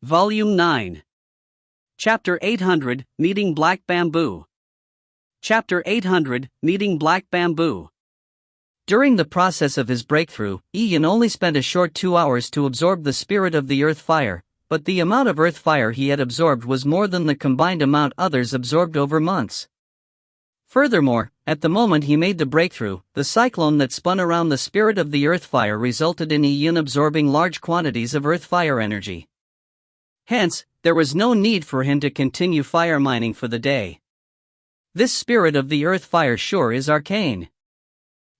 Volume 9. Chapter 800, Meeting Black Bamboo. Chapter 800, Meeting Black Bamboo. During the process of his breakthrough, Ian only spent a short 2 hours to absorb the spirit of the earth fire, but the amount of earth fire he had absorbed was more than the combined amount others absorbed over months. Furthermore, at the moment he made the breakthrough, the cyclone that spun around the spirit of the earth fire resulted in Ian absorbing large quantities of earth fire energy. Hence, there was no need for him to continue fire mining for the day. This spirit of the earth fire sure is arcane.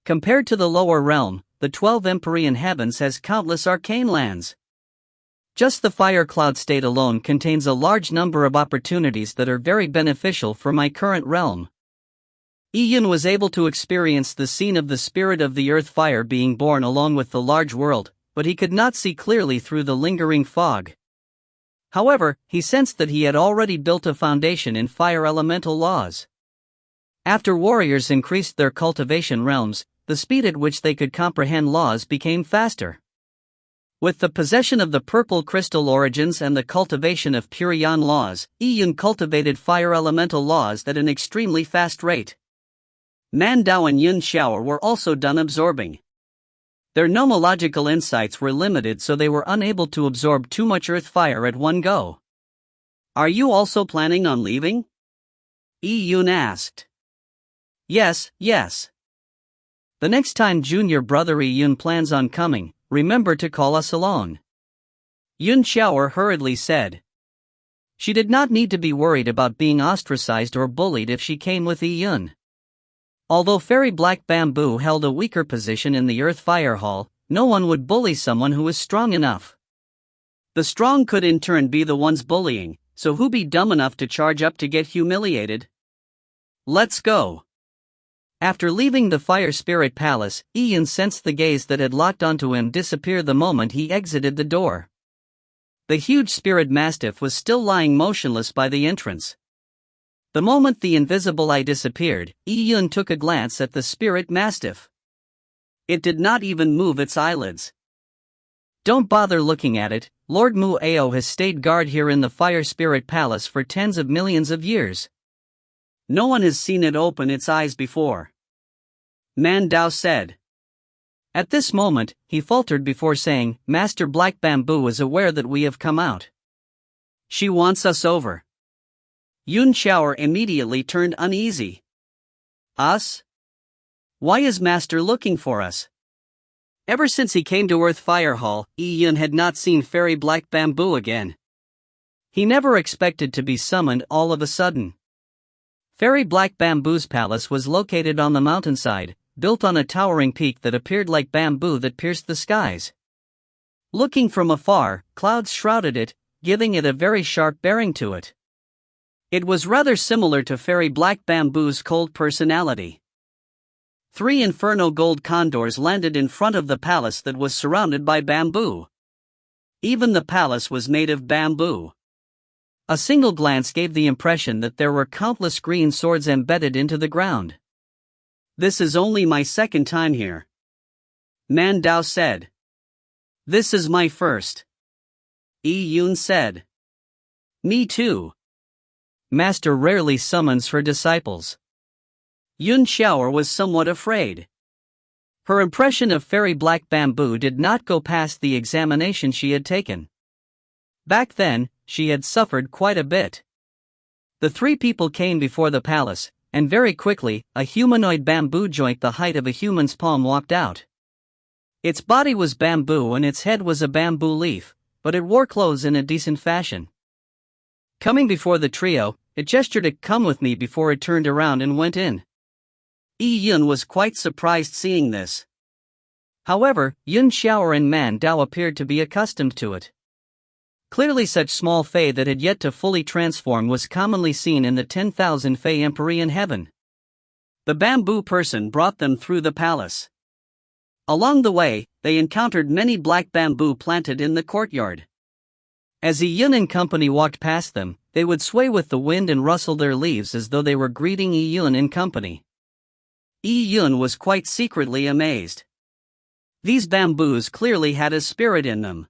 Compared to the lower realm, the 12 Empyrean heavens has countless arcane lands. Just the fire cloud state alone contains a large number of opportunities that are very beneficial for my current realm. Ian was able to experience the scene of the spirit of the earth fire being born along with the large world, but he could not see clearly through the lingering fog. However, he sensed that he had already built a foundation in fire elemental laws. After warriors increased their cultivation realms, the speed at which they could comprehend laws became faster. With the possession of the purple crystal origins and the cultivation of Purion laws, Ian cultivated fire elemental laws at an extremely fast rate. Mandao and Yun Xiao were also done absorbing. Their nomological insights were limited, so they were unable to absorb too much earth fire at one go. "Are you also planning on leaving?" Yun asked. Yes. The next time junior brother Yun plans on coming, remember to call us along. Yun Xiao hurriedly said. She did not need to be worried about being ostracized or bullied if she came with Yun. Although Fairy Black Bamboo held a weaker position in the Earth Fire Hall, no one would bully someone who was strong enough. The strong could in turn be the ones bullying, so who be dumb enough to charge up to get humiliated? Let's go. After leaving the Fire Spirit Palace, Ian sensed the gaze that had locked onto him disappear the moment he exited the door. The huge spirit mastiff was still lying motionless by the entrance. The moment the invisible eye disappeared, Yun took a glance at the spirit mastiff. It did not even move its eyelids. Don't bother looking at it, Lord Mu Ao has stayed guard here in the Fire Spirit Palace for tens of millions of years. No one has seen it open its eyes before. Mandao said. At this moment, he faltered before saying, Master Black Bamboo is aware that we have come out. She wants us over. Yun Xiao immediately turned uneasy. Us? Why is Master looking for us? Ever since he came to Earth Fire Hall, Yun had not seen Fairy Black Bamboo again. He never expected to be summoned all of a sudden. Fairy Black Bamboo's palace was located on the mountainside, built on a towering peak that appeared like bamboo that pierced the skies. Looking from afar, clouds shrouded it, giving it a very sharp bearing to it. It was rather similar to Fairy Black Bamboo's cold personality. 3 inferno gold condors landed in front of the palace that was surrounded by bamboo. Even the palace was made of bamboo. A single glance gave the impression that there were countless green swords embedded into the ground. This is only my second time here. Mandao said. This is my first. Yun said. Me too. Master rarely summons her disciples. Yun Xiao was somewhat afraid. Her impression of Fairy Black Bamboo did not go past the examination she had taken. Back then, she had suffered quite a bit. The 3 people came before the palace, and very quickly, a humanoid bamboo joint the height of a human's palm walked out. Its body was bamboo and its head was a bamboo leaf, but it wore clothes in a decent fashion. Coming before the trio, it gestured to come with me before it turned around and went in. Yun was quite surprised seeing this. However, Yun Xiao and Mandao appeared to be accustomed to it. Clearly such small fae that had yet to fully transform was commonly seen in the 10,000 fae Empyrean heaven. The bamboo person brought them through the palace. Along the way, they encountered many black bamboo planted in the courtyard. As Yun and company walked past them, they would sway with the wind and rustle their leaves as though they were greeting Yun and company. Yun was quite secretly amazed. These bamboos clearly had a spirit in them.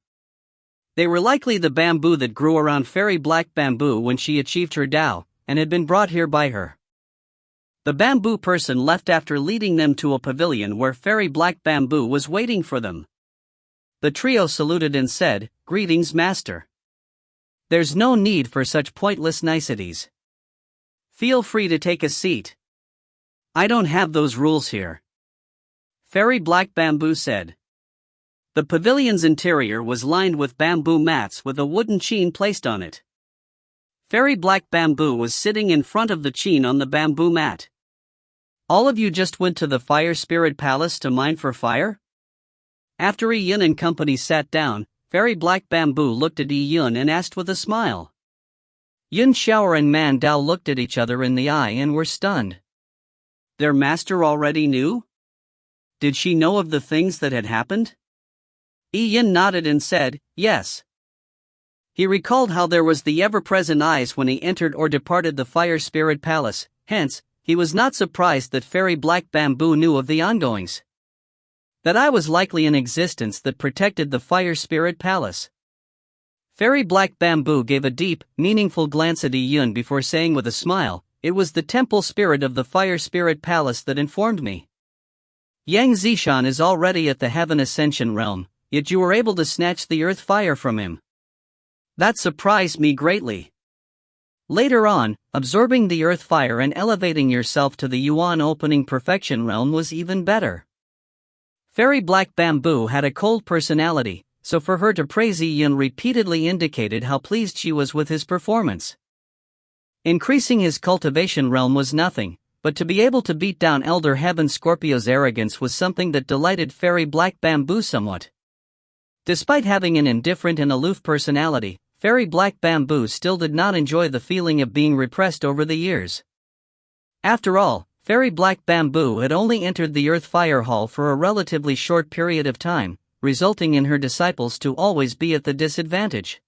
They were likely the bamboo that grew around Fairy Black Bamboo when she achieved her Tao, and had been brought here by her. The bamboo person left after leading them to a pavilion where Fairy Black Bamboo was waiting for them. The trio saluted and said, "Greetings, Master. There's no need for such pointless niceties. Feel free to take a seat. I don't have those rules here," Fairy Black Bamboo said. The pavilion's interior was lined with bamboo mats with a wooden chain placed on it. Fairy Black Bamboo was sitting in front of the chain on the bamboo mat. "All of you just went to the Fire Spirit Palace to mine for fire?" After Yun and company sat down, Fairy Black Bamboo looked at Yun and asked with a smile. Yun Xiaoer and Man Dao looked at each other in the eye and were stunned. Their master already knew? Did she know of the things that had happened? Yun nodded and said, "Yes." He recalled how there was the ever-present eyes when he entered or departed the Fire Spirit Palace, hence, he was not surprised that Fairy Black Bamboo knew of the ongoings. That eye was likely an existence that protected the Fire Spirit Palace. Fairy Black Bamboo gave a deep, meaningful glance at Yun before saying with a smile, "It was the temple spirit of the Fire Spirit Palace that informed me. Yang Zishan is already at the Heaven Ascension realm, yet you were able to snatch the earth fire from him. That surprised me greatly. Later on, absorbing the earth fire and elevating yourself to the Yuan opening perfection realm was even better." Fairy Black Bamboo had a cold personality, so for her to praise Yun repeatedly indicated how pleased she was with his performance. Increasing his cultivation realm was nothing, but to be able to beat down Elder Heaven Scorpio's arrogance was something that delighted Fairy Black Bamboo somewhat. Despite having an indifferent and aloof personality, Fairy Black Bamboo still did not enjoy the feeling of being repressed over the years. After all, Fairy Black Bamboo had only entered the Earth Fire Hall for a relatively short period of time, resulting in her disciples to always be at the disadvantage.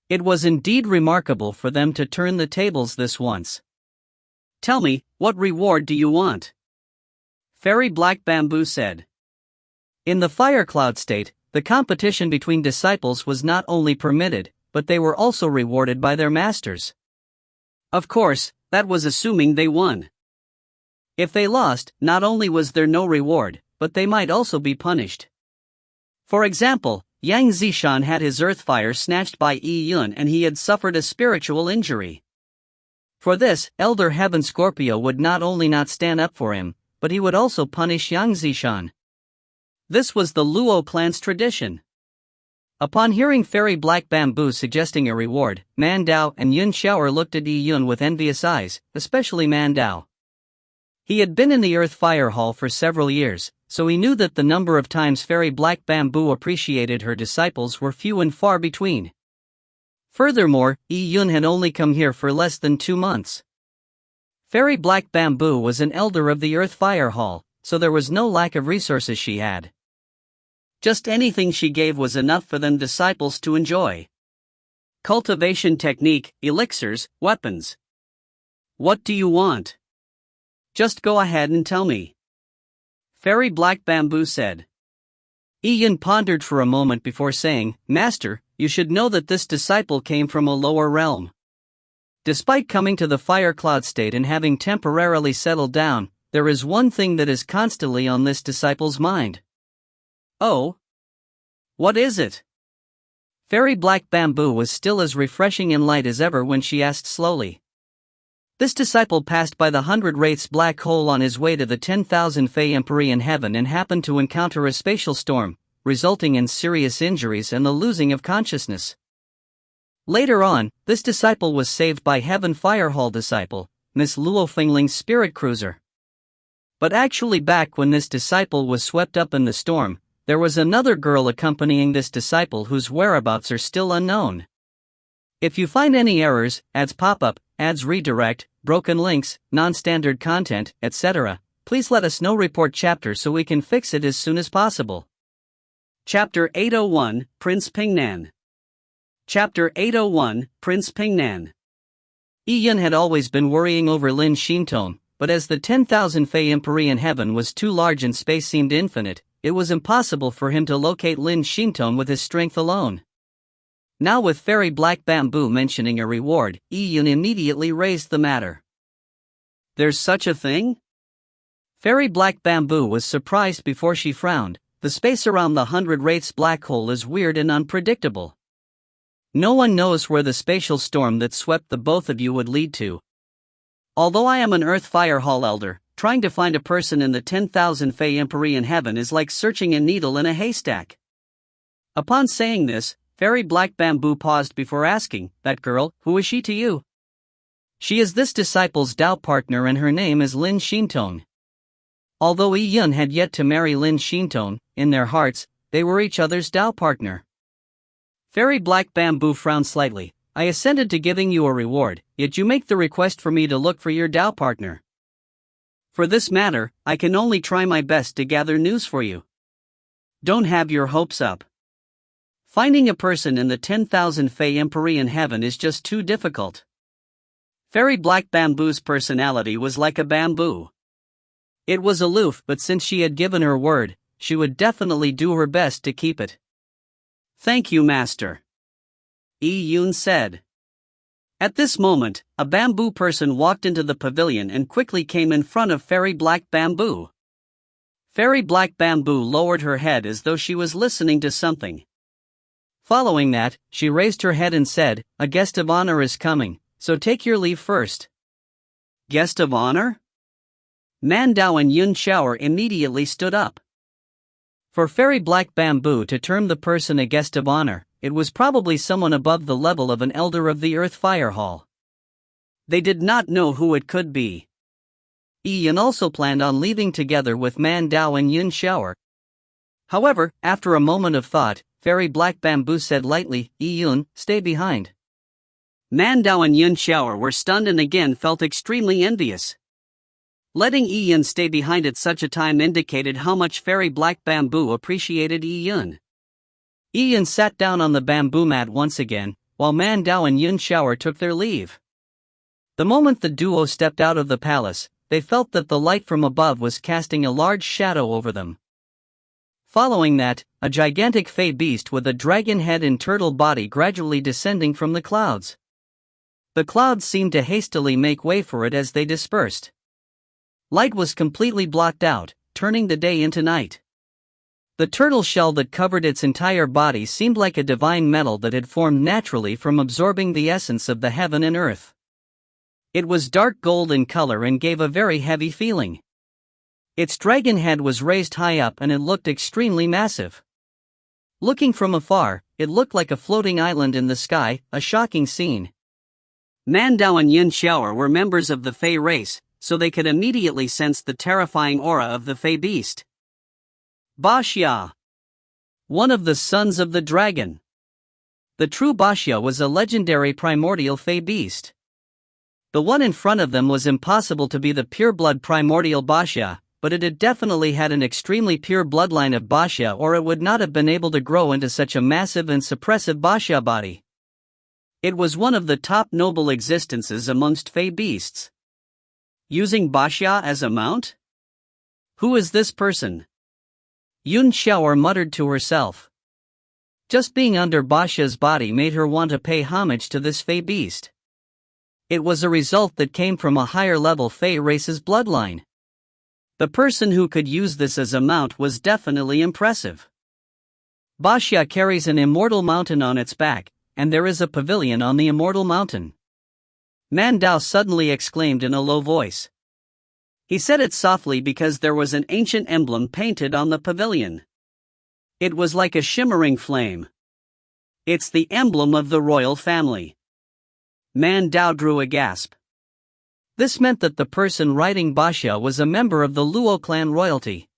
It was indeed remarkable for them to turn the tables this once. "Tell me, what reward do you want?" Fairy Black Bamboo said. In the Fire Cloud state, the competition between disciples was not only permitted, but they were also rewarded by their masters. Of course, that was assuming they won. If they lost, not only was there no reward, but they might also be punished. For example, Yang Zishan had his earth fire snatched by Yun and he had suffered a spiritual injury. For this, Elder Heaven Scorpio would not only not stand up for him, but he would also punish Yang Zishan. This was the Luo clan's tradition. Upon hearing Fairy Black Bamboo suggesting a reward, Man Dao and Yun Xiaoer looked at Yun with envious eyes, especially Man Dao. He had been in the Earth Fire Hall for several years, so he knew that the number of times Fairy Black Bamboo appreciated her disciples were few and far between. Furthermore, Yun had only come here for less than 2 months. Fairy Black Bamboo was an elder of the Earth Fire Hall, so there was no lack of resources she had. Just anything she gave was enough for them disciples to enjoy. Cultivation technique, elixirs, weapons. What do you want? Just go ahead and tell me, Fairy Black Bamboo said. Yun pondered for a moment before saying, "Master, you should know that this disciple came from a lower realm. Despite coming to the Fire Cloud state and having temporarily settled down, there is one thing that is constantly on this disciple's mind." "Oh? What is it?" Fairy Black Bamboo was still as refreshing and light as ever when she asked slowly. This disciple passed by the 100 Wraiths black hole on his way to the 10,000 Fey Empyrean heaven and happened to encounter a spatial storm, resulting in serious injuries and the losing of consciousness. Later on, this disciple was saved by Heaven Fire Hall disciple, Miss Luo Fingling's spirit cruiser. But actually back when this disciple was swept up in the storm, there was another girl accompanying this disciple whose whereabouts are still unknown. If you find any errors, ads pop up, ads redirect, broken links, non-standard content, etc., please let us know. Report chapter so we can fix it as soon as possible. Chapter 801, Prince Pingnan. Chapter 801, Prince Pingnan. Yun had always been worrying over Lin Shintong, but as the 10,000 Fey Empyrean heaven was too large and space seemed infinite, it was impossible for him to locate Lin Shintong with his strength alone. Now with Fairy Black Bamboo mentioning a reward, Iyun immediately raised the matter. There's such a thing? Fairy Black Bamboo was surprised before she frowned. The space around the 100 Wraiths black hole is weird and unpredictable. No one knows where the spatial storm that swept the both of you would lead to. Although I am an Earth Fire Hall elder, trying to find a person in the 10,000 Fey Empyrean heaven is like searching a needle in a haystack. Upon saying this, Fairy Black Bamboo paused before asking, "That girl, who is she to you?" "She is this disciple's Tao partner and her name is Lin Shintong." Although Iyun had yet to marry Lin Shintong, in their hearts, they were each other's Tao partner. Fairy Black Bamboo frowned slightly. "I assented to giving you a reward, yet you make the request for me to look for your Tao partner. For this matter, I can only try my best to gather news for you. Don't have your hopes up. Finding a person in the 10,000 Fey Empyrean heaven is just too difficult." Fairy Black Bamboo's personality was like a bamboo. It was aloof, but since she had given her word, she would definitely do her best to keep it. "Thank you, Master," Iyun said. At this moment, a bamboo person walked into the pavilion and quickly came in front of Fairy Black Bamboo. Fairy Black Bamboo lowered her head as though she was listening to something. Following that, she raised her head and said, "A guest of honor is coming, so take your leave first." "Guest of honor?" Man Dao and Yun Shower immediately stood up. For Fairy Black Bamboo to term the person a guest of honor, it was probably someone above the level of an elder of the Earth Fire Hall. They did not know who it could be. Iyun also planned on leaving together with Man Dao and Yun Shower. However, after a moment of thought, Fairy Black Bamboo said lightly, "Iyun, stay behind." Man Dao and Yun Shower were stunned and again felt extremely envious. Letting Iyun stay behind at such a time indicated how much Fairy Black Bamboo appreciated Iyun. Iyun sat down on the bamboo mat once again, while Man Dao and Yun Shower took their leave. The moment the duo stepped out of the palace, they felt that the light from above was casting a large shadow over them. Following that, a gigantic fey beast with a dragon head and turtle body gradually descending from the clouds. The clouds seemed to hastily make way for it as they dispersed. Light was completely blocked out, turning the day into night. The turtle shell that covered its entire body seemed like a divine metal that had formed naturally from absorbing the essence of the heaven and earth. It was dark gold in color and gave a very heavy feeling. Its dragon head was raised high up and it looked extremely massive. Looking from afar, it looked like a floating island in the sky, a shocking scene. Man Dao and Yin Shower were members of the Fey race, so they could immediately sense the terrifying aura of the Fey beast. Baxia, one of the sons of the dragon. The true Baxia was a legendary primordial Fey beast. The one in front of them was impossible to be the pureblood primordial Baxia, but it had definitely had an extremely pure bloodline of Baxia, or it would not have been able to grow into such a massive and suppressive Baxia body. It was one of the top noble existences amongst Fey beasts. Using Baxia as a mount? Who is this person? Yun Shower muttered to herself. Just being under Baxia's body made her want to pay homage to this Fey beast. It was a result that came from a higher level Fey race's bloodline. The person who could use this as a mount was definitely impressive. Baxia carries an immortal mountain on its back, and there is a pavilion on the immortal mountain. Man Dao suddenly exclaimed in a low voice. He said it softly because there was an ancient emblem painted on the pavilion. It was like a shimmering flame. It's the emblem of the royal family. Man Dao drew a gasp. This meant that the person riding Baxia was a member of the Luo clan royalty.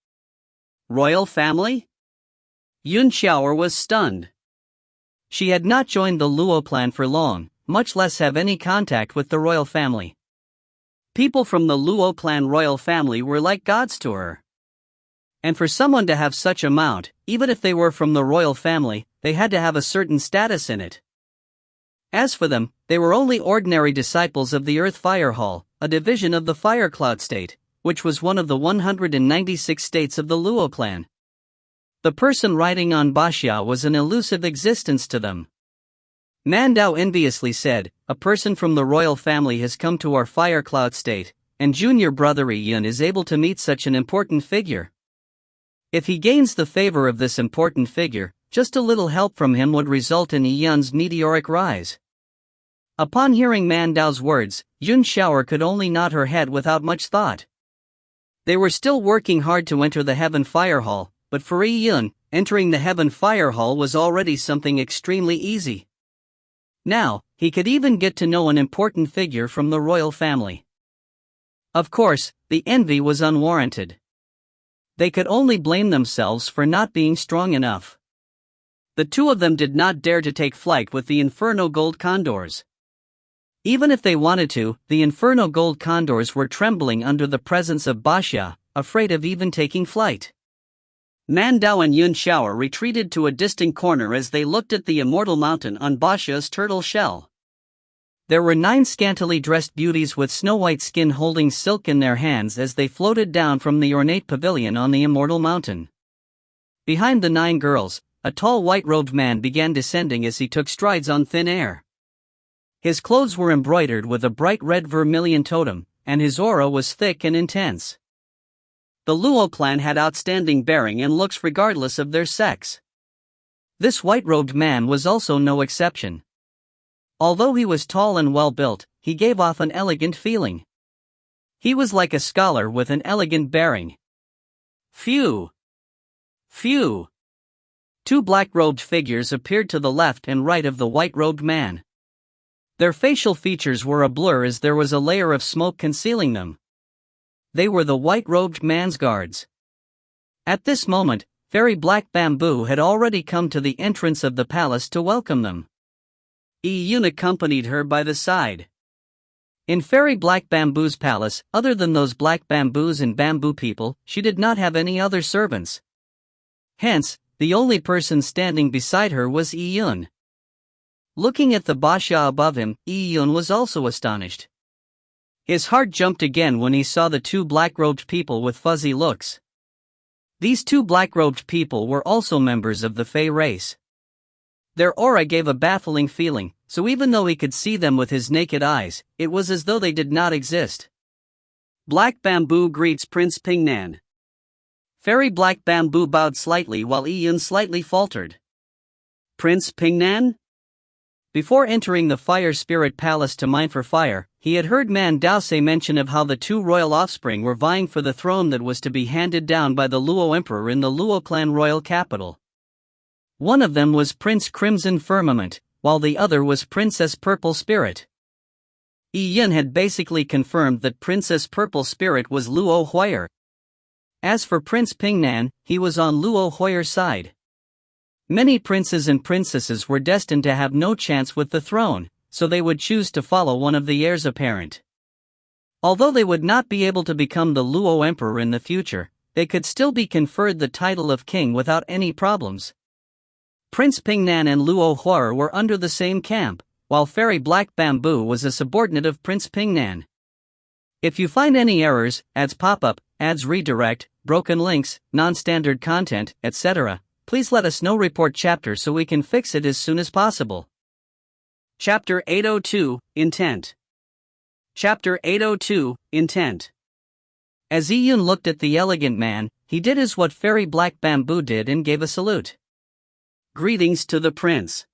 Royal family? Yun Shower was stunned. She had not joined the Luo clan for long, much less have any contact with the royal family. People from the Luo clan royal family were like gods to her. And for someone to have such a mount, even if they were from the royal family, they had to have a certain status in it. As for them, they were only ordinary disciples of the Earth Fire Hall, a division of the Fire Cloud State, which was one of the 196 states of the Luo clan. The person riding on Baxia was an elusive existence to them. Mandao enviously said, "A person from the royal family has come to our fire cloud state, and junior brother Yun is able to meet such an important figure. If he gains the favor of this important figure, just a little help from him would result in Yun's meteoric rise." Upon hearing Mandao's words, Yun Shower could only nod her head without much thought. They were still working hard to enter the Heaven Fire Hall, but for Yun, entering the Heaven Fire Hall was already something extremely easy. Now, he could even get to know an important figure from the royal family. Of course, the envy was unwarranted. They could only blame themselves for not being strong enough. The two of them did not dare to take flight with the Inferno Gold Condors. Even if they wanted to, the Inferno Gold Condors were trembling under the presence of Basha, afraid of even taking flight. Mandao and Yun Shower retreated to a distant corner as they looked at the immortal mountain on Basha's turtle shell. There were 9 scantily dressed beauties with snow-white skin holding silk in their hands as they floated down from the ornate pavilion on the immortal mountain. Behind the 9 girls, a tall white-robed man began descending as he took strides on thin air. His clothes were embroidered with a bright red vermilion totem, and his aura was thick and intense. The Luo clan had outstanding bearing and looks regardless of their sex. This white-robed man was also no exception. Although he was tall and well-built, he gave off an elegant feeling. He was like a scholar with an elegant bearing. Phew! Phew! 2 black-robed figures appeared to the left and right of the white-robed man. Their facial features were a blur as there was a layer of smoke concealing them. They were the white-robed man's guards. At this moment, Fairy Black Bamboo had already come to the entrance of the palace to welcome them. Yun accompanied her by the side. In Fairy Black Bamboo's palace, other than those black bamboos and bamboo people, she did not have any other servants. Hence, the only person standing beside her was Yun. Looking at the Basha above him, Yun was also astonished. His heart jumped again when he saw the 2 black-robed people with fuzzy looks. These 2 black-robed people were also members of the Fey race. Their aura gave a baffling feeling, so even though he could see them with his naked eyes, it was as though they did not exist. Black Bamboo greets Prince Pingnan. Fairy Black Bamboo bowed slightly while Yun slightly faltered. Prince Pingnan? Before entering the Fire Spirit Palace to mine for fire, he had heard Mandao say mention of how the 2 royal offspring were vying for the throne that was to be handed down by the Luo Emperor in the Luo clan royal capital. One of them was Prince Crimson Firmament, while the other was Princess Purple Spirit. Yun had basically confirmed that Princess Purple Spirit was Luo Huier. As for Prince Pingnan, he was on Luo Huier's side. Many princes and princesses were destined to have no chance with the throne, so they would choose to follow one of the heirs apparent. Although they would not be able to become the Luo Emperor in the future, they could still be conferred the title of king without any problems. Prince Pingnan and Luo Huier were under the same camp, while Fairy Black Bamboo was a subordinate of Prince Pingnan. If you find any errors, ads pop-up, ads redirect, broken links, non-standard content, etc., please let us know. Report chapter so we can fix it as soon as possible. Chapter 802, Intent. Chapter 802, Intent. As Yun looked at the elegant man, he did as what Fairy Black Bamboo did and gave a salute. Greetings to the prince.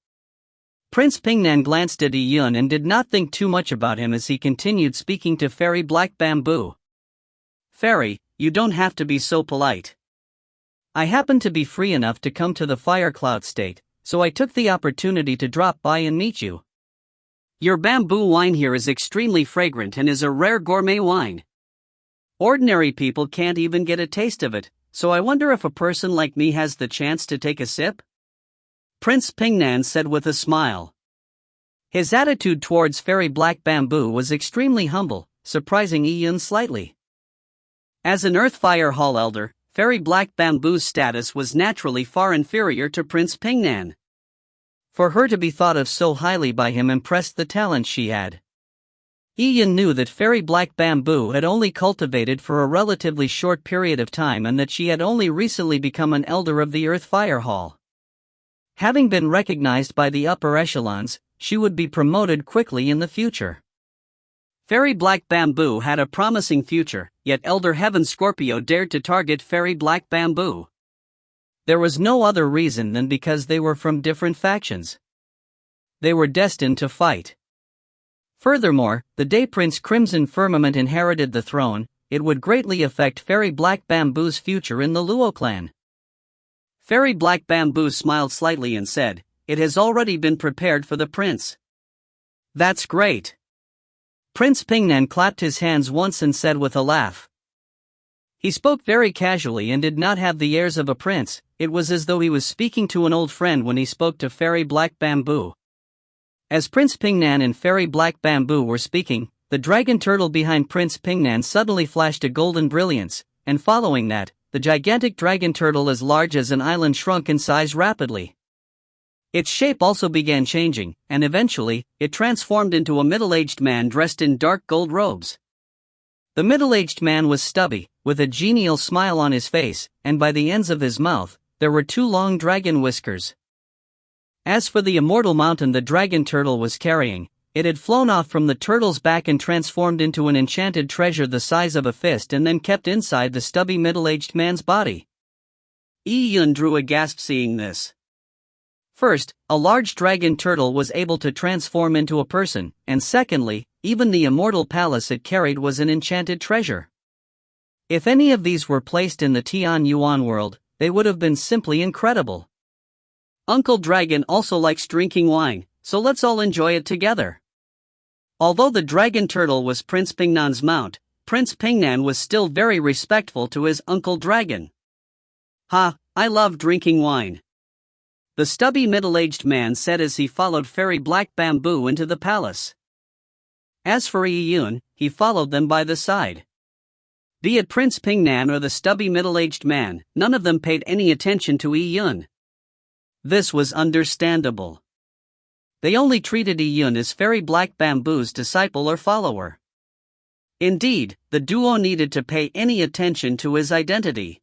Prince Pingnan glanced at Yun and did not think too much about him as he continued speaking to Fairy Black Bamboo. Fairy, you don't have to be so polite. I happened to be free enough to come to the Fire Cloud State, so I took the opportunity to drop by and meet you. Your bamboo wine here is extremely fragrant and is a rare gourmet wine. Ordinary people can't even get a taste of it, so I wonder if a person like me has the chance to take a sip? Prince Pingnan said with a smile. His attitude towards Fairy Black Bamboo was extremely humble, surprising Yun slightly. As an Earth Fire Hall elder, Fairy Black Bamboo's status was naturally far inferior to Prince Pingnan. For her to be thought of so highly by him impressed the talent she had. Yun knew that Fairy Black Bamboo had only cultivated for a relatively short period of time and that she had only recently become an elder of the Earth Fire Hall. Having been recognized by the upper echelons, she would be promoted quickly in the future. Fairy Black Bamboo had a promising future, yet Elder Heaven Scorpio dared to target Fairy Black Bamboo. There was no other reason than because they were from different factions. They were destined to fight. Furthermore, the day Prince Crimson Firmament inherited the throne, it would greatly affect Fairy Black Bamboo's future in the Luo clan. Fairy Black Bamboo smiled slightly and said, "It has already been prepared for the prince." "That's great." Prince Pingnan clapped his hands once and said with a laugh. He spoke very casually and did not have the airs of a prince. It was as though he was speaking to an old friend when he spoke to Fairy Black Bamboo. As Prince Pingnan and Fairy Black Bamboo were speaking, the dragon turtle behind Prince Pingnan suddenly flashed a golden brilliance, and following that, the gigantic dragon turtle as large as an island shrunk in size rapidly. Its shape also began changing, and eventually, it transformed into a middle-aged man dressed in dark gold robes. The middle-aged man was stubby, with a genial smile on his face, and by the ends of his mouth, there were 2 long dragon whiskers. As for the immortal mountain the dragon turtle was carrying, it had flown off from the turtle's back and transformed into an enchanted treasure the size of a fist and then kept inside the stubby middle-aged man's body. Yi Yun drew a gasp seeing this. First, a large dragon turtle was able to transform into a person, and secondly, even the immortal palace it carried was an enchanted treasure. If any of these were placed in the Tian Yuan world, they would have been simply incredible. Uncle Dragon also likes drinking wine, so let's all enjoy it together. Although the dragon turtle was Prince Pingnan's mount, Prince Pingnan was still very respectful to his Uncle Dragon. "Ha, I love drinking wine," the stubby middle-aged man said as he followed Fairy Black Bamboo into the palace. As for Yi Yun, he followed them by the side. Be it Prince Pingnan or the stubby middle-aged man, none of them paid any attention to Yi Yun. This was understandable. They only treated Yi Yun as Fairy Black Bamboo's disciple or follower. Indeed, the duo needed to pay any attention to his identity.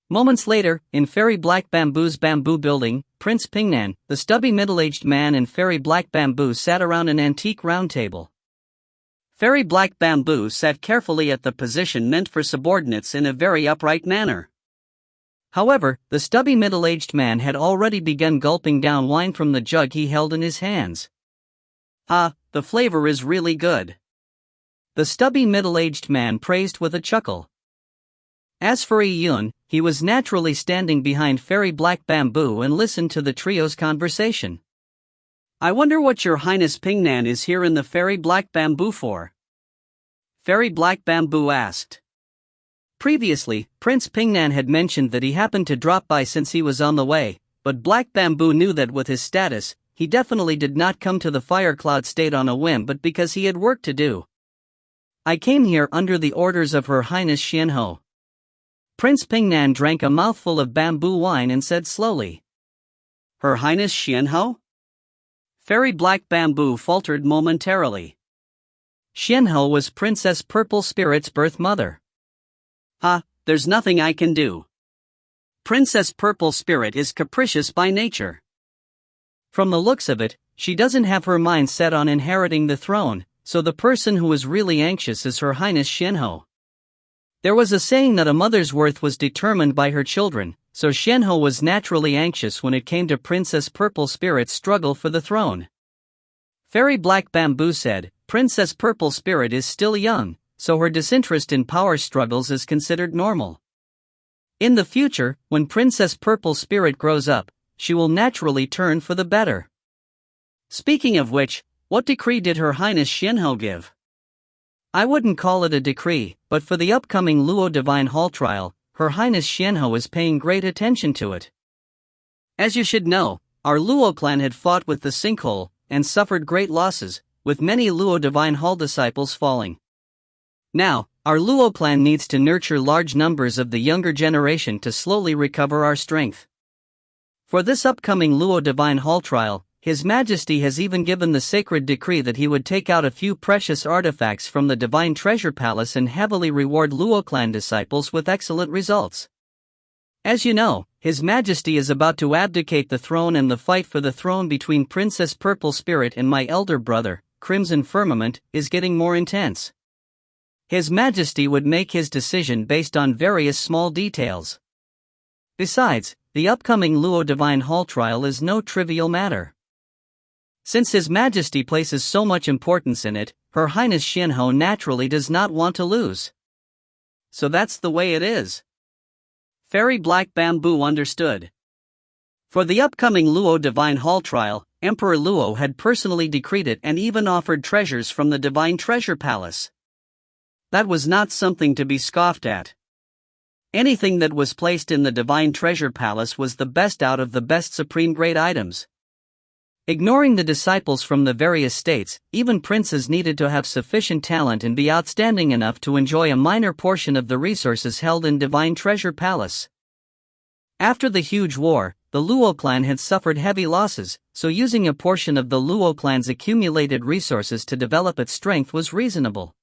Moments later, in Fairy Black Bamboo's bamboo building, Prince Pingnan, the stubby middle-aged man and Fairy Black Bamboo sat around an antique round table. Fairy Black Bamboo sat carefully at the position meant for subordinates in a very upright manner. However, the stubby middle-aged man had already begun gulping down wine from the jug he held in his hands. "Ah, the flavor is really good," the stubby middle-aged man praised with a chuckle. As for Yi Yun, he was naturally standing behind Fairy Black Bamboo and listened to the trio's conversation. "I wonder what your Highness Pingnan is here in the Fairy Black Bamboo for?" Fairy Black Bamboo asked. Previously, Prince Pingnan had mentioned that he happened to drop by since he was on the way, but Black Bamboo knew that with his status, he definitely did not come to the Fire Cloud State on a whim but because he had work to do. "I came here under the orders of Her Highness Xianhou." Prince Pingnan drank a mouthful of bamboo wine and said slowly, "Her Highness Xianhou?" Fairy Black Bamboo faltered momentarily. Xianhou was Princess Purple Spirit's birth mother. "Ha, there's nothing I can do. Princess Purple Spirit is capricious by nature. From the looks of it, she doesn't have her mind set on inheriting the throne, so the person who is really anxious is Her Highness Xianhou." There was a saying that a mother's worth was determined by her children, so Xianhou was naturally anxious when it came to Princess Purple Spirit's struggle for the throne. Fairy Black Bamboo said, "Princess Purple Spirit is still young, so her disinterest in power struggles is considered normal. In the future, when Princess Purple Spirit grows up, she will naturally turn for the better." Speaking of which, what decree did Her Highness Xianhou give? I wouldn't call it a decree, but for the upcoming Luo Divine Hall trial, Her Highness Xianhou is paying great attention to it. As you should know, our Luo clan had fought with the sinkhole, and suffered great losses, with many Luo Divine Hall disciples falling. Now, our Luo clan needs to nurture large numbers of the younger generation to slowly recover our strength. For this upcoming Luo Divine Hall trial, His Majesty has even given the sacred decree that he would take out a few precious artifacts from the Divine Treasure Palace and heavily reward Luo clan disciples with excellent results. As you know, His Majesty is about to abdicate the throne, and the fight for the throne between Princess Purple Spirit and my elder brother, Crimson Firmament, is getting more intense. His Majesty would make his decision based on various small details. Besides, the upcoming Luo Divine Hall trial is no trivial matter. Since His Majesty places so much importance in it, Her Highness Xianhou naturally does not want to lose. So that's the way it is. Fairy Black Bamboo understood. For the upcoming Luo Divine Hall trial, Emperor Luo had personally decreed it and even offered treasures from the Divine Treasure Palace. That was not something to be scoffed at. Anything that was placed in the Divine Treasure Palace was the best out of the best supreme grade items. Ignoring the disciples from the various states, even princes needed to have sufficient talent and be outstanding enough to enjoy a minor portion of the resources held in Divine Treasure Palace. After the huge war, the Luo clan had suffered heavy losses, so using a portion of the Luo clan's accumulated resources to develop its strength was reasonable.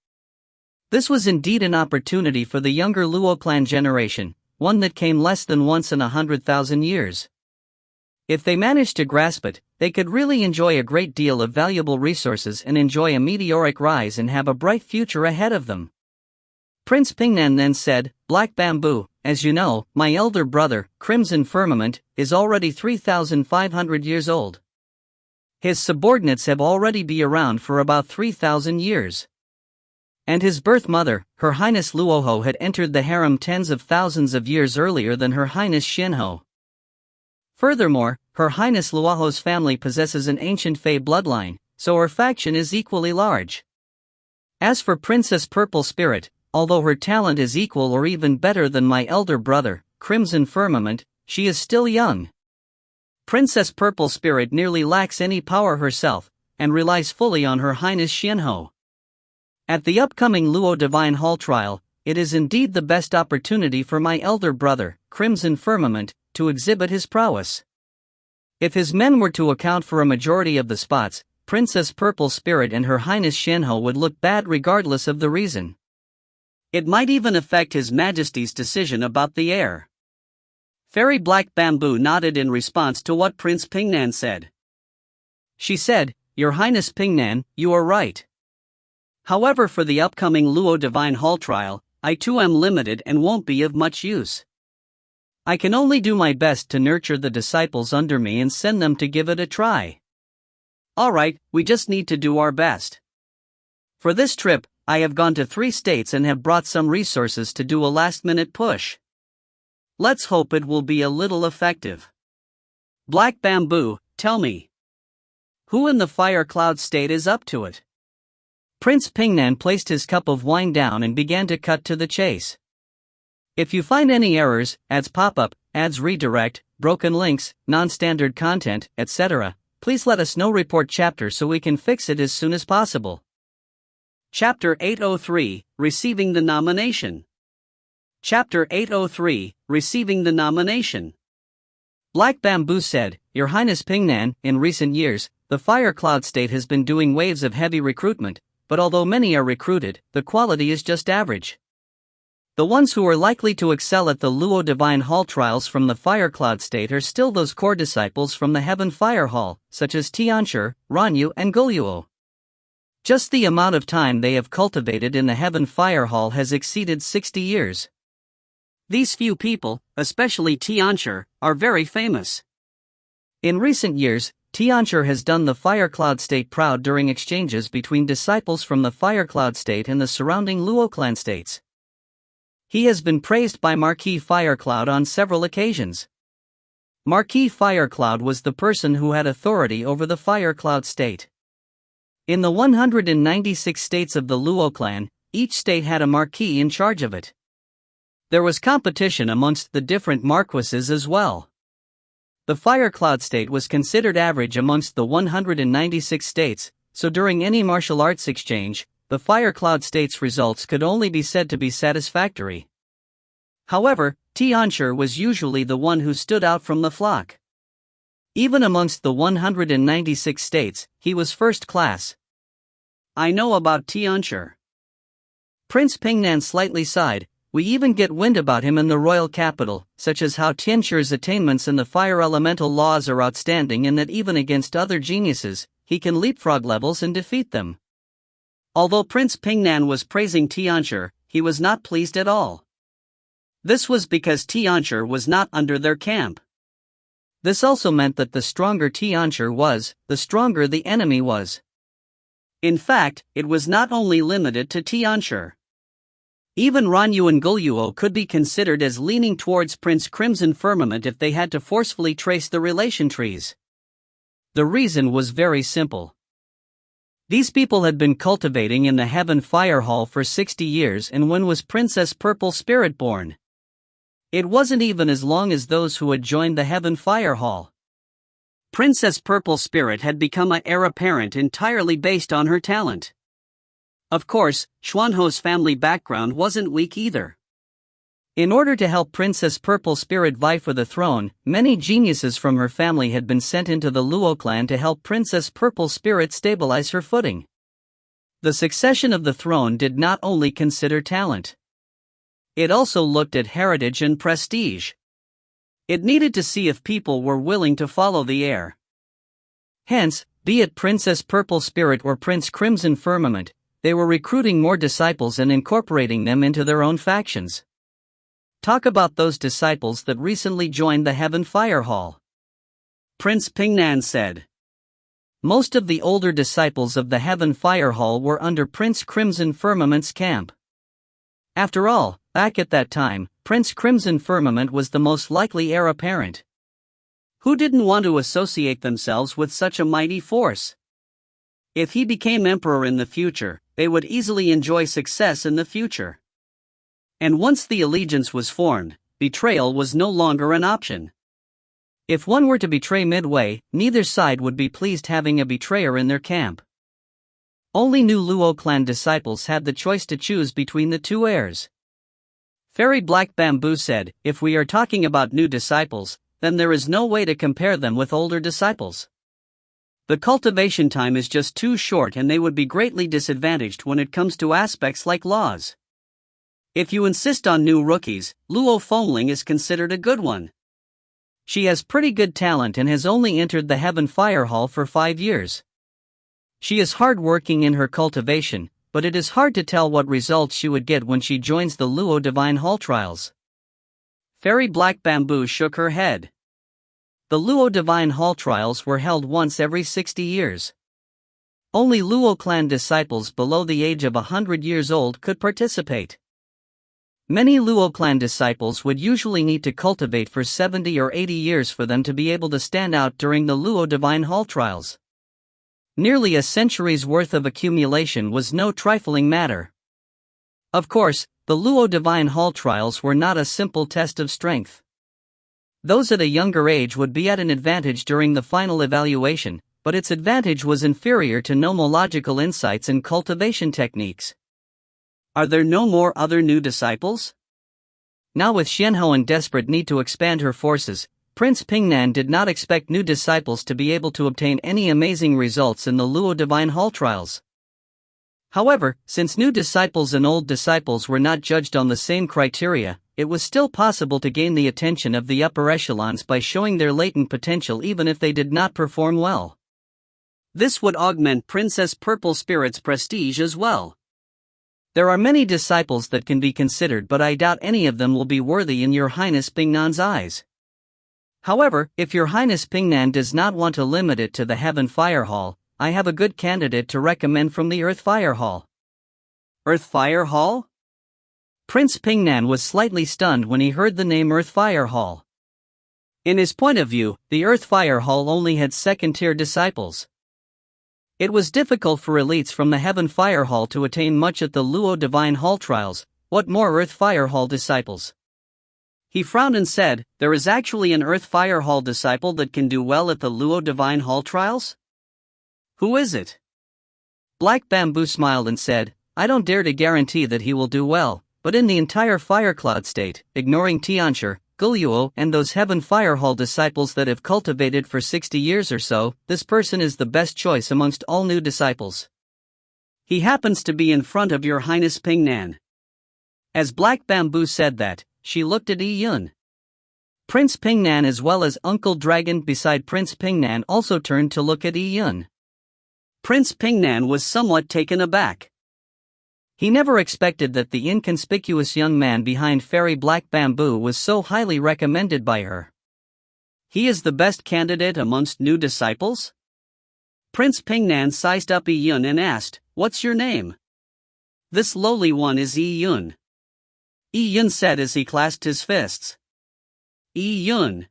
This was indeed an opportunity for the younger Luo clan generation, one that came less than once in 100,000 years. If they managed to grasp it, they could really enjoy a great deal of valuable resources and enjoy a meteoric rise and have a bright future ahead of them. Prince Pingnan then said, "Black Bamboo, as you know, my elder brother, Crimson Firmament, is already 3,500 years old. His subordinates have already been around for about 3,000 years. And his birth mother, Her Highness Luoho, had entered the harem tens of thousands of years earlier than Her Highness Xianhou. Furthermore, Her Highness Luoho's family possesses an ancient Fey bloodline, so her faction is equally large. As for Princess Purple Spirit, although her talent is equal or even better than my elder brother, Crimson Firmament, she is still young. Princess Purple Spirit nearly lacks any power herself, and relies fully on Her Highness Xianhou. At the upcoming Luo Divine Hall trial, it is indeed the best opportunity for my elder brother, Crimson Firmament, to exhibit his prowess. If his men were to account for a majority of the spots, Princess Purple Spirit and Her Highness Xianhou would look bad regardless of the reason. It might even affect His Majesty's decision about the heir." Fairy Black Bamboo nodded in response to what Prince Pingnan said. She said, "Your Highness Pingnan, you are right. However, for the upcoming Luo Divine Hall trial, I too am limited and won't be of much use. I can only do my best to nurture the disciples under me and send them to give it a try. Alright, we just need to do our best. For this trip, I have gone to 3 states and have brought some resources to do a last-minute push. Let's hope it will be a little effective. Black Bamboo, tell me. Who in the Fire Cloud state is up to it?" Prince Pingnan placed his cup of wine down and began to cut to the chase. "If you find any errors, ads pop-up, ads redirect, broken links, non-standard content, etc., please let us know. Report chapter so we can fix it as soon as possible." Chapter 803, Receiving the Nomination. Chapter 803, Receiving the Nomination. Black Bamboo said, "Your Highness Pingnan, in recent years, the Fire Cloud state has been doing waves of heavy recruitment, but although many are recruited, the quality is just average. The ones who are likely to excel at the Luo Divine Hall trials from the Fire Cloud state are still those core disciples from the Heaven Fire Hall, such as Tianshi, Ranyu and Guluo. Just the amount of time they have cultivated in the Heaven Fire Hall has exceeded 60 years. These few people, especially Tianshi, are very famous. In recent years, Tianshi has done the Fire Cloud state proud during exchanges between disciples from the Fire Cloud state and the surrounding Luo clan states. He has been praised by Marquis Fire Cloud on several occasions. Marquis Fire Cloud was the person who had authority over the Fire Cloud state. In the 196 states of the Luo clan, each state had a marquis in charge of it. There was competition amongst the different marquises as well. The Fire Cloud state was considered average amongst the 196 states, so during any martial arts exchange, the Fire Cloud state's results could only be said to be satisfactory. However, Tianshi was usually the one who stood out from the flock. Even amongst the 196 states, he was first class. "I know about Tianshi." Prince Pingnan slightly sighed, we even get wind about him in the royal capital, such as how Tianqi's attainments in the fire elemental laws are outstanding and that even against other geniuses, he can leapfrog levels and defeat them. Although Prince Pingnan was praising Tianqi, he was not pleased at all. This was because Tianqi was not under their camp. This also meant that the stronger Tianqi was, the stronger the enemy was. In fact, it was not only limited to Tianqi. Even Ranyu and Gulyuo could be considered as leaning towards Prince Crimson Firmament if they had to forcefully trace the relation trees. The reason was very simple. These people had been cultivating in the Heaven Fire Hall for 60 years, and when was Princess Purple Spirit born? It wasn't even as long as those who had joined the Heaven Fire Hall. Princess Purple Spirit had become an heir apparent entirely based on her talent. Of course, Xuanho's family background wasn't weak either. In order to help Princess Purple Spirit vie for the throne, many geniuses from her family had been sent into the Luo clan to help Princess Purple Spirit stabilize her footing. The succession of the throne did not only consider talent. It also looked at heritage and prestige. It needed to see if people were willing to follow the heir. Hence, be it Princess Purple Spirit or Prince Crimson Firmament, they were recruiting more disciples and incorporating them into their own factions. Talk about those disciples that recently joined the Heaven Fire Hall. Prince Pingnan said. Most of the older disciples of the Heaven Fire Hall were under Prince Crimson Firmament's camp. After all, back at that time, Prince Crimson Firmament was the most likely heir apparent. Who didn't want to associate themselves with such a mighty force? If he became emperor in the future, they would easily enjoy success in the future. And once the allegiance was formed, betrayal was no longer an option. If one were to betray midway, neither side would be pleased having a betrayer in their camp. Only new Luo clan disciples had the choice to choose between the two heirs. Fairy Black Bamboo said, if we are talking about new disciples, then there is no way to compare them with older disciples. The cultivation time is just too short and they would be greatly disadvantaged when it comes to aspects like laws. If you insist on new rookies, Luo Fengling is considered a good one. She has pretty good talent and has only entered the Heaven Fire Hall for 5 years. She is hard-working in her cultivation, but it is hard to tell what results she would get when she joins the Luo Divine Hall trials. Fairy Black Bamboo shook her head. The Luo Divine Hall trials were held once every 60 years. Only Luo clan disciples below the age of 100 years old could participate. Many Luo clan disciples would usually need to cultivate for 70 or 80 years for them to be able to stand out during the Luo Divine Hall trials. Nearly a century's worth of accumulation was no trifling matter. Of course, the Luo Divine Hall trials were not a simple test of strength. Those at a younger age would be at an advantage during the final evaluation, but its advantage was inferior to nomological insights and cultivation techniques. Are there no more other new disciples? Now with Xianhou in desperate need to expand her forces, Prince Pingnan did not expect new disciples to be able to obtain any amazing results in the Luo Divine Hall trials. However, since new disciples and old disciples were not judged on the same criteria, it was still possible to gain the attention of the upper echelons by showing their latent potential even if they did not perform well. This would augment Princess Purple Spirit's prestige as well. There are many disciples that can be considered, but I doubt any of them will be worthy in Your Highness Pingnan's eyes. However, if Your Highness Pingnan does not want to limit it to the Heaven Fire Hall, I have a good candidate to recommend from the Earth Fire Hall. Earth Fire Hall? Prince Pingnan was slightly stunned when he heard the name Earth Fire Hall. In his point of view, the Earth Fire Hall only had second-tier disciples. It was difficult for elites from the Heaven Fire Hall to attain much at the Luo Divine Hall trials, what more Earth Fire Hall disciples? He frowned and said, there is actually an Earth Fire Hall disciple that can do well at the Luo Divine Hall trials? Who is it? Black Bamboo smiled and said, I don't dare to guarantee that he will do well, but in the entire Fire Cloud state, ignoring Tianqi, Gulyuo and those Heaven Fire Hall disciples that have cultivated for 60 years or so, this person is the best choice amongst all new disciples. He happens to be in front of Your Highness Pingnan. As Black Bamboo said that, she looked at Yi-Yun. Prince Pingnan as well as Uncle Dragon beside Prince Pingnan also turned to look at Yi-Yun. Prince Pingnan was somewhat taken aback. He never expected that the inconspicuous young man behind Fairy Black Bamboo was so highly recommended by her. He is the best candidate amongst new disciples? Prince Pingnan sized up Yi-Yun and asked, "What's your name?" "This lowly one is Yi-Yun," Yi-Yun said as he clasped his fists. Yi-Yun.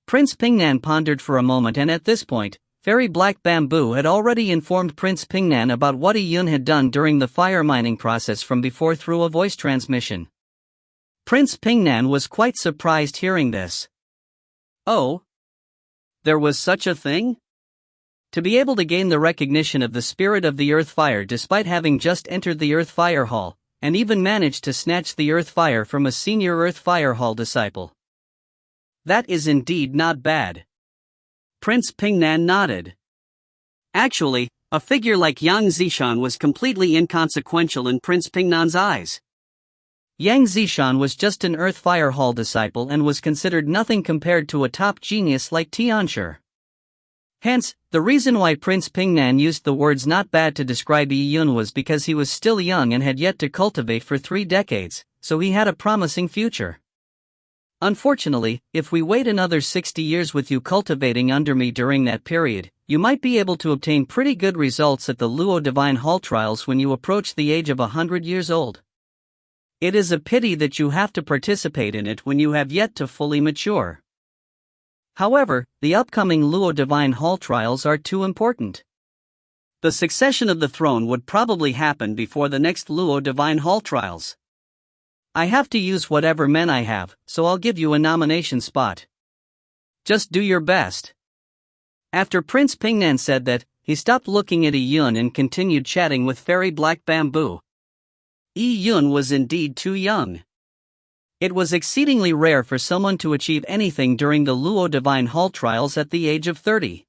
Prince Pingnan pondered for a moment, and at this point, Fairy Black Bamboo had already informed Prince Pingnan about what Yi-Yun had done during the fire mining process from before through a voice transmission. Prince Pingnan was quite surprised hearing this. Oh? There was such a thing? To be able to gain the recognition of the spirit of the Earth Fire despite having just entered the Earth Fire Hall, and even managed to snatch the Earth Fire from a senior Earth Fire Hall disciple. That is indeed not bad. Prince Pingnan nodded. Actually, a figure like Yang Zishan was completely inconsequential in Prince Pingnan's eyes. Yang Zishan was just an Earth Fire Hall disciple and was considered nothing compared to a top genius like Tianshi. Hence, the reason why Prince Pingnan used the words "not bad" to describe Yi-Yun was because he was still young and had yet to cultivate for 3 decades, so he had a promising future. Unfortunately, if we wait another 60 years with you cultivating under me during that period, you might be able to obtain pretty good results at the Luo Divine Hall trials when you approach the age of 100 years old. It is a pity that you have to participate in it when you have yet to fully mature. However, the upcoming Luo Divine Hall trials are too important. The succession of the throne would probably happen before the next Luo Divine Hall trials. I have to use whatever men I have, so I'll give you a nomination spot. Just do your best. After Prince Pingnan said that, he stopped looking at Yi-Yun and continued chatting with Fairy Black Bamboo. Yi-Yun was indeed too young. It was exceedingly rare for someone to achieve anything during the Luo Divine Hall trials at the age of 30.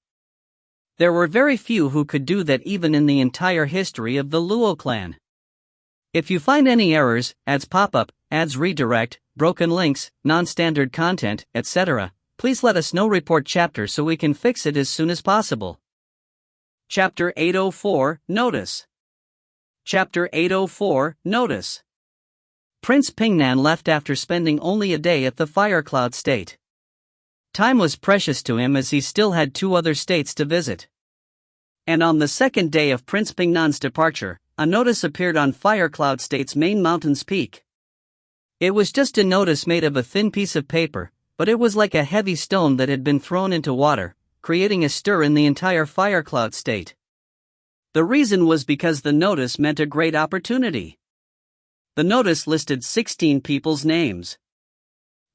There were very few who could do that even in the entire history of the Luo clan. If you find any errors, ads pop up, ads redirect, broken links, non-standard content, etc., please let us know. Report chapter so we can fix it as soon as possible. Chapter 804, Notice. Chapter 804, Notice. Prince Pingnan left after spending only a day at the Fire Cloud State. Time was precious to him as he still had 2 other states to visit. And on the second day of Prince Pingnan's departure, a notice appeared on Fire Cloud State's main mountain's peak. It was just a notice made of a thin piece of paper, but it was like a heavy stone that had been thrown into water, creating a stir in the entire Fire Cloud State. The reason was because the notice meant a great opportunity. The notice listed 16 people's names.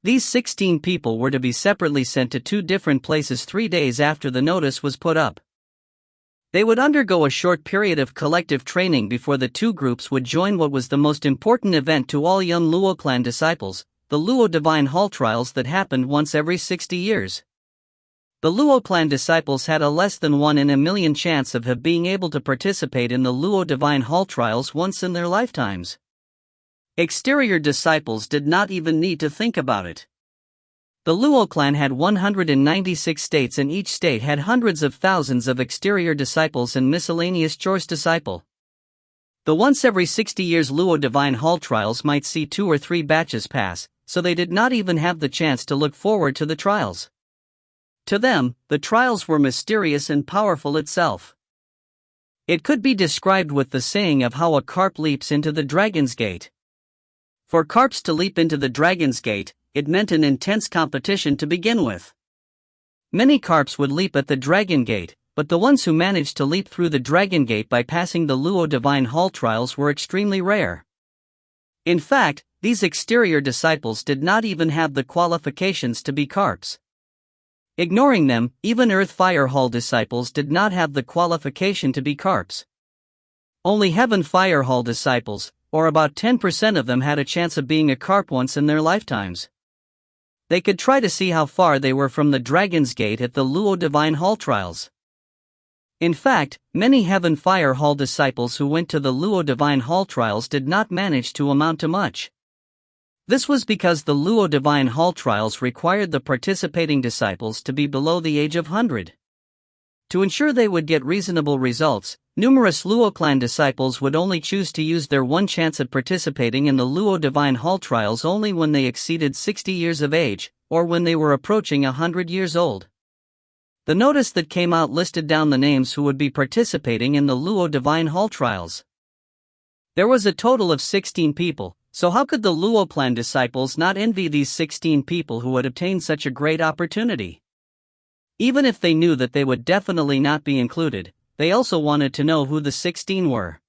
These 16 people were to be separately sent to 2 different places 3 days after the notice was put up. They would undergo a short period of collective training before the 2 groups would join what was the most important event to all young Luo clan disciples, the Luo Divine Hall trials that happened once every 60 years. The Luo clan disciples had a less than 1 in a million chance of being able to participate in the Luo Divine Hall trials once in their lifetimes. Exterior disciples did not even need to think about it. The Luo clan had 196 states and each state had hundreds of thousands of exterior disciples and miscellaneous chores disciple. The once every 60 years Luo Divine Hall trials might see 2 or 3 batches pass, so they did not even have the chance to look forward to the trials. To them, the trials were mysterious and powerful itself. It could be described with the saying of how a carp leaps into the dragon's gate. For carps to leap into the dragon's gate, it meant an intense competition to begin with. Many carps would leap at the dragon gate, but the ones who managed to leap through the dragon gate by passing the Luo Divine Hall trials were extremely rare. In fact, these exterior disciples did not even have the qualifications to be carps. Ignoring them, even Earth Fire Hall disciples did not have the qualification to be carps. Only Heaven Fire Hall disciples, or about 10% of them, had a chance of being a carp once in their lifetimes. They could try to see how far they were from the Dragon's Gate at the Luo Divine Hall trials. In fact, many Heaven Fire Hall disciples who went to the Luo Divine Hall trials did not manage to amount to much. This was because the Luo Divine Hall trials required the participating disciples to be below the age of 100. To ensure they would get reasonable results, numerous Luo clan disciples would only choose to use their one chance at participating in the Luo Divine Hall trials only when they exceeded 60 years of age, or when they were approaching 100 years old. The notice that came out listed down the names who would be participating in the Luo Divine Hall trials. There was a total of 16 people, so how could the Luo clan disciples not envy these 16 people who had obtained such a great opportunity? Even if they knew that they would definitely not be included, they also wanted to know who the 16 were.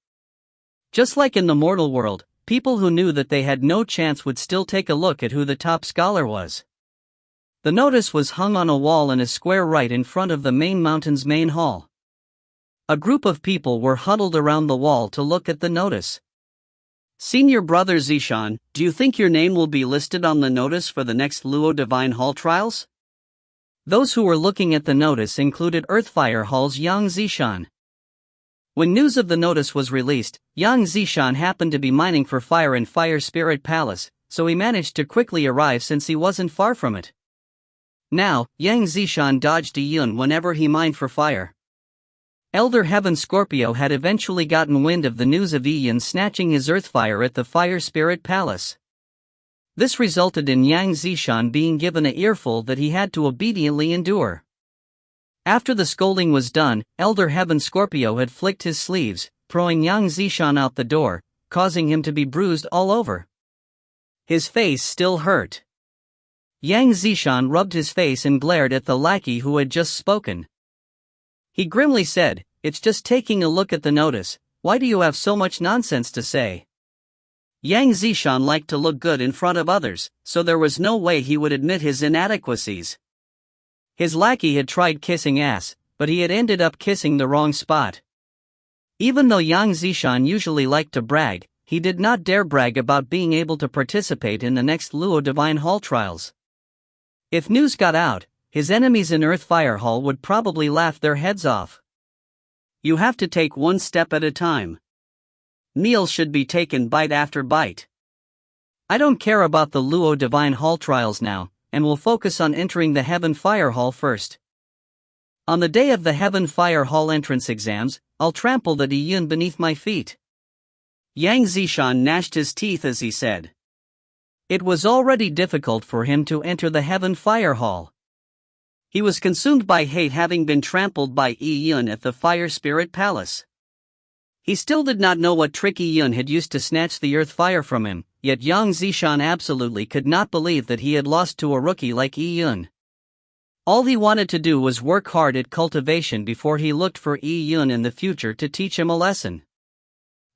Just like in the mortal world, people who knew that they had no chance would still take a look at who the top scholar was. The notice was hung on a wall in a square right in front of the main mountain's main hall. A group of people were huddled around the wall to look at the notice. Senior Brother Zishan, do you think your name will be listed on the notice for the next Luo Divine Hall trials? Those who were looking at the notice included Earthfire Hall's Yang Zishan. When news of the notice was released, Yang Zishan happened to be mining for fire in Fire Spirit Palace, so he managed to quickly arrive since he wasn't far from it. Now, Yang Zishan dodged a yun whenever he mined for fire. Elder Heaven Scorpio had eventually gotten wind of the news of Ian snatching his earthfire at the Fire Spirit Palace. This resulted in Yang Zishan being given an earful that he had to obediently endure. After the scolding was done, Elder Heaven Scorpio had flicked his sleeves, throwing Yang Zishan out the door, causing him to be bruised all over. His face still hurt. Yang Zishan rubbed his face and glared at the lackey who had just spoken. He grimly said, "It's just taking a look at the notice, why do you have so much nonsense to say?" Yang Zishan liked to look good in front of others, so there was no way he would admit his inadequacies. His lackey had tried kissing ass, but he had ended up kissing the wrong spot. Even though Yang Zishan usually liked to brag, he did not dare brag about being able to participate in the next Luo Divine Hall trials. If news got out, his enemies in Earthfire Hall would probably laugh their heads off. You have to take one step at a time. Meals should be taken bite after bite. I don't care about the Luo Divine Hall trials now, and will focus on entering the Heaven Fire Hall first. On the day of the Heaven Fire Hall entrance exams, I'll trample the Diyun beneath my feet. Yang Zishan gnashed his teeth as he said. It was already difficult for him to enter the Heaven Fire Hall. He was consumed by hate having been trampled by Yun at the Fire Spirit Palace. He still did not know what trick Yun had used to snatch the earth fire from him, yet Yang Zishan absolutely could not believe that he had lost to a rookie like Yun. All he wanted to do was work hard at cultivation before he looked for Yun in the future to teach him a lesson.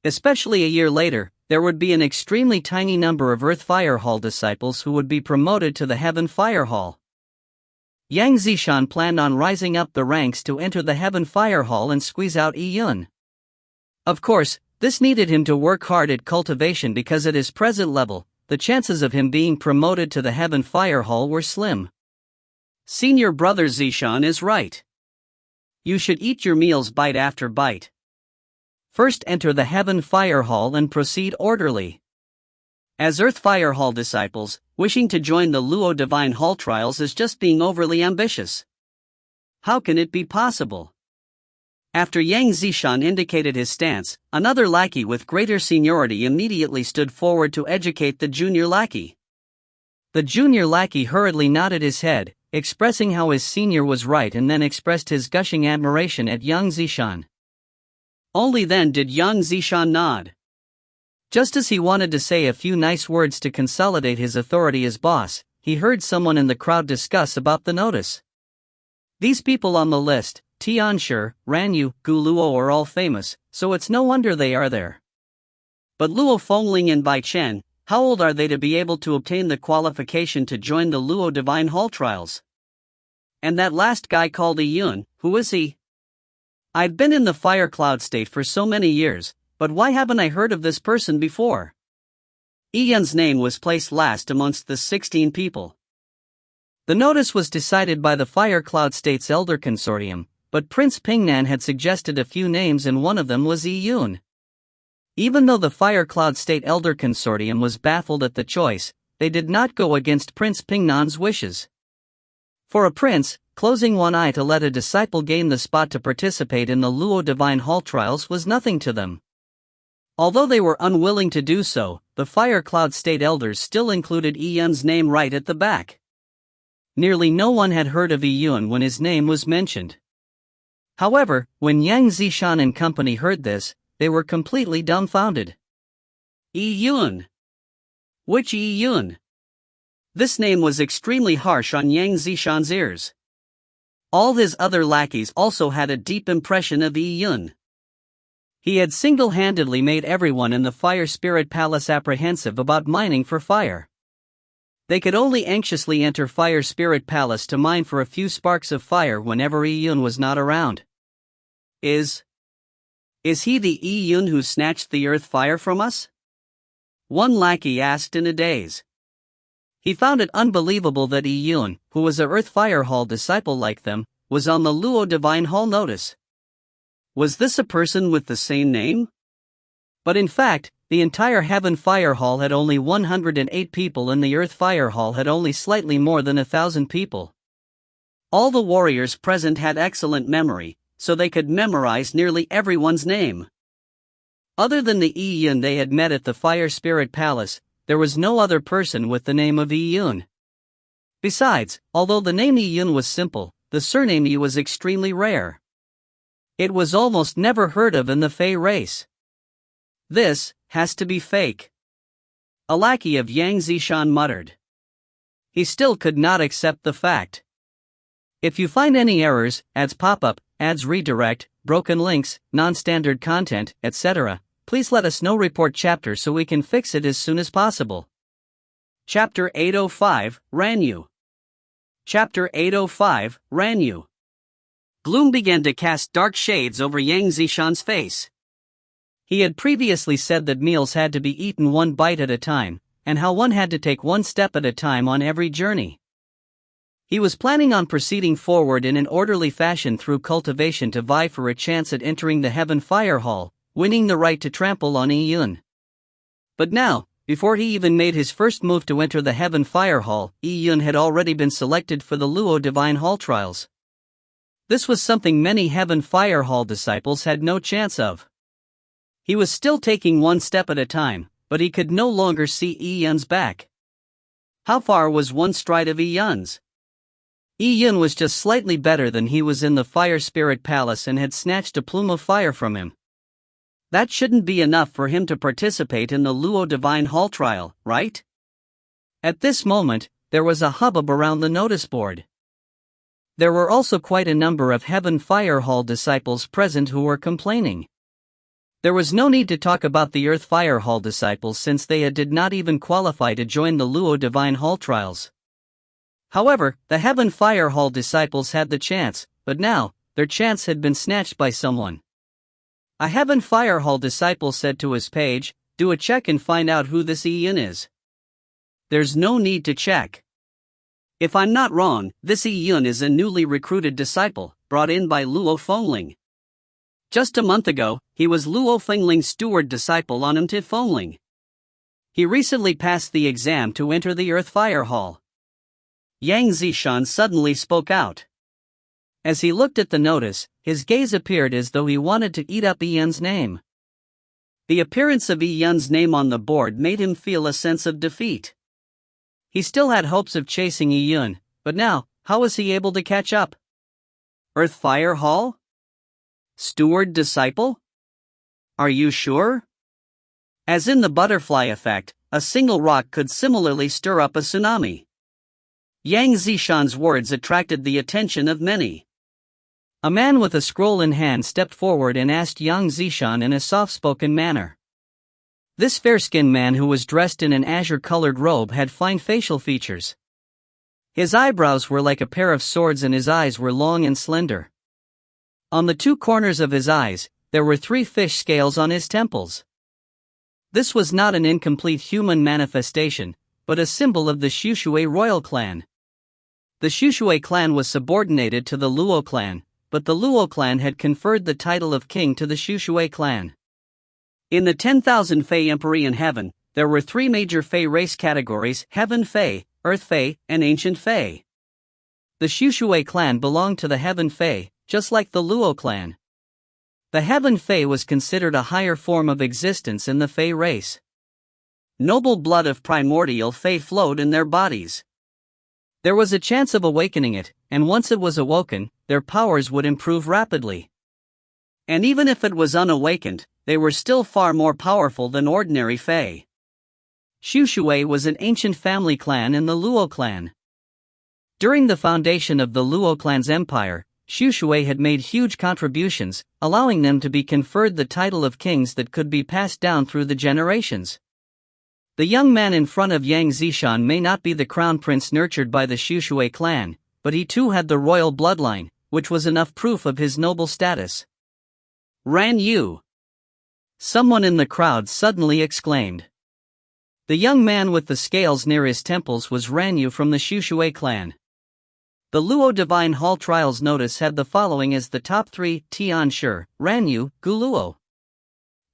Especially a year later, there would be an extremely tiny number of Earth Fire Hall disciples who would be promoted to the Heaven Fire Hall. Yang Zishan planned on rising up the ranks to enter the Heaven Fire Hall and squeeze out Yun. Of course, this needed him to work hard at cultivation because at his present level, the chances of him being promoted to the Heaven Fire Hall were slim. Senior Brother Zishan is right. You should eat your meals bite after bite. First enter the Heaven Fire Hall and proceed orderly. As Earth Fire Hall disciples, wishing to join the Luo Divine Hall trials is just being overly ambitious. How can it be possible? After Yang Zishan indicated his stance, another lackey with greater seniority immediately stood forward to educate the junior lackey. The junior lackey hurriedly nodded his head, expressing how his senior was right, and then expressed his gushing admiration at Yang Zishan. Only then did Yang Zishan nod. Just as he wanted to say a few nice words to consolidate his authority as boss, he heard someone in the crowd discuss about the notice. These people on the list, Tianshi, Ranyu, Gu Luo, are all famous, so it's no wonder they are there. But Luo Fengling and Bai Chen, how old are they to be able to obtain the qualification to join the Luo Divine Hall trials? And that last guy called Yun, who is he? I've been in the fire cloud state for so many years, but why haven't I heard of this person before? Yun's name was placed last amongst the 16 people. The notice was decided by the Fire Cloud State's Elder Consortium, but Prince Pingnan had suggested a few names and one of them was Yi Yun. Even though the Fire Cloud State Elder Consortium was baffled at the choice, they did not go against Prince Pingnan's wishes. For a prince, closing one eye to let a disciple gain the spot to participate in the Luo Divine Hall trials was nothing to them. Although they were unwilling to do so, the Fire Cloud State Elders still included Yi Yun's name right at the back. Nearly no one had heard of Yi Yun when his name was mentioned. However, when Yang Zishan and company heard this, they were completely dumbfounded. Yi Yun? Which Yi Yun? This name was extremely harsh on Yang Zishan's ears. All his other lackeys also had a deep impression of Yi Yun. He had single-handedly made everyone in the Fire Spirit Palace apprehensive about mining for fire. They could only anxiously enter Fire Spirit Palace to mine for a few sparks of fire whenever Yi Yun was not around. Is he the Yi Yun who snatched the earth fire from us? One lackey asked in a daze. He found it unbelievable that Yi Yun, who was a Earth Fire Hall disciple like them, was on the Luo Divine Hall notice. Was this a person with the same name? But in fact, the entire Heaven Fire Hall had only 108 people and the Earth Fire Hall had only slightly more than 1,000 people. All the warriors present had excellent memory, so they could memorize nearly everyone's name. Other than the Yi Yun they had met at the Fire Spirit Palace, there was no other person with the name of Yi Yun. Besides, although the name Yi Yun was simple, the surname Yi was extremely rare. It was almost never heard of in the Fey race. This has to be fake. A lackey of Yang Zishan muttered. He still could not accept the fact. If you find any errors, ads pop-up, ads redirect, broken links, non-standard content, etc., please let us know. Report chapter so we can fix it as soon as possible. Chapter 805, Ranyu. Chapter 805, Ranyu. Gloom began to cast dark shades over Yang Zishan's face. He had previously said that meals had to be eaten one bite at a time, and how one had to take one step at a time on every journey. He was planning on proceeding forward in an orderly fashion through cultivation to vie for a chance at entering the Heaven Fire Hall, winning the right to trample on Yi Yun. But now, before he even made his first move to enter the Heaven Fire Hall, Yi Yun had already been selected for the Luo Divine Hall trials. This was something many Heaven Fire Hall disciples had no chance of. He was still taking one step at a time, but he could no longer see Yi Yun's back. How far was one stride of Yi Yun's? Yi Yun was just slightly better than he was in the Fire Spirit Palace and had snatched a plume of fire from him. That shouldn't be enough for him to participate in the Luo Divine Hall trial, right? At this moment, there was a hubbub around the notice board. There were also quite a number of Heaven Fire Hall disciples present who were complaining. There was no need to talk about the Earth Fire Hall disciples since they did not even qualify to join the Luo Divine Hall trials. However, the Heaven Fire Hall disciples had the chance, but now, their chance had been snatched by someone. A Heaven Fire Hall disciple said to his page, "Do a check and find out who this Yi Yun is." There's no need to check. If I'm not wrong, this Yi Yun is a newly recruited disciple, brought in by Luo Fengling. Just a month ago, he was Luo Fengling's steward disciple on Mti Fengling. He recently passed the exam to enter the Earth Fire Hall. Yang Zishan suddenly spoke out. As he looked at the notice, his gaze appeared as though he wanted to eat up Yi Yun's name. The appearance of Yi Yun's name on the board made him feel a sense of defeat. He still had hopes of chasing Yi Yun, but now, how was he able to catch up? Earth Fire Hall? Steward disciple? Are you sure? As in the butterfly effect, a single rock could similarly stir up a tsunami. Yang Zishan's words attracted the attention of many. A man with a scroll in hand stepped forward and asked Yang Zishan in a soft-spoken manner. This fair-skinned man who was dressed in an azure-colored robe had fine facial features. His eyebrows were like a pair of swords and his eyes were long and slender. On the two corners of his eyes, there were 3 fish scales on his temples. This was not an incomplete human manifestation, but a symbol of the Shushui royal clan. The Shushui clan was subordinated to the Luo clan, but the Luo clan had conferred the title of king to the Shushui clan. In the 10,000 Fey Emperor in heaven, there were three major Fey race categories: Heaven Fey, Earth Fey, and Ancient Fey. The Shushui clan belonged to the Heaven Fey, just like the Luo clan. The Heaven Fey was considered a higher form of existence in the Fey race. Noble blood of primordial Fey flowed in their bodies. There was a chance of awakening it, and once it was awoken, their powers would improve rapidly. And even if it was unawakened, they were still far more powerful than ordinary Fey. Shushui was an ancient family clan in the Luo clan. During the foundation of the Luo clan's empire, Shushui had made huge contributions, allowing them to be conferred the title of kings that could be passed down through the generations. The young man in front of Yang Zishan may not be the crown prince nurtured by the Shushui clan, but he too had the royal bloodline, which was enough proof of his noble status. Ran Yu! Someone in the crowd suddenly exclaimed. The young man with the scales near his temples was Ran Yu from the Shushui clan. The Luo Divine Hall Trials notice had the following as the top three: Tian Shi, Ran Yu, Gu Luo.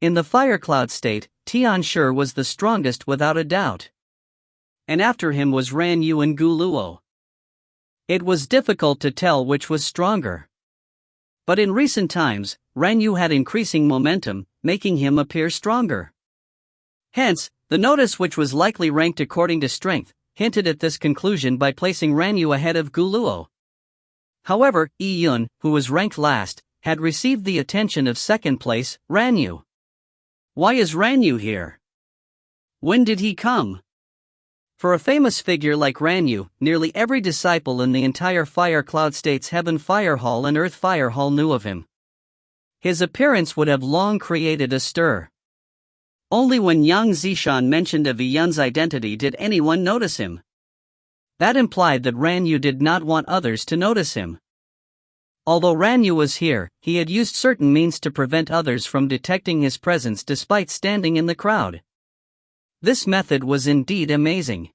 In the Fire Cloud state, Tian Shi was the strongest without a doubt. And after him was Ran Yu and Gu Luo. It was difficult to tell which was stronger. But in recent times, Ran Yu had increasing momentum, making him appear stronger. Hence, the notice, which was likely ranked according to strength, hinted at this conclusion by placing Ran Yu ahead of Gu Luo. However, Yi Yun, who was ranked last, had received the attention of second place, Ran Yu. Why is Ran Yu here? When did he come? For a famous figure like Ran Yu, nearly every disciple in the entire Fire Cloud State's Heaven Fire Hall and Earth Fire Hall knew of him. His appearance would have long created a stir. Only when Yang Zishan mentioned of Yi Yun's identity did anyone notice him. That implied that Ran Yu did not want others to notice him. Although Ran Yu was here, he had used certain means to prevent others from detecting his presence despite standing in the crowd. This method was indeed amazing.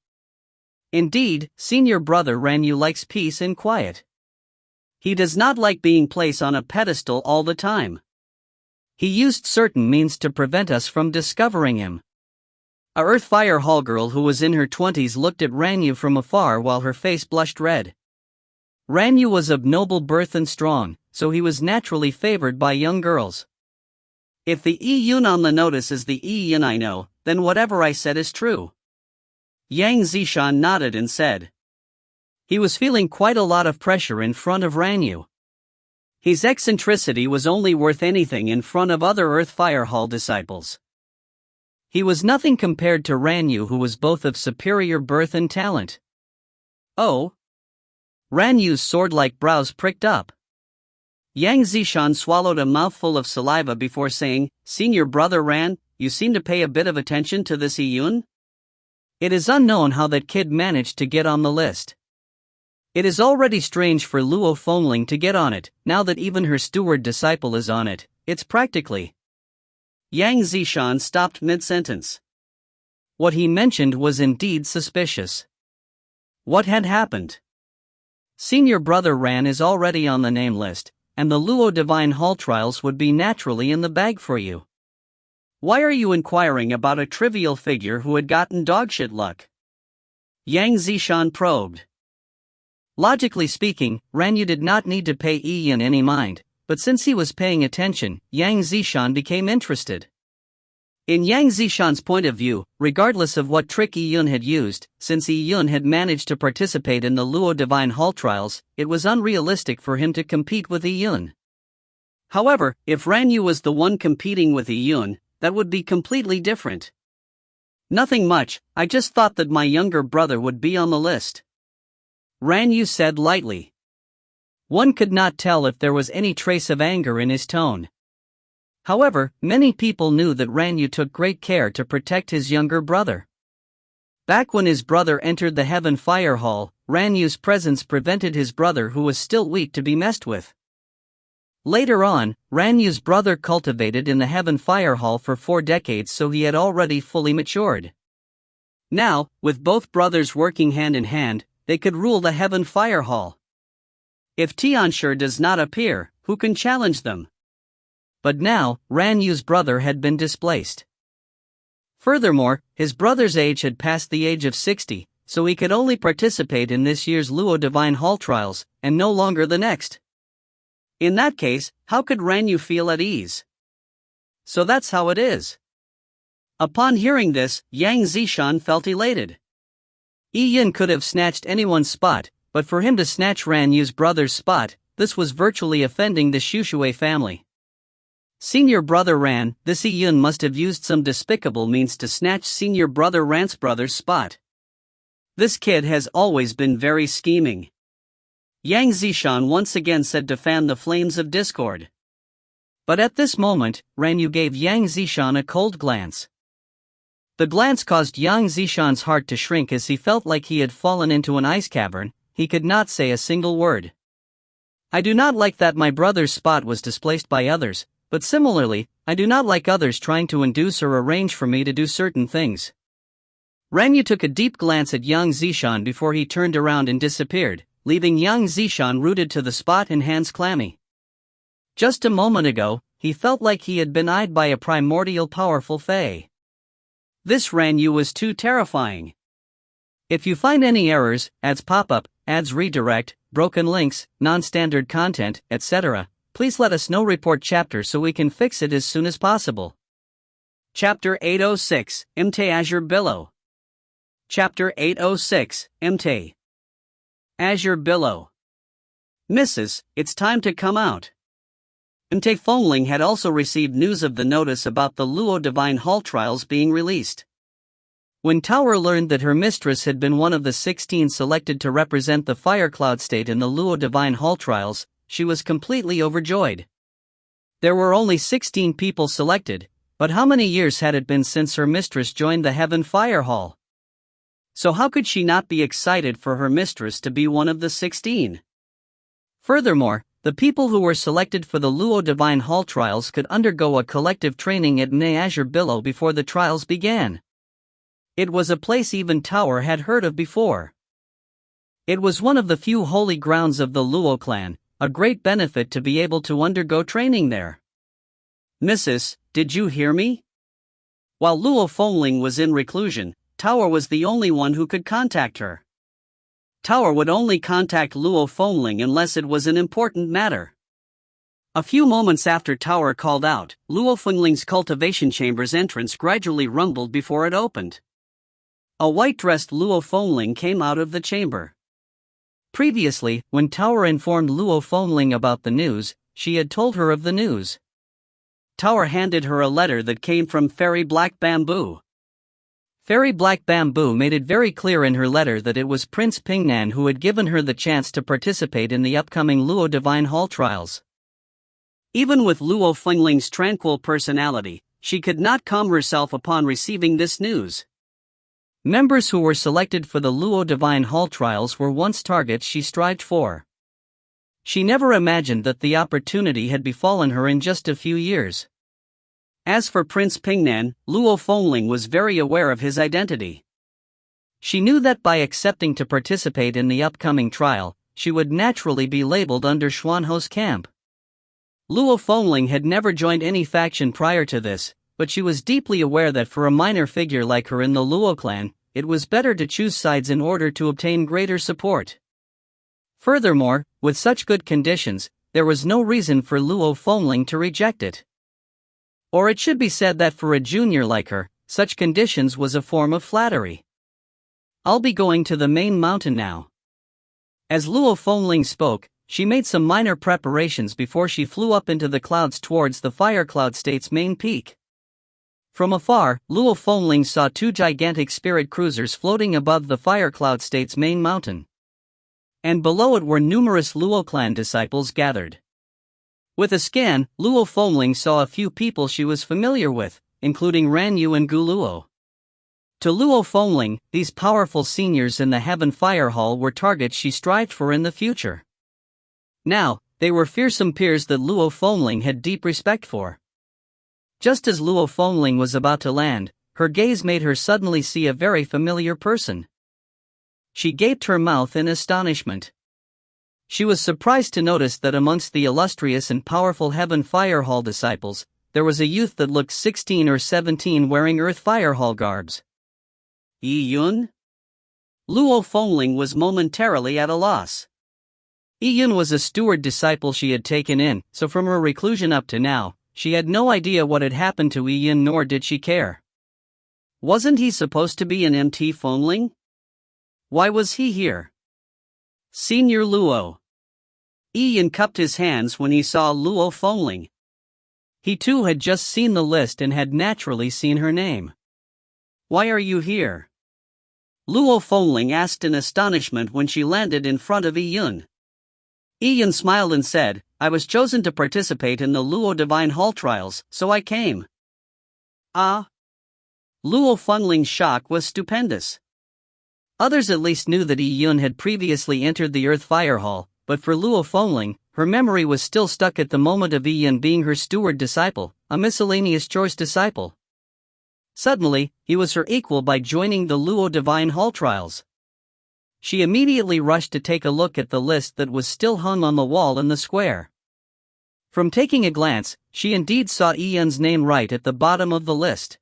Indeed, senior brother Ran Yu likes peace and quiet. He does not like being placed on a pedestal all the time. He used certain means to prevent us from discovering him. A Earth Fire Hall girl who was in her 20s looked at Ran Yu from afar while her face blushed red. Ran Yu was of noble birth and strong, so he was naturally favored by young girls. If the Yi Yun on the notice is the Yi Yun I know, then whatever I said is true. Yang Zishan nodded and said. He was feeling quite a lot of pressure in front of Ran Yu. His eccentricity was only worth anything in front of other Earth Fire Hall disciples. He was nothing compared to Ran Yu, who was both of superior birth and talent. Oh? Ran Yu's sword-like brows pricked up. Yang Zishan swallowed a mouthful of saliva before saying, Senior brother Ran, you seem to pay a bit of attention to this Yi Yun? It is unknown how that kid managed to get on the list. It is already strange for Luo Fengling to get on it. Now that even her steward disciple is on it, it's practically. Yang Zishan stopped mid-sentence. What he mentioned was indeed suspicious. What had happened? Senior brother Ran is already on the name list, and the Luo Divine Hall Trials would be naturally in the bag for you. Why are you inquiring about a trivial figure who had gotten dogshit luck? Yang Zishan probed. Logically speaking, Ran Yu did not need to pay Yi Yun any mind, but since he was paying attention, Yang Zishan became interested. In Yang Zishan's point of view, regardless of what trick Yi Yun had used, since Yi Yun had managed to participate in the Luo Divine Hall Trials, it was unrealistic for him to compete with Yi Yun. However, if Ran Yu was the one competing with Yi Yun, that would be completely different. Nothing much, I just thought that my younger brother would be on the list. Ran Yu said lightly. One could not tell if there was any trace of anger in his tone. However, many people knew that Ran Yu took great care to protect his younger brother. Back when his brother entered the Heaven Fire Hall, Ran Yu's presence prevented his brother, who was still weak, to be messed with. Later on, Ran Yu's brother cultivated in the Heaven Fire Hall for 4 decades, so he had already fully matured. Now, with both brothers working hand in hand, they could rule the Heaven Fire Hall. If Tianshi does not appear, who can challenge them? But now, Ran Yu's brother had been displaced. Furthermore, his brother's age had passed the age of 60, so he could only participate in this year's Luo Divine Hall trials, and no longer the next. In that case, how could Ran Yu feel at ease? So that's how it is. Upon hearing this, Yang Zishan felt elated. Yi Yin could have snatched anyone's spot, but for him to snatch Ran Yu's brother's spot, this was virtually offending the Shushui family. Senior brother Ran, this Yi Yin must have used some despicable means to snatch senior brother Ran's brother's spot. This kid has always been very scheming. Yang Zishan once again said to fan the flames of discord. But at this moment, Ran Yu gave Yang Zishan a cold glance. The glance caused Yang Zishan's heart to shrink as he felt like he had fallen into an ice cavern. He could not say a single word. I do not like that my brother's spot was displaced by others, but similarly, I do not like others trying to induce or arrange for me to do certain things. Ran Yu took a deep glance at Yang Zishan before he turned around and disappeared, leaving Yang Zishan rooted to the spot and hands clammy. Just a moment ago, he felt like he had been eyed by a primordial powerful fae. This Ran Yu was too terrifying. If you find any errors, ads pop up, ads redirect, broken links, non-standard content, etc., please let us know. Report chapter so we can fix it as soon as possible. Chapter 806, Mte Azure Billow. Chapter 806, Mte Azure Billow. Missus, it's time to come out. Mte Fengling had also received news of the notice about the Luo Divine Hall trials being released. When Tower learned that her mistress had been one of the 16 selected to represent the Fire Cloud State in the Luo Divine Hall trials, she was completely overjoyed. There were only 16 people selected, but how many years had it been since her mistress joined the Heaven Fire Hall? So how could she not be excited for her mistress to be one of the 16? Furthermore, the people who were selected for the Luo Divine Hall trials could undergo a collective training at Mte Azure Billow before the trials began. It was a place even Tower had heard of before. It was one of the few holy grounds of the Luo clan, a great benefit to be able to undergo training there. Missus, did you hear me? While Luo Fengling was in reclusion, Tower was the only one who could contact her. Tower would only contact Luo Fengling unless it was an important matter. A few moments after Tower called out, Luo Fengling's cultivation chamber's entrance gradually rumbled before it opened. A white-dressed Luo Fengling came out of the chamber. Previously, when Tower informed Luo Fengling about the news, she had told her of the news. Tower handed her a letter that came from Fairy Black Bamboo. Fairy Black Bamboo made it very clear in her letter that it was Prince Pingnan who had given her the chance to participate in the upcoming Luo Divine Hall trials. Even with Luo Fengling's tranquil personality, she could not calm herself upon receiving this news. Members who were selected for the Luo Divine Hall trials were once targets she strived for. She never imagined that the opportunity had befallen her in just a few years. As for Prince Pingnan, Luo Fengling was very aware of his identity. She knew that by accepting to participate in the upcoming trial, she would naturally be labeled under Xuanho's camp. Luo Fengling had never joined any faction prior to this, but she was deeply aware that for a minor figure like her in the Luo clan, it was better to choose sides in order to obtain greater support. Furthermore, with such good conditions, there was no reason for Luo Fengling to reject it. Or it should be said that for a junior like her, such conditions was a form of flattery. I'll be going to the main mountain now. As Luo Fengling spoke, she made some minor preparations before she flew up into the clouds towards the Fire Cloud State's main peak. From afar, Luo Fengling saw two gigantic spirit cruisers floating above the Fire Cloud State's main mountain. And below it were numerous Luo clan disciples gathered. With a scan, Luo Fengling saw a few people she was familiar with, including Ran Yu and Gu Luo. To Luo Fengling, these powerful seniors in the Heaven Fire Hall were targets she strived for in the future. Now, they were fearsome peers that Luo Fengling had deep respect for. Just as Luo Fengling was about to land, her gaze made her suddenly see a very familiar person. She gaped her mouth in astonishment. She was surprised to notice that amongst the illustrious and powerful Heaven Fire Hall disciples, there was a youth that looked 16 or 17 wearing Earth Fire Hall garbs. Yi Yun? Luo Fengling was momentarily at a loss. Yi Yun was a steward disciple she had taken in, so from her reclusion up to now, she had no idea what had happened to Yi Yun, nor did she care. Wasn't he supposed to be an MT Fengling? Why was he here? Senior Luo. Yi Yun cupped his hands when he saw Luo Fengling. He too had just seen the list and had naturally seen her name. Why are you here? Luo Fengling asked in astonishment when she landed in front of Yi Yun. Yi Yun smiled and said, I was chosen to participate in the Luo Divine Hall trials, so I came. Ah? Luo Fengling's shock was stupendous. Others at least knew that Yi Yun had previously entered the Earth Fire Hall, but for Luo Fengling, her memory was still stuck at the moment of Yi Yun being her steward disciple, a miscellaneous chores disciple. Suddenly, he was her equal by joining the Luo Divine Hall trials. She immediately rushed to take a look at the list that was still hung on the wall in the square. From taking a glance, she indeed saw Yi Yun's name right at the bottom of the list.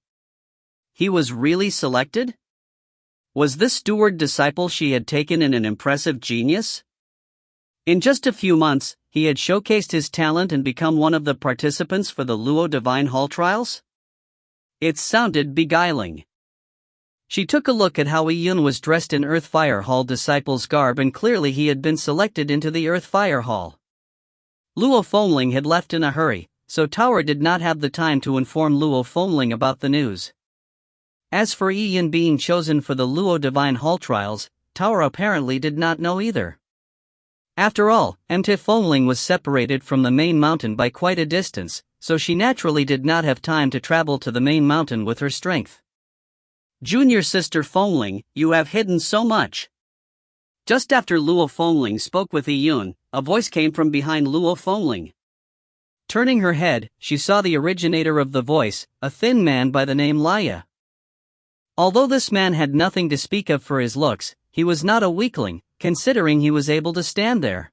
He was really selected? Was this steward disciple she had taken in an impressive genius? In just a few months, he had showcased his talent and become one of the participants for the Luo Divine Hall trials? It sounded beguiling. She took a look at how Yi Yun was dressed in Earth Fire Hall disciple's garb, and clearly he had been selected into the Earth Fire Hall. Luo Fengling had left in a hurry, so Tower did not have the time to inform Luo Fengling about the news. As for Yi Yun being chosen for the Luo Divine Hall trials, Tower apparently did not know either. After all, MT Fengling was separated from the main mountain by quite a distance, so she naturally did not have time to travel to the main mountain with her strength. Junior sister Fengling, you have hidden so much. Just after Luo Fengling spoke with Yi Yun, a voice came from behind Luo Fengling. Turning her head, she saw the originator of the voice, a thin man by the name Laya. Although this man had nothing to speak of for his looks, he was not a weakling, considering he was able to stand there.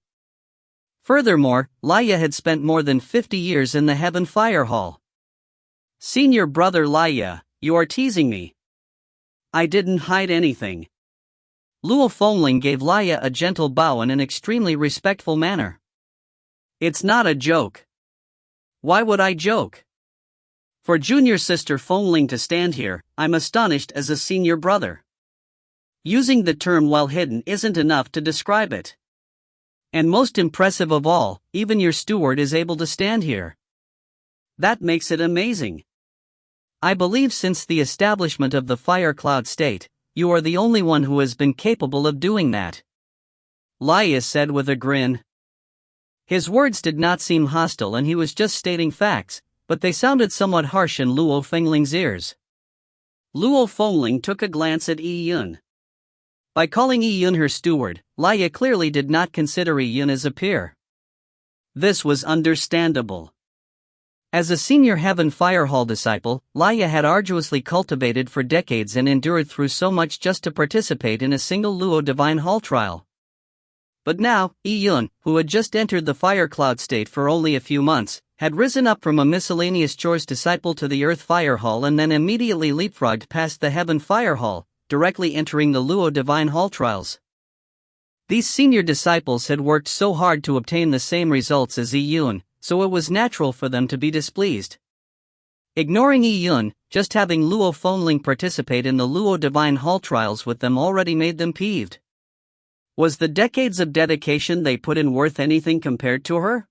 Furthermore, Laya had spent more than 50 years in the Heaven Fire Hall. Senior brother Laya, you are teasing me. I didn't hide anything. Luo Fengling gave Laya a gentle bow in an extremely respectful manner. It's not a joke. Why would I joke? For junior sister Fengling to stand here, I'm astonished as a senior brother. Using the term well hidden isn't enough to describe it. And most impressive of all, even your steward is able to stand here. That makes it amazing. I believe since the establishment of the Fire Cloud State, you are the only one who has been capable of doing that. Laya said with a grin. His words did not seem hostile and he was just stating facts, but they sounded somewhat harsh in Luo Fengling's ears. Luo Fengling took a glance at Yi Yun. By calling Yi Yun her steward, Laya clearly did not consider Yi Yun as a peer. This was understandable. As a senior Heaven Fire Hall disciple, Laya had arduously cultivated for decades and endured through so much just to participate in a single Luo Divine Hall trial. But now, Yi Yun, who had just entered the Fire Cloud State for only a few months, had risen up from a miscellaneous chores disciple to the Earth Fire Hall and then immediately leapfrogged past the Heaven Fire Hall, directly entering the Luo Divine Hall trials. These senior disciples had worked so hard to obtain the same results as Yi Yun, so it was natural for them to be displeased. Ignoring Yi Yun, just having Luo Fengling participate in the Luo Divine Hall trials with them already made them peeved. Was the decades of dedication they put in worth anything compared to her?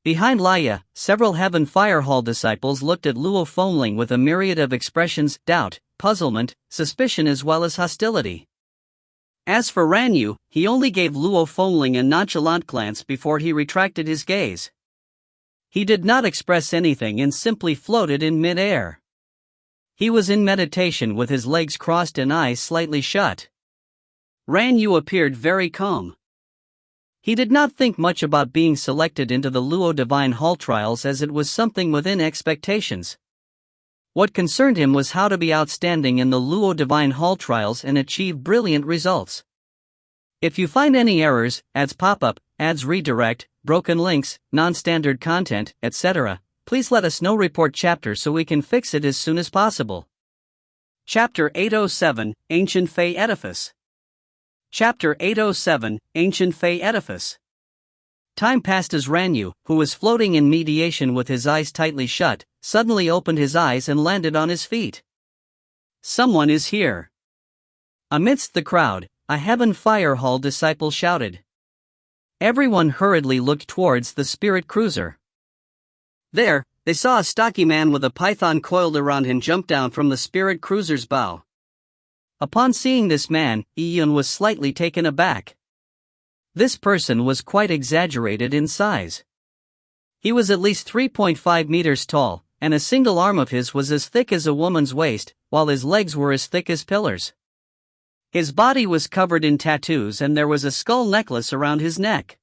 Behind Laya, several Heaven Fire Hall disciples looked at Luo Fengling with a myriad of expressions: doubt, puzzlement, suspicion as well as hostility. As for Ranyu, he only gave Luo Fengling a nonchalant glance before he retracted his gaze. He did not express anything and simply floated in mid-air. He was in meditation with his legs crossed and eyes slightly shut. Ranyu appeared very calm. He did not think much about being selected into the Luo Divine Hall trials as it was something within expectations. What concerned him was how to be outstanding in the Luo Divine Hall trials and achieve brilliant results. If you find any errors, ads pop up, ads redirect, broken links, non-standard content, etc., please let us know. Report chapter so we can fix it as soon as possible. Chapter 807, Ancient Fey Edifice. Chapter 807, Ancient Fey Edifice. Time passed as Ranyu, who was floating in mediation with his eyes tightly shut, suddenly opened his eyes and landed on his feet. Someone is here. Amidst the crowd, a Heaven Fire Hall disciple shouted. Everyone hurriedly looked towards the spirit cruiser. There, they saw a stocky man with a python coiled around him jump down from the spirit cruiser's bow. Upon seeing this man, Iyun was slightly taken aback. This person was quite exaggerated in size. He was at least 3.5 meters tall, and a single arm of his was as thick as a woman's waist, while his legs were as thick as pillars. His body was covered in tattoos and there was a skull necklace around his neck.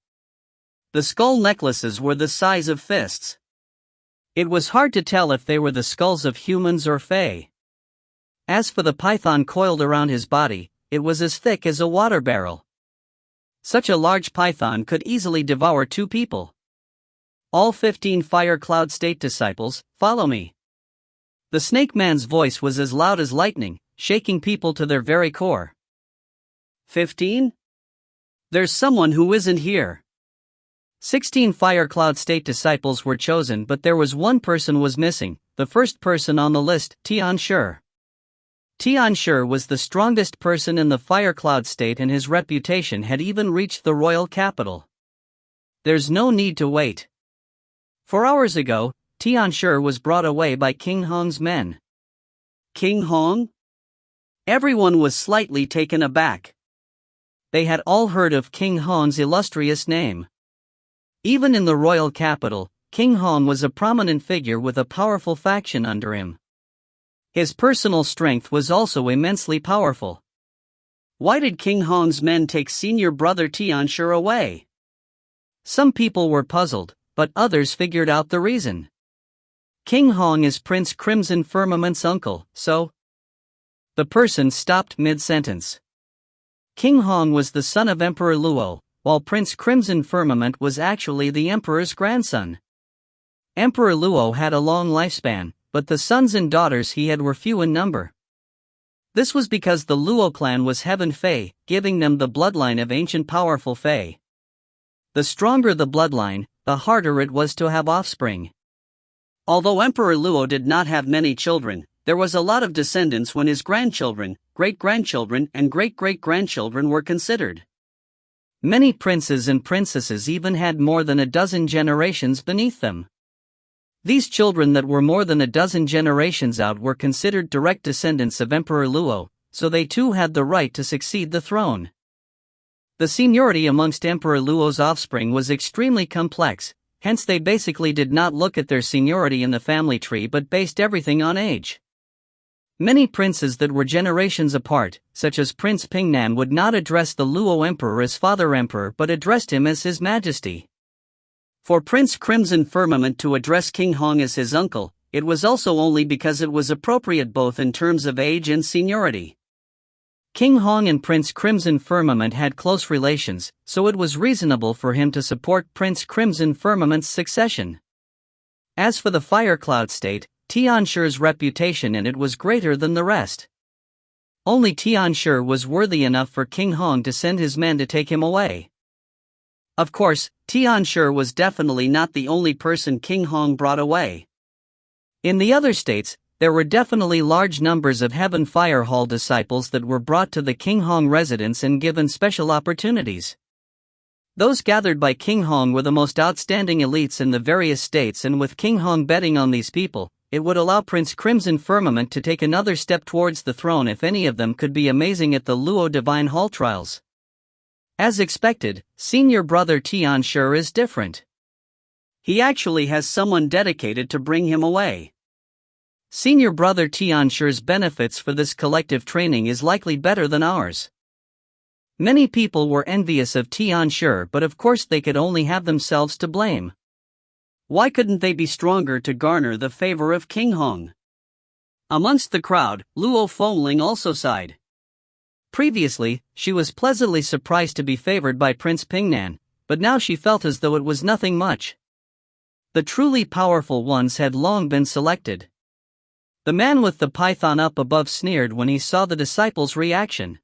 The skull necklaces were the size of fists. It was hard to tell if they were the skulls of humans or fae. As for the python coiled around his body, it was as thick as a water barrel. Such a large python could easily devour 2 people. All 15 Fire Cloud State disciples, follow me. The snake man's voice was as loud as lightning, shaking people to their very core. 15? There's someone who isn't here. 16 Fire Cloud State disciples were chosen, but there was one person was missing, the first person on the list, Tian Shi. Tian Shi was the strongest person in the Fire Cloud State and his reputation had even reached the royal capital. There's no need to wait. 4 hours ago, Tian Shi was brought away by King Hong's men. King Hong? Everyone was slightly taken aback. They had all heard of King Hong's illustrious name. Even in the royal capital, King Hong was a prominent figure with a powerful faction under him. His personal strength was also immensely powerful. Why did King Hong's men take senior brother Tian Shi away? Some people were puzzled, but others figured out the reason. King Hong is Prince Crimson Firmament's uncle, so... The person stopped mid-sentence. King Hong was the son of Emperor Luo, while Prince Crimson Firmament was actually the emperor's grandson. Emperor Luo had a long lifespan, but the sons and daughters he had were few in number. This was because the Luo clan was Heaven Fey, giving them the bloodline of ancient powerful Fey. The stronger the bloodline, the harder it was to have offspring. Although Emperor Luo did not have many children, there was a lot of descendants when his grandchildren, great-grandchildren and great-great-grandchildren were considered. Many princes and princesses even had more than a dozen generations beneath them. These children that were more than a dozen generations out were considered direct descendants of Emperor Luo, so they too had the right to succeed the throne. The seniority amongst Emperor Luo's offspring was extremely complex, hence they basically did not look at their seniority in the family tree but based everything on age. Many princes that were generations apart, such as Prince Pingnan, would not address the Luo Emperor as Father Emperor but addressed him as His Majesty. For Prince Crimson Firmament to address King Hong as his uncle, it was also only because it was appropriate both in terms of age and seniority. King Hong and Prince Crimson Firmament had close relations, so it was reasonable for him to support Prince Crimson Firmament's succession. As for the Fire Cloud State, Tian Shi's reputation in it was greater than the rest. Only Tian Shi was worthy enough for King Hong to send his men to take him away. Of course, Tian Shi was definitely not the only person King Hong brought away. In the other states, there were definitely large numbers of Heaven Fire Hall disciples that were brought to the King Hong residence and given special opportunities. Those gathered by King Hong were the most outstanding elites in the various states, and with King Hong betting on these people, it would allow Prince Crimson Firmament to take another step towards the throne if any of them could be amazing at the Luo Divine Hall trials. As expected, senior brother Tian Shi is different. He actually has someone dedicated to bring him away. Senior brother Tian Shi's benefits for this collective training is likely better than ours. Many people were envious of Tian Shi, but of course they could only have themselves to blame. Why couldn't they be stronger to garner the favor of King Hong? Amongst the crowd, Luo Fengling also sighed. Previously, she was pleasantly surprised to be favored by Prince Pingnan, but now she felt as though it was nothing much. The truly powerful ones had long been selected. The man with the python up above sneered when he saw the disciples' reaction.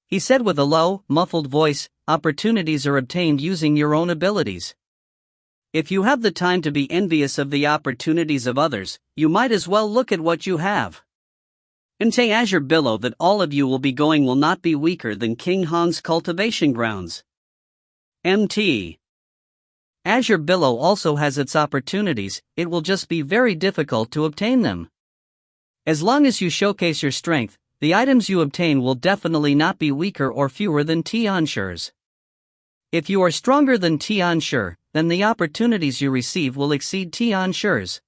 He said with a low, muffled voice, "Opportunities are obtained using your own abilities. If you have the time to be envious of the opportunities of others, you might as well look at what you have. Ente Azure Billow that all of you will be going will not be weaker than King Hong's cultivation grounds. MT. Azure Billow also has its opportunities, it will just be very difficult to obtain them. As long as you showcase your strength, the items you obtain will definitely not be weaker or fewer than Tianshure's. If you are stronger than Tianshure, then the opportunities you receive will exceed Tianshure's."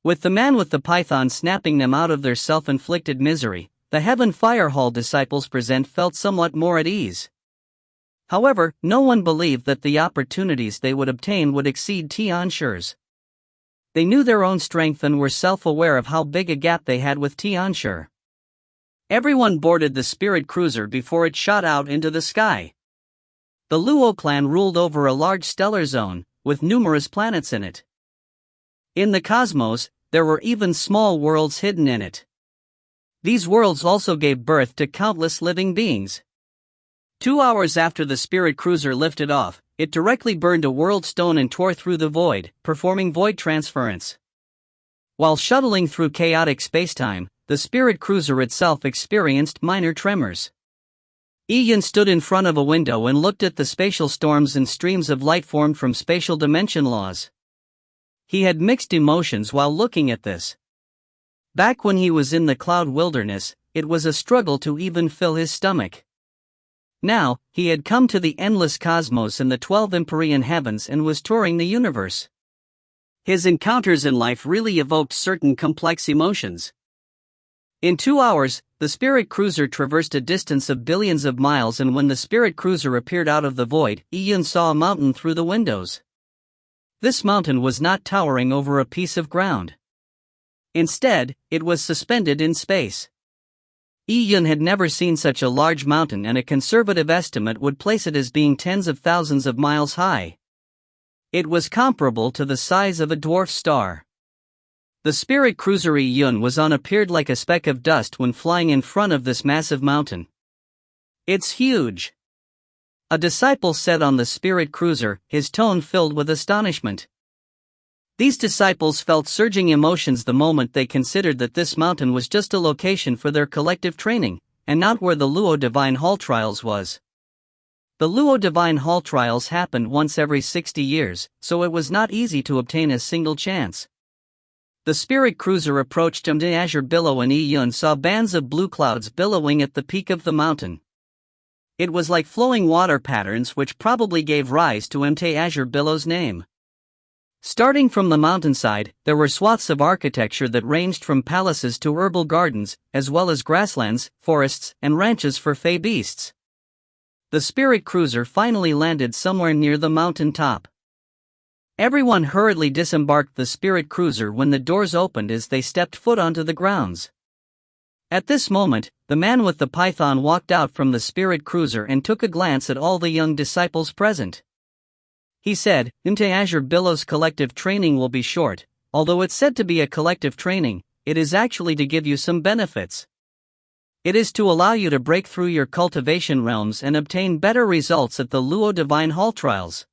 With the man with the python snapping them out of their self-inflicted misery, the Heaven Fire Hall disciples present felt somewhat more at ease. However, no one believed that the opportunities they would obtain would exceed Tianshure's. They knew their own strength and were self-aware of how big a gap they had with Tianshure. Everyone boarded the spirit cruiser before it shot out into the sky. The Luo clan ruled over a large stellar zone, with numerous planets in it. In the cosmos, there were even small worlds hidden in it. These worlds also gave birth to countless living beings. 2 hours after the spirit cruiser lifted off, it directly burned a world stone and tore through the void, performing void transference. While shuttling through chaotic spacetime, the spirit cruiser itself experienced minor tremors. Ian stood in front of a window and looked at the spatial storms and streams of light formed from spatial dimension laws. He had mixed emotions while looking at this. Back when he was in the cloud wilderness, it was a struggle to even fill his stomach. Now, he had come to the endless cosmos and the 12 empyrean heavens and was touring the universe. His encounters in life really evoked certain complex emotions. In 2 hours, the spirit cruiser traversed a distance of billions of miles, and when the spirit cruiser appeared out of the void, Ian saw a mountain through the windows. This mountain was not towering over a piece of ground. Instead, it was suspended in space. Ian had never seen such a large mountain, and a conservative estimate would place it as being tens of thousands of miles high. It was comparable to the size of a dwarf star. The spirit cruiser Ian was on appeared like a speck of dust when flying in front of this massive mountain. "It's huge," a disciple said on the spirit cruiser, his tone filled with astonishment. These disciples felt surging emotions the moment they considered that this mountain was just a location for their collective training, and not where the Luo Divine Hall Trials was. The Luo Divine Hall Trials happened once every 60 years, so it was not easy to obtain a single chance. The spirit cruiser approached Ente Azure Billow, and Ian saw bands of blue clouds billowing at the peak of the mountain. It was like flowing water patterns, which probably gave rise to Ente Azure Billow's name. Starting from the mountainside, there were swaths of architecture that ranged from palaces to herbal gardens, as well as grasslands, forests, and ranches for fey beasts. The spirit cruiser finally landed somewhere near the mountain top. Everyone hurriedly disembarked the spirit cruiser when the doors opened as they stepped foot onto the grounds. At this moment, the man with the python walked out from the spirit cruiser and took a glance at all the young disciples present. He said, "Ente Azure Billow's collective training will be short. Although it's said to be a collective training, it is actually to give you some benefits. It is to allow you to break through your cultivation realms and obtain better results at the Luo Divine Hall Trials.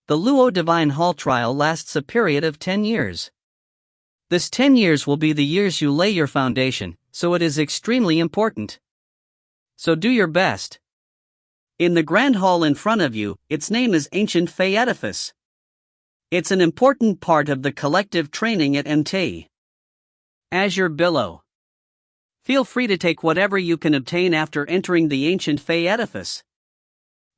The Luo Divine Hall Trial lasts a period of 10 years. This 10 years will be the years you lay your foundation, so it is extremely important. So do your best." In the grand hall in front of you, its name is Ancient Fey Edifice. It's an important part of the collective training at Ente Azure Billow. Feel free to take whatever you can obtain after entering the Ancient Fey Edifice.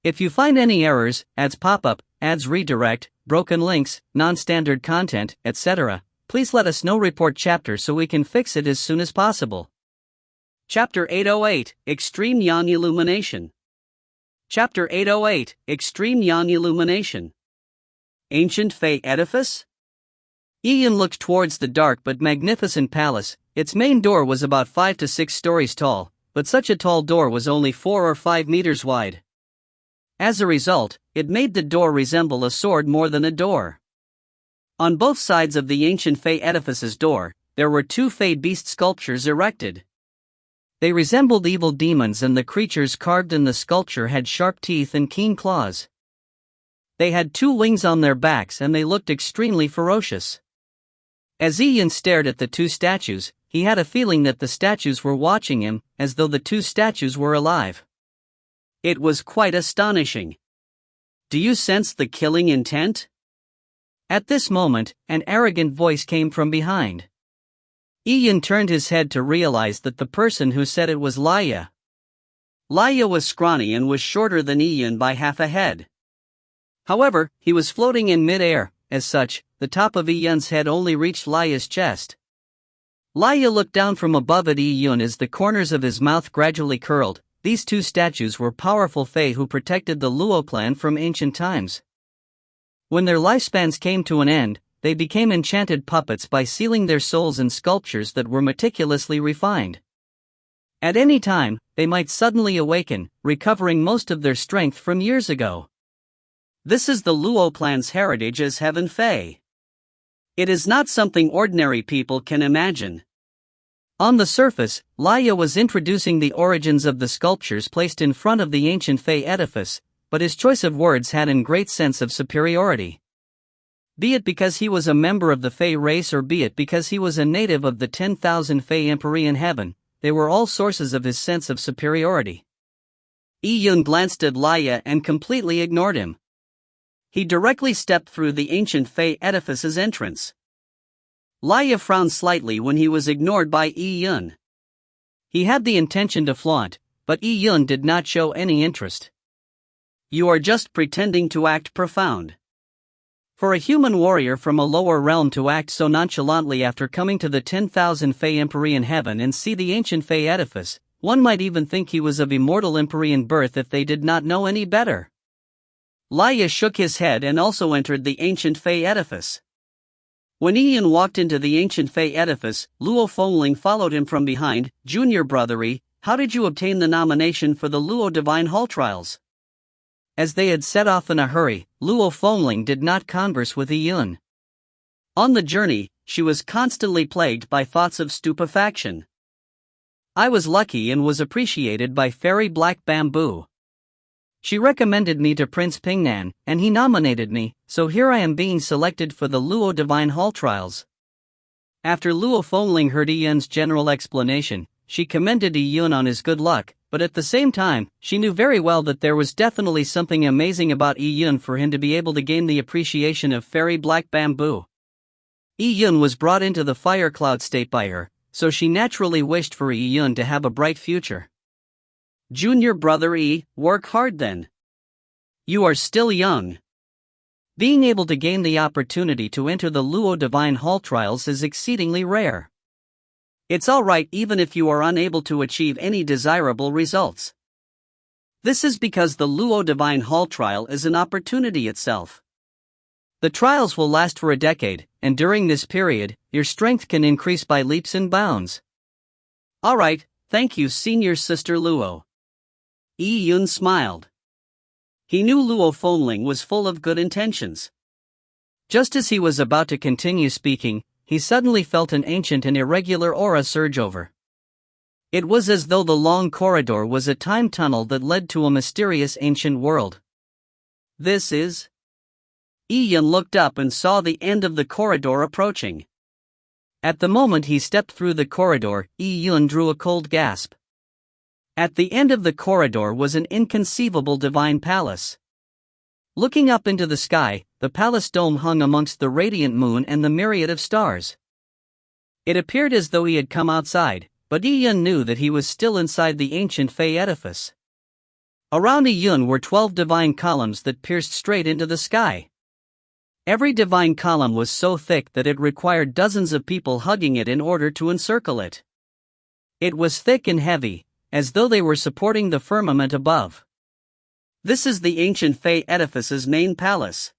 If you find any errors, ads pop up, ads redirect, broken links, non-standard content, etc., please let us know. Report chapter so we can fix it as soon as possible. Chapter 808, Extreme Yan Illumination. Chapter 808, Extreme Yan Illumination. Ancient Fey Edifice? Ian looked towards the dark but magnificent palace. Its main door was about 5 to 6 stories tall, but such a tall door was only 4 or 5 meters wide. As a result, it made the door resemble a sword more than a door. On both sides of the ancient Fey edifice's door, there were 2 Fey beast sculptures erected. They resembled evil demons, and the creatures carved in the sculpture had sharp teeth and keen claws. They had 2 wings on their backs, and they looked extremely ferocious. As Ian stared at the 2 statues, he had a feeling that the statues were watching him, as though the 2 statues were alive. It was quite astonishing. Do you sense the killing intent? At this moment, an arrogant voice came from behind. Ian turned his head to realize that the person who said it was Laia. Laia was scrawny and was shorter than Ian by half a head. However, he was floating in mid-air. As such, the top of Ian's head only reached Laia's chest. Laia looked down from above at Ian as the corners of his mouth gradually curled. These 2 statues were powerful Fae who protected the Luo clan from ancient times. When their lifespans came to an end, they became enchanted puppets by sealing their souls in sculptures that were meticulously refined. At any time, they might suddenly awaken, recovering most of their strength from years ago. This is the Luo clan's heritage as Heaven Fae. It is not something ordinary people can imagine. On the surface, Laia was introducing the origins of the sculptures placed in front of the ancient Fey edifice, but his choice of words had a great sense of superiority. Be it because he was a member of the Fey race, or be it because he was a native of the 10,000 Fey Empyrean heaven, they were all sources of his sense of superiority. Iyun glanced at Laia and completely ignored him. He directly stepped through the ancient Fey edifice's entrance. Laia frowned slightly when he was ignored by Iyun. He had the intention to flaunt, but Iyun did not show any interest. You are just pretending to act profound. For a human warrior from a lower realm to act so nonchalantly after coming to the 10,000 Fey Empyrean heaven and see the ancient Fey edifice, one might even think he was of immortal Empyrean birth if they did not know any better. Laia shook his head and also entered the ancient Fey edifice. When Ian walked into the ancient Fey edifice, Luo Fengling followed him from behind. Junior brother E, how did you obtain the nomination for the Luo Divine Hall Trials? As they had set off in a hurry, Luo Fengling did not converse with Iyun. On the journey, she was constantly plagued by thoughts of stupefaction. I was lucky and was appreciated by Fairy Black Bamboo. She recommended me to Prince Pingnan, and he nominated me, so here I am being selected for the Luo Divine Hall Trials. After Luo Fengling heard Iyun's general explanation, she commended Iyun on his good luck, but at the same time, she knew very well that there was definitely something amazing about Iyun for him to be able to gain the appreciation of Fairy Black Bamboo. Iyun was brought into the fire cloud state by her, so she naturally wished for Iyun to have a bright future. Junior brother E, work hard then. You are still young. Being able to gain the opportunity to enter the Luo Divine Hall Trials is exceedingly rare. It's alright even if you are unable to achieve any desirable results. This is because the Luo Divine Hall Trial is an opportunity itself. The trials will last for a decade, and during this period, your strength can increase by leaps and bounds. Alright, thank you senior sister Luo. Iyun smiled. He knew Luo Fengling was full of good intentions. Just as he was about to continue speaking, he suddenly felt an ancient and irregular aura surge over. It was as though the long corridor was a time tunnel that led to a mysterious ancient world. This is... Iyun looked up and saw the end of the corridor approaching. At the moment he stepped through the corridor, Iyun drew a cold gasp. At the end of the corridor was an inconceivable divine palace. Looking up into the sky, the palace dome hung amongst the radiant moon and the myriad of stars. It appeared as though he had come outside, but Iyun knew that he was still inside the ancient Fey edifice. Around Iyun were 12 divine columns that pierced straight into the sky. Every divine column was so thick that it required dozens of people hugging it in order to encircle it. It was thick and heavy, as though they were supporting the firmament above. This is the ancient Fey edifice's main palace.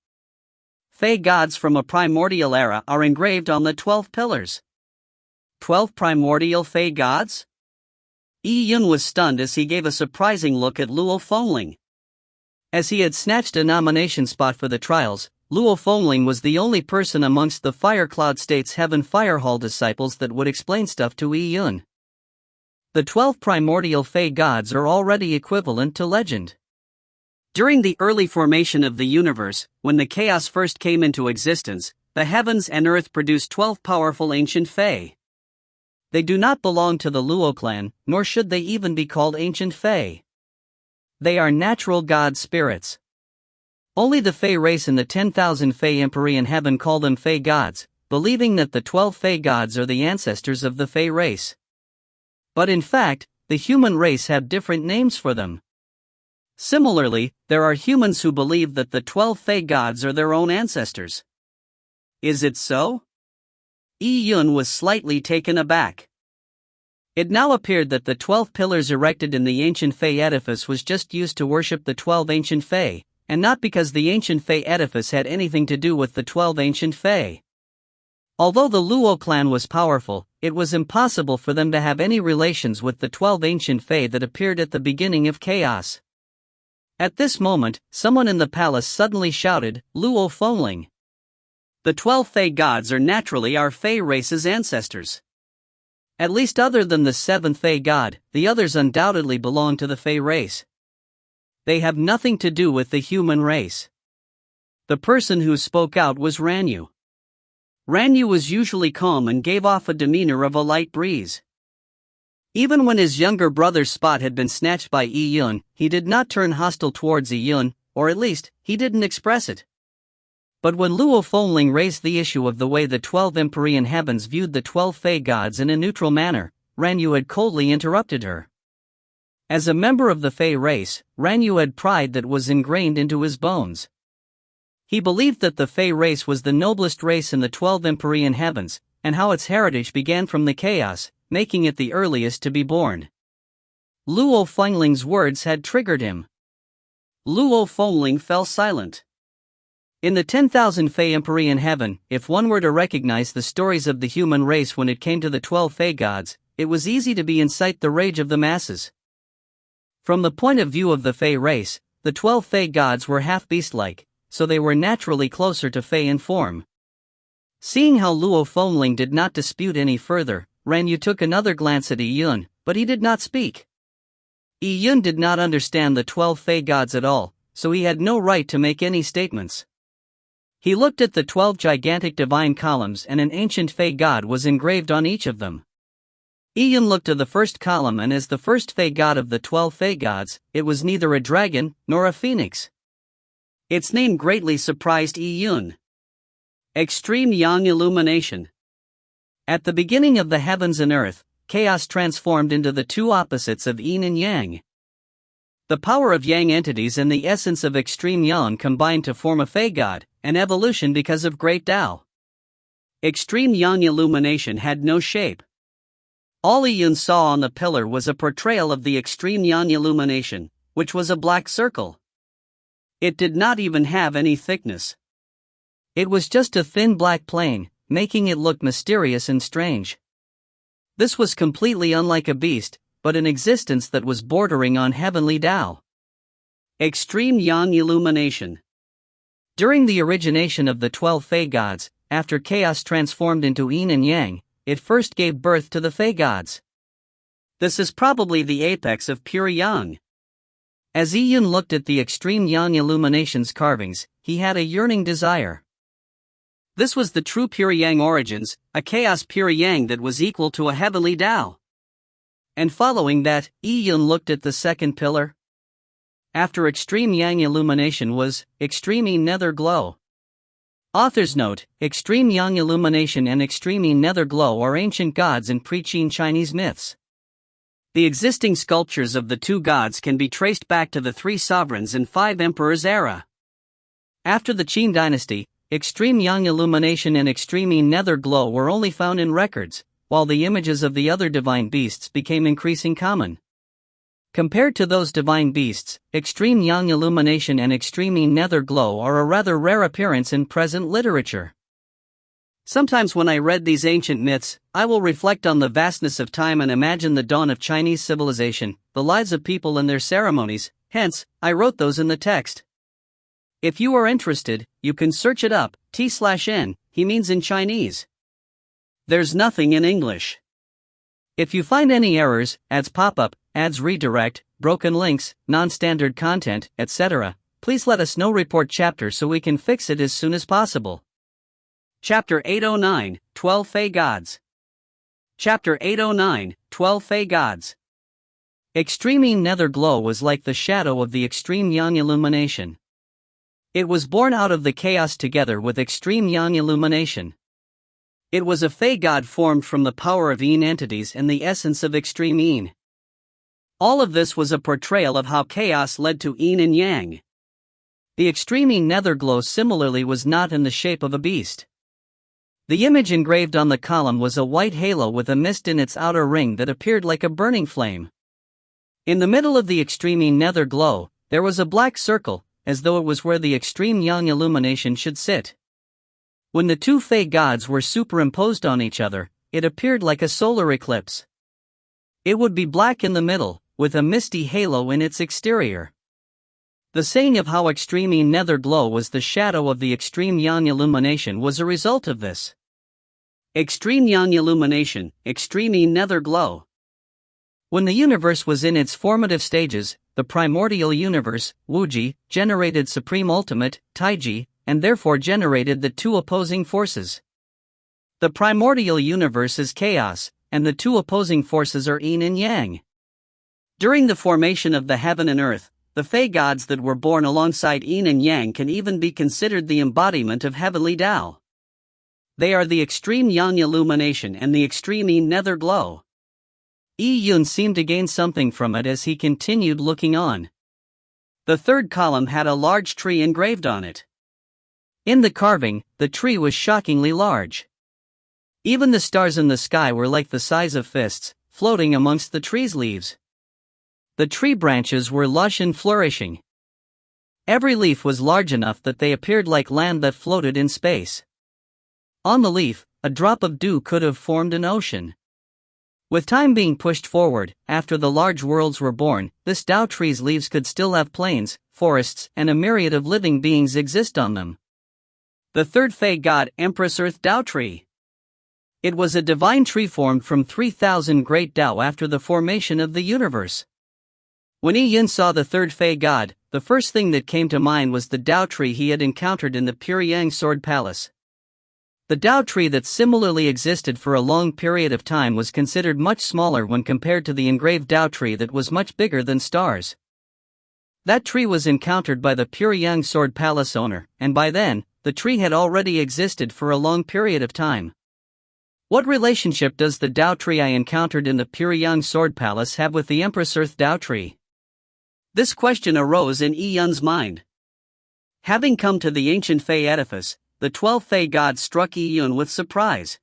Fey gods from a primordial era are engraved on the 12 pillars. 12 primordial Fey gods? Yi Yun was stunned as he gave a surprising look at Luo Fengling. As he had snatched a nomination spot for the trials, Luo Fengling was the only person amongst the Fire Cloud State's Heaven Fire Hall disciples that would explain stuff to Yi Yun. The 12 primordial Fey gods are already equivalent to legend. During the early formation of the universe, when the chaos first came into existence, the heavens and earth produced 12 powerful ancient Fey. They do not belong to the Luo clan, nor should they even be called ancient Fey. They are natural god spirits. Only the Fey race in the 10,000 Fey Empyrean heaven call them Fey gods, believing that the 12 Fey gods are the ancestors of the Fey race. But in fact, the human race have different names for them. Similarly, there are humans who believe that the 12 Fey gods are their own ancestors. Is it so? Yi Yun was slightly taken aback. It now appeared that the 12 pillars erected in the ancient Fey edifice was just used to worship the 12 ancient Fey, and not because the ancient Fey edifice had anything to do with the 12 ancient Fey. Although the Luo clan was powerful, it was impossible for them to have any relations with the 12 ancient Fey that appeared at the beginning of chaos. At this moment, someone in the palace suddenly shouted, "Luo Fengling! The 12 Fey gods are naturally our Fey race's ancestors. At least other than the 7th Fey god, the others undoubtedly belong to the Fey race. They have nothing to do with the human race." The person who spoke out was Ranyu. Ranyu was usually calm and gave off a demeanor of a light breeze. Even when his younger brother's spot had been snatched by Yi Yun, he did not turn hostile towards Yi Yun, or at least, he didn't express it. But when Luo Fengling raised the issue of the way the 12 Empyrean heavens viewed the 12 Fey gods in a neutral manner, Ranyu had coldly interrupted her. As a member of the Fey race, Ranyu had pride that was ingrained into his bones. He believed that the Fey race was the noblest race in the 12 Empyrean heavens, and how its heritage began from the chaos, making it the earliest to be born. Luo Fengling's words had triggered him. Luo Fengling fell silent. In the 10,000 Fey Empyrean heaven, if one were to recognize the stories of the human race when it came to the 12 Fey gods, it was easy to incite the rage of the masses. From the point of view of the Fey race, the 12 Fey gods were half beast-like, so they were naturally closer to Fey in form. Seeing how Luo Fengling did not dispute any further, Ranyu took another glance at Yi Yun, but he did not speak. Yi Yun did not understand the 12 Fey gods at all, so he had no right to make any statements. He looked at the 12 gigantic divine columns and an ancient Fey god was engraved on each of them. Yi Yun looked to the first column and as the first Fey god of the 12 Fey gods, it was neither a dragon nor a phoenix. Its name greatly surprised Yi Yun. Extreme Yang Illumination. At the beginning of the heavens and earth, chaos transformed into the two opposites of yin and yang. The power of yang entities and the essence of extreme yang combined to form a Fey god, an evolution because of Great Tao. Extreme Yang Illumination had no shape. All Yi Yun saw on the pillar was a portrayal of the Extreme Yang Illumination, which was a black circle. It did not even have any thickness. It was just a thin black plane, making it look mysterious and strange. This was completely unlike a beast, but an existence that was bordering on heavenly Tao. Extreme Yang Illumination. During the origination of the 12 Fey gods, after chaos transformed into yin and yang, it first gave birth to the Fey gods. This is probably the apex of pure yang. As Yi Yun looked at the Extreme Yang Illumination's carvings, he had a yearning desire. This was the true pure yang origins, a chaos pure yang that was equal to a heavenly Tao. And following that, Yi Yun looked at the second pillar. After Extreme Yang Illumination was Extreme Yin Nether Glow. Author's note: Extreme Yang Illumination and Extreme Yin Nether Glow are ancient gods in pre-Qin Chinese myths. The existing sculptures of the two gods can be traced back to the 3 sovereigns and 5 emperors era. After the Qin dynasty, Extreme Yang Illumination and Extreme Yin Nether Glow were only found in records, while the images of the other divine beasts became increasingly common. Compared to those divine beasts, Extreme Yang Illumination and Extreme Yin Nether Glow are a rather rare appearance in present literature. Sometimes when I read these ancient myths, I will reflect on the vastness of time and imagine the dawn of Chinese civilization, the lives of people and their ceremonies, hence, I wrote those in the text. If you are interested, you can search it up, T/N, he means in Chinese. There's nothing in English. If you find any errors, ads pop up, ads redirect, broken links, non-standard content, etc., please let us know. Report chapter so we can fix it as soon as possible. Chapter 809, 12 Fey Gods. Chapter 809, 12 Fey Gods. Extreme Yin Nether Glow was like the shadow of the extreme Yang illumination. It was born out of the chaos together with extreme Yang illumination. It was a Fey god formed from the power of Yin entities and the essence of extreme Yin. All of this was a portrayal of how chaos led to Yin and Yang. The extreme Yin Nether Glow similarly was not in the shape of a beast. The image engraved on the column was a white halo with a mist in its outer ring that appeared like a burning flame. In the middle of the extreme Yin Nether Glow, there was a black circle, as though it was where the extreme Yang illumination should sit. When the two Fey gods were superimposed on each other, it appeared like a solar eclipse. It would be black in the middle, with a misty halo in its exterior. The saying of how extreme Yin Nether Glow was the shadow of the extreme Yang illumination was a result of this. Extreme Yang illumination, extreme Yin Nether Glow. When the universe was in its formative stages, the primordial universe, Wuji, generated supreme ultimate, Taiji, and therefore generated the two opposing forces. The primordial universe is chaos, and the two opposing forces are Yin and Yang. During the formation of the heaven and earth, the Fey gods that were born alongside Yin and Yang can even be considered the embodiment of heavenly Tao. They are the extreme Yang illumination and the extreme Yin Nether Glow. Yun seemed to gain something from it as he continued looking on. The third column had a large tree engraved on it. In the carving, the tree was shockingly large. Even the stars in the sky were like the size of fists, floating amongst the tree's leaves. The tree branches were lush and flourishing. Every leaf was large enough that they appeared like land that floated in space. On the leaf, a drop of dew could have formed an ocean. With time being pushed forward, after the large worlds were born, this Tao tree's leaves could still have plains, forests, and a myriad of living beings exist on them. The third Fey god, Empress Earth Tao Tree. It was a divine tree formed from 3,000 great Tao after the formation of the universe. When Yun saw the third Fey god, the first thing that came to mind was the Tao tree he had encountered in the Pyongyang Sword Palace. The Tao tree that similarly existed for a long period of time was considered much smaller when compared to the engraved Tao tree that was much bigger than stars. That tree was encountered by the Pyongyang Sword Palace owner, and by then, the tree had already existed for a long period of time. What relationship does the Tao tree I encountered in the Pyongyang Sword Palace have with the Empress Earth Tao tree? This question arose in Yun's mind. Having come to the ancient Fey edifice, the 12 Fey gods struck Yun with surprise.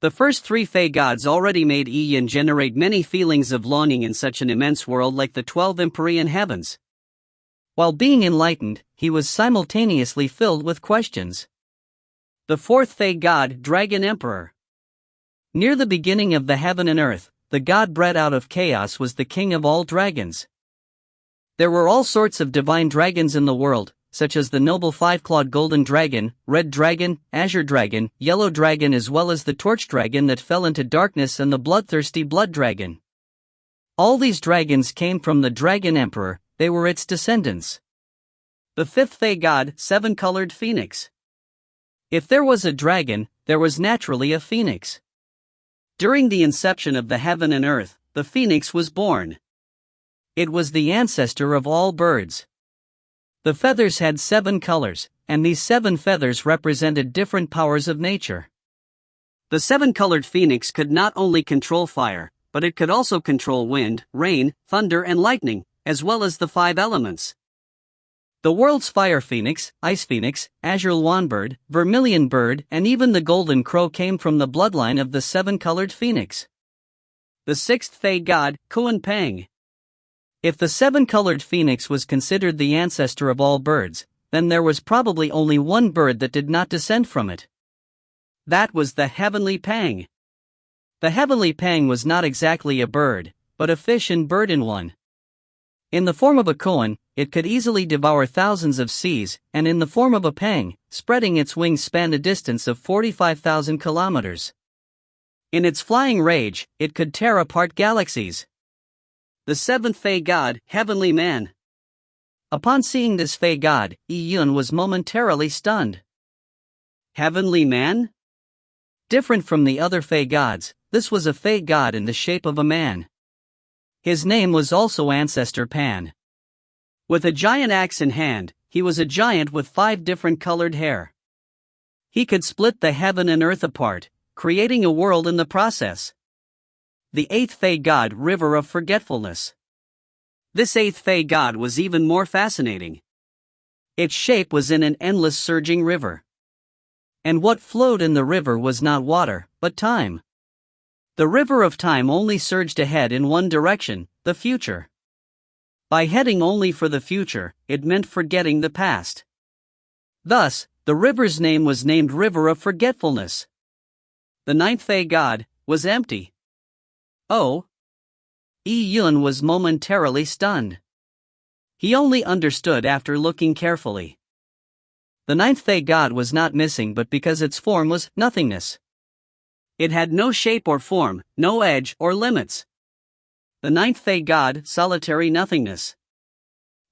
The first 3 Fey gods already made Yun generate many feelings of longing in such an immense world like the 12 Empyrean heavens. While being enlightened, he was simultaneously filled with questions. The 4th Fey god, Dragon Emperor. Near the beginning of the heaven and earth, the god bred out of chaos was the king of all dragons. There were all sorts of divine dragons in the world, such as the noble 5-clawed golden dragon, red dragon, azure dragon, yellow dragon, as well as the torch dragon that fell into darkness and the bloodthirsty blood dragon. All these dragons came from the Dragon Emperor, they were its descendants. The 5th Fey god, 7-colored phoenix. If there was a dragon, there was naturally a phoenix. During the inception of the heaven and earth, the phoenix was born. It was the ancestor of all birds. The feathers had 7 colors, and these 7 feathers represented different powers of nature. The 7-colored phoenix could not only control fire, but it could also control wind, rain, thunder, and lightning, as well as the 5 elements. The world's fire phoenix, ice phoenix, azure swanbird, vermilion bird, and even the golden crow came from the bloodline of the 7-colored phoenix. The 6th Fey god, Kuan Pang. If the 7-colored phoenix was considered the ancestor of all birds, then there was probably only one bird that did not descend from it. That was the heavenly pang. The heavenly pang was not exactly a bird, but a fish and bird in one. In the form of a koan, it could easily devour thousands of seas, and in the form of a pang, spreading its wings spanned a distance of 45,000 kilometers. In its flying rage, it could tear apart galaxies. The seventh Fey god, Heavenly Man. Upon seeing this Fey god, Yun was momentarily stunned. Heavenly Man? Different from the other Fey gods, this was a Fey god in the shape of a man. His name was also Ancestor Pan. With a giant axe in hand, he was a giant with 5 different colored hair. He could split the heaven and earth apart, creating a world in the process. The 8th Fey god, River of Forgetfulness. This 8th Fey god was even more fascinating. Its shape was in an endless surging river. And what flowed in the river was not water, but time. The river of time only surged ahead in one direction, the future. By heading only for the future, it meant forgetting the past. Thus, the river's name was named River of Forgetfulness. The 9th Fey god was empty. Oh! Yun was momentarily stunned. He only understood after looking carefully. The 9th Fey god was not missing, but because its form was nothingness. It had no shape or form, no edge or limits. The 9th Fey god, solitary nothingness.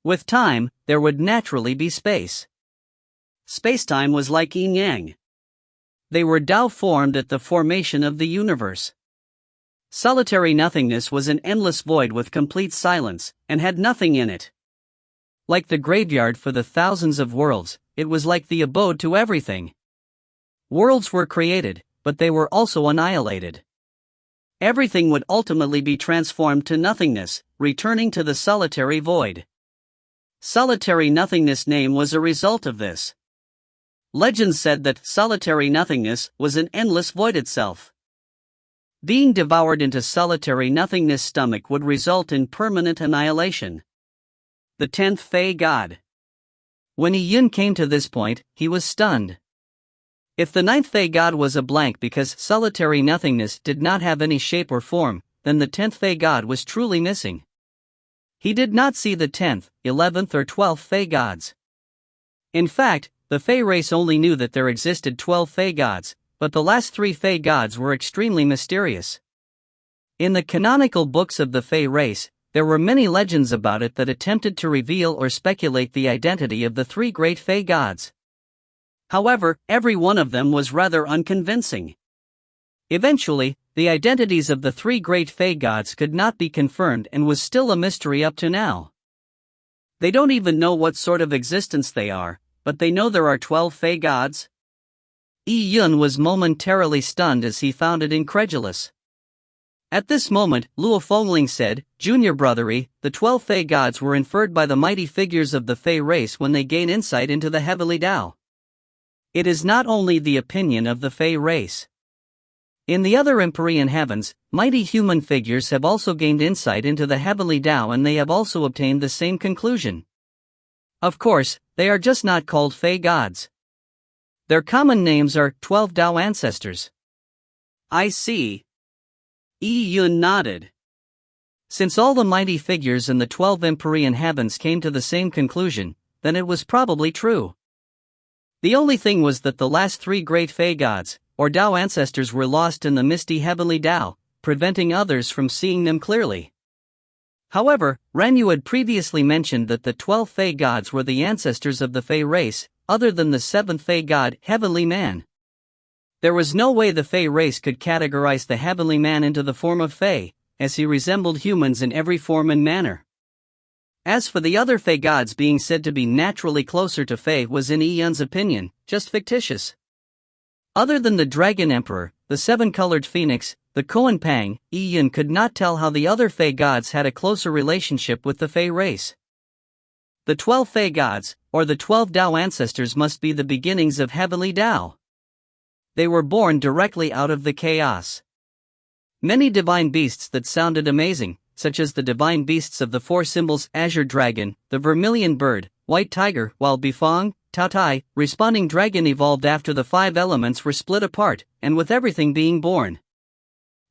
With time, there would naturally be space. Space-time was like yin-yang. They were Tao formed at the formation of the universe. Solitary nothingness was an endless void with complete silence, and had nothing in it. Like the graveyard for the thousands of worlds, it was like the abode to everything. Worlds were created, but they were also annihilated. Everything would ultimately be transformed to nothingness, returning to the solitary void. Solitary nothingness name was a result of this. Legends said that solitary nothingness was an endless void itself. Being devoured into solitary nothingness stomach would result in permanent annihilation. The 10th Fey god. When Yun came to this point, he was stunned. If the 9th Fey god was a blank because solitary nothingness did not have any shape or form, then the 10th Fey god was truly missing. He did not see the 10th, 11th or 12th Fey gods. In fact, the Fey race only knew that there existed 12 Fey gods, but the last 3 Fey gods were extremely mysterious. In the canonical books of the Fey race, there were many legends about it that attempted to reveal or speculate the identity of the 3 great Fey gods. However, every one of them was rather unconvincing. Eventually, the identities of the 3 great Fey gods could not be confirmed and was still a mystery up to now. They don't even know what sort of existence they are, but they know there are 12 Fey gods. Yun was momentarily stunned as he found it incredulous. At this moment, Luo Fengling said, "Junior brother, the 12 Fey gods were inferred by the mighty figures of the Fey race when they gain insight into the heavenly Tao. It is not only the opinion of the Fey race. In the other empyrean heavens, mighty human figures have also gained insight into the heavenly Tao, and they have also obtained the same conclusion. Of course, they are just not called Fey gods. Their common names are 12 Tao ancestors." I see. Yun nodded. Since all the mighty figures in the 12 empyrean heavens came to the same conclusion, then it was probably true. The only thing was that the last 3 great Fey gods, or Tao ancestors, were lost in the misty heavenly Tao, preventing others from seeing them clearly. However, Ranyu had previously mentioned that the 12 Fey gods were the ancestors of the Fey race, other than the 7th Fey god, Heavenly Man. There was no way the Fey race could categorize the Heavenly Man into the form of Fey, as he resembled humans in every form and manner. As for the other Fey gods being said to be naturally closer to Fey was in Yun's opinion, just fictitious. Other than the Dragon Emperor, the 7-colored Phoenix, the Koan Pang, Yun could not tell how the other Fey gods had a closer relationship with the Fey race. The 12 Fey gods, or the 12 Tao ancestors, must be the beginnings of heavenly Tao. They were born directly out of the chaos. Many divine beasts that sounded amazing, such as the divine beasts of the 4 symbols: Azure Dragon, the Vermilion Bird, White Tiger, Wild Bifong, Tao Tai, responding dragon evolved after the 5 elements were split apart, and with everything being born.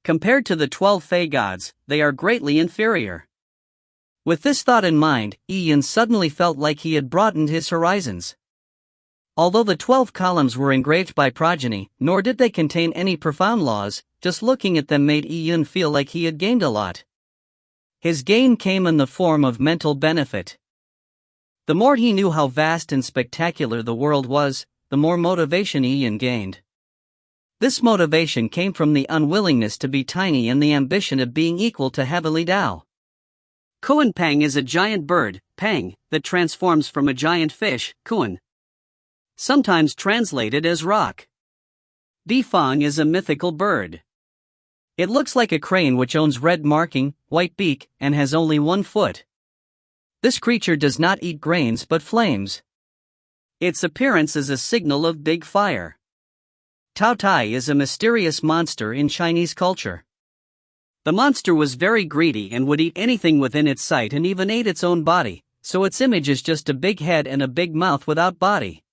Compared to the 12 Fey gods, they are greatly inferior. With this thought in mind, Ian suddenly felt like he had broadened his horizons. Although the 12 columns were engraved by progeny, nor did they contain any profound laws, just looking at them made Ian feel like he had gained a lot. His gain came in the form of mental benefit. The more he knew how vast and spectacular the world was, the more motivation Ian gained. This motivation came from the unwillingness to be tiny and the ambition of being equal to Heavenly Tao. Kuan Pang is a giant bird, Pang, that transforms from a giant fish, Kuan. Sometimes translated as rock. Bifang is a mythical bird. It looks like a crane which owns red marking, white beak, and has only 1 foot. This creature does not eat grains but flames. Its appearance is a signal of big fire. Tao Tai is a mysterious monster in Chinese culture. The monster was very greedy and would eat anything within its sight and even ate its own body, so its image is just a big head and a big mouth without body.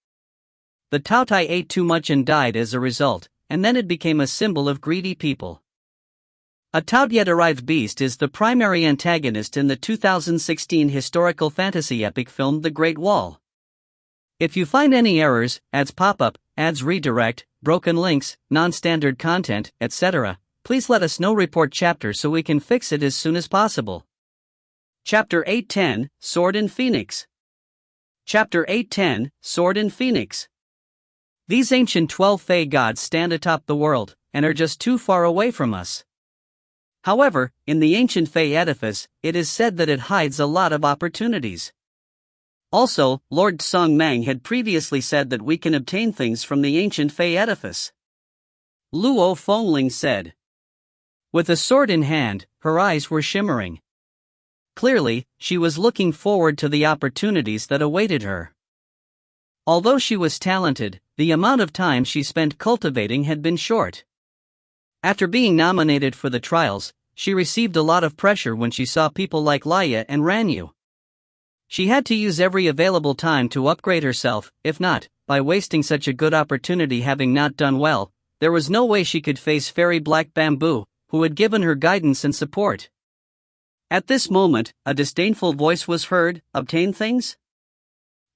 The Tao Tai ate too much and died as a result, and then it became a symbol of greedy people. A Tao yet-arrived beast is the primary antagonist in the 2016 historical fantasy epic film The Great Wall. If you find any errors, ads pop up, ads redirect, broken links, non-standard content, etc., please let us know. Report chapter so we can fix it as soon as possible. Chapter 810, Sword and Phoenix. Chapter 810, Sword and Phoenix. These ancient 12 Fey gods stand atop the world, and are just too far away from us. However, in the ancient Fey edifice, it is said that it hides a lot of opportunities. Also, Lord Song Mang had previously said that we can obtain things from the ancient Fey edifice. Luo Fengling said. With a sword in hand, her eyes were shimmering. Clearly, she was looking forward to the opportunities that awaited her. Although she was talented, the amount of time she spent cultivating had been short. After being nominated for the trials, she received a lot of pressure when she saw people like Laya and Ranyu. She had to use every available time to upgrade herself, if not, by wasting such a good opportunity. Having not done well, there was no way she could face Fairy Black Bamboo, who had given her guidance and support. At this moment, a disdainful voice was heard, obtain things?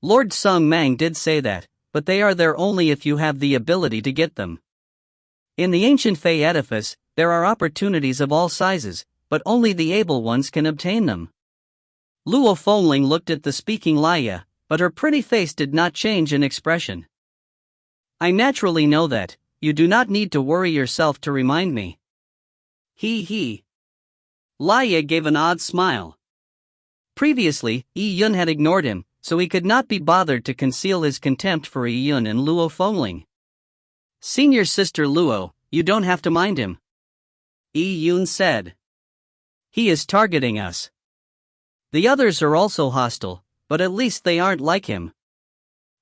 Lord Song Mang did say that, but they are there only if you have the ability to get them. In the ancient Fey edifice, there are opportunities of all sizes, but only the able ones can obtain them. Luo Fengling looked at the speaking Laya, but her pretty face did not change in expression. I naturally know that, you do not need to worry yourself to remind me. He. Laya gave an odd smile. Previously, Yi Yun had ignored him, so he could not be bothered to conceal his contempt for Yi Yun and Luo Fengling. Senior sister Luo, you don't have to mind him. Yi Yun said. He is targeting us. The others are also hostile, but at least they aren't like him.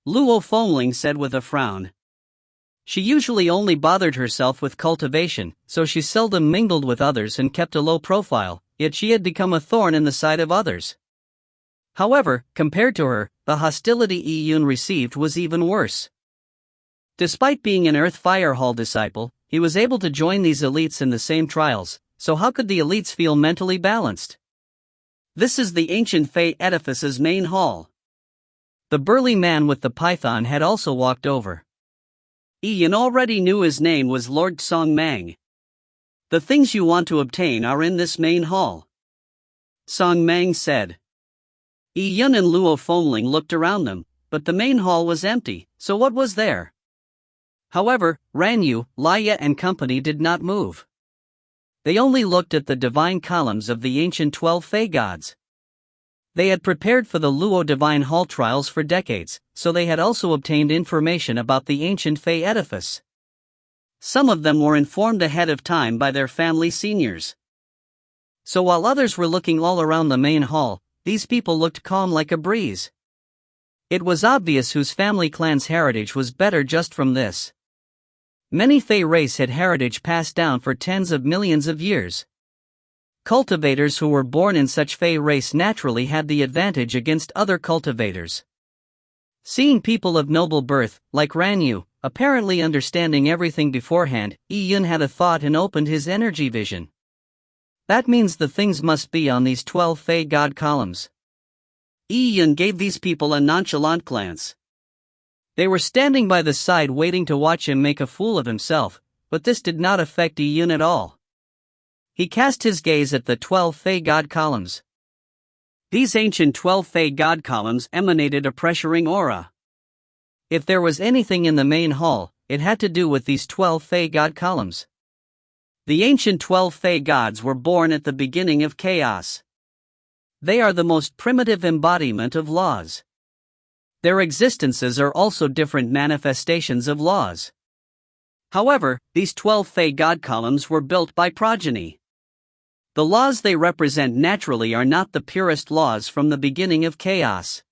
Luo Fengling said with a frown. She usually only bothered herself with cultivation, so she seldom mingled with others and kept a low profile, yet she had become a thorn in the side of others. However, compared to her, the hostility Yi Yun received was even worse. Despite being an Earth Fire Hall disciple, he was able to join these elites in the same trials, so how could the elites feel mentally balanced? This is the ancient Fey edifice's main hall. The burly man with the python had also walked over. Ian already knew his name was Lord Song Mang. The things you want to obtain are in this main hall. Song Mang said. Ian and Luo Fengling looked around them, but the main hall was empty, so what was there? However, Ranyu, Laya and company did not move. They only looked at the divine columns of the ancient 12 Fey gods. They had prepared for the Luo Divine Hall trials for decades, so they had also obtained information about the ancient Fey edifice. Some of them were informed ahead of time by their family seniors. So while others were looking all around the main hall, these people looked calm like a breeze. It was obvious whose family clan's heritage was better just from this. Many Fey race had heritage passed down for tens of millions of years. Cultivators who were born in such Fey race naturally had the advantage against other cultivators. Seeing people of noble birth, like Ranyu, apparently understanding everything beforehand, Yi-Yun had a thought and opened his energy vision. That means the things must be on these 12 Fey God columns. Yi-Yun gave these people a nonchalant glance. They were standing by the side waiting to watch him make a fool of himself, but this did not affect Yi-Yun at all. He cast his gaze at the 12 Fey God columns. These ancient 12 Fey God columns emanated a pressuring aura. If there was anything in the main hall, it had to do with these 12 Fey God columns. The ancient 12 Fey gods were born at the beginning of chaos. They are the most primitive embodiment of laws. Their existences are also different manifestations of laws. However, these 12 Fey God columns were built by progeny. The laws they represent naturally are not the purest laws from the beginning of chaos.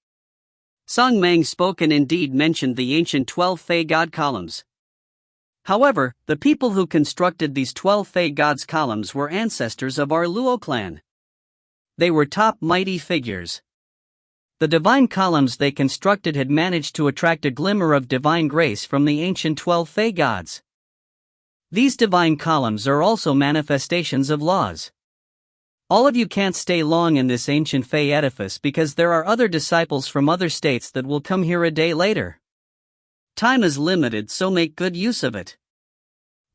Song Mang spoke and indeed mentioned the ancient 12 Fey God columns. However, the people who constructed these 12 Fey Gods columns were ancestors of our Luo clan. They were top mighty figures. The divine columns they constructed had managed to attract a glimmer of divine grace from the ancient 12 Fey Gods. These divine columns are also manifestations of laws. All of you can't stay long in this ancient Fey edifice because there are other disciples from other states that will come here a day later. Time is limited, so make good use of it.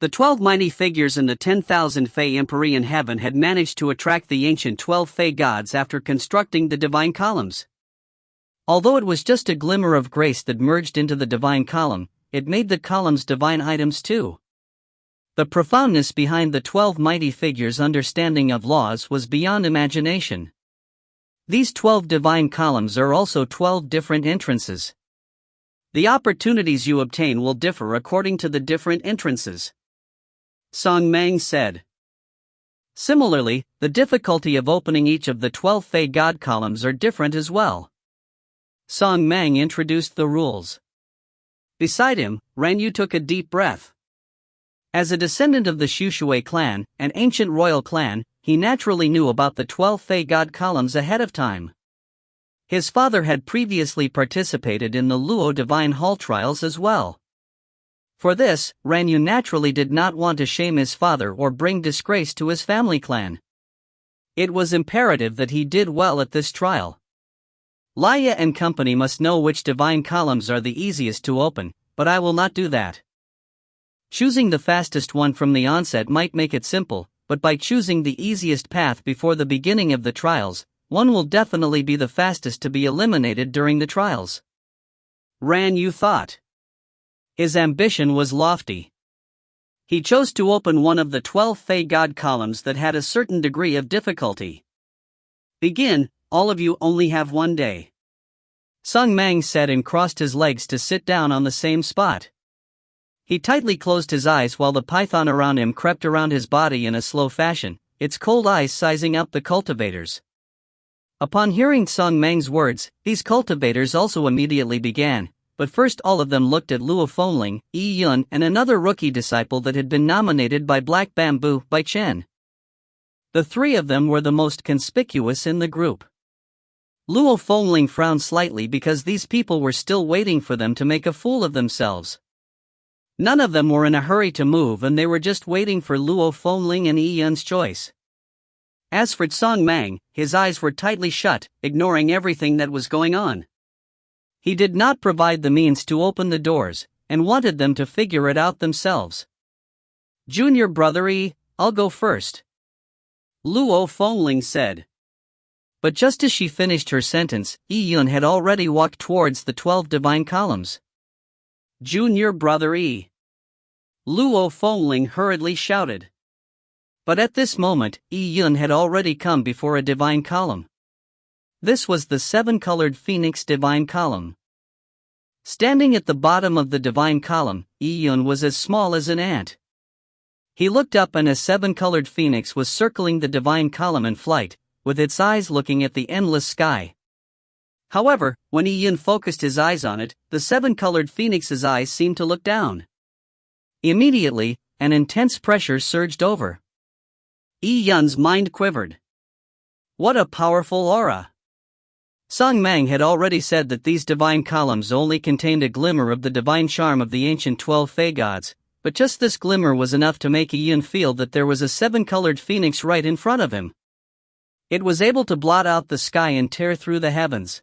The 12 mighty figures in the 10,000 Fey Empyrean heaven had managed to attract the ancient 12 Fey gods after constructing the divine columns. Although it was just a glimmer of grace that merged into the divine column, it made the columns divine items too. The profoundness behind the 12 mighty figures' understanding of laws was beyond imagination. These 12 divine columns are also 12 different entrances. The opportunities you obtain will differ according to the different entrances. Song Mang said. Similarly, the difficulty of opening each of the 12 Fey God columns are different as well. Song Mang introduced the rules. Beside him, Ranyu took a deep breath. As a descendant of the Shushui clan, an ancient royal clan, he naturally knew about the 12 Fey God columns ahead of time. His father had previously participated in the Luo Divine Hall trials as well. For this, Ranyu naturally did not want to shame his father or bring disgrace to his family clan. It was imperative that he did well at this trial. Laya and company must know which divine columns are the easiest to open, but I will not do that. Choosing the fastest one from the onset might make it simple, but by choosing the easiest path before the beginning of the trials, one will definitely be the fastest to be eliminated during the trials. Ranyu thought. His ambition was lofty. He chose to open one of the 12 Fey God columns that had a certain degree of difficulty. Begin, all of you only have 1 day. Sung Mang said and crossed his legs to sit down on the same spot. He tightly closed his eyes while the python around him crept around his body in a slow fashion, its cold eyes sizing up the cultivators. Upon hearing Song Mang's words, these cultivators also immediately began, but first all of them looked at Luo Fengling, Yi-Yun and another rookie disciple that had been nominated by Black Bamboo by Chen. The three of them were the most conspicuous in the group. Luo Fengling frowned slightly because these people were still waiting for them to make a fool of themselves. None of them were in a hurry to move and they were just waiting for Luo Fengling and Yi-Yun's choice. As for Song Mang, his eyes were tightly shut, ignoring everything that was going on. He did not provide the means to open the doors, and wanted them to figure it out themselves. Junior brother Yi, I'll go first. Luo Fengling said. But just as she finished her sentence, Yi-Yun had already walked towards the 12 divine columns. Junior brother Yi. Luo Fengling hurriedly shouted. But at this moment, Yi-Yun had already come before a divine column. This was the 7-colored Phoenix divine column. Standing at the bottom of the divine column, Yi-Yun was as small as an ant. He looked up and a 7-colored phoenix was circling the divine column in flight, with its eyes looking at the endless sky. However, when Yi-Yun focused his eyes on it, the 7-colored phoenix's eyes seemed to look down. Immediately, an intense pressure surged over. Yi-Yun's mind quivered. What a powerful aura! Song Mang had already said that these divine columns only contained a glimmer of the divine charm of the ancient 12 Fey gods, but just this glimmer was enough to make Ian feel that there was a seven-colored phoenix right in front of him. It was able to blot out the sky and tear through the heavens.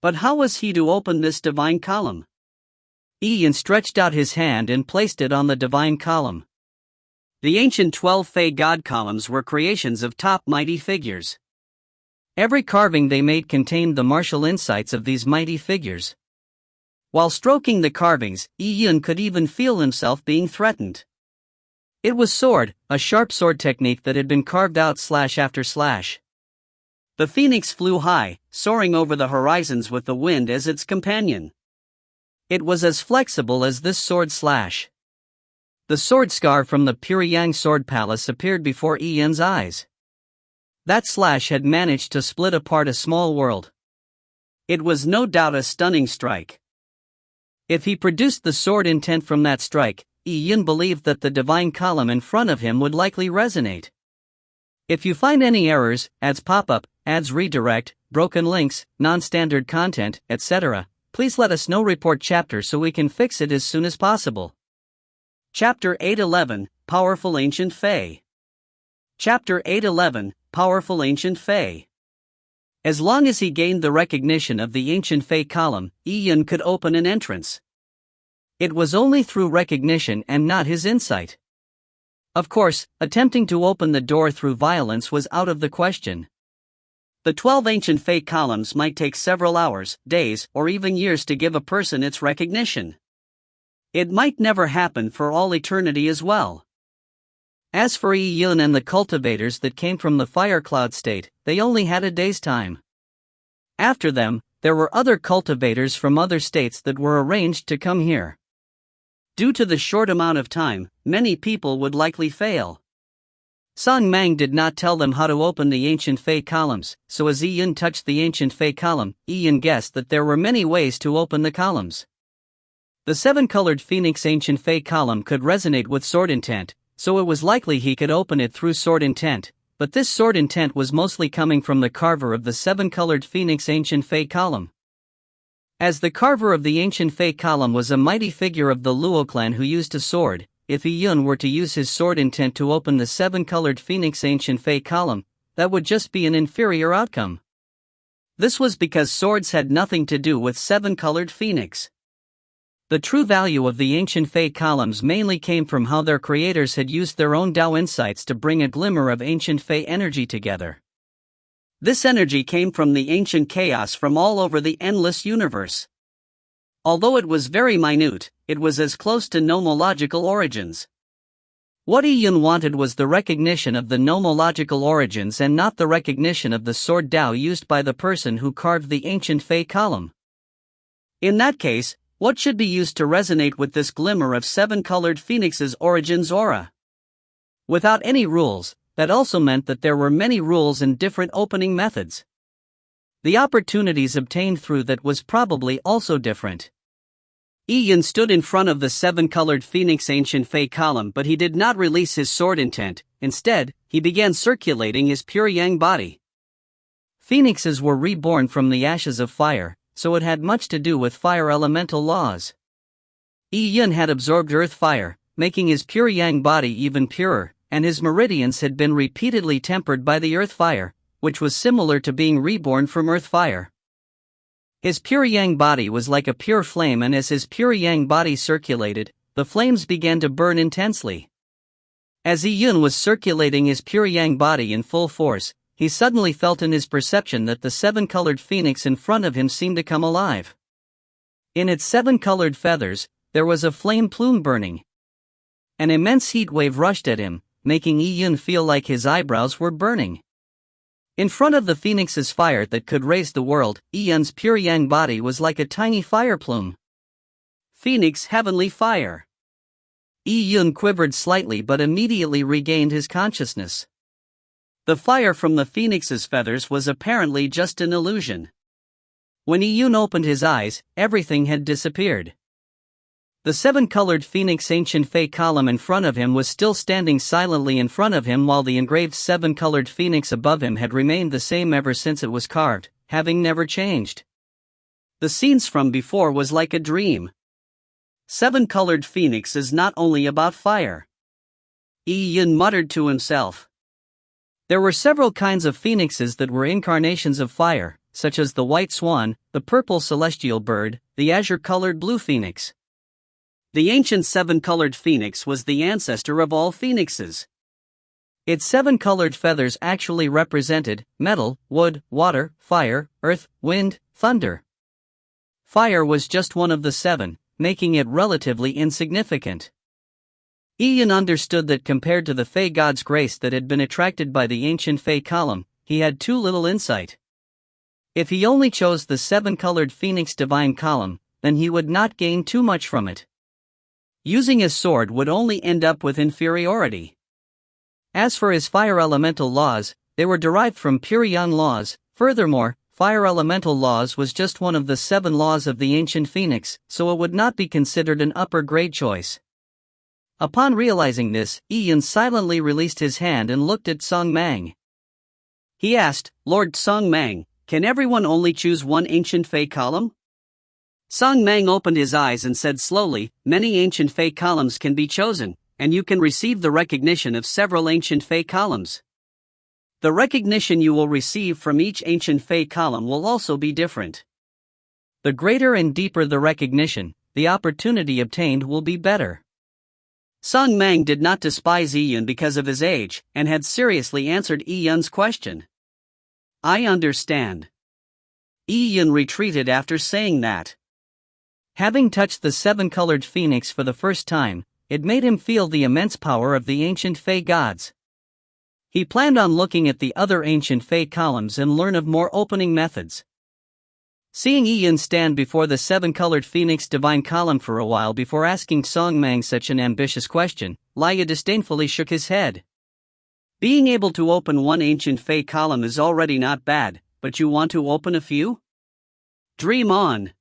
But how was he to open this divine column? Ian stretched out his hand and placed it on the divine column. The ancient 12 Fey god columns were creations of top mighty figures. Every carving they made contained the martial insights of these mighty figures. While stroking the carvings, Ian could even feel himself being threatened. It was sword, a sharp sword technique that had been carved out slash after slash. The phoenix flew high, soaring over the horizons with the wind as its companion. It was as flexible as this sword slash. The sword scar from the Pyongyang Sword Palace appeared before Ian's eyes. That slash had managed to split apart a small world. It was no doubt a stunning strike. If he produced the sword intent from that strike, Ian believed that the divine column in front of him would likely resonate. If you find any errors, ads pop up, ads redirect, broken links, non-standard content, etc., please let us know. Report chapter so we can fix it as soon as possible. Chapter 811, Powerful Ancient Fae. Chapter 811, Powerful Ancient Fae. As long as he gained the recognition of the ancient Fae column, Ian could open an entrance. It was only through recognition and not his insight. Of course, attempting to open the door through violence was out of the question. The 12 ancient Fae columns might take several hours, days, or even years to give a person its recognition. It might never happen for all eternity as well. As for Ian and the cultivators that came from the fire cloud state, they only had a day's time. After them, there were other cultivators from other states that were arranged to come here. Due to the short amount of time, many people would likely fail. Song Mang did not tell them how to open the ancient Fae columns, so as Ian touched the ancient Fae column, Ian guessed that there were many ways to open the columns. The seven-colored Phoenix ancient Fae column could resonate with sword intent, so it was likely he could open it through sword intent, but this sword intent was mostly coming from the carver of the seven-colored Phoenix ancient Fae column. As the carver of the ancient Fae column was a mighty figure of the Luo clan who used a sword, if Ian were to use his sword intent to open the seven-colored Phoenix ancient Fae column, that would just be an inferior outcome. This was because swords had nothing to do with seven-colored Phoenix. The true value of the ancient Fae columns mainly came from how their creators had used their own Tao insights to bring a glimmer of ancient Fae energy together. This energy came from the ancient chaos from all over the endless universe. Although it was very minute, it was as close to nomological origins. What Ian wanted was the recognition of the nomological origins and not the recognition of the sword Tao used by the person who carved the ancient Fae column. In that case, what should be used to resonate with this glimmer of seven-colored Phoenix's origins aura? Without any rules, that also meant that there were many rules and different opening methods. The opportunities obtained through that was probably also different. Ian stood in front of the seven-colored Phoenix ancient Fae column, but he did not release his sword intent. Instead, he began circulating his pure yang body. Phoenixes were reborn from the ashes of fire, so it had much to do with fire elemental laws. Ian had absorbed earth fire, making his pure yang body even purer, and his meridians had been repeatedly tempered by the earth fire, which was similar to being reborn from earth fire. His pure yang body was like a pure flame, and as his pure yang body circulated, the flames began to burn intensely. As Ian was circulating his pure yang body in full force, he suddenly felt in his perception that the seven-colored phoenix in front of him seemed to come alive. In its seven-colored feathers, there was a flame plume burning. An immense heat wave rushed at him, making Ian feel like his eyebrows were burning. In front of the phoenix's fire that could raise the world, Ian's pure yang body was like a tiny fire plume. Phoenix heavenly fire. Ian quivered slightly but immediately regained his consciousness. The fire from the phoenix's feathers was apparently just an illusion. When Ian opened his eyes, everything had disappeared. The seven-colored Phoenix ancient Fae column in front of him was still standing silently in front of him, while the engraved seven-colored Phoenix above him had remained the same ever since it was carved, having never changed. The scenes from before was like a dream. Seven-colored phoenix is not only about fire. Yin muttered to himself. There were several kinds of phoenixes that were incarnations of fire, such as the white swan, the purple celestial bird, the azure-colored blue phoenix. The ancient seven-colored phoenix was the ancestor of all phoenixes. Its seven-colored feathers actually represented metal, wood, water, fire, earth, wind, thunder. Fire was just one of the seven, making it relatively insignificant. Ian understood that compared to the Fey god's grace that had been attracted by the ancient Fey column, he had too little insight. If he only chose the seven-colored phoenix divine column, then he would not gain too much from it. Using his sword would only end up with inferiority. As for his fire elemental laws, they were derived from pure yang laws. Furthermore, fire elemental laws was just one of the 7 laws of the ancient phoenix, so it would not be considered an upper-grade choice. Upon realizing this, Ian silently released his hand and looked at Song Mang. He asked, "Lord Song Mang, can everyone only choose one ancient Fey column?" Song Mang opened his eyes and said slowly, "Many ancient Fey columns can be chosen, and you can receive the recognition of several ancient Fey columns. The recognition you will receive from each ancient Fey column will also be different. The greater and deeper the recognition, the opportunity obtained will be better." Song Mang did not despise Ian because of his age, and had seriously answered Ian's question. "I understand." Ian retreated after saying that. Having touched the seven-colored phoenix for the first time, it made him feel the immense power of the ancient Fey gods. He planned on looking at the other ancient Fey columns and learn of more opening methods. Seeing Ian stand before the seven-colored phoenix divine column for a while before asking Song Mang such an ambitious question, Laya disdainfully shook his head. "Being able to open one ancient Fey column is already not bad, but you want to open a few? Dream on."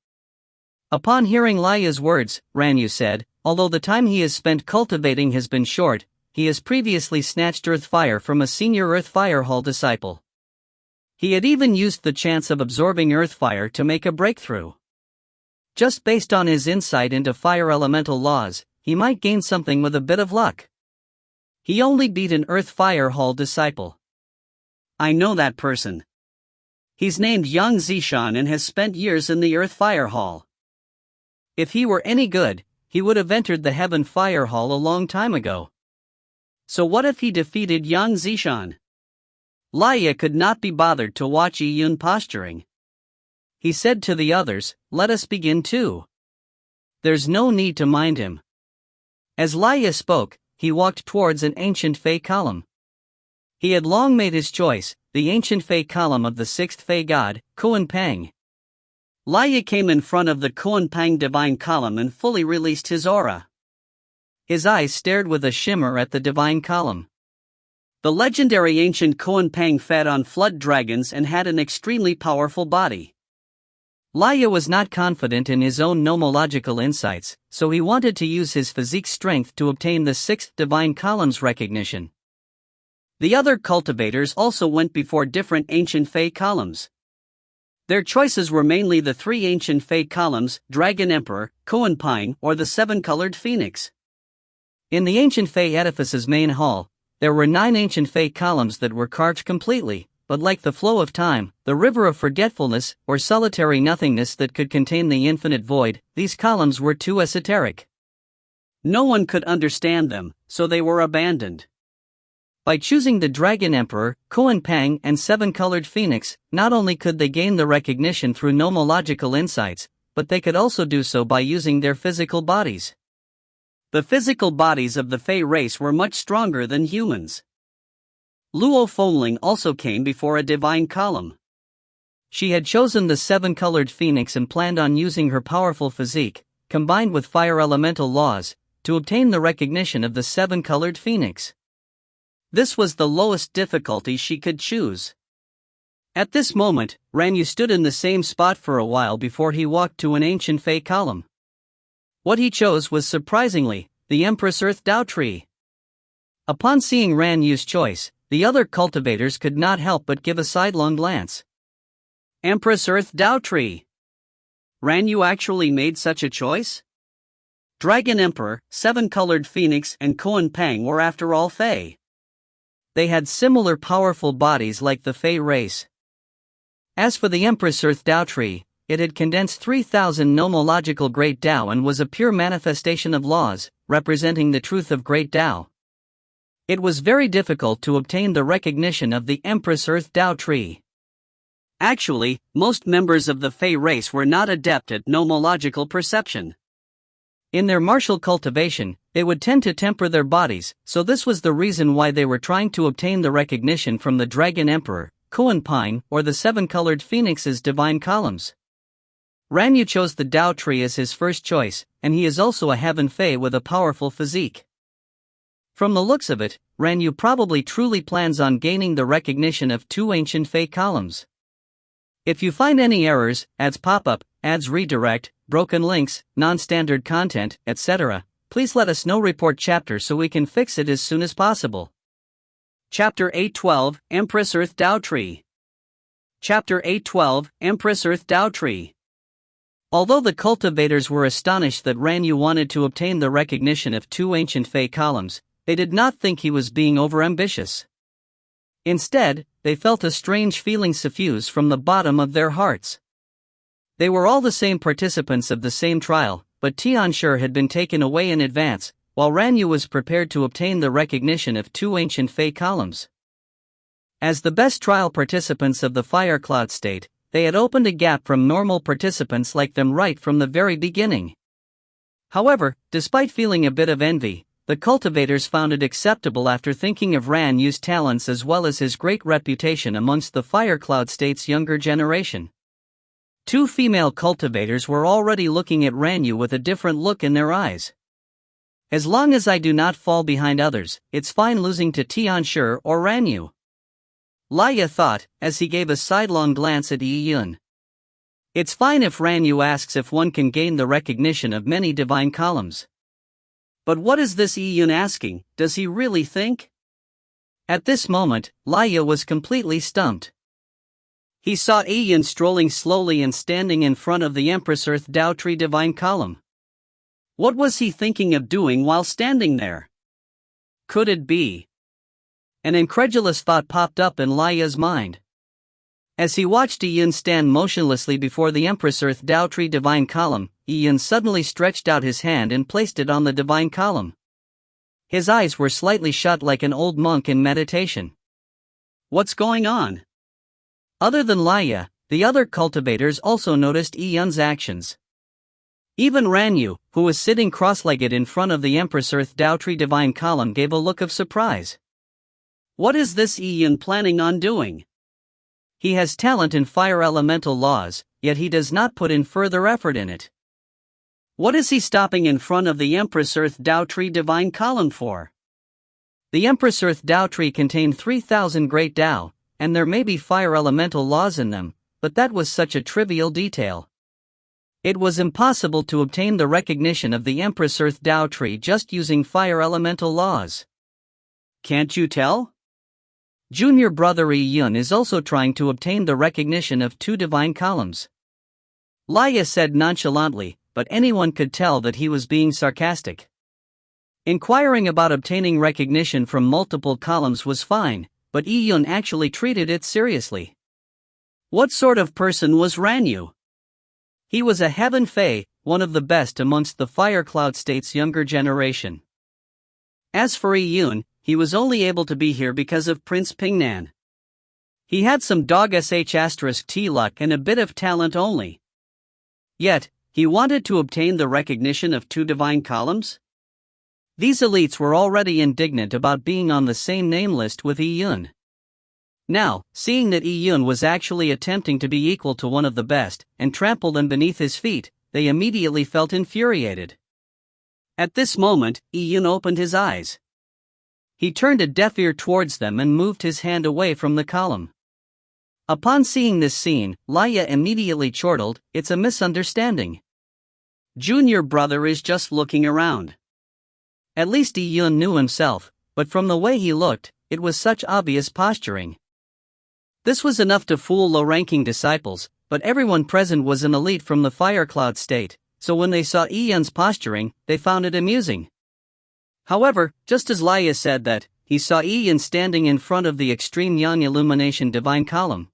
Upon hearing Laya's words, Ranyu said, "Although the time he has spent cultivating has been short, he has previously snatched Earth Fire from a senior Earth Fire Hall disciple. He had even used the chance of absorbing Earth Fire to make a breakthrough. Just based on his insight into fire elemental laws, he might gain something with a bit of luck. He only beat an Earth Fire Hall disciple. I know that person. He's named Yang Zishan and has spent years in the Earth Fire Hall. If he were any good, he would have entered the Heaven Fire Hall a long time ago. So what if he defeated Yang Zishan?" Laya could not be bothered to watch Iyun posturing. He said to the others, "Let us begin too. There's no need to mind him." As Laya spoke, he walked towards an ancient Fey column. He had long made his choice, the ancient Fey column of the 6th Fey god, Kuan Pang. Laya came in front of the Kuan Pang divine column and fully released his aura. His eyes stared with a shimmer at the divine column. The legendary ancient Kuan Pang fed on flood dragons and had an extremely powerful body. Laya was not confident in his own nomological insights, so he wanted to use his physique strength to obtain the 6th divine column's recognition. The other cultivators also went before different ancient Fey columns. Their choices were mainly the 3 ancient Fey columns, Dragon Emperor, Kuan Pang, or the 7-colored Phoenix. In the ancient Fey edifice's main hall, there were 9 ancient Fey columns that were carved completely, but like the flow of time, the river of forgetfulness, or solitary nothingness that could contain the infinite void, these columns were too esoteric. No one could understand them, so they were abandoned. By choosing the Dragon Emperor, Kuan Pang, and 7-colored Phoenix, not only could they gain the recognition through nomological insights, but they could also do so by using their physical bodies. The physical bodies of the Fey race were much stronger than humans. Luo Fengling also came before a divine column. She had chosen the 7-colored Phoenix and planned on using her powerful physique, combined with fire elemental laws, to obtain the recognition of the 7-colored Phoenix. This was the lowest difficulty she could choose. At this moment, Ranyu stood in the same spot for a while before he walked to an ancient Fey column. What he chose was surprisingly, the Empress Earth Dao Tree. Upon seeing Ranyu's choice, the other cultivators could not help but give a sidelong glance. Empress Earth Tao Tree. Ran Yu actually made such a choice? Dragon Emperor, Seven-Colored Phoenix and Koan Pang were after all Fae. They had similar powerful bodies like the Fae race. As for the Empress Earth Tao Tree, it had condensed 3,000 nomological Great Tao and was a pure manifestation of laws, representing the truth of Great Tao. It was very difficult to obtain the recognition of the Empress Earth Tao Tree. Actually, most members of the Fae race were not adept at nomological perception. In their martial cultivation, they would tend to temper their bodies, so this was the reason why they were trying to obtain the recognition from the Dragon Emperor, Koan Pine, or the Seven-Colored Phoenix's divine columns. Ran Yu chose the Tao Tree as his first choice, and he is also a Heaven Fae with a powerful physique. From the looks of it, Ran Yu probably truly plans on gaining the recognition of 2 ancient Fae columns. If you find any errors, ads pop-up, ads redirect, broken links, non-standard content, etc., please let us know. Report chapter so we can fix it as soon as possible. Chapter 812, Empress Earth Tao Tree. Chapter 812, Empress Earth Tao Tree. Although the cultivators were astonished that Ran Yu wanted to obtain the recognition of 2 ancient Fae columns, they did not think he was being overambitious. Instead, they felt a strange feeling suffuse from the bottom of their hearts. They were all the same participants of the same trial, but Tianshi had been taken away in advance, while Ran Yu was prepared to obtain the recognition of 2 ancient Fae columns. As the best trial participants of the Fire Cloud state, they had opened a gap from normal participants like them right from the very beginning. However, despite feeling a bit of envy, the cultivators found it acceptable after thinking of Ran Yu's talents as well as his great reputation amongst the Fire Cloud state's younger generation. 2 female cultivators were already looking at Ran Yu with a different look in their eyes. As long as I do not fall behind others, it's fine losing to Tianshi or Ran Yu. Laya thought, as he gave a sidelong glance at Yi Yun. It's fine if Ran Yu asks if one can gain the recognition of many divine columns. But what is this Yi Yun asking? Does he really think? At this moment, Laya was completely stumped. He saw Yi Yun strolling slowly and standing in front of the Empress Earth Tao Tree divine column. What was he thinking of doing while standing there? Could it be? An incredulous thought popped up in Laya's mind. As he watched Yi Yun stand motionlessly before the Empress Earth Tao Tree divine column, Yi Yun suddenly stretched out his hand and placed it on the divine column. His eyes were slightly shut like an old monk in meditation. What's going on? Other than Laya, the other cultivators also noticed Yi Yun's actions. Even Ran Yu, who was sitting cross-legged in front of the Empress Earth Tao Tree divine column, gave a look of surprise. What is this Yi Yun planning on doing? He has talent in fire elemental laws, yet he does not put in further effort in it. What is he stopping in front of the Empress Earth Tao Tree divine column for? The Empress Earth Tao Tree contained 3,000 Great Tao, and there may be fire elemental laws in them, but that was such a trivial detail. It was impossible to obtain the recognition of the Empress Earth Tao Tree just using fire elemental laws. Can't you tell? Junior brother Yi Yun is also trying to obtain the recognition of 2 divine columns. Laya said nonchalantly, but anyone could tell that he was being sarcastic. Inquiring about obtaining recognition from multiple columns was fine, but Yi Yun actually treated it seriously. What sort of person was Ran Yu? He was a Heaven Fae, one of the best amongst the Fire Cloud state's younger generation. As for Yi Yun, he was only able to be here because of Prince Pingnan. He had some dog sh*t luck and a bit of talent only. Yet, he wanted to obtain the recognition of 2 divine columns? These elites were already indignant about being on the same name list with Yi Yun. Now, seeing that Yi Yun was actually attempting to be equal to one of the best, and trample them beneath his feet, they immediately felt infuriated. At this moment, Yi Yun opened his eyes. He turned a deaf ear towards them and moved his hand away from the column. Upon seeing this scene, Laya immediately chortled, "It's a misunderstanding. Junior brother is just looking around." At least Yi Yun knew himself, but from the way he looked, it was such obvious posturing. This was enough to fool low-ranking disciples, but everyone present was an elite from the fire cloud state, so when they saw Yun's posturing, they found it amusing. However, just as Laya said that, he saw Yun standing in front of the extreme yang illumination divine column.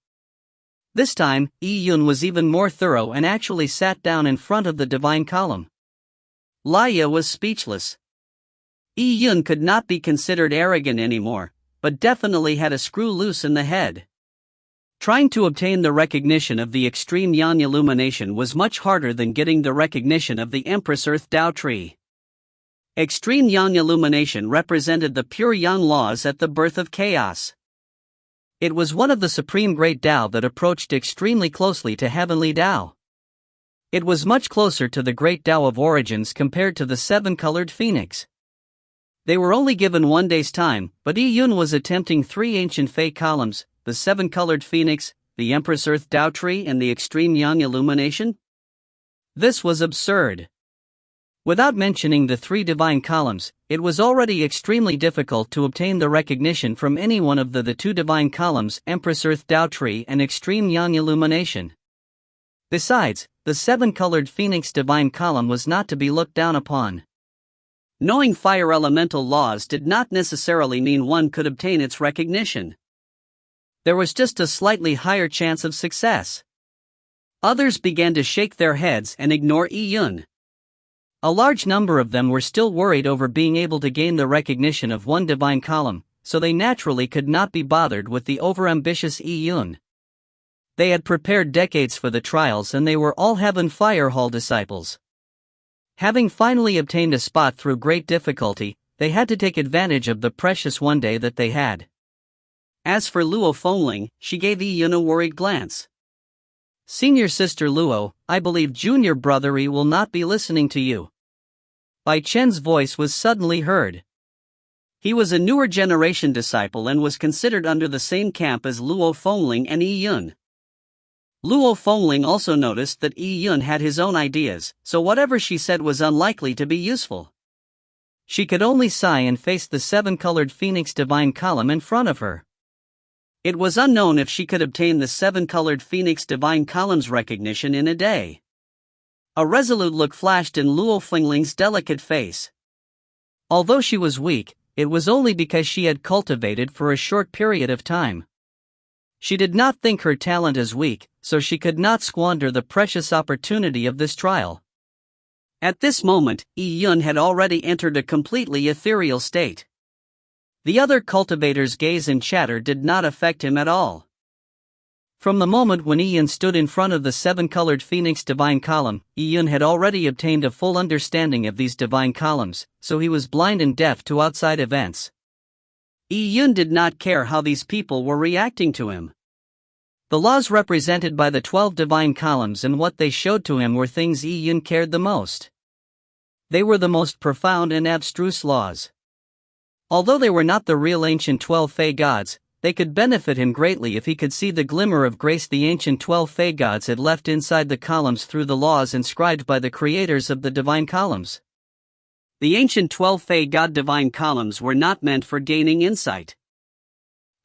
This time, Yun was even more thorough and actually sat down in front of the divine column. Laya was speechless. Yun could not be considered arrogant anymore, but definitely had a screw loose in the head. Trying to obtain the recognition of the extreme yang illumination was much harder than getting the recognition of the Empress Earth Tao tree. Extreme yang illumination represented the pure yang laws at the birth of chaos. It was one of the supreme great Tao that approached extremely closely to heavenly Tao. It was much closer to the great Tao of origins compared to the seven-colored phoenix. They were only given 1 day's time, but Yun was attempting 3 ancient Fei columns, the seven-colored phoenix, the Empress Earth Tao tree and the extreme yang illumination? This was absurd. Without mentioning the 3 divine columns, it was already extremely difficult to obtain the recognition from any one of the 2 divine columns, Empress Earth Tao tree and extreme yang illumination. Besides, the 7-colored phoenix divine column was not to be looked down upon. Knowing fire elemental laws did not necessarily mean one could obtain its recognition. There was just a slightly higher chance of success. Others began to shake their heads and ignore Yun. A large number of them were still worried over being able to gain the recognition of 1 divine column, so they naturally could not be bothered with the overambitious Yun. They had prepared decades for the trials and they were all Heaven Fire Hall disciples. Having finally obtained a spot through great difficulty, they had to take advantage of the precious 1 day that they had. As for Luo Fengling, she gave Yun a worried glance. Senior sister Luo, I believe junior brother Yi will not be listening to you. Bai Chen's voice was suddenly heard. He was a newer generation disciple and was considered under the same camp as Luo Fengling and Yun. Luo Fengling also noticed that Yun had his own ideas, so whatever she said was unlikely to be useful. She could only sigh and face the 7-colored phoenix divine column in front of her. It was unknown if she could obtain the 7-colored phoenix divine column's recognition in a day. A resolute look flashed in Luo Fengling's delicate face. Although she was weak, it was only because she had cultivated for a short period of time. She did not think her talent as weak, so she could not squander the precious opportunity of this trial. At this moment, Yun had already entered a completely ethereal state. The other cultivators' gaze and chatter did not affect him at all. From the moment when Yun stood in front of the 7-colored phoenix divine column, Yun had already obtained a full understanding of these divine columns, so he was blind and deaf to outside events. Yun did not care how these people were reacting to him. The laws represented by the 12 divine columns and what they showed to him were things Yun cared the most. They were the most profound and abstruse laws. Although they were not the real ancient 12 Fey gods, they could benefit him greatly if he could see the glimmer of grace the ancient 12 Fey gods had left inside the columns through the laws inscribed by the creators of the divine columns. The ancient 12 Fey god divine columns were not meant for gaining insight.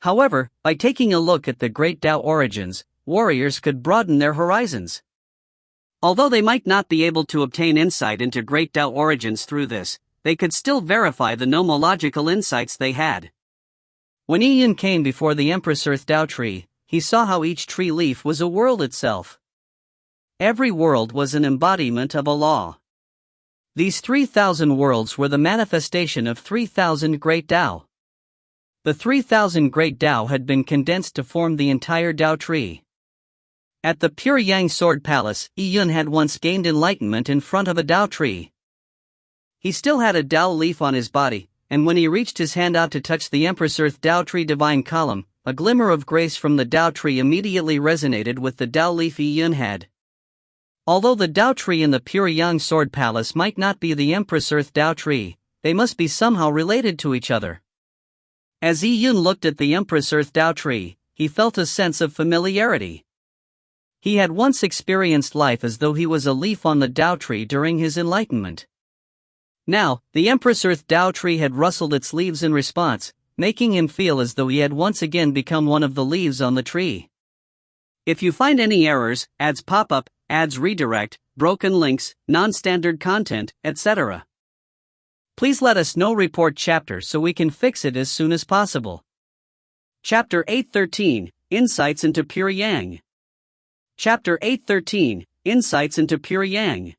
However, by taking a look at the great Tao origins, warriors could broaden their horizons. Although they might not be able to obtain insight into great Tao origins through this, they could still verify the nomological insights they had. When Yun came before the Empress Earth Tao tree, he saw how each tree leaf was a world itself. Every world was an embodiment of a law. These 3,000 worlds were the manifestation of 3,000 great Tao. The 3,000 great Tao had been condensed to form the entire Tao tree. At the Pure Yang Sword Palace, Yun had once gained enlightenment in front of a Tao tree. He still had a Tao leaf on his body, and when he reached his hand out to touch the Empress Earth Tao tree divine column, a glimmer of grace from the Tao tree immediately resonated with the Tao leaf Yun had. Although the Tao tree in the Pure Yang Sword Palace might not be the Empress Earth Tao tree, they must be somehow related to each other. As Yun looked at the Empress Earth Tao tree, he felt a sense of familiarity. He had once experienced life as though he was a leaf on the Tao tree during his enlightenment. Now, the Empress Earth Tao tree had rustled its leaves in response, making him feel as though he had once again become one of the leaves on the tree. If you find any errors, ads pop up, ads redirect, broken links, non-standard content, etc., please let us know. Report chapter so we can fix it as soon as possible. Chapter 813, Insights into Pure Yang. Chapter 813, Insights into Pure Yang.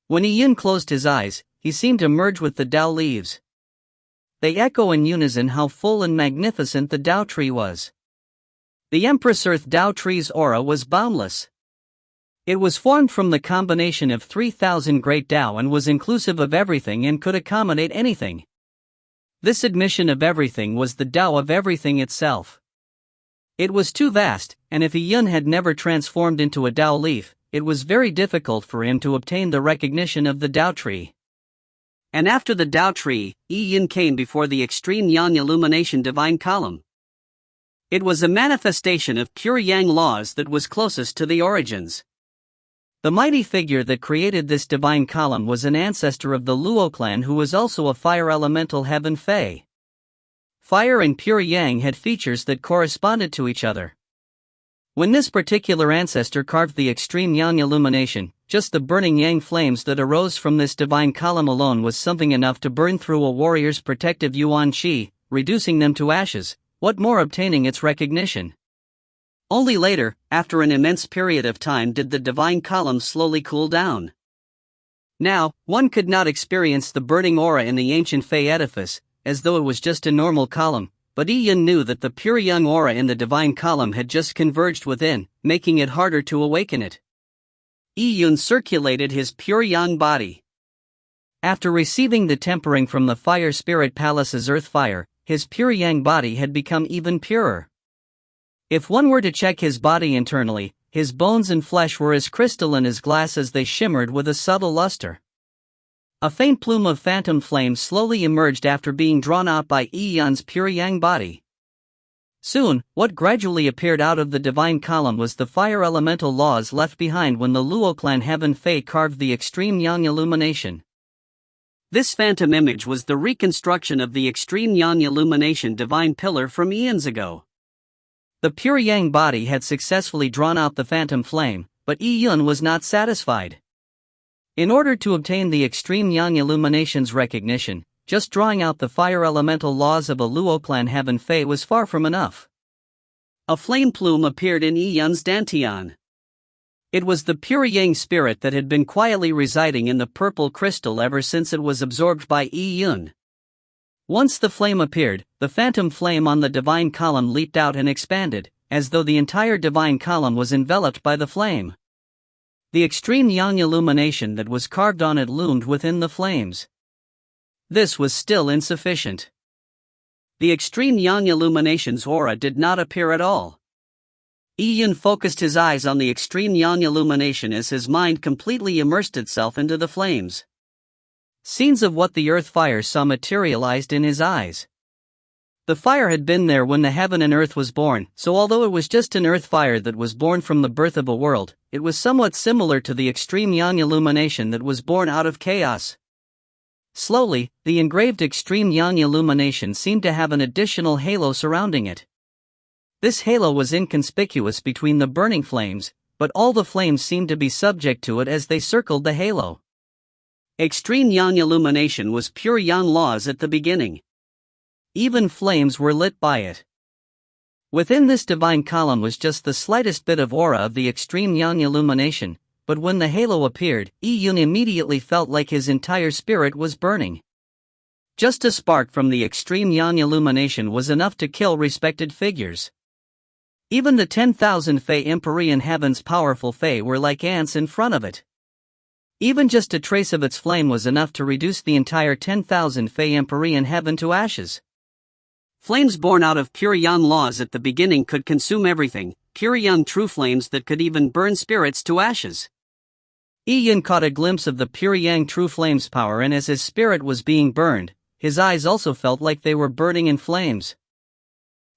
When Yin closed his eyes, he seemed to merge with the Tao leaves. They echo in unison how full and magnificent the Tao tree was. The Empress Earth Tao tree's aura was boundless. It was formed from the combination of 3,000 great Tao and was inclusive of everything and could accommodate anything. This admission of everything was the Tao of everything itself. It was too vast, and if Yin had never transformed into a Tao leaf, it was very difficult for him to obtain the recognition of the Tao tree. And after the Tao tree, Yin came before the extreme Yang illumination divine column. It was a manifestation of pure Yang laws that was closest to the origins. The mighty figure that created this divine column was an ancestor of the Luo clan who was also a fire elemental heaven Fei. Fire and pure Yang had features that corresponded to each other. When this particular ancestor carved the extreme Yang illumination, just the burning Yang flames that arose from this divine column alone was something enough to burn through a warrior's protective Yuan Qi, reducing them to ashes, what more obtaining its recognition. Only later, after an immense period of time, did the divine column slowly cool down. Now, one could not experience the burning aura in the ancient Fei edifice, as though it was just a normal column, but Yin knew that the pure Yang aura in the divine column had just converged within, making it harder to awaken it. Yin circulated his pure Yang body. After receiving the tempering from the Fire Spirit Palace's earth fire, his pure Yang body had become even purer. If one were to check his body internally, his bones and flesh were as crystalline as glass as they shimmered with a subtle luster. A faint plume of phantom flame slowly emerged after being drawn out by Yin's pure Yang body. Soon, what gradually appeared out of the divine column was the fire elemental laws left behind when the Luo clan heaven Fei carved the extreme Yang illumination. This phantom image was the reconstruction of the extreme Yang illumination divine pillar from eons ago. The pure Yang body had successfully drawn out the phantom flame, but Yin was not satisfied. In order to obtain the extreme Yang illumination's recognition, just drawing out the fire elemental laws of a Luo clan heaven Fei was far from enough. A flame plume appeared in Yin's dantian. It was the pure Yang spirit that had been quietly residing in the purple crystal ever since it was absorbed by Yin. Once the flame appeared, the phantom flame on the divine column leaped out and expanded, as though the entire divine column was enveloped by the flame. The extreme Yang illumination that was carved on it loomed within the flames. This was still insufficient. The extreme Yang illumination's aura did not appear at all. Yin focused his eyes on the extreme Yang illumination as his mind completely immersed itself into the flames. Scenes of what the earth fire saw materialized in his eyes. The fire had been there when the heaven and earth was born, so although it was just an earth fire that was born from the birth of a world, it was somewhat similar to the extreme Yang illumination that was born out of chaos. Slowly, the engraved extreme Yang illumination seemed to have an additional halo surrounding it. This halo was inconspicuous between the burning flames, but all the flames seemed to be subject to it as they circled the halo. Extreme Yang illumination was pure Yang laws at the beginning. Even flames were lit by it. Within this divine column was just the slightest bit of aura of the extreme Yang illumination, but when the halo appeared, Yin immediately felt like his entire spirit was burning. Just a spark from the extreme Yang illumination was enough to kill respected figures. Even the 10,000 Fei Empyrean heavens powerful Fei were like ants in front of it. Even just a trace of its flame was enough to reduce the entire 10,000 Fei Empyrean heaven to ashes. Flames born out of pure Yang laws at the beginning could consume everything, pure Yang true flames that could even burn spirits to ashes. Yin caught a glimpse of the pure Yang true flame's power, and as his spirit was being burned, his eyes also felt like they were burning in flames.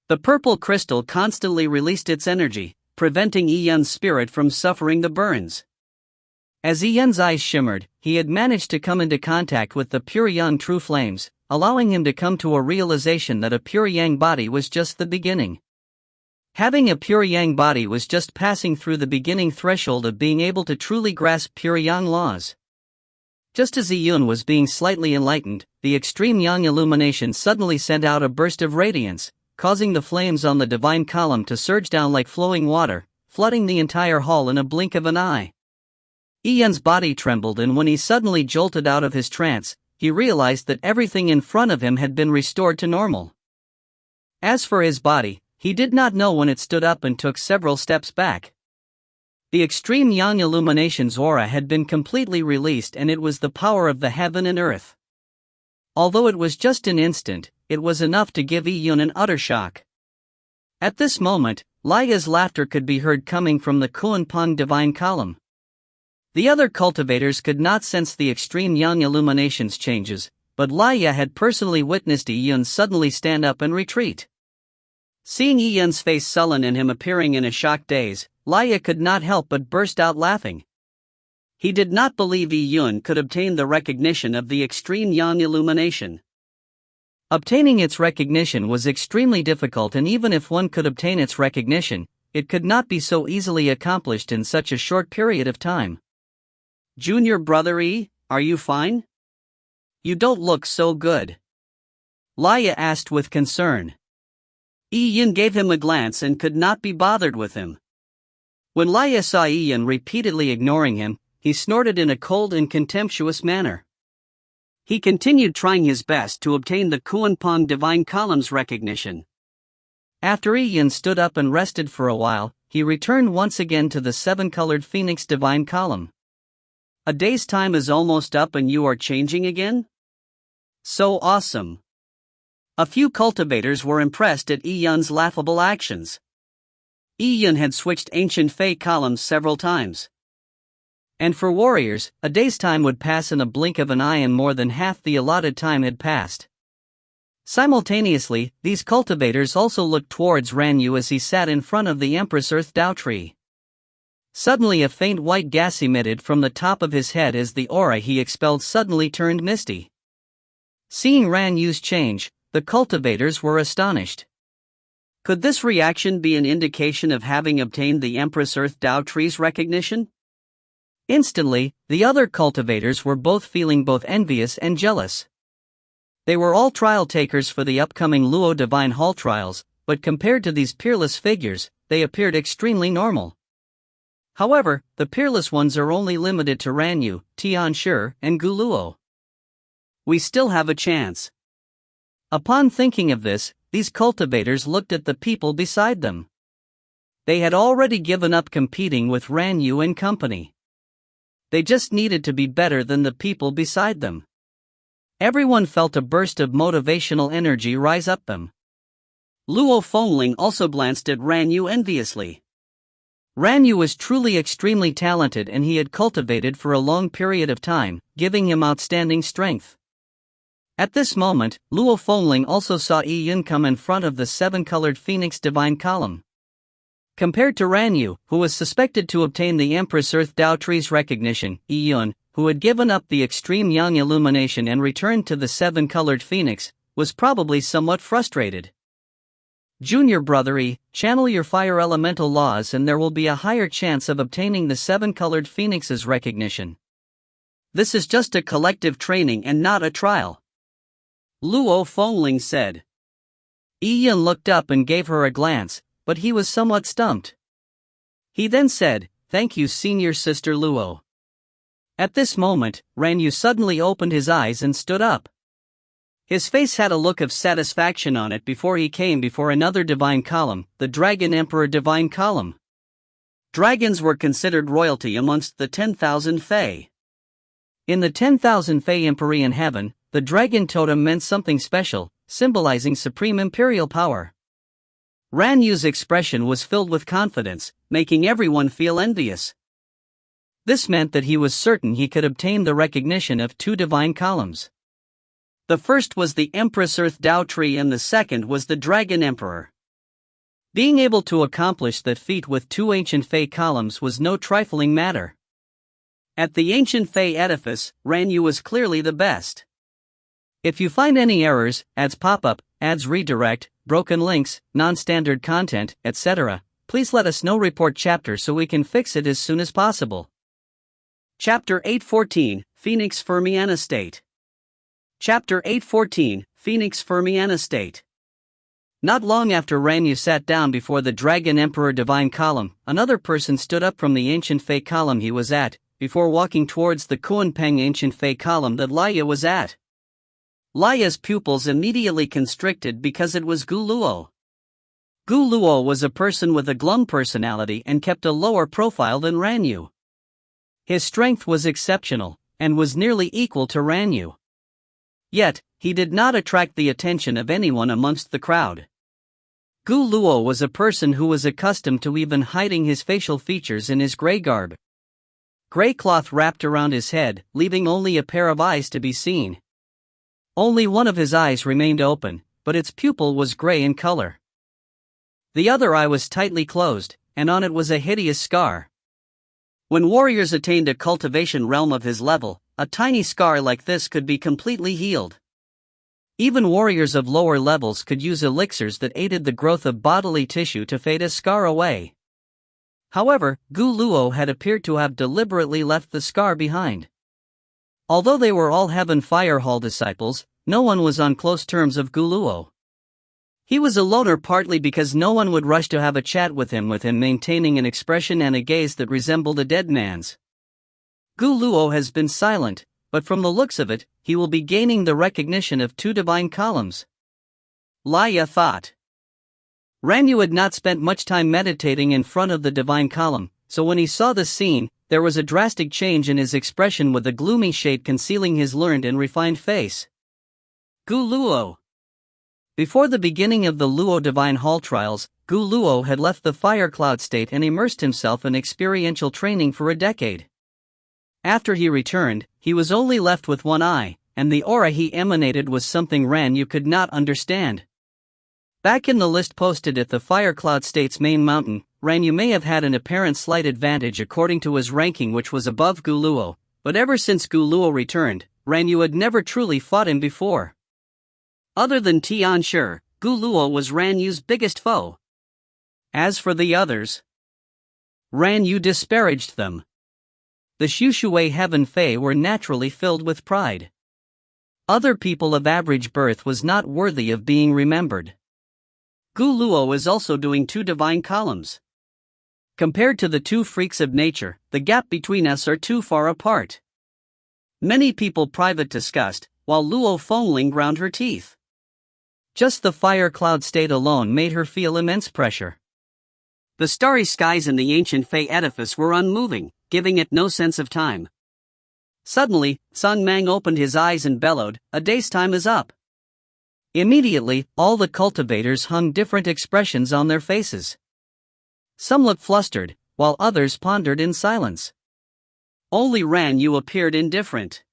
The purple crystal constantly released its energy, preventing Yin's spirit from suffering the burns. As Yin's eyes shimmered, he had managed to come into contact with the pure Yang true flames, allowing him to come to a realization that a pure yang body was just the beginning. Having a pure yang body was just passing through the beginning threshold of being able to truly grasp pure yang laws. Just as Yun was being slightly enlightened, the extreme yang illumination suddenly sent out a burst of radiance, causing the flames on the divine column to surge down like flowing water, flooding the entire hall in a blink of an eye. Yun's body trembled, and when he suddenly jolted out of his trance, he realized that everything in front of him had been restored to normal. As for his body, he did not know when it stood up and took several steps back. The extreme yang illumination's aura had been completely released, and it was the power of the heaven and earth. Although it was just an instant, it was enough to give Yun an utter shock. At this moment, Laya's laughter could be heard coming from the Kuanpong divine column. The other cultivators could not sense the extreme yang illumination's changes, but Laya had personally witnessed Yun suddenly stand up and retreat. Seeing Yun's face sullen and him appearing in a shocked daze, Laya could not help but burst out laughing. He did not believe Yun could obtain the recognition of the extreme yang illumination. Obtaining its recognition was extremely difficult, and even if one could obtain its recognition, it could not be so easily accomplished in such a short period of time. "Junior brother E, are you fine? You don't look so good," Laya asked with concern. Yun gave him a glance and could not be bothered with him. When Laya saw Yun repeatedly ignoring him, he snorted in a cold and contemptuous manner. He continued trying his best to obtain the Kuanpong divine column's recognition. After Yun stood up and rested for a while, he returned once again to the seven-colored phoenix divine column. "A day's time is almost up and you are changing again? So awesome." A few cultivators were impressed at Yun's laughable actions. Yun had switched ancient Fey columns several times. And for warriors, a day's time would pass in a blink of an eye, and more than half the allotted time had passed. Simultaneously, these cultivators also looked towards Ranyu as he sat in front of the Empress Earth Dao tree. Suddenly a faint white gas emitted from the top of his head as the aura he expelled suddenly turned misty. Seeing Ranyu's change, the cultivators were astonished. Could this reaction be an indication of having obtained the Empress Earth Dao tree's recognition? Instantly, the other cultivators were both feeling both envious and jealous. They were all trial takers for the upcoming Luo Divine Hall trials, but compared to these peerless figures, they appeared extremely normal. However, the peerless ones are only limited to Ranyu, Tianshi, and Guluo. We still have a chance. Upon thinking of this, these cultivators looked at the people beside them. They had already given up competing with Ranyu and company. They just needed to be better than the people beside them. Everyone felt a burst of motivational energy rise up them. Luo Fengling also glanced at Ranyu enviously. Ranyu was truly extremely talented, and he had cultivated for a long period of time, giving him outstanding strength. At this moment, Luo Fengling also saw Yun come in front of the seven-colored phoenix divine column. Compared to Ranyu, who was suspected to obtain the Empress Earth Dao tree's recognition, Yun, who had given up the extreme yang illumination and returned to the seven-colored phoenix, was probably somewhat frustrated. "Junior brother E, channel your fire elemental laws and there will be a higher chance of obtaining the seven-colored phoenix's recognition. This is just a collective training and not a trial," Luo Fengling said. Yun looked up and gave her a glance, but he was somewhat stumped. He then said, "Thank you, senior sister Luo." At this moment, Ranyu suddenly opened his eyes and stood up. His face had a look of satisfaction on it before he came before another divine column, the Dragon Emperor divine column. Dragons were considered royalty amongst the 10,000 Fae. In the 10,000 Fae Empyrean heaven, the dragon totem meant something special, symbolizing supreme imperial power. Ranyu's expression was filled with confidence, making everyone feel envious. This meant that he was certain he could obtain the recognition of two divine columns. The first was the Empress Earth Dao tree and the second was the Dragon Emperor. Being able to accomplish that feat with two ancient Fae columns was no trifling matter. At the ancient Fae edifice, Ranyu was clearly the best. If you find any errors, ads pop up, ads redirect, broken links, non-standard content, etc., please let us know. Report chapter so we can fix it as soon as possible. Chapter 814, Phoenix Fermiana State. Chapter 814, Phoenix Fermiana State. Not long after Ranyu sat down before the Dragon Emperor Divine Column, another person stood up from the ancient Fey column he was at, before walking towards the Kuanpeng ancient Fey column that Laya was at. Laya's pupils immediately constricted because it was Gu Luo. Gu Luo was a person with a glum personality and kept a lower profile than Ranyu. His strength was exceptional, and was nearly equal to Ranyu. Yet, he did not attract the attention of anyone amongst the crowd. Gu Luo was a person who was accustomed to even hiding his facial features in his gray garb. Gray cloth wrapped around his head, leaving only a pair of eyes to be seen. Only one of his eyes remained open, but its pupil was gray in color. The other eye was tightly closed, and on it was a hideous scar. When warriors attained a cultivation realm of his level, a tiny scar like this could be completely healed. Even warriors of lower levels could use elixirs that aided the growth of bodily tissue to fade a scar away. However, Gu Luo had appeared to have deliberately left the scar behind. Although they were all Heaven Fire Hall disciples, no one was on close terms with Gu Luo. He was a loner partly because no one would rush to have a chat with him maintaining an expression and a gaze that resembled a dead man's. Gu Luo has been silent, but from the looks of it, he will be gaining the recognition of two divine columns. Laya thought. Ranyu had not spent much time meditating in front of the divine column, so when he saw the scene, there was a drastic change in his expression with a gloomy shade concealing his learned and refined face. Gu Luo. Before the beginning of the Luo Divine Hall trials, Gu Luo had left the Fire Cloud state and immersed himself in experiential training for a decade. After he returned, he was only left with one eye, and the aura he emanated was something Ranyu could not understand. Back in the list posted at the Fire Cloud state's main mountain, Ranyu may have had an apparent slight advantage according to his ranking, which was above Gu Luo, but ever since Gu Luo returned, Ranyu had never truly fought him before. Other than Tian Shi, Gu Luo was Ranyu's biggest foe. As for the others, Ranyu disparaged them. The Shushui Heaven Fei were naturally filled with pride. Other people of average birth was not worthy of being remembered. Gu Luo is also doing two divine columns. Compared to the two freaks of nature, the gap between us are too far apart. Many people private discussed, while Luo Fengling ground her teeth. Just the Fire Cloud state alone made her feel immense pressure. The starry skies in the ancient Fey edifice were unmoving, giving it no sense of time. Suddenly, Sun Mang opened his eyes and bellowed, "A day's time is up." Immediately, all the cultivators hung different expressions on their faces. Some looked flustered, while others pondered in silence. Only Ranyu appeared indifferent.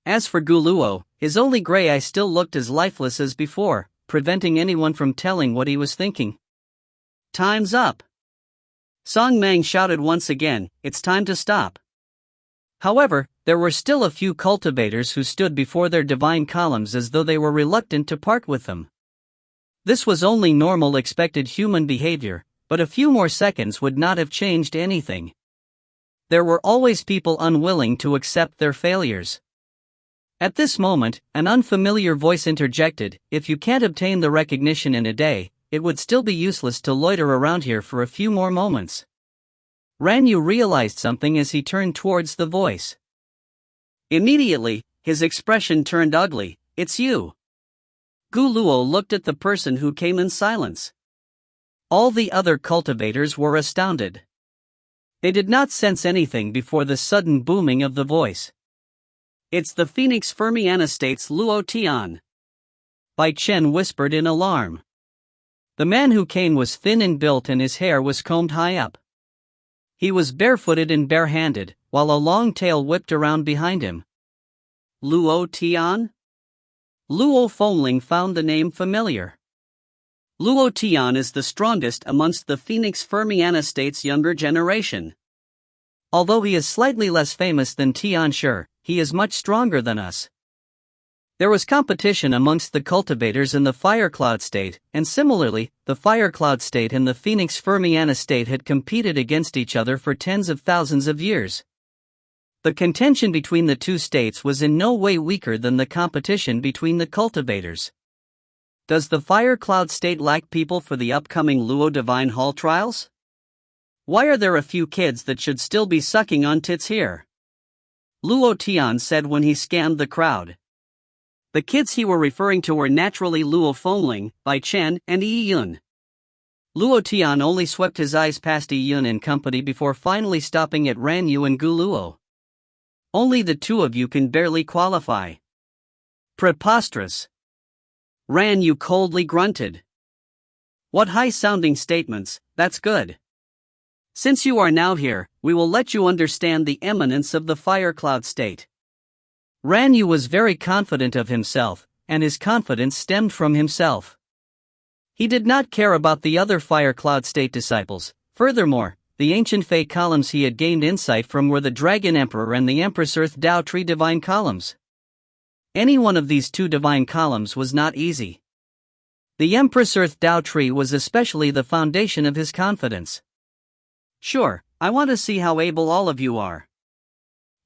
As for Gu Luo, his only gray eye still looked as lifeless as before, preventing anyone from telling what he was thinking. "Time's up." Song Mang shouted once again, "It's time to stop." However, there were still a few cultivators who stood before their divine columns as though they were reluctant to part with them. This was only normal expected human behavior, but a few more seconds would not have changed anything. There were always people unwilling to accept their failures. At this moment, an unfamiliar voice interjected, "If you can't obtain the recognition in a day, it would still be useless to loiter around here for a few more moments." Ranyu realized something as he turned towards the voice. Immediately, his expression turned ugly. "It's you." Gu Luo looked at the person who came in silence. All the other cultivators were astounded. They did not sense anything before the sudden booming of the voice. "It's the Phoenix Fermiana State's Luo Tian." Bai Chen whispered in alarm. The man who came was thin and built and his hair was combed high up. He was barefooted and barehanded, while a long tail whipped around behind him. Luo Tian? Luo Fengling found the name familiar. Luo Tian is the strongest amongst the Phoenix Fermiana State's younger generation. Although he is slightly less famous than Tian Shi, he is much stronger than us. There was competition amongst the cultivators in the Fire Cloud State, and similarly, the Fire Cloud State and the Phoenix Fermiana State had competed against each other for tens of thousands of years. The contention between the two states was in no way weaker than the competition between the cultivators. Does the Fire Cloud State lack people for the upcoming Luo Divine Hall trials? Why are there a few kids that should still be sucking on tits here? Luo Tian said when he scanned the crowd. The kids he were referring to were naturally Luo Fengling, Bai Chen, and Yi Yun. Luo Tian only swept his eyes past Yi Yun and company before finally stopping at Ran Yu and Gu Luo. Only the two of you can barely qualify. Preposterous. Ran Yu coldly grunted. What high-sounding statements, that's good. Since you are now here, we will let you understand the eminence of the Fire Cloud State. Ran Yu was very confident of himself, and his confidence stemmed from himself. He did not care about the other Fire Cloud State disciples. Furthermore, the ancient Fey columns he had gained insight from were the Dragon Emperor and the Empress Earth Dao Tree Divine columns. Any one of these two divine columns was not easy. The Empress Earth Dao Tree was especially the foundation of his confidence. Sure, I want to see how able all of you are.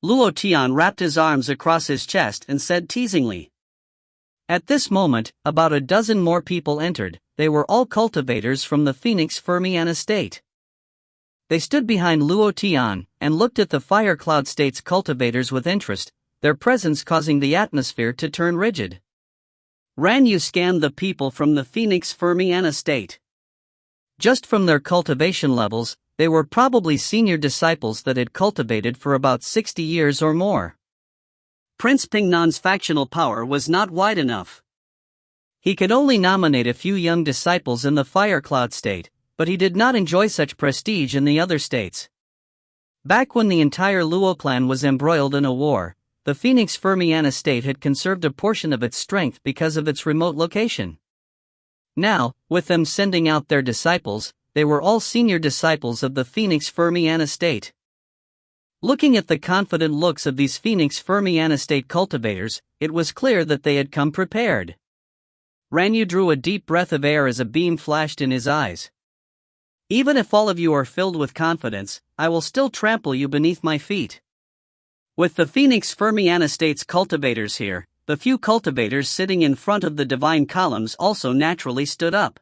Luo Tian wrapped his arms across his chest and said teasingly. At this moment, about a dozen more people entered. They were all cultivators from the Phoenix Fermiana State. They stood behind Luo Tian and looked at the Fire Cloud State's cultivators with interest, their presence causing the atmosphere to turn rigid. Ran Yu scanned the people from the Phoenix Fermiana State. Just from their cultivation levels, they were probably senior disciples that had cultivated for about 60 years or more. Prince Pingnan's factional power was not wide enough. He could only nominate a few young disciples in the Fire Cloud State, but he did not enjoy such prestige in the other states. Back when the entire Luo clan was embroiled in a war, the Phoenix Fermiana State had conserved a portion of its strength because of its remote location. Now, with them sending out their disciples, they were all senior disciples of the Phoenix Fermiana State. Looking at the confident looks of these Phoenix Fermiana State cultivators, it was clear that they had come prepared. Ran Yu drew a deep breath of air as a beam flashed in his eyes. Even if all of you are filled with confidence, I will still trample you beneath my feet. With the Phoenix Fermiana State's cultivators here, the few cultivators sitting in front of the divine columns also naturally stood up.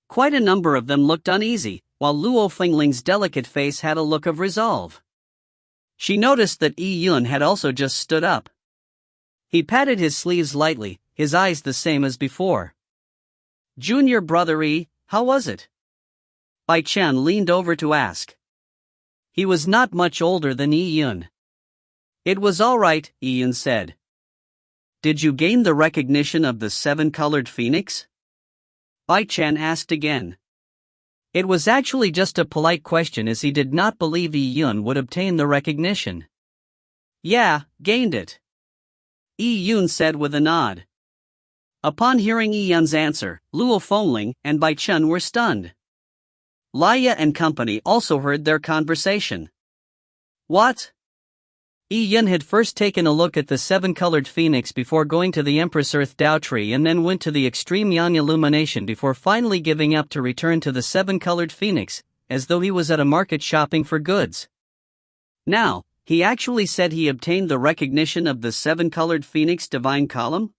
Quite a number of them looked uneasy, while Luo Fengling's delicate face had a look of resolve. She noticed that Yi Yun had also just stood up. He patted his sleeves lightly, his eyes the same as before. Junior brother Yi, how was it? Bai Chen leaned over to ask. He was not much older than Yi Yun. It was all right, Yi Yun said. Did you gain the recognition of the seven-colored phoenix? Bai Chen asked again. It was actually just a polite question as he did not believe Yi Yun would obtain the recognition. Yeah, gained it. Yi Yun said with a nod. Upon hearing Yi Yun's answer, Luo Fengling and Bai Chen were stunned. Laya and company also heard their conversation. What? Yi Yun had first taken a look at the seven-colored phoenix before going to the Empress Earth Dao Tree and then went to the extreme Yang illumination before finally giving up to return to the seven-colored phoenix, as though he was at a market shopping for goods. Now, he actually said he obtained the recognition of the seven-colored phoenix divine column?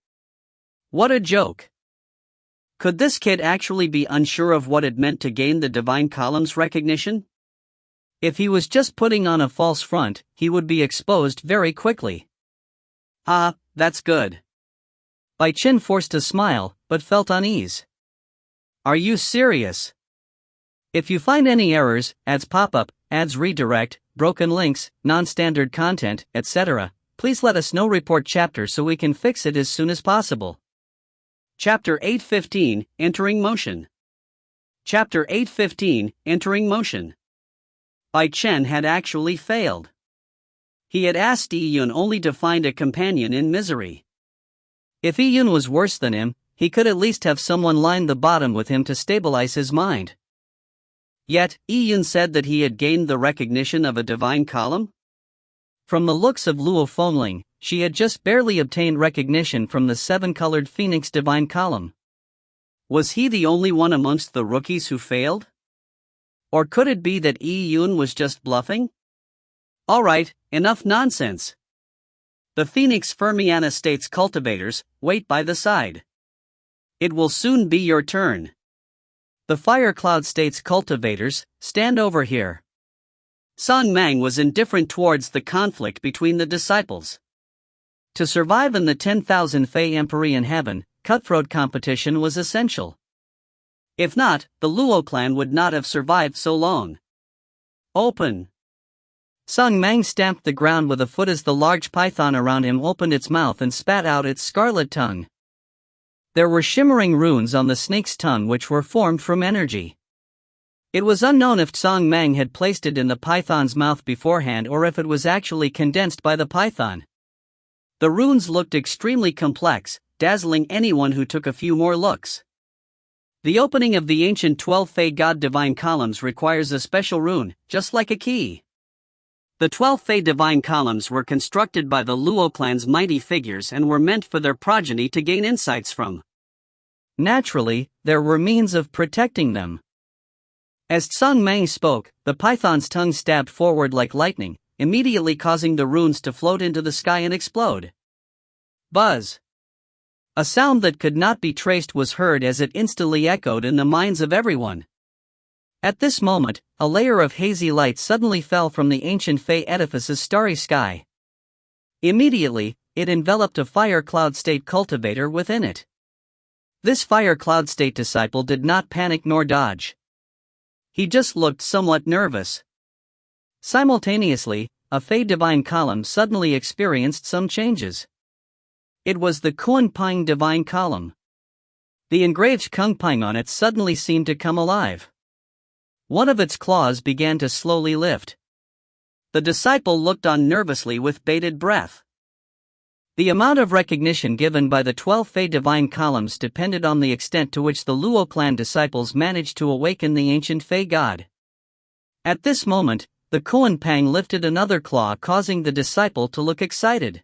What a joke. Could this kid actually be unsure of what it meant to gain the divine column's recognition? If he was just putting on a false front, he would be exposed very quickly. Ah, that's good. Bai Chen forced a smile, but felt unease. Are you serious? If you find any errors, ads pop-up, ads redirect, broken links, non-standard content, etc., please let us know. Report chapter so we can fix it as soon as possible. Chapter 815, Entering Motion. Chapter 815, Entering Motion. Bai Chen had actually failed. He had asked Yi Yun only to find a companion in misery. If Yi Yun was worse than him, he could at least have someone line the bottom with him to stabilize his mind. Yet, Yi Yun said that he had gained the recognition of a divine column? From the looks of Luo Fengling, she had just barely obtained recognition from the seven-colored Phoenix Divine Column. Was he the only one amongst the rookies who failed? Or could it be that Yi Yun was just bluffing? Alright, enough nonsense. The Phoenix Fermiana State's cultivators, wait by the side. It will soon be your turn. The Fire Cloud State's cultivators, stand over here. Song Mang was indifferent towards the conflict between the disciples. To survive in the 10,000 Fey Empyrean heaven, cutthroat competition was essential. If not, the Luo clan would not have survived so long. Open. Song Mang stamped the ground with a foot as the large python around him opened its mouth and spat out its scarlet tongue. There were shimmering runes on the snake's tongue which were formed from energy. It was unknown if Song Mang had placed it in the python's mouth beforehand or if it was actually condensed by the python. The runes looked extremely complex, dazzling anyone who took a few more looks. The opening of the ancient 12 Fey God Divine Columns requires a special rune, just like a key. The 12 Fey Divine Columns were constructed by the Luo clan's mighty figures and were meant for their progeny to gain insights from. Naturally, there were means of protecting them. As Song Mang spoke, the python's tongue stabbed forward like lightning, immediately causing the runes to float into the sky and explode. Buzz! A sound that could not be traced was heard as it instantly echoed in the minds of everyone. At this moment, a layer of hazy light suddenly fell from the ancient Fey edifice's starry sky. Immediately, it enveloped a Fire Cloud State cultivator within it. This Fire Cloud State disciple did not panic nor dodge. He just looked somewhat nervous. Simultaneously, a Fey Divine Column suddenly experienced some changes. It was the Kunping Divine Column. The engraved Kunping on it suddenly seemed to come alive. One of its claws began to slowly lift. The disciple looked on nervously with bated breath. The amount of recognition given by the 12 Fey Divine Columns depended on the extent to which the Luo clan disciples managed to awaken the ancient Fey god. At this moment, the Kunping lifted another claw, causing the disciple to look excited.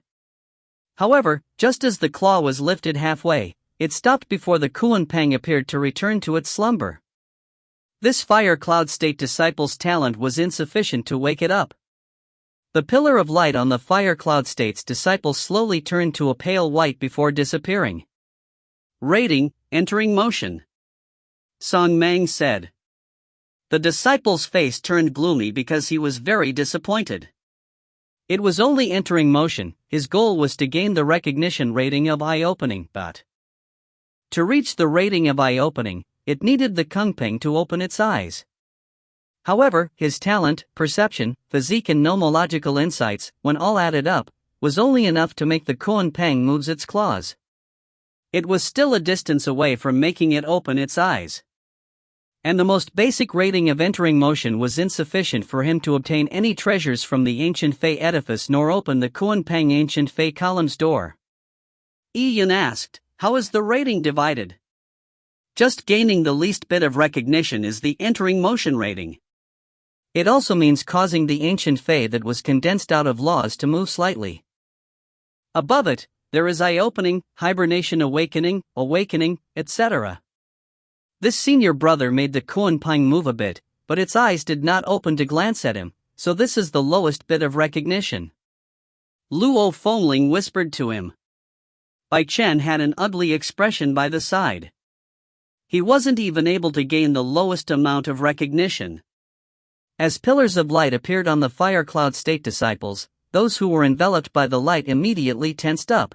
However, just as the claw was lifted halfway, it stopped before the Kunping appeared to return to its slumber. This Fire Cloud State disciple's talent was insufficient to wake it up. The pillar of light on the Fire Cloud State's disciple slowly turned to a pale white before disappearing. Rating, entering motion. Song Mang said. The disciple's face turned gloomy because he was very disappointed. It was only entering motion, his goal was to gain the recognition rating of eye-opening, but to reach the rating of eye-opening, it needed the Kunping to open its eyes. However, his talent, perception, physique and nomological insights, when all added up, was only enough to make the Kunping move its claws. It was still a distance away from making it open its eyes. And the most basic rating of entering motion was insufficient for him to obtain any treasures from the ancient Fey edifice nor open the Kunping ancient Fey column's door. Yi Yun asked, how is the rating divided? Just gaining the least bit of recognition is the entering motion rating. It also means causing the ancient Fey that was condensed out of laws to move slightly. Above it, there is eye-opening, hibernation awakening, etc. This senior brother made the Kunping move a bit, but its eyes did not open to glance at him, so this is the lowest bit of recognition. Luo Fengling whispered to him. Bai Chen had an ugly expression by the side. He wasn't even able to gain the lowest amount of recognition. As pillars of light appeared on the Fire Cloud State disciples, those who were enveloped by the light immediately tensed up.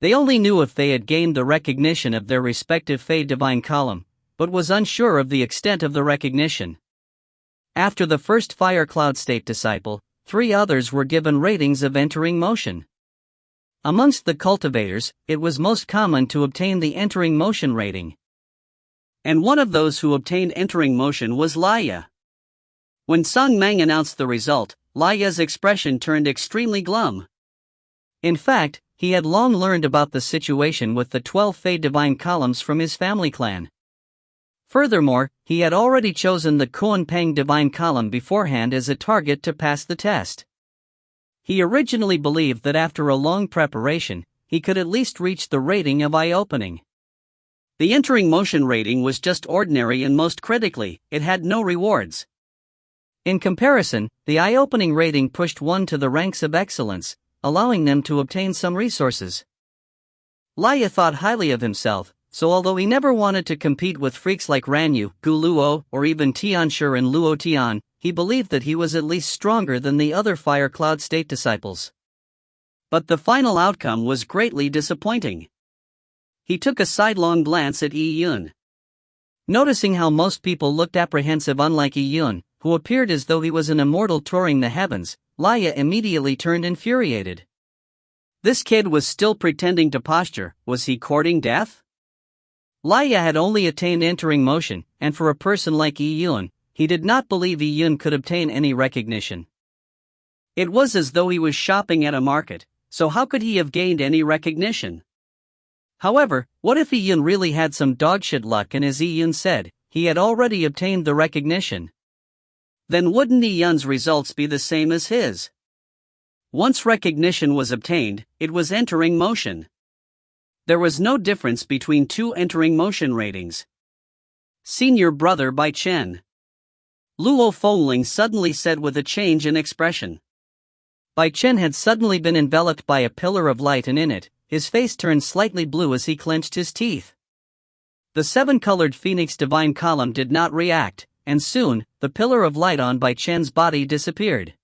They only knew if they had gained the recognition of their respective Fey Divine Column, but was unsure of the extent of the recognition. After the first Fire Cloud State disciple, 3 others were given ratings of entering motion. Amongst the cultivators, it was most common to obtain the entering motion rating. And one of those who obtained entering motion was Laya. When Song Mang announced the result, Laya's expression turned extremely glum. In fact, he had long learned about the situation with the 12 Fey Divine Columns from his family clan. Furthermore, he had already chosen the Kunping Divine Column beforehand as a target to pass the test. He originally believed that after a long preparation, he could at least reach the rating of eye-opening. The entering motion rating was just ordinary, and most critically, it had no rewards. In comparison, the eye-opening rating pushed one to the ranks of excellence, allowing them to obtain some resources. Laya thought highly of himself, so although he never wanted to compete with freaks like Ranyu, Gu Luo, or even Tianshi and Luo Tian, he believed that he was at least stronger than the other Fire Cloud State disciples. But the final outcome was greatly disappointing. He took a sidelong glance at Yi Yun. Noticing how most people looked apprehensive unlike Yi Yun, who appeared as though he was an immortal touring the heavens, Laya immediately turned infuriated. This kid was still pretending to posture. Was he courting death? Laya had only attained entering motion, and for a person like Yi Yun, he did not believe Yi Yun could obtain any recognition. It was as though he was shopping at a market, so how could he have gained any recognition? However, what if Yi Yun really had some dogshit luck, and as Yi Yun said, he had already obtained the recognition? Then wouldn't Yi Yun's results be the same as his? Once recognition was obtained, it was entering motion. There was no difference between two entering motion ratings. Senior brother Bai Chen. Luo Fengling suddenly said with a change in expression. Bai Chen had suddenly been enveloped by a pillar of light, and in it, his face turned slightly blue as he clenched his teeth. The seven-colored Phoenix Divine Column did not react, and soon, the pillar of light on Bai Chen's body disappeared.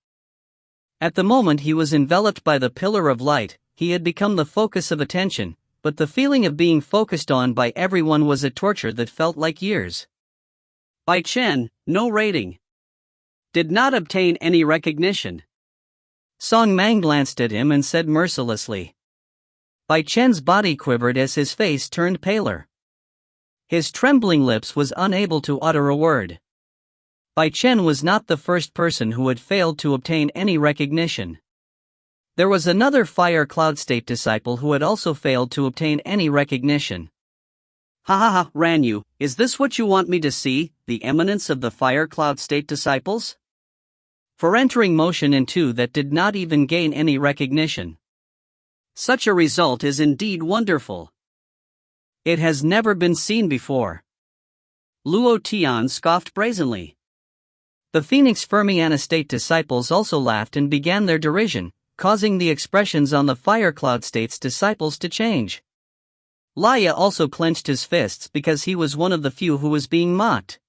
At the moment he was enveloped by the pillar of light, he had become the focus of attention, but the feeling of being focused on by everyone was a torture that felt like years. Bai Chen, no rating. Did not obtain any recognition. Song Mang glanced at him and said mercilessly. Bai Chen's body quivered as his face turned paler. His trembling lips was unable to utter a word. Bai Chen was not the first person who had failed to obtain any recognition. There was another Fire Cloud State disciple who had also failed to obtain any recognition. Ha ha ha, Ranyu, is this what you want me to see, the eminence of the Fire Cloud State disciples? For entering motion in two that did not even gain any recognition. Such a result is indeed wonderful. It has never been seen before. Luo Tian scoffed brazenly. The Phoenix Fermiana State disciples also laughed and began their derision, causing the expressions on the Fire Cloud State's disciples to change. Laya also clenched his fists because he was one of the few who was being mocked.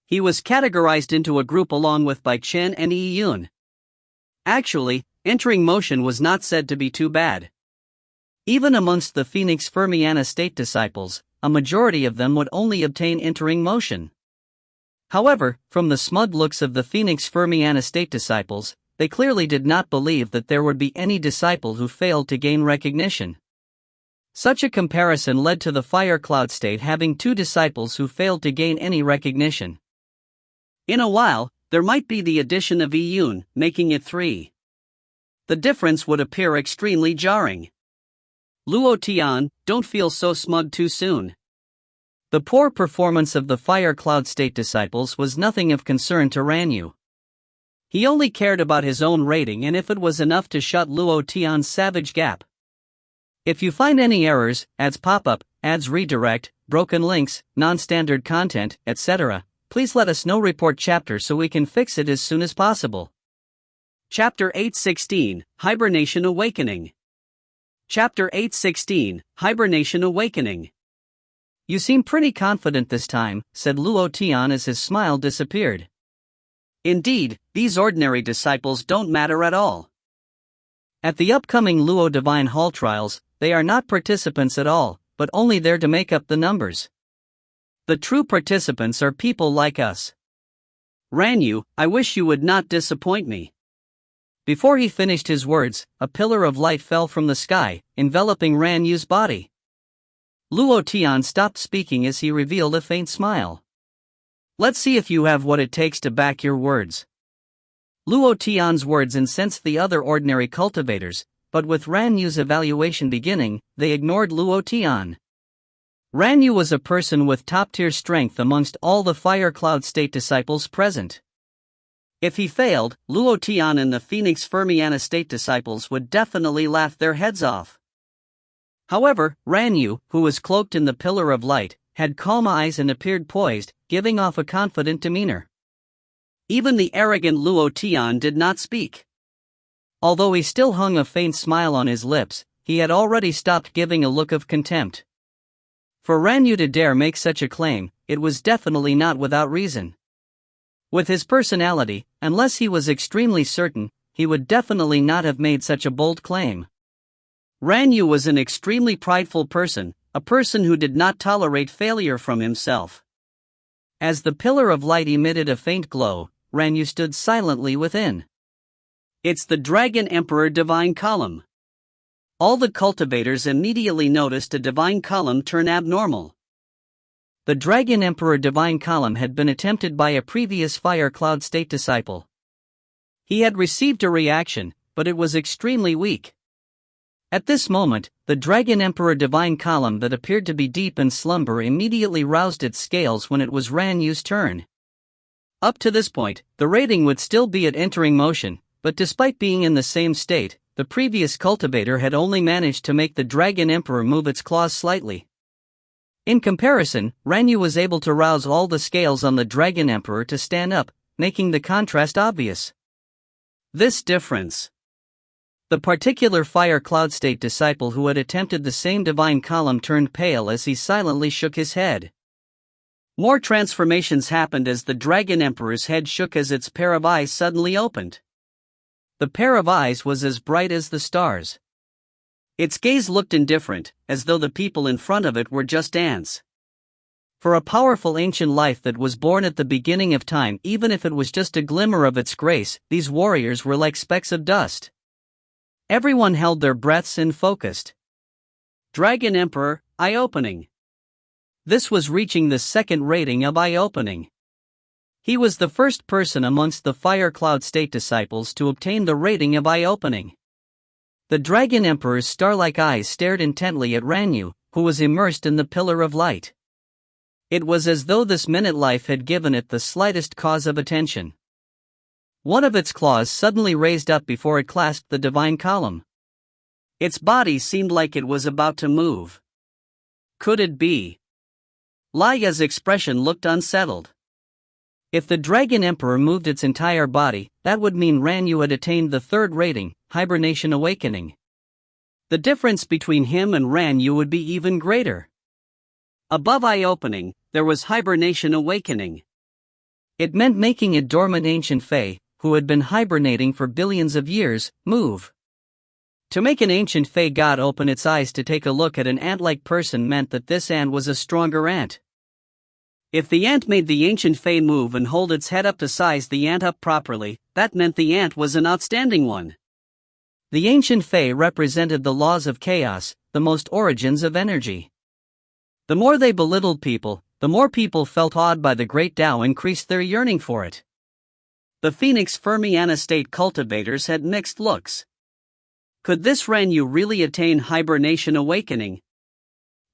He was categorized into a group along with Bai Chen and Yi Yun. Actually, entering motion was not said to be too bad. Even amongst the Phoenix Fermiana State disciples, a majority of them would only obtain entering motion. However, from the smug looks of the Phoenix Fermiana State disciples, they clearly did not believe that there would be any disciple who failed to gain recognition. Such a comparison led to the Fire Cloud State having two disciples who failed to gain any recognition. In a while, there might be the addition of Yi Yun, making it 3. The difference would appear extremely jarring. Luo Tian, don't feel so smug too soon. The poor performance of the Fire Cloud State disciples was nothing of concern to Ranyu. He only cared about his own rating and if it was enough to shut Luo Tian's savage gap. If you find any errors, ads pop-up, ads redirect, broken links, non-standard content, etc., please let us know. Report chapter so we can fix it as soon as possible. Chapter 816, Hibernation Awakening. Chapter 816, Hibernation Awakening. You seem pretty confident this time, said Luo Tian as his smile disappeared. Indeed, these ordinary disciples don't matter at all. At the upcoming Luo Divine Hall trials, they are not participants at all, but only there to make up the numbers. The true participants are people like us. Ranyu, I wish you would not disappoint me. Before he finished his words, a pillar of light fell from the sky, enveloping Ranyu's body. Luo Tian stopped speaking as he revealed a faint smile. Let's see if you have what it takes to back your words. Luo Tian's words incensed the other ordinary cultivators, but with Ranyu's evaluation beginning, they ignored Luo Tian. Ranyu was a person with top-tier strength amongst all the Fire Cloud State disciples present. If he failed, Luo Tian and the Phoenix Fermiana state disciples would definitely laugh their heads off. However, Ran Yu, who was cloaked in the pillar of light, had calm eyes and appeared poised, giving off a confident demeanor. Even the arrogant Luo Tian did not speak. Although he still hung a faint smile on his lips, he had already stopped giving a look of contempt. For Ran Yu to dare make such a claim, it was definitely not without reason. With his personality, unless he was extremely certain, he would definitely not have made such a bold claim. Ran Yu was an extremely prideful person, a person who did not tolerate failure from himself. As the pillar of light emitted a faint glow, Ran Yu stood silently within. It's the Dragon Emperor Divine Column. All the cultivators immediately noticed a divine column turn abnormal. The Dragon Emperor Divine Column had been attempted by a previous Fire Cloud State disciple. He had received a reaction, but it was extremely weak. At this moment, the Dragon Emperor Divine Column that appeared to be deep in slumber immediately roused its scales when it was Ran Yu's turn. Up to this point, the rating would still be at entering motion, but despite being in the same state, the previous cultivator had only managed to make the Dragon Emperor move its claws slightly. In comparison, Ran Yu was able to rouse all the scales on the Dragon Emperor to stand up, making the contrast obvious. This difference. The particular Fire Cloud State disciple who had attempted the same divine column turned pale as he silently shook his head. More transformations happened as the Dragon Emperor's head shook as its pair of eyes suddenly opened. The pair of eyes was as bright as the stars. Its gaze looked indifferent, as though the people in front of it were just ants. For a powerful ancient life that was born at the beginning of time, even if it was just a glimmer of its grace, these warriors were like specks of dust. Everyone held their breaths and focused. Dragon Emperor, eye-opening. This was reaching the second rating of eye-opening. He was the first person amongst the Fire Cloud State disciples to obtain the rating of eye-opening. The Dragon Emperor's star-like eyes stared intently at Ran Yu, who was immersed in the pillar of light. It was as though this minute life had given it the slightest cause of attention. One of its claws suddenly raised up before it clasped the divine column. Its body seemed like it was about to move. Could it be? Laya's expression looked unsettled. If the Dragon Emperor moved its entire body, that would mean Ran Yu had attained the third rating, Hibernation Awakening. The difference between him and Ran Yu would be even greater. Above eye-opening, there was Hibernation Awakening. It meant making a dormant ancient Fae, who had been hibernating for billions of years, move. To make an ancient Fae god open its eyes to take a look at an ant-like person meant that this ant was a stronger ant. If the ant made the ancient Fae move and hold its head up to size the ant up properly, that meant the ant was an outstanding one. The ancient Fae represented the laws of chaos, the most origins of energy. The more they belittled people, the more people felt awed by the great Tao, increased their yearning for it. The Phoenix Fermiana state cultivators had mixed looks. Could this Ran Yu really attain Hibernation Awakening?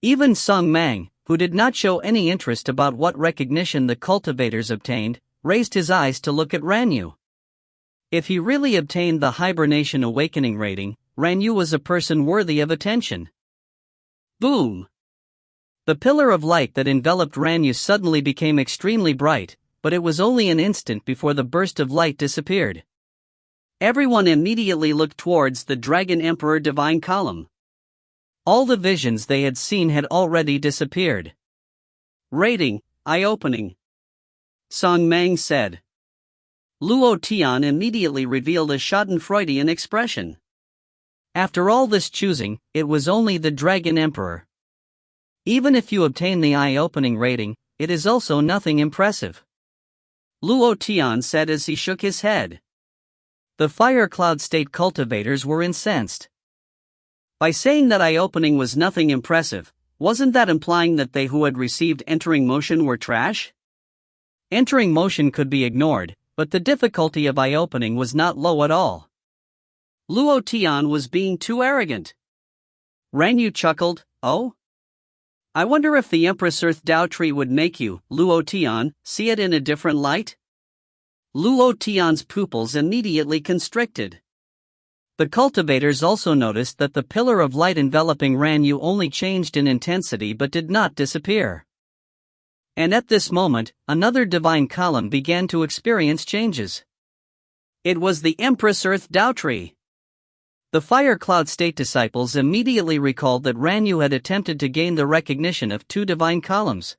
Even Song Mang, who did not show any interest about what recognition the cultivators obtained, raised his eyes to look at Ran Yu. If he really obtained the Hibernation Awakening rating, Ran Yu was a person worthy of attention. Boom! The pillar of light that enveloped Ran Yu suddenly became extremely bright, but it was only an instant before the burst of light disappeared. Everyone immediately looked towards the Dragon Emperor Divine Column. All the visions they had seen had already disappeared. Rating, eye-opening. Song Mang said. Luo Tian immediately revealed a schadenfreudian expression. After all this choosing, it was only the Dragon Emperor. Even if you obtain the eye-opening rating, it is also nothing impressive. Luo Tian said as he shook his head. The Fire Cloud State cultivators were incensed. By saying that eye-opening was nothing impressive, wasn't that implying that they who had received entering motion were trash? Entering motion could be ignored, but the difficulty of eye-opening was not low at all. Luo Tian was being too arrogant. Ran Yu chuckled, oh? I wonder if the Empress Earth Dao Tree would make you, Luo Tian, see it in a different light? Luo Tian's pupils immediately constricted. The cultivators also noticed that the pillar of light enveloping Ran Yu only changed in intensity but did not disappear. And at this moment, another divine column began to experience changes. It was the Empress Earth Tao Tree. The Fire Cloud State disciples immediately recalled that Ran Yu had attempted to gain the recognition of two divine columns.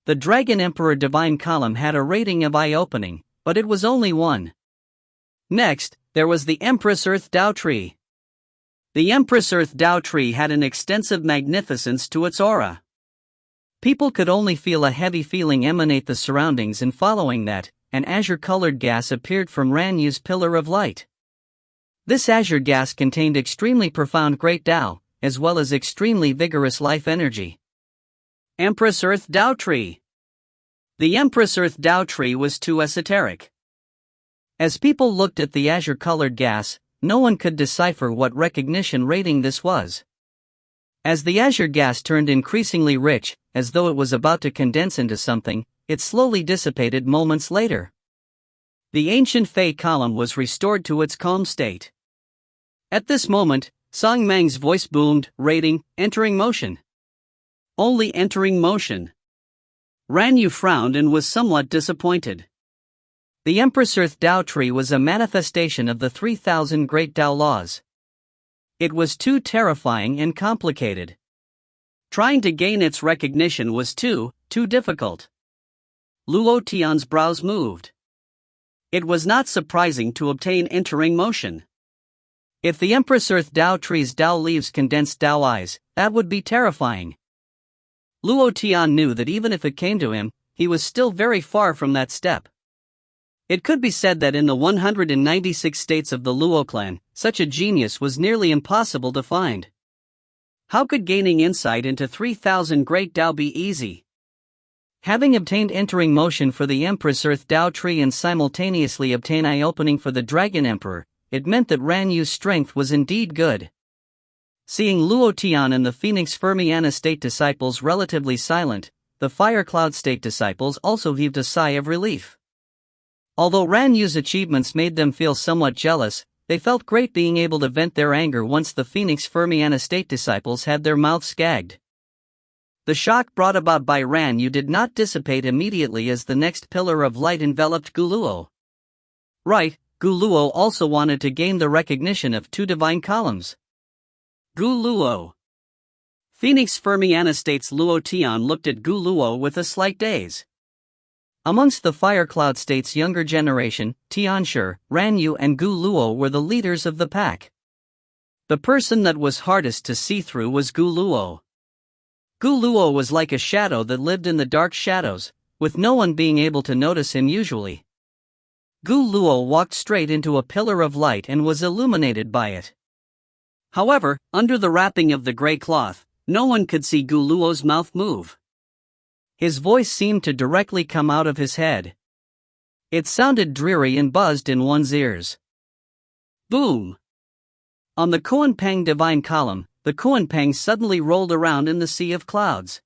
The Dragon Emperor divine column had a rating of eye-opening, but it was only 1. Next, there was the Empress Earth Tao Tree. The Empress Earth Tao Tree had an extensive magnificence to its aura. People could only feel a heavy feeling emanate the surroundings, and following that, an azure-colored gas appeared from Ran Yu's pillar of light. This azure gas contained extremely profound great Tao, as well as extremely vigorous life energy. Empress Earth Tao Tree. The Empress Earth Tao Tree was too esoteric. As people looked at the azure-colored gas, no one could decipher what recognition rating this was. As the azure gas turned increasingly rich, as though it was about to condense into something, it slowly dissipated moments later. The ancient Fei column was restored to its calm state. At this moment, Song Mang's voice boomed, rating, entering motion. Only entering motion. Ran Yu frowned and was somewhat disappointed. The Empress Earth Tao Tree was a manifestation of the 3,000 Great Tao Laws. It was too terrifying and complicated. Trying to gain its recognition was too difficult. Luo Tian's brows moved. It was not surprising to obtain entering motion. If the Empress Earth Tao Tree's Tao leaves condensed Tao eyes, that would be terrifying. Luo Tian knew that even if it came to him, he was still very far from that step. It could be said that in the 196 states of the Luo clan, such a genius was nearly impossible to find. How could gaining insight into 3,000 Great Tao be easy? Having obtained entering motion for the Empress Earth Tao Tree and simultaneously obtain eye-opening for the Dragon Emperor, it meant that Ran Yu's strength was indeed good. Seeing Luo Tian and the Phoenix Fermiana state disciples relatively silent, the Fire Cloud state disciples also heaved a sigh of relief. Although Ran Yu's achievements made them feel somewhat jealous, they felt great being able to vent their anger once the Phoenix Fermiana state disciples had their mouths gagged. The shock brought about by Ran Yu did not dissipate immediately as the next pillar of light enveloped Guluo. Right, Guluo also wanted to gain the recognition of two divine columns. Guluo. Phoenix Fermiana state's Luo Tian looked at Guluo with a slight daze. Amongst the Fire Cloud state's younger generation, Tianshi, Ran Yu and Guluo were the leaders of the pack. The person that was hardest to see through was Guluo. Guluo was like a shadow that lived in the dark shadows, with no one being able to notice him usually. Guluo walked straight into a pillar of light and was illuminated by it. However, under the wrapping of the gray cloth, no one could see Guluo's mouth move. His voice seemed to directly come out of his head. It sounded dreary and buzzed in one's ears. Boom! On the Kuanpang divine column, the Kuanpang suddenly rolled around in the sea of clouds.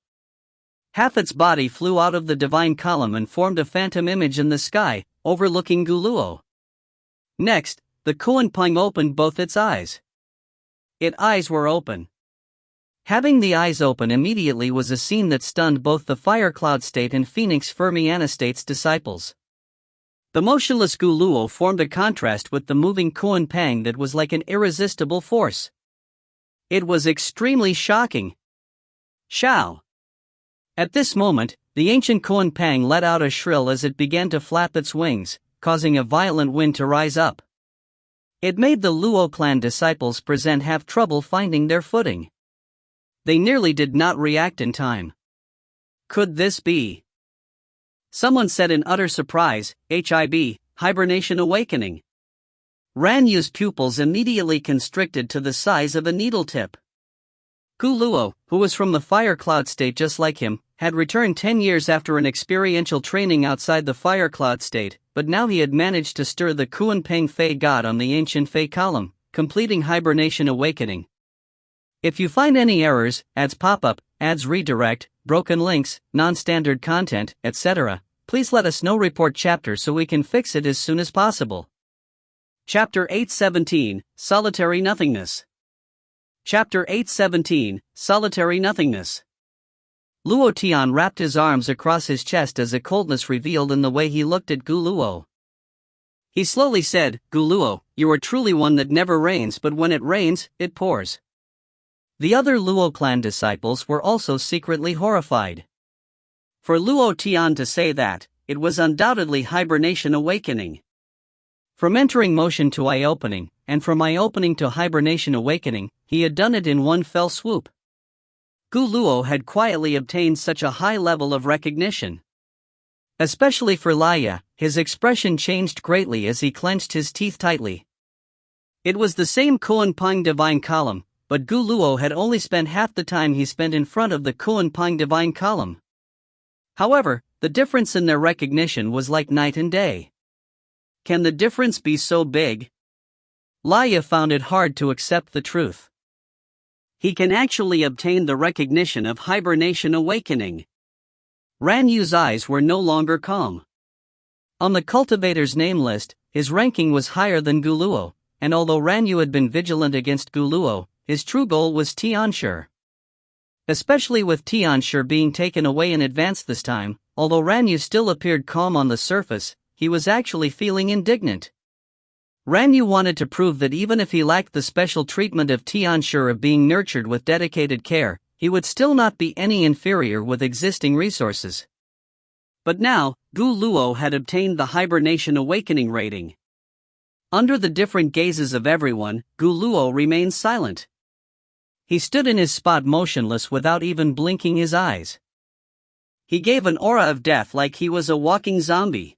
Half its body flew out of the divine column and formed a phantom image in the sky, overlooking Guluo. Next, the Kuanpang opened both its eyes. Its eyes were open. Having the eyes open immediately was a scene that stunned both the Fire Cloud state and Phoenix Fermiana state's disciples. The motionless Guluo formed a contrast with the moving Kuanpang that was like an irresistible force. It was extremely shocking. Shao! At this moment, the ancient Kuanpang let out a shrill as it began to flap its wings, causing a violent wind to rise up. It made the Luo clan disciples present have trouble finding their footing. They nearly did not react in time. Could this be? Someone said in utter surprise, hibernation awakening. Ran Yu's pupils immediately constricted to the size of a needle tip. Guluo, who was from the Fire Cloud state just like him, had returned 10 years after an experiential training outside the Fire Cloud state, but now he had managed to stir the Kuanpang Fei god on the ancient Fei column, completing hibernation awakening. If you find any errors, ads pop up, ads redirect, broken links, non-standard content, etc., please let us know report chapter so we can fix it as soon as possible. Chapter 817, Solitary Nothingness. Chapter 817, Solitary Nothingness. Luo Tian wrapped his arms across his chest as a coldness revealed in the way he looked at Gu Luo. He slowly said, "Gu Luo, you are truly one that never rains, but when it rains, it pours." The other Luo clan disciples were also secretly horrified. For Luo Tian to say that, it was undoubtedly hibernation awakening. From entering motion to eye-opening, and from eye-opening to hibernation awakening, he had done it in one fell swoop. Gu Luo had quietly obtained such a high level of recognition. Especially for Laya, his expression changed greatly as he clenched his teeth tightly. It was the same Kuan Pang Divine Column, but Gu Luo had only spent half the time he spent in front of the Kuan Pang Divine Column. However, the difference in their recognition was like night and day. Can the difference be so big? Laya found it hard to accept the truth. He can actually obtain the recognition of hibernation awakening. Ran Yu's eyes were no longer calm. On the cultivator's name list, his ranking was higher than Gu Luo, and although Ran Yu had been vigilant against Gu Luo, his true goal was Tianshi. Especially with Tianshi being taken away in advance this time, although Ran Yu still appeared calm on the surface, he was actually feeling indignant. Ran Yu wanted to prove that even if he lacked the special treatment of Tianshi of being nurtured with dedicated care, he would still not be any inferior with existing resources. But now, Gu Luo had obtained the hibernation awakening rating. Under the different gazes of everyone, Gu Luo remained silent. He stood in his spot motionless without even blinking his eyes. He gave an aura of death like he was a walking zombie.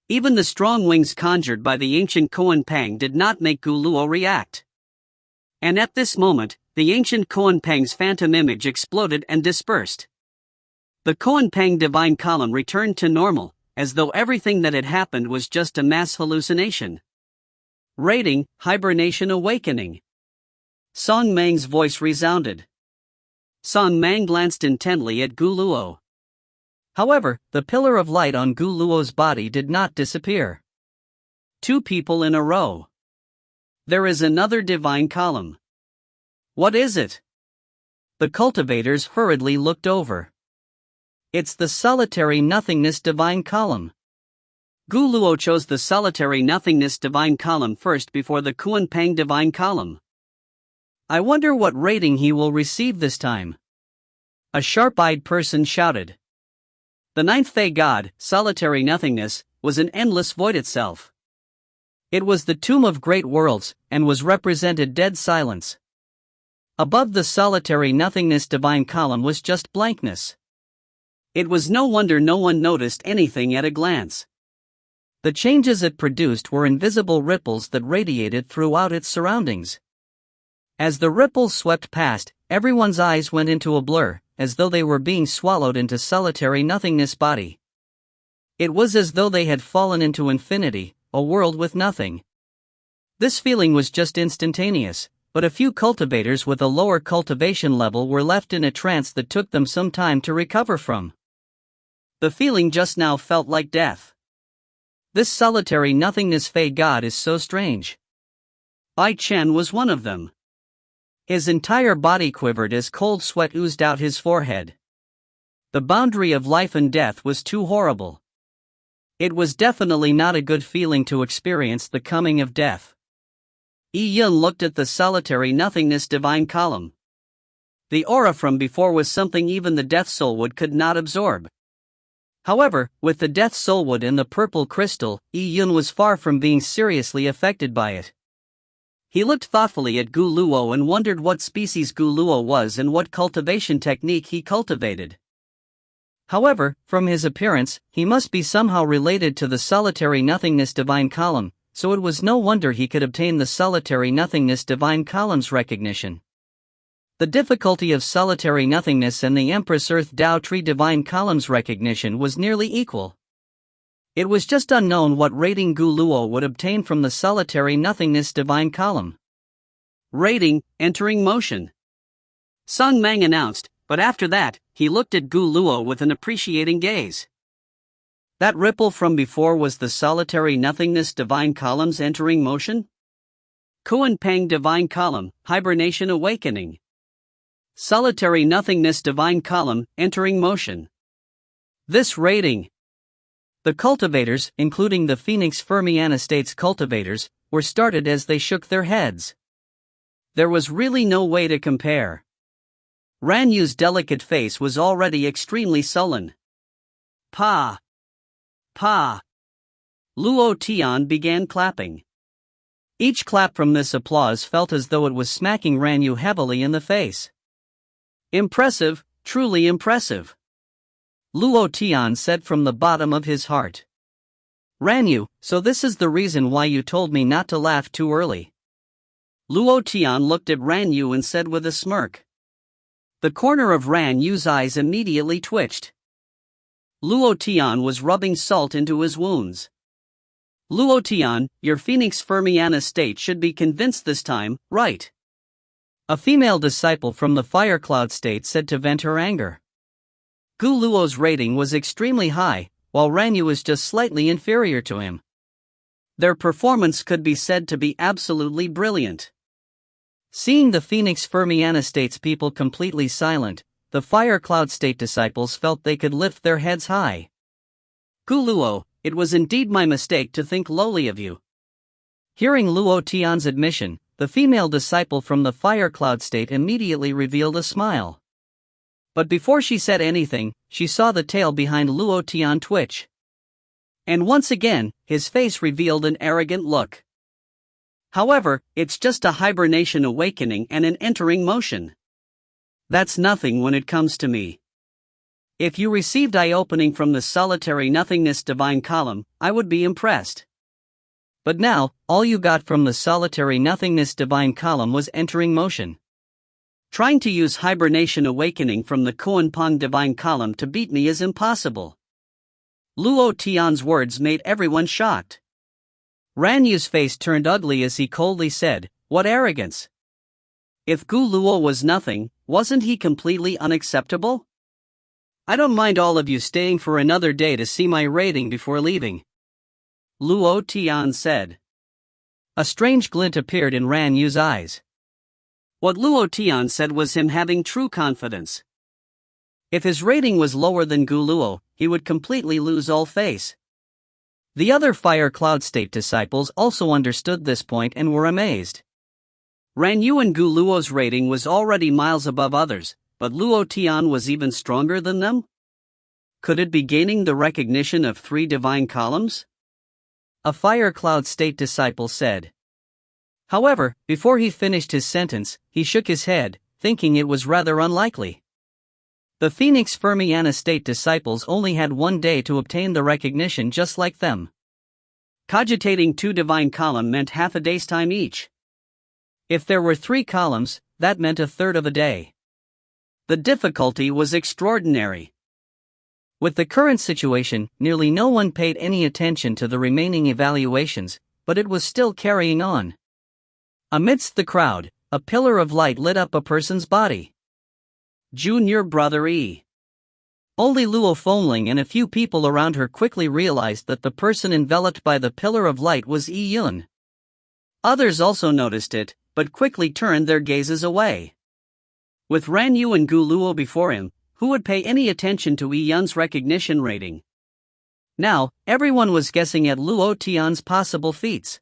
Even the strong wings conjured by the ancient Kuan Pang did not make Gu Luo react. And at this moment, the ancient Kuan Pang's phantom image exploded and dispersed. The Kuan Pang Divine Column returned to normal, as though everything that had happened was just a mass hallucination. Rating, Hibernation Awakening. Song Mang's voice resounded. Song Mang glanced intently at Gu Luo. However, the pillar of light on Gu Luo's body did not disappear. 2 people in a row. There is another divine column. What is it? The cultivators hurriedly looked over. It's the solitary nothingness divine column. Gu Luo chose the solitary nothingness divine column first before the Kuan Pang divine column. I wonder what rating he will receive this time. A sharp-eyed person shouted. The 9th Fey God, solitary nothingness, was an endless void itself. It was the tomb of great worlds, and was represented dead silence. Above the solitary nothingness divine column was just blankness. It was no wonder no one noticed anything at a glance. The changes it produced were invisible ripples that radiated throughout its surroundings. As the ripples swept past, everyone's eyes went into a blur, as though they were being swallowed into solitary nothingness body. It was as though they had fallen into infinity, a world with nothing. This feeling was just instantaneous, but a few cultivators with a lower cultivation level were left in a trance that took them some time to recover from. The feeling just now felt like death. This solitary nothingness Fey God is so strange. Ai Chen was one of them. His entire body quivered as cold sweat oozed out his forehead. The boundary of life and death was too horrible. It was definitely not a good feeling to experience the coming of death. Yi Yun looked at the solitary nothingness divine column. The aura from before was something even the death soulwood could not absorb. However, with the death soulwood and the purple crystal, Yi Yun was far from being seriously affected by it. He looked thoughtfully at Gu Luo and wondered what species Gu Luo was and what cultivation technique he cultivated. However, from his appearance, he must be somehow related to the solitary nothingness divine column, so it was no wonder he could obtain the solitary nothingness divine column's recognition. The difficulty of solitary nothingness and the Empress Earth Tao Tree divine column's recognition was nearly equal. It was just unknown what rating Gu Luo would obtain from the solitary nothingness divine column. Rating, entering motion. Song Mang announced, but after that, he looked at Gu Luo with an appreciating gaze. That ripple from before was the solitary nothingness divine columns entering motion? Kuan Pang divine column, hibernation awakening. Solitary nothingness divine column, entering motion. This rating. The cultivators, including the Phoenix Fermiana States cultivators, were startled as they shook their heads. There was really no way to compare. Ran Yu's delicate face was already extremely sullen. Pa! Pa! Luo Tian began clapping. Each clap from this applause felt as though it was smacking Ran Yu heavily in the face. Impressive, truly impressive. Luo Tian said from the bottom of his heart. Ran Yu, so this is the reason why you told me not to laugh too early. Luo Tian looked at Ran Yu and said with a smirk. The corner of Ran Yu's eyes immediately twitched. Luo Tian was rubbing salt into his wounds. Luo Tian, your Phoenix Fermiana state should be convinced this time, right? A female disciple from the Fire Cloud state said to vent her anger. Gu Luo's rating was extremely high, while Ran Yu was just slightly inferior to him. Their performance could be said to be absolutely brilliant. Seeing the Phoenix Fermiana state's people completely silent, the Fire Cloud state disciples felt they could lift their heads high. Gu Luo, it was indeed my mistake to think lowly of you. Hearing Luo Tian's admission, the female disciple from the Fire Cloud state immediately revealed a smile. But before she said anything, she saw the tail behind Luo Tian twitch. And once again, his face revealed an arrogant look. However, it's just a hibernation awakening and an entering motion. That's nothing when it comes to me. If you received eye-opening from the solitary nothingness divine column, I would be impressed. But now, all you got from the solitary nothingness divine column was entering motion. Trying to use hibernation awakening from the Kuan Pang divine column to beat me is impossible. Luo Tian's words made everyone shocked. Ran Yu's face turned ugly as he coldly said, "What arrogance! If Gu Luo was nothing, wasn't he completely unacceptable? I don't mind all of you staying for another day to see my rating before leaving," Luo Tian said. A strange glint appeared in Ran Yu's eyes. What Luo Tian said was him having true confidence. If his rating was lower than Gu Luo, he would completely lose all face. The other Fire Cloud State disciples also understood this point and were amazed. Ran Yu and Gu Luo's rating was already miles above others, but Luo Tian was even stronger than them? Could it be gaining the recognition of 3 divine columns? A Fire Cloud State disciple said. However, before he finished his sentence, he shook his head, thinking it was rather unlikely. The Phoenix Fermiana State disciples only had 1 day to obtain the recognition just like them. Cogitating 2 divine column meant half a day's time each. If there were 3 columns, that meant a third of a day. The difficulty was extraordinary. With the current situation, nearly no one paid any attention to the remaining evaluations, but it was still carrying on. Amidst the crowd, a pillar of light lit up a person's body. Junior Brother E. Only Luo Fengling and a few people around her quickly realized that the person enveloped by the pillar of light was Yi Yun. Others also noticed it, but quickly turned their gazes away. With Ran Yu and Gu Luo before him, who would pay any attention to Yi Yun's recognition rating? Now, everyone was guessing at Luo Tian's possible feats.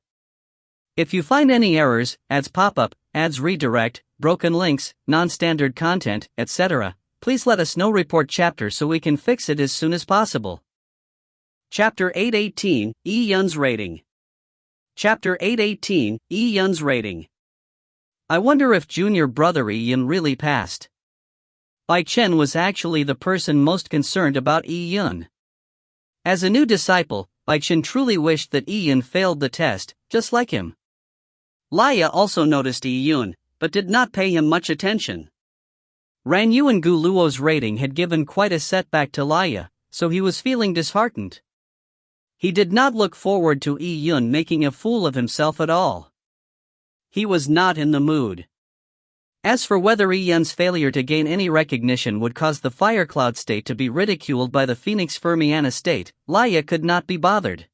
If you find any errors, ads pop up, ads redirect, broken links, non-standard content, etc., please let us know. Report chapter so we can fix it as soon as possible. Chapter 818, Yi Yun's rating. Chapter 818, Yi Yun's rating. I wonder if Junior Brother Yi Yun really passed. Bai Chen was actually the person most concerned about Yi Yun. As a new disciple, Bai Chen truly wished that Yi Yun failed the test, just like him. Laya also noticed Yi Yun, but did not pay him much attention. Ran Yu and Gu Luo's rating had given quite a setback to Laya, so he was feeling disheartened. He did not look forward to Yi Yun making a fool of himself at all. He was not in the mood. As for whether Yun's failure to gain any recognition would cause the fire cloud state to be ridiculed by the Phoenix Fermiana state, Laya could not be bothered.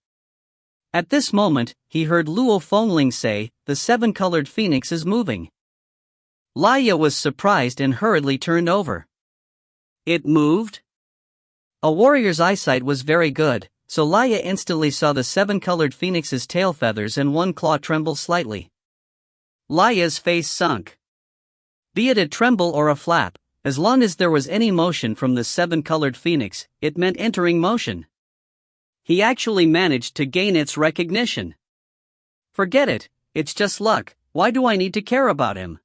At this moment, he heard Luo Fengling say, "The seven-colored phoenix is moving." Laya was surprised and hurriedly turned over. It moved? A warrior's eyesight was very good, so Laya instantly saw the seven-colored phoenix's tail feathers and one claw tremble slightly. Laya's face sunk. Be it a tremble or a flap, as long as there was any motion from the seven-colored phoenix, it meant entering motion. He actually managed to gain its recognition. Forget it, it's just luck, why do I need to care about him?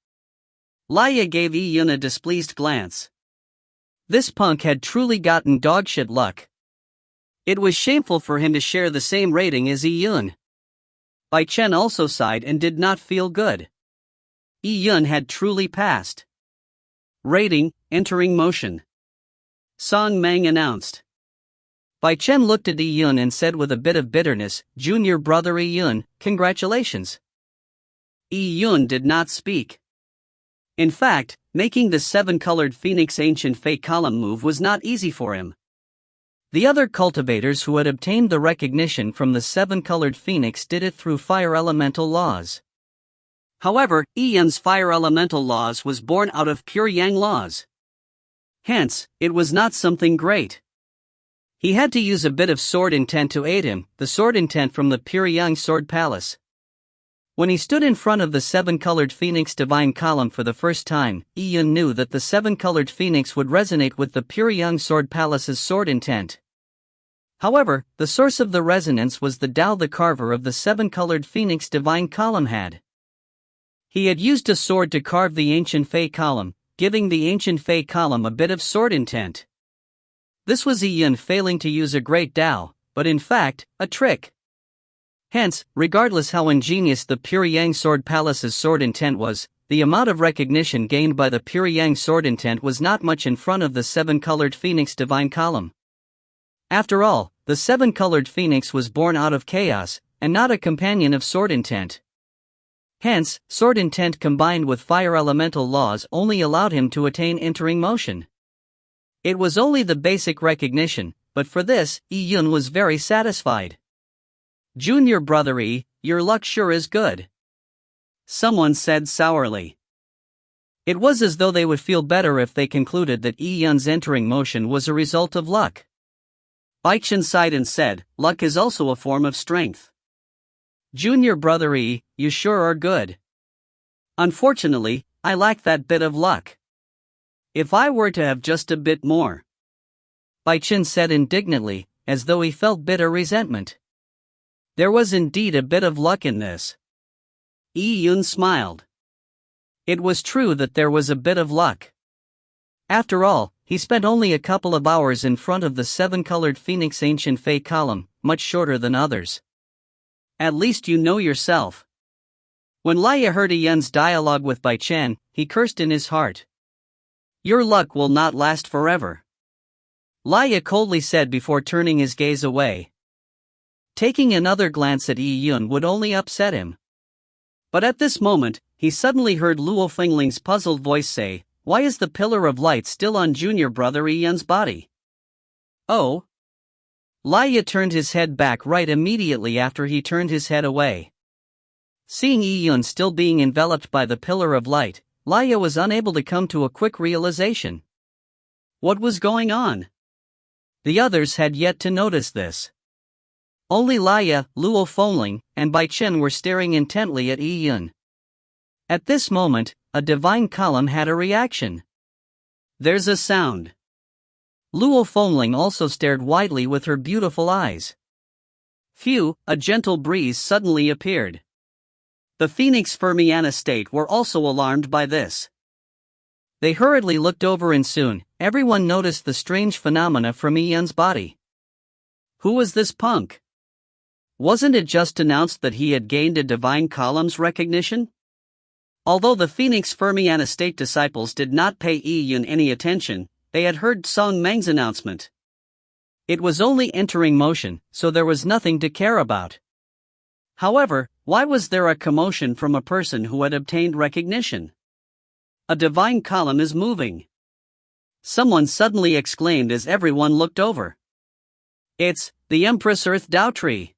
Laya gave Yun a displeased glance. This punk had truly gotten dogshit luck. It was shameful for him to share the same rating as Yun. Bai Chen also sighed and did not feel good. Yun had truly passed. Rating, entering motion. Song Mang announced. Bai Chen looked at Yun and said with a bit of bitterness, "Junior brother Yun, congratulations." Yun did not speak. In fact, making the seven-colored Phoenix Ancient Fate column move was not easy for him. The other cultivators who had obtained the recognition from the seven-colored Phoenix did it through fire elemental laws. However, Yun's fire elemental laws was born out of pure yang laws. Hence, it was not something great. He had to use a bit of sword intent to aid him, the sword intent from the pure yang sword palace. When he stood in front of the seven-colored Phoenix divine column for the first time, Yun knew that the seven-colored Phoenix would resonate with the pure yang sword palace's sword intent. However, the source of the resonance was the Tao the carver of the seven-colored Phoenix divine column had. He had used a sword to carve the ancient Fei column, giving the ancient Fei column a bit of sword intent. This was Yun failing to use a great Tao, but in fact, a trick. Hence, regardless how ingenious the pure yang sword palace's sword intent was, the amount of recognition gained by the pure yang sword intent was not much in front of the seven-colored Phoenix divine column. After all, the seven-colored Phoenix was born out of chaos, and not a companion of sword intent. Hence, sword intent combined with fire elemental laws only allowed him to attain entering motion. It was only the basic recognition, but for this, Yun was very satisfied. "Junior brother your luck sure is good," someone said sourly. It was as though they would feel better if they concluded that Yun's entering motion was a result of luck. Bai Chen sighed and said, "Luck is also a form of strength. Junior brother you sure are good. Unfortunately, I lack that bit of luck. If I were to have just a bit more." Bai Chen said indignantly, as though he felt bitter resentment. There was indeed a bit of luck in this. Yun smiled. It was true that there was a bit of luck. After all, he spent only a couple of hours in front of the seven-colored Phoenix Ancient Fei column, much shorter than others. At least you know yourself. When Laya heard Yun's dialogue with Bai Chen, he cursed in his heart. Your luck will not last forever. Laya coldly said before turning his gaze away. Taking another glance at Yun would only upset him. But at this moment, he suddenly heard Luo Fengling's puzzled voice say, "Why is the pillar of light still on junior brother Yun's body?" Oh? Laya turned his head back right immediately after he turned his head away. Seeing Yun still being enveloped by the pillar of light, Laya was unable to come to a quick realization. What was going on? The others had yet to notice this. Only Laya, Luo Fengling, and Bai Chen were staring intently at Yun. At this moment, a divine column had a reaction. There's a sound. Luo Fengling also stared widely with her beautiful eyes. Phew, a gentle breeze suddenly appeared. The Phoenix Fermiana state were also alarmed by this. They hurriedly looked over and soon, everyone noticed the strange phenomena from Yun's body. Who was this punk? Wasn't it just announced that he had gained a divine column's recognition? Although the Phoenix Fermiana state disciples did not pay Yun any attention, they had heard Song Meng's announcement. It was only entering motion, so there was nothing to care about. However, why was there a commotion from a person who had obtained recognition? A divine column is moving. Someone suddenly exclaimed as everyone looked over. It's the Empress Earth Tao Tree.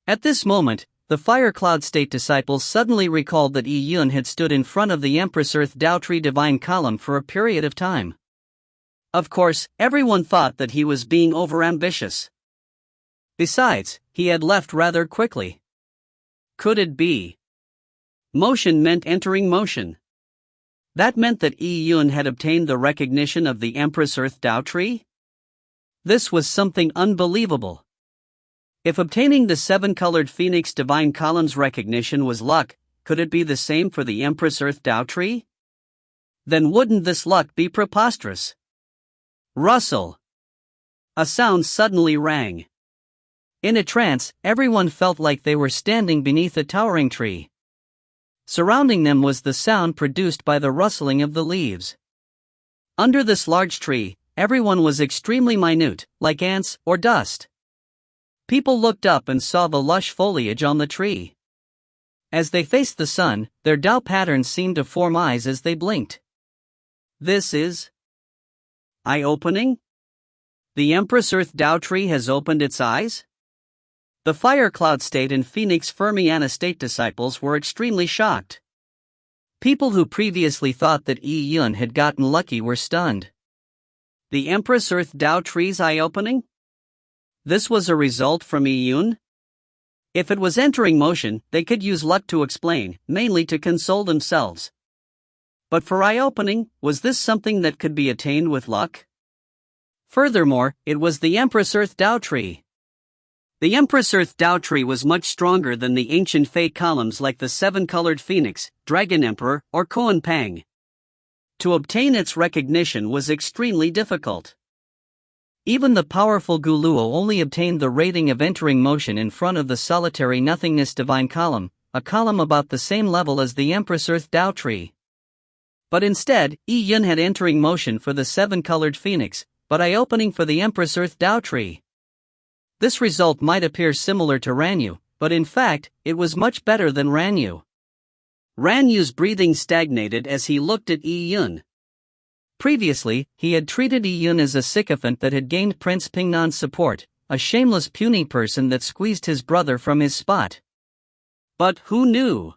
At this moment, the Fire Cloud State disciples suddenly recalled that Yi Yun had stood in front of the Empress Earth Tao Tree divine column for a period of time. Of course, everyone thought that he was being overambitious. Besides, he had left rather quickly. Could it be? Motion meant entering motion. That meant that Yi Yun had obtained the recognition of the Empress Earth Tao Tree? This was something unbelievable. If obtaining the seven-colored Phoenix Divine Column's recognition was luck, could it be the same for the Empress Earth Tao Tree? Then wouldn't this luck be preposterous? Rustle! A sound suddenly rang. In a trance, everyone felt like they were standing beneath a towering tree. Surrounding them was the sound produced by the rustling of the leaves. Under this large tree, everyone was extremely minute, like ants or dust. People looked up and saw the lush foliage on the tree. As they faced the sun, their Tao patterns seemed to form eyes as they blinked. This is eye-opening? The Empress Earth Tao Tree has opened its eyes? The Fire Cloud State and Phoenix Fermiana State disciples were extremely shocked. People who previously thought that Yi Yun had gotten lucky were stunned. The Empress Earth Tao Tree's eye-opening? This was a result from Yi Yun? If it was entering motion, they could use luck to explain, mainly to console themselves. But for eye-opening, was this something that could be attained with luck? Furthermore, it was the Empress Earth Tao Tree. The Empress Earth Tao Tree was much stronger than the ancient Fei columns like the seven-colored Phoenix, Dragon Emperor, or Koan Pang. To obtain its recognition was extremely difficult. Even the powerful Guluo only obtained the rating of entering motion in front of the solitary nothingness divine column, a column about the same level as the Empress Earth Tao Tree. But instead, Yi Yun had entering motion for the seven-colored Phoenix, but eye-opening for the Empress Earth Tao Tree. This result might appear similar to Ranyu, but in fact, it was much better than Ranyu. Ranyu's breathing stagnated as he looked at Yi Yun. Previously, he had treated Yi Yun as a sycophant that had gained Prince Pingnan's support, a shameless puny person that squeezed his brother from his spot. But who knew?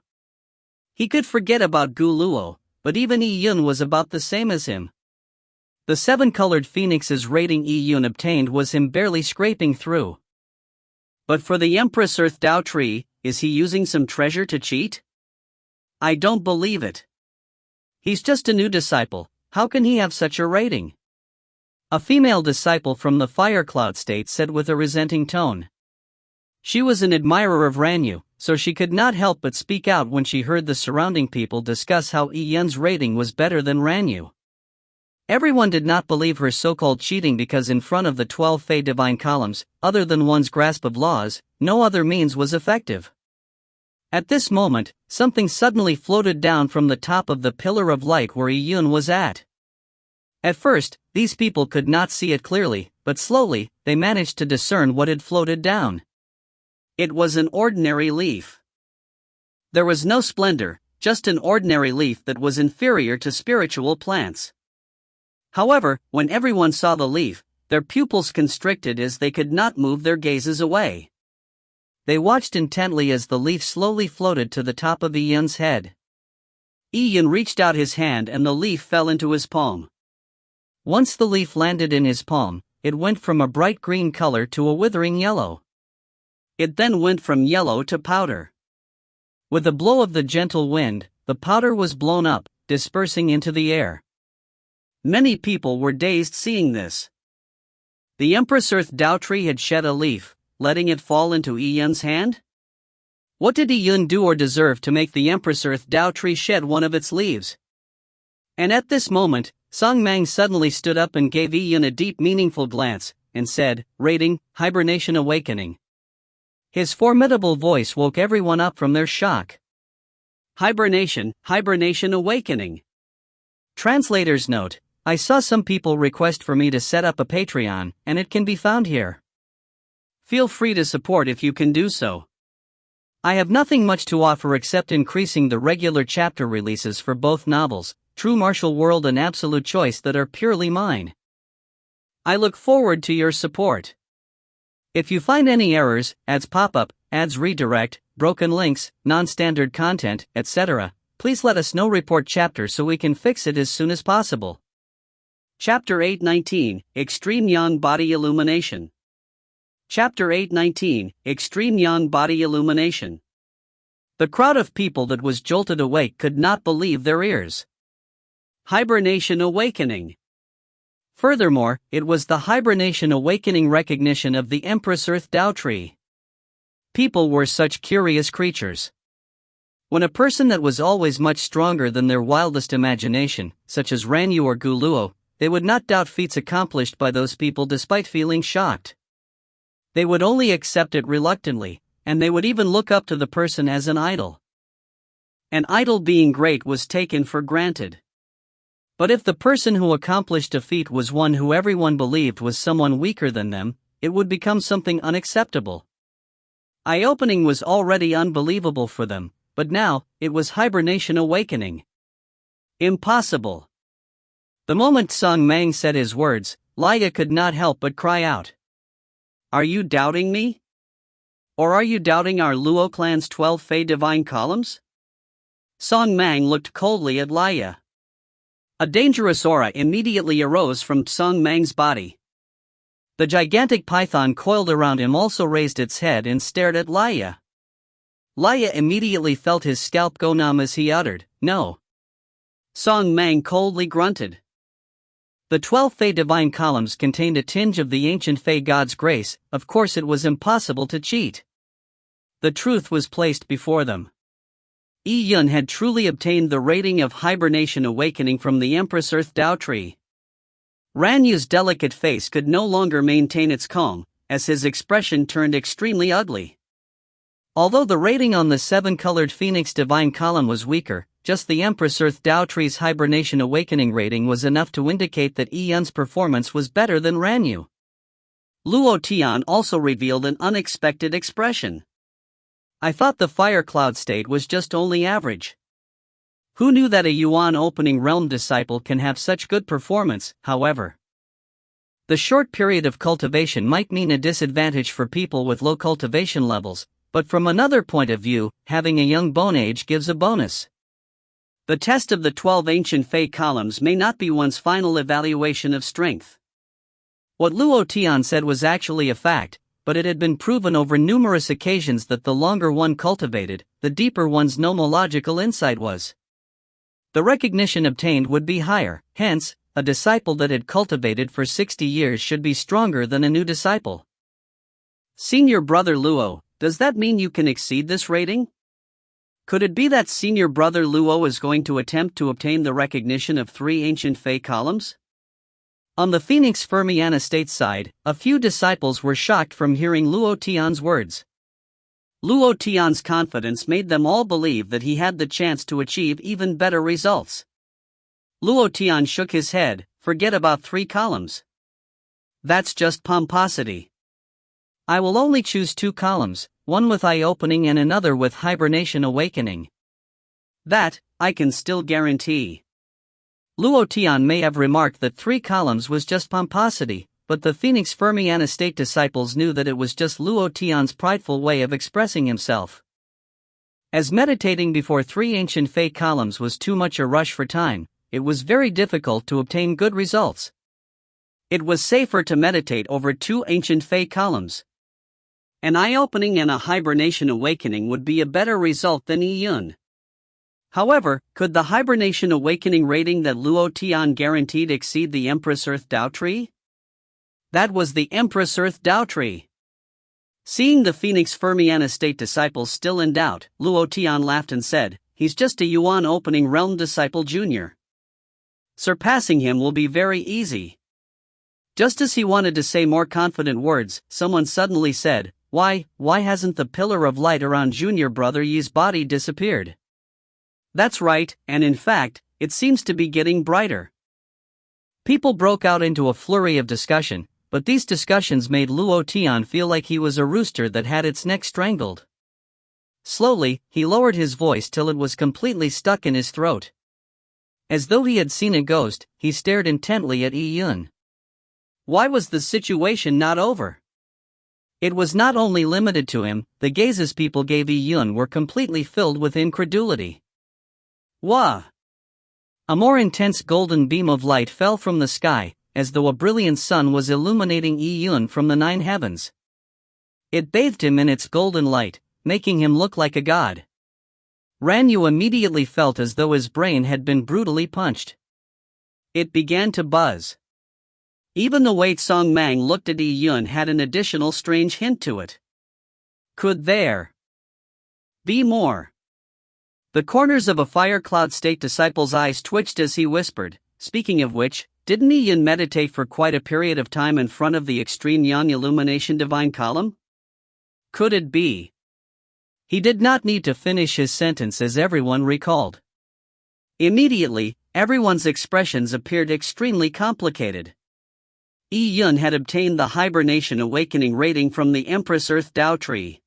He could forget about Guluo, but even Yi Yun was about the same as him. The seven-colored Phoenix's rating Yi Yun obtained was him barely scraping through. But for the Empress Earth Tao Tree, is he using some treasure to cheat? I don't believe it. He's just a new disciple, how can he have such a rating? A female disciple from the Fire Cloud State said with a resenting tone. She was an admirer of Ranyu, so she could not help but speak out when she heard the surrounding people discuss how Yi Yun's rating was better than Ranyu. Everyone did not believe her so-called cheating because in front of the 12 Fey divine columns, other than one's grasp of laws, no other means was effective. At this moment, something suddenly floated down from the top of the pillar of light where Yi Yun was at. At first, these people could not see it clearly, but slowly, they managed to discern what had floated down. It was an ordinary leaf. There was no splendor, just an ordinary leaf that was inferior to spiritual plants. However, when everyone saw the leaf, their pupils constricted as they could not move their gazes away. They watched intently as the leaf slowly floated to the top of Yi Yun's head. Yi Yun reached out his hand and the leaf fell into his palm. Once the leaf landed in his palm, it went from a bright green color to a withering yellow. It then went from yellow to powder. With a blow of the gentle wind, the powder was blown up, dispersing into the air. Many people were dazed seeing this. The Empress Earth Tao Tree had shed a leaf, letting it fall into Yi Yun's hand? What did Yi Yun do or deserve to make the Empress Earth Tao Tree shed one of its leaves? And at this moment, Song Mang suddenly stood up and gave Yi Yun a deep meaningful glance, and said, rating, Hibernation Awakening. His formidable voice woke everyone up from their shock. Hibernation Awakening. Translator's note, I saw some people request for me to set up a Patreon, and it can be found here. Feel free to support if you can do so. I have nothing much to offer except increasing the regular chapter releases for both novels, true martial world and absolute choice that are purely mine. I look forward to your support. If you find any errors, ads pop up, ads redirect, broken links, non-standard content, etc., please let us know. Report chapter so we can fix it as soon as possible. Chapter 819, Extreme Yang Body Illumination. Chapter 819, Extreme Yang Body Illumination. The crowd of people that was jolted awake could not believe their ears. Hibernation awakening. Furthermore, it was the hibernation awakening recognition of the Empress Earth Tao Tree. People were such curious creatures. When a person that was always much stronger than their wildest imagination, such as Ranyu or Guluo, they would not doubt feats accomplished by those people despite feeling shocked. They would only accept it reluctantly, and they would even look up to the person as an idol. An idol being great was taken for granted. But if the person who accomplished a feat was one who everyone believed was someone weaker than them, it would become something unacceptable. Eye-opening was already unbelievable for them, but now, it was hibernation awakening. Impossible. The moment Song Mang said his words, Laya could not help but cry out. Are you doubting me? Or are you doubting our Luo clan's 12 Fey divine columns? Song Mang looked coldly at Laya. A dangerous aura immediately arose from Song Mang's body. The gigantic python coiled around him also raised its head and stared at Laya. Laya immediately felt his scalp go numb as he uttered, "No." Song Mang coldly grunted. The 12 Fey divine columns contained a tinge of the ancient Fey god's grace. Of course it was impossible to cheat. The truth was placed before them. Yi Yun had truly obtained the rating of hibernation awakening from the Empress Earth Tao Tree. Ranyu's delicate face could no longer maintain its calm, as his expression turned extremely ugly. Although the rating on the 7-colored Phoenix divine column was weaker, just the Empress Earth Tao Tree's hibernation awakening rating was enough to indicate that Yi Yun's performance was better than Ranyu. Luo Tian also revealed an unexpected expression. I thought the fire cloud state was just only average. Who knew that a Yuan opening realm disciple can have such good performance, however? The short period of cultivation might mean a disadvantage for people with low cultivation levels, but from another point of view, having a young bone age gives a bonus. The test of the 12 ancient Fey columns may not be one's final evaluation of strength. What Luo Tian said was actually a fact, but it had been proven over numerous occasions that the longer one cultivated, the deeper one's nomological insight was. The recognition obtained would be higher, hence, a disciple that had cultivated for 60 years should be stronger than a new disciple. Senior brother Luo, does that mean you can exceed this rating? Could it be that senior brother Luo is going to attempt to obtain the recognition of 3 ancient Fey columns? On the Phoenix Fermiana State side, a few disciples were shocked from hearing Luo Tian's words. Luo Tian's confidence made them all believe that he had the chance to achieve even better results. Luo Tian shook his head. Forget about 3 columns. That's just pomposity. I will only choose 2 columns, one with eye-opening and another with hibernation awakening. That, I can still guarantee. Luo Tian may have remarked that 3 columns was just pomposity, but the Phoenix Fermiana State disciples knew that it was just Luo Tian's prideful way of expressing himself. As meditating before 3 ancient Fey columns was too much a rush for time, it was very difficult to obtain good results. It was safer to meditate over 2 ancient Fey columns. An eye-opening and a hibernation awakening would be a better result than Yi Yun. However, could the hibernation awakening rating that Luo Tian guaranteed exceed the Empress Earth Tao Tree? That was the Empress Earth Tao Tree. Seeing the Phoenix Fermiana State disciples still in doubt, Luo Tian laughed and said, "He's just a Yuan opening realm disciple junior. Surpassing him will be very easy." Just as he wanted to say more confident words, someone suddenly said, Why hasn't the pillar of light around junior brother Yi's body disappeared?" That's right, and in fact, it seems to be getting brighter. People broke out into a flurry of discussion, but these discussions made Luo Tian feel like he was a rooster that had its neck strangled. Slowly, he lowered his voice till it was completely stuck in his throat. As though he had seen a ghost, he stared intently at Yi Yun. Why was the situation not over? It was not only limited to him, the gazes people gave Yi Yun were completely filled with incredulity. Wah! A more intense golden beam of light fell from the sky, as though a brilliant sun was illuminating Yi Yun from the 9 heavens. It bathed him in its golden light, making him look like a god. Ran Yu immediately felt as though his brain had been brutally punched. It began to buzz. Even the Wei Song Mang looked at Yi Yun had an additional strange hint to it. Could there be more? The corners of a fire cloud state disciple's eyes twitched as he whispered, speaking of which, didn't Yi Yun meditate for quite a period of time in front of the extreme yang illumination divine column? Could it be? He did not need to finish his sentence as everyone recalled. Immediately, everyone's expressions appeared extremely complicated. Yi Yun had obtained the Hibernation Awakening rating from the Empress Earth Tao Tree.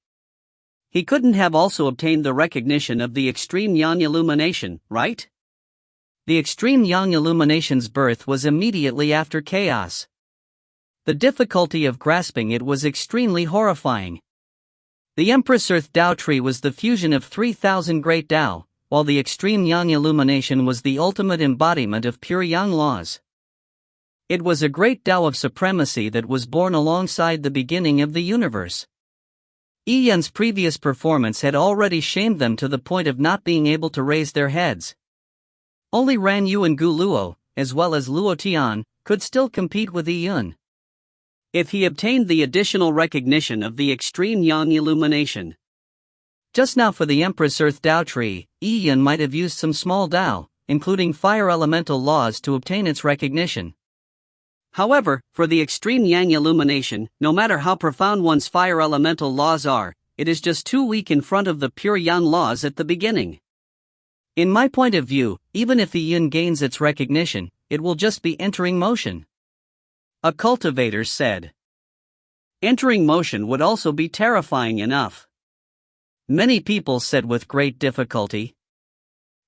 He couldn't have also obtained the recognition of the Extreme Yang Illumination, right? The Extreme Yang Illumination's birth was immediately after chaos. The difficulty of grasping it was extremely horrifying. The Empress Earth Tao Tree was the fusion of 3,000 great Tao, while the Extreme Yang Illumination was the ultimate embodiment of pure Yang laws. It was a great Tao of supremacy that was born alongside the beginning of the universe. Yi Yun's previous performance had already shamed them to the point of not being able to raise their heads. Only Ran Yu and Gu Luo, as well as Luo Tian, could still compete with Yi Yun. If he obtained the additional recognition of the Extreme Yang Illumination. Just now for the Empress Earth Tao Tree, Yi Yun might have used some small Tao, including fire elemental laws to obtain its recognition. However, for the Extreme Yang Illumination, no matter how profound one's fire elemental laws are, it is just too weak in front of the pure Yang laws at the beginning. In my point of view, even if Yi Yun gains its recognition, it will just be entering motion. A cultivator said. Entering motion would also be terrifying enough. Many people said with great difficulty.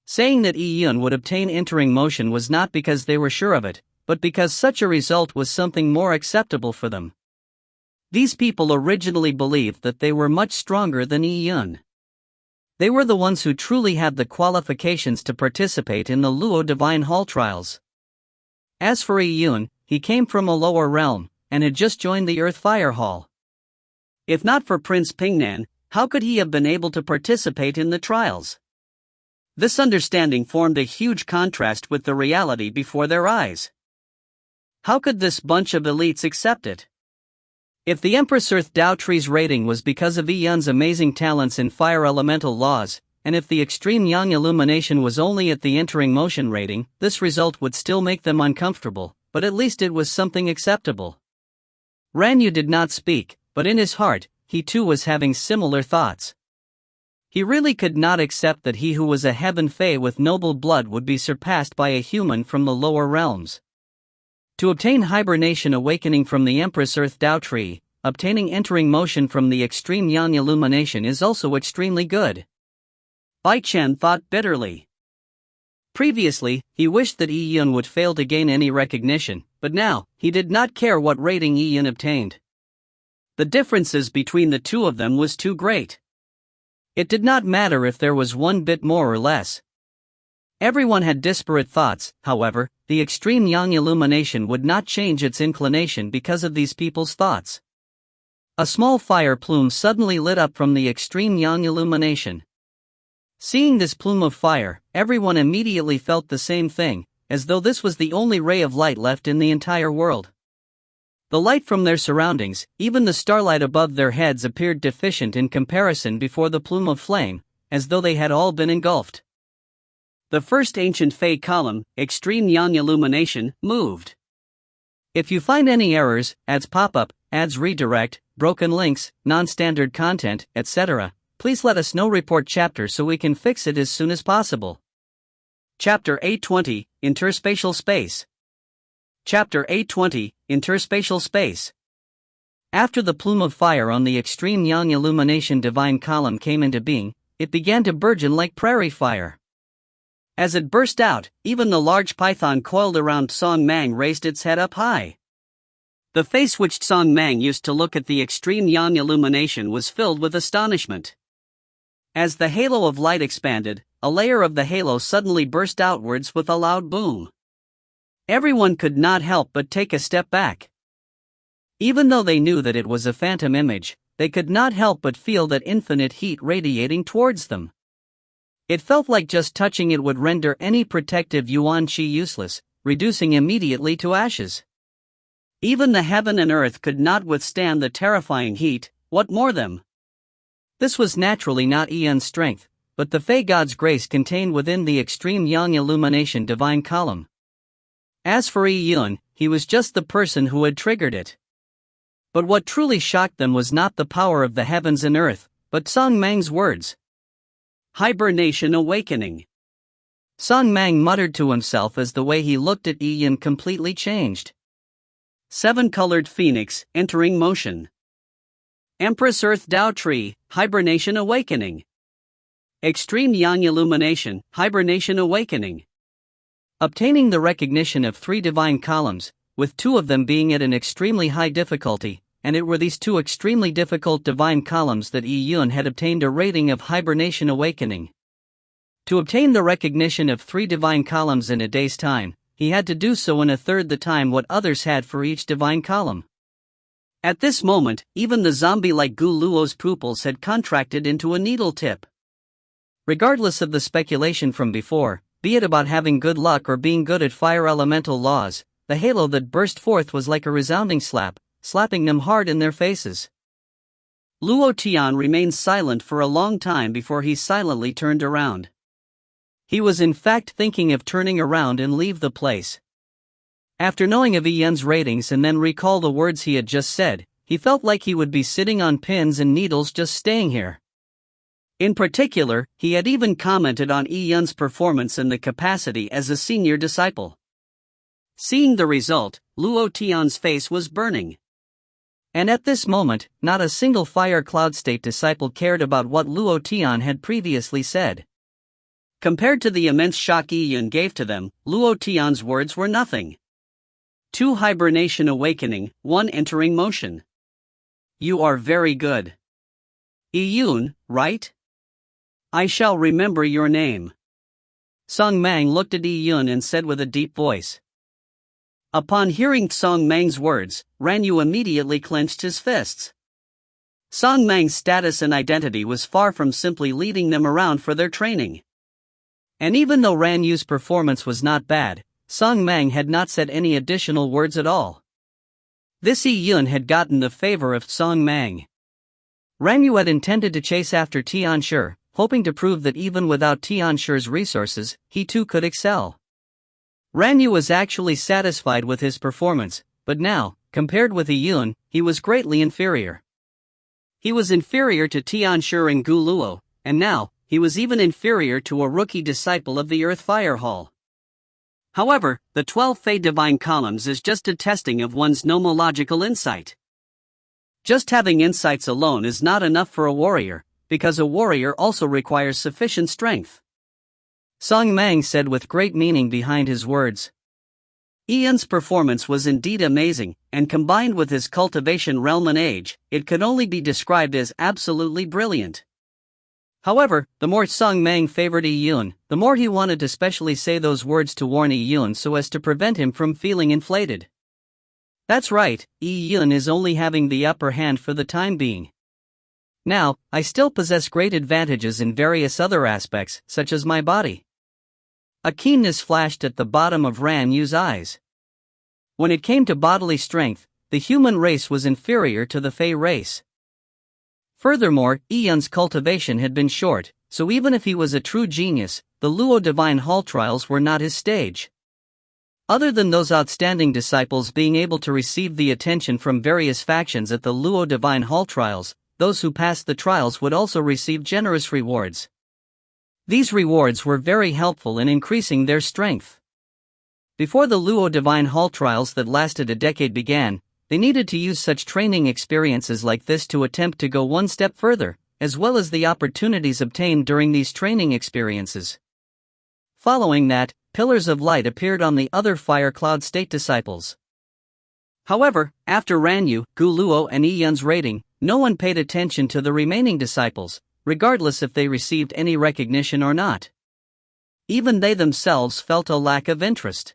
Saying that Yi Yun would obtain entering motion was not because they were sure of it, but because such a result was something more acceptable for them. These people originally believed that they were much stronger than Yi Yun. They were the ones who truly had the qualifications to participate in the Luo Divine Hall trials. As for Yi Yun, he came from a lower realm, and had just joined the Earth Fire Hall. If not for Prince Pingnan, how could he have been able to participate in the trials? This understanding formed a huge contrast with the reality before their eyes. How could this bunch of elites accept it? If the Empress Earth Tao Tree's rating was because of Yi Yun's amazing talents in fire elemental laws, and if the Extreme Yang Illumination was only at the entering motion rating, this result would still make them uncomfortable, but at least it was something acceptable. Ran Yu did not speak, but in his heart, he too was having similar thoughts. He really could not accept that he who was a heaven fae with noble blood would be surpassed by a human from the lower realms. To obtain Hibernation Awakening from the Empress Earth Tao Tree, obtaining entering motion from the Extreme Yang Illumination is also extremely good. Bai Chen thought bitterly. Previously, he wished that Yi Yun would fail to gain any recognition, but now, he did not care what rating Yi Yun obtained. The differences between the two of them was too great. It did not matter if there was one bit more or less. Everyone had disparate thoughts, however, the Extreme Yang Illumination would not change its inclination because of these people's thoughts. A small fire plume suddenly lit up from the Extreme Yang Illumination. Seeing this plume of fire, everyone immediately felt the same thing, as though this was the only ray of light left in the entire world. The light from their surroundings, even the starlight above their heads appeared deficient in comparison before the plume of flame, as though they had all been engulfed. The first ancient Fey column, Extreme Yang Illumination, moved. If you find any errors, ads pop-up, ads redirect, broken links, non-standard content, etc., please let us know. Report chapter so we can fix it as soon as possible. Chapter 820, Interspatial Space. Chapter 820, Interspatial Space. After the plume of fire on the Extreme Yang Illumination divine column came into being, it began to burgeon like prairie fire. As it burst out, even the large python coiled around Song Mang raised its head up high. The face which Song Mang used to look at the extreme yang illumination was filled with astonishment. As the halo of light expanded, a layer of the halo suddenly burst outwards with a loud boom. Everyone could not help but take a step back. Even though they knew that it was a phantom image, they could not help but feel that infinite heat radiating towards them. It felt like just touching it would render any protective yuan qi useless, reducing immediately to ashes. Even the heaven and earth could not withstand the terrifying heat, what more them? This was naturally not Yun's strength, but the Fey God's grace contained within the extreme yang illumination divine column. As for Yun, he was just the person who had triggered it. But what truly shocked them was not the power of the heavens and earth, but Song Mang's words. Hibernation awakening. Song Mang muttered to himself as the way he looked at Yun completely changed. Seven-colored phoenix, entering motion. Empress Earth Dao Tree, hibernation awakening. Extreme yang illumination, hibernation awakening. Obtaining the recognition of 3 divine columns, with 2 of them being at an extremely high difficulty, and it were these 2 extremely difficult divine columns that Yun had obtained a rating of hibernation awakening. To obtain the recognition of 3 divine columns in a day's time, he had to do so in a third the time what others had for each divine column. At this moment, even the zombie-like Gu Luo's pupils had contracted into a needle tip. Regardless of the speculation from before, be it about having good luck or being good at fire elemental laws, the halo that burst forth was like a resounding slap, slapping them hard in their faces. Luo Tian remained silent for a long time before he silently turned around. He was in fact thinking of turning around and leave the place. After knowing of Yun's ratings and then recall the words he had just said, he felt like he would be sitting on pins and needles just staying here. In particular, he had even commented on Yun's performance in the capacity as a senior disciple. Seeing the result, Luo Tian's face was burning. And at this moment, not a single Fire Cloud State disciple cared about what Luo Tian had previously said. Compared to the immense shock Yun gave to them, Luo Tian's words were nothing. 2 hibernation awakening, 1 entering motion. You are very good. Yun, right? I shall remember your name. Song Mang looked at Yun and said with a deep voice. Upon hearing Song Mang's words, Ran Yu immediately clenched his fists. Song Mang's status and identity was far from simply leading them around for their training. And even though Ran Yu's performance was not bad, Song Mang had not said any additional words at all. This Yun had gotten the favor of Song Mang. Ran Yu had intended to chase after Tian Shi, hoping to prove that even without Tian Shi's resources, he too could excel. Ran Yu was actually satisfied with his performance, but now, compared with Yun, he was greatly inferior. He was inferior to Tian Shi and Gu Luo, and now, he was even inferior to a rookie disciple of the Earth Fire Hall. However, the 12 Fey Divine Columns is just a testing of one's nomological insight. Just having insights alone is not enough for a warrior, because a warrior also requires sufficient strength. Song Mang said with great meaning behind his words. Yun's performance was indeed amazing, and combined with his cultivation realm and age, it could only be described as absolutely brilliant. However, the more Song Mang favored Yun, the more he wanted to specially say those words to warn Yun so as to prevent him from feeling inflated. That's right, Yun is only having the upper hand for the time being. Now, I still possess great advantages in various other aspects, such as my body. A keenness flashed at the bottom of Ran Yu's eyes. When it came to bodily strength, the human race was inferior to the Fey race. Furthermore, Yun's cultivation had been short, so even if he was a true genius, the Luo Divine Hall trials were not his stage. Other than those outstanding disciples being able to receive the attention from various factions at the Luo Divine Hall trials, those who passed the trials would also receive generous rewards. These rewards were very helpful in increasing their strength. Before the Luo Divine Hall trials that lasted a decade began, they needed to use such training experiences like this to attempt to go one step further, as well as the opportunities obtained during these training experiences. Following that, pillars of light appeared on the other fire cloud state disciples. However, after Ranyu, Guluo and Iyun's rating, no one paid attention to the remaining disciples, regardless if they received any recognition or not. Even they themselves felt a lack of interest.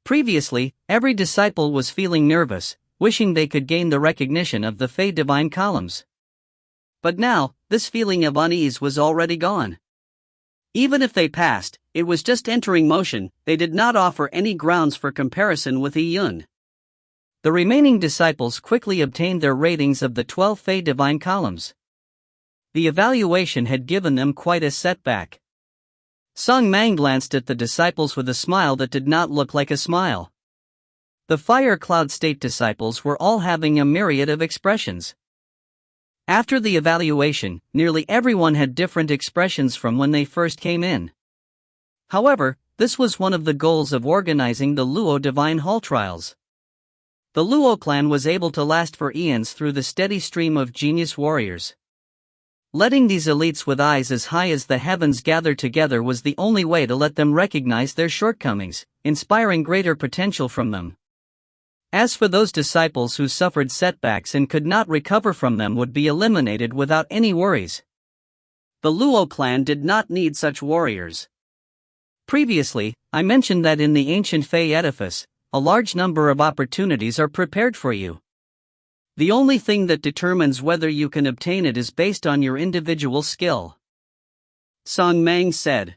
Previously, every disciple was feeling nervous, wishing they could gain the recognition of the Fey Divine Columns. But now, this feeling of unease was already gone. Even if they passed, it was just entering motion. They did not offer any grounds for comparison with Iyun. The remaining disciples quickly obtained their ratings of the 12 Fey Divine Columns. The evaluation had given them quite a setback. Song Mang glanced at the disciples with a smile that did not look like a smile. The Fire Cloud State disciples were all having a myriad of expressions. After the evaluation, nearly everyone had different expressions from when they first came in. However, this was one of the goals of organizing the Luo Divine Hall trials. The Luo clan was able to last for eons through the steady stream of genius warriors. Letting these elites with eyes as high as the heavens gather together was the only way to let them recognize their shortcomings, inspiring greater potential from them. As for those disciples who suffered setbacks and could not recover from them would be eliminated without any worries. The Luo clan did not need such warriors. Previously, I mentioned that in the ancient Fey edifice, a large number of opportunities are prepared for you. The only thing that determines whether you can obtain it is based on your individual skill. Song Mang said.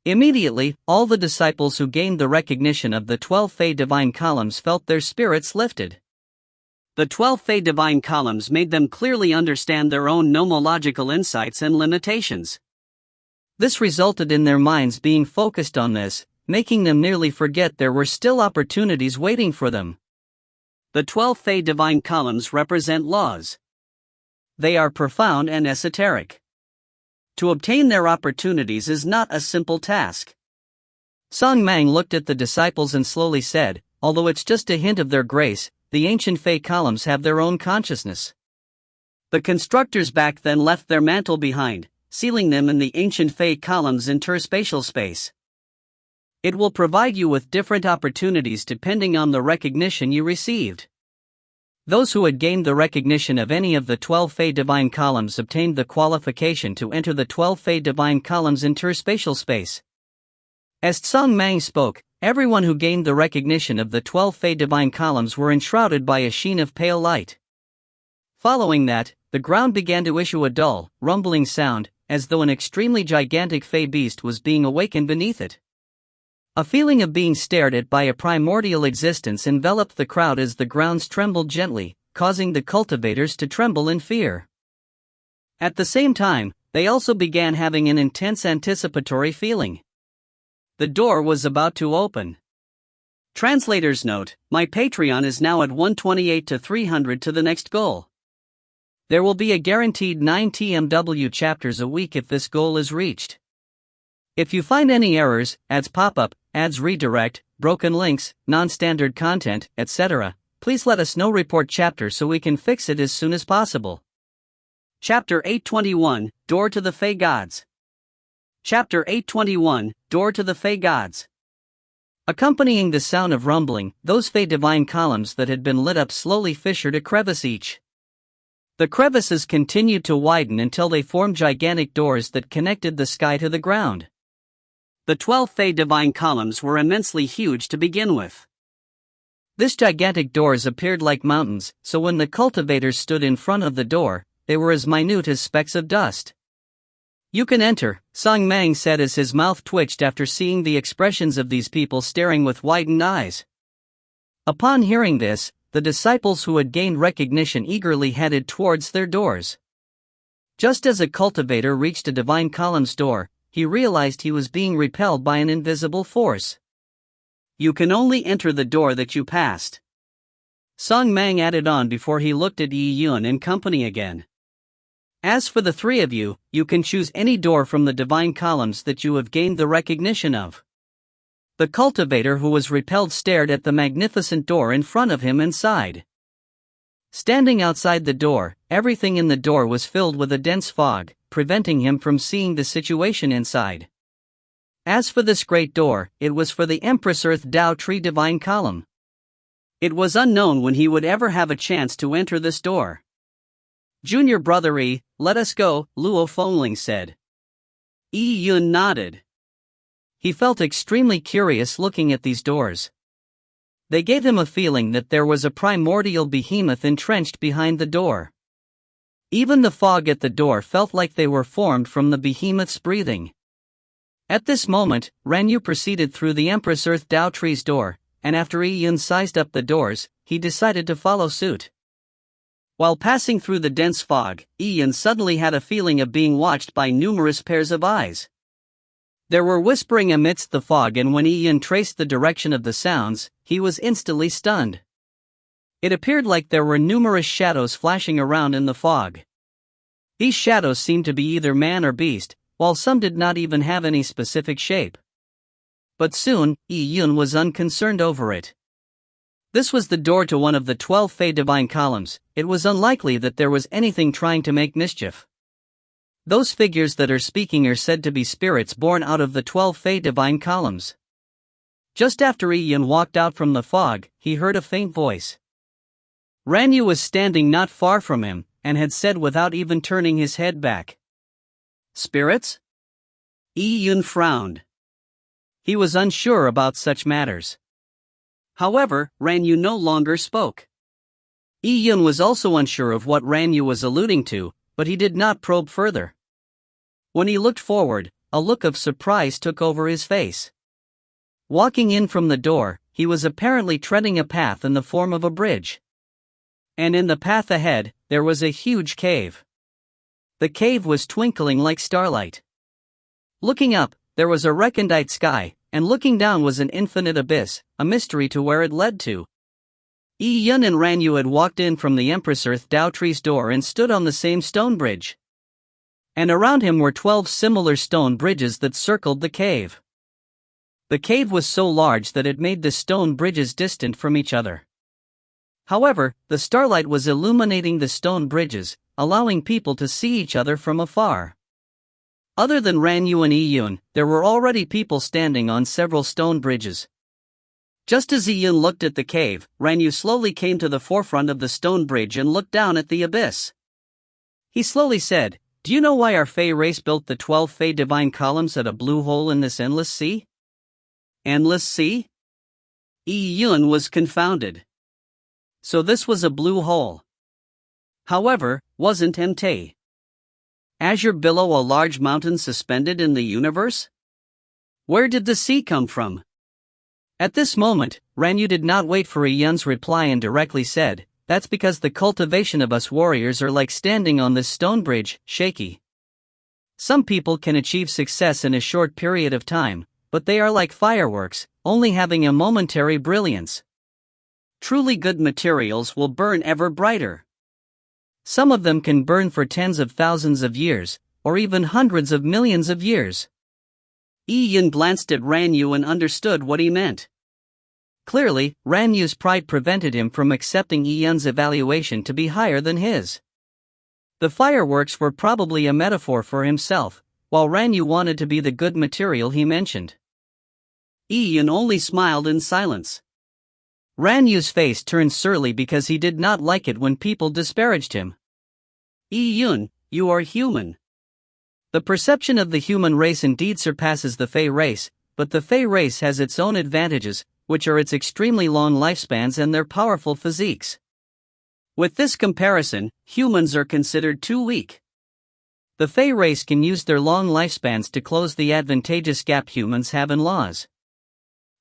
Immediately, all the disciples who gained the recognition of the 12 Fey Divine Columns felt their spirits lifted. The 12 Fey Divine Columns made them clearly understand their own nomological insights and limitations. This resulted in their minds being focused on this, making them nearly forget there were still opportunities waiting for them. The 12 Fey Divine Columns represent laws. They are profound and esoteric. To obtain their opportunities is not a simple task. Song Mang looked at the disciples and slowly said, although it's just a hint of their grace, the ancient Fey columns have their own consciousness. The constructors back then left their mantle behind, sealing them in the ancient Fey columns' interspatial space. It will provide you with different opportunities depending on the recognition you received. Those who had gained the recognition of any of the 12 Fey Divine Columns obtained the qualification to enter the 12 Fey Divine Columns' interspatial space. As Song Mang spoke, everyone who gained the recognition of the 12 Fey Divine Columns were enshrouded by a sheen of pale light. Following that, the ground began to issue a dull, rumbling sound, as though an extremely gigantic Fey beast was being awakened beneath it. A feeling of being stared at by a primordial existence enveloped the crowd as the grounds trembled gently, causing the cultivators to tremble in fear. At the same time, they also began having an intense anticipatory feeling. The door was about to open. Translator's note: my Patreon is now at 128 to 300 to the next goal. There will be a guaranteed 9 TMW chapters a week if this goal is reached. If you find any errors, ads pop up, ads redirect, broken links, non-standard content, etc., please let us know. Report chapter so we can fix it as soon as possible. Chapter 821, Door to the Fey Gods. Chapter 821, Door to the Fey Gods. Accompanying the sound of rumbling, those Fey Divine Columns that had been lit up slowly fissured a crevice each. The crevices continued to widen until they formed gigantic doors that connected the sky to the ground. The 12 Fey Divine Columns were immensely huge to begin with. This gigantic doors appeared like mountains, so when the cultivators stood in front of the door, they were as minute as specks of dust. You can enter, Song Mang said as his mouth twitched after seeing the expressions of these people staring with widened eyes. Upon hearing this, the disciples who had gained recognition eagerly headed towards their doors. Just as a cultivator reached a divine column's door, he realized he was being repelled by an invisible force. You can only enter the door that you passed. Song Mang added on before he looked at Yi Yun and company again. As for the three of you, you can choose any door from the divine columns that you have gained the recognition of. The cultivator who was repelled stared at the magnificent door in front of him and sighed. Standing outside the door, everything in the door was filled with a dense fog, preventing him from seeing the situation inside. As for this great door, it was for the Empress Earth Tao Tree Divine Column. It was unknown when he would ever have a chance to enter this door. Junior brother E, let us go, Luo Fengling said. Yi Yun nodded. He felt extremely curious looking at these doors. They gave him a feeling that there was a primordial behemoth entrenched behind the door. Even the fog at the door felt like they were formed from the behemoth's breathing. At this moment, Ranyu proceeded through the Empress Earth Tao Tree's door, and after Yi Yun sized up the doors, he decided to follow suit. While passing through the dense fog, Yi Yun suddenly had a feeling of being watched by numerous pairs of eyes. There were whispering amidst the fog, and when Yi Yun traced the direction of the sounds, he was instantly stunned. It appeared like there were numerous shadows flashing around in the fog. These shadows seemed to be either man or beast, while some did not even have any specific shape. But soon, Yi Yun was unconcerned over it. This was the door to one of the 12 Fey Divine Columns. It was unlikely that there was anything trying to make mischief. Those figures that are speaking are said to be spirits born out of the 12 Fey Divine Columns. Just after Yi Yun walked out from the fog, he heard a faint voice. Ranyu was standing not far from him, and had said without even turning his head back. Spirits? Yi Yun frowned. He was unsure about such matters. However, Ranyu no longer spoke. Yi Yun was also unsure of what Ranyu was alluding to, but he did not probe further. When he looked forward, a look of surprise took over his face. Walking in from the door, he was apparently treading a path in the form of a bridge. And in the path ahead, there was a huge cave. The cave was twinkling like starlight. Looking up, there was a recondite sky, and looking down was an infinite abyss, a mystery to where it led to. Yi Yun and Ranyu had walked in from the Empress Earth Tao Tree's door and stood on the same stone bridge. And around him were 12 similar stone bridges that circled the cave. The cave was so large that it made the stone bridges distant from each other. However, the starlight was illuminating the stone bridges, allowing people to see each other from afar. Other than Ranyu and Yi Yun, there were already people standing on several stone bridges. Just as Yi Yun looked at the cave, Ranyu slowly came to the forefront of the stone bridge and looked down at the abyss. He slowly said, "Do you know why our Fey race built the 12 Fey Divine Columns at a blue hole in this endless sea?" Endless sea? Yi Yun was confounded. So this was a blue hole. However, wasn't empty. Azure below a large mountain suspended in the universe? Where did the sea come from? At this moment, Ranyu did not wait for Yi Yun's reply and directly said, "That's because the cultivation of us warriors are like standing on this stone bridge, shaky. Some people can achieve success in a short period of time, but they are like fireworks, only having a momentary brilliance. Truly good materials will burn ever brighter. Some of them can burn for tens of thousands of years, or even hundreds of millions of years." Yi Yun glanced at Ranyu and understood what he meant. Clearly, Ranyu's pride prevented him from accepting Yi Yun's evaluation to be higher than his. The fireworks were probably a metaphor for himself, while Ranyu wanted to be the good material he mentioned. Yi Yun only smiled in silence. Ranyu's face turned surly because he did not like it when people disparaged him. "Yi Yun, you are human. The perception of the human race indeed surpasses the Fey race, but the Fey race has its own advantages, which are its extremely long lifespans and their powerful physiques. With this comparison, humans are considered too weak. The Fey race can use their long lifespans to close the advantageous gap humans have in laws.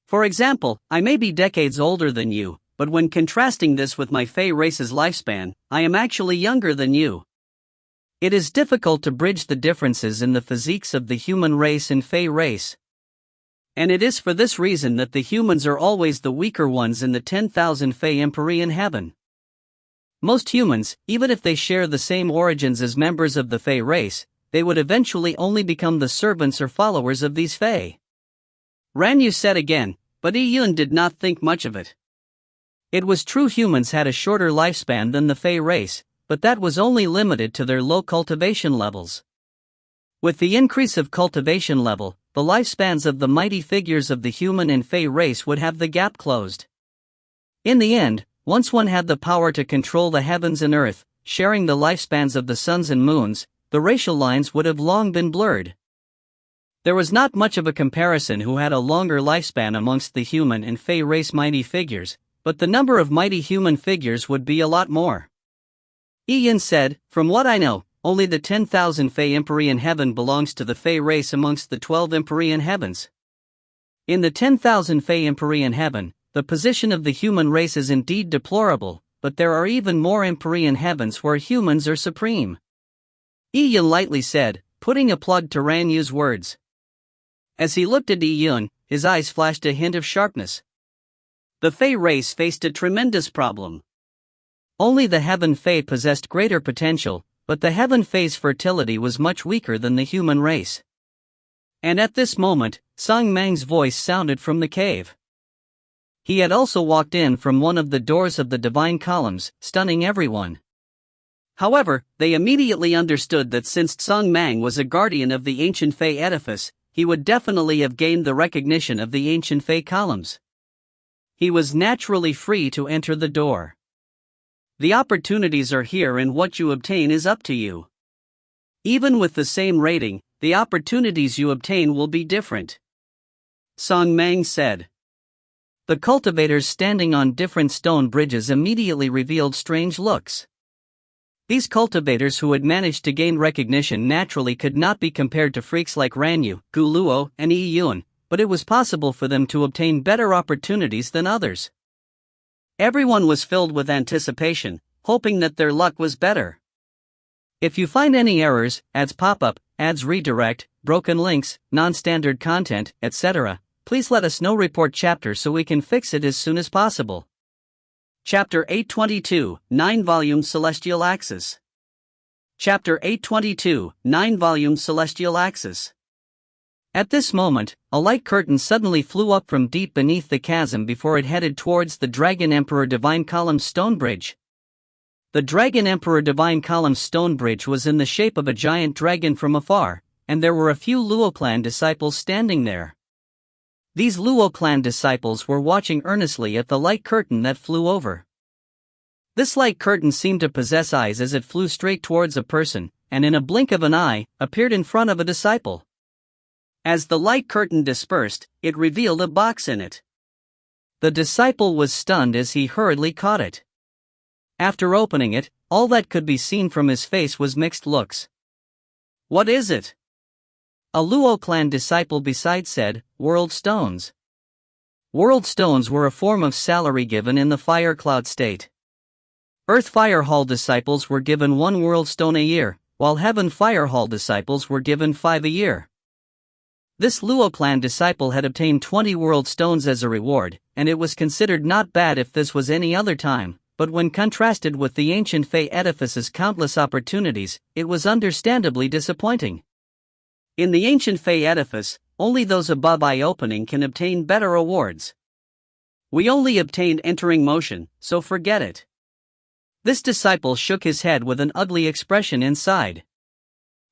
For example, I may be decades older than you, but when contrasting this with my Fey race's lifespan, I am actually younger than you. It is difficult to bridge the differences in the physiques of the human race and Fey race. And it is for this reason that the humans are always the weaker ones in the 10,000 Fey Empyrean heaven. Most humans, even if they share the same origins as members of the Fey race, they would eventually only become the servants or followers of these Fey." Ranyu said again, but Yi Yun did not think much of it. It was true humans had a shorter lifespan than the Fey race, but that was only limited to their low cultivation levels. With the increase of cultivation level, the lifespans of the mighty figures of the human and Fey race would have the gap closed. In the end, once one had the power to control the heavens and earth, sharing the lifespans of the suns and moons, the racial lines would have long been blurred. There was not much of a comparison who had a longer lifespan amongst the human and Fey race mighty figures, but the number of mighty human figures would be a lot more. Ian said, "From what I know, only the 10,000 Fey Empyrean heaven belongs to the Fey race amongst the 12 Empyrean heavens. In the 10,000 Fey Empyrean heaven, the position of the human race is indeed deplorable, but there are even more Empyrean heavens where humans are supreme." Ian lightly said, putting a plug to Ranyu's words. As he looked at Ian, his eyes flashed a hint of sharpness. The Fey race faced a tremendous problem. Only the Heaven Fey possessed greater potential, but the Heaven Fey's fertility was much weaker than the human race. And at this moment, Song Mang's voice sounded from the cave. He had also walked in from one of the doors of the divine columns, stunning everyone. However, they immediately understood that since Song Mang was a guardian of the ancient Fey edifice, he would definitely have gained the recognition of the ancient Fey columns. He was naturally free to enter the door. The opportunities are here and what you obtain is up to you. Even with the same rating, the opportunities you obtain will be different. Song Mang said. The cultivators standing on different stone bridges immediately revealed strange looks. These cultivators who had managed to gain recognition naturally could not be compared to freaks like Ranyu, Gu Luo, and Yi Yun, but it was possible for them to obtain better opportunities than others. Everyone was filled with anticipation, hoping that their luck was better. If you find any errors, ads pop up, ads redirect, broken links, non-standard content, etc., please let us know. Report chapter so we can fix it as soon as possible. Chapter 822, 9-volume Celestial Axis. Chapter 822, 9-volume Celestial Axis. At this moment, a light curtain suddenly flew up from deep beneath the chasm before it headed towards the Dragon Emperor Divine Column's stone bridge. The Dragon Emperor Divine Column's stone bridge was in the shape of a giant dragon from afar, and there were a few Luo clan disciples standing there. These Luo clan disciples were watching earnestly at the light curtain that flew over. This light curtain seemed to possess eyes as it flew straight towards a person, and in a blink of an eye, appeared in front of a disciple. As the light curtain dispersed, it revealed a box in it. The disciple was stunned as he hurriedly caught it. After opening it, all that could be seen from his face was mixed looks. "What is it?" A Luo clan disciple beside said, "World stones." World stones were a form of salary given in the fire cloud state. Earth Fire Hall disciples were given 1 world stone a year, while Heaven Fire Hall disciples were given 5 a year. This Luo clan disciple had obtained 20 world stones as a reward, and it was considered not bad if this was any other time, but when contrasted with the ancient Fey edifice's countless opportunities, it was understandably disappointing. In the ancient Fey edifice, only those above eye-opening can obtain better awards. We only obtained entering motion, so forget it. This disciple shook his head with an ugly expression inside.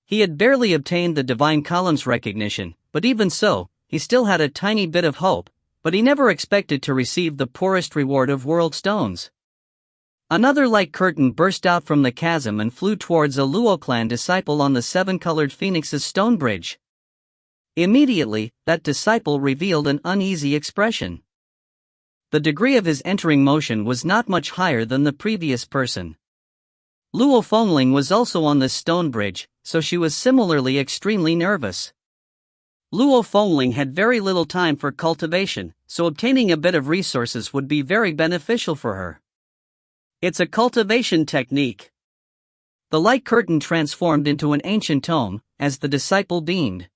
He had barely obtained the divine column's recognition, but even so, he still had a tiny bit of hope, but he never expected to receive the poorest reward of world stones. Another light curtain burst out from the chasm and flew towards a Luo clan disciple on the 7-colored Phoenix's stone bridge. Immediately, that disciple revealed an uneasy expression. The degree of his entering motion was not much higher than the previous person. Luo Fengling was also on this stone bridge, so she was similarly extremely nervous. Luo Fengling had very little time for cultivation, so obtaining a bit of resources would be very beneficial for her. It's a cultivation technique. The light curtain transformed into an ancient tome, as the disciple beamed.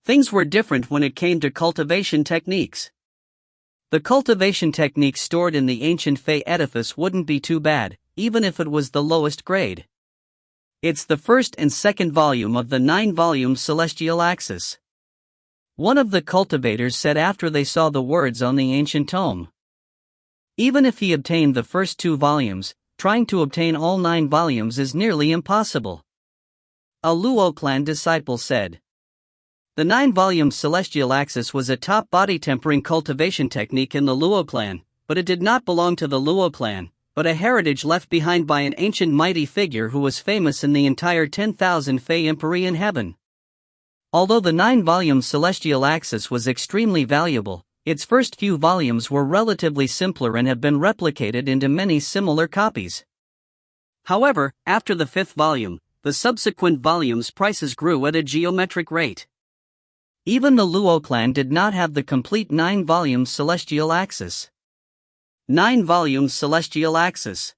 Things were different when it came to cultivation techniques. The cultivation technique stored in the ancient Fey edifice wouldn't be too bad, even if it was the lowest grade. It's the first and second volume of the 9-volume Celestial Axis. One of the cultivators said after they saw the words on the ancient tome. Even if he obtained the first 2 volumes, trying to obtain all 9 volumes is nearly impossible. A Luo clan disciple said. The 9-volume celestial axis was a top body tempering cultivation technique in the Luo clan, but it did not belong to the Luo clan, but a heritage left behind by an ancient mighty figure who was famous in the entire 10,000 Fey Empyrean heaven. Although the 9-volume celestial axis was extremely valuable, its first few volumes were relatively simpler and have been replicated into many similar copies. However, after the 5th volume, the subsequent volumes' prices grew at a geometric rate. Even the Luo clan did not have the complete 9-volume celestial axis. 9-volume celestial axis.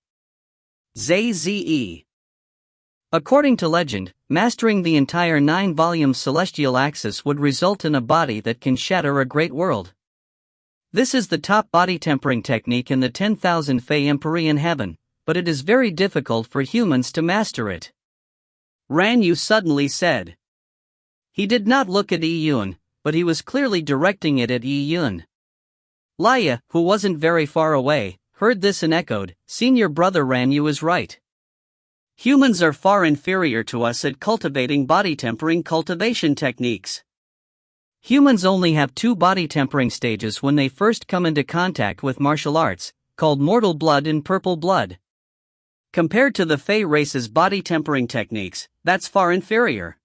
ZZE. According to legend, mastering the entire 9-volume celestial axis would result in a body that can shatter a great world. This is the top body tempering technique in the 10,000 Fey Empyrean heaven, but it is very difficult for humans to master it. Ran Yu suddenly said. He did not look at Yi Yun, but he was clearly directing it at Yi Yun. Laya, who wasn't very far away, heard this and echoed, "Senior brother Ran Yu is right. Humans are far inferior to us at cultivating body tempering cultivation techniques. Humans only have 2 body tempering stages when they first come into contact with martial arts, called mortal blood and purple blood. Compared to the Fey race's body tempering techniques, that's far inferior.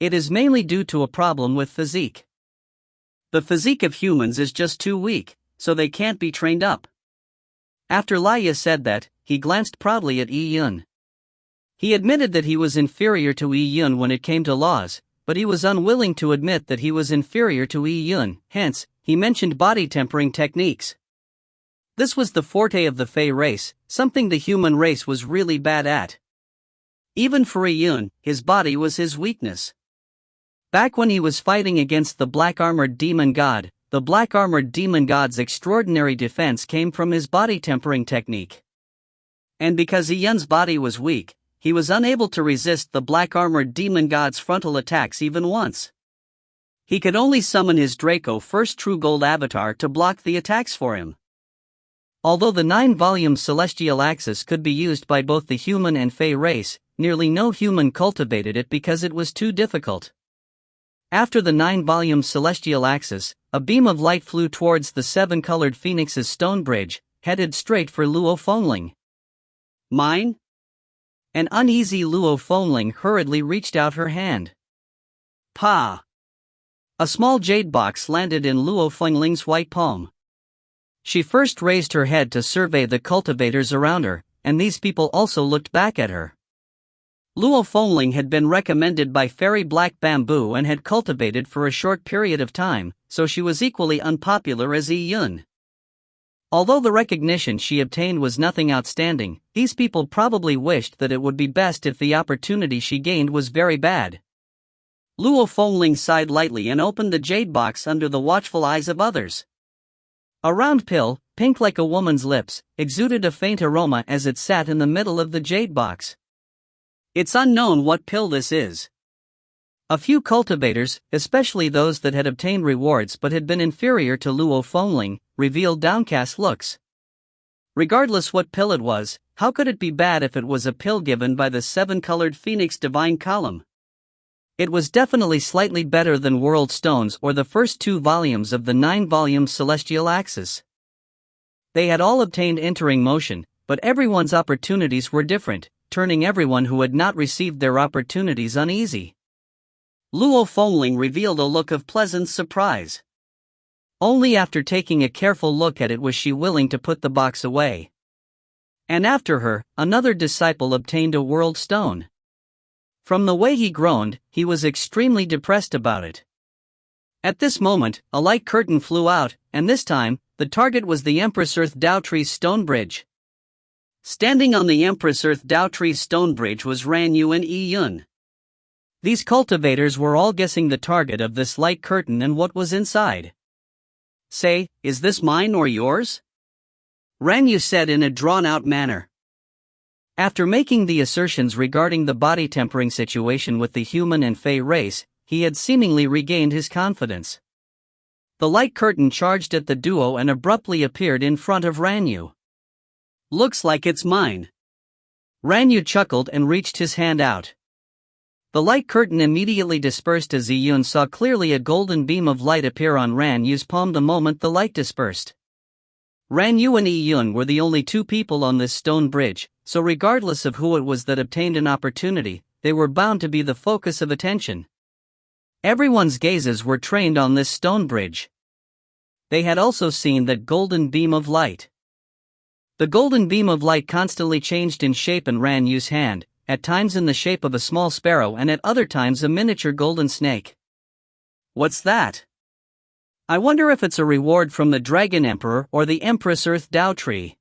It is mainly due to a problem with physique. The physique of humans is just too weak, so they can't be trained up." After Laya said that, he glanced proudly at Yi Yun. He admitted that he was inferior to Yi Yun when it came to laws, but he was unwilling to admit that he was inferior to Yi Yun, hence, he mentioned body tempering techniques. This was the forte of the Fey race, something the human race was really bad at. Even for Yi Yun, his body was his weakness. Back when he was fighting against the black-armored demon god, the black-armored demon god's extraordinary defense came from his body tempering technique. And because Yi Yun's body was weak, he was unable to resist the black-armored demon god's frontal attacks even once. He could only summon his Draco First True Gold avatar to block the attacks for him. Although the 9-volume celestial axis could be used by both the human and Fey race, nearly no human cultivated it because it was too difficult. After the 9-volume celestial axis, a beam of light flew towards the 7-colored Phoenix's stone bridge, headed straight for Luo Fengling. "Mine?" An uneasy Luo Fengling hurriedly reached out her hand. "Pa!" A small jade box landed in Luo Fengling's white palm. She first raised her head to survey the cultivators around her, and these people also looked back at her. Luo Fengling had been recommended by Fairy Black Bamboo and had cultivated for a short period of time, so she was equally unpopular as Yi Yun. Although the recognition she obtained was nothing outstanding, these people probably wished that it would be best if the opportunity she gained was very bad. Luo Fengling sighed lightly and opened the jade box under the watchful eyes of others. A round pill, pink like a woman's lips, exuded a faint aroma as it sat in the middle of the jade box. It's unknown what pill this is. A few cultivators, especially those that had obtained rewards but had been inferior to Luo Fengling, revealed downcast looks. Regardless what pill it was, how could it be bad if it was a pill given by the 7-colored Phoenix Divine Column? It was definitely slightly better than World Stones or the first 2 volumes of the 9-volume Celestial Axis. They had all obtained entering motion, but everyone's opportunities were different, turning everyone who had not received their opportunities uneasy. Luo Fengling revealed a look of pleasant surprise. Only after taking a careful look at it was she willing to put the box away. And after her, another disciple obtained a World Stone. From the way he groaned, he was extremely depressed about it. At this moment, a light curtain flew out, and this time, the target was the Empress Earth Dao Tree's stone bridge. Standing on the Empress Earth Dao Tree's stone bridge was Ran Yu and Yi Yun. These cultivators were all guessing the target of this light curtain and what was inside. "Say, is this mine or yours?" Ran Yu said in a drawn-out manner. After making the assertions regarding the body tempering situation with the human and Fey race, he had seemingly regained his confidence. The light curtain charged at the duo and abruptly appeared in front of Ran Yu. "Looks like it's mine." Ran Yu chuckled and reached his hand out. The light curtain immediately dispersed as Yun saw clearly a golden beam of light appear on Ran Yu's palm the moment the light dispersed. Ran Yu and Yun were the only two people on this stone bridge, so regardless of who it was that obtained an opportunity, they were bound to be the focus of attention. Everyone's gazes were trained on this stone bridge. They had also seen that golden beam of light. The golden beam of light constantly changed in shape in Ran Yu's hand, at times in the shape of a small sparrow and at other times a miniature golden snake. What's that? I wonder if it's a reward from the Dragon Emperor or the Empress Earth Dao Tree.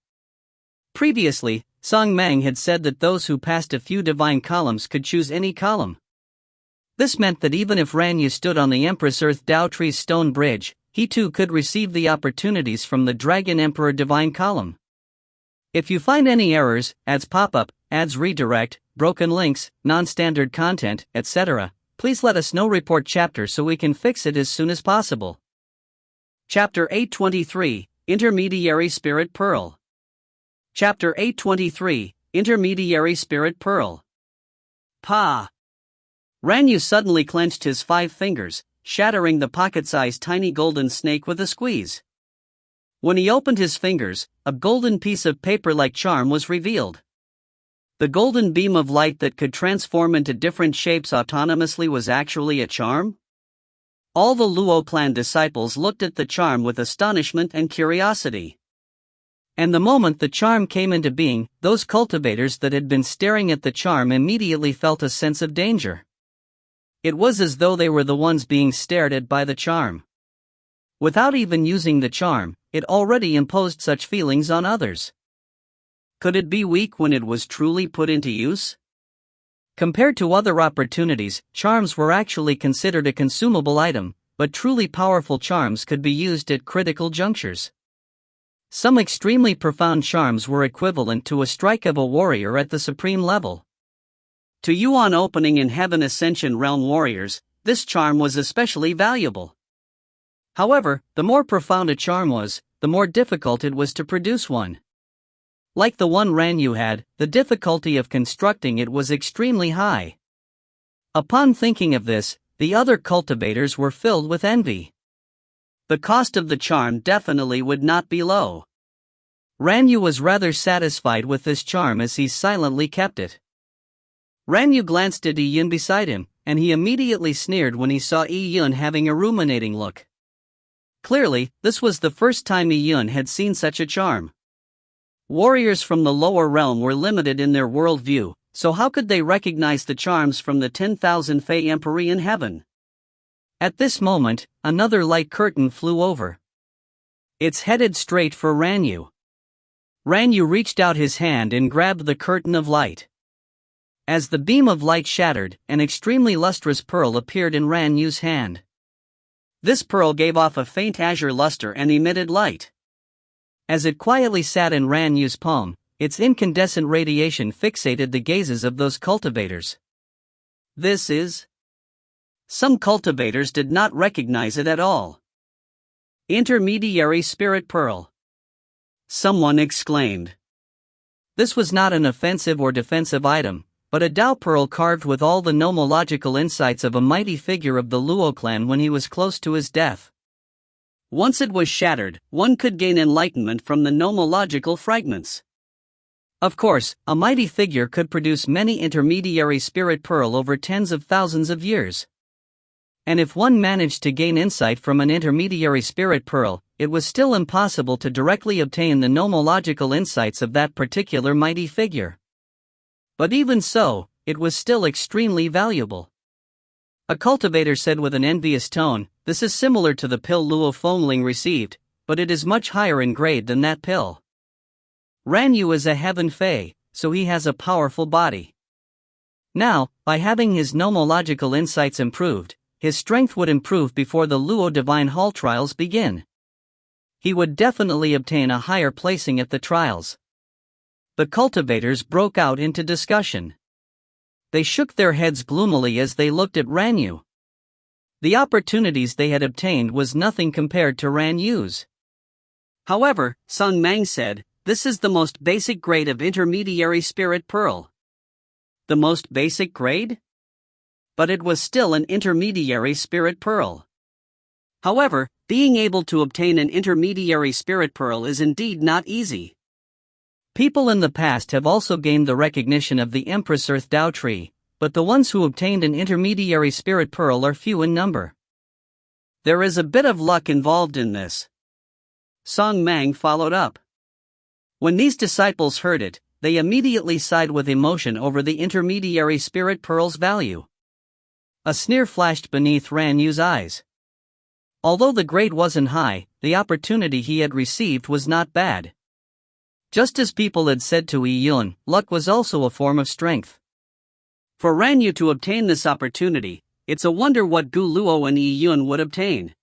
Previously, Song Mang had said that those who passed a few divine columns could choose any column. This meant that even if Ran Yu stood on the Empress Earth Dao Tree's stone bridge, he too could receive the opportunities from the Dragon Emperor divine column. If you find any errors, ads pop-up, ads redirect, broken links, non-standard content, etc., please let us know. Report chapter so we can fix it as soon as possible. Chapter 823, Intermediary Spirit Pearl. Chapter 823, Intermediary Spirit Pearl. Pa! Ran Yu suddenly clenched his 5 fingers, shattering the pocket-sized tiny golden snake with a squeeze. When he opened his fingers, a golden piece of paper-like charm was revealed. The golden beam of light that could transform into different shapes autonomously was actually a charm? All the Luo clan disciples looked at the charm with astonishment and curiosity. And the moment the charm came into being, those cultivators that had been staring at the charm immediately felt a sense of danger. It was as though they were the ones being stared at by the charm. Without even using the charm, it already imposed such feelings on others. Could it be weak when it was truly put into use? Compared to other opportunities, charms were actually considered a consumable item, but truly powerful charms could be used at critical junctures. Some extremely profound charms were equivalent to a strike of a warrior at the supreme level. To Yuan opening in Heaven Ascension realm warriors, this charm was especially valuable. However, the more profound a charm was, the more difficult it was to produce one. Like the one Ran Yu had, the difficulty of constructing it was extremely high. Upon thinking of this, the other cultivators were filled with envy. The cost of the charm definitely would not be low. Ran Yu was rather satisfied with this charm as he silently kept it. Ran Yu glanced at Yun beside him, and he immediately sneered when he saw Yun having a ruminating look. Clearly, this was the first time Yun had seen such a charm. Warriors from the lower realm were limited in their worldview, so how could they recognize the charms from the 10,000 Fey Emperor in heaven? At this moment, another light curtain flew over. It's headed straight for Ran Yu. Ran Yu reached out his hand and grabbed the curtain of light. As the beam of light shattered, an extremely lustrous pearl appeared in Ran Yu's hand. This pearl gave off a faint azure luster and emitted light. As it quietly sat in Ran Yu's palm, its incandescent radiation fixated the gazes of those cultivators. This is... Some cultivators did not recognize it at all. Intermediary Spirit Pearl. Someone exclaimed. This was not an offensive or defensive item, but a Dao pearl carved with all the nomological insights of a mighty figure of the Luo clan when he was close to his death. Once it was shattered, one could gain enlightenment from the nomological fragments. Of course, a mighty figure could produce many intermediary spirit pearl over tens of thousands of years. And if one managed to gain insight from an intermediary spirit pearl, it was still impossible to directly obtain the nomological insights of that particular mighty figure. But even so, it was still extremely valuable. A cultivator said with an envious tone, "This is similar to the pill Luo Fengling received, but it is much higher in grade than that pill. Ran Yu is a heaven fey, so he has a powerful body. Now, by having his nomological insights improved, his strength would improve before the Luo Divine Hall trials begin. He would definitely obtain a higher placing at the trials." The cultivators broke out into discussion. They shook their heads gloomily as they looked at Ran Yu. The opportunities they had obtained was nothing compared to Ran Yu's. However, Sung Mang said, "This is the most basic grade of intermediary spirit pearl." The most basic grade? but it was still an intermediary spirit pearl. However, being able to obtain an intermediary spirit pearl is indeed not easy. People in the past have also gained the recognition of the Empress Earth Tao Tree, but the ones who obtained an intermediary spirit pearl are few in number. There is a bit of luck involved in this. Song Mang followed up. When these disciples heard it, they immediately sighed with emotion over the intermediary spirit pearl's value. A sneer flashed beneath Ran Yu's eyes. Although the grade wasn't high, the opportunity he had received was not bad. Just as people had said to Yi Yun, luck was also a form of strength. For Ran Yu to obtain this opportunity, it's a wonder what Gu Luo and Yi Yun would obtain.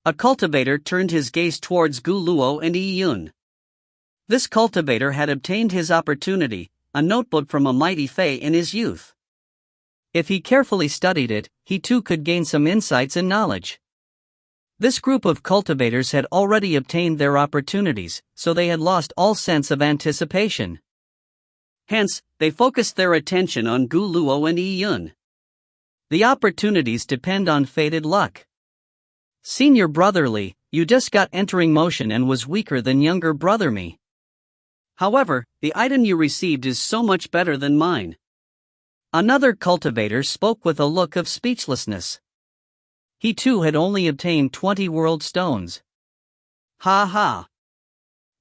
A cultivator turned his gaze towards Gu Luo and Yi Yun. This cultivator had obtained his opportunity, a notebook from a mighty Fei in his youth. If he carefully studied it, he too could gain some insights and knowledge. This group of cultivators had already obtained their opportunities, so they had lost all sense of anticipation. Hence, they focused their attention on Gu Luo and Yi Yun. The opportunities depend on fated luck. Senior brother Li, you just got entering motion and was weaker than younger brother me. However, the item you received is so much better than mine. Another cultivator spoke with a look of speechlessness. He too had only obtained 20 world stones. Ha ha.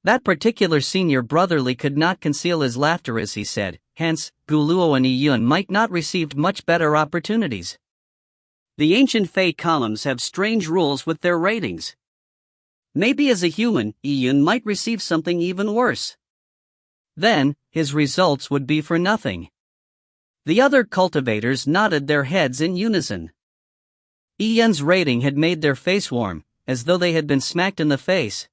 That particular senior brotherly could not conceal his laughter as he said, hence, Gu Luo and Yi Yun might not received much better opportunities. The ancient Fei columns have strange rules with their ratings. Maybe as a human, Yi Yun might receive something even worse. Then, his results would be for nothing. The other cultivators nodded their heads in unison. Yi Yun's rating had made their face warm, as though they had been smacked in the face.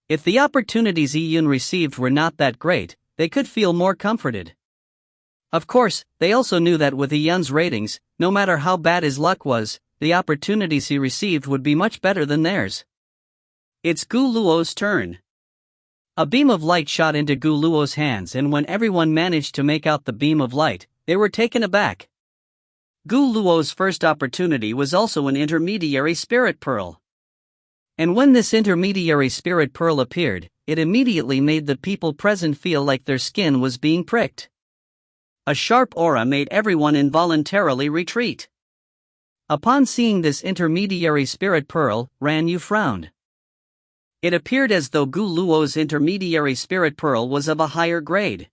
If the opportunities Yi Yun received were not that great, they could feel more comforted. Of course, they also knew that with Yi Yun's ratings, no matter how bad his luck was, the opportunities he received would be much better than theirs. It's Gu Luo's turn. A beam of light shot into Gu Luo's hands, and when everyone managed to make out the beam of light, they were taken aback. Gu Luo's first opportunity was also an intermediary spirit pearl. And when this intermediary spirit pearl appeared, it immediately made the people present feel like their skin was being pricked. A sharp aura made everyone involuntarily retreat. Upon seeing this intermediary spirit pearl, Ran Yu frowned. It appeared as though Gu Luo's intermediary spirit pearl was of a higher grade.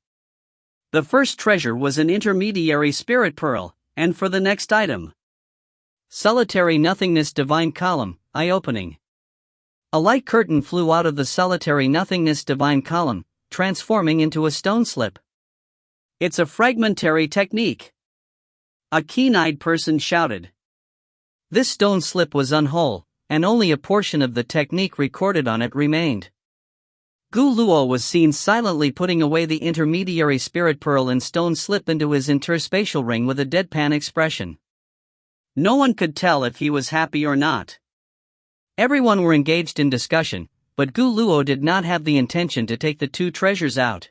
The first treasure was an intermediary spirit pearl, and for the next item, solitary nothingness divine column, eye-opening. A light curtain flew out of the solitary nothingness divine column, transforming into a stone slip. It's a fragmentary technique. A keen-eyed person shouted. This stone slip was unwhole, and only a portion of the technique recorded on it remained. Gu Luo was seen silently putting away the intermediary spirit pearl and stone slip into his interspatial ring with a deadpan expression. No one could tell if he was happy or not. Everyone were engaged in discussion, but Gu Luo did not have the intention to take the two treasures out.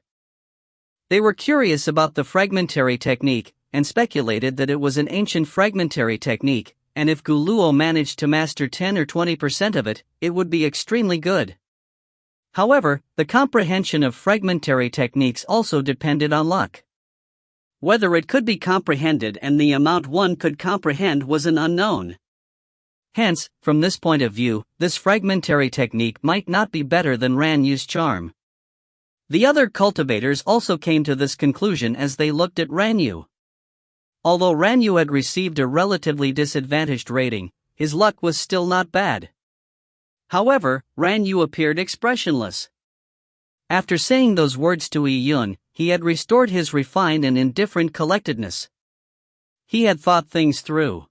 They were curious about the fragmentary technique, and speculated that it was an ancient fragmentary technique, and if Gu Luo managed to master 10 or 20% of it, it would be extremely good. However, the comprehension of fragmentary techniques also depended on luck. Whether it could be comprehended and the amount one could comprehend was an unknown. Hence, from this point of view, this fragmentary technique might not be better than Ran Yu's charm. The other cultivators also came to this conclusion as they looked at Ran Yu. Although Ran Yu had received a relatively disadvantaged rating, his luck was still not bad. However, Ran Yu appeared expressionless. After saying those words to Yi Yun, he had restored his refined and indifferent collectedness. He had thought things through.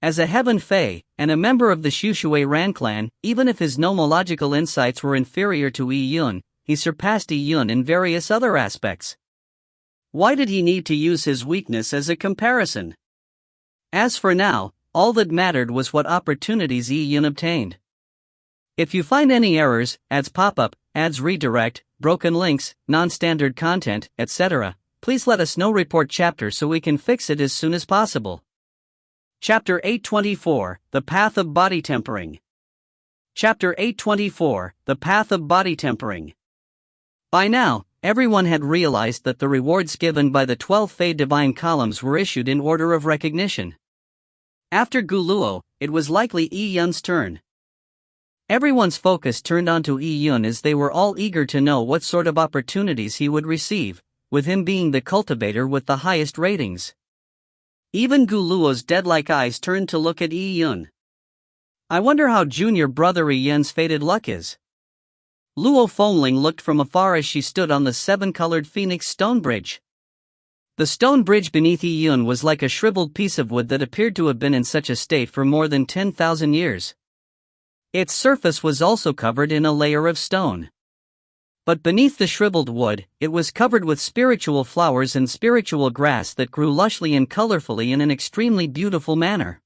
As a Heaven Fei, and a member of the Shushui Ran clan, even if his nomological insights were inferior to Yi Yun, he surpassed Yi Yun in various other aspects. Why did he need to use his weakness as a comparison? As for now, all that mattered was what opportunities Yi Yun obtained. If you find any errors, ads pop up, ads redirect, broken links, non-standard content, etc., please let us know report chapter so we can fix it as soon as possible. Chapter 824, The Path of Body Tempering. Chapter 824, The Path of Body Tempering. By now, everyone had realized that the rewards given by the 12 Fey Divine Columns were issued in order of recognition. After Gu Luo, it was likely Yi Yun's turn. Everyone's focus turned onto Yi Yun as they were all eager to know what sort of opportunities he would receive, with him being the cultivator with the highest ratings. Even Gu Luo's dead-like eyes turned to look at Yi Yun. I wonder how junior brother Yi Yun's fated luck is. Luo Fengling looked from afar as she stood on the 7-colored Phoenix stone bridge. The stone bridge beneath Yi Yun was like a shriveled piece of wood that appeared to have been in such a state for more than 10,000 years. Its surface was also covered in a layer of stone. But beneath the shriveled wood, it was covered with spiritual flowers and spiritual grass that grew lushly and colorfully in an extremely beautiful manner.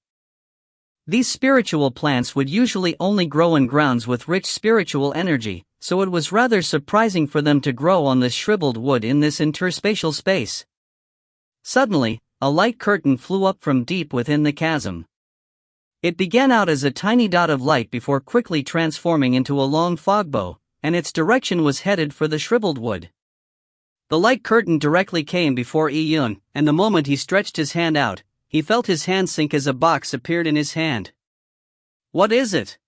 These spiritual plants would usually only grow in grounds with rich spiritual energy, so it was rather surprising for them to grow on this shriveled wood in this interspatial space. Suddenly, a light curtain flew up from deep within the chasm. It began out as a tiny dot of light before quickly transforming into a long fogbow, and its direction was headed for the shriveled wood. The light curtain directly came before Yi Yun, and the moment he stretched his hand out, he felt his hand sink as a box appeared in his hand. What is it?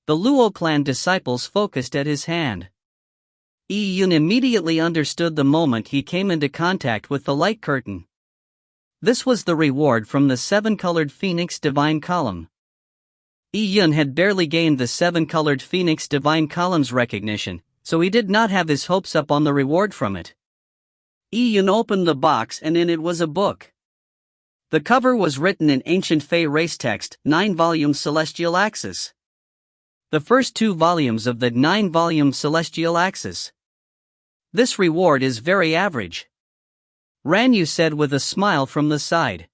The Luo clan disciples focused at his hand. Yi Yun immediately understood the moment he came into contact with the light curtain. This was the reward from the 7-colored Phoenix Divine Column. Yi Yun had barely gained the 7-colored Phoenix Divine Column's recognition, so he did not have his hopes up on the reward from it. Yi Yun opened the box and in it was a book. The cover was written in ancient Fey race text, 9-volume Celestial Axis. The first 2 volumes of the 9-volume Celestial Axis. This reward is very average, Ran Yu said with a smile from the side.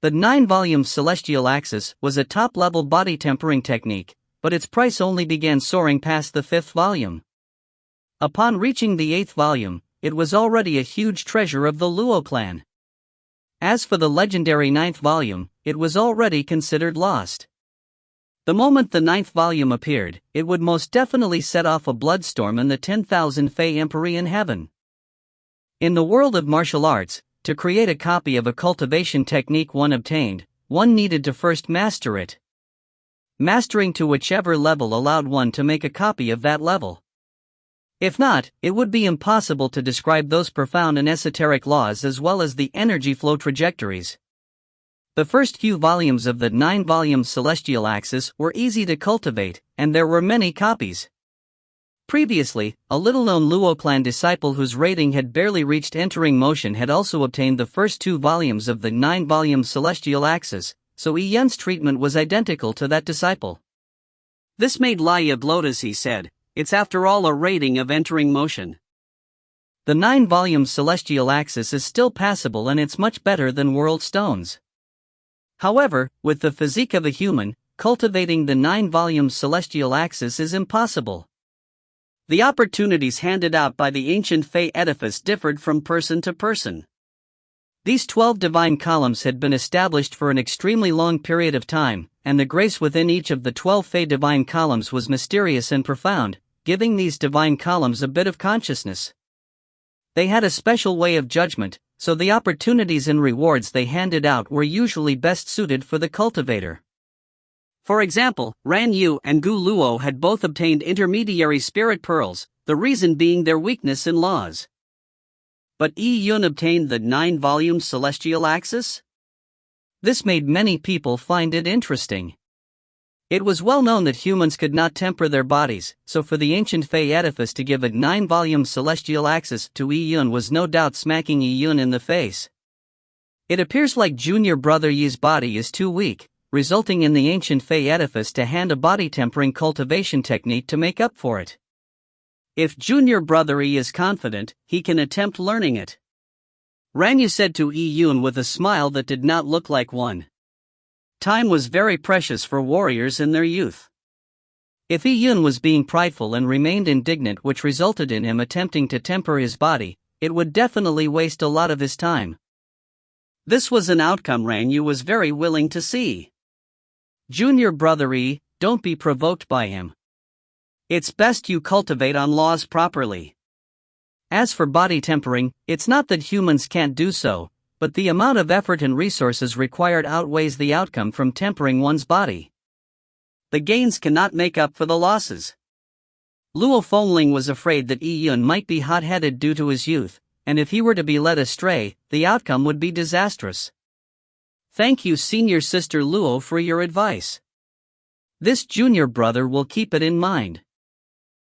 The 9-volume Celestial Axis was a top-level body tempering technique, but its price only began soaring past the 5th volume. Upon reaching the 8th volume, it was already a huge treasure of the Luo clan. As for the legendary 9th volume, it was already considered lost. The moment the 9th volume appeared, it would most definitely set off a bloodstorm in the 10,000 Fey Empyrean heaven. In the world of martial arts, to create a copy of a cultivation technique one obtained, one needed to first master it. Mastering to whichever level allowed one to make a copy of that level. If not, it would be impossible to describe those profound and esoteric laws as well as the energy flow trajectories. The first few volumes of the 9-volume Celestial Axis were easy to cultivate, and there were many copies. Previously, a little-known Luo clan disciple whose rating had barely reached entering motion had also obtained the first 2 volumes of the 9-volume Celestial Axis, so Yi Yun's treatment was identical to that disciple. This made Laya gloat as he said, "It's after all a rating of entering motion." The 9-volume Celestial Axis is still passable and it's much better than World Stones. However, with the physique of a human, cultivating the 9-volume Celestial Axis is impossible. The opportunities handed out by the ancient Fey edifice differed from person to person. These 12 divine columns had been established for an extremely long period of time, and the grace within each of the 12 Fey divine columns was mysterious and profound, giving these divine columns a bit of consciousness. They had a special way of judgment, so the opportunities and rewards they handed out were usually best suited for the cultivator. For example, Ran Yu and Gu Luo had both obtained intermediary spirit pearls, the reason being their weakness in laws. But Yi Yun obtained the 9-volume Celestial Axis? This made many people find it interesting. It was well known that humans could not temper their bodies, so for the ancient Fey edifice to give a 9-volume Celestial Axis to Yi Yun was no doubt smacking Yi Yun in the face. It appears like junior brother Yi's body is too weak, resulting in the ancient Fey edifice to hand a body tempering cultivation technique to make up for it. If junior brother Yi is confident, he can attempt learning it. Ran Yu said to Yi Yun with a smile that did not look like one. Time was very precious for warriors in their youth. If Yi Yun was being prideful and remained indignant, which resulted in him attempting to temper his body, it would definitely waste a lot of his time. This was an outcome Ranyu was very willing to see. Junior brother E, don't be provoked by him. It's best you cultivate on laws properly. As for body tempering, it's not that humans can't do so, but the amount of effort and resources required outweighs the outcome from tempering one's body. The gains cannot make up for the losses. Luo Fengling was afraid that Yi Yun might be hot-headed due to his youth, and if he were to be led astray, the outcome would be disastrous. Thank you, senior sister Luo, for your advice. This junior brother will keep it in mind.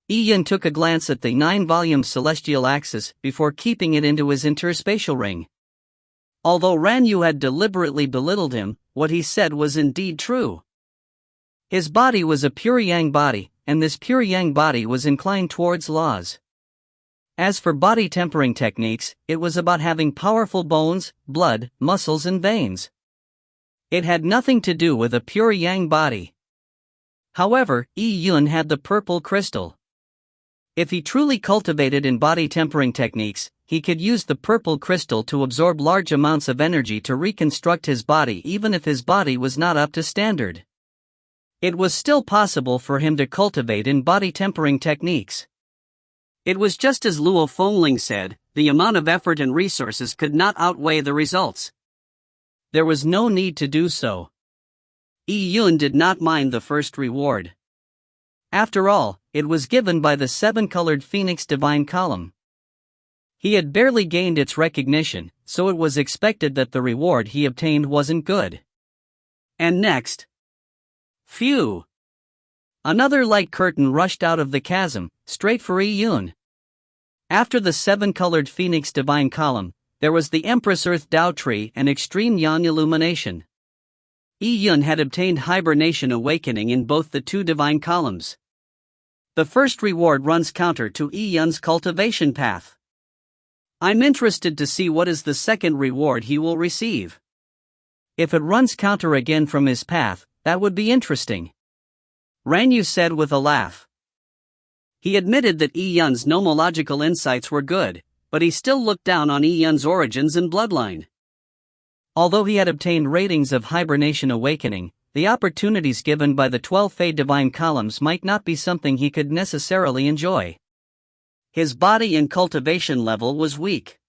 Yi Yun took a glance at the 9-volume celestial axis before keeping it into his interspatial ring. Although Ranyu had deliberately belittled him, what he said was indeed true. His body was a pure yang body, and this pure yang body was inclined towards laws. As for body tempering techniques, it was about having powerful bones, blood, muscles and veins. It had nothing to do with a pure yang body. However, Yi Yun had the purple crystal. If he truly cultivated in body tempering techniques, he could use the purple crystal to absorb large amounts of energy to reconstruct his body even if his body was not up to standard. It was still possible for him to cultivate in body tempering techniques. It was just as Luo Fengling said, the amount of effort and resources could not outweigh the results. There was no need to do so. Yi Yun did not mind the first reward. After all, it was given by the 7-colored Phoenix Divine Column. He had barely gained its recognition, so it was expected that the reward he obtained wasn't good. And next. Phew! Another light curtain rushed out of the chasm, straight for Yi Yun. After the 7-colored Phoenix Divine Column, there was the Empress Earth Tao Tree and Extreme Yan Illumination. Yi Yun had obtained Hibernation Awakening in both the 2 divine columns. The first reward runs counter to Yi Yun's cultivation path. I'm interested to see what is the second reward he will receive. If it runs counter again from his path, that would be interesting. Ranyu said with a laugh. He admitted that Yi Yun's nomological insights were good, but he still looked down on Yi Yun's origins and bloodline. Although he had obtained ratings of Hibernation Awakening, the opportunities given by the 12 Fey Divine Columns might not be something he could necessarily enjoy. His body and cultivation level was weak.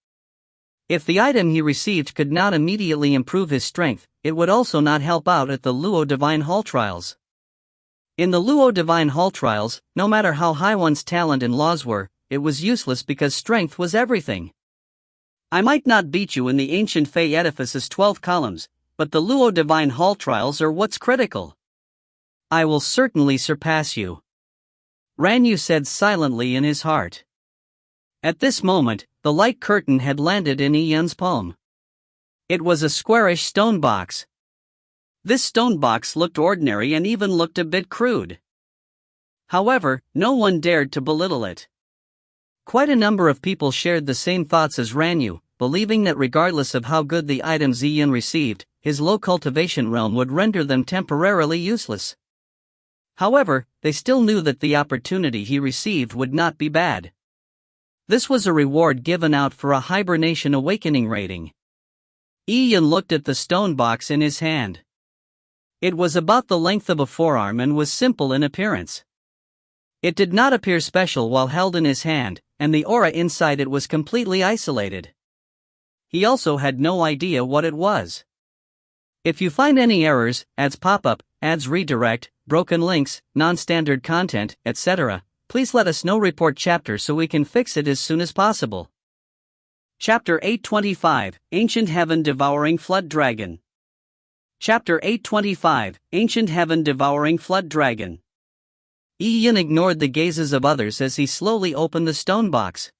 If the item he received could not immediately improve his strength, it would also not help out at the Luo Divine Hall trials. In the Luo Divine Hall trials, no matter how high one's talent and laws were, it was useless because strength was everything. I might not beat you in the ancient Fey edifice's 12 columns, but the Luo Divine Hall trials are what's critical. I will certainly surpass you. Ranyu said silently in his heart. At this moment, the light curtain had landed in Yi Yun's palm. It was a squarish stone box. This stone box looked ordinary and even looked a bit crude. However, no one dared to belittle it. Quite a number of people shared the same thoughts as Ranyu, believing that regardless of how good the items Yi Yun received, his low cultivation realm would render them temporarily useless. However, they still knew that the opportunity he received would not be bad. This was a reward given out for a Hibernation Awakening rating. Yi Yun looked at the stone box in his hand. It was about the length of a forearm and was simple in appearance. It did not appear special while held in his hand, and the aura inside it was completely isolated. He also had no idea what it was. If you find any errors, ads pop-up, ads redirect, broken links, non-standard content, etc., please let us know. Report chapter so we can fix it as soon as possible. Chapter 825, Ancient Heaven Devouring Flood Dragon. Chapter 825, Ancient Heaven Devouring Flood Dragon. Yi Yun ignored the gazes of others as he slowly opened the stone box.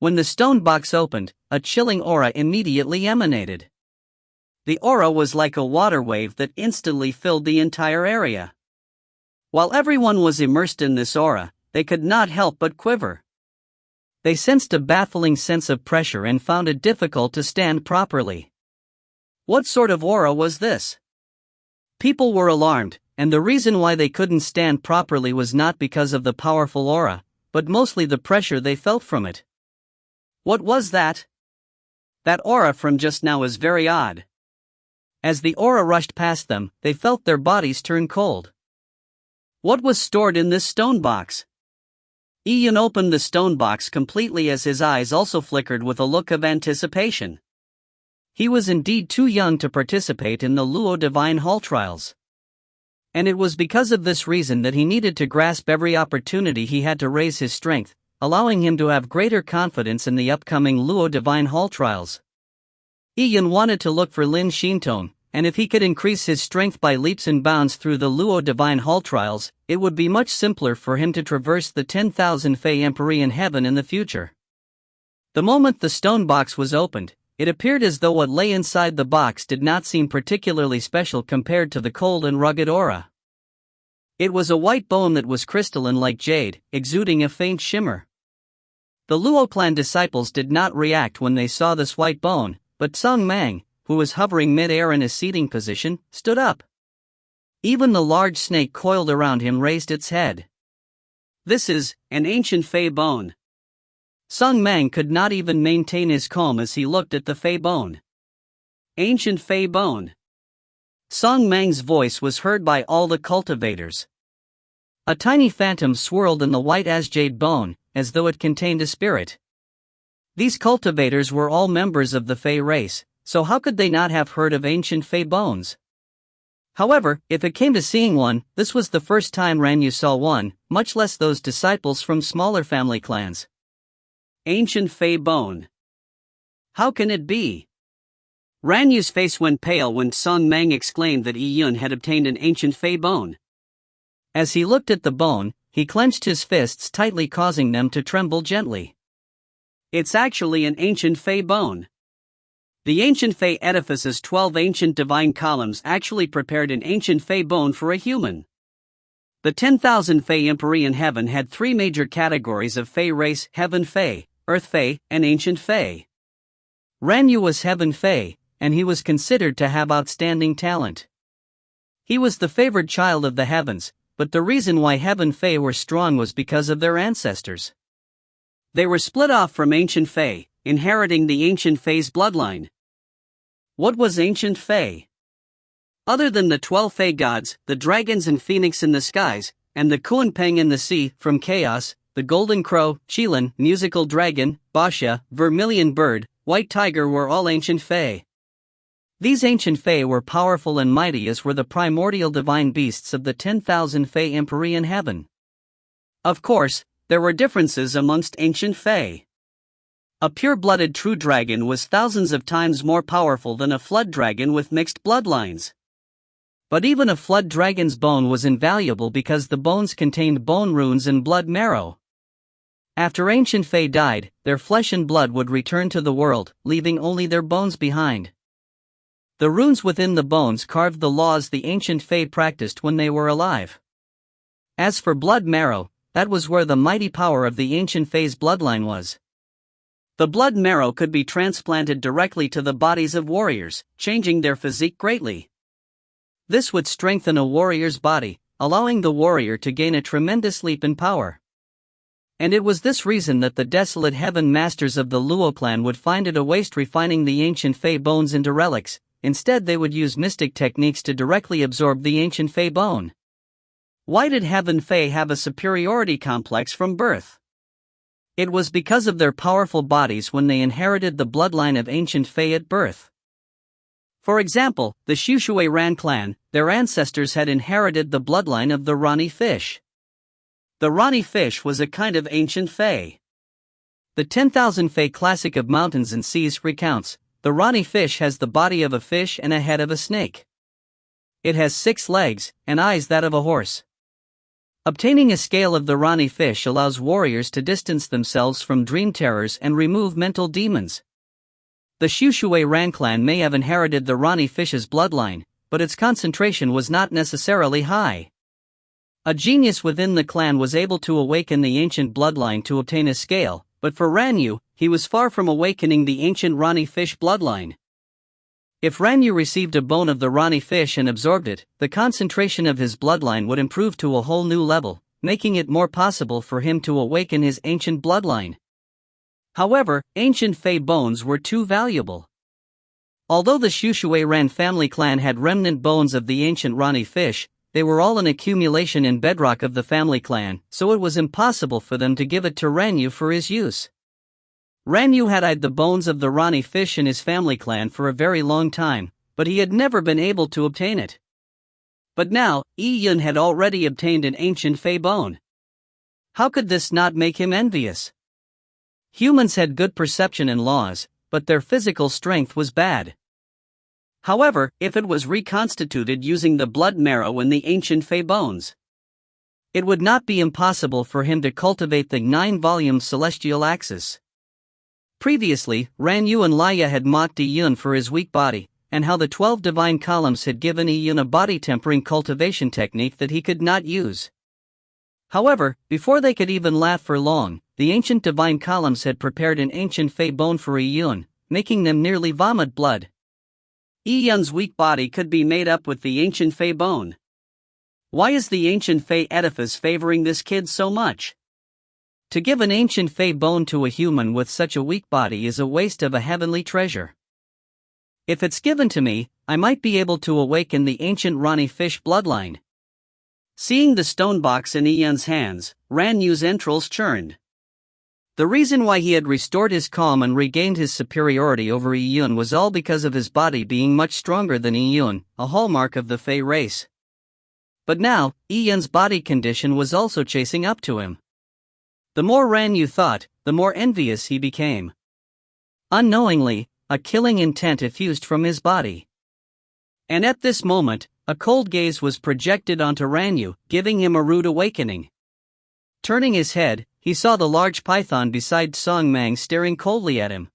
When the stone box opened, a chilling aura immediately emanated. The aura was like a water wave that instantly filled the entire area. While everyone was immersed in this aura, they could not help but quiver. They sensed a baffling sense of pressure and found it difficult to stand properly. What sort of aura was this? People were alarmed, and the reason why they couldn't stand properly was not because of the powerful aura, but mostly the pressure they felt from it. What was that? That aura from just now is very odd. As the aura rushed past them, they felt their bodies turn cold. What was stored in this stone box? Ian opened the stone box completely as his eyes also flickered with a look of anticipation. He was indeed too young to participate in the Luo Divine Hall trials. And it was because of this reason that he needed to grasp every opportunity he had to raise his strength, allowing him to have greater confidence in the upcoming Luo Divine Hall trials. Ian wanted to look for Lin Shintong, and if he could increase his strength by leaps and bounds through the Luo Divine Hall trials, it would be much simpler for him to traverse the 10,000 Fey Empyrean Heaven in the future. The moment the stone box was opened, it appeared as though what lay inside the box did not seem particularly special compared to the cold and rugged aura. It was a white bone that was crystalline like jade, exuding a faint shimmer. The Luo clan disciples did not react when they saw this white bone, but Sung Mang, who was hovering mid-air in a seating position, stood up. Even the large snake coiled around him raised its head. This is an ancient Fey bone. Sung Mang could not even maintain his calm as he looked at the Fey bone. Ancient Fey bone. Sung Mang's voice was heard by all the cultivators. A tiny phantom swirled in the white as jade bone, as though it contained a spirit. These cultivators were all members of the Fey race, so how could they not have heard of ancient Fey bones? However, if it came to seeing one, this was the first time Ranyu saw one, much less those disciples from smaller family clans. Ancient Fey bone. How can it be? Ranyu's face went pale when Sung Mang exclaimed that Yun had obtained an ancient Fey bone. As he looked at the bone, he clenched his fists tightly, causing them to tremble gently. It's actually an ancient Fey bone. The ancient Fey edifice's 12 ancient divine columns actually prepared an ancient Fey bone for a human. The 10,000 Fey Empyrean Heaven had 3 major categories of Fey race: Heaven Fey, Earth Fey, and Ancient Fey. Ranyu was Heaven Fey, and he was considered to have outstanding talent. He was the favored child of the heavens, but the reason why Heaven Fey were strong was because of their ancestors. They were split off from Ancient Fey, inheriting the Ancient Fey's bloodline. What was Ancient Fey? Other than the 12 Fey gods, the dragons and phoenix in the skies, and the Kuanpeng in the sea, from chaos, the golden crow, Qilin, musical dragon, Basha, vermilion bird, white tiger were all ancient Fey. These ancient Fey were powerful and mighty, as were the primordial divine beasts of the 10,000 Fey Empyrean Heaven. Of course, there were differences amongst ancient Fey. A pure-blooded true dragon was thousands of times more powerful than a flood dragon with mixed bloodlines. But even a flood dragon's bone was invaluable because the bones contained bone runes and blood marrow. After ancient Fey died, their flesh and blood would return to the world, leaving only their bones behind. The runes within the bones carved the laws the ancient Fey practiced when they were alive. As for blood marrow, that was where the mighty power of the ancient Fey's bloodline was. The blood marrow could be transplanted directly to the bodies of warriors, changing their physique greatly. This would strengthen a warrior's body, allowing the warrior to gain a tremendous leap in power. And it was this reason that the desolate heaven masters of the Luo clan would find it a waste refining the ancient Fey bones into relics. Instead, they would use mystic techniques to directly absorb the ancient Fey bone. Why did Heaven Fey have a superiority complex from birth? It was because of their powerful bodies when they inherited the bloodline of ancient Fey at birth. For example, the Shushui Ran clan, their ancestors had inherited the bloodline of the Rani fish. The Rani fish was a kind of ancient Fey. The 10,000 Fey Classic of Mountains and Seas recounts, the Rani fish has the body of a fish and a head of a snake. It has 6 legs, and eyes that of a horse. Obtaining a scale of the Rani fish allows warriors to distance themselves from dream terrors and remove mental demons. The Shushui Ran clan may have inherited the Rani fish's bloodline, but its concentration was not necessarily high. A genius within the clan was able to awaken the ancient bloodline to obtain a scale, but for Ranyu, he was far from awakening the ancient Rani fish bloodline. If Ranyu received a bone of the Rani fish and absorbed it, the concentration of his bloodline would improve to a whole new level, making it more possible for him to awaken his ancient bloodline. However, ancient Fey bones were too valuable. Although the Shushuiran family clan had remnant bones of the ancient Rani fish, they were all an accumulation in bedrock of the family clan, so it was impossible for them to give it to Ranyu for his use. Ranyu had hid the bones of the Rani fish in his family clan for a very long time, but he had never been able to obtain it. But now, Yi-Yun had already obtained an ancient Fey bone. How could this not make him envious? Humans had good perception and laws, but their physical strength was bad. However, if it was reconstituted using the blood marrow in the ancient Fey bones, it would not be impossible for him to cultivate the 9-volume celestial axis. Previously, Ranyu and Laya had mocked Yi-Yun for his weak body, and how the 12 divine columns had given Yi-Yun a body-tempering cultivation technique that he could not use. However, before they could even laugh for long, the ancient divine columns had prepared an ancient Fey bone for Yi-Yun, making them nearly vomit blood. Yi-Yun's weak body could be made up with the ancient Fey bone. Why is the ancient Fey edifice favoring this kid so much? To give an ancient Fey bone to a human with such a weak body is a waste of a heavenly treasure. If it's given to me, I might be able to awaken the ancient Rani fish bloodline. Seeing the stone box in Yi-Yun's hands, Ranyu's entrails churned. The reason why he had restored his calm and regained his superiority over Yi-Yun was all because of his body being much stronger than Yi-Yun, a hallmark of the Fey race. But now, Yi-Yun's body condition was also chasing up to him. The more Ranyu thought, the more envious he became. Unknowingly, a killing intent effused from his body. And at this moment, a cold gaze was projected onto Ranyu, giving him a rude awakening. Turning his head, he saw the large python beside Song Mang staring coldly at him.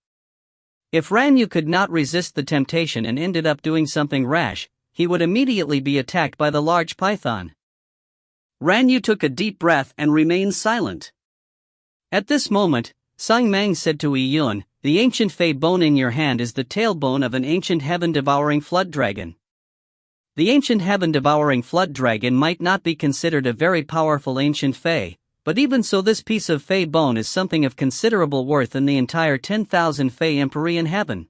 If Ranyu could not resist the temptation and ended up doing something rash, he would immediately be attacked by the large python. Ranyu took a deep breath and remained silent. At this moment, Song Mang said to Yi-Yun, "The ancient Fey bone in your hand is the tailbone of an ancient heaven-devouring flood dragon. The ancient heaven-devouring flood dragon might not be considered a very powerful ancient Fey, but even so this piece of Fey bone is something of considerable worth in the entire 10,000 Fey Empyrean heaven.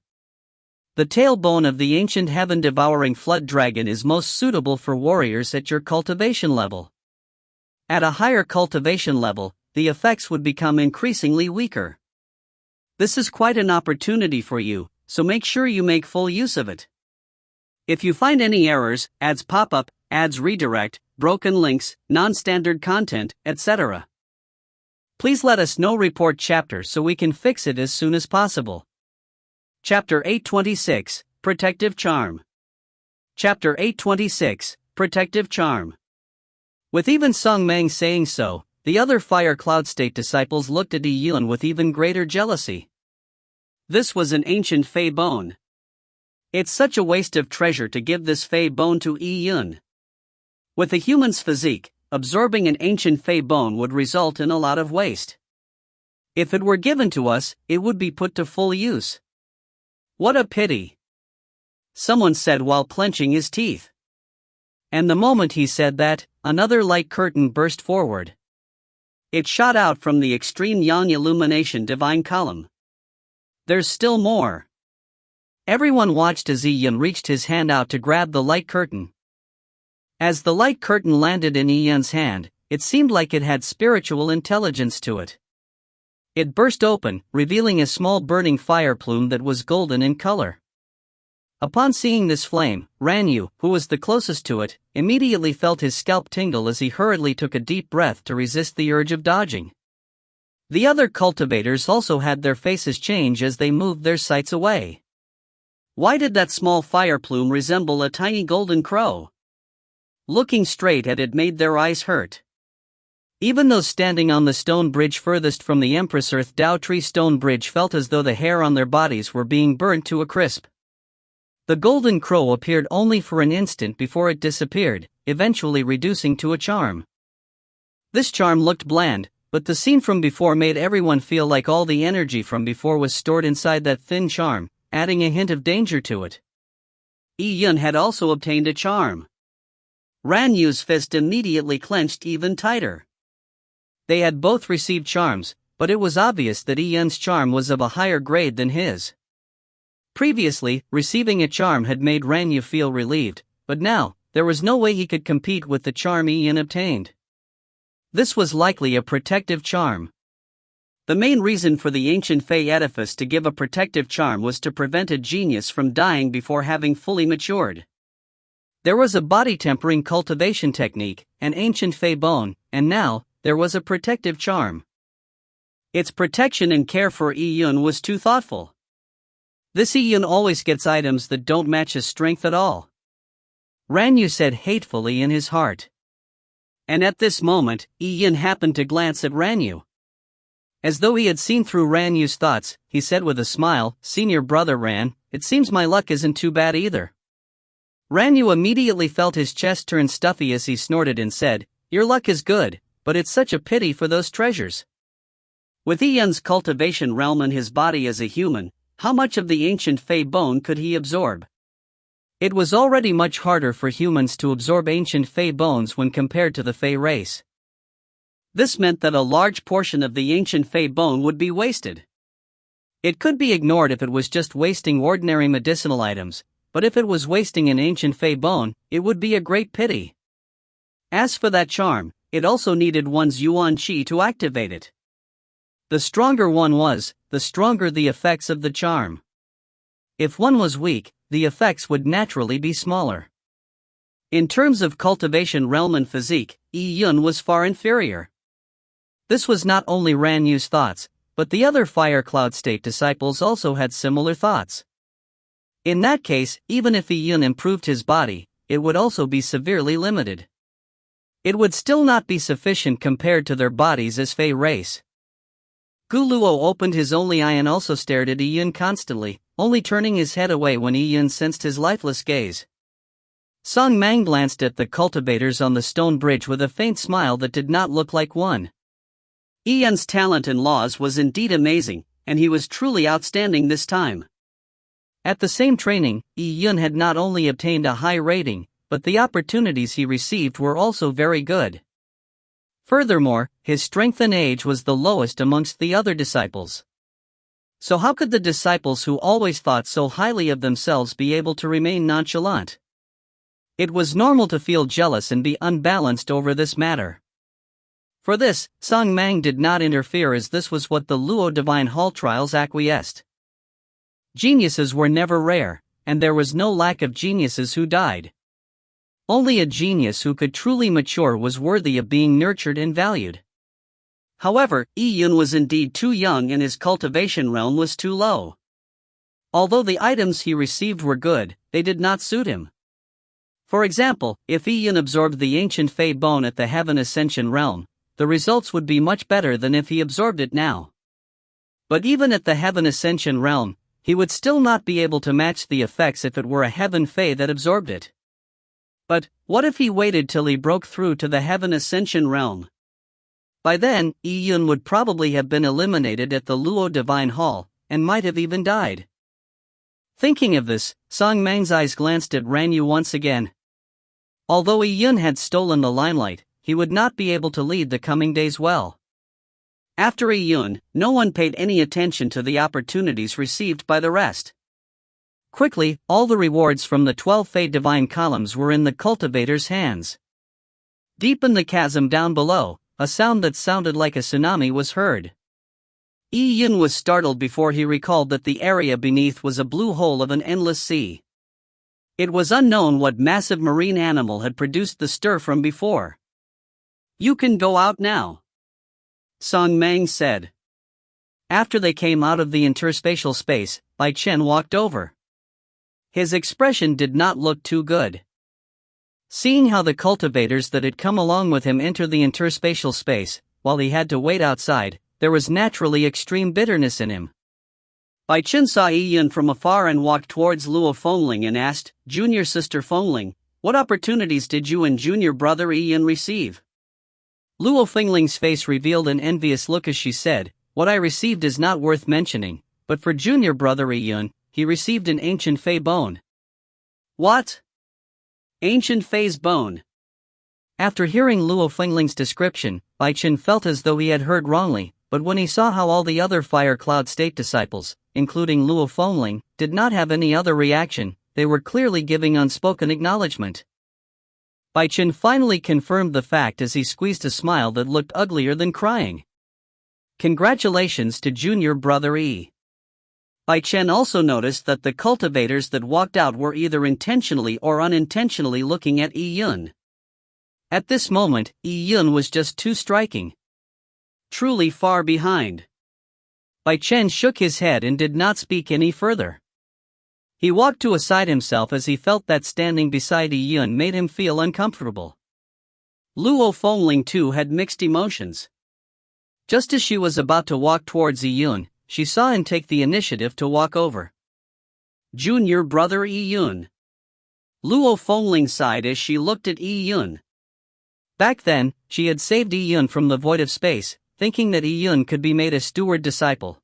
The tailbone of the ancient heaven-devouring flood dragon is most suitable for warriors at your cultivation level. At a higher cultivation level, the effects would become increasingly weaker. This is quite an opportunity for you, so make sure you make full use of it. If you find any errors, ads pop up, ads redirect, broken links, non-standard content, etc., please let us know. Report chapter so we can fix it as soon as possible." Chapter 826, Protective Charm. Chapter 826, Protective Charm. With even Song Mang saying so, the other Fire Cloud State disciples looked at Yi-Yun with even greater jealousy. This was an ancient Fey bone. It's such a waste of treasure to give this Fey bone to Yi-Yun. With a human's physique, absorbing an ancient Fey bone would result in a lot of waste. If it were given to us, it would be put to full use. What a pity! Someone said while clenching his teeth. And the moment he said that, another light curtain burst forward. It shot out from the extreme yang illumination divine column. There's still more. Everyone watched as Yi-Yun reached his hand out to grab the light curtain. As the light curtain landed in Yi-Yun's hand, it seemed like it had spiritual intelligence to it. It burst open, revealing a small burning fire plume that was golden in color. Upon seeing this flame, Ranyu, who was the closest to it, immediately felt his scalp tingle as he hurriedly took a deep breath to resist the urge of dodging. The other cultivators also had their faces change as they moved their sights away. Why did that small fire plume resemble a tiny golden crow? Looking straight at it made their eyes hurt. Even those standing on the stone bridge furthest from the Empress Earth Dao Tree stone bridge felt as though the hair on their bodies were being burnt to a crisp. The golden crow appeared only for an instant before it disappeared, eventually reducing to a charm. This charm looked bland, but the scene from before made everyone feel like all the energy from before was stored inside that thin charm, adding a hint of danger to it. Yi-Yun had also obtained a charm. Ranyu's fist immediately clenched even tighter. They had both received charms, but it was obvious that Yun's charm was of a higher grade than his. Previously, receiving a charm had made Ranyu feel relieved, but now, there was no way he could compete with the charm Yun obtained. This was likely a protective charm. The main reason for the ancient Fey edifice to give a protective charm was to prevent a genius from dying before having fully matured. There was a body-tempering cultivation technique, an ancient Fey bone, and now, there was a protective charm. Its protection and care for Yun was too thoughtful. This Yun always gets items that don't match his strength at all. Ranyu said hatefully in his heart. And at this moment, Yun happened to glance at Ranyu. As though he had seen through Ranyu's thoughts, he said with a smile, "Senior brother Ran, it seems my luck isn't too bad either." Ranyu immediately felt his chest turn stuffy as he snorted and said, "Your luck is good, but it's such a pity for those treasures." With Yun's cultivation realm in his body as a human, how much of the ancient Fey bone could he absorb? It was already much harder for humans to absorb ancient Fey bones when compared to the Fey race. This meant that a large portion of the ancient Fey bone would be wasted. It could be ignored if it was just wasting ordinary medicinal items, but if it was wasting an ancient Fey bone, it would be a great pity. As for that charm, it also needed one's Yuan Qi to activate it. The stronger one was, the stronger the effects of the charm. If one was weak, the effects would naturally be smaller. In terms of cultivation realm and physique, Yun was far inferior. This was not only Ranyu's thoughts, but the other Fire Cloud State disciples also had similar thoughts. In that case, even if Yun improved his body, it would also be severely limited. It would still not be sufficient compared to their bodies as Fey race. Guluo opened his only eye and also stared at Yun constantly, only turning his head away when Yun sensed his lifeless gaze. Song Mang glanced at the cultivators on the stone bridge with a faint smile that did not look like one. Yun's talent and laws was indeed amazing, and he was truly outstanding this time. At the same training, Yun had not only obtained a high rating, but the opportunities he received were also very good. Furthermore, his strength and age was the lowest amongst the other disciples. So how could the disciples who always thought so highly of themselves be able to remain nonchalant? It was normal to feel jealous and be unbalanced over this matter. For this, Song Mang did not interfere as this was what the Luo Divine Hall trials acquiesced. Geniuses were never rare, and there was no lack of geniuses who died. Only a genius who could truly mature was worthy of being nurtured and valued. However, Yun was indeed too young and his cultivation realm was too low. Although the items he received were good, they did not suit him. For example, if Yun absorbed the ancient Fey bone at the Heaven Ascension realm, the results would be much better than if he absorbed it now. But even at the Heaven Ascension realm, he would still not be able to match the effects if it were a Heaven Fey that absorbed it. But, what if he waited till he broke through to the Heaven Ascension realm? By then, Yun would probably have been eliminated at the Luo Divine Hall, and might have even died. Thinking of this, Song Mang's eyes glanced at Ranyu once again. Although Yun had stolen the limelight, he would not be able to lead the coming days well. After Yun, no one paid any attention to the opportunities received by the rest. Quickly, all the rewards from the 12 Fey Divine columns were in the cultivator's hands. Deep in the chasm down below, a sound that sounded like a tsunami was heard. Yun was startled before he recalled that the area beneath was a blue hole of an endless sea. It was unknown what massive marine animal had produced the stir from before. "You can go out now," Song Mang said. After they came out of the interspatial space, Bai Chen walked over. His expression did not look too good. Seeing how the cultivators that had come along with him entered the interspatial space, while he had to wait outside, there was naturally extreme bitterness in him. Bai Chen saw Yun from afar and walked towards Luo Fengling and asked, "Junior sister Fengling, what opportunities did you and junior brother Yun receive?" Luo Fengling's face revealed an envious look as she said, "What I received is not worth mentioning, but for junior brother Yun, he received an ancient Fey bone." "What? Ancient Fey's bone?" After hearing Luo Fengling's description, Bai Chen felt as though he had heard wrongly, but when he saw how all the other Fire Cloud State disciples, including Luo Fengling, did not have any other reaction, they were clearly giving unspoken acknowledgement. Bai Chen finally confirmed the fact as he squeezed a smile that looked uglier than crying. Congratulations to junior brother Yi. Bai Chen also noticed that the cultivators that walked out were either intentionally or unintentionally looking at Yi Yun. At this moment, Yi Yun was just too striking. Truly far behind. Bai Chen shook his head and did not speak any further. He walked to a side himself as he felt that standing beside Yi Yun made him feel uncomfortable. Luo Fengling too had mixed emotions. Just as she was about to walk towards Yi Yun, she saw him take the initiative to walk over. Junior brother Yi Yun. Luo Fengling sighed as she looked at Yi Yun. Back then, she had saved Yi Yun from the void of space, thinking that Yi Yun could be made a steward disciple.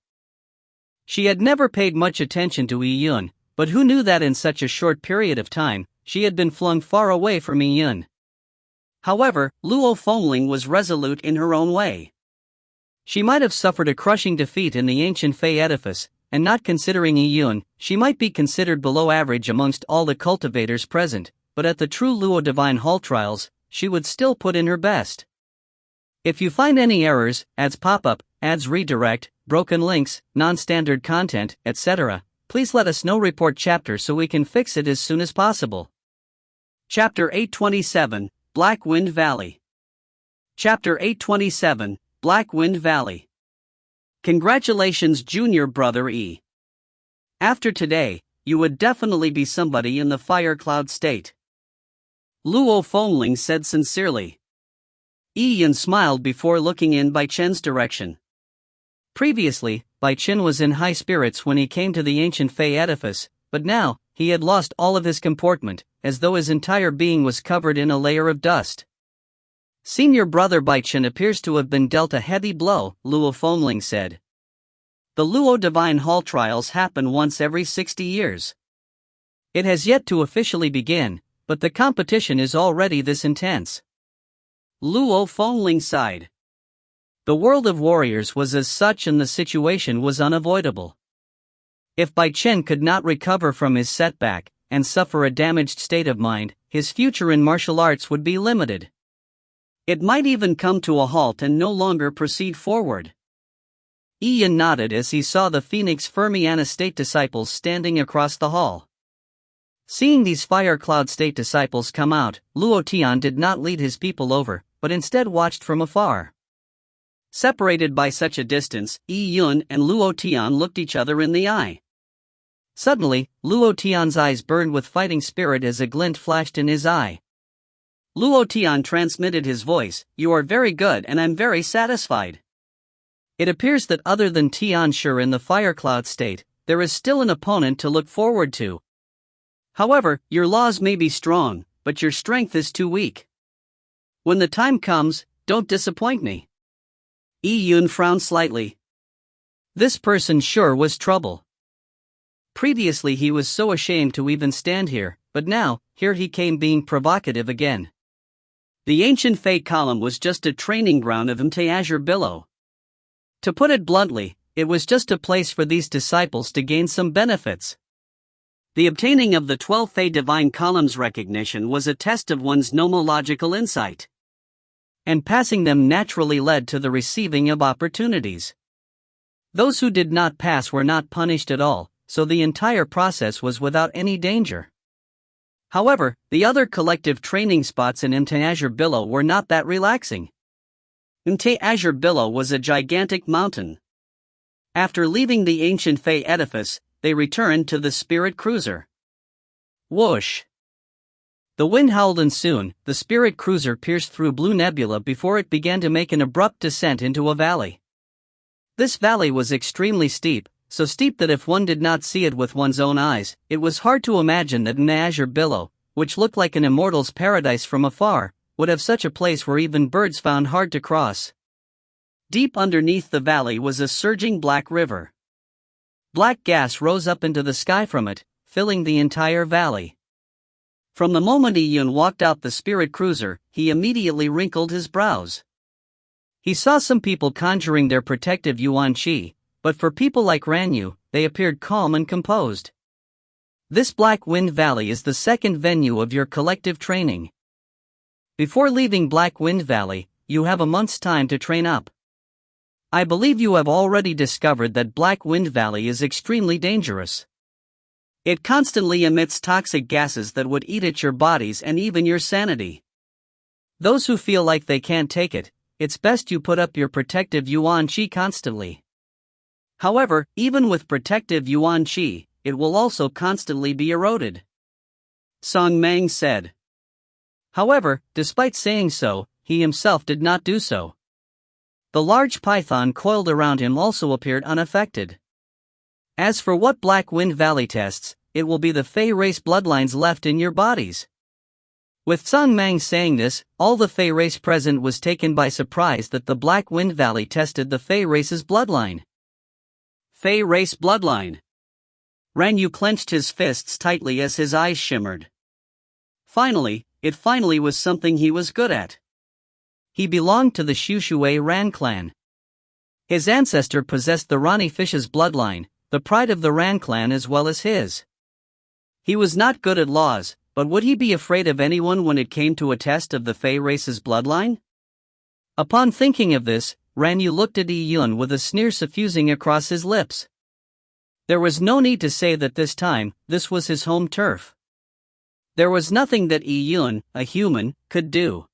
She had never paid much attention to Yi Yun, but who knew that in such a short period of time, she had been flung far away from Yi Yun. However, Luo Fengling was resolute in her own way. She might have suffered a crushing defeat in the ancient Fei edifice, and not considering Yi Yun, she might be considered below average amongst all the cultivators present, but at the true Luo Divine Hall trials, she would still put in her best. If you find any errors, ads pop-up, ads redirect, broken links, non-standard content, etc., please let us know. Report chapter so we can fix it as soon as possible. Chapter 827, Black Wind Valley. Chapter 827, Black Wind Valley. Congratulations junior brother E. After today, you would definitely be somebody in the Fire Cloud State. Luo Fengling said sincerely. Yi Yun smiled before looking in Bai Chen's direction. Previously, Bai Chen was in high spirits when he came to the ancient Fei edifice, but now, he had lost all of his comportment, as though his entire being was covered in a layer of dust. Senior brother Bai Chen appears to have been dealt a heavy blow, Luo Fengling said. The Luo Divine Hall trials happen once every 60 years. It has yet to officially begin, but the competition is already this intense. Luo Fengling sighed. The world of warriors was as such and the situation was unavoidable. If Bai Chen could not recover from his setback, and suffer a damaged state of mind, his future in martial arts would be limited. It might even come to a halt and no longer proceed forward. Yi Yun nodded as he saw the Phoenix Fermiana State disciples standing across the hall. Seeing these Fire Cloud State disciples come out, Luo Tian did not lead his people over, but instead watched from afar. Separated by such a distance, Yi Yun and Luo Tian looked each other in the eye. Suddenly, Luo Tian's eyes burned with fighting spirit as a glint flashed in his eye. Luo Tian transmitted his voice, "You are very good and I'm very satisfied. It appears that other than Tian Shi in the Fire Cloud State, there is still an opponent to look forward to. However, your laws may be strong, but your strength is too weak. When the time comes, don't disappoint me." Yi Yun frowned slightly. This person sure was trouble. Previously he was so ashamed to even stand here, but now, here he came being provocative again. The ancient Fei column was just a training ground of Azure Billow. To put it bluntly, it was just a place for these disciples to gain some benefits. The obtaining of the 12 Fei Divine Columns recognition was a test of one's nomological insight. And passing them naturally led to the receiving of opportunities. Those who did not pass were not punished at all, so the entire process was without any danger. However, the other collective training spots in Azure Billow were not that relaxing. Azure Billow was a gigantic mountain. After leaving the ancient Fei edifice, they returned to the Spirit Cruiser. Whoosh! The wind howled and soon, the Spirit Cruiser pierced through blue nebula before it began to make an abrupt descent into a valley. This valley was extremely steep, so steep that if one did not see it with one's own eyes, it was hard to imagine that Azure Billow, which looked like an immortal's paradise from afar, would have such a place where even birds found hard to cross. Deep underneath the valley was a surging black river. Black gas rose up into the sky from it, filling the entire valley. From the moment Yi Yun walked out the Spirit Cruiser, he immediately wrinkled his brows. He saw some people conjuring their protective yuan qi, but for people like Ranyu, they appeared calm and composed. This Black Wind Valley is the second venue of your collective training. Before leaving Black Wind Valley, you have a month's time to train up. I believe you have already discovered that Black Wind Valley is extremely dangerous. It constantly emits toxic gases that would eat at your bodies and even your sanity. Those who feel like they can't take it, it's best you put up your protective yuan qi constantly. However, even with protective yuan qi, it will also constantly be eroded. Song Mang said. However, despite saying so, he himself did not do so. The large python coiled around him also appeared unaffected. As for what Black Wind Valley tests, it will be the Fey race bloodlines left in your bodies. With Song Mang saying this, all the Fey race present was taken by surprise that the Black Wind Valley tested the Fey race's bloodline. Fey race bloodline. Ranyu clenched his fists tightly as his eyes shimmered. It finally was something he was good at. He belonged to the Shushui Ran clan. His ancestor possessed the Rani fish's bloodline, the pride of the Ran clan as well as his. He was not good at laws, but would he be afraid of anyone when it came to a test of the Fey race's bloodline? Upon thinking of this, Ranyu looked at Yi Yun with a sneer suffusing across his lips. There was no need to say that this time, this was his home turf. There was nothing that Yi Yun, a human, could do.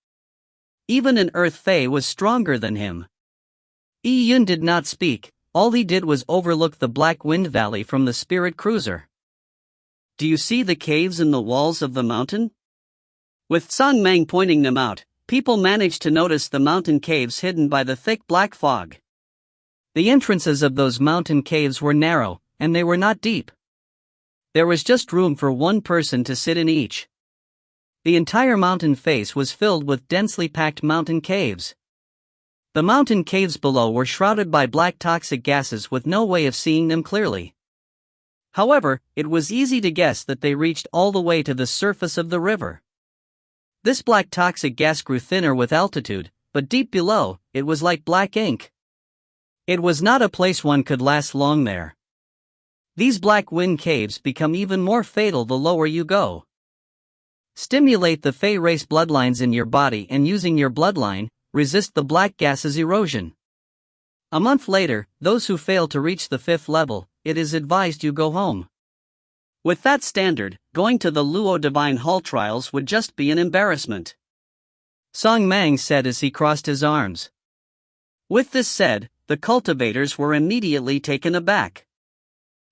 Even an Earth Fey was stronger than him. Yi Yun did not speak, all he did was overlook the Black Wind Valley from the spirit cruiser. Do you see the caves in the walls of the mountain? With Song Mang pointing them out, people managed to notice the mountain caves hidden by the thick black fog. The entrances of those mountain caves were narrow, and they were not deep. There was just room for one person to sit in each. The entire mountain face was filled with densely packed mountain caves. The mountain caves below were shrouded by black toxic gases with no way of seeing them clearly. However, it was easy to guess that they reached all the way to the surface of the river. This black toxic gas grew thinner with altitude, but deep below, it was like black ink. It was not a place one could last long there. These black wind caves become even more fatal the lower you go. Stimulate the Fey race bloodlines in your body and using your bloodline, resist the black gases erosion. A month later, those who fail to reach the 5th level, it is advised you go home. With that standard, going to the Luo Divine Hall trials would just be an embarrassment. Song Mang said as he crossed his arms. With this said, the cultivators were immediately taken aback.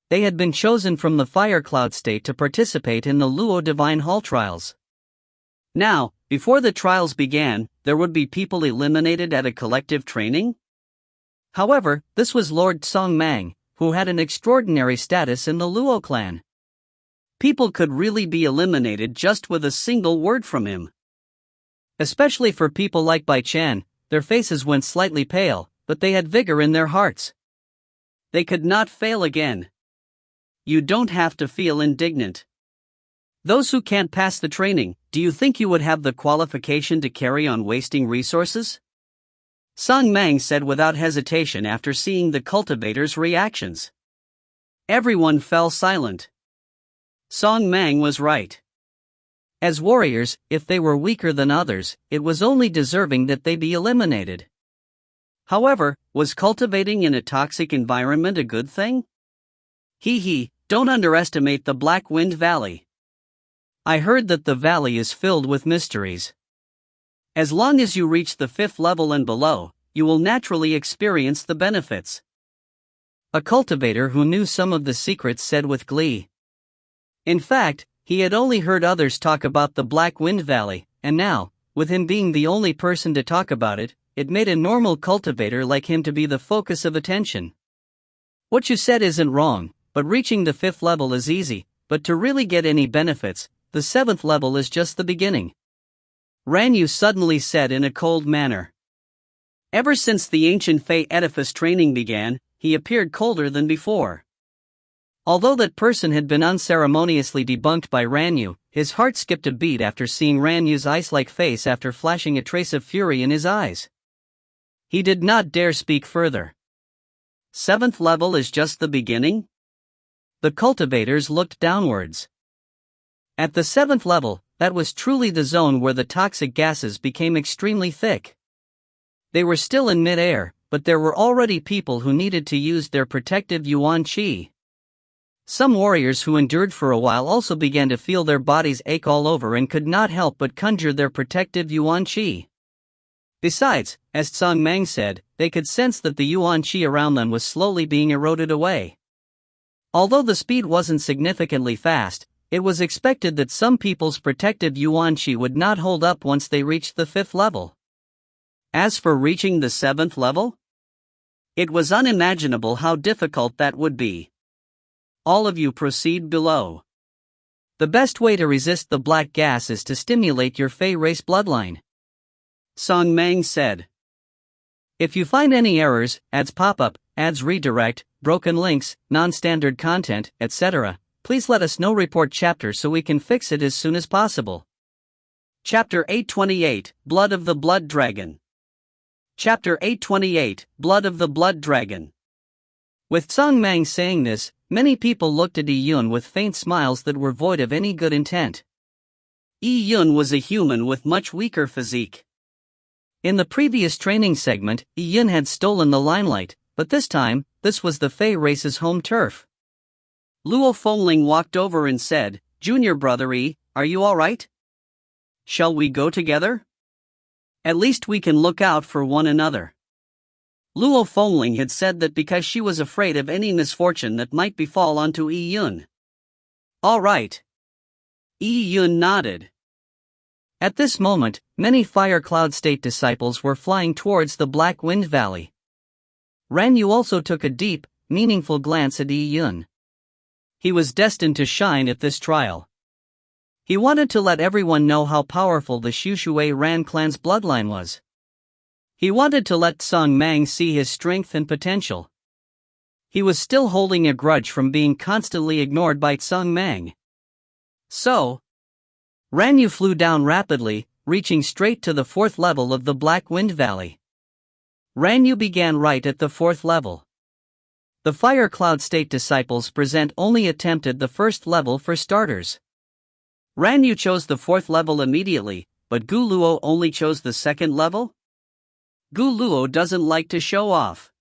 They had been chosen from the Fire Cloud state to participate in the Luo Divine Hall trials. Now, before the trials began, there would be people eliminated at a collective training? However, this was Lord Song Mang, who had an extraordinary status in the Luo clan. People could really be eliminated just with a single word from him. Especially for people like Bai Chan, their faces went slightly pale, but they had vigor in their hearts. They could not fail again. You don't have to feel indignant. Those who can't pass the training, do you think you would have the qualification to carry on wasting resources? Song Mang said without hesitation after seeing the cultivators' reactions. Everyone fell silent. Song Mang was right. As warriors, if they were weaker than others, it was only deserving that they be eliminated. However, was cultivating in a toxic environment a good thing? Don't underestimate the Black Wind Valley. I heard that the valley is filled with mysteries. As long as you reach the 5th level and below, you will naturally experience the benefits. A cultivator who knew some of the secrets said with glee. In fact, he had only heard others talk about the Black Wind Valley, and now, with him being the only person to talk about it, it made a normal cultivator like him to be the focus of attention. What you said isn't wrong, but reaching the 5th level is easy, but to really get any benefits, the 7th level is just the beginning. Ranyu suddenly said in a cold manner. Ever since the ancient Fey edifice training began, he appeared colder than before. Although that person had been unceremoniously debunked by Ranyu, his heart skipped a beat after seeing Ranyu's ice-like face after flashing a trace of fury in his eyes. He did not dare speak further. 7th level is just the beginning? The cultivators looked downwards. At the 7th level, that was truly the zone where the toxic gases became extremely thick. They were still in mid-air, but there were already people who needed to use their protective yuan qi. Some warriors who endured for a while also began to feel their bodies ache all over and could not help but conjure their protective yuan qi. Besides, as Tsang Mang said, they could sense that the yuan qi around them was slowly being eroded away. Although the speed wasn't significantly fast, it was expected that some people's protective yuan qi would not hold up once they reached the 5th level. As for reaching the 7th level, it was unimaginable how difficult that would be. All of you proceed below. The best way to resist the black gas is to stimulate your Fey race bloodline, Song Mang said. If you find any errors, ads pop up, ads redirect, broken links, non-standard content, etc., please let us know. Report chapter so we can fix it as soon as possible. Chapter 828, Blood of the Blood Dragon. Chapter 828, Blood of the Blood Dragon. With Tsang Mang saying this, many people looked at Yi Yun with faint smiles that were void of any good intent. Yi Yun was a human with much weaker physique. In the previous training segment, Yi Yun had stolen the limelight, but this time, this was the Fey race's home turf. Luo Fengling walked over and said, "Junior brother Yi, are you alright? Shall we go together? At least we can look out for one another." Luo Fengling had said that because she was afraid of any misfortune that might befall onto Yi Yun. "Alright." Yi Yun nodded. At this moment, many Fire Cloud State disciples were flying towards the Black Wind Valley. Ran Yu also took a deep, meaningful glance at Yi Yun. He was destined to shine at this trial. He wanted to let everyone know how powerful the Shushui Ran clan's bloodline was. He wanted to let Tsang Mang see his strength and potential. He was still holding a grudge from being constantly ignored by Tsang Mang. So, Ran Yu flew down rapidly, reaching straight to the 4th level of the Black Wind Valley. Ran Yu began right at the 4th level. The Fire Cloud State disciples present only attempted the 1st level for starters. Ran Yu chose the 4th level immediately, but Gu Luo only chose the 2nd level? Gu Luo doesn't like to show off.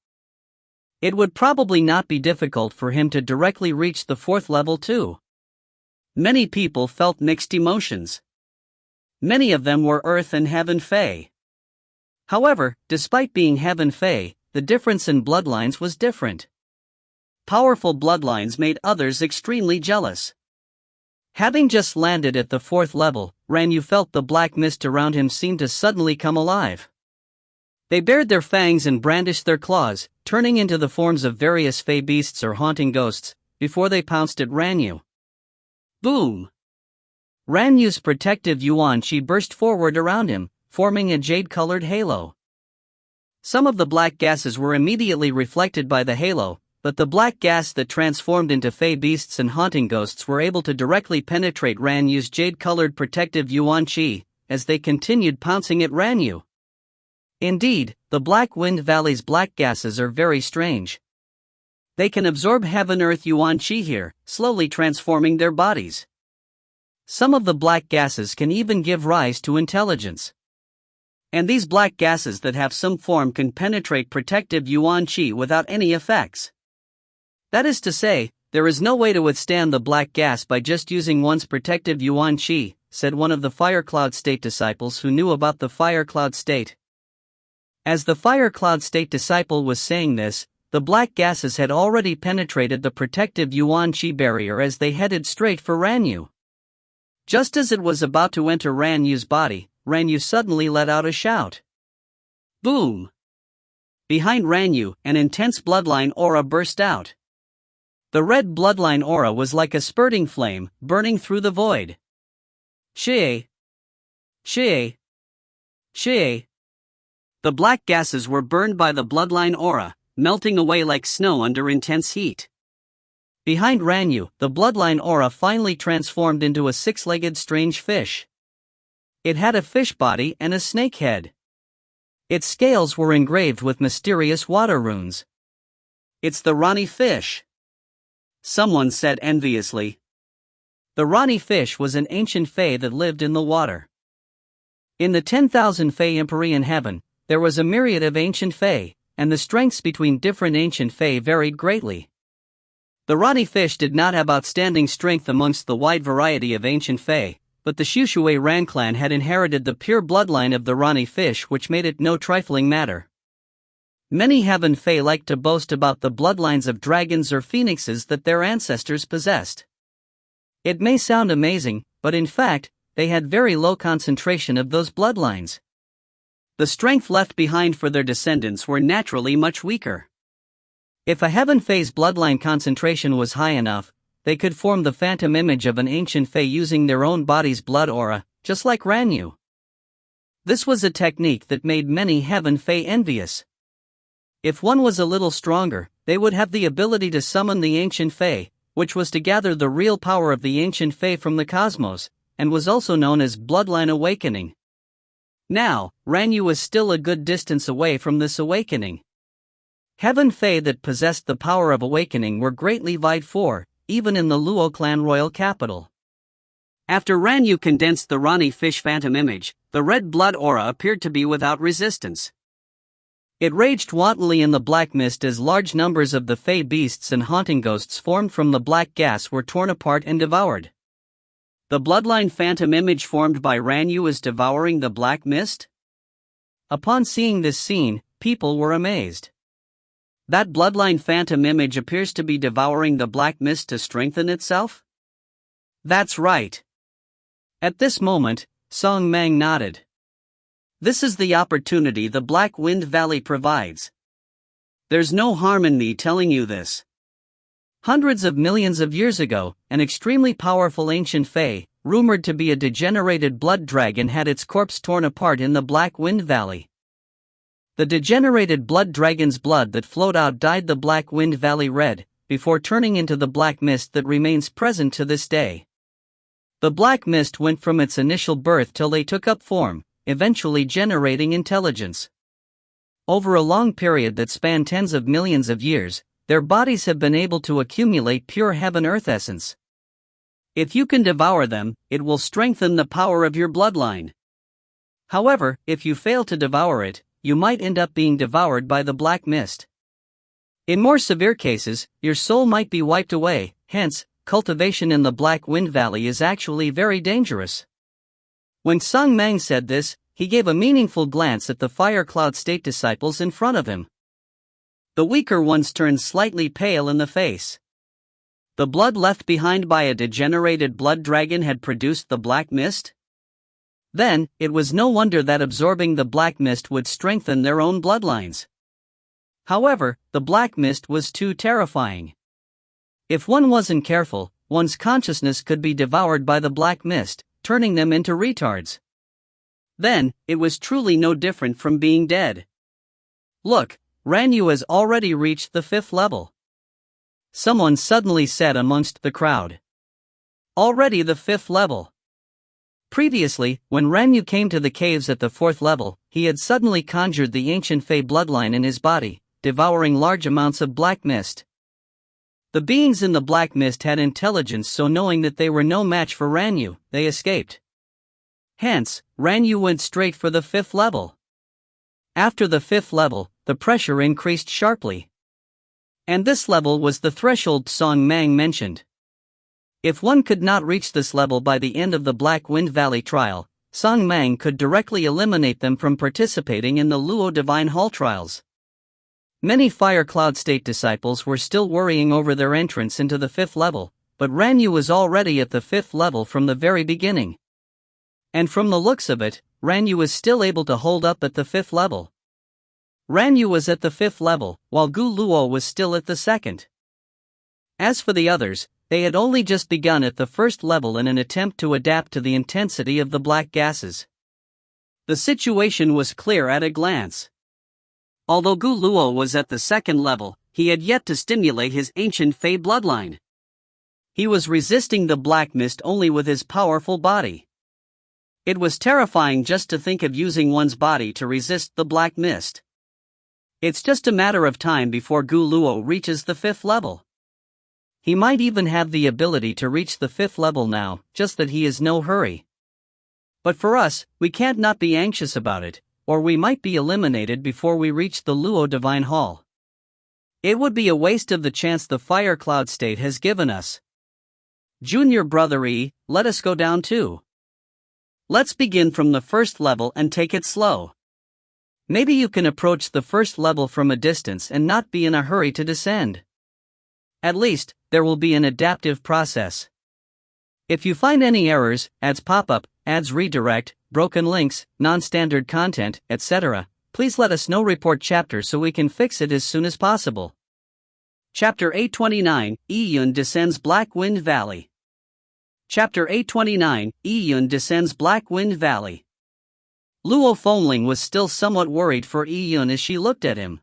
It would probably not be difficult for him to directly reach the 4th level too. Many people felt mixed emotions. Many of them were Earth and Heaven Fey. However, despite being Heaven Fey, the difference in bloodlines was different. Powerful bloodlines made others extremely jealous. Having just landed at the 4th level, Ran Yu felt the black mist around him seem to suddenly come alive. They bared their fangs and brandished their claws, turning into the forms of various Fey beasts or haunting ghosts, before they pounced at Ran Yu. Boom! Ran Yu's protective yuan qi burst forward around him, forming a jade-colored halo. Some of the black gases were immediately reflected by the halo, but the black gas that transformed into Fey beasts and haunting ghosts were able to directly penetrate Ran Yu's jade-colored protective yuan qi, as they continued pouncing at Ran Yu. Indeed, the Black Wind Valley's black gases are very strange. They can absorb Heaven-Earth yuan qi here, slowly transforming their bodies. Some of the black gases can even give rise to intelligence. And these black gases that have some form can penetrate protective yuan qi without any effects. That is to say, there is no way to withstand the black gas by just using one's protective yuan qi, said one of the Fire Cloud State disciples who knew about the Fire Cloud State. As the Fire Cloud State disciple was saying this, the black gases had already penetrated the protective yuan qi barrier as they headed straight for Ran Yu. Just as it was about to enter Ran Yu's body, Ran Yu suddenly let out a shout. Boom! Behind Ran Yu, an intense bloodline aura burst out. The red bloodline aura was like a spurting flame, burning through the void. Shie! Shie! Shie! The black gases were burned by the bloodline aura, melting away like snow under intense heat. Behind Ran Yu, the bloodline aura finally transformed into a 6-legged strange fish. It had a fish body and a snake head. Its scales were engraved with mysterious water runes. "It's the Rani fish," someone said enviously. The Rani fish was an ancient fae that lived in the water. In the 10,000 fae empyrean heaven, there was a myriad of ancient fae, and the strengths between different ancient fae varied greatly. The Rani fish did not have outstanding strength amongst the wide variety of ancient fae, but the Shushui Ran clan had inherited the pure bloodline of the Rani fish, which made it no trifling matter. Many heaven fae liked to boast about the bloodlines of dragons or phoenixes that their ancestors possessed. It may sound amazing, but in fact, they had very low concentration of those bloodlines. The strength left behind for their descendants were naturally much weaker. If a heaven fae's bloodline concentration was high enough, they could form the phantom image of an ancient fae using their own body's blood aura, just like Ranyu. This was a technique that made many heaven fae envious. If one was a little stronger, they would have the ability to summon the ancient fae, which was to gather the real power of the ancient fae from the cosmos, and was also known as bloodline awakening. Now, Ranyu was still a good distance away from this awakening. Heaven fae that possessed the power of awakening were greatly vied for, even in the Luo clan royal capital. After Ranyu condensed the Rani fish phantom image, the red blood aura appeared to be without resistance. It raged wantonly in the black mist as large numbers of the fae beasts and haunting ghosts formed from the black gas were torn apart and devoured. The bloodline phantom image formed by Ranyu is devouring the black mist? Upon seeing this scene, people were amazed. That bloodline phantom image appears to be devouring the black mist to strengthen itself? That's right. At this moment, Song Mang nodded. This is the opportunity the Black Wind Valley provides. There's no harm in me telling you this. Hundreds of millions of years ago, an extremely powerful ancient fae, rumored to be a degenerated blood dragon, had its corpse torn apart in the Black Wind Valley. The degenerated blood dragon's blood that flowed out dyed the Black Wind Valley red, before turning into the black mist that remains present to this day. The black mist went from its initial birth till they took up form, eventually generating intelligence. Over a long period that spanned tens of millions of years, their bodies have been able to accumulate pure heaven-earth essence. If you can devour them, it will strengthen the power of your bloodline. However, if you fail to devour it, you might end up being devoured by the black mist. In more severe cases, your soul might be wiped away. Hence, cultivation in the Black Wind Valley is actually very dangerous. When Song Mang said this, he gave a meaningful glance at the Fire Cloud State disciples in front of him. The weaker ones turned slightly pale in the face. The blood left behind by a degenerated blood dragon had produced the black mist? Then, it was no wonder that absorbing the black mist would strengthen their own bloodlines. However, the black mist was too terrifying. If one wasn't careful, one's consciousness could be devoured by the black mist, turning them into retards. Then, it was truly no different from being dead. Look, Ranyu has already reached the 5th level. Someone suddenly said amongst the crowd. Already the 5th level. Previously, when Ranyu came to the caves at the 4th level, he had suddenly conjured the ancient Fey bloodline in his body, devouring large amounts of black mist. The beings in the black mist had intelligence, so knowing that they were no match for Ranyu, they escaped. Hence, Ranyu went straight for the 5th level. After the 5th level, the pressure increased sharply. And this level was the threshold Song Mang mentioned. If one could not reach this level by the end of the Black Wind Valley trial, Song Mang could directly eliminate them from participating in the Luo Divine Hall trials. Many Fire Cloud State disciples were still worrying over their entrance into the 5th level, but Ranyu was already at the 5th level from the very beginning. And from the looks of it, Ranyu was still able to hold up at the 5th level. Ranyu was at the 5th level, while Gu Luo was still at the 2nd. As for the others, they had only just begun at the 1st level in an attempt to adapt to the intensity of the black gases. The situation was clear at a glance. Although Gu Luo was at the 2nd level, he had yet to stimulate his ancient Fey bloodline. He was resisting the black mist only with his powerful body. It was terrifying just to think of using one's body to resist the black mist. It's just a matter of time before Gu Luo reaches the 5th level. He might even have the ability to reach the 5th level now, just that he is no hurry. But for us, we can't not be anxious about it, or we might be eliminated before we reach the Luo Divine Hall. It would be a waste of the chance the Fire Cloud State has given us. Junior Brother E, let us go down too. Let's begin from the 1st level and take it slow. Maybe you can approach the 1st level from a distance and not be in a hurry to descend. At least, there will be an adaptive process. If you find any errors, ads pop up, ads redirect, broken links, non-standard content, etc., please let us know. Report chapter so we can fix it as soon as possible. Chapter 829, Yi-Yun descends Black Wind Valley. Chapter 829, Yi-Yun descends Black Wind Valley. Luo Fengling was still somewhat worried for Yi-Yun as she looked at him.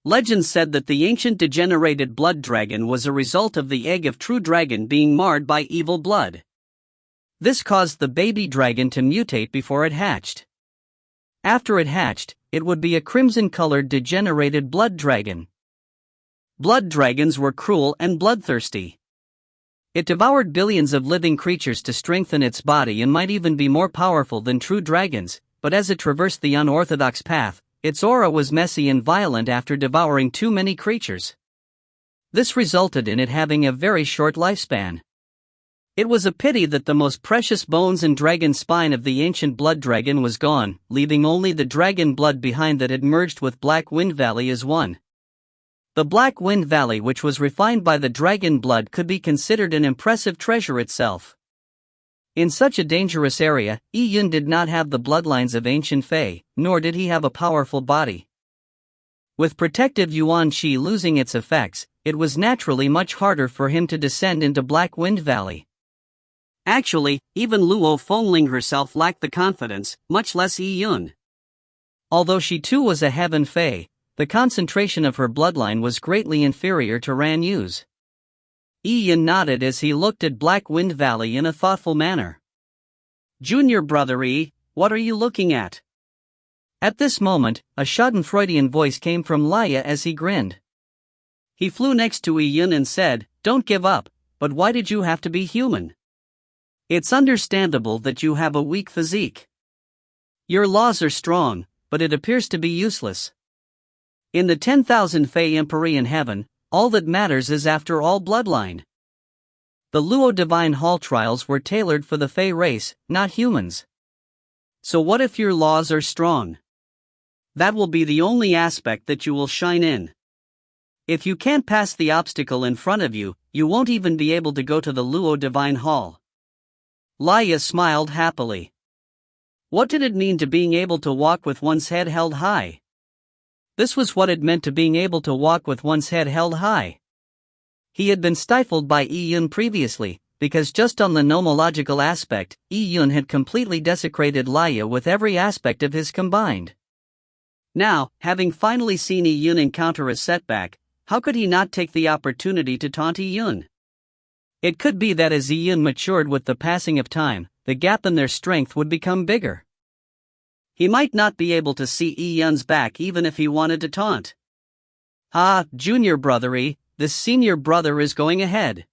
Legend said that the ancient degenerated blood dragon was a result of the egg of true dragon being marred by evil blood. This caused the baby dragon to mutate before it hatched. After it hatched, it would be a crimson-colored degenerated blood dragon. Blood dragons were cruel and bloodthirsty. It devoured billions of living creatures to strengthen its body and might even be more powerful than true dragons, but as it traversed the unorthodox path, its aura was messy and violent after devouring too many creatures. This resulted in it having a very short lifespan. It was a pity that the most precious bones and dragon spine of the ancient blood dragon was gone, leaving only the dragon blood behind that had merged with Black Wind Valley as one. The Black Wind Valley, which was refined by the dragon blood, could be considered an impressive treasure itself. In such a dangerous area, Yi-Yun did not have the bloodlines of ancient Fae, nor did he have a powerful body. With protective Yuan Qi losing its effects, it was naturally much harder for him to descend into Black Wind Valley. Actually, even Luo Fengling herself lacked the confidence, much less Yi-Yun. Although she too was a heaven Fae, the concentration of her bloodline was greatly inferior to Ran Yu's. Yi-Yun nodded as he looked at Black Wind Valley in a thoughtful manner. Junior Brother E, what are you looking at? At this moment, a schadenfreudian voice came from Laya as he grinned. He flew next to Yi-Yun and said, "Don't give up, but why did you have to be human? It's understandable that you have a weak physique. Your laws are strong, but it appears to be useless. In the 10,000 Fae Empyrean heaven, all that matters is after all bloodline. The Luo Divine Hall trials were tailored for the Fae race, not humans. So what if your laws are strong? That will be the only aspect that you will shine in. If you can't pass the obstacle in front of you, you won't even be able to go to the Luo Divine Hall." Laya smiled happily. What did it mean to being able to walk with one's head held high? This was what it meant to being able to walk with one's head held high. He had been stifled by Yi-Yun previously, because just on the nomological aspect, Yi-Yun had completely desecrated Laya with every aspect of his combined. Now, having finally seen Yi-Yun encounter a setback, how could he not take the opportunity to taunt Yi-Yun? It could be that as Yi-Yun matured with the passing of time, the gap in their strength would become bigger. He might not be able to see Yi-Yun's back even if he wanted to taunt. "Ah, Junior Brother E, this senior brother is going ahead."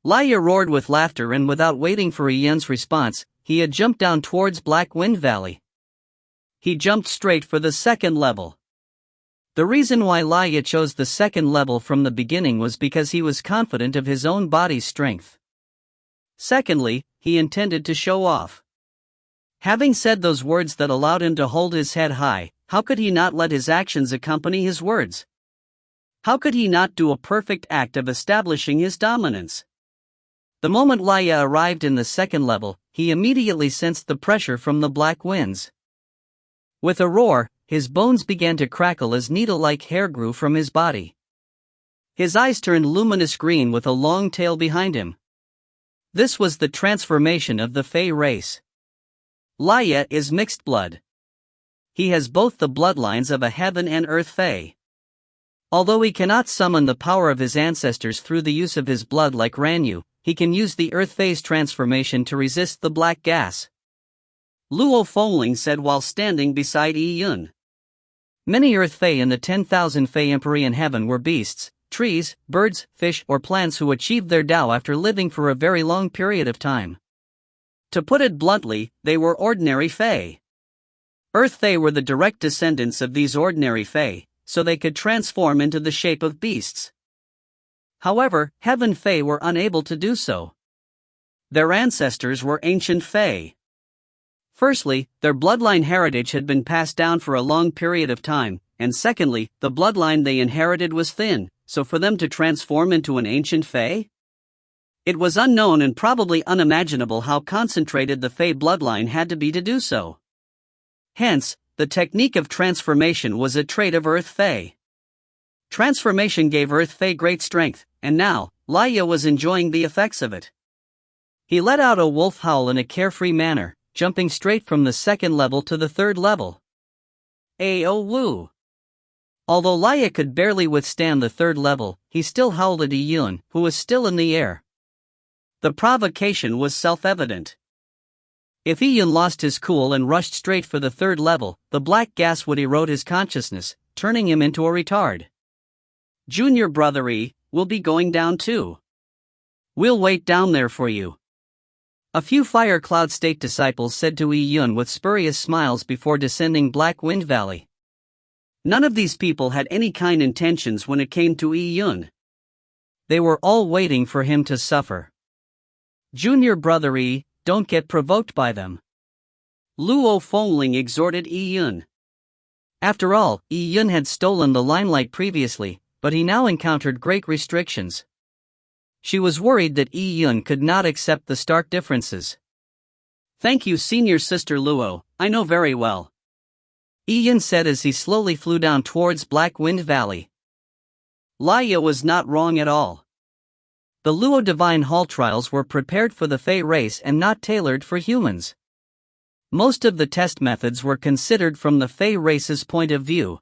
Laya roared with laughter, and without waiting for Yi-Yun's response, he had jumped down towards Black Wind Valley. He jumped straight for the 2nd level. The reason why Laya chose the 2nd level from the beginning was because he was confident of his own body's strength. Secondly, he intended to show off. Having said those words that allowed him to hold his head high, how could he not let his actions accompany his words? How could he not do a perfect act of establishing his dominance? The moment Laya arrived in the 2nd level, he immediately sensed the pressure from the black winds. With a roar, his bones began to crackle as needle-like hair grew from his body. His eyes turned luminous green with a long tail behind him. This was the transformation of the Fae race. Laya is mixed blood. He has both the bloodlines of a heaven and earth Fae. Although he cannot summon the power of his ancestors through the use of his blood like Ranyu, he can use the earth Fae's transformation to resist the black gas. Luo Fengling said while standing beside Yi Yun. Many Earth Fae in the 10,000 Fae Empyrean in heaven were beasts, trees, birds, fish, or plants who achieved their Tao after living for a very long period of time. To put it bluntly, they were ordinary Fae. Earth Fae were the direct descendants of these ordinary Fae, so they could transform into the shape of beasts. However, Heaven Fae were unable to do so. Their ancestors were ancient Fae. Firstly, their bloodline heritage had been passed down for a long period of time, and secondly, the bloodline they inherited was thin, so for them to transform into an ancient Fae? It was unknown and probably unimaginable how concentrated the Fae bloodline had to be to do so. Hence, the technique of transformation was a trait of Earth Fae. Transformation gave Earth Fae great strength, and now, Laya was enjoying the effects of it. He let out a wolf howl in a carefree manner, jumping straight from the second level to the third level. Ao woo! Although Laya could barely withstand the third level, he still howled at Yi Yun, who was still in the air. The provocation was self-evident. If Yi Yun lost his cool and rushed straight for the third level, the black gas would erode his consciousness, turning him into a retard. Junior brother E, we'll be going down too. We'll wait down there for you. A few Fire Cloud State disciples said to Yi Yun with spurious smiles before descending Black Wind Valley. None of these people had any kind intentions when it came to Yi Yun. They were all waiting for him to suffer. Junior brother E, don't get provoked by them. Luo Fengling exhorted Yi Yun. After all, Yi Yun had stolen the limelight previously, but he now encountered great restrictions. She was worried that Yi Yun could not accept the stark differences. Thank you, senior sister Luo, I know very well. Yi Yun said as he slowly flew down towards Black Wind Valley. Laya was not wrong at all. The Luo Divine Hall trials were prepared for the Fae race and not tailored for humans. Most of the test methods were considered from the Fae race's point of view.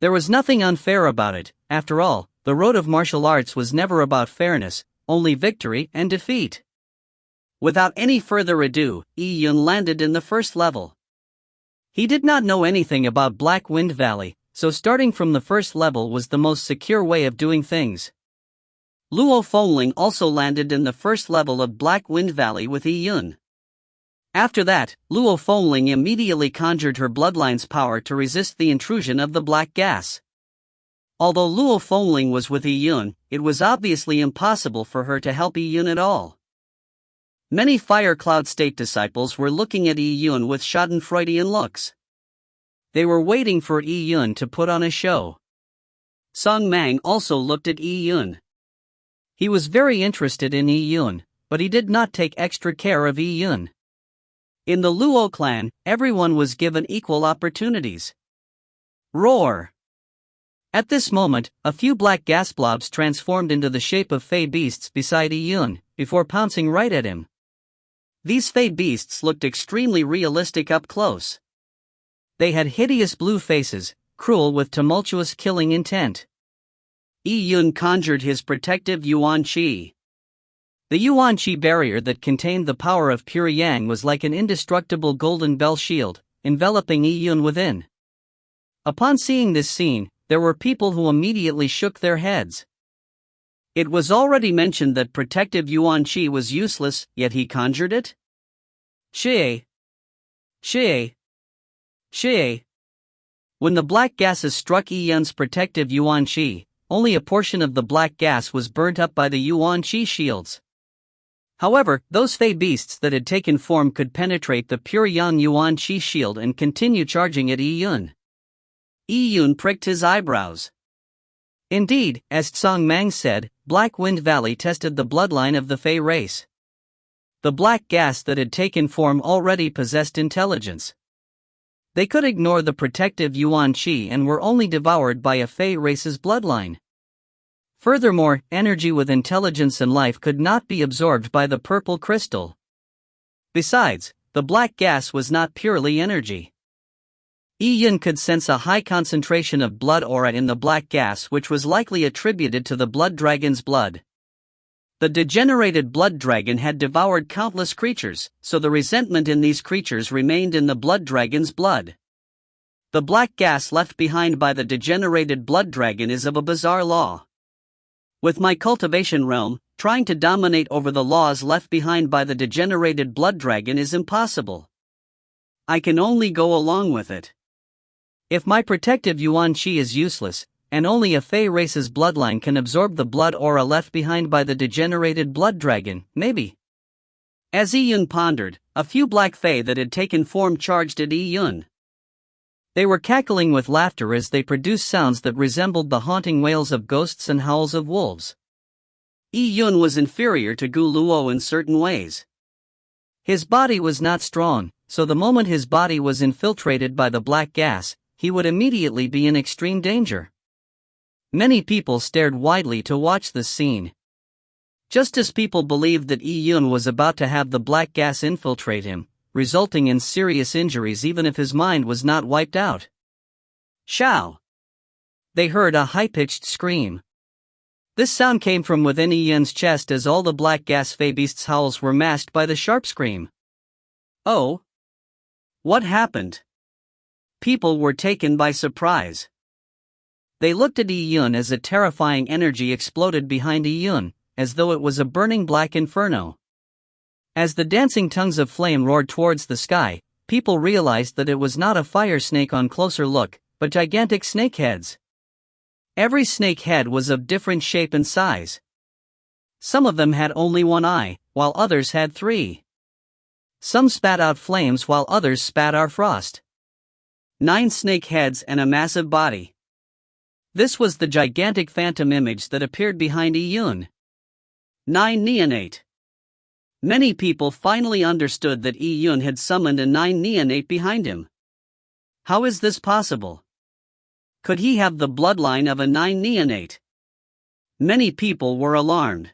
There was nothing unfair about it. After all, the road of martial arts was never about fairness, only victory and defeat. Without any further ado, Yi Yun landed in the first level. He did not know anything about Black Wind Valley, so starting from the first level was the most secure way of doing things. Luo Fengling also landed in the first level of Black Wind Valley with Yi Yun. After that, Luo Fengling immediately conjured her bloodline's power to resist the intrusion of the black gas. Although Luo Fengling was with Yi Yun, it was obviously impossible for her to help Yi Yun at all. Many Fire Cloud State disciples were looking at Yi Yun with schadenfreudian looks. They were waiting for Yi Yun to put on a show. Song Mang also looked at Yi Yun. He was very interested in Yi Yun, but he did not take extra care of Yi Yun. In the Luo clan, everyone was given equal opportunities. Roar! At this moment, a few black gas blobs transformed into the shape of Fae beasts beside Yi Yun, before pouncing right at him. These Fae beasts looked extremely realistic up close. They had hideous blue faces, cruel with tumultuous killing intent. Yi Yun conjured his protective Yuan Qi. The Yuan Qi barrier that contained the power of pure Yang was like an indestructible golden bell shield, enveloping Yi Yun within. Upon seeing this scene, there were people who immediately shook their heads. It was already mentioned that protective Yuan Qi was useless, yet he conjured it? Xie. When the black gases struck Yi Yun's protective Yuan Qi, only a portion of the black gas was burnt up by the Yuan Qi shields. However, those Fae beasts that had taken form could penetrate the pure Yang Yuan Qi shield and continue charging at Yi Yun. Yi Yun pricked his eyebrows. Indeed, as Song Mang said, Black Wind Valley tested the bloodline of the Fae race. The black gas that had taken form already possessed intelligence. They could ignore the protective Yuan Qi and were only devoured by a Fae race's bloodline. Furthermore, energy with intelligence and life could not be absorbed by the purple crystal. Besides, the black gas was not purely energy. Yi Yun could sense a high concentration of blood aura in the black gas, which was likely attributed to the blood dragon's blood. The degenerated blood dragon had devoured countless creatures, so the resentment in these creatures remained in the blood dragon's blood. The black gas left behind by the degenerated blood dragon is of a bizarre law. With my cultivation realm, trying to dominate over the laws left behind by the degenerated blood dragon is impossible. I can only go along with it. If my protective Yuan Qi is useless, and only a Fey race's bloodline can absorb the blood aura left behind by the degenerated blood dragon, maybe. As Yun pondered, a few black Fey that had taken form charged at Yun. They were cackling with laughter as they produced sounds that resembled the haunting wails of ghosts and howls of wolves. Yun was inferior to Gu Luo in certain ways. His body was not strong, so the moment his body was infiltrated by the black gas, he would immediately be in extreme danger. Many people stared widely to watch this scene. Just as people believed that Yun was about to have the black gas infiltrate him, resulting in serious injuries even if his mind was not wiped out. Shao! They heard a high-pitched scream. This sound came from within Yun's chest as all the black gas Fey beast's howls were masked by the sharp scream. Oh! What happened? People were taken by surprise. They looked at Yun as a terrifying energy exploded behind Yun, as though it was a burning black inferno. As the dancing tongues of flame roared towards the sky, people realized that it was not a fire snake on closer look, but gigantic snake heads. Every snake head was of different shape and size. Some of them had only one eye, while others had three. Some spat out flames while others spat out frost. 9 snake heads and a massive body. This was the gigantic phantom image that appeared behind Yun. 9 neonate. Many people finally understood that Yun had summoned a 9 neonate behind him. How is this possible? Could he have the bloodline of a 9 neonate? Many people were alarmed.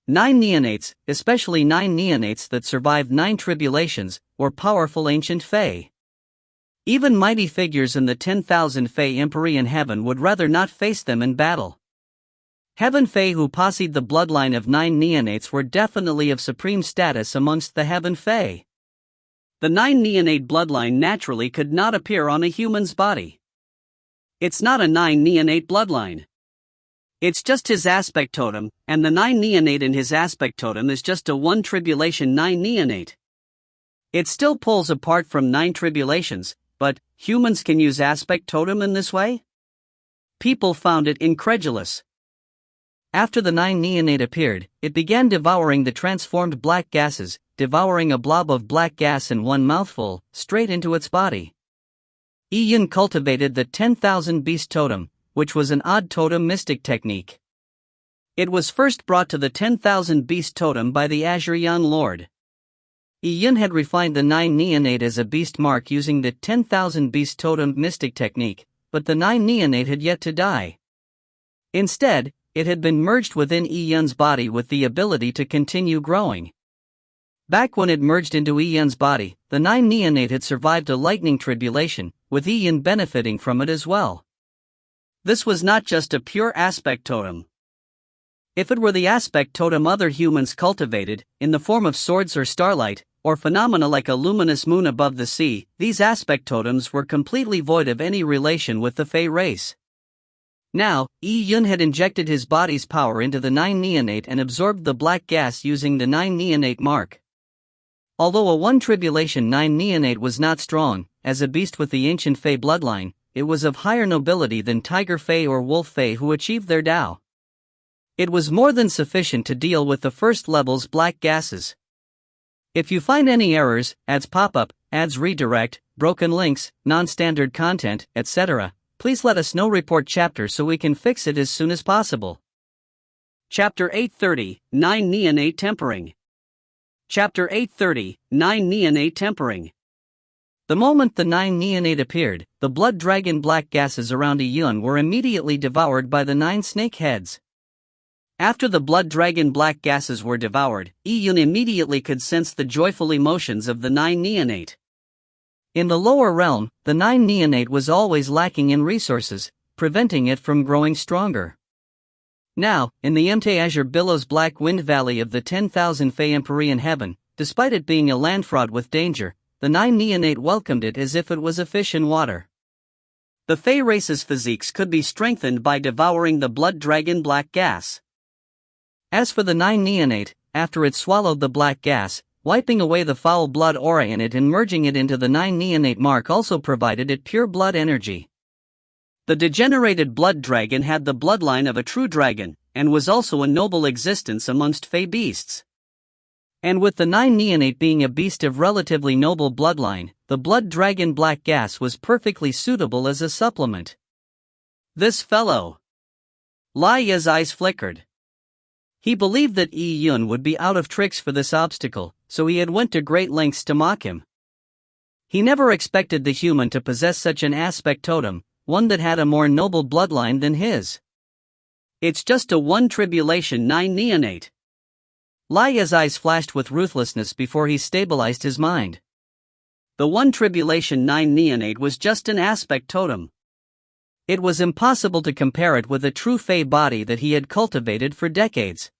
9 neonates, especially 9 neonates that survived 9 tribulations, were powerful ancient Fey. Even mighty figures in the 10,000 Fey Empyrean heaven would rather not face them in battle. Heaven Fey who possessed the bloodline of 9 neonates were definitely of supreme status amongst the Heaven Fey. The 9 neonate bloodline naturally could not appear on a human's body. It's not a 9 neonate bloodline. It's just his aspect totem, and the 9 neonate in his aspect totem is just a 1 tribulation 9 neonate. It still pulls apart from 9 tribulations, but humans can use aspect totem in this way? People found it incredulous. After the 9 neonate appeared, it began devouring the transformed black gases, devouring a blob of black gas in one mouthful, straight into its body. Yun cultivated the 10,000 beast totem, which was an odd totem mystic technique. It was first brought to the 10,000 beast totem by the Azure Young Lord. Yun had refined the 9 neonate as a beast mark using the 10,000 beast totem mystic technique, but the 9 neonate had yet to die. Instead, it had been merged within Yun's body with the ability to continue growing. Back when it merged into Yun's body, the 9 neonate had survived a lightning tribulation, with Yun benefiting from it as well. This was not just a pure aspect totem. If it were the aspect totem other humans cultivated, in the form of swords or starlight, or phenomena like a luminous moon above the sea, these aspect totems were completely void of any relation with the Fey race. Now, Yun had injected his body's power into the 9 neonate and absorbed the black gas using the 9 neonate mark. Although a 1 tribulation 9 neonate was not strong, as a beast with the ancient Fey bloodline, it was of higher nobility than Tiger Fey or Wolf Fey who achieved their Tao. It was more than sufficient to deal with the first level's black gases. If you find any errors, ads pop-up, ads redirect, broken links, non-standard content, etc., please let us know. Report chapter so we can fix it as soon as possible. Chapter 830, 9 Neonate Tempering. Chapter 830, 9 Neonate Tempering. The moment the 9 neonate appeared, the blood dragon black gases around Yun were immediately devoured by the 9 snake heads. After the blood dragon black gases were devoured, Yun immediately could sense the joyful emotions of the 9 neonate. In the lower realm, the 9 neonate was always lacking in resources, preventing it from growing stronger. Now, in the empty azure billows black wind valley of the 10,000 Fey Empyrean heaven, despite it being a land fraught with danger, the 9 neonate welcomed it as if it was a fish in water. The Fey race's physiques could be strengthened by devouring the blood dragon black gas. As for the 9 neonate, after it swallowed the black gas, wiping away the foul blood aura in it and merging it into the 9 neonate mark also provided it pure blood energy. The degenerated blood dragon had the bloodline of a true dragon, and was also a noble existence amongst Fey beasts. And with the 9 neonate being a beast of relatively noble bloodline, the blood dragon black gas was perfectly suitable as a supplement. This fellow. Lia's eyes flickered. He believed that Yi Yun would be out of tricks for this obstacle, so he had went to great lengths to mock him. He never expected the human to possess such an aspect totem, one that had a more noble bloodline than his. It's just a 1 tribulation 9 neonate. Lia's eyes flashed with ruthlessness before he stabilized his mind. The 1 tribulation 9 neonate was just an aspect totem. It was impossible to compare it with a true Fey body that he had cultivated for decades.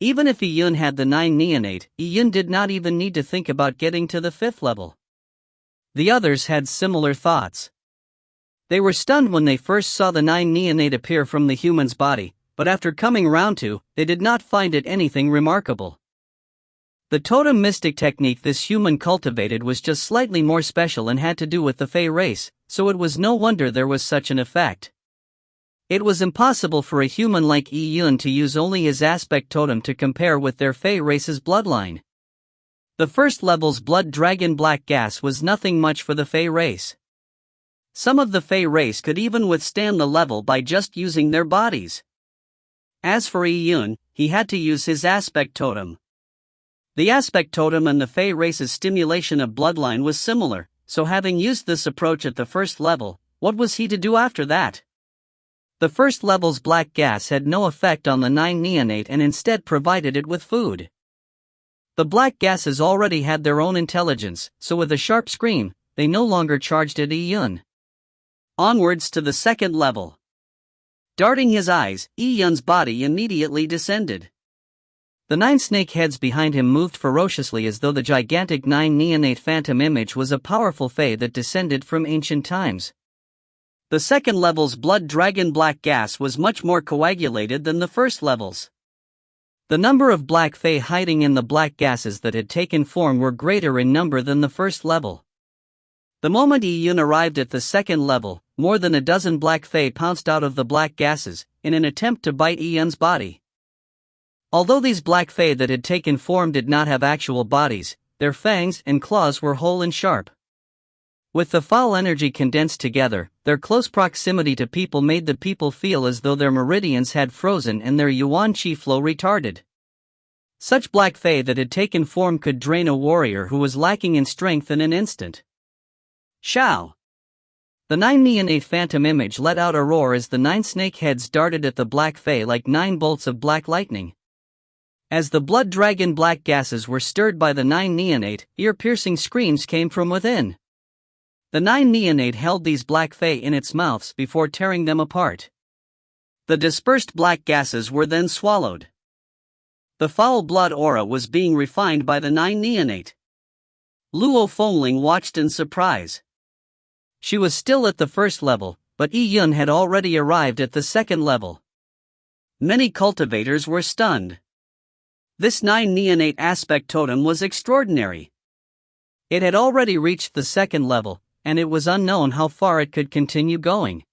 Even if Yi Yun had the 9 neonate, Yi Yun did not even need to think about getting to the 5th level. The others had similar thoughts. They were stunned when they first saw the 9 neonate appear from the human's body, but after coming round to, they did not find it anything remarkable. The totem mystic technique this human cultivated was just slightly more special and had to do with the Fey race, so it was no wonder there was such an effect. It was impossible for a human like Yi Yun to use only his aspect totem to compare with their Fey race's bloodline. The first level's blood dragon black gas was nothing much for the Fey race. Some of the Fey race could even withstand the level by just using their bodies. As for Yi Yun, he had to use his aspect totem. The aspect totem and the Fey race's stimulation of bloodline was similar, so having used this approach at the first level, what was he to do after that? The first level's black gas had no effect on the 9 neonate and instead provided it with food. The black gases already had their own intelligence, so with a sharp scream, they no longer charged at Yi Yun. Onwards to the 2nd level. Darting his eyes, Yi Yun's body immediately descended. The 9 snake heads behind him moved ferociously as though the gigantic 9 neonate phantom image was a powerful Fey that descended from ancient times. The 2nd level's blood dragon black gas was much more coagulated than the 1st level's. The number of black Fey hiding in the black gases that had taken form were greater in number than the 1st level. The moment Yi Yun arrived at the 2nd level, more than a dozen black Fey pounced out of the black gases, in an attempt to bite Yi Yun's body. Although these black Fey that had taken form did not have actual bodies, their fangs and claws were whole and sharp. With the foul energy condensed together, their close proximity to people made the people feel as though their meridians had frozen and their yuan qi flow retarded. Such black Fey that had taken form could drain a warrior who was lacking in strength in an instant. Shao! The 9 neonate phantom image let out a roar as the 9 snake heads darted at the black Fey like 9 bolts of black lightning. As the blood dragon black gases were stirred by the 9 neonate, ear-piercing screams came from within. The 9 neonate held these black Fey in its mouths before tearing them apart. The dispersed black gases were then swallowed. The foul blood aura was being refined by the 9 neonate. Luo Fengling watched in surprise. She was still at the 1st level, but Yi Yun had already arrived at the 2nd level. Many cultivators were stunned. This 9 neonate aspect totem was extraordinary. It had already reached the 2nd level, and it was unknown how far it could continue going.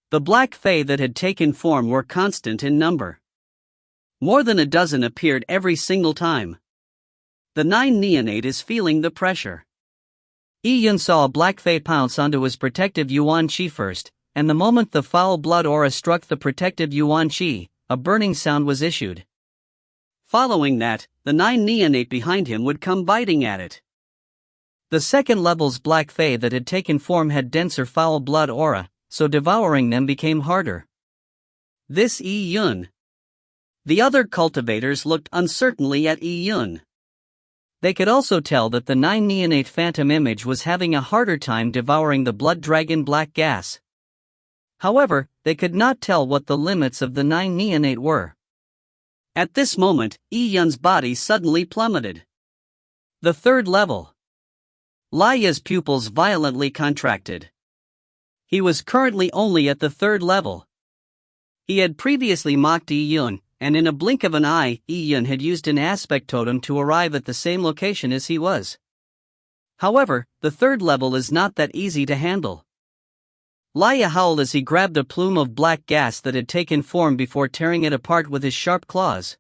The black Fey that had taken form were constant in number. More than a dozen appeared every single time. The 9 neonate is feeling the pressure. Yi Yun saw a black Fey pounce onto his protective yuan qi first, and the moment the foul blood aura struck the protective yuan qi, a burning sound was issued. Following that, the 9 neonate behind him would come biting at it. The 2nd level's black Fey that had taken form had denser foul blood aura, so devouring them became harder. This Yi Yun. The other cultivators looked uncertainly at Yi Yun. They could also tell that the 9 neonate phantom image was having a harder time devouring the blood dragon black gas. However, they could not tell what the limits of the 9 neonate were. At this moment, Yun's body suddenly plummeted. The third level. Laya's pupils violently contracted. He was currently only at the third level. He had previously mocked Yun, and in a blink of an eye, Yun had used an aspect totem to arrive at the same location as he was. However, the third level is not that easy to handle. Laya howled as he grabbed a plume of black gas that had taken form before tearing it apart with his sharp claws.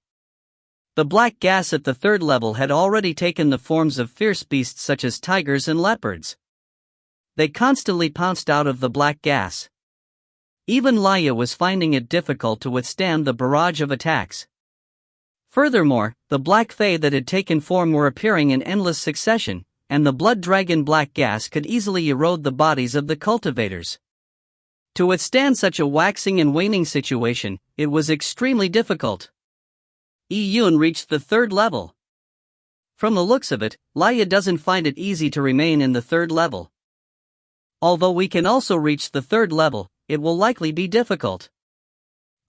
The black gas at the third level had already taken the forms of fierce beasts such as tigers and leopards. They constantly pounced out of the black gas. Even Laya was finding it difficult to withstand the barrage of attacks. Furthermore, the black fae that had taken form were appearing in endless succession, and the blood dragon black gas could easily erode the bodies of the cultivators. To withstand such a waxing and waning situation, it was extremely difficult. Yun reached the third level. From the looks of it, Laya doesn't find it easy to remain in the third level. Although we can also reach the third level, it will likely be difficult.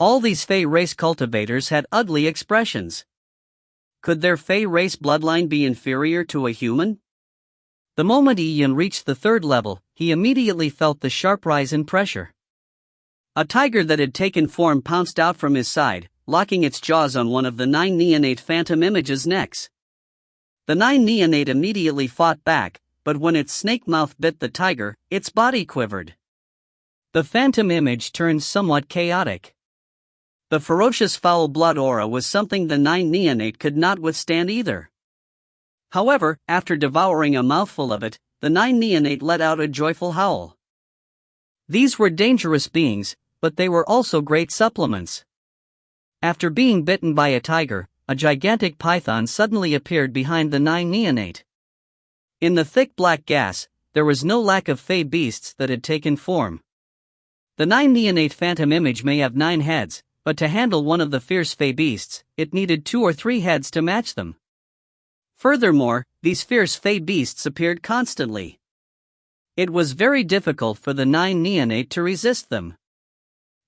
All these Fey race cultivators had ugly expressions. Could their Fey race bloodline be inferior to a human? The moment Yun reached the third level, he immediately felt the sharp rise in pressure. A tiger that had taken form pounced out from his side, locking its jaws on one of the 9 neonate phantom image's necks. The 9 neonate immediately fought back, but when its snake mouth bit the tiger, its body quivered. The phantom image turned somewhat chaotic. The ferocious foul blood aura was something the 9 neonate could not withstand either. However, after devouring a mouthful of it, the 9 neonate let out a joyful howl. These were dangerous beings, but they were also great supplements. After being bitten by a tiger, a gigantic python suddenly appeared behind the 9 neonate. In the thick black gas, there was no lack of fey beasts that had taken form. The 9 neonate phantom image may have 9 heads, but to handle one of the fierce fey beasts, it needed 2 or 3 heads to match them. Furthermore, these fierce fey beasts appeared constantly. It was very difficult for the 9 neonate to resist them.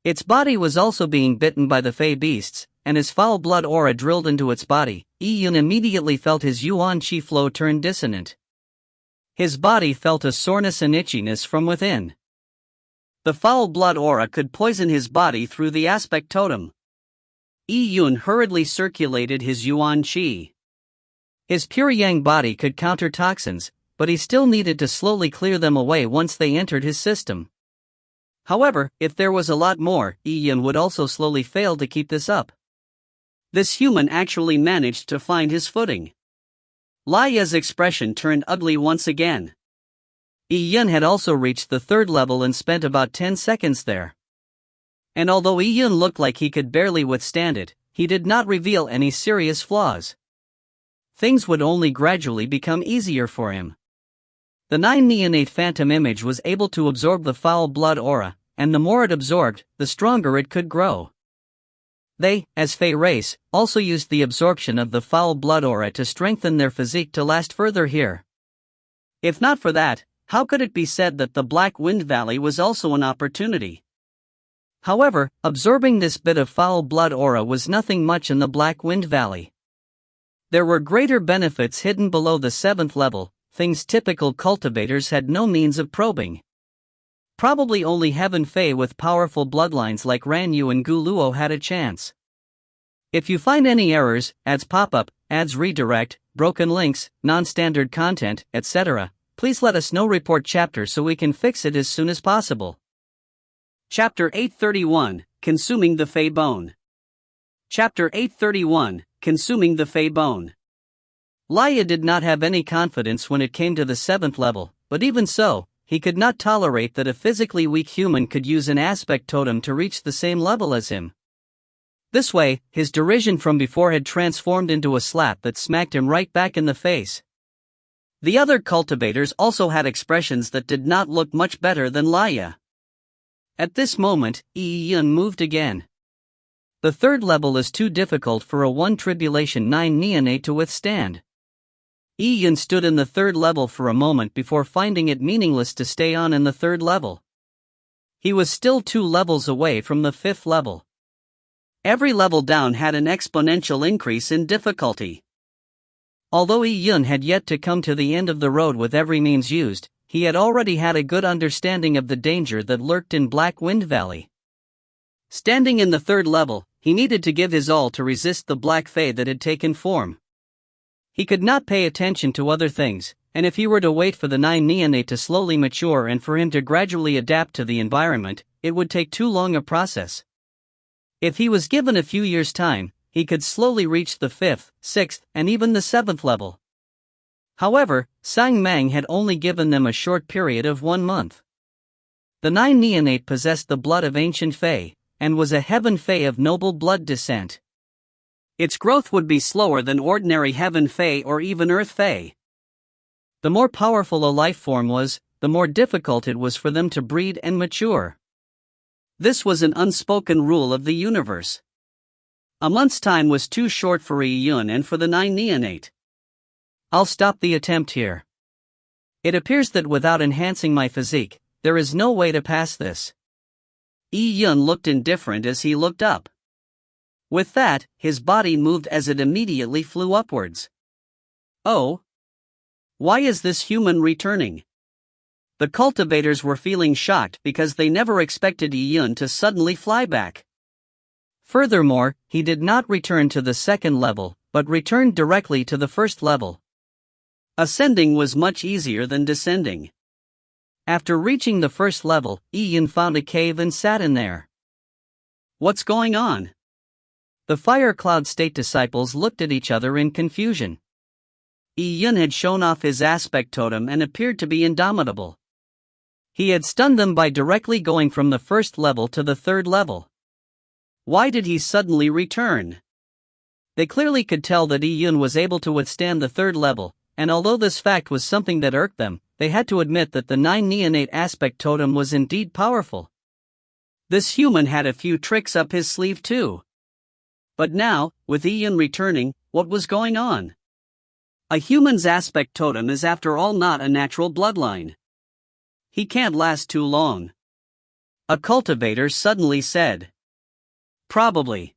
Its body was also being bitten by the fey beasts, and as foul blood aura drilled into its body, Yun immediately felt his yuan chi flow turn dissonant. His body felt a soreness and itchiness from within. The foul blood aura could poison his body through the aspect totem. Yun hurriedly circulated his yuan chi. His pure yang body could counter toxins, but he still needed to slowly clear them away once they entered his system. However, if there was a lot more, Yun would also slowly fail to keep this up. This human actually managed to find his footing. Laya's expression turned ugly once again. Yun had also reached the third level and spent about 10 seconds there. And although Yun looked like he could barely withstand it, he did not reveal any serious flaws. Things would only gradually become easier for him. The 9 neonate phantom image was able to absorb the foul blood aura, and the more it absorbed, the stronger it could grow. They, as Fey race, also used the absorption of the foul blood aura to strengthen their physique to last further here. If not for that, how could it be said that the Black Wind Valley was also an opportunity? However, absorbing this bit of foul blood aura was nothing much in the Black Wind Valley. There were greater benefits hidden below the 7th level, things typical cultivators had no means of probing. Probably only Heaven Fae with powerful bloodlines like Ranyu and Guluo had a chance. If you find any errors, ads pop up, ads redirect, broken links, non-standard content, etc., please let us know. Report chapter so we can fix it as soon as possible. Chapter 831, Consuming the Fey Bone. Chapter 831, Consuming the Fey Bone. Laya did not have any confidence when it came to the 7th level, but even so, he could not tolerate that a physically weak human could use an aspect totem to reach the same level as him. This way, his derision from before had transformed into a slap that smacked him right back in the face. The other cultivators also had expressions that did not look much better than Laya. At this moment, Yun moved again. The 3rd level is too difficult for a 1 Tribulation 9 neonate to withstand. Yun stood in the 3rd level for a moment before finding it meaningless to stay on in the 3rd level. He was still 2 levels away from the 5th level. Every level down had an exponential increase in difficulty. Although Yun had yet to come to the end of the road with every means used, he had already had a good understanding of the danger that lurked in Black Wind Valley. Standing in the 3rd level, he needed to give his all to resist the Black Fae that had taken form. He could not pay attention to other things, and if he were to wait for the 9 neonate to slowly mature and for him to gradually adapt to the environment, it would take too long a process. If he was given a few years' time, he could slowly reach the 5th, 6th, and even the 7th level. However, Sang Mang had only given them a short period of 1 month. The 9 neonate possessed the blood of ancient Fae, and was a heaven Fae of noble blood descent. Its growth would be slower than ordinary heaven Fae or even earth Fae. The more powerful a life form was, the more difficult it was for them to breed and mature. This was an unspoken rule of the universe. A month's time was too short for Yun and for the 9 neonate. I'll stop the attempt here. It appears that without enhancing my physique, there is no way to pass this. Yun looked indifferent as he looked up. With that, his body moved as it immediately flew upwards. Oh! Why is this human returning? The cultivators were feeling shocked because they never expected Yun to suddenly fly back. Furthermore, he did not return to the 2nd level, but returned directly to the 1st level. Ascending was much easier than descending. After reaching the 1st level, Yun found a cave and sat in there. What's going on? The Fire Cloud State disciples looked at each other in confusion. Yun had shown off his aspect totem and appeared to be indomitable. He had stunned them by directly going from the 1st level to the 3rd level. Why did he suddenly return? They clearly could tell that Yun was able to withstand the 3rd level, and although this fact was something that irked them, they had to admit that the 9 neonate aspect totem was indeed powerful. This human had a few tricks up his sleeve too. But now, with Yun returning, what was going on? A human's aspect totem is after all not a natural bloodline. He can't last too long. A cultivator suddenly said. Probably.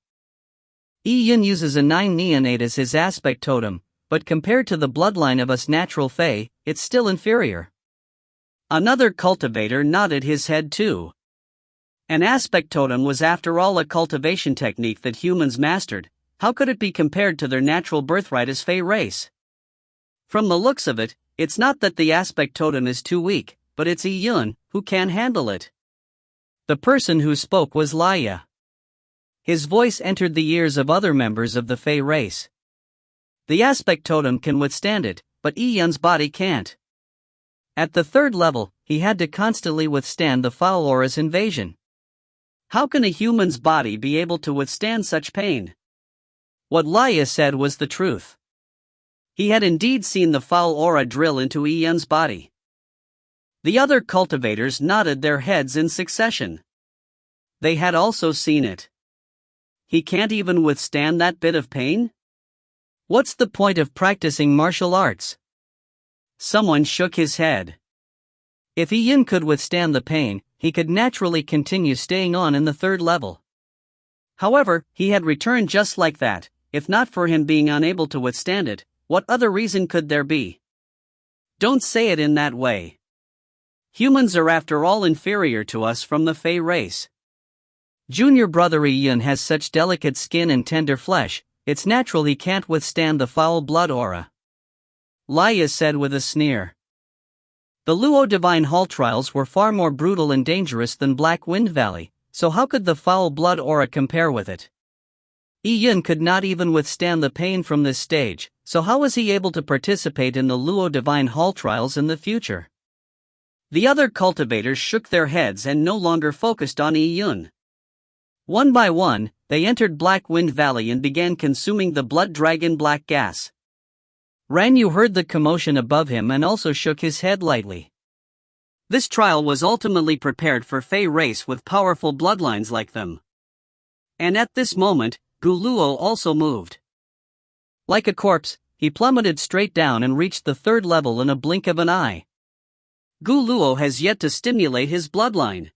Yun uses a 9 neonate as his aspect totem, but compared to the bloodline of us natural Fae, it's still inferior. Another cultivator nodded his head too. An aspect totem was after all a cultivation technique that humans mastered. How could it be compared to their natural birthright as Fae race? From the looks of it, it's not that the aspect totem is too weak, but it's Yun who can't handle it. The person who spoke was Laya. His voice entered the ears of other members of the Fae race. The aspect totem can withstand it, but Yun's body can't. At the 3rd level, he had to constantly withstand the foul aura's invasion. How can a human's body be able to withstand such pain? What Laya said was the truth. He had indeed seen the foul aura drill into Yun's body. The other cultivators nodded their heads in succession. They had also seen it. He can't even withstand that bit of pain? What's the point of practicing martial arts? Someone shook his head. If Yun could withstand the pain, he could naturally continue staying on in the 3rd level. However, he had returned just like that. If not for him being unable to withstand it, what other reason could there be? Don't say it in that way. Humans are after all inferior to us from the Fae race. Junior brother Yun has such delicate skin and tender flesh, it's natural he can't withstand the foul blood aura. Laya said with a sneer. The Luo Divine Hall trials were far more brutal and dangerous than Black Wind Valley, so how could the foul blood aura compare with it? Yun could not even withstand the pain from this stage, so how was he able to participate in the Luo Divine Hall trials in the future? The other cultivators shook their heads and no longer focused on Yun. One by one, they entered Black Wind Valley and began consuming the blood dragon black gas. Ranyu heard the commotion above him and also shook his head lightly. This trial was ultimately prepared for Fae race with powerful bloodlines like them. And at this moment, Guluo also moved. Like a corpse, he plummeted straight down and reached the 3rd level in a blink of an eye. Guluo has yet to stimulate his bloodline.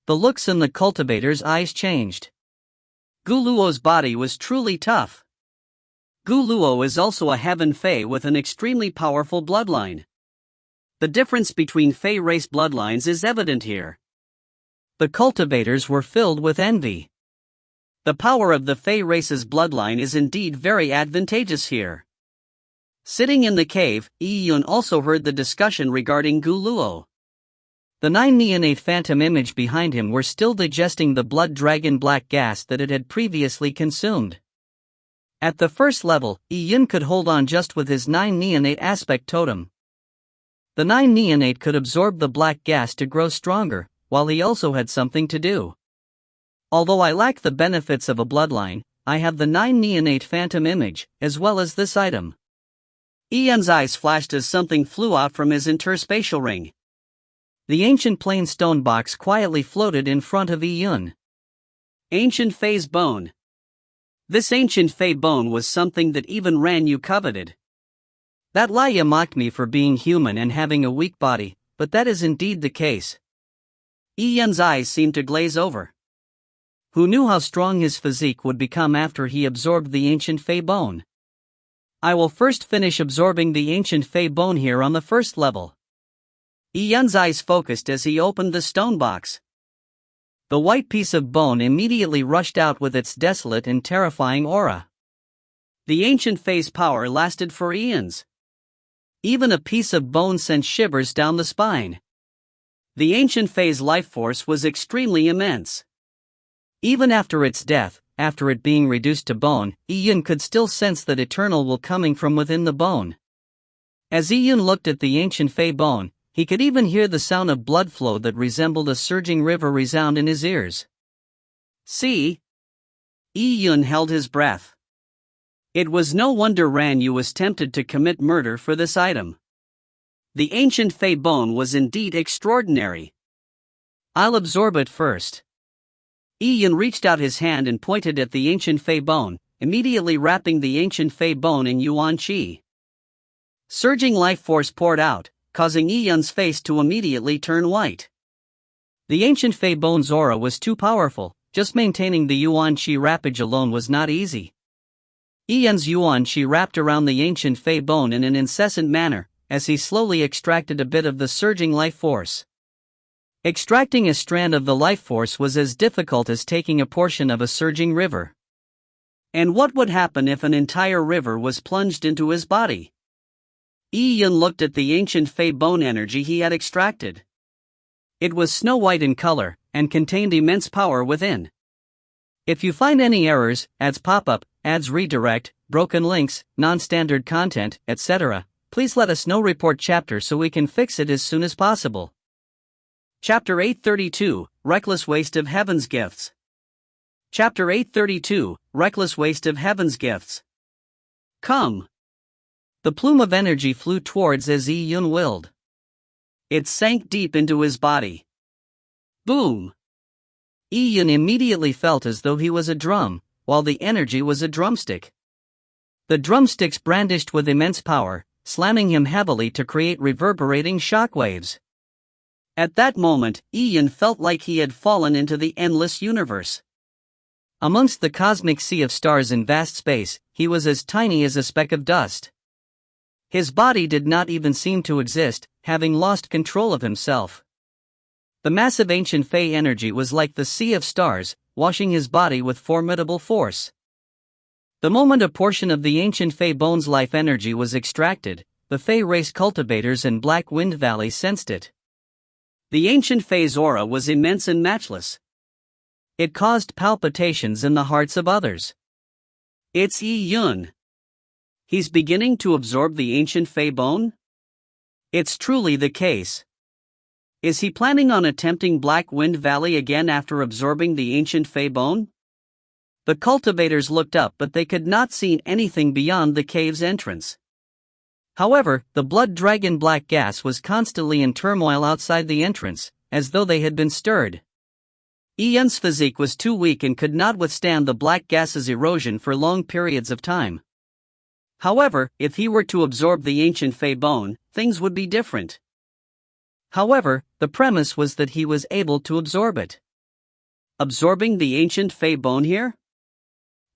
The looks in the cultivator's eyes changed. Guluo's body was truly tough. Guluo is also a heaven fae with an extremely powerful bloodline. The difference between fae race bloodlines is evident here. The cultivators were filled with envy. The power of the fae race's bloodline is indeed very advantageous here. Sitting in the cave, Yi-Yun also heard the discussion regarding Guluo. The 9 neonate phantom image behind him were still digesting the blood dragon black gas that it had previously consumed. At the first level, Yi-Yun could hold on just with his 9 neonate aspect totem. The 9 neonate could absorb the black gas to grow stronger, while he also had something to do. Although I lack the benefits of a bloodline, I have the 9 neonate phantom image, as well as this item. Yi-Yun's eyes flashed as something flew out from his interspatial ring. The ancient plain stone box quietly floated in front of Yi-Yun. Ancient Fae's bone. This ancient Fae bone was something that even Ran Yu coveted. That Laya mocked me for being human and having a weak body, but that is indeed the case. Yi-Yun's eyes seemed to glaze over. Who knew how strong his physique would become after he absorbed the ancient Fae bone? I will first finish absorbing the ancient Fae bone here on the first level. Yi-Yun's eyes focused as he opened the stone box. The white piece of bone immediately rushed out with its desolate and terrifying aura. The ancient Fae's power lasted for eons. Even a piece of bone sent shivers down the spine. The ancient Fae's life force was extremely immense. Even after its death, after it being reduced to bone, Yi-Yun could still sense that eternal will coming from within the bone. As Yi-Yun looked at the ancient Fae bone, he could even hear the sound of blood flow that resembled a surging river resound in his ears. See? Yi-Yun held his breath. It was no wonder Ran Yu was tempted to commit murder for this item. The ancient Fae bone was indeed extraordinary. I'll absorb it first. Yi-Yun reached out his hand and pointed at the ancient Fae bone, immediately wrapping the ancient Fae bone in Yuan Qi. Surging life force poured out, causing Yi-Yun's face to immediately turn white. The ancient Fae bone's aura was too powerful, just maintaining the Yuan Qi wrappage alone was not easy. Yi-Yun's Yuan Qi wrapped around the ancient Fae bone in an incessant manner, as he slowly extracted a bit of the surging life force. Extracting a strand of the life force was as difficult as taking a portion of a surging river. And what would happen if an entire river was plunged into his body? Yi-Yun looked at the ancient Fae bone energy he had extracted. It was snow-white in color, and contained immense power within. If you find any errors, ads pop-up, ads redirect, broken links, non-standard content, etc., please let us know. Report chapter so we can fix it as soon as possible. Chapter 832, Reckless Waste of Heaven's Gifts. Chapter 832, Reckless Waste of Heaven's Gifts. Come. The plume of energy flew towards as Yi-Yun willed. It sank deep into his body. Boom! Yi-Yun immediately felt as though he was a drum, while the energy was a drumstick. The drumsticks brandished with immense power, slamming him heavily to create reverberating shockwaves. At that moment, Yi-Yun felt like he had fallen into the endless universe. Amongst the cosmic sea of stars in vast space, he was as tiny as a speck of dust. His body did not even seem to exist, having lost control of himself. The massive ancient Fae energy was like the sea of stars, washing his body with formidable force. The moment a portion of the ancient Fae bone's life energy was extracted, the Fae race cultivators in Black Wind Valley sensed it. The ancient Fae's aura was immense and matchless. It caused palpitations in the hearts of others. It's Yi-Yun. He's beginning to absorb the ancient Fae bone? It's truly the case. Is he planning on attempting Black Wind Valley again after absorbing the ancient Fae bone? The cultivators looked up, but they could not see anything beyond the cave's entrance. However, the blood dragon black gas was constantly in turmoil outside the entrance, as though they had been stirred. Yi-Yun's physique was too weak and could not withstand the black gas's erosion for long periods of time. However, if he were to absorb the ancient Fae bone, things would be different. However, the premise was that he was able to absorb it. absorbing the ancient Fey bone here?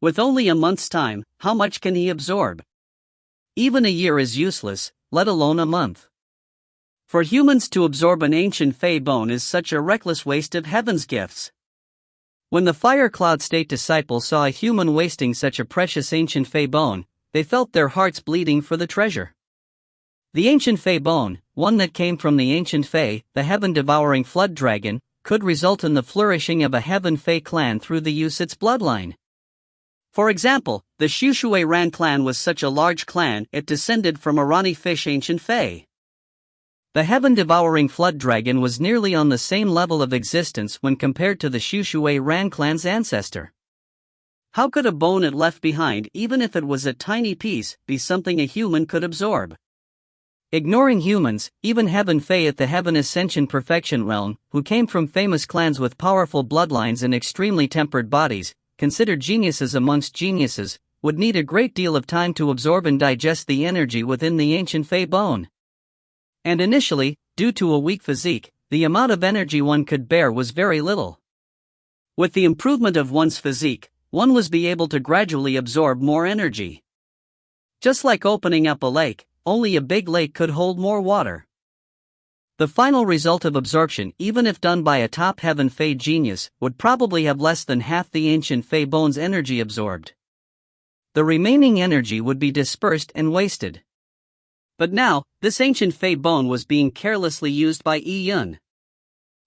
With only a month's time, how much can he absorb? Even a year is useless, let alone a month. For humans to absorb an ancient Fey bone is such a reckless waste of heaven's gifts. When the fire cloud state disciples saw a human wasting such a precious ancient Fey bone, they felt their hearts bleeding for the treasure. The ancient Fey bone, one that came from the ancient Fey, the heaven-devouring flood dragon, could result in the flourishing of a heaven Fey clan through the use its bloodline. For example, the Shushui Ran clan was such a large clan it descended from a Rani fish ancient Fey. The heaven-devouring flood dragon was nearly on the same level of existence when compared to the Shushui Ran clan's ancestor. How could a bone it left behind, even if it was a tiny piece, be something a human could absorb? Ignoring humans, even Heaven Fey at the Heaven Ascension Perfection realm, who came from famous clans with powerful bloodlines and extremely tempered bodies, considered geniuses amongst geniuses, would need a great deal of time to absorb and digest the energy within the ancient Fey bone. And initially, due to a weak physique, the amount of energy one could bear was very little. With the improvement of one's physique, one was be able to gradually absorb more energy. Just like opening up a lake, only a big lake could hold more water. The final result of absorption, even if done by a top Heaven Fey genius, would probably have less than half the ancient Fey bone's energy absorbed. The remaining energy would be dispersed and wasted. But now, this ancient Fey bone was being carelessly used by Yi Yun.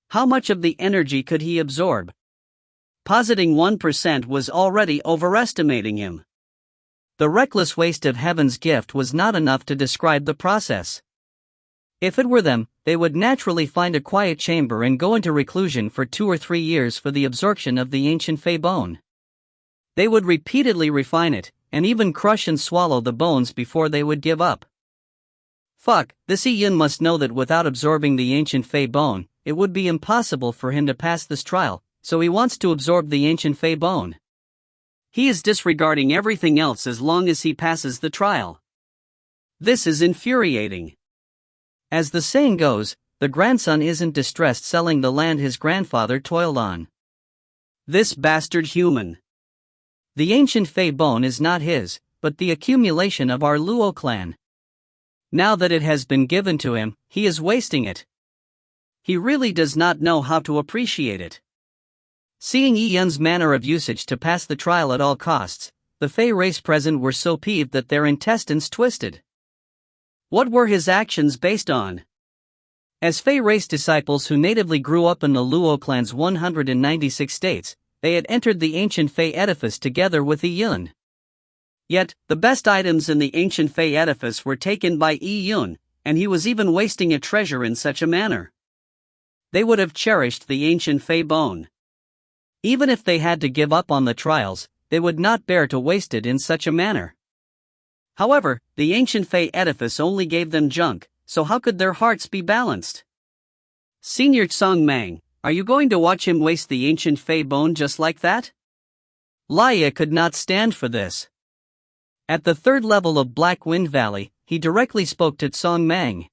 How much of the energy could he absorb? Positing 1% was already overestimating him. The reckless waste of Heaven's gift was not enough to describe the process. If it were them, they would naturally find a quiet chamber and go into reclusion for 2 or 3 years for the absorption of the ancient Fey bone. They would repeatedly refine it, and even crush and swallow the bones before they would give up. Fuck, this Yi Yun must know that without absorbing the ancient Fey bone, it would be impossible for him to pass this trial, so he wants to absorb the ancient Fey bone. He is disregarding everything else as long as he passes the trial. This is infuriating. As the saying goes, the grandson isn't distressed selling the land his grandfather toiled on. This bastard human. The ancient Fey bone is not his, but the accumulation of our Luo clan. Now that it has been given to him, he is wasting it. He really does not know how to appreciate it. Seeing Yi Yun's manner of usage to pass the trial at all costs, the Fey race present were so peeved that their intestines twisted. What were his actions based on? As Fey race disciples who natively grew up in the Luo clan's 196 states, they had entered the ancient Fey edifice together with Yi Yun. Yet, the best items in the ancient Fey edifice were taken by Yi Yun, and he was even wasting a treasure in such a manner. They would have cherished the ancient Fey bone. Even if they had to give up on the trials, they would not bear to waste it in such a manner. However, the ancient Fey edifice only gave them junk, so how could their hearts be balanced? Senior Song Mang, are you going to watch him waste the ancient Fey bone just like that? Laia could not stand for this. At the 3rd level of Black Wind Valley, he directly spoke to Song Mang.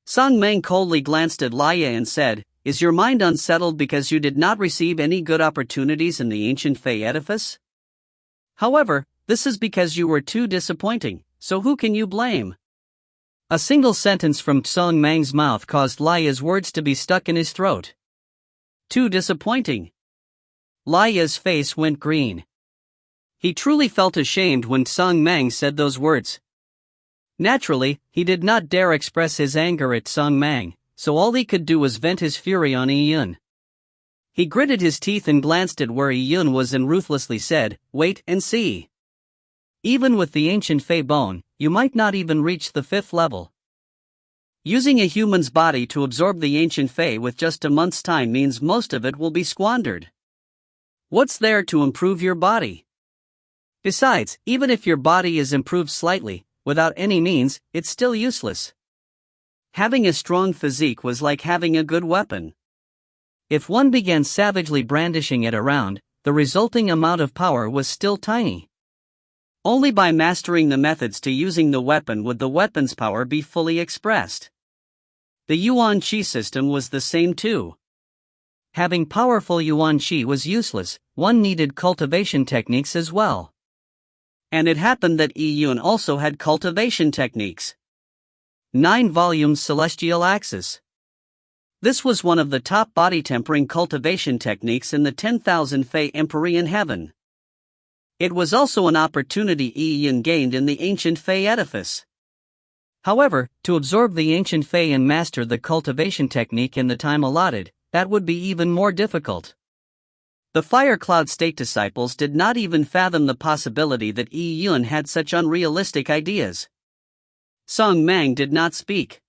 Song Mang coldly glanced at Laia and said, "Is your mind unsettled because you did not receive any good opportunities in the ancient Fey edifice? However, this is because you were too disappointing, so who can you blame?" A single sentence from Song Mang's mouth caused Laia's words to be stuck in his throat. Too disappointing. Laia's face went green. He truly felt ashamed when Song Mang said those words. Naturally, he did not dare express his anger at Song Mang, so all he could do was vent his fury on Yi Yun. He gritted his teeth and glanced at where Yi Yun was and ruthlessly said, "Wait and see. Even with the ancient Fey bone, you might not even reach the 5th level. Using a human's body to absorb the ancient Fey with just a month's time means most of it will be squandered. What's there to improve your body? Besides, even if your body is improved slightly, without any means, it's still useless. Having a strong physique was like having a good weapon. If one began savagely brandishing it around, the resulting amount of power was still tiny. Only by mastering the methods to using the weapon would the weapon's power be fully expressed. The Yuan Qi system was the same too. having powerful Yuan Qi was useless, one needed cultivation techniques as well. And it happened that Yi Yun also had cultivation techniques. 9 volumes Celestial Axis. This was one of the top body tempering cultivation techniques in the 10,000 Fei Empyrean Heaven. It was also an opportunity Yi Yun gained in the ancient Fei edifice. However, to absorb the ancient Fei and master the cultivation technique in the time allotted, that would be even more difficult. The Fire Cloud State disciples did not even fathom the possibility that Yi Yun had such unrealistic ideas. Song Mang did not speak.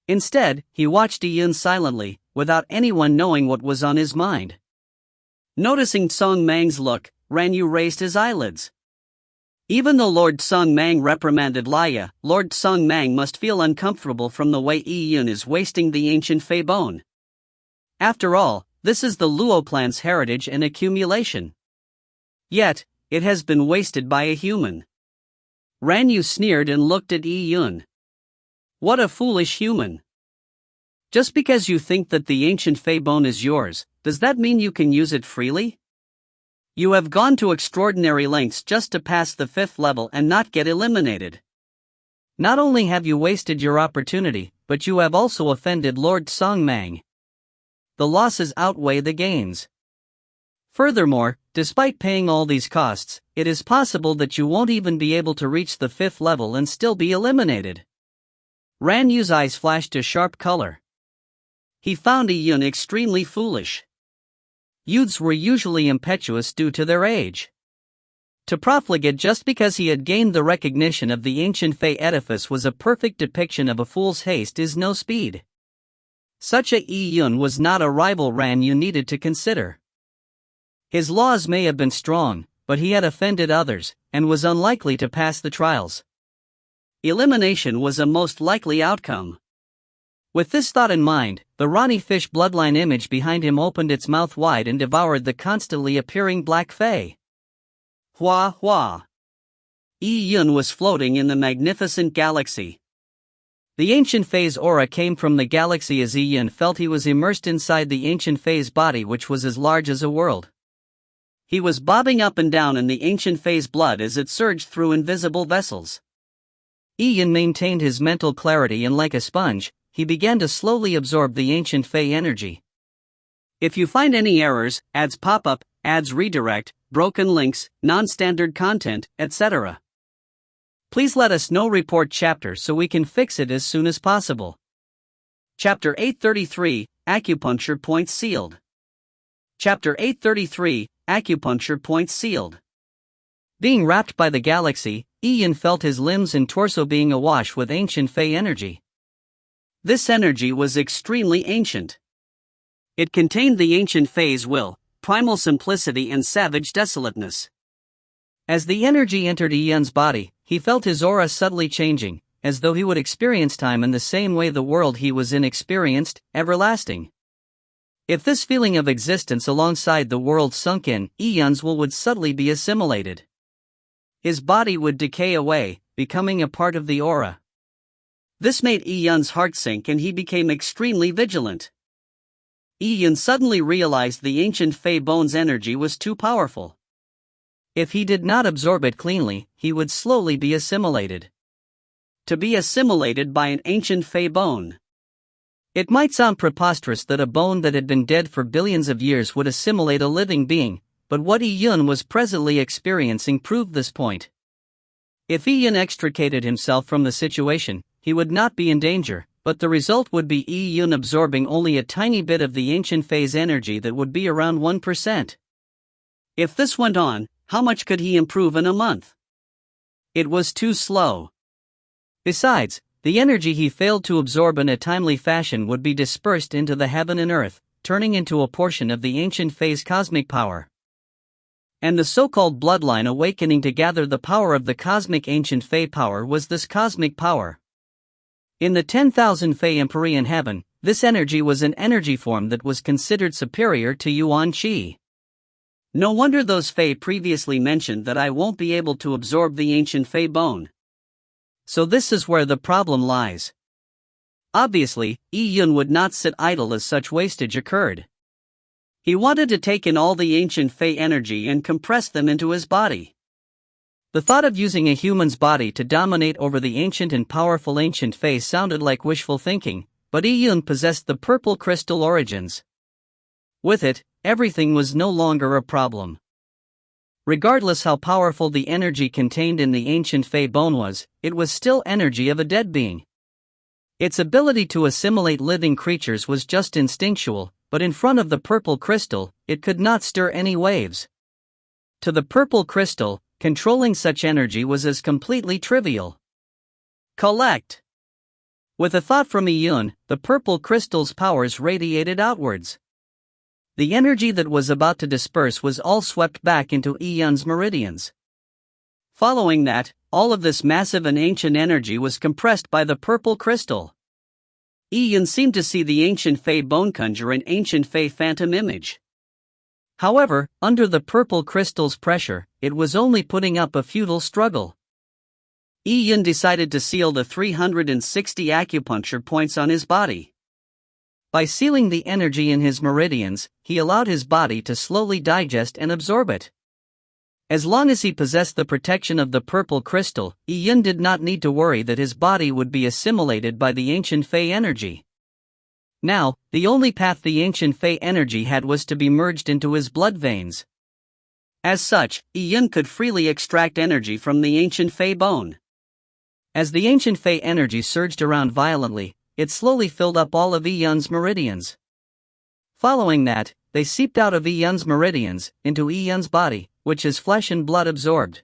Instead, he watched Yi Yun silently, without anyone knowing what was on his mind. Noticing Song Mang's look, Ran Yu raised his eyelids. Even though Lord Song Mang reprimanded Laya, Lord Song Mang must feel uncomfortable from the way Yi Yun is wasting the ancient Fei bone. After all, this is the Luo clan's heritage and accumulation. Yet, it has been wasted by a human. Ran Yu sneered and looked at Yi Yun. What a foolish human. Just because you think that the ancient Fei bone is yours, does that mean you can use it freely? You have gone to extraordinary lengths just to pass the 5th level and not get eliminated. Not only have you wasted your opportunity, but you have also offended Lord Song Mang. The losses outweigh the gains. Furthermore, despite paying all these costs, it is possible that you won't even be able to reach the 5th level and still be eliminated. Ran Yu's eyes flashed a sharp color. He found Yi Yun extremely foolish. Youths were usually impetuous due to their age. To profligate just because he had gained the recognition of the ancient Fei edifice was a perfect depiction of a fool's haste is no speed. Such a Yi Yun was not a rival Ran Yu needed to consider. His laws may have been strong, but he had offended others, and was unlikely to pass the trials. Elimination was a most likely outcome. With this thought in mind, the Ronnie Fish bloodline image behind him opened its mouth wide and devoured the constantly appearing Black Fei. Hua Hua. Yi Yun was floating in the magnificent galaxy. The ancient Fei's aura came from the galaxy as Yi Yun felt he was immersed inside the ancient Fei's body, which was as large as a world. He was bobbing up and down in the ancient Fei's blood as it surged through invisible vessels. Yi Yun maintained his mental clarity and like a sponge, he began to slowly absorb the ancient Fei energy. If you find any errors, ads pop up, ads redirect, broken links, non-standard content, etc., please let us know. Report chapter so we can fix it as soon as possible. Chapter 833, Acupuncture Points Sealed. Chapter 833, Acupuncture Points Sealed. Being wrapped by the galaxy, Yi Yun felt his limbs and torso being awash with ancient Fei energy. This energy was extremely ancient. It contained the ancient Fei's will, primal simplicity and savage desolateness. As the energy entered Yi Yun's body, he felt his aura subtly changing, as though he would experience time in the same way the world he was in experienced, everlasting. If this feeling of existence alongside the world sunk in, Yi Yun's will would subtly be assimilated. His body would decay away, becoming a part of the aura. This made Yi Yun's heart sink and he became extremely vigilant. Yi Yun suddenly realized the ancient Fei bone's energy was too powerful. If he did not absorb it cleanly, he would slowly be assimilated. To be assimilated by an ancient Fei bone. It might sound preposterous that a bone that had been dead for billions of years would assimilate a living being, but what Yi Yun was presently experiencing proved this point. If Yi Yun extricated himself from the situation, he would not be in danger, but the result would be Yi Yun absorbing only a tiny bit of the ancient Fei's energy that would be around 1%. If this went on, how much could he improve in a month? It was too slow. Besides, the energy he failed to absorb in a timely fashion would be dispersed into the heaven and earth, turning into a portion of the ancient Fei's cosmic power. And the so-called bloodline awakening to gather the power of the cosmic ancient Fei power was this cosmic power. In the 10,000 Fei Empyrean Heaven, this energy was an energy form that was considered superior to Yuan Qi. No wonder those Fei previously mentioned that I won't be able to absorb the ancient Fei bone. So this is where the problem lies. Obviously, Yi Yun would not sit idle as such wastage occurred. He wanted to take in all the ancient Fey energy and compress them into his body. The thought of using a human's body to dominate over the ancient and powerful ancient Fey sounded like wishful thinking, but Iyun possessed the purple crystal origins. With it, everything was no longer a problem. Regardless how powerful the energy contained in the ancient Fey bone was, it was still energy of a dead being. Its ability to assimilate living creatures was just instinctual, but in front of the purple crystal, it could not stir any waves. To the purple crystal, controlling such energy was as completely trivial. Collect. With a thought from Iyun, the purple crystal's powers radiated outwards. The energy that was about to disperse was all swept back into Iyun's meridians. Following that, all of this massive and ancient energy was compressed by the purple crystal. Iyun seemed to see the ancient Fey bone conjure an ancient Fey phantom image. However, under the purple crystal's pressure, it was only putting up a futile struggle. Iyun decided to seal the 360 acupuncture points on his body. By sealing the energy in his meridians, he allowed his body to slowly digest and absorb it. As long as he possessed the protection of the purple crystal, Iyun did not need to worry that his body would be assimilated by the ancient Fey energy. Now, the only path the ancient Fey energy had was to be merged into his blood veins. As such, Iyun could freely extract energy from the ancient Fey bone. As the ancient Fey energy surged around violently, it slowly filled up all of Iyun's meridians. Following that, they seeped out of Iyun's meridians, into Iyun's body, which his flesh and blood absorbed.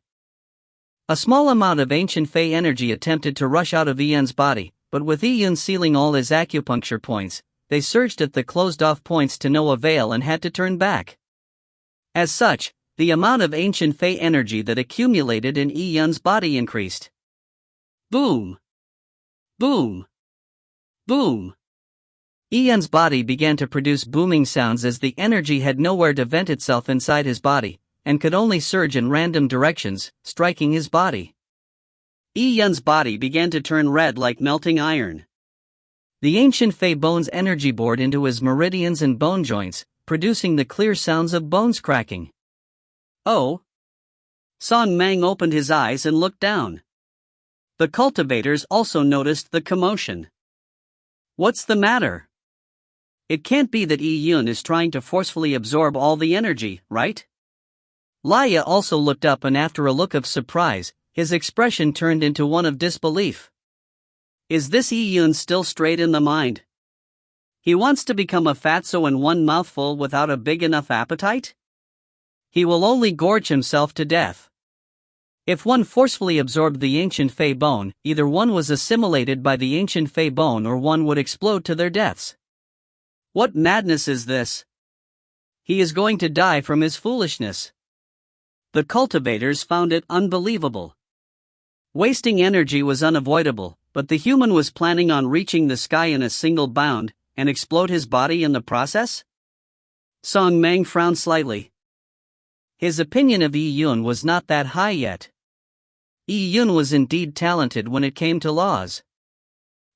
A small amount of ancient Fey energy attempted to rush out of Iyun's body, but with Iyun sealing all his acupuncture points, they surged at the closed-off points to no avail and had to turn back. As such, the amount of ancient Fey energy that accumulated in Iyun's body increased. Boom! Boom! Boom! Iyun's body began to produce booming sounds as the energy had nowhere to vent itself inside his body, and could only surge in random directions, striking his body. Iyun's body began to turn red like melting iron. The ancient Fey bone's energy bored into his meridians and bone joints, producing the clear sounds of bones cracking. Oh! Song Mang opened his eyes and looked down. The cultivators also noticed the commotion. What's the matter? It can't be that Iyun is trying to forcefully absorb all the energy, right? Laya also looked up, and after a look of surprise, his expression turned into one of disbelief. Is this Iyun still straight in the mind? He wants to become a fatso in one mouthful without a big enough appetite? He will only gorge himself to death. If one forcefully absorbed the ancient Fey bone, either one was assimilated by the ancient Fey bone or one would explode to their deaths. What madness is this? He is going to die from his foolishness. The cultivators found it unbelievable. Wasting energy was unavoidable, but the human was planning on reaching the sky in a single bound, and explode his body in the process? Song Mang frowned slightly. His opinion of Iyun was not that high yet. Iyun was indeed talented when it came to laws.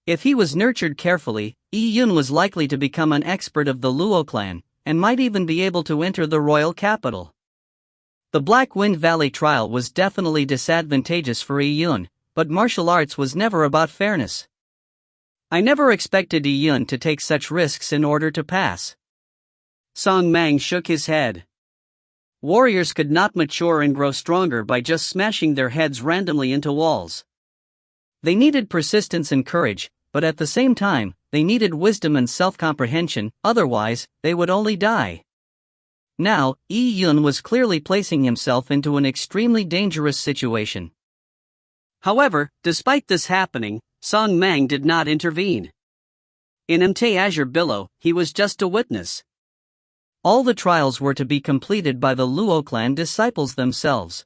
If he was nurtured carefully, Iyun was likely to become an expert of the Luo clan, and might even be able to enter the royal capital. The Black Wind Valley trial was definitely disadvantageous for Iyun, but martial arts was never about fairness. I never expected Iyun to take such risks in order to pass. Song Mang shook his head. Warriors could not mature and grow stronger by just smashing their heads randomly into walls. They needed persistence and courage, but at the same time, they needed wisdom and self-comprehension, otherwise, they would only die. Now, Iyun was clearly placing himself into an extremely dangerous situation. However, despite this happening, Song Mang did not intervene. In Mte Azure Billow, he was just a witness. All the trials were to be completed by the Luo clan disciples themselves.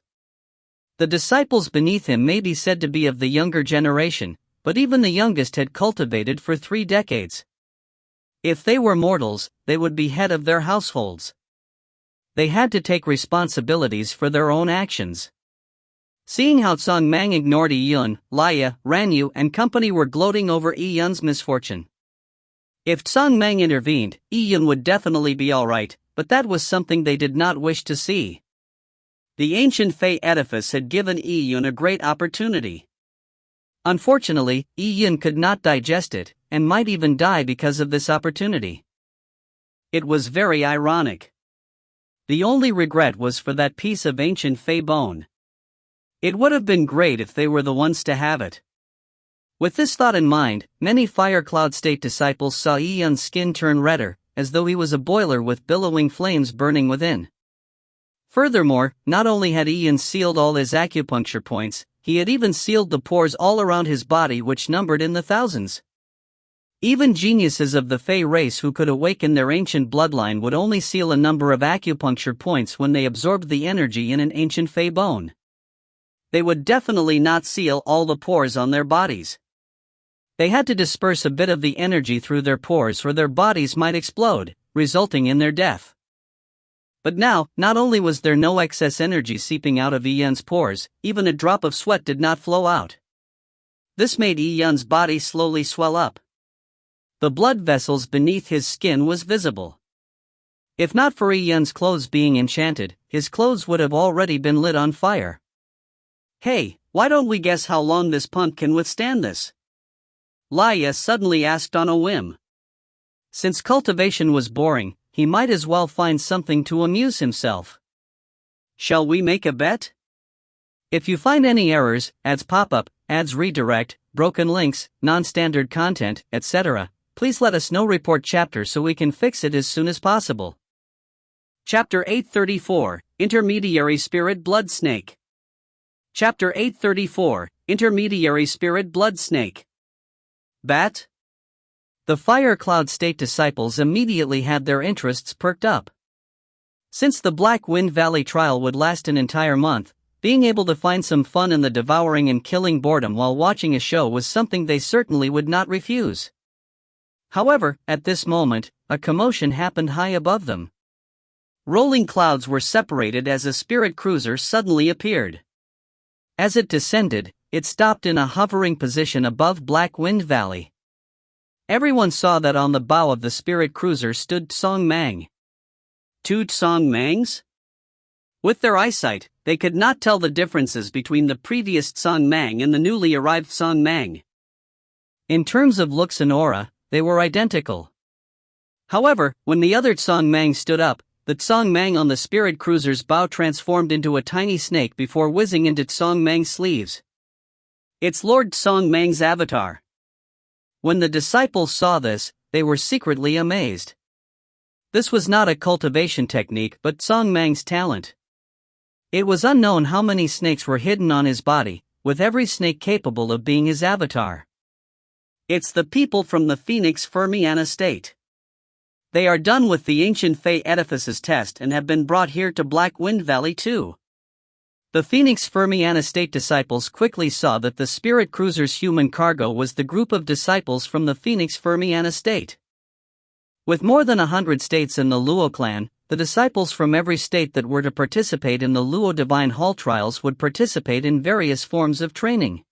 The disciples beneath him may be said to be of the younger generation, but even the youngest had cultivated for 3 decades. If they were mortals, they would be head of their households. They had to take responsibilities for their own actions. Seeing how Song Mang ignored Iyun, Laya, Ranyu and company were gloating over Iyun's misfortune. If Song Mang intervened, Iyun would definitely be alright, but that was something they did not wish to see. The ancient Fey edifice had given Yun a great opportunity. Unfortunately, Yun could not digest it, and might even die because of this opportunity. It was very ironic. The only regret was for that piece of ancient Fey bone. It would have been great if they were the ones to have it. With this thought in mind, many Fire Cloud State disciples saw Yun's skin turn redder, as though he was a boiler with billowing flames burning within. Furthermore, not only had Yun sealed all his acupuncture points, he had even sealed the pores all around his body, which numbered in the thousands. Even geniuses of the Fey race who could awaken their ancient bloodline would only seal a number of acupuncture points when they absorbed the energy in an ancient Fey bone. They would definitely not seal all the pores on their bodies. They had to disperse a bit of the energy through their pores or their bodies might explode, resulting in their death. But now, not only was there no excess energy seeping out of Yun's pores, even a drop of sweat did not flow out. This made Yun's body slowly swell up. The blood vessels beneath his skin was visible. If not for Yun's clothes being enchanted, his clothes would have already been lit on fire. "Hey, why don't we guess how long this punk can withstand this?" Laya suddenly asked on a whim. Since cultivation was boring, he might as well find something to amuse himself. "Shall we make a bet?" If you find any errors, ads pop up, ads redirect, broken links, non-standard content, etc., please let us know. Report chapter so we can fix it as soon as possible. Chapter 834, Intermediary Spirit Blood Snake. Chapter 834, Intermediary Spirit Blood Snake. Bat? The Fire Cloud State disciples immediately had their interests perked up. Since the Black Wind Valley trial would last an entire month, being able to find some fun in the devouring and killing boredom while watching a show was something they certainly would not refuse. However, at this moment, a commotion happened high above them. Rolling clouds were separated as a spirit cruiser suddenly appeared. As it descended, it stopped in a hovering position above Black Wind Valley. Everyone saw that on the bow of the spirit cruiser stood Tsong Mang. Two Tsong Mangs? With their eyesight, they could not tell the differences between the previous Tsong Mang and the newly arrived Tsong Mang. In terms of looks and aura, they were identical. However, when the other Tsong Mang stood up, the Tsong Mang on the spirit cruiser's bow transformed into a tiny snake before whizzing into Tsong Mang's sleeves. It's Lord Tsong Mang's avatar. When the disciples saw this, they were secretly amazed. This was not a cultivation technique but Tsong Mang's talent. It was unknown how many snakes were hidden on his body, with every snake capable of being his avatar. It's the people from the Phoenix Fermiana state. They are done with the ancient Fey edifices test and have been brought here to Black Wind Valley too. The Phoenix Fermiana state disciples quickly saw that the spirit cruiser's human cargo was the group of disciples from the Phoenix Fermiana state. With more than 100 states in the Luo clan, the disciples from every state that were to participate in the Luo Divine Hall trials would participate in various forms of training.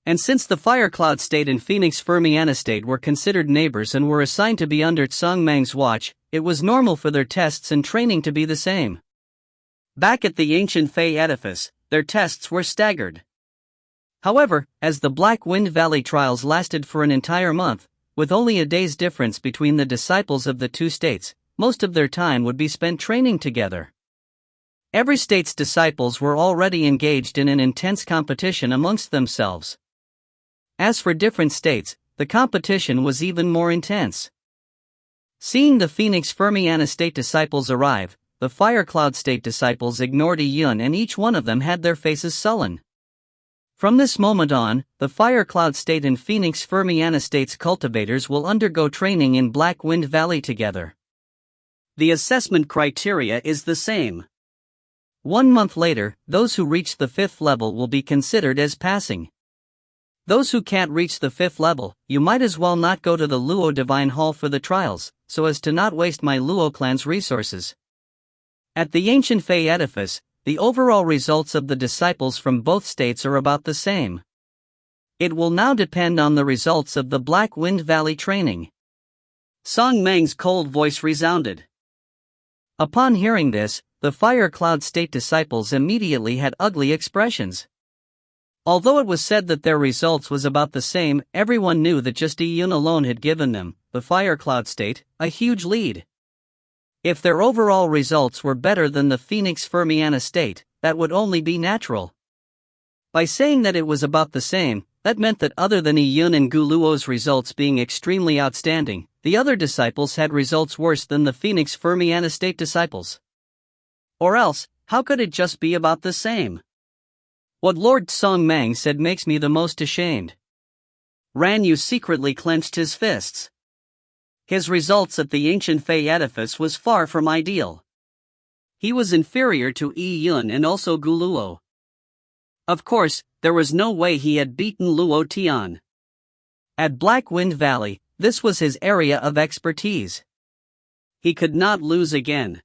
And since the Fire Cloud State and Phoenix Fermiana State were considered neighbors and were assigned to be under Tsong Mang's watch, it was normal for their tests and training to be the same. Back at the ancient Fey edifice, their tests were staggered. However, as the Black Wind Valley trials lasted for an entire month, with only a day's difference between the disciples of the two states, most of their time would be spent training together. Every state's disciples were already engaged in an intense competition amongst themselves. As for different states, the competition was even more intense. Seeing the Phoenix Fermiana State disciples arrive, the Fire Cloud State disciples ignored Yun and each one of them had their faces sullen. From this moment on, the Fire Cloud State and Phoenix Fermiana State's cultivators will undergo training in Black Wind Valley together. The assessment criteria is the same. 1 month later, those who reach the 5th level will be considered as passing. Those who can't reach the 5th level, you might as well not go to the Luo Divine Hall for the trials, so as to not waste my Luo clan's resources. At the ancient Fey edifice, the overall results of the disciples from both states are about the same. It will now depend on the results of the Black Wind Valley training. Tsong Mang's cold voice resounded. Upon hearing this, the fire cloud state disciples immediately had ugly expressions. Although it was said that their results was about the same, everyone knew that just Yun alone had given them, the fire cloud state, a huge lead. If their overall results were better than the Phoenix Fermiana state, that would only be natural. By saying that it was about the same, that meant that other than Yun and Guluo's results being extremely outstanding, the other disciples had results worse than the Phoenix Fermiana state disciples. Or else, how could it just be about the same? What Lord Song Mang said makes me the most ashamed. Ran Yu secretly clenched his fists. His results at the ancient Fei edifice was far from ideal. He was inferior to Yun and also Guluo. Of course, there was no way he had beaten Luo Tian. At Black Wind Valley, this was his area of expertise. He could not lose again.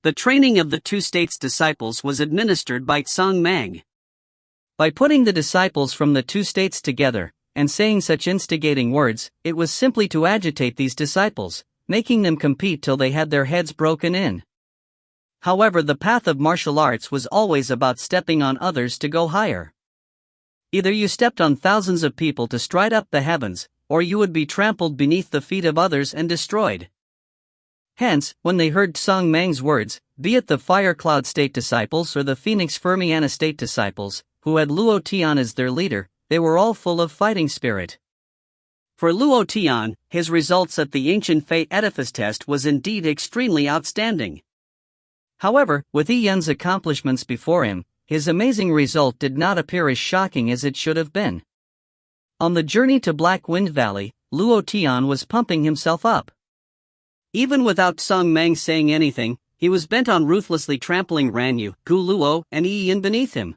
The training of the two states' disciples was administered by Song Mang. By putting the disciples from the two states together, and saying such instigating words, it was simply to agitate these disciples, making them compete till they had their heads broken in. However, the path of martial arts was always about stepping on others to go higher. Either you stepped on thousands of people to stride up the heavens, or you would be trampled beneath the feet of others and destroyed. Hence, when they heard Song Mang's words, be it the Fire Cloud State disciples or the Phoenix Fermiana State disciples, who had Luo Tian as their leader, they were all full of fighting spirit. For Luo Tian, his results at the ancient Fei edifice test was indeed extremely outstanding. However, with Yun's accomplishments before him, his amazing result did not appear as shocking as it should have been. On the journey to Black Wind Valley, Luo Tian was pumping himself up. Even without Song Mang saying anything, he was bent on ruthlessly trampling Ran Yu, Guluo, and Yun beneath him.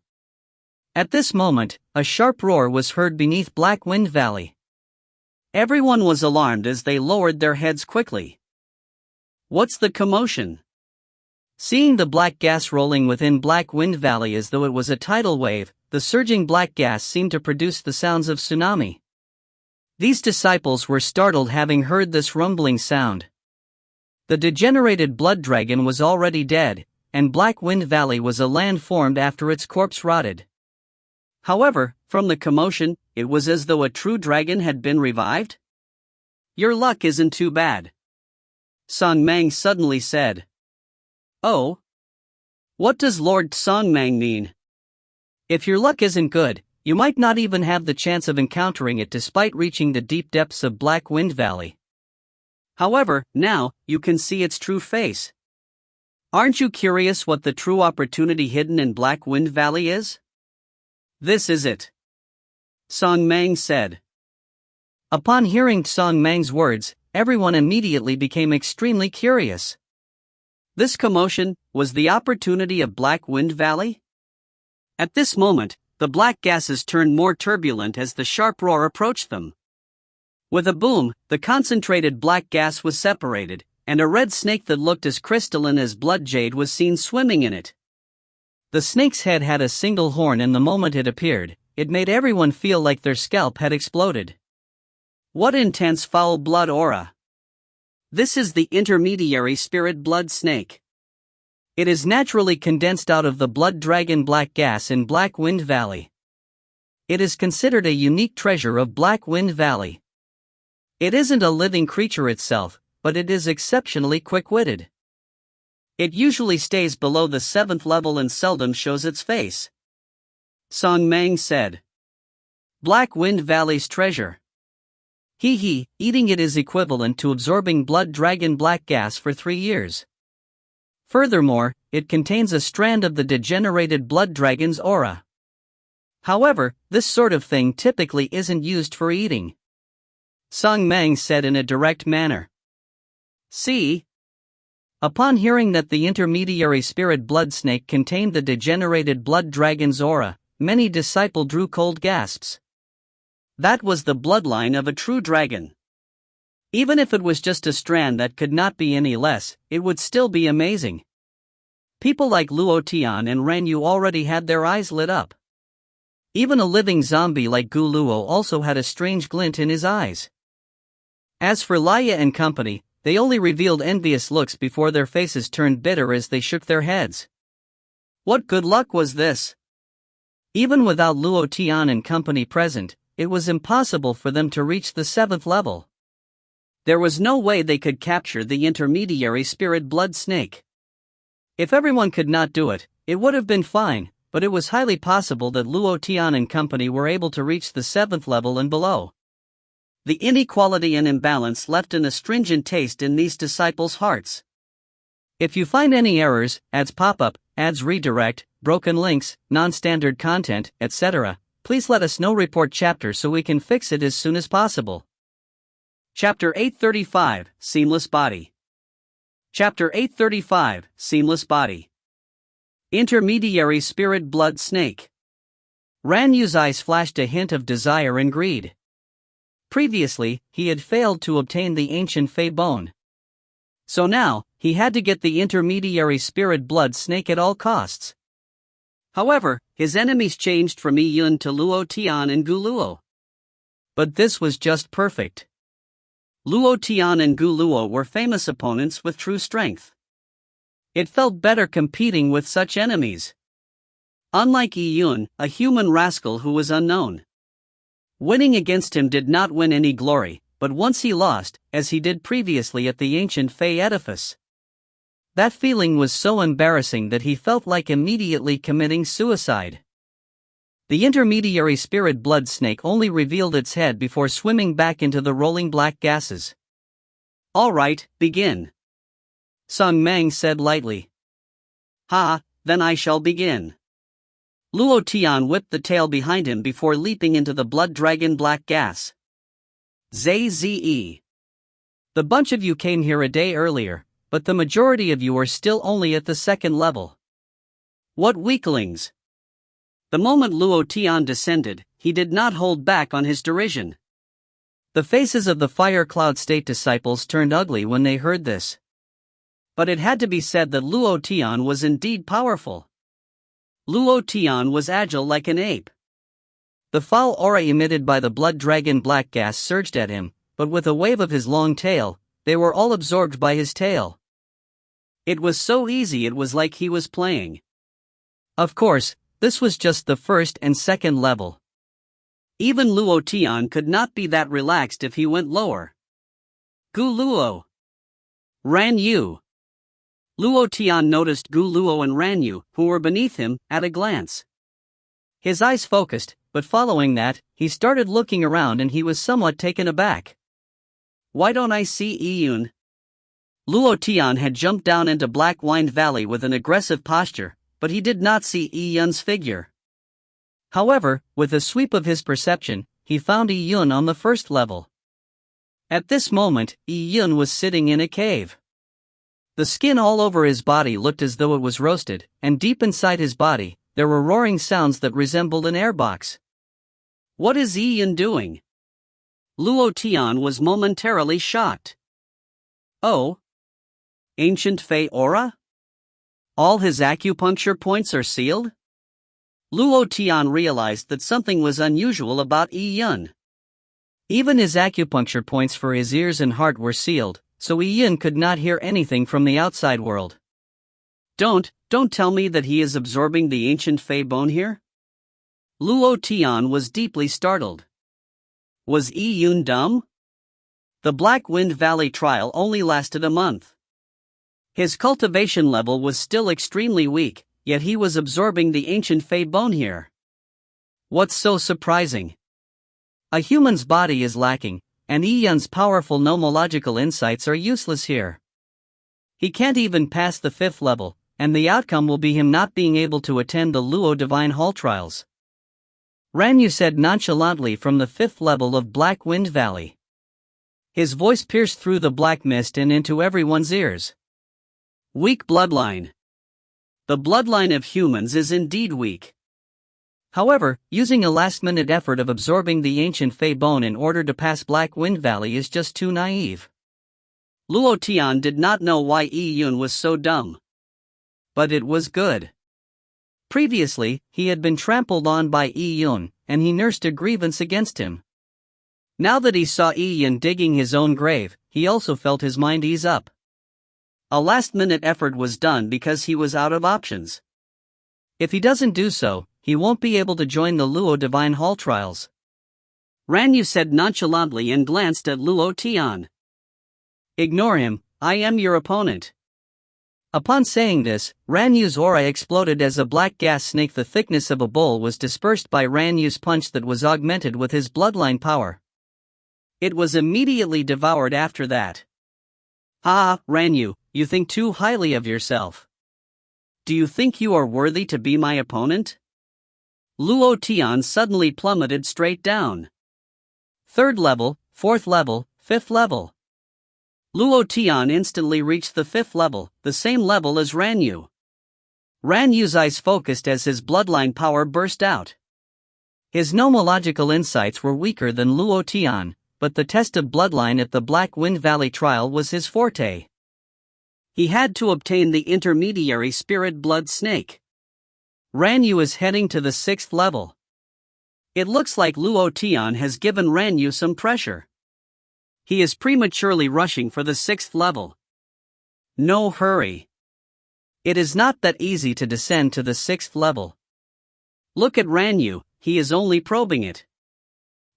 At this moment, a sharp roar was heard beneath Black Wind Valley. Everyone was alarmed as they lowered their heads quickly. What's the commotion? Seeing the black gas rolling within Black Wind Valley as though it was a tidal wave, the surging black gas seemed to produce the sounds of tsunami. These disciples were startled having heard this rumbling sound. The degenerated blood dragon was already dead, and Black Wind Valley was a land formed after its corpse rotted. However, from the commotion, it was as though a true dragon had been revived. Your luck isn't too bad. Song Mang suddenly said. Oh? What does Lord Song Mang mean? If your luck isn't good, you might not even have the chance of encountering it despite reaching the deep depths of Black Wind Valley. However, now, you can see its true face. Aren't you curious what the true opportunity hidden in Black Wind Valley is? This is it. Song Mang said. Upon hearing Song Mang's words, everyone immediately became extremely curious. This commotion was the opportunity of Black Wind Valley? At this moment, the black gases turned more turbulent as the sharp roar approached them. With a boom, the concentrated black gas was separated, and a red snake that looked as crystalline as blood jade was seen swimming in it. The snake's head had a single horn, and the moment it appeared, it made everyone feel like their scalp had exploded. What intense foul blood aura! This is the intermediary spirit blood snake. It is naturally condensed out of the blood dragon black gas in Black Wind Valley. It is considered a unique treasure of Black Wind Valley. It isn't a living creature itself, but it is exceptionally quick-witted. It usually stays below the 7th level and seldom shows its face. Song Mang said. Black Wind Valley's treasure. Eating it is equivalent to absorbing blood dragon black gas for 3 years. Furthermore, it contains a strand of the degenerated blood dragon's aura. However, this sort of thing typically isn't used for eating. Song Mang said in a direct manner. See? Upon hearing that the intermediary spirit blood snake contained the degenerated blood dragon's aura, many disciples drew cold gasps. That was the bloodline of a true dragon. Even if it was just a strand that could not be any less, it would still be amazing. People like Luo Tian and Ran Yu already had their eyes lit up. Even a living zombie like Guluo also had a strange glint in his eyes. As for Laya and company, they only revealed envious looks before their faces turned bitter as they shook their heads. What good luck was this? Even without Luo Tian and company present, it was impossible for them to reach the 7th level. There was no way they could capture the intermediary spirit blood snake. If everyone could not do it, it would have been fine, but it was highly possible that Luo Tian and company were able to reach the 7th level and below. The inequality and imbalance left an astringent taste in these disciples' hearts. If you find any errors, ads pop up, ads redirect, broken links, non-standard content, etc., please let us know. Report chapter so we can fix it as soon as possible. Chapter 835, Seamless Body. Chapter 835, Seamless Body. Intermediary Spirit Blood Snake. Ran Yu's eyes flashed a hint of desire and greed. Previously, he had failed to obtain the ancient Fey bone. So now, he had to get the intermediary spirit blood snake at all costs. However, his enemies changed from Yi Yun to Luo Tian and Gu Luo. But this was just perfect. Luo Tian and Gu Luo were famous opponents with true strength. It felt better competing with such enemies. Unlike Yi Yun, a human rascal who was unknown. Winning against him did not win any glory, but once he lost, as he did previously at the ancient Fey edifice. That feeling was so embarrassing that he felt like immediately committing suicide. The intermediary spirit blood snake only revealed its head before swimming back into the rolling black gases. All right, begin. Sung Mang said lightly. Ha, then I shall begin. Luo Tian whipped the tail behind him before leaping into the blood dragon black gas. Zze. The bunch of you came here a day earlier, but the majority of you are still only at the 2nd level. What weaklings! The moment Luo Tian descended, he did not hold back on his derision. The faces of the Fire Cloud State disciples turned ugly when they heard this. But it had to be said that Luo Tian was indeed powerful. Luo Tian was agile like an ape. The foul aura emitted by the blood dragon black gas surged at him, but with a wave of his long tail, they were all absorbed by his tail. It was so easy, it was like he was playing. Of course, this was just the 1st and 2nd level. Even Luo Tian could not be that relaxed if he went lower. Gu Luo. Ran Yu. Luo Tian noticed Gu Luo and Ran Yu, who were beneath him, at a glance. His eyes focused, but following that, he started looking around and he was somewhat taken aback. Why don't I see Yi Yun? Luo Tian had jumped down into Black Wind Valley with an aggressive posture, but he did not see Yi Yun's figure. However, with a sweep of his perception, he found Yi Yun on the 1st level. At this moment, Yi Yun was sitting in a cave. The skin all over his body looked as though it was roasted, and deep inside his body, there were roaring sounds that resembled an airbox. What is Yi Yun doing? Luo Tian was momentarily shocked. Oh? Ancient Fey aura? All his acupuncture points are sealed? Luo Tian realized that something was unusual about Yi Yun. Even his acupuncture points for his ears and heart were sealed, so Yi Yun could not hear anything from the outside world. Don't tell me that he is absorbing the ancient Fey bone here? Luo Tian was deeply startled. Was Yi Yun dumb? The Black Wind Valley trial only lasted a month. His cultivation level was still extremely weak, yet he was absorbing the ancient Fey bone here. What's so surprising? A human's body is lacking, and Yi Yun's powerful nomological insights are useless here. He can't even pass the 5th level, and the outcome will be him not being able to attend the Luo Divine Hall trials. Ran Yu said nonchalantly from the 5th level of Black Wind Valley. His voice pierced through the black mist and into everyone's ears. Weak bloodline. The bloodline of humans is indeed weak. However, using a last-minute effort of absorbing the ancient Fey bone in order to pass Black Wind Valley is just too naive. Luo Tian did not know why Yi Yun was so dumb. But it was good. Previously, he had been trampled on by Yi Yun, and he nursed a grievance against him. Now that he saw Ian digging his own grave, he also felt his mind ease up. A last-minute effort was done because he was out of options. If he doesn't do so, he won't be able to join the Luo Divine Hall trials. Ranyu said nonchalantly and glanced at Luo Tian. Ignore him, I am your opponent. Upon saying this, Ranyu's aura exploded as a black gas snake the thickness of a bowl was dispersed by Ranyu's punch that was augmented with his bloodline power. It was immediately devoured after that. Ah, Ranyu, you think too highly of yourself. Do you think you are worthy to be my opponent? Luo Tian suddenly plummeted straight down. 3rd level, 4th level, 5th level. Luo Tian instantly reached the 5th level, the same level as Ranyu. Ranyu's eyes focused as his bloodline power burst out. His nomological insights were weaker than Luo Tian, but the test of bloodline at the Black Wind Valley trial was his forte. He had to obtain the intermediary spirit blood snake. Ranyu is heading to the 6th level. It looks like Luo Tian has given Ranyu some pressure. He is prematurely rushing for the 6th level. No hurry. It is not that easy to descend to the 6th level. Look at Ranyu, he is only probing it.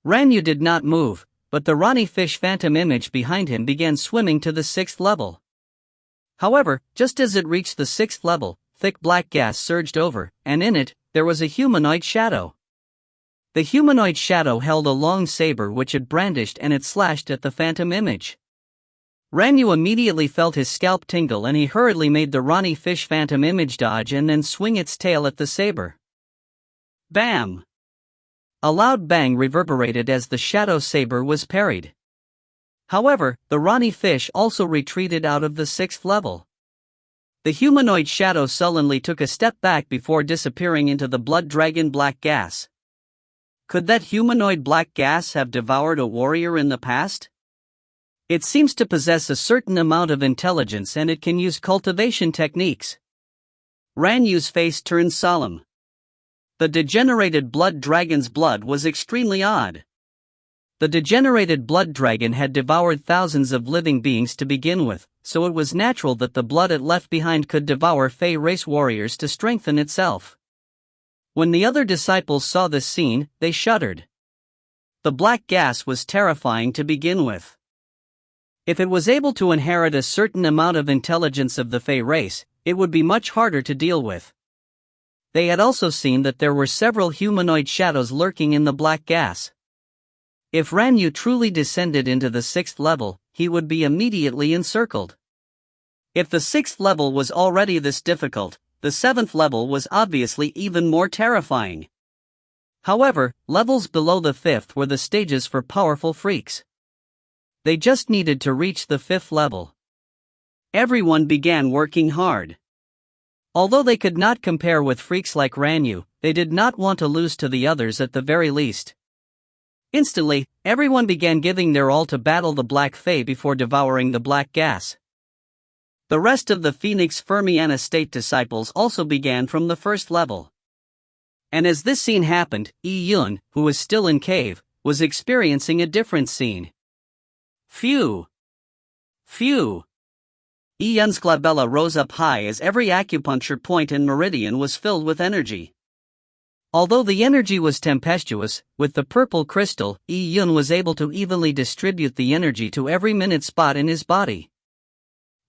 Ranyu did not move, but the Rani fish phantom image behind him began swimming to the 6th level. However, just as it reached the 6th level, thick black gas surged over, and in it, there was a humanoid shadow. The humanoid shadow held a long saber which it brandished and it slashed at the phantom image. Ranyu immediately felt his scalp tingle and he hurriedly made the Rani fish phantom image dodge and then swing its tail at the saber. Bam! A loud bang reverberated as the shadow saber was parried. However, the Rani fish also retreated out of the 6th level. The humanoid shadow sullenly took a step back before disappearing into the blood dragon black gas. Could that humanoid black gas have devoured a warrior in the past? It seems to possess a certain amount of intelligence and it can use cultivation techniques. Ranyu's face turned solemn. The degenerated blood dragon's blood was extremely odd. The degenerated blood dragon had devoured thousands of living beings to begin with, so it was natural that the blood it left behind could devour Fey race warriors to strengthen itself. When the other disciples saw this scene, they shuddered. The black gas was terrifying to begin with. If it was able to inherit a certain amount of intelligence of the Fey race, it would be much harder to deal with. They had also seen that there were several humanoid shadows lurking in the black gas. If Ranyu truly descended into the 6th level, he would be immediately encircled. If the 6th level was already this difficult, the 7th level was obviously even more terrifying. However, levels below the 5th were the stages for powerful freaks. They just needed to reach the 5th level. Everyone began working hard. Although they could not compare with freaks like Ranyu, they did not want to lose to the others at the very least. Instantly, everyone began giving their all to battle the Black Fae before devouring the black gas. The rest of the Phoenix Fermiana State disciples also began from the 1st level. And as this scene happened, Yi-Yun, who was still in cave, was experiencing a different scene. Phew! Phew! Yi-Yun's glabella rose up high as every acupuncture point and meridian was filled with energy. Although the energy was tempestuous, with the purple crystal, Yi-Yun was able to evenly distribute the energy to every minute spot in his body.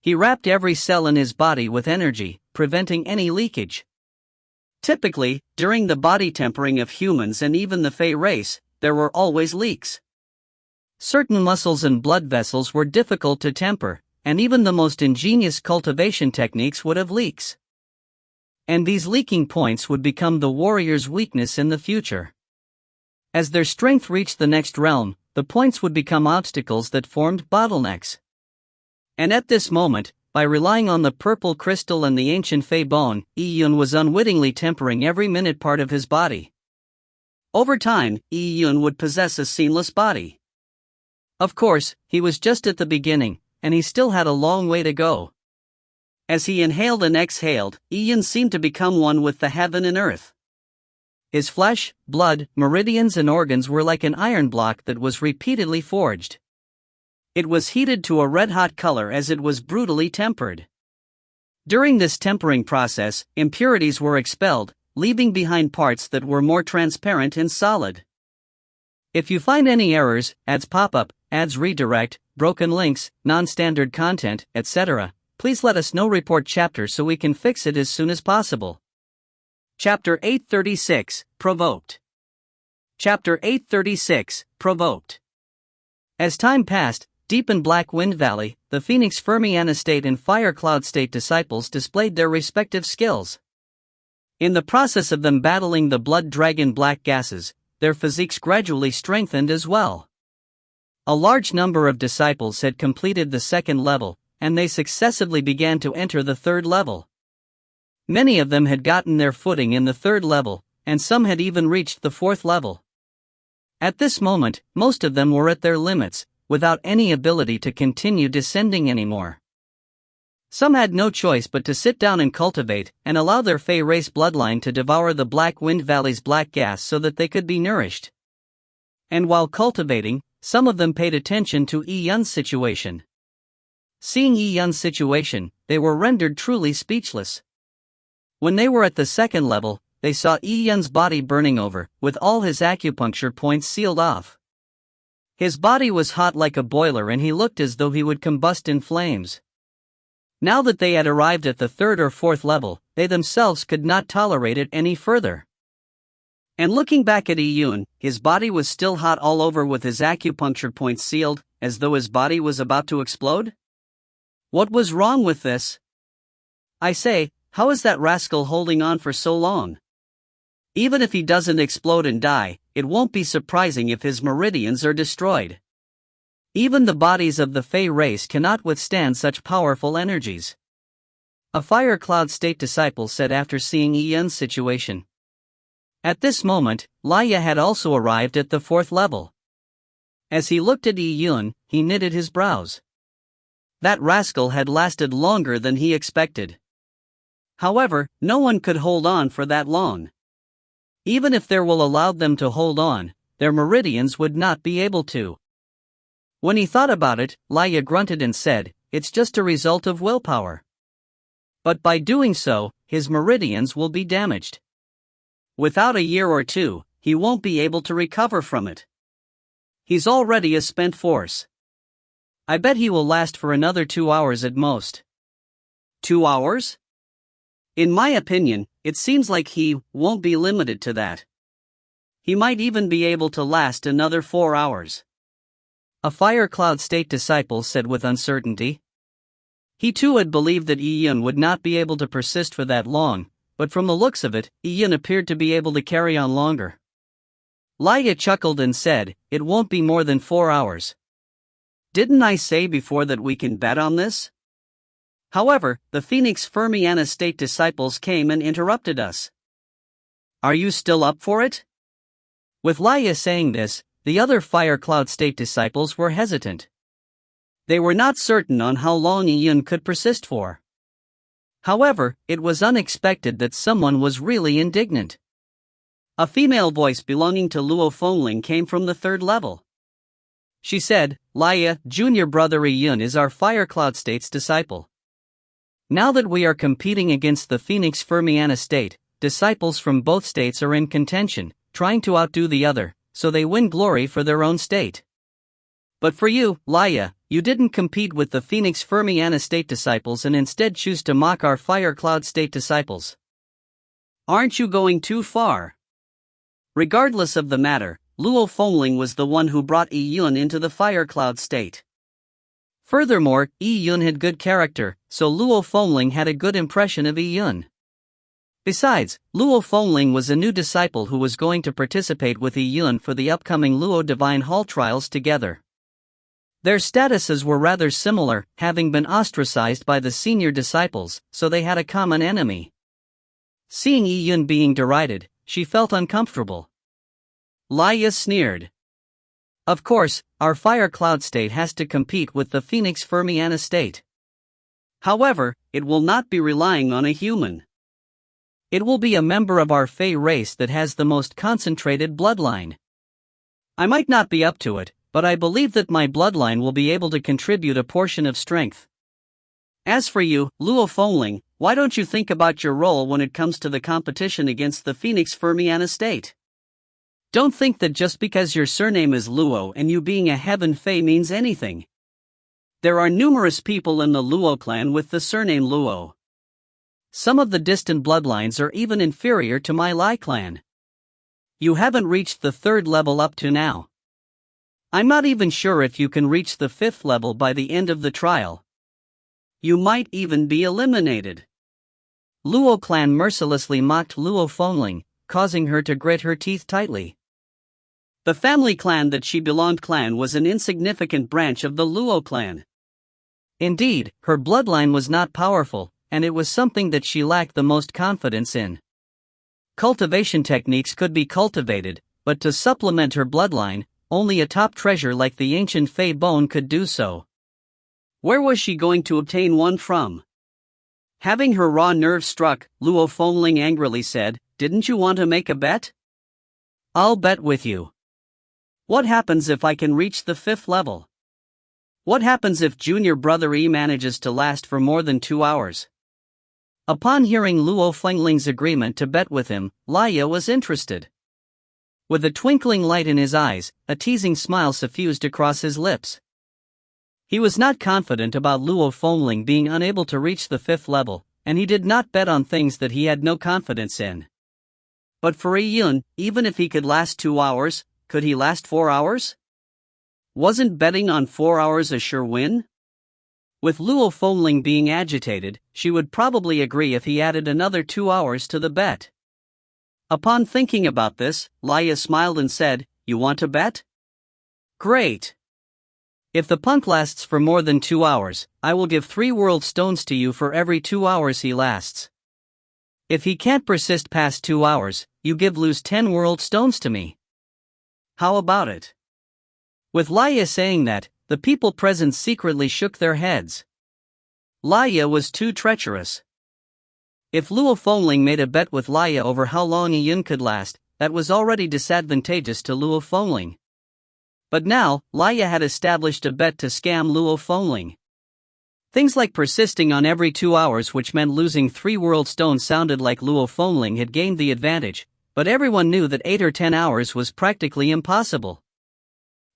He wrapped every cell in his body with energy, preventing any leakage. Typically, during the body tempering of humans and even the Fey race, there were always leaks. Certain muscles and blood vessels were difficult to temper, and even the most ingenious cultivation techniques would have leaks. And these leaking points would become the warrior's weakness in the future. As their strength reached the next realm, the points would become obstacles that formed bottlenecks. And at this moment, by relying on the purple crystal and the ancient Fey bone, Yi-Yun was unwittingly tempering every minute part of his body. Over time, Yi-Yun would possess a seamless body. Of course, he was just at the beginning, and he still had a long way to go. As he inhaled and exhaled, Yi-Yun seemed to become one with the heaven and earth. His flesh, blood, meridians and organs were like an iron block that was repeatedly forged. It was heated to a red-hot color as it was brutally tempered. During this tempering process, impurities were expelled, leaving behind parts that were more transparent and solid. If you find any errors, ads pop up, ads redirect, broken links, non-standard content, etc., please let us know. Report chapter so we can fix it as soon as possible. Chapter 836, Provoked. Chapter 836, Provoked. As time passed, deep in Black Wind Valley, the Phoenix Fermiana State and Fire Cloud State disciples displayed their respective skills. In the process of them battling the blood dragon black gases, their physiques gradually strengthened as well. A large number of disciples had completed the second level, and they successively began to enter the third level. Many of them had gotten their footing in the third level, and some had even reached the fourth level. At this moment, most of them were at their limits, without any ability to continue descending anymore. Some had no choice but to sit down and cultivate, and allow their Fey race bloodline to devour the Black Wind Valley's black gas so that they could be nourished. And while cultivating, some of them paid attention to Yi Yun's situation. Seeing Yi Yun's situation, they were rendered truly speechless. When they were at the second level, they saw Yi Yun's body burning over, with all his acupuncture points sealed off. His body was hot like a boiler and he looked as though he would combust in flames. Now that they had arrived at the third or fourth level, they themselves could not tolerate it any further. And looking back at Yi Yun, his body was still hot all over with his acupuncture points sealed, as though his body was about to explode? What was wrong with this? I say, how is that rascal holding on for so long? Even if he doesn't explode and die, it won't be surprising if his meridians are destroyed. Even the bodies of the Fey race cannot withstand such powerful energies. A Fire Cloud State disciple said after seeing Yi Yun's situation. At this moment, Laya had also arrived at the fourth level. As he looked at Yi Yun, he knitted his brows. That rascal had lasted longer than he expected. However, no one could hold on for that long. Even if there will allow them to hold on, their meridians would not be able to. When he thought about it, Laya grunted and said, "It's just a result of willpower." But by doing so, his meridians will be damaged. Without a year or two, he won't be able to recover from it. He's already a spent force. I bet he will last for another 2 hours at most. 2 hours? In my opinion, it seems like he won't be limited to that. He might even be able to last another 4 hours. A Fire Cloud State disciple said with uncertainty. He too had believed that Yi Yun would not be able to persist for that long, but from the looks of it, Yi Yun appeared to be able to carry on longer. Laya chuckled and said, "It won't be more than 4 hours. Didn't I say before that we can bet on this?" However, the Phoenix Fermiana State disciples came and interrupted us. "Are you still up for it?" With Laya saying this, the other Fire Cloud State disciples were hesitant. They were not certain on how long Yi Yun could persist for. However, it was unexpected that someone was really indignant. A female voice belonging to Luo Fengling came from the third level. She said, "Laya, junior brother Yi Yun is our Fire Cloud State's disciple. Now that we are competing against the Phoenix Fermiana State, disciples from both states are in contention, trying to outdo the other, so they win glory for their own state. But for you, Laya, you didn't compete with the Phoenix Fermiana State disciples and instead choose to mock our Fire Cloud State disciples. Aren't you going too far?" Regardless of the matter, Luo Fengling was the one who brought Yi Yun into the Fire Cloud State. Furthermore, Yi Yun had good character, so Luo Fengling had a good impression of Yi Yun. Besides, Luo Fengling was a new disciple who was going to participate with Yi Yun for the upcoming Luo Divine Hall trials together. Their statuses were rather similar, having been ostracized by the senior disciples, so they had a common enemy. Seeing Yi Yun being derided, she felt uncomfortable. Laya sneered. "Of course, our Fire Cloud State has to compete with the Phoenix Fermiana State. However, it will not be relying on a human. It will be a member of our Fey race that has the most concentrated bloodline. I might not be up to it, but I believe that my bloodline will be able to contribute a portion of strength. As for you, Luo Fengling, why don't you think about your role when it comes to the competition against the Phoenix Fermian estate? Don't think that just because your surname is Luo and you being a heaven Fey means anything. There are numerous people in the Luo clan with the surname Luo. Some of the distant bloodlines are even inferior to my Lai clan. You haven't reached the 3rd level up to now. I'm not even sure if you can reach the 5th level by the end of the trial. You might even be eliminated. Luo clan mercilessly mocked Luo Fengling, causing her to grit her teeth tightly. The family clan that she belonged clan was an insignificant branch of the Luo clan. Indeed, her bloodline was not powerful, and it was something that she lacked the most confidence in. Cultivation techniques could be cultivated, but to supplement her bloodline, only a top treasure like the ancient Fey bone could do so. Where was she going to obtain one from? Having her raw nerve struck, Luo Fengling angrily said, "Didn't you want to make a bet? I'll bet with you. What happens if I can reach the 5th level? What happens if junior brother E manages to last for more than 2 hours?" Upon hearing Luo Fengling's agreement to bet with him, Laya was interested. With a twinkling light in his eyes, a teasing smile suffused across his lips. He was not confident about Luo Fengling being unable to reach the 5th level, and he did not bet on things that he had no confidence in. But for Yi Yun, even if he could last 2 hours, could he last 4 hours? Wasn't betting on 4 hours a sure win? With Luo Fengling being agitated, she would probably agree if he added another 2 hours to the bet. Upon thinking about this, Laya smiled and said, "You want to bet? Great. If the punk lasts for more than 2 hours, I will give 3 world stones to you for every 2 hours he lasts. If he can't persist past 2 hours, you lose 10 world stones to me. How about it?" With Laya saying that, the people present secretly shook their heads. Laya was too treacherous. If Luo Fengling made a bet with Laya over how long Yi Yun could last, that was already disadvantageous to Luo Fengling. But now, Laya had established a bet to scam Luo Fengling. Things like persisting on every 2 hours, which meant losing 3 world stones, sounded like Luo Fengling had gained the advantage, but everyone knew that 8 or 10 hours was practically impossible.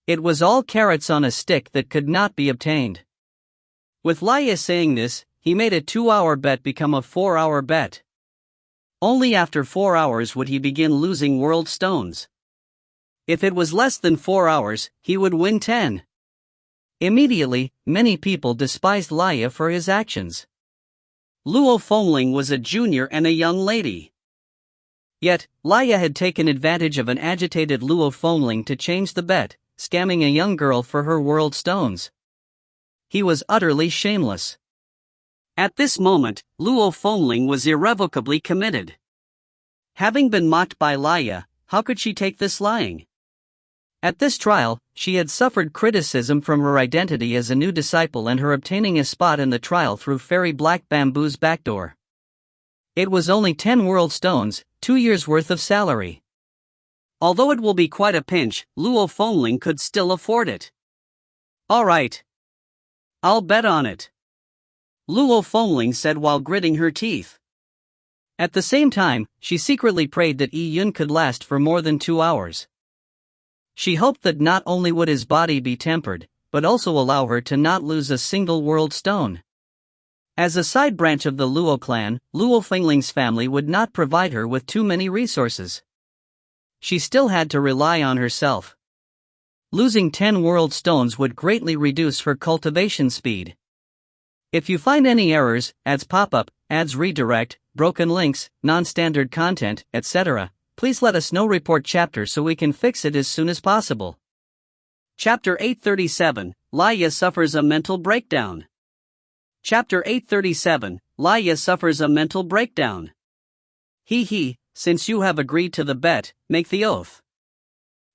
It was all carrots on a stick that could not be obtained. With Laya saying this, he made a 2-hour bet become a 4-hour bet. Only after 4 hours would he begin losing world stones. If it was less than 4 hours, he would win 10. Immediately, many people despised Laya for his actions. Luo Fengling was a junior and a young lady. Yet, Laya had taken advantage of an agitated Luo Fengling to change the bet, scamming a young girl for her world stones. He was utterly shameless. At this moment, Luo Fengling was irrevocably committed. Having been mocked by Laya, how could she take this lying? At this trial, she had suffered criticism from her identity as a new disciple and her obtaining a spot in the trial through Fairy Black Bamboo's backdoor. It was only 10 world stones, 2 years' worth of salary. Although it will be quite a pinch, Luo Fengling could still afford it. "All right. I'll bet on it," Luo Fengling said while gritting her teeth. At the same time, she secretly prayed that Yi Yun could last for more than 2 hours. She hoped that not only would his body be tempered, but also allow her to not lose a single world stone. As a side branch of the Luo clan, Luo Fengling's family would not provide her with too many resources. She still had to rely on herself. Losing 10 world stones would greatly reduce her cultivation speed. If you find any errors, ads pop up, ads redirect, broken links, non-standard content, etc., please let us know. Report chapter so we can fix it as soon as possible. Chapter 837, Laya suffers a mental breakdown. Chapter 837, Laya suffers a mental breakdown. He, since you have agreed to the bet, make the oath,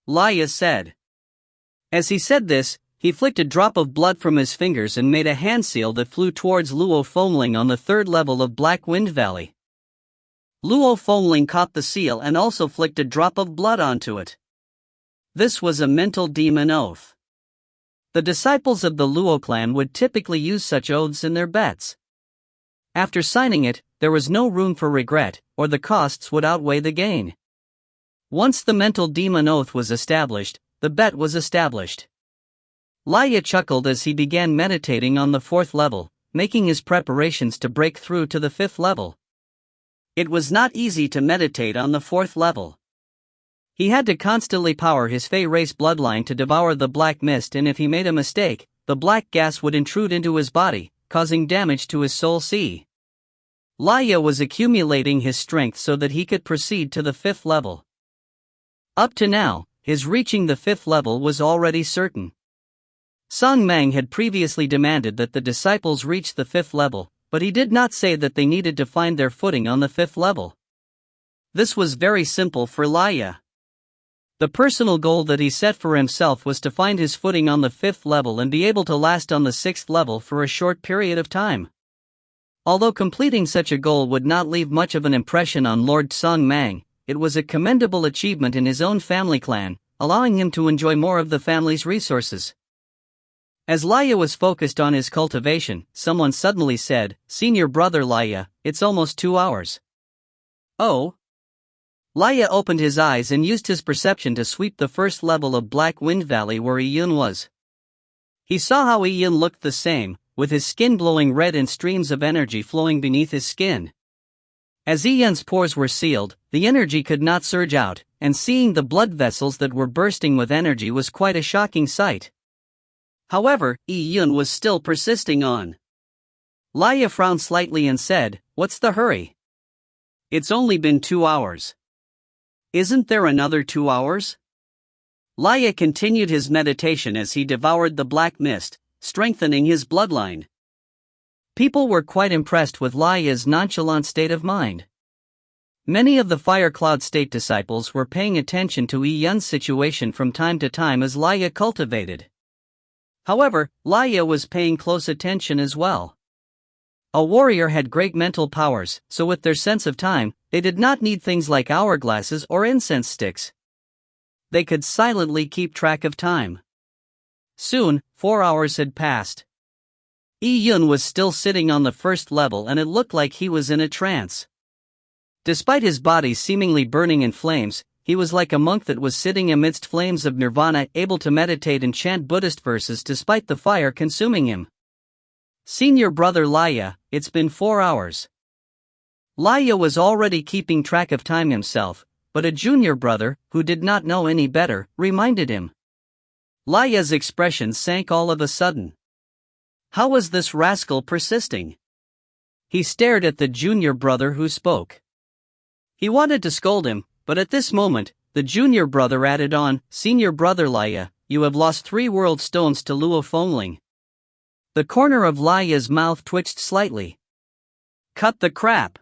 Laya said. As he said this, he flicked a drop of blood from his fingers and made a hand seal that flew towards Luo Fengling on the 3rd level of Black Wind Valley. Luo Fengling caught the seal and also flicked a drop of blood onto it. This was a mental demon oath. The disciples of the Luo clan would typically use such oaths in their bets. After signing it, there was no room for regret, or the costs would outweigh the gain. Once the mental demon oath was established, the bet was established. Laya chuckled as he began meditating on the 4th level, making his preparations to break through to the 5th level. It was not easy to meditate on the 4th level. He had to constantly power his Fey race bloodline to devour the black mist, and if he made a mistake, the black gas would intrude into his body, causing damage to his soul C. Laya was accumulating his strength so that he could proceed to the 5th level. Up to now, his reaching the 5th level was already certain. Song Mang had previously demanded that the disciples reach the 5th level, but he did not say that they needed to find their footing on the 5th level. This was very simple for Laya. The personal goal that he set for himself was to find his footing on the 5th level and be able to last on the 6th level for a short period of time. Although completing such a goal would not leave much of an impression on Lord Song Mang, it was a commendable achievement in his own family clan, allowing him to enjoy more of the family's resources. As Laya was focused on his cultivation, someone suddenly said, "Senior brother Laya, it's almost 2 hours." Oh? Laya opened his eyes and used his perception to sweep the 1st level of Black Wind Valley where Yun was. He saw how Yun looked the same, with his skin glowing red and streams of energy flowing beneath his skin. As Yun's pores were sealed, the energy could not surge out, and seeing the blood vessels that were bursting with energy was quite a shocking sight. However, Yun was still persisting on. Laya frowned slightly and said, "What's the hurry? It's only been 2 hours. Isn't there another 2 hours?" Laya continued his meditation as he devoured the black mist, strengthening his bloodline. People were quite impressed with Laya's nonchalant state of mind. Many of the Fire Cloud State disciples were paying attention to Yun's situation from time to time as Laya cultivated. However, Laya was paying close attention as well. A warrior had great mental powers, so with their sense of time, they did not need things like hourglasses or incense sticks. They could silently keep track of time. Soon, 4 hours had passed. Yun was still sitting on the 1st level and it looked like he was in a trance. Despite his body seemingly burning in flames, he was like a monk that was sitting amidst flames of nirvana, able to meditate and chant Buddhist verses despite the fire consuming him. "Senior brother Laya, it's been 4 hours." Laya was already keeping track of time himself, but a junior brother, who did not know any better, reminded him. Laya's expression sank all of a sudden. How was this rascal persisting? He stared at the junior brother who spoke. He wanted to scold him, but at this moment, the junior brother added on, "Senior brother Laya, you have lost 3 world stones to Luo Fengling." The corner of Laya's mouth twitched slightly. Cut the crap!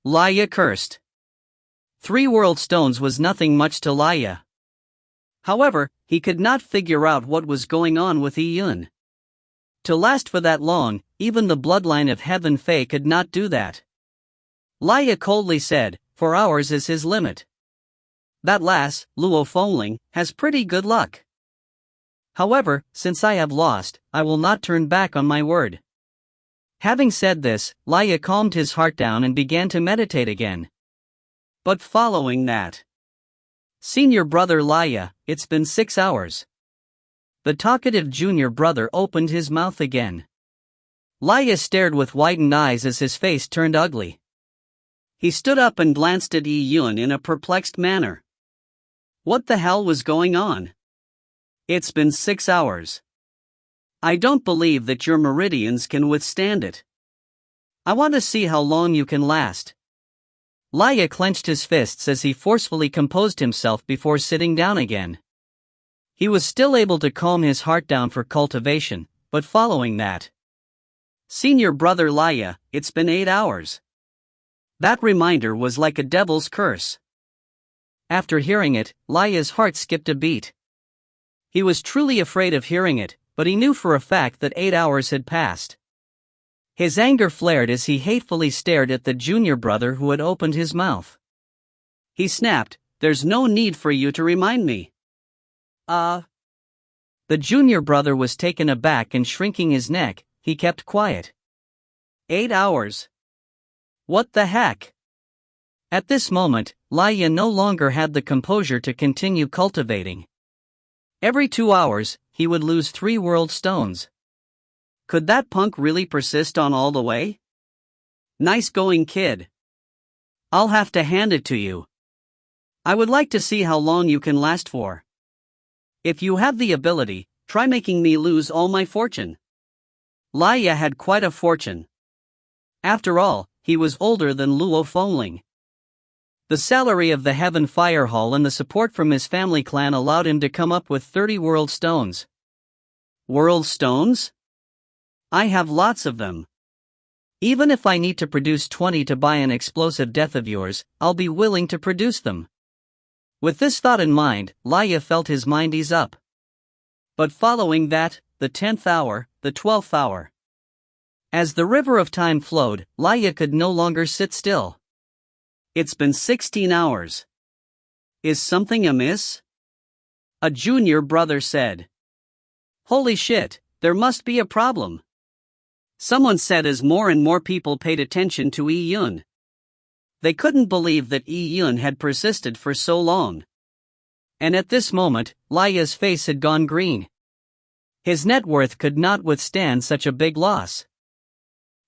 Laya cursed. 3 world stones was nothing much to Laya. However, he could not figure out what was going on with Yun. To last for that long, even the bloodline of Heaven Fei could not do that. Laya coldly said, 4 hours is his limit. That lass, Luo Fengling, has pretty good luck. However, since I have lost, I will not turn back on my word. Having said this, Laya calmed his heart down and began to meditate again. But following that, "Senior brother Laya, it's been 6 hours." The talkative junior brother opened his mouth again. Laya stared with widened eyes as his face turned ugly. He stood up and glanced at Yun in a perplexed manner. What the hell was going on? It's been 6 hours. I don't believe that your meridians can withstand it. I want to see how long you can last. Laya clenched his fists as he forcefully composed himself before sitting down again. He was still able to calm his heart down for cultivation, but following that, "Senior brother Laya, it's been 8 hours." That reminder was like a devil's curse. After hearing it, Laya's heart skipped a beat. He was truly afraid of hearing it, but he knew for a fact that 8 hours had passed. His anger flared as he hatefully stared at the junior brother who had opened his mouth. He snapped, "There's no need for you to remind me." The junior brother was taken aback and shrinking his neck, he kept quiet. 8 hours. What the heck? At this moment, Laya no longer had the composure to continue cultivating. Every 2 hours, he would lose 3 world stones. Could that punk really persist on all the way? Nice going, kid. I'll have to hand it to you. I would like to see how long you can last for. If you have the ability, try making me lose all my fortune. Laya had quite a fortune. After all, he was older than Luo Fengling. The salary of the Heaven Fire Hall and the support from his family clan allowed him to come up with 30 world stones. World stones? I have lots of them. Even if I need to produce 20 to buy an explosive death of yours, I'll be willing to produce them. With this thought in mind, Laya felt his mind ease up. But following that, the 10th hour, the 12th hour. As the river of time flowed, Laya could no longer sit still. It's been 16 hours. Is something amiss? A junior brother said. Holy shit, there must be a problem. Someone said as more and more people paid attention to Yi Yun. They couldn't believe that Yi Yun had persisted for so long. And at this moment, Laya's face had gone green. His net worth could not withstand such a big loss.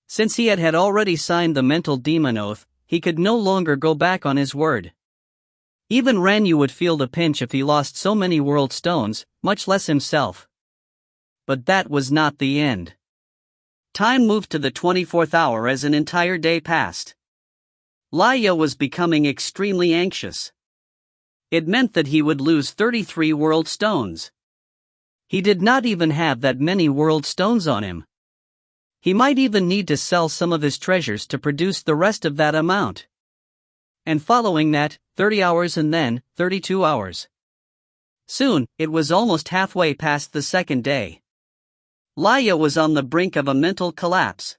Since he had already signed the mental demon oath, he could no longer go back on his word. Even Ranyu would feel the pinch if he lost so many world stones, much less himself. But that was not the end. Time moved to the 24th hour as an entire day passed. Laya was becoming extremely anxious. It meant that he would lose 33 world stones. He did not even have that many world stones on him. He might even need to sell some of his treasures to produce the rest of that amount. And following that, 30 hours and then, 32 hours. Soon, it was almost halfway past the second day. Laya was on the brink of a mental collapse.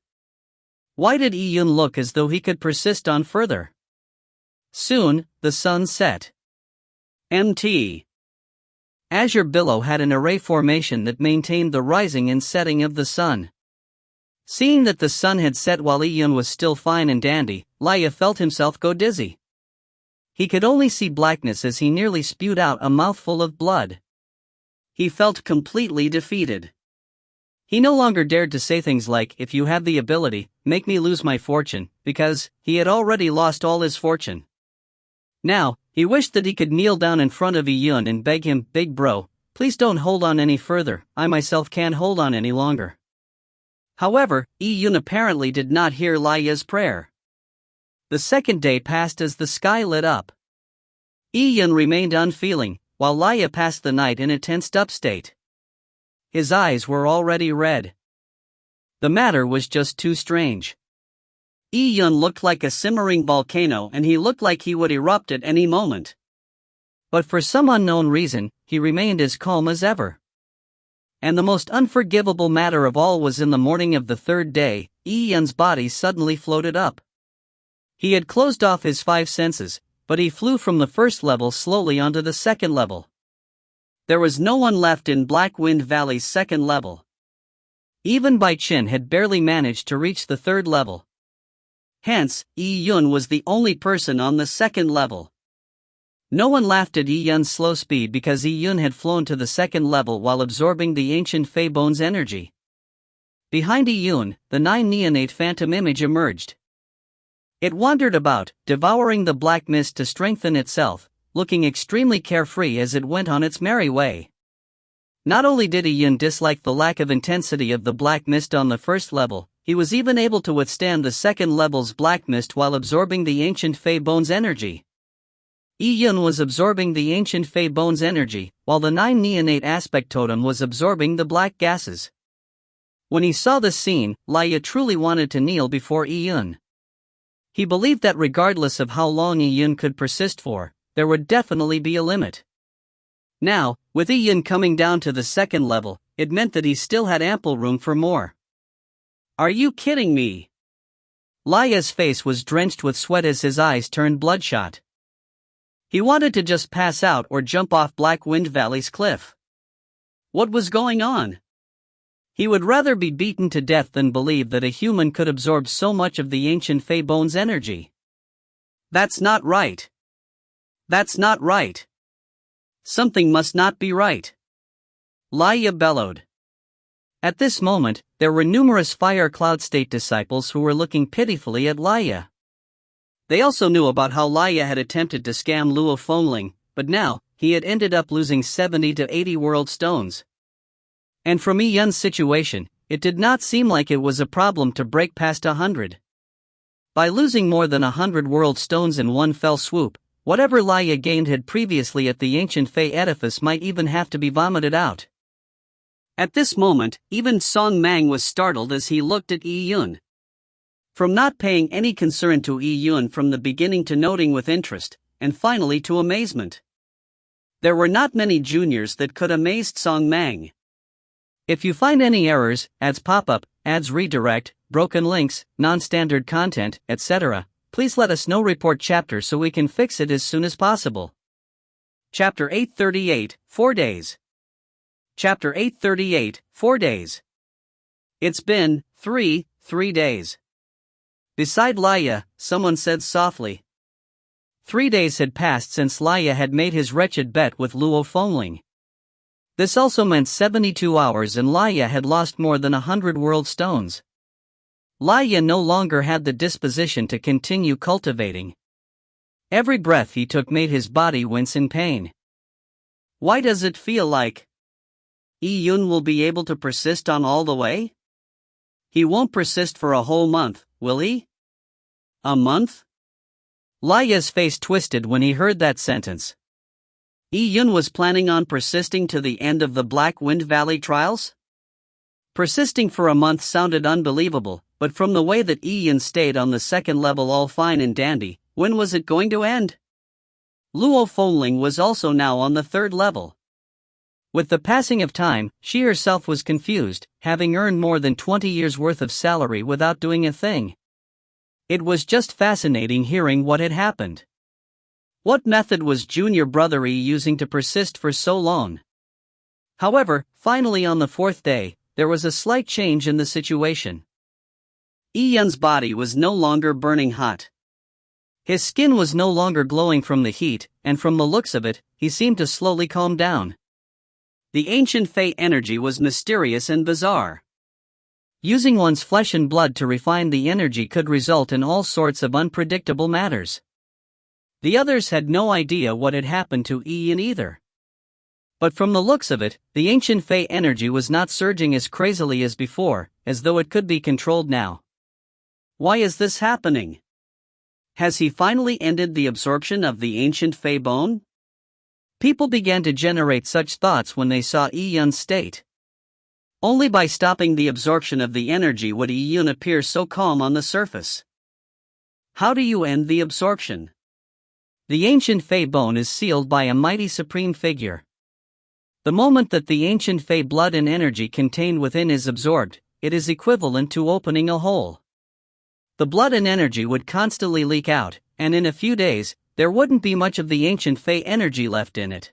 Why did Yi Yun look as though he could persist on further? Soon, the sun set. Mt. Azure Billow had an array formation that maintained the rising and setting of the sun. Seeing that the sun had set while Yi Yun was still fine and dandy, Laya felt himself go dizzy. He could only see blackness as he nearly spewed out a mouthful of blood. He felt completely defeated. He no longer dared to say things like, "If you have the ability, make me lose my fortune," because he had already lost all his fortune. Now, he wished that he could kneel down in front of Yi Yun and beg him, "Big bro, please don't hold on any further, I myself can't hold on any longer." However, Yi Yun apparently did not hear Laya's prayer. The second day passed as the sky lit up. Yi Yun remained unfeeling, while Laya passed the night in a tensed-up state. His eyes were already red. The matter was just too strange. Yi Yun looked like a simmering volcano and he looked like he would erupt at any moment. But for some unknown reason, he remained as calm as ever. And the most unforgivable matter of all was in the morning of the third day, Yi Yun's body suddenly floated up. He had closed off his 5 senses, but he flew from the first level slowly onto the second level. There was no one left in Black Wind Valley's second level. Even Bai Qin had barely managed to reach the third level. Hence, Yi Yun was the only person on the second level. No one laughed at Yi Yun's slow speed because Yi Yun had flown to the second level while absorbing the ancient Fei Bone's energy. Behind Yi Yun, the 9 neonate phantom image emerged. It wandered about, devouring the black mist to strengthen itself, looking extremely carefree as it went on its merry way. Not only did Yi Yun dislike the lack of intensity of the black mist on the first level, he was even able to withstand the second level's black mist while absorbing the ancient Fei Bone's energy. Yi Yun was absorbing the ancient Fei Bone's energy, while the 9 neonate aspect totem was absorbing the black gases. When he saw this scene, Laya truly wanted to kneel before Yi Yun. He believed that regardless of how long Yi Yun could persist for, there would definitely be a limit. Now, with Yi Yun coming down to the second level, it meant that he still had ample room for more. Are you kidding me? Laya's face was drenched with sweat as his eyes turned bloodshot. He wanted to just pass out or jump off Black Wind Valley's cliff. What was going on? He would rather be beaten to death than believe that a human could absorb so much of the ancient Fey Bone's energy. That's not right. That's not right. Something must not be right. Laya bellowed. At this moment, there were numerous Fire Cloud State disciples who were looking pitifully at Laya. They also knew about how Laya had attempted to scam Luo Fengling, but now, he had ended up losing 70 to 80 world stones. And from Yi Yun's situation, it did not seem like it was a problem to break past 100. By losing more than 100 world stones in one fell swoop, whatever Laya gained had previously at the ancient Fey edifice might even have to be vomited out. At this moment, even Song Mang was startled as he looked at Yi Yun. From not paying any concern to Yi Yun from the beginning to noting with interest, and finally to amazement. There were not many juniors that could amaze Song Mang. If you find any errors, ads pop-up, ads redirect, broken links, non-standard content, etc., please let us know. Report chapter so we can fix it as soon as possible. Chapter 838, 4 days. Chapter 838, 4 days. It's been 3 days. Beside Laya, someone said softly. 3 days had passed since Laya had made his wretched bet with Luo Fengling. This also meant 72 hours and Laya had lost more than 100 world stones. Laya no longer had the disposition to continue cultivating. Every breath he took made his body wince in pain. Why does it feel like Yi Yun will be able to persist on all the way? He won't persist for a whole month, will he? A month? Laya's face twisted when he heard that sentence. Yi Yun was planning on persisting to the end of the Black Wind Valley trials? Persisting for a month sounded unbelievable, but from the way that Yi Yun stayed on the second level all fine and dandy, when was it going to end? Luo Fengling was also now on the third level. With the passing of time, she herself was confused, having earned more than 20 years' worth of salary without doing a thing. It was just fascinating hearing what had happened. What method was junior brother Yi using to persist for so long? However, finally on the 4th day, there was a slight change in the situation. Yi Yun's body was no longer burning hot. His skin was no longer glowing from the heat, and from the looks of it, he seemed to slowly calm down. The ancient Fey energy was mysterious and bizarre. Using one's flesh and blood to refine the energy could result in all sorts of unpredictable matters. The others had no idea what had happened to Yi Yun either. But from the looks of it, the ancient Fey energy was not surging as crazily as before, as though it could be controlled now. Why is this happening? Has he finally ended the absorption of the ancient Fey bone? People began to generate such thoughts when they saw Yi Yun's state. Only by stopping the absorption of the energy would Yi Yun appear so calm on the surface. How do you end the absorption? The ancient Fey bone is sealed by a mighty supreme figure. The moment that the ancient Fey blood and energy contained within is absorbed, it is equivalent to opening a hole. The blood and energy would constantly leak out, and in a few days, there wouldn't be much of the ancient Fey energy left in it.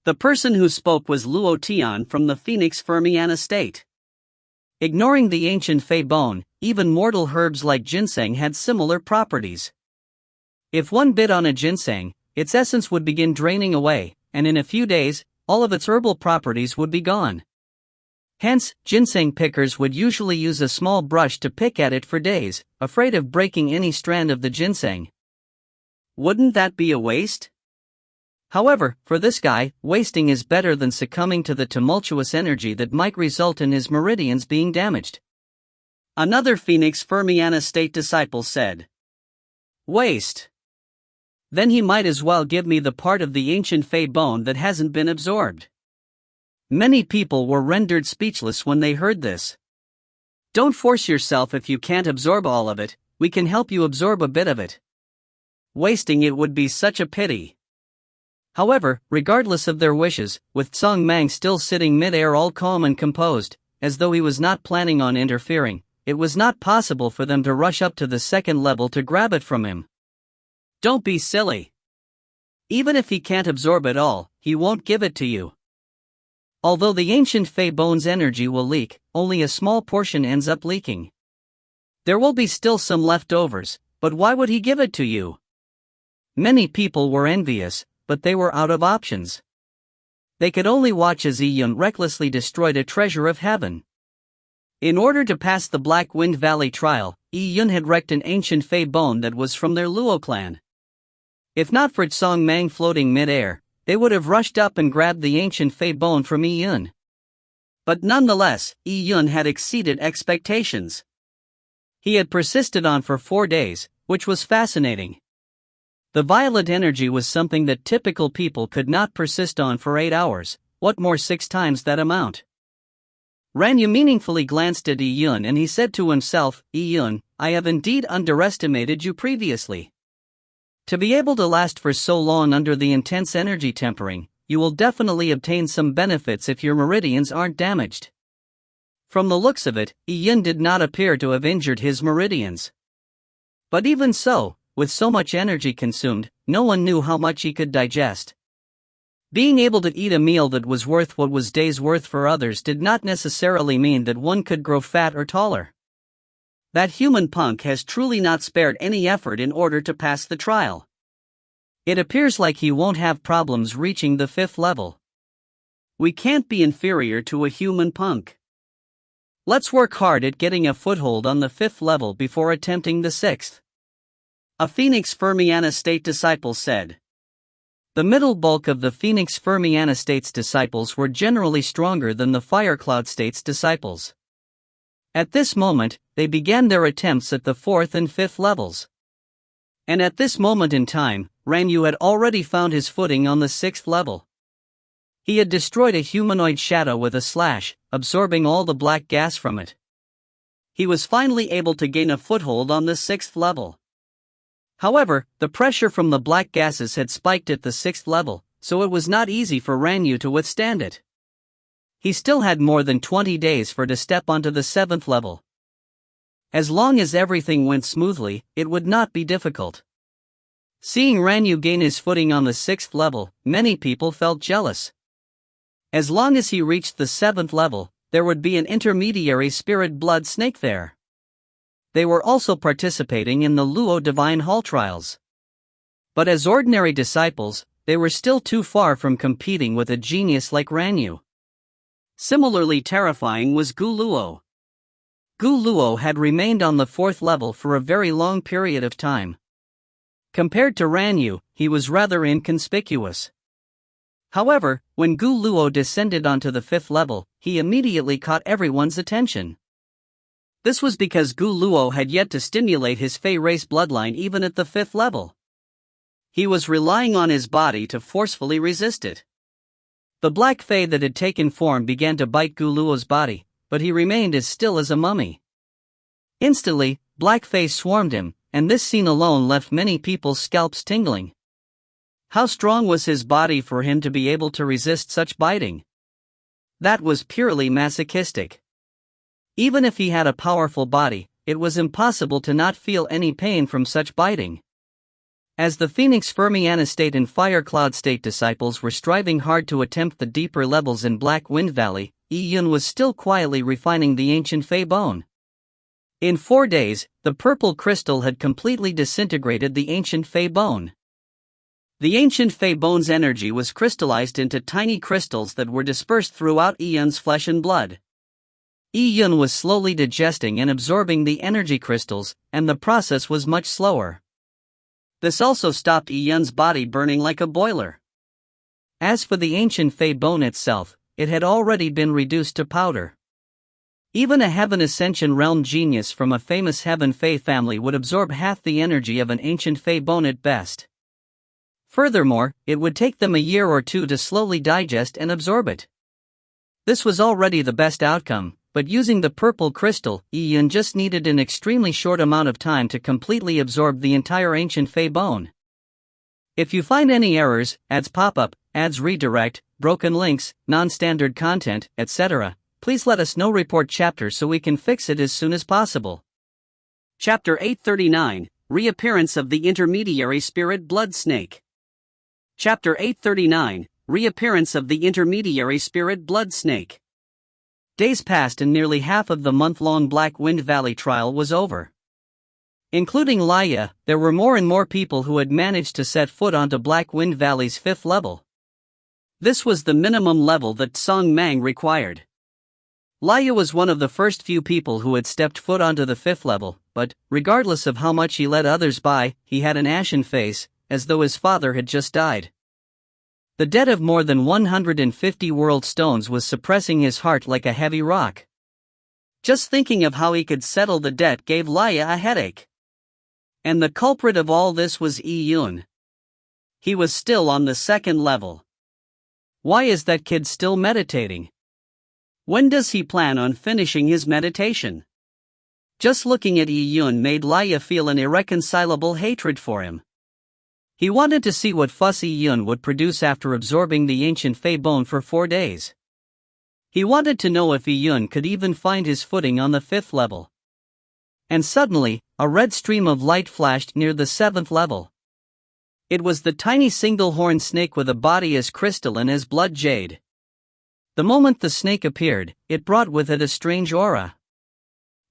The person who spoke was Luo Tian from the Phoenix Fermiana state. Ignoring the ancient Fey bone, even mortal herbs like ginseng had similar properties. If one bit on a ginseng, its essence would begin draining away, and in a few days, all of its herbal properties would be gone. Hence, ginseng pickers would usually use a small brush to pick at it for days, afraid of breaking any strand of the ginseng. Wouldn't that be a waste? However, for this guy, wasting is better than succumbing to the tumultuous energy that might result in his meridians being damaged. Another Phoenix Fermiana state disciple said. Waste. Then he might as well give me the part of the ancient Fey bone that hasn't been absorbed. Many people were rendered speechless when they heard this. Don't force yourself if you can't absorb all of it, we can help you absorb a bit of it. Wasting it would be such a pity. However, regardless of their wishes, with Song Mang still sitting mid-air all calm and composed, as though he was not planning on interfering, it was not possible for them to rush up to the second level to grab it from him. Don't be silly. Even if he can't absorb it all, he won't give it to you. Although the ancient Fey Bone's energy will leak, only a small portion ends up leaking. There will be still some leftovers, but why would he give it to you? Many people were envious, but they were out of options. They could only watch as Iyun recklessly destroyed a treasure of heaven. In order to pass the Black Wind Valley trial, Iyun had wrecked an ancient Fey Bone that was from their Luo clan. If not for Tsong Mang floating mid-air, they would have rushed up and grabbed the ancient Fey Bone from Iyun. But nonetheless, Iyun had exceeded expectations. He had persisted on for 4 days, which was fascinating. The violet energy was something that typical people could not persist on for 8 hours, what more 6 times that amount. Ranyu meaningfully glanced at Iyun and he said to himself, Iyun, I have indeed underestimated you previously. To be able to last for so long under the intense energy tempering, you will definitely obtain some benefits if your meridians aren't damaged. From the looks of it, Iyun did not appear to have injured his meridians. But even so, with so much energy consumed, no one knew how much he could digest. Being able to eat a meal that was worth what was days' worth for others did not necessarily mean that one could grow fat or taller. That human punk has truly not spared any effort in order to pass the trial. It appears like he won't have problems reaching the 5th level. We can't be inferior to a human punk. Let's work hard at getting a foothold on the 5th level before attempting the 6th. A Phoenix Fermiana State disciple said. The middle bulk of the Phoenix Fermiana State's disciples were generally stronger than the Firecloud State's disciples. At this moment, they began their attempts at the 4th and 5th levels. And at this moment in time, Ranyu had already found his footing on the 6th level. He had destroyed a humanoid shadow with a slash, absorbing all the black gas from it. He was finally able to gain a foothold on the 6th level. However, the pressure from the black gases had spiked at the 6th level, so it was not easy for Ranyu to withstand it. He still had more than 20 days for to step onto the 7th level. As long as everything went smoothly, it would not be difficult. Seeing Ranyu gain his footing on the 6th level, many people felt jealous. As long as he reached the 7th level, there would be an intermediary spirit blood snake there. They were also participating in the Luo Divine Hall trials. But as ordinary disciples, they were still too far from competing with a genius like Ranyu. Similarly terrifying was Gu Luo. Gu Luo had remained on the 4th level for a very long period of time. Compared to Ranyu, he was rather inconspicuous. However, when Gu Luo descended onto the 5th level, he immediately caught everyone's attention. This was because Gu Luo had yet to stimulate his Fey race bloodline even at the 5th level. He was relying on his body to forcefully resist it. The black Fey that had taken form began to bite Gu Luo's body, but he remained as still as a mummy. Instantly, black Fey swarmed him, and this scene alone left many people's scalps tingling. How strong was his body for him to be able to resist such biting? That was purely masochistic. Even if he had a powerful body, it was impossible to not feel any pain from such biting. As the Phoenix Fermiana State and Firecloud State disciples were striving hard to attempt the deeper levels in Black Wind Valley, Iyun was still quietly refining the ancient Fey Bone. In 4 days, the purple crystal had completely disintegrated the ancient Fey Bone. The ancient Fey Bone's energy was crystallized into tiny crystals that were dispersed throughout Iyun's flesh and blood. Iyun was slowly digesting and absorbing the energy crystals, and the process was much slower. This also stopped Iyun's body burning like a boiler. As for the ancient Fey Bone itself, it had already been reduced to powder. Even a Heaven Ascension realm genius from a famous Heaven Fey family would absorb half the energy of an ancient Fey Bone at best. Furthermore, it would take them a year or two to slowly digest and absorb it. This was already the best outcome, but using the purple crystal, Iyun just needed an extremely short amount of time to completely absorb the entire ancient Fey Bone. If you find any errors, ads pop up, ads redirect, broken links, non-standard content, etc., please let us know report chapter so we can fix it as soon as possible. Chapter 839, Reappearance of the Intermediary Spirit Blood Snake. Chapter 839, Reappearance of the Intermediary Spirit Blood Snake. Days passed and nearly half of the month-long Black Wind Valley trial was over. Including Laya, there were more and more people who had managed to set foot onto Black Wind Valley's 5th level. This was the minimum level that Song Mang required. Laya was one of the first few people who had stepped foot onto the 5th level, but, regardless of how much he let others by, he had an ashen face, as though his father had just died. The debt of more than 150 world stones was suppressing his heart like a heavy rock. Just thinking of how he could settle the debt gave Laya a headache. And the culprit of all this was Yi Yun. He was still on the 2nd level. Why is that kid still meditating? When does he plan on finishing his meditation? Just looking at Yi Yun made Laya feel an irreconcilable hatred for him. He wanted to see what fuss Yi Yun would produce after absorbing the ancient Fey bone for 4 days. He wanted to know if Yi Yun could even find his footing on the 5th level. And suddenly, a red stream of light flashed near the 7th level. It was the tiny single-horned snake with a body as crystalline as blood jade. The moment the snake appeared, it brought with it a strange aura.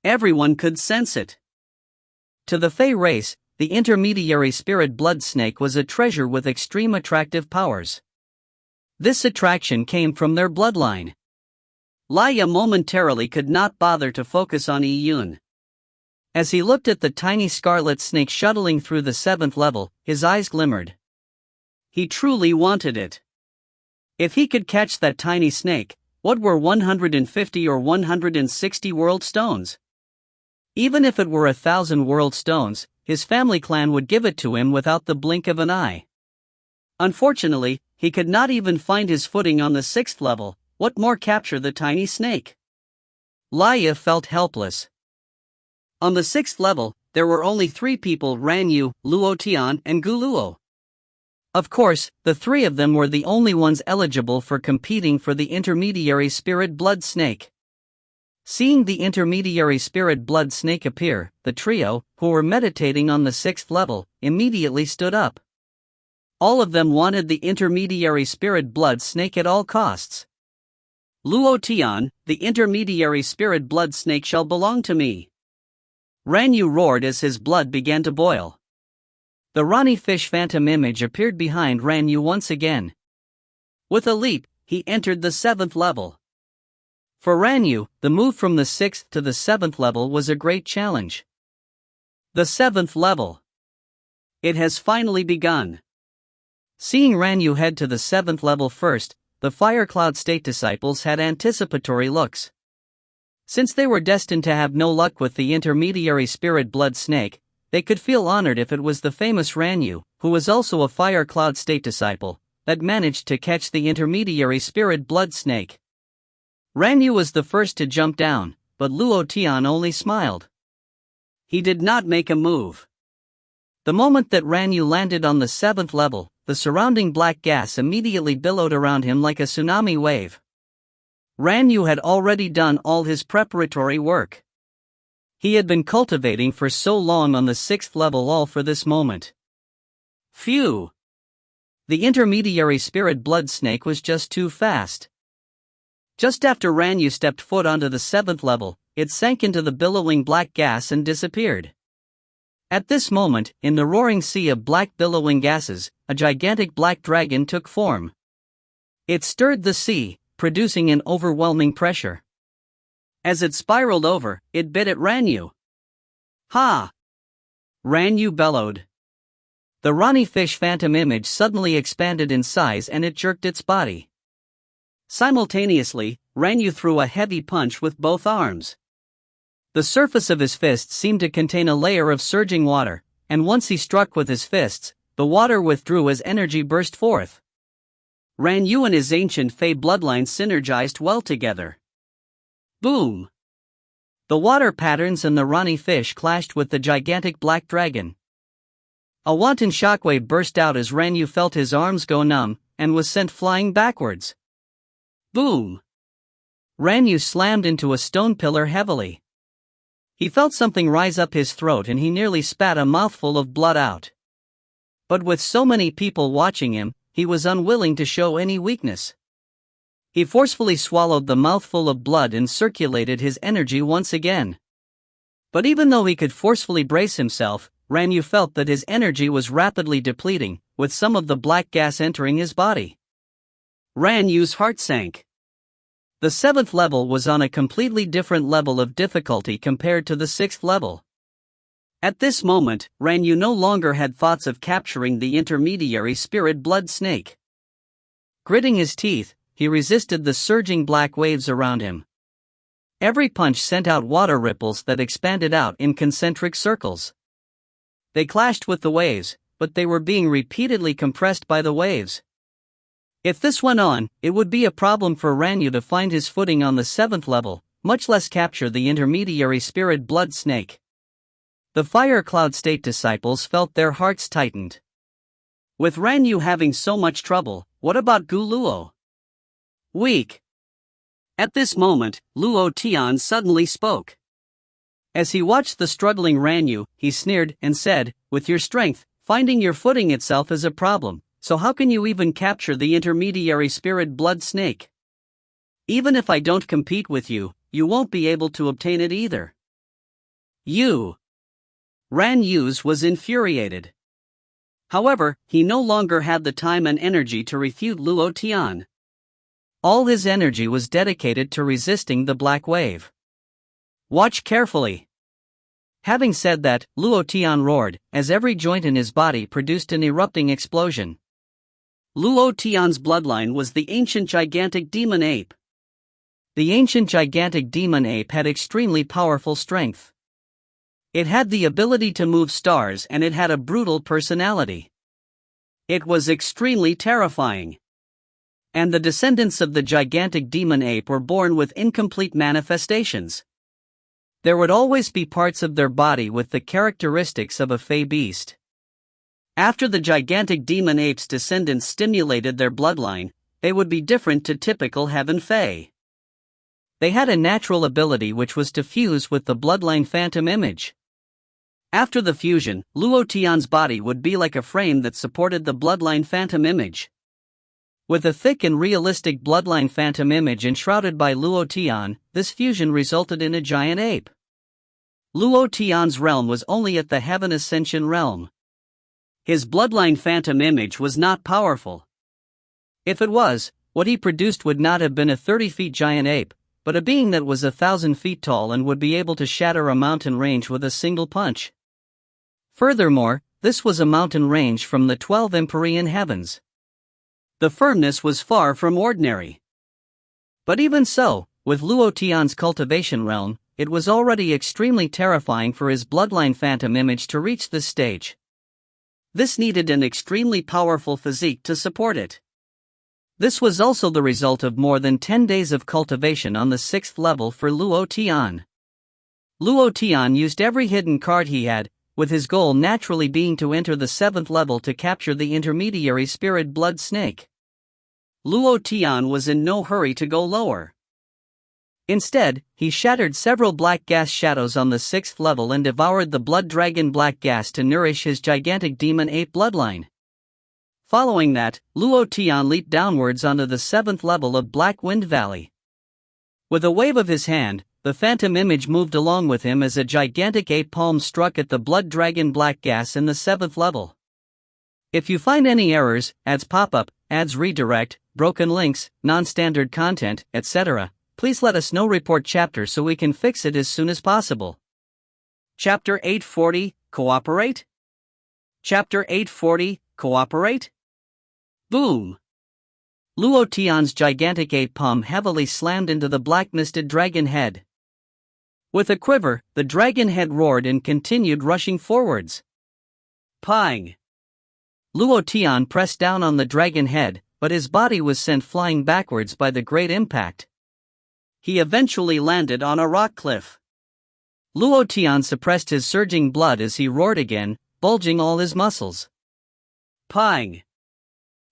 Everyone could sense it. To the Fey race, the intermediary spirit blood snake was a treasure with extreme attractive powers. This attraction came from their bloodline. Laya momentarily could not bother to focus on Yi Yun. As he looked at the tiny scarlet snake shuttling through the 7th level, his eyes glimmered. He truly wanted it. If he could catch that tiny snake, what were 150 or 160 world stones? Even if it were 1,000 world stones, his family clan would give it to him without the blink of an eye. Unfortunately, he could not even find his footing on the 6th level, what more capture the tiny snake? Laya felt helpless. On the 6th level, there were only 3 people: Ranyu, Luo Tian, and Gu Luo. Of course, the 3 of them were the only ones eligible for competing for the intermediary spirit blood snake. Seeing the intermediary spirit blood snake appear, the trio, who were meditating on the 6th level, immediately stood up. All of them wanted the intermediary spirit blood snake at all costs. Luo Tian, the intermediary spirit blood snake shall belong to me. Ranyu roared as his blood began to boil. The Rani fish phantom image appeared behind Ranyu once again. With a leap, he entered the 7th level. For Ranyu, the move from the 6th to the 7th level was a great challenge. The 7th level. It has finally begun. Seeing Ranyu head to the 7th level first, the Fire Cloud State disciples had anticipatory looks. Since they were destined to have no luck with the intermediary spirit blood snake, they could feel honored if it was the famous Ranyu, who was also a Fire Cloud State disciple, that managed to catch the intermediary spirit blood snake. Ranyu was the first to jump down, but Luo Tian only smiled. He did not make a move. The moment that Ranyu landed on the 7th level, the surrounding black gas immediately billowed around him like a tsunami wave. Ranyu had already done all his preparatory work. He had been cultivating for so long on the 6th level, all for this moment. Phew! The intermediary spirit blood snake was just too fast. Just after Ranyu stepped foot onto the 7th level, it sank into the billowing black gas and disappeared. At this moment, in the roaring sea of black billowing gases, a gigantic black dragon took form. It stirred the sea, producing an overwhelming pressure. As it spiraled over, it bit at Ranyu. Ha! Ranyu bellowed. The Rani fish phantom image suddenly expanded in size and it jerked its body. Simultaneously, Ranyu threw a heavy punch with both arms. The surface of his fist seemed to contain a layer of surging water, and once he struck with his fists, the water withdrew as energy burst forth. Ranyu and his ancient Fey bloodline synergized well together. Boom! The water patterns and the Rani fish clashed with the gigantic black dragon. A wanton shockwave burst out as Ranyu felt his arms go numb, and was sent flying backwards. Boom! Ran Yu slammed into a stone pillar heavily. He felt something rise up his throat and he nearly spat a mouthful of blood out. But with so many people watching him, he was unwilling to show any weakness. He forcefully swallowed the mouthful of blood and circulated his energy once again. But even though he could forcefully brace himself, Ran Yu felt that his energy was rapidly depleting, with some of the black gas entering his body. Ran Yu's heart sank. The 7th level was on a completely different level of difficulty compared to the 6th level. At this moment, Ran Yu no longer had thoughts of capturing the intermediary spirit blood snake. Gritting his teeth, he resisted the surging black waves around him. Every punch sent out water ripples that expanded out in concentric circles. They clashed with the waves, but they were being repeatedly compressed by the waves. If this went on, it would be a problem for Ran Yu to find his footing on the 7th level, much less capture the intermediary spirit blood snake. The Fire Cloud State disciples felt their hearts tightened. With Ran Yu having so much trouble, what about Gu Luo? Weak. At this moment, Luo Tian suddenly spoke. As he watched the struggling Ran Yu, he sneered and said, "With your strength, finding your footing itself is a problem, so how can you even capture the intermediary spirit blood snake? Even if I don't compete with you, you won't be able to obtain it either." Ran Yu's was infuriated. However, he no longer had the time and energy to refute Luo Tian. All his energy was dedicated to resisting the black wave. "Watch carefully." Having said that, Luo Tian roared, as every joint in his body produced an erupting explosion. Luo Tian's bloodline was the ancient gigantic demon ape. The ancient gigantic demon ape had extremely powerful strength. It had the ability to move stars and it had a brutal personality. It was extremely terrifying. And the descendants of the gigantic demon ape were born with incomplete manifestations. There would always be parts of their body with the characteristics of a fey beast. After the gigantic demon ape's descendants stimulated their bloodline, they would be different to typical heaven fey. They had a natural ability which was to fuse with the bloodline phantom image. After the fusion, Luo Tian's body would be like a frame that supported the bloodline phantom image. With a thick and realistic bloodline phantom image enshrouded by Luo Tian, this fusion resulted in a giant ape. Luo Tian's realm was only at the Heaven Ascension realm. His bloodline phantom image was not powerful. If it was, what he produced would not have been a 30-feet giant ape, but a being that was 1,000 feet tall and would be able to shatter a mountain range with a single punch. Furthermore, this was a mountain range from the 12 Empyrean heavens. The firmness was far from ordinary. But even so, with Luo Tian's cultivation realm, it was already extremely terrifying for his bloodline phantom image to reach this stage. This needed an extremely powerful physique to support it. This was also the result of more than 10 days of cultivation on the 6th level for Luo Tian. Luo Tian used every hidden card he had, with his goal naturally being to enter the 7th level to capture the intermediary spirit blood snake. Luo Tian was in no hurry to go lower. Instead, he shattered several black gas shadows on the 6th level and devoured the blood dragon black gas to nourish his gigantic demon ape bloodline. Following that, Luo Tian leaped downwards onto the 7th level of Black Wind Valley. With a wave of his hand, the phantom image moved along with him as a gigantic ape palm struck at the blood dragon black gas in the 7th level. If you find any errors, ads pop up, ads redirect, broken links, non-standard content, etc., please let us know. Report chapter so we can fix it as soon as possible. Chapter 840, Cooperate? Chapter 840, Cooperate? Boom! Luo Tian's gigantic ape palm heavily slammed into the black-misted dragon head. With a quiver, the dragon head roared and continued rushing forwards. Pang! Luo Tian pressed down on the dragon head, but his body was sent flying backwards by the great impact. He eventually landed on a rock cliff. Luo Tian suppressed his surging blood as he roared again, bulging all his muscles. Pang!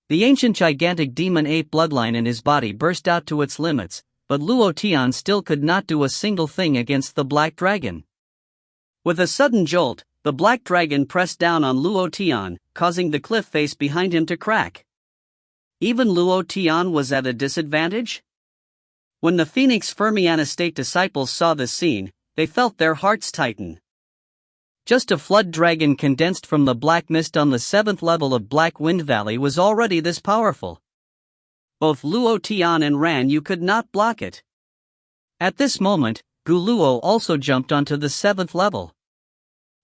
The ancient gigantic demon ape bloodline in his body burst out to its limits, but Luo Tian still could not do a single thing against the black dragon. With a sudden jolt, the black dragon pressed down on Luo Tian, causing the cliff face behind him to crack. Even Luo Tian was at a disadvantage? When the Phoenix Fermiana State disciples saw this scene, they felt their hearts tighten. Just a flood dragon condensed from the black mist on the 7th level of Black Wind Valley was already this powerful. Both Luo Tian and Ran Yu could not block it. At this moment, Gu Luo also jumped onto the 7th level.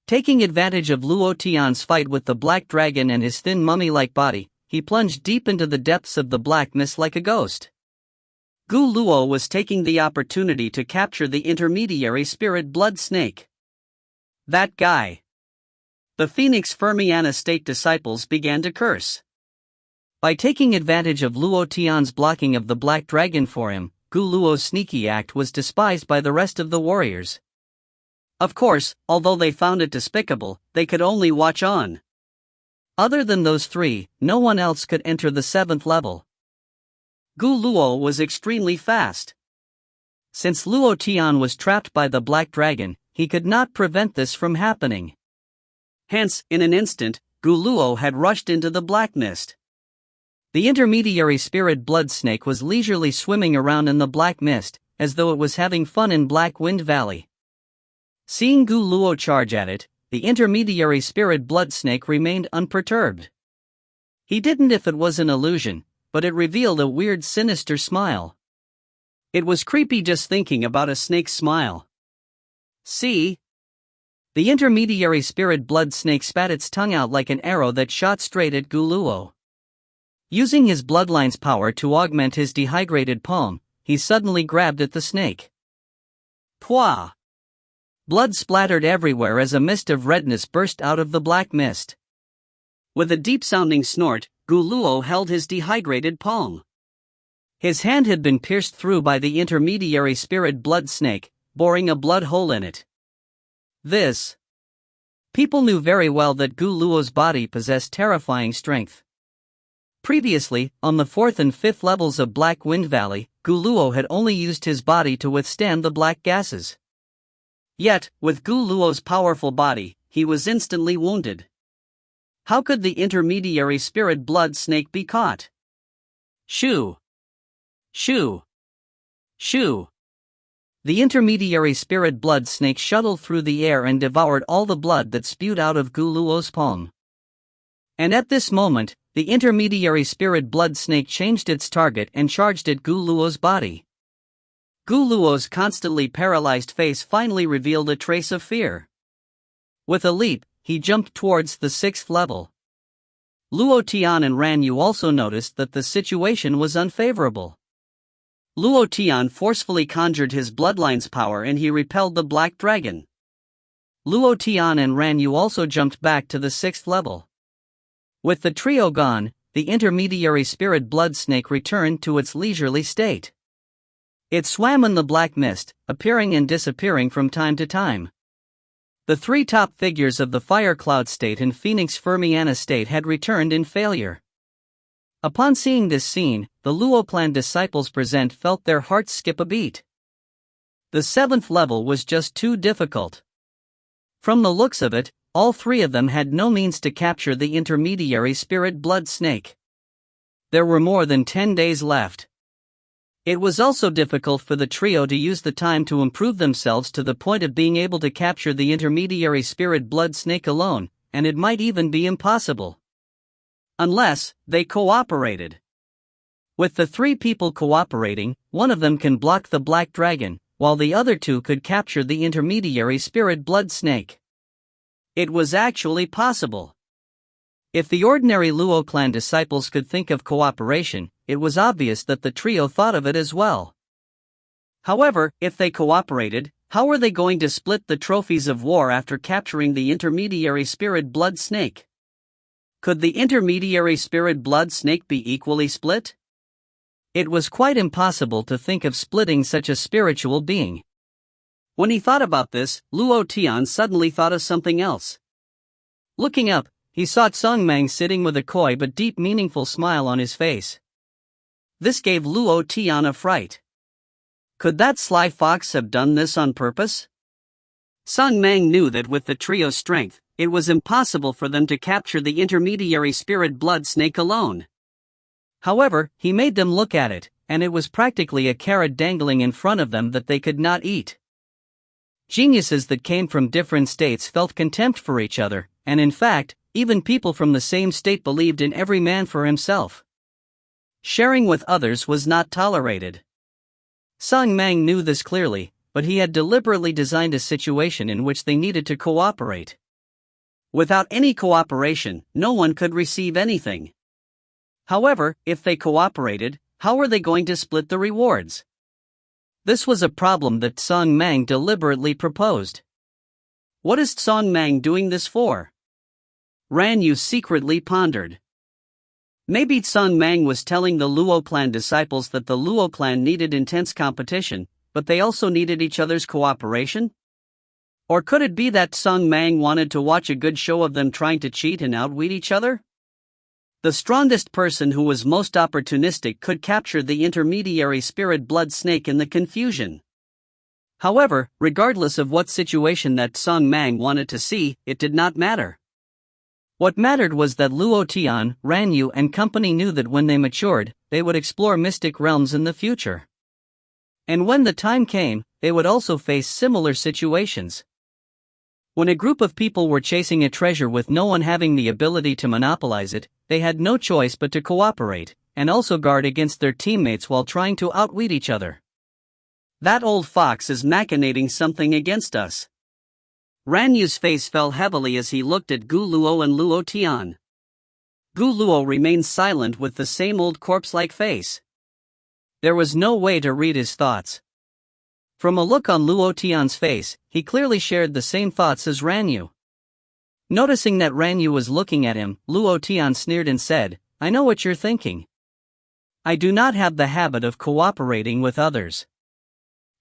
Taking advantage of Luo Tian's fight with the black dragon and his thin mummy-like body, he plunged deep into the depths of the black mist like a ghost. Gu Luo was taking the opportunity to capture the intermediary spirit blood snake. That guy. The Phoenix Fermiana State disciples began to curse. By taking advantage of Luo Tian's blocking of the black dragon for him, Gu Luo's sneaky act was despised by the rest of the warriors. Of course, although they found it despicable, they could only watch on. Other than those three, no one else could enter the 7th level. Gu Luo was extremely fast. Since Luo Tian was trapped by the black dragon, he could not prevent this from happening. Hence, in an instant, Gu Luo had rushed into the black mist. The intermediary spirit blood snake was leisurely swimming around in the black mist, as though it was having fun in Black Wind Valley. Seeing Gu Luo charge at it, the intermediary spirit blood snake remained unperturbed. He didn't if it was an illusion, but it revealed a weird sinister smile. It was creepy just thinking about a snake's smile. See? The intermediary spirit blood snake spat its tongue out like an arrow that shot straight at Gu Luo. Using his bloodline's power to augment his dehydrated palm, he suddenly grabbed at the snake. Pwah! Blood splattered everywhere as a mist of redness burst out of the black mist. With a deep-sounding snort, Gu Luo held his dehydrated palm. His hand had been pierced through by the intermediary spirit blood snake, boring a blood hole in it. People knew very well that Gu Luo's body possessed terrifying strength. Previously, on the 4th and 5th levels of Black Wind Valley, Gu Luo had only used his body to withstand the black gases. Yet, with Gu Luo's powerful body, he was instantly wounded. How could the intermediary spirit blood snake be caught? Shoo! Shoo! Shoo! The intermediary spirit blood snake shuttled through the air and devoured all the blood that spewed out of Gu Luo's palm. And at this moment, the intermediary spirit blood snake changed its target and charged at Gu Luo's body. Gu Luo's constantly paralyzed face finally revealed a trace of fear. With a leap, he jumped towards the 6th level. Luo Tian and Ran Yu also noticed that the situation was unfavorable. Luo Tian forcefully conjured his bloodline's power and he repelled the black dragon. Luo Tian and Ran Yu also jumped back to the 6th level. With the trio gone, the intermediary spirit blood snake returned to its leisurely state. It swam in the black mist, appearing and disappearing from time to time. The three top figures of the Fire Cloud State and Phoenix Fermiana State had returned in failure. Upon seeing this scene, the Luo clan disciples present felt their hearts skip a beat. The 7th level was just too difficult. From the looks of it, all three of them had no means to capture the intermediary spirit blood snake. There were more than 10 days left. It was also difficult for the trio to use the time to improve themselves to the point of being able to capture the intermediary spirit blood snake alone, and it might even be impossible. Unless they cooperated. With the three people cooperating, one of them can block the black dragon, while the other two could capture the intermediary spirit blood snake. It was actually possible. If the ordinary Luo clan disciples could think of cooperation, it was obvious that the trio thought of it as well. However, if they cooperated, how were they going to split the trophies of war after capturing the intermediary spirit blood snake? Could the intermediary spirit blood snake be equally split? It was quite impossible to think of splitting such a spiritual being. When he thought about this, Luo Tian suddenly thought of something else. Looking up, he saw Tsung Mang sitting with a coy but deep meaningful smile on his face. This gave Luo Tian a fright. Could that sly fox have done this on purpose? Sung Mang knew that with the trio's strength, it was impossible for them to capture the intermediary spirit blood snake alone. However, he made them look at it, and it was practically a carrot dangling in front of them that they could not eat. Geniuses that came from different states felt contempt for each other, and in fact, even people from the same state believed in every man for himself. Sharing with others was not tolerated. Sung Mang knew this clearly, but he had deliberately designed a situation in which they needed to cooperate. Without any cooperation, no one could receive anything. However, if they cooperated, how were they going to split the rewards? This was a problem that Sung Mang deliberately proposed. What is Sung Mang doing this for? Ran Yu secretly pondered. Maybe Sung Mang was telling the Luo clan disciples that the Luo clan needed intense competition, but they also needed each other's cooperation? Or could it be that Sung Mang wanted to watch a good show of them trying to cheat and outwit each other? The strongest person who was most opportunistic could capture the intermediary spirit blood snake in the confusion. However, regardless of what situation that Sung Mang wanted to see, it did not matter. What mattered was that Luo Tian, Ran Yu and company knew that when they matured, they would explore mystic realms in the future. And when the time came, they would also face similar situations. When a group of people were chasing a treasure with no one having the ability to monopolize it, they had no choice but to cooperate, and also guard against their teammates while trying to outwit each other. That old fox is machinating something against us. Ran Yu's face fell heavily as he looked at Gu Luo and Luo Tian. Gu Luo remained silent with the same old corpse-like face. There was no way to read his thoughts. From a look on Luo Tian's face, he clearly shared the same thoughts as Ran Yu. Noticing that Ran Yu was looking at him, Luo Tian sneered and said, "I know what you're thinking. I do not have the habit of cooperating with others.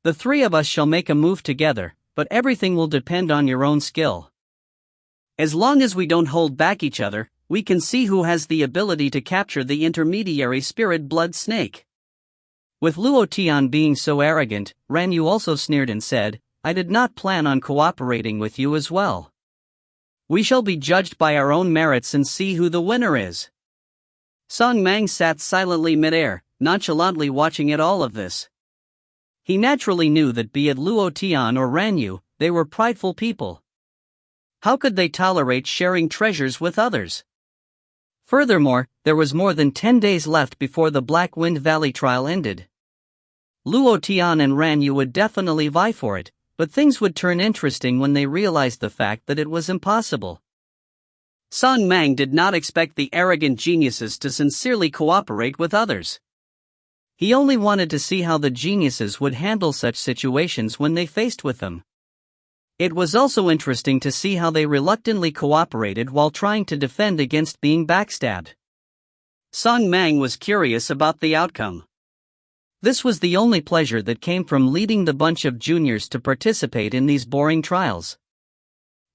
The three of us shall make a move together, but everything will depend on your own skill. As long as we don't hold back each other, we can see who has the ability to capture the intermediary spirit blood snake." With Luo Tian being so arrogant, Ran Yu also sneered and said, "I did not plan on cooperating with you as well. We shall be judged by our own merits and see who the winner is." Sung Mang sat silently midair, nonchalantly watching at all of this. He naturally knew that be it Luo Tian or Ran Yu, they were prideful people. How could they tolerate sharing treasures with others? Furthermore, there was more than 10 days left before the Black Wind Valley trial ended. Luo Tian and Ran Yu would definitely vie for it, but things would turn interesting when they realized the fact that it was impossible. Sung Mang did not expect the arrogant geniuses to sincerely cooperate with others. He only wanted to see how the geniuses would handle such situations when they faced with them. It was also interesting to see how they reluctantly cooperated while trying to defend against being backstabbed. Sung Mang was curious about the outcome. This was the only pleasure that came from leading the bunch of juniors to participate in these boring trials.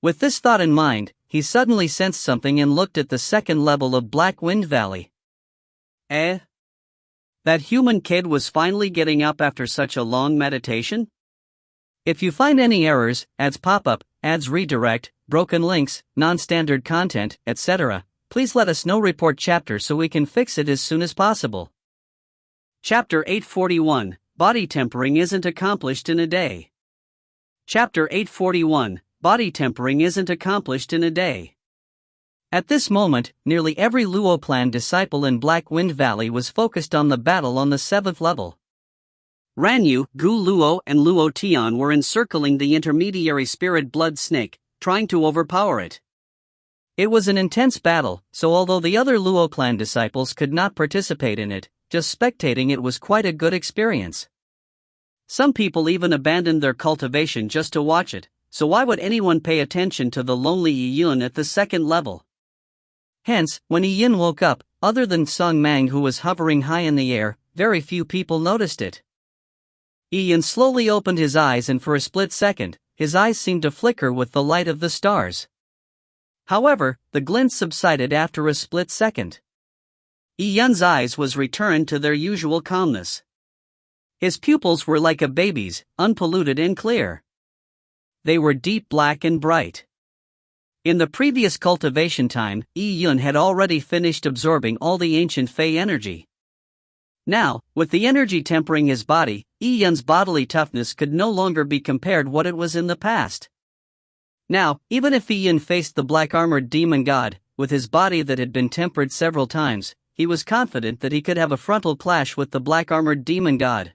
With this thought in mind, he suddenly sensed something and looked at the second level of Black Wind Valley. That human kid was finally getting up after such a long meditation? If you find any errors, ads pop up, ads redirect, broken links, non-standard content, etc., please let us know. Report chapter so we can fix it as soon as possible. Chapter 841, Body Tempering Isn't Accomplished in a Day. Chapter 841, Body Tempering Isn't Accomplished in a Day. At this moment, nearly every Luo clan disciple in Black Wind Valley was focused on the battle on the 7th level. Ran Yu, Gu Luo and Luo Tian were encircling the intermediary spirit blood snake, trying to overpower it. It was an intense battle, so although the other Luo clan disciples could not participate in it, just spectating it was quite a good experience. Some people even abandoned their cultivation just to watch it, so why would anyone pay attention to the lonely Yun at the 2nd level? Hence, when Yun woke up, other than Sung Mang who was hovering high in the air, very few people noticed it. Yun slowly opened his eyes and for a split second, his eyes seemed to flicker with the light of the stars. However, the glint subsided after a split second. Yun's eyes was returned to their usual calmness. His pupils were like a baby's, unpolluted and clear. They were deep black and bright. In the previous cultivation time, Yi-Yun had already finished absorbing all the ancient Fey energy. Now, with the energy tempering his body, Yi-Yun's bodily toughness could no longer be compared what it was in the past. Now, even if Yi-Yun faced the black-armored demon god, with his body that had been tempered several times, he was confident that he could have a frontal clash with the black-armored demon god.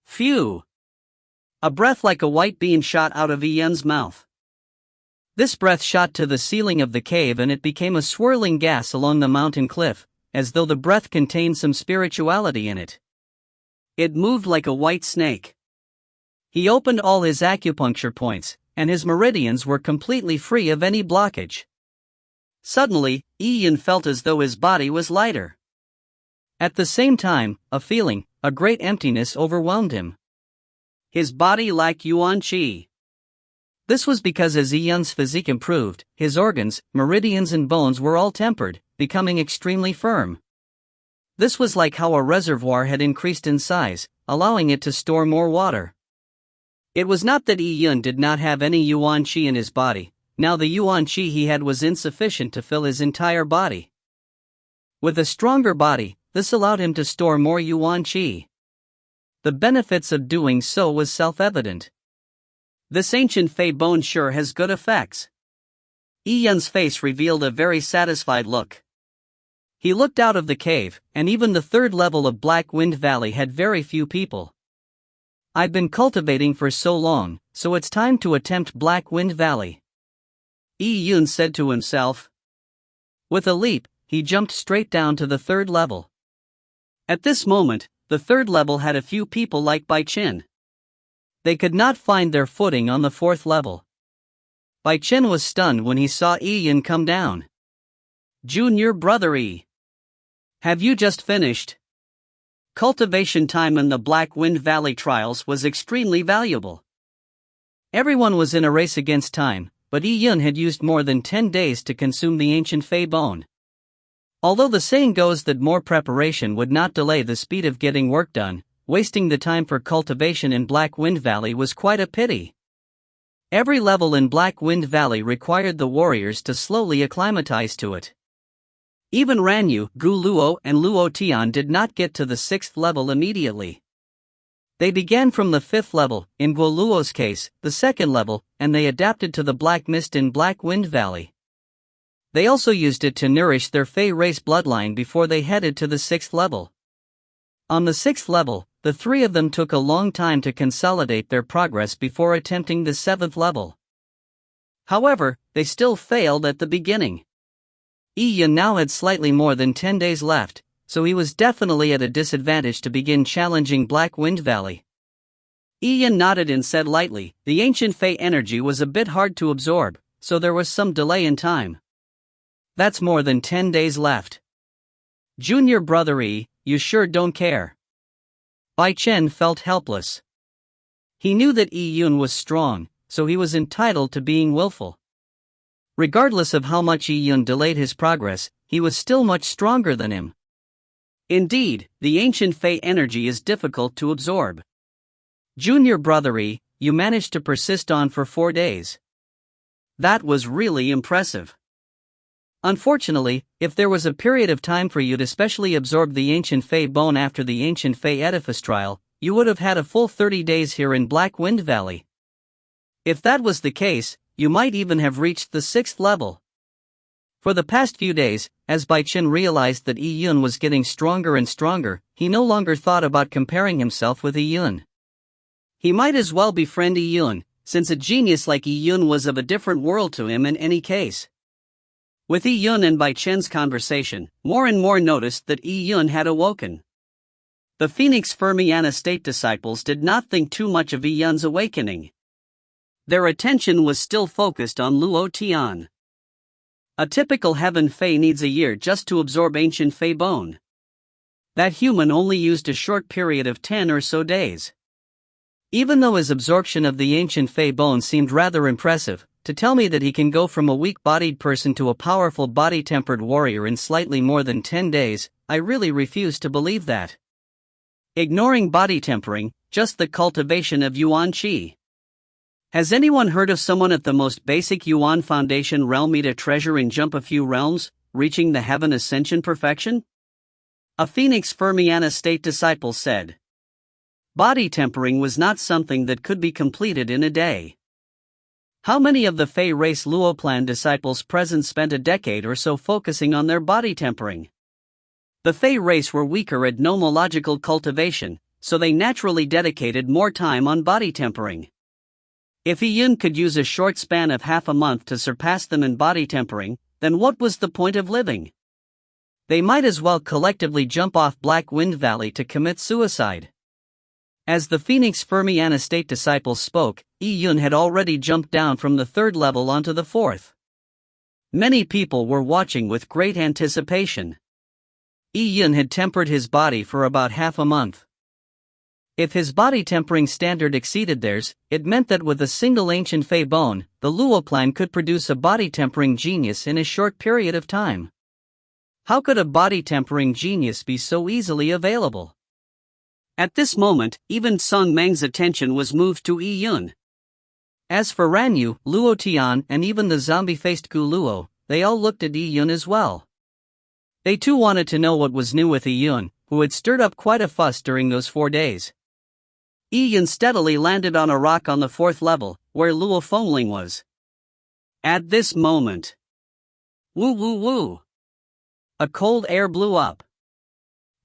Phew! A breath like a white beam shot out of Yi-Yun's mouth. This breath shot to the ceiling of the cave and it became a swirling gas along the mountain cliff, as though the breath contained some spirituality in it. It moved like a white snake. He opened all his acupuncture points, and his meridians were completely free of any blockage. Suddenly, Yi-Yun felt as though his body was lighter. At the same time, a great emptiness overwhelmed him. His body lacked yuan qi. This was because as Yi-Yun's physique improved, his organs, meridians and bones were all tempered, becoming extremely firm. This was like how a reservoir had increased in size, allowing it to store more water. It was not that Yi-Yun did not have any yuan qi in his body, now the yuan qi he had was insufficient to fill his entire body. With a stronger body, this allowed him to store more yuan qi. The benefits of doing so was self-evident. This ancient Fey bone sure has good effects. Yi-Yun's face revealed a very satisfied look. He looked out of the cave, and even the third level of Black Wind Valley had very few people. I've been cultivating for so long, so it's time to attempt Black Wind Valley, Yi-Yun said to himself. With a leap, he jumped straight down to the third level. At this moment, the third level had a few people like Bai Qin. They could not find their footing on the fourth level. Bai Qin was stunned when he saw Yi-Yun come down. Junior brother Yi. Have you just finished? Cultivation time in the Black Wind Valley trials was extremely valuable. Everyone was in a race against time, but Yi-Yun had used more than 10 days to consume the ancient Fey bone. Although the saying goes that more preparation would not delay the speed of getting work done, wasting the time for cultivation in Black Wind Valley was quite a pity. Every level in Black Wind Valley required the warriors to slowly acclimatize to it. Even Ranyu, Gu Luo and Luo Tian did not get to the 6th level immediately. They began from the 5th level, in Guo Luo's case, the 2nd level, and they adapted to the black mist in Black Wind Valley. They also used it to nourish their Fey race bloodline before they headed to the 6th level. On the 6th level, the three of them took a long time to consolidate their progress before attempting the 7th level. However, they still failed at the beginning. Yi-Yun now had slightly more than 10 days left, so he was definitely at a disadvantage to begin challenging Black Wind Valley. Yi-Yun nodded and said lightly, the ancient Fey energy was a bit hard to absorb, so there was some delay in time. That's more than 10 days left. Junior brother Yi, you sure don't care. Bai Chen felt helpless. He knew that Yi-Yun was strong, so he was entitled to being willful. Regardless of how much Yi-Yun delayed his progress, he was still much stronger than him. Indeed, the ancient Fey energy is difficult to absorb. Junior brother Yi, you managed to persist on for 4 days. That was really impressive. Unfortunately, if there was a period of time for you to specially absorb the ancient Fey bone after the ancient Fey edifice trial, you would have had a full 30 days here in Black Wind Valley. If that was the case, you might even have reached the 6th level. For the past few days, as Bai Qin realized that Yi-Yun was getting stronger and stronger, he no longer thought about comparing himself with Yi-Yun. He might as well befriend Yi-Yun, since a genius like Yi-Yun was of a different world to him in any case. With Yi-Yun and Bai Chen's conversation, more and more noticed that Yi-Yun had awoken. The Phoenix Fermiana state disciples did not think too much of Yi-Yun's awakening. Their attention was still focused on Luo Tian. A typical Heaven Fey needs a year just to absorb ancient Fey bone. That human only used a short period of 10 or so days. Even though his absorption of the ancient Fey bone seemed rather impressive, to tell me that he can go from a weak-bodied person to a powerful body-tempered warrior in slightly more than 10 days, I really refuse to believe that. Ignoring body tempering, just the cultivation of Yuan Qi. Has anyone heard of someone at the most basic Yuan Foundation realm eat a treasure and jump a few realms, reaching the heaven ascension perfection? A Phoenix Fermiana state disciple said. Body tempering was not something that could be completed in a day. How many of the Fei race Luoplan disciples present spent a decade or so focusing on their body tempering? The Fei race were weaker at nomological cultivation, so they naturally dedicated more time on body tempering. If Yun could use a short span of half a month to surpass them in body tempering, then what was the point of living? They might as well collectively jump off Black Wind Valley to commit suicide. As the Phoenix Fermiana state disciples spoke, Yun had already jumped down from the 3rd level onto the 4th. Many people were watching with great anticipation. Yun had tempered his body for about half a month. If his body tempering standard exceeded theirs, it meant that with a single ancient Fei bone, the Luoplan could produce a body tempering genius in a short period of time. How could a body tempering genius be so easily available? At this moment, even Song Meng's attention was moved to Yun. As for Ranyu, Luo Tian, and even the zombie-faced Gu Luo, they all looked at Yun as well. They too wanted to know what was new with Yun, who had stirred up quite a fuss during those 4 days. Yun steadily landed on a rock on the 4th level, where Luo Fengling was. At this moment, woo woo woo! A cold air blew up.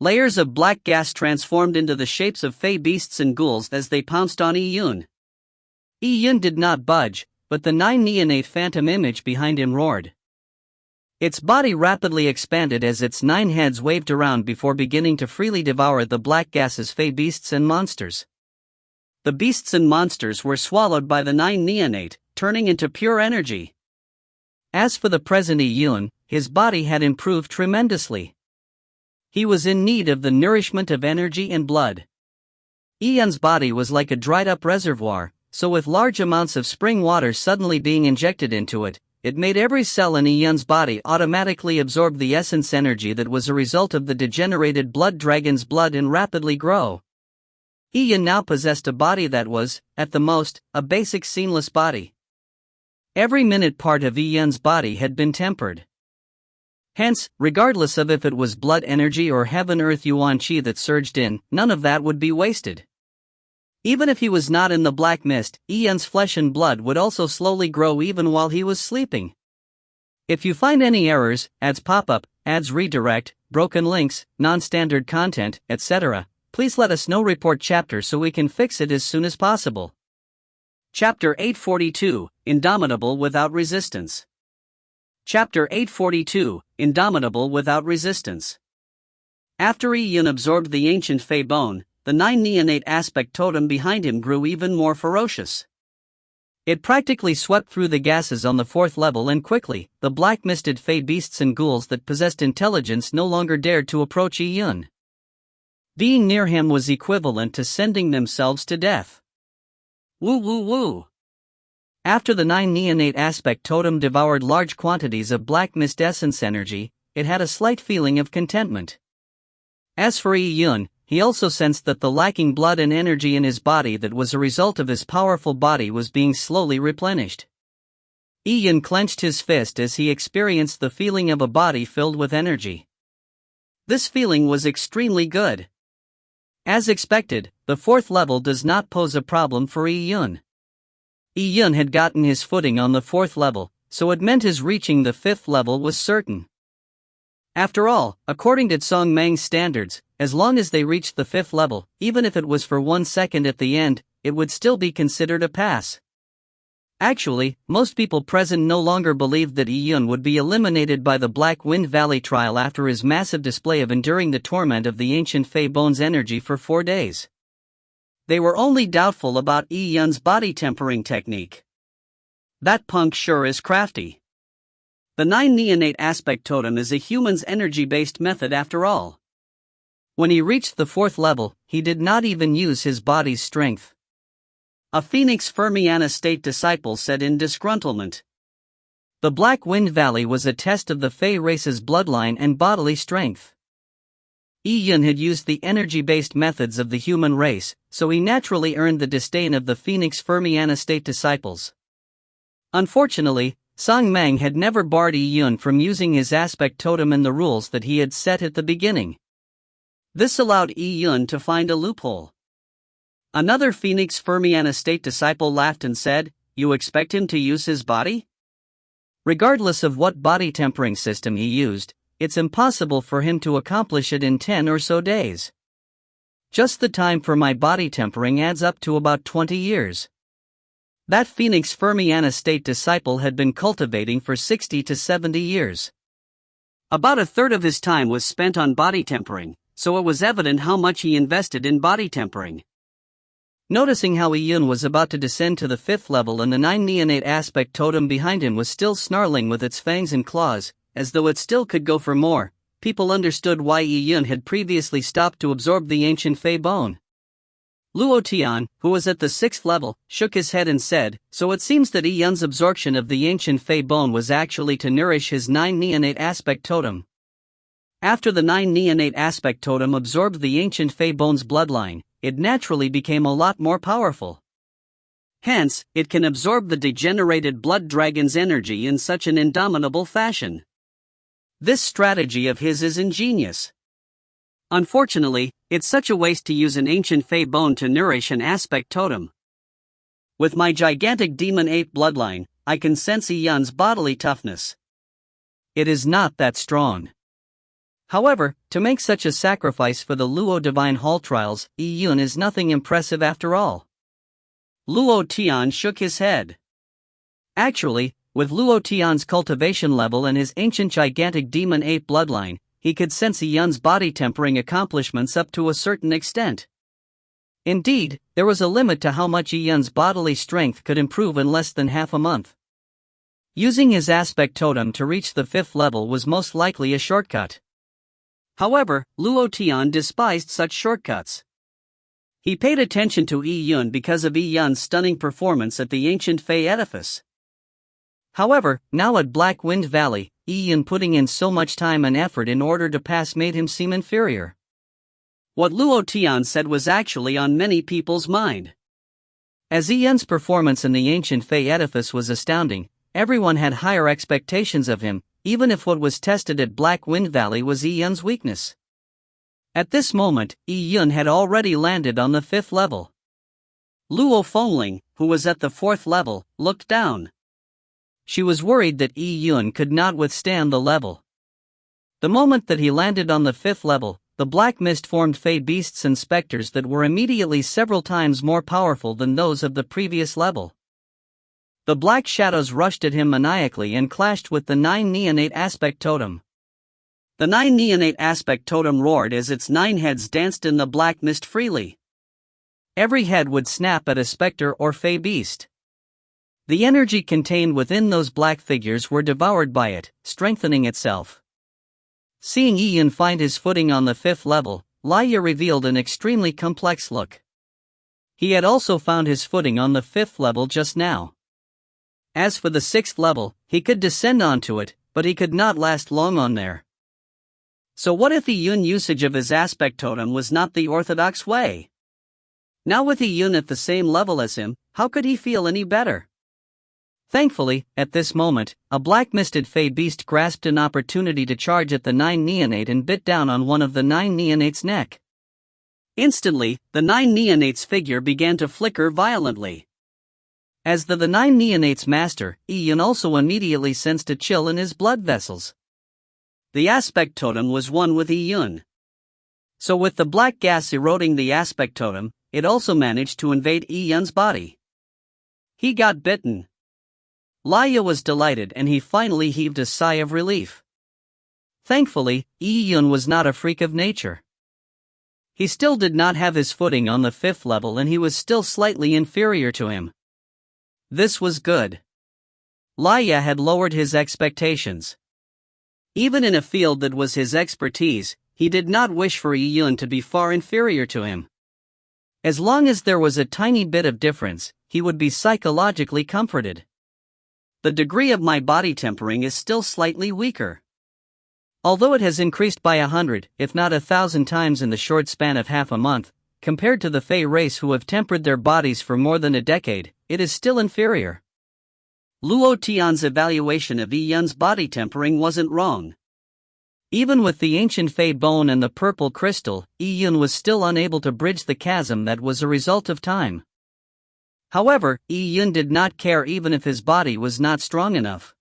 Layers of black gas transformed into the shapes of Fey beasts and ghouls as they pounced on Yun. Yun did not budge, but the 9 neonate phantom image behind him roared. Its body rapidly expanded as its 9 heads waved around before beginning to freely devour the black gases Fey beasts and monsters. The beasts and monsters were swallowed by the 9 neonate, turning into pure energy. As for the present Yun, his body had improved tremendously. He was in need of the nourishment of energy and blood. Yun's body was like a dried-up reservoir, so with large amounts of spring water suddenly being injected into it, it made every cell in Yun's body automatically absorb the essence energy that was a result of the degenerated blood dragon's blood and rapidly grow. Yun now possessed a body that was, at the most, a basic seamless body. Every minute part of Yun's body had been tempered. Hence, regardless of if it was blood energy or heaven-earth Yuan Qi that surged in, none of that would be wasted. Even if he was not in the black mist, Yun's flesh and blood would also slowly grow even while he was sleeping. If you find any errors, ads pop up, ads redirect, broken links, non-standard content, etc., please let us know. Report chapter so we can fix it as soon as possible. Chapter 842, Indomitable Without Resistance. Chapter 842, Indomitable Without Resistance. After Yun absorbed the ancient Fei bone, the 9 neonate aspect totem behind him grew even more ferocious. It practically swept through the gases on the 4th level, and quickly, the black misted Fey beasts and ghouls that possessed intelligence no longer dared to approach Yun. Being near him was equivalent to sending themselves to death. Woo woo woo! After the 9 neonate aspect totem devoured large quantities of black mist essence energy, it had a slight feeling of contentment. As for Yun, he also sensed that the lacking blood and energy in his body that was a result of his powerful body was being slowly replenished. Yun clenched his fist as he experienced the feeling of a body filled with energy. This feeling was extremely good. As expected, the 4th level does not pose a problem for Yun. Yun had gotten his footing on the 4th level, so it meant his reaching the 5th level was certain. After all, according to Song Meng's standards, as long as they reached the 5th level, even if it was for 1 second at the end, it would still be considered a pass. Actually, most people present no longer believed that Yun would be eliminated by the Black Wind Valley trial after his massive display of enduring the torment of the ancient Fei Bone's energy for 4 days. They were only doubtful about Yun's body tempering technique. That punk sure is crafty. The 9 neonate aspect totem is a human's energy-based method after all. When he reached the 4th level, he did not even use his body's strength. A Phoenix Fermiana state disciple said in disgruntlement. The Black Wind Valley was a test of the Fey race's bloodline and bodily strength. Yi-Yun had used the energy-based methods of the human race, so he naturally earned the disdain of the Phoenix Fermiana state disciples. Unfortunately, Sang Meng had never barred Yi-Yun from using his aspect totem and the rules that he had set at the beginning. This allowed Yi-Yun to find a loophole. Another Phoenix Fermiana state disciple laughed and said, "You expect him to use his body? Regardless of what body tempering system he used, it's impossible for him to accomplish it in 10 or so days. Just the time for my body tempering adds up to about 20 years. That Phoenix Fermiana state disciple had been cultivating for 60 to 70 years. About a third of his time was spent on body tempering, so it was evident how much he invested in body tempering." Noticing how Yi-Yun was about to descend to the 5th level and the 9 neonate aspect totem behind him was still snarling with its fangs and claws, as though it still could go for more, people understood why Yi-Yun had previously stopped to absorb the ancient Fey bone. Luo Tian, who was at the 6th level, shook his head and said, "So it seems that Yi-Yun's absorption of the ancient Fey bone was actually to nourish his 9 neonate aspect totem. After the 9 neonate aspect totem absorbed the ancient Fey bone's bloodline, it naturally became a lot more powerful. Hence, it can absorb the degenerated blood dragon's energy in such an indomitable fashion. This strategy of his is ingenious. Unfortunately, it's such a waste to use an ancient Fey bone to nourish an aspect totem. With my gigantic demon ape bloodline, I can sense Yi-Yun's bodily toughness. It is not that strong." However, to make such a sacrifice for the Luo Divine Hall trials, Yi-Yun is nothing impressive after all. Luo Tian shook his head. Actually, with Luo Tian's cultivation level and his ancient gigantic demon ape bloodline, he could sense Yi-Yun's body tempering accomplishments up to a certain extent. Indeed, there was a limit to how much Yi-Yun's bodily strength could improve in less than half a month. Using his aspect totem to reach the 5th level was most likely a shortcut. However, Luo Tian despised such shortcuts. He paid attention to Yi-Yun because of Yi-Yun's stunning performance at the ancient Fey edifice. However, now at Black Wind Valley, Yi-Yun putting in so much time and effort in order to pass made him seem inferior. What Luo Tian said was actually on many people's mind. As Yi-Yun's performance in the ancient Fey edifice was astounding, everyone had higher expectations of him, even if what was tested at Black Wind Valley was Yi-Yun's weakness. At this moment, Yi-Yun had already landed on the 5th level. Luo Fengling, who was at the 4th level, looked down. She was worried that Yi-Yun could not withstand the level. The moment that he landed on the 5th level, the black mist formed Fey beasts and specters that were immediately several times more powerful than those of the previous level. The black shadows rushed at him maniacally and clashed with the 9 neonate aspect totem. The 9 neonate aspect totem roared as its 9 heads danced in the black mist freely. Every head would snap at a specter or Fey beast. The energy contained within those black figures were devoured by it, strengthening itself. Seeing Yi-Yun find his footing on the 5th level, Laya revealed an extremely complex look. He had also found his footing on the 5th level just now. As for the 6th level, he could descend onto it, but he could not last long on there. So what if Yi-Yun's usage of his aspect totem was not the orthodox way? Now with Yi-Yun at the same level as him, how could he feel any better? Thankfully, at this moment, a black-misted Fey beast grasped an opportunity to charge at the 9 neonate and bit down on one of the 9 neonate's neck. Instantly, the 9 neonate's figure began to flicker violently. As the 9 neonate's master, Yi-Yun also immediately sensed a chill in his blood vessels. The aspect totem was one with Yi-Yun. So with the black gas eroding the aspect totem, it also managed to invade Yi-Yun's body. He got bitten. Laya was delighted and he finally heaved a sigh of relief. Thankfully, Yi-Yun was not a freak of nature. He still did not have his footing on the 5th level and he was still slightly inferior to him. This was good. Laya had lowered his expectations. Even in a field that was his expertise, he did not wish for Yi-Yun to be far inferior to him. As long as there was a tiny bit of difference, he would be psychologically comforted. The degree of my body tempering is still slightly weaker. Although it has increased by 100, if not 1,000 times in the short span of half a month, compared to the Fey race who have tempered their bodies for more than a decade, it is still inferior. Luo Tian's evaluation of Yi Yun's body tempering wasn't wrong. Even with the ancient Fey bone and the purple crystal, Yi Yun was still unable to bridge the chasm that was a result of time. However, Yi Yun did not care even if his body was not strong enough.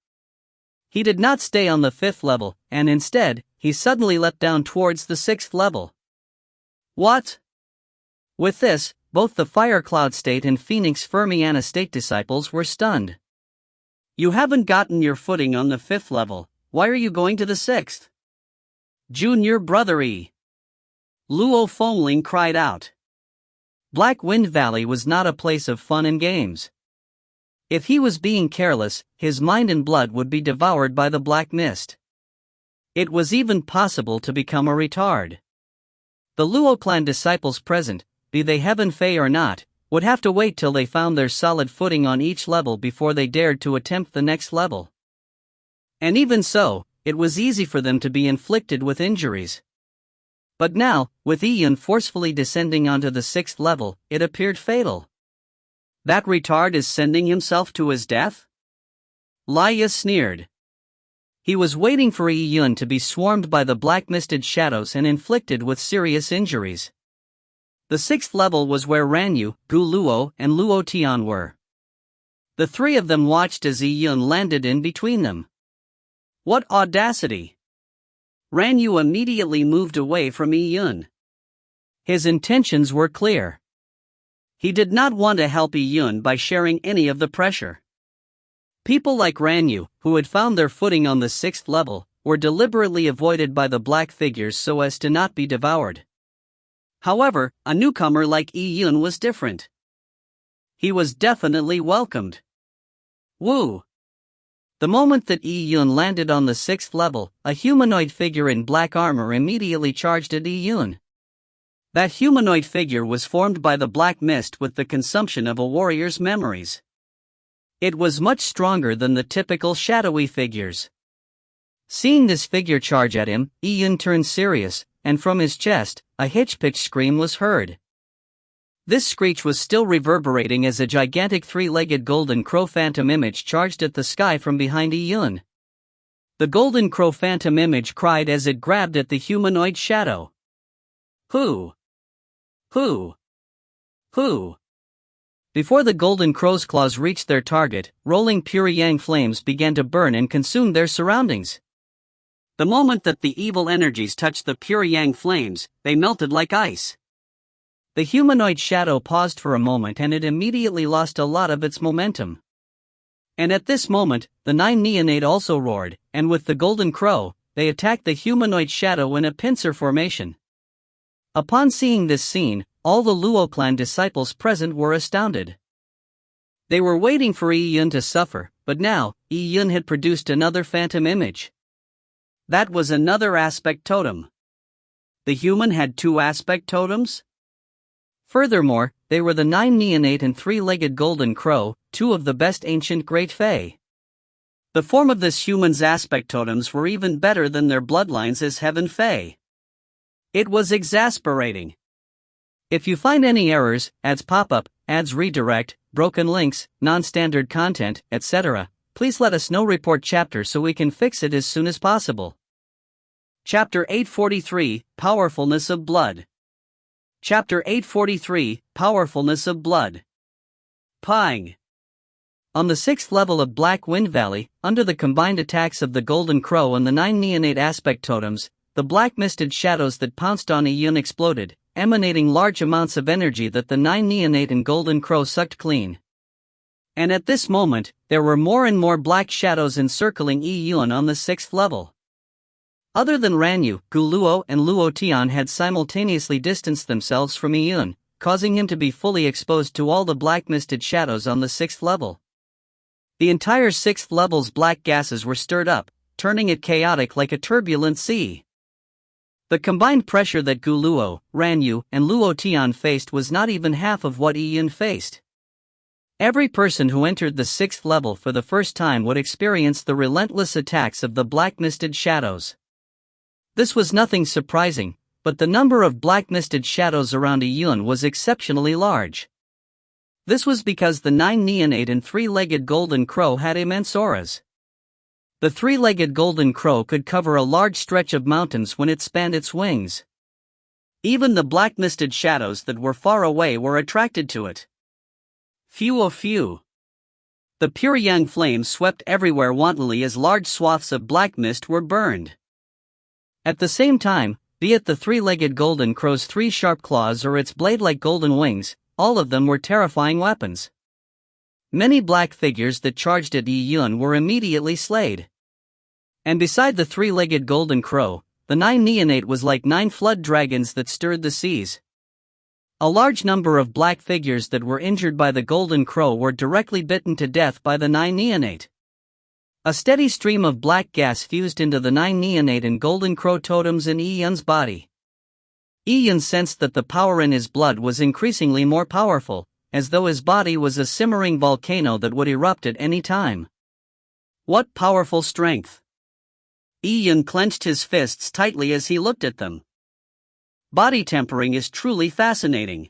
He did not stay on the 5th level, and instead, he suddenly leapt down towards the 6th level. What? With this, both the Fire Cloud State and Phoenix Fermiana State disciples were stunned. You haven't gotten your footing on the 5th level, why are you going to the 6th? Junior brother E. Luo Fengling cried out. Black Wind Valley was not a place of fun and games. If he was being careless, his mind and blood would be devoured by the black mist. It was even possible to become a retard. The Luo clan disciples present, be they Heaven Fey or not, would have to wait till they found their solid footing on each level before they dared to attempt the next level. And even so, it was easy for them to be inflicted with injuries. But now, with Yi Yun forcefully descending onto the 6th level, it appeared fatal. That retard is sending himself to his death? Laya sneered. He was waiting for Yi Yun to be swarmed by the black misted shadows and inflicted with serious injuries. The 6th level was where Ranyu, Gu Luo, and Luo Tian were. The three of them watched as Yi Yun landed in between them. What audacity! Ranyu immediately moved away from Yi Yun. His intentions were clear. He did not want to help Yi Yun by sharing any of the pressure. People like Ranyu, who had found their footing on the 6th level, were deliberately avoided by the black figures so as to not be devoured. However, a newcomer like Yi Yun was different. He was definitely welcomed. Woo! The moment that Yi Yun landed on the 6th level, a humanoid figure in black armor immediately charged at Yi Yun. That humanoid figure was formed by the black mist with the consumption of a warrior's memories. It was much stronger than the typical shadowy figures. Seeing this figure charge at him, Yi Yun turned serious, and from his chest, a hitch-pitched scream was heard. This screech was still reverberating as a gigantic three-legged golden crow phantom image charged at the sky from behind Yi Yun. The golden crow phantom image cried as it grabbed at the humanoid shadow. Who? Who? Who? Before the golden crow's claws reached their target, rolling pure yang flames began to burn and consume their surroundings. The moment that the evil energies touched the pure yang flames, they melted like ice. The humanoid shadow paused for a moment and it immediately lost a lot of its momentum. And at this moment, the 9 neonate also roared, and with the golden crow, they attacked the humanoid shadow in a pincer formation. Upon seeing this scene, all the Luo clan disciples present were astounded. They were waiting for Yi Yun to suffer, but now, Yi Yun had produced another phantom image. That was another aspect totem. The human had 2 aspect totems? Furthermore, they were the 9 neonate and 3-legged golden crow, 2 of the best ancient great fae. The form of this human's aspect totems were even better than their bloodlines as heaven fae. It was exasperating. If you find any errors, ads pop up, ads redirect, broken links, non-standard content, etc., please let us know. Report chapter so we can fix it as soon as possible. Chapter 843, Powerfulness of Blood. Chapter 843, Powerfulness of Blood. Pang. On the 6th level of Black Wind Valley, under the combined attacks of the Golden Crow and the 9 neonate aspect totems, the black misted shadows that pounced on Yi Yun exploded, emanating large amounts of energy that the 9 neonate and Golden Crow sucked clean. And at this moment, there were more and more black shadows encircling Yi Yun on the 6th level. Other than Ranyu, Gu Luo and Luo Tian had simultaneously distanced themselves from Yi Yun, causing him to be fully exposed to all the black misted shadows on the 6th level. The entire 6th level's black gases were stirred up, turning it chaotic like a turbulent sea. The combined pressure that Gu Luo, Ranyu, and Luo Tian faced was not even half of what Yi Yun faced. Every person who entered the 6th level for the first time would experience the relentless attacks of the black misted shadows. This was nothing surprising, but the number of black misted shadows around Iyun was exceptionally large. This was because the 9-neonate and 3-legged golden crow had immense auras. The 3-legged golden crow could cover a large stretch of mountains when it spanned its wings. Even the black misted shadows that were far away were attracted to it. Phew. The pure yang flames swept everywhere wantonly as large swaths of black mist were burned. At the same time, be it the 3-legged golden crow's 3 sharp claws or its blade-like golden wings, all of them were terrifying weapons. Many black figures that charged at Iyun were immediately slayed. And beside the 3-legged golden crow, the 9-neonate was like 9 flood dragons that stirred the seas. A large number of black figures that were injured by the golden crow were directly bitten to death by the 9-neonate. A steady stream of black gas fused into the 9-neonate and golden crow totems in Iyun's body. Iyun sensed that the power in his blood was increasingly more powerful, as though his body was a simmering volcano that would erupt at any time. What powerful strength! Iyun clenched his fists tightly as he looked at them. Body tempering is truly fascinating.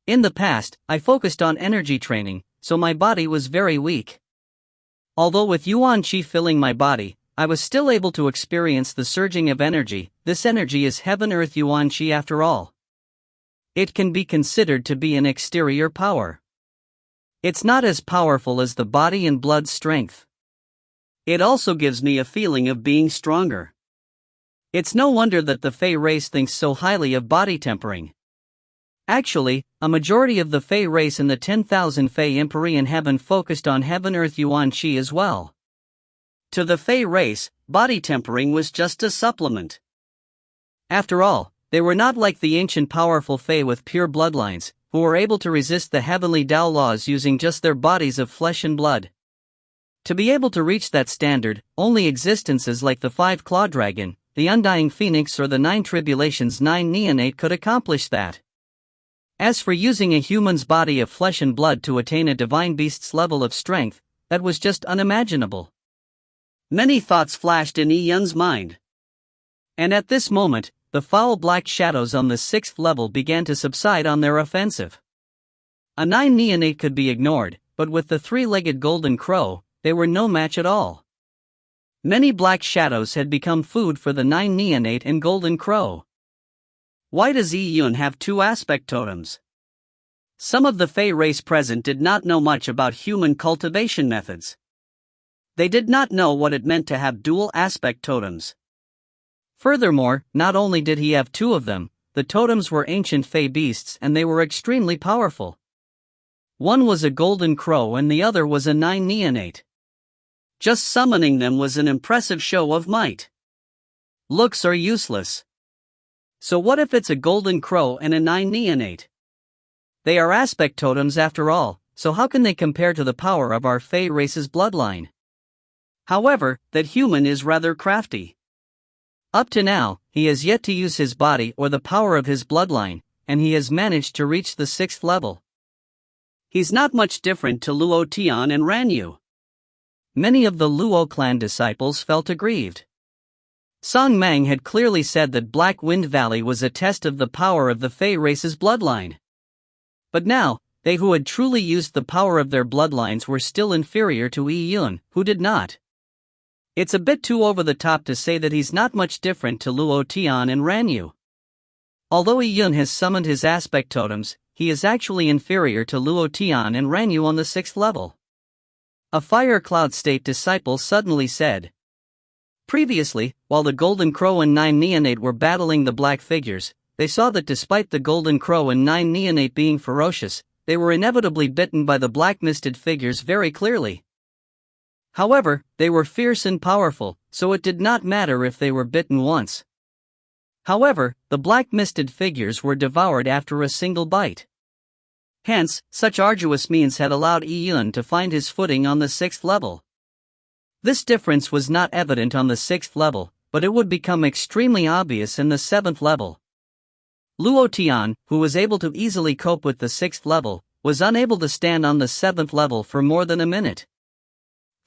In the past, I focused on energy training, so my body was very weak. Although with Yuan Qi filling my body, I was still able to experience the surging of energy. This energy is Heaven-Earth Yuan Qi after all. It can be considered to be an exterior power. It's not as powerful as the body and blood strength. It also gives me a feeling of being stronger. It's no wonder that the Fey race thinks so highly of body tempering. Actually, a majority of the Fey race in the 10,000 Fey Empyrean Heaven focused on Heaven-Earth Yuan Qi as well. To the Fey race, body tempering was just a supplement. After all, they were not like the ancient powerful Fey with pure bloodlines, who were able to resist the heavenly Tao laws using just their bodies of flesh and blood. To be able to reach that standard, only existences like the 5-claw dragon, the undying phoenix or the 9 tribulations 9-neonate could accomplish that. As for using a human's body of flesh and blood to attain a divine beast's level of strength, that was just unimaginable. Many thoughts flashed in Iyun's mind. And at this moment, the foul black shadows on the 6th level began to subside on their offensive. A 9-neonate could be ignored, but with the 3-legged golden crow, they were no match at all. Many black shadows had become food for the 9-neonate and golden crow. Why does Iyun have 2 aspect totems? Some of the Fey race present did not know much about human cultivation methods. They did not know what it meant to have dual aspect totems. Furthermore, not only did he have 2 of them, the totems were ancient Fey beasts and they were extremely powerful. One was a golden crow and the other was a 9-neonate. Just summoning them was an impressive show of might. Looks are useless. So what if it's a golden crow and a 9-neonate? They are aspect totems after all, so how can they compare to the power of our Fey race's bloodline? However, that human is rather crafty. Up to now, he has yet to use his body or the power of his bloodline, and he has managed to reach the 6th level. He's not much different to Luo Tian and Ranyu. Many of the Luo clan disciples felt aggrieved. Song Mang had clearly said that Black Wind Valley was a test of the power of the Fey race's bloodline. But now, they who had truly used the power of their bloodlines were still inferior to Iyun, who did not. It's a bit too over the top to say that he's not much different to Luo Tian and Ranyu. Although Iyun has summoned his aspect totems, he is actually inferior to Luo Tian and Ranyu on the 6th level. A Fire Cloud State disciple suddenly said. Previously, while the Golden Crow and 9-neonate were battling the black figures, they saw that despite the Golden Crow and 9-neonate being ferocious, they were inevitably bitten by the black misted figures very clearly. However, they were fierce and powerful, so it did not matter if they were bitten once. However, the black misted figures were devoured after a single bite. Hence, such arduous means had allowed Iyun to find his footing on the 6th level. This difference was not evident on the 6th level, but it would become extremely obvious in the 7th level. Luo Tian, who was able to easily cope with the 6th level, was unable to stand on the 7th level for more than a minute.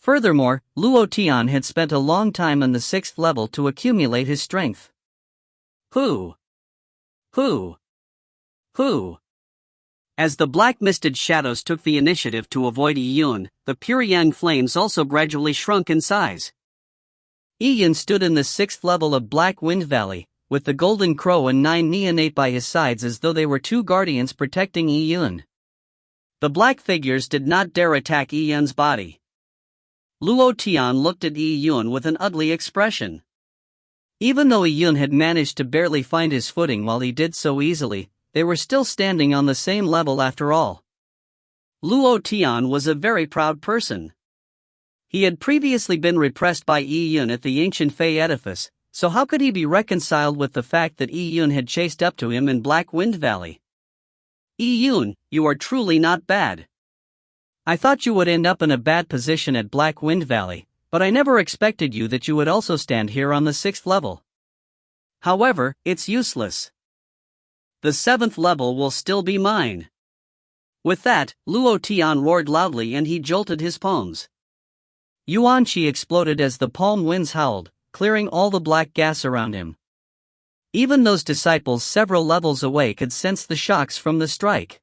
Furthermore, Luo Tian had spent a long time on the 6th level to accumulate his strength. Who? As the black misted shadows took the initiative to avoid Yi Yun, the pure yang flames also gradually shrunk in size. Yi Yun stood in the 6th level of Black Wind Valley, with the Golden Crow and 9 Neonate by his sides as though they were two guardians protecting Yi Yun. The black figures did not dare attack Yi Yun's body. Luo Tian looked at Yi Yun with an ugly expression. Even though Yi Yun had managed to barely find his footing while he did so easily, they were still standing on the same level after all. Luo Tian was a very proud person. He had previously been repressed by Yi Yun at the ancient Fei edifice, so how could he be reconciled with the fact that Yi Yun had chased up to him in Black Wind Valley? Yi Yun, you are truly not bad. I thought you would end up in a bad position at Black Wind Valley, but I never expected that you would also stand here on the 6th level. However, it's useless. The 7th level will still be mine. With that, Luo Tian roared loudly and he jolted his palms. Yuan Qi exploded as the palm winds howled, clearing all the black gas around him. Even those disciples several levels away could sense the shocks from the strike.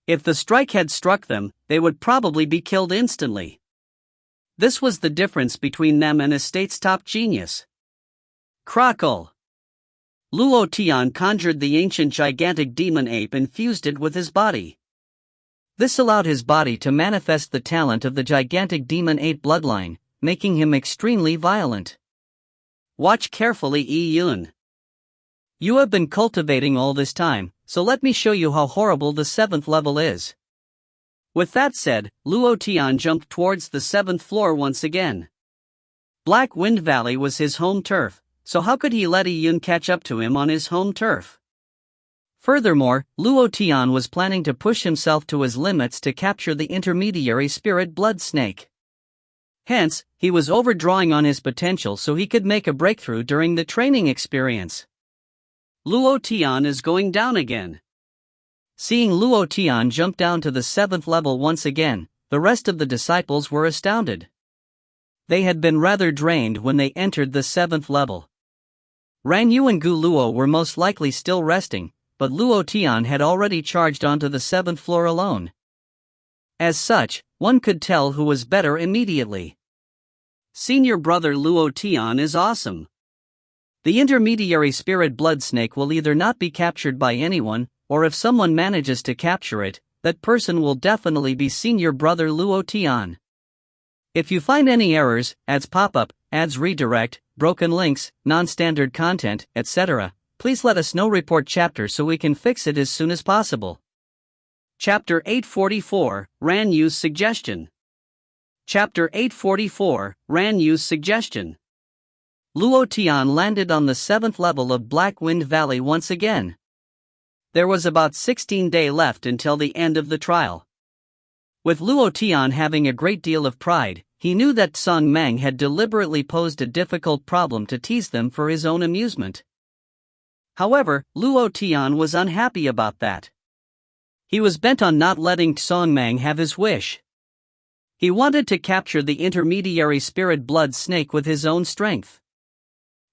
If the strike had struck them, they would probably be killed instantly. This was the difference between them and a state's top genius. Crackle! Luo Tian conjured the ancient gigantic demon ape and fused it with his body. This allowed his body to manifest the talent of the gigantic demon ape bloodline, making him extremely violent. Watch carefully, Yi Yun. You have been cultivating all this time, so let me show you how horrible the 7th level is. With that said, Luo Tian jumped towards the 7th floor once again. Black Wind Valley was his home turf, so how could he let Yi Yun catch up to him on his home turf? Furthermore, Luo Tian was planning to push himself to his limits to capture the intermediary spirit blood snake. Hence, he was overdrawing on his potential so he could make a breakthrough during the training experience. Luo Tian is going down again. Seeing Luo Tian jump down to the 7th level once again, the rest of the disciples were astounded. They had been rather drained when they entered the 7th level. Ran Yu and Gu Luo were most likely still resting, but Luo Tian had already charged onto the 7th floor alone. As such, one could tell who was better immediately. Senior brother Luo Tian is awesome. The intermediary spirit blood snake will either not be captured by anyone, or if someone manages to capture it, that person will definitely be senior brother Luo Tian. If you find any errors, ads pop up, ads redirect, broken links, non-standard content, etc., please let us know. Report chapter so we can fix it as soon as possible. Chapter 844, Ran Yu's Suggestion. Chapter 844, Ran Yu's Suggestion. Luo Tian landed on the 7th level of Black Wind Valley once again. There was about 16 days left until the end of the trial. With Luo Tian having a great deal of pride, he knew that Song Mang had deliberately posed a difficult problem to tease them for his own amusement. However, Luo Tian was unhappy about that. He was bent on not letting Song Mang have his wish. He wanted to capture the intermediary spirit blood snake with his own strength.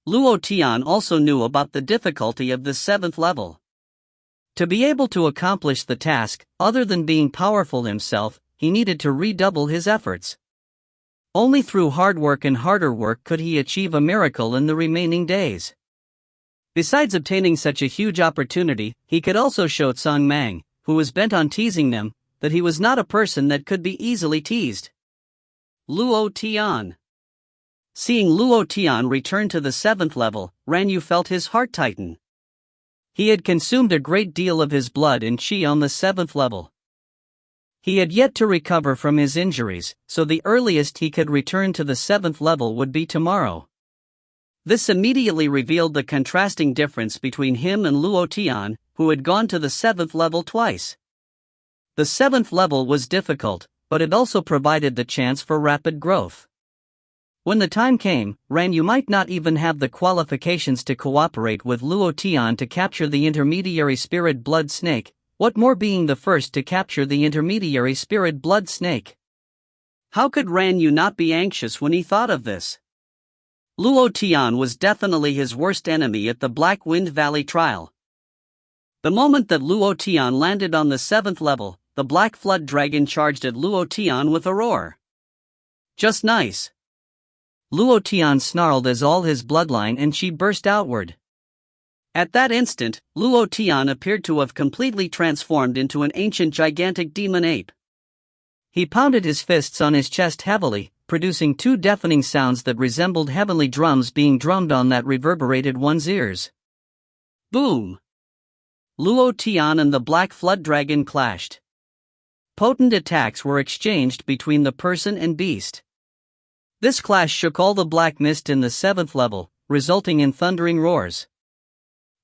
Luo Tian also knew about the difficulty of the 7th level. To be able to accomplish the task, other than being powerful himself, he needed to redouble his efforts. Only through hard work and harder work could he achieve a miracle in the remaining days. Besides obtaining such a huge opportunity, he could also show Song Mang, who was bent on teasing them, that he was not a person that could be easily teased. Luo Tian. Seeing Luo Tian return to the 7th level, Ran Yu felt his heart tighten. He had consumed a great deal of his blood and qi on the 7th level. He had yet to recover from his injuries, so the earliest he could return to the 7th level would be tomorrow. This immediately revealed the contrasting difference between him and Luo Tian, who had gone to the 7th level twice. The 7th level was difficult, but it also provided the chance for rapid growth. When the time came, Ran Yu might not even have the qualifications to cooperate with Luo Tian to capture the intermediary spirit blood snake, what more being the first to capture the intermediary spirit blood snake. How could Ran Yu not be anxious when he thought of this? Luo Tian was definitely his worst enemy at the Black Wind Valley trial. The moment that Luo Tian landed on the 7th level, the Black Flood Dragon charged at Luo Tian with a roar. Just nice. Luo Tian snarled as all his bloodline and chi burst outward. At that instant, Luo Tian appeared to have completely transformed into an ancient gigantic demon ape. He pounded his fists on his chest heavily, producing 2 deafening sounds that resembled heavenly drums being drummed on that reverberated one's ears. Boom! Luo Tian and the Black Flood Dragon clashed. Potent attacks were exchanged between the person and beast. This clash shook all the black mist in the 7th level, resulting in thundering roars.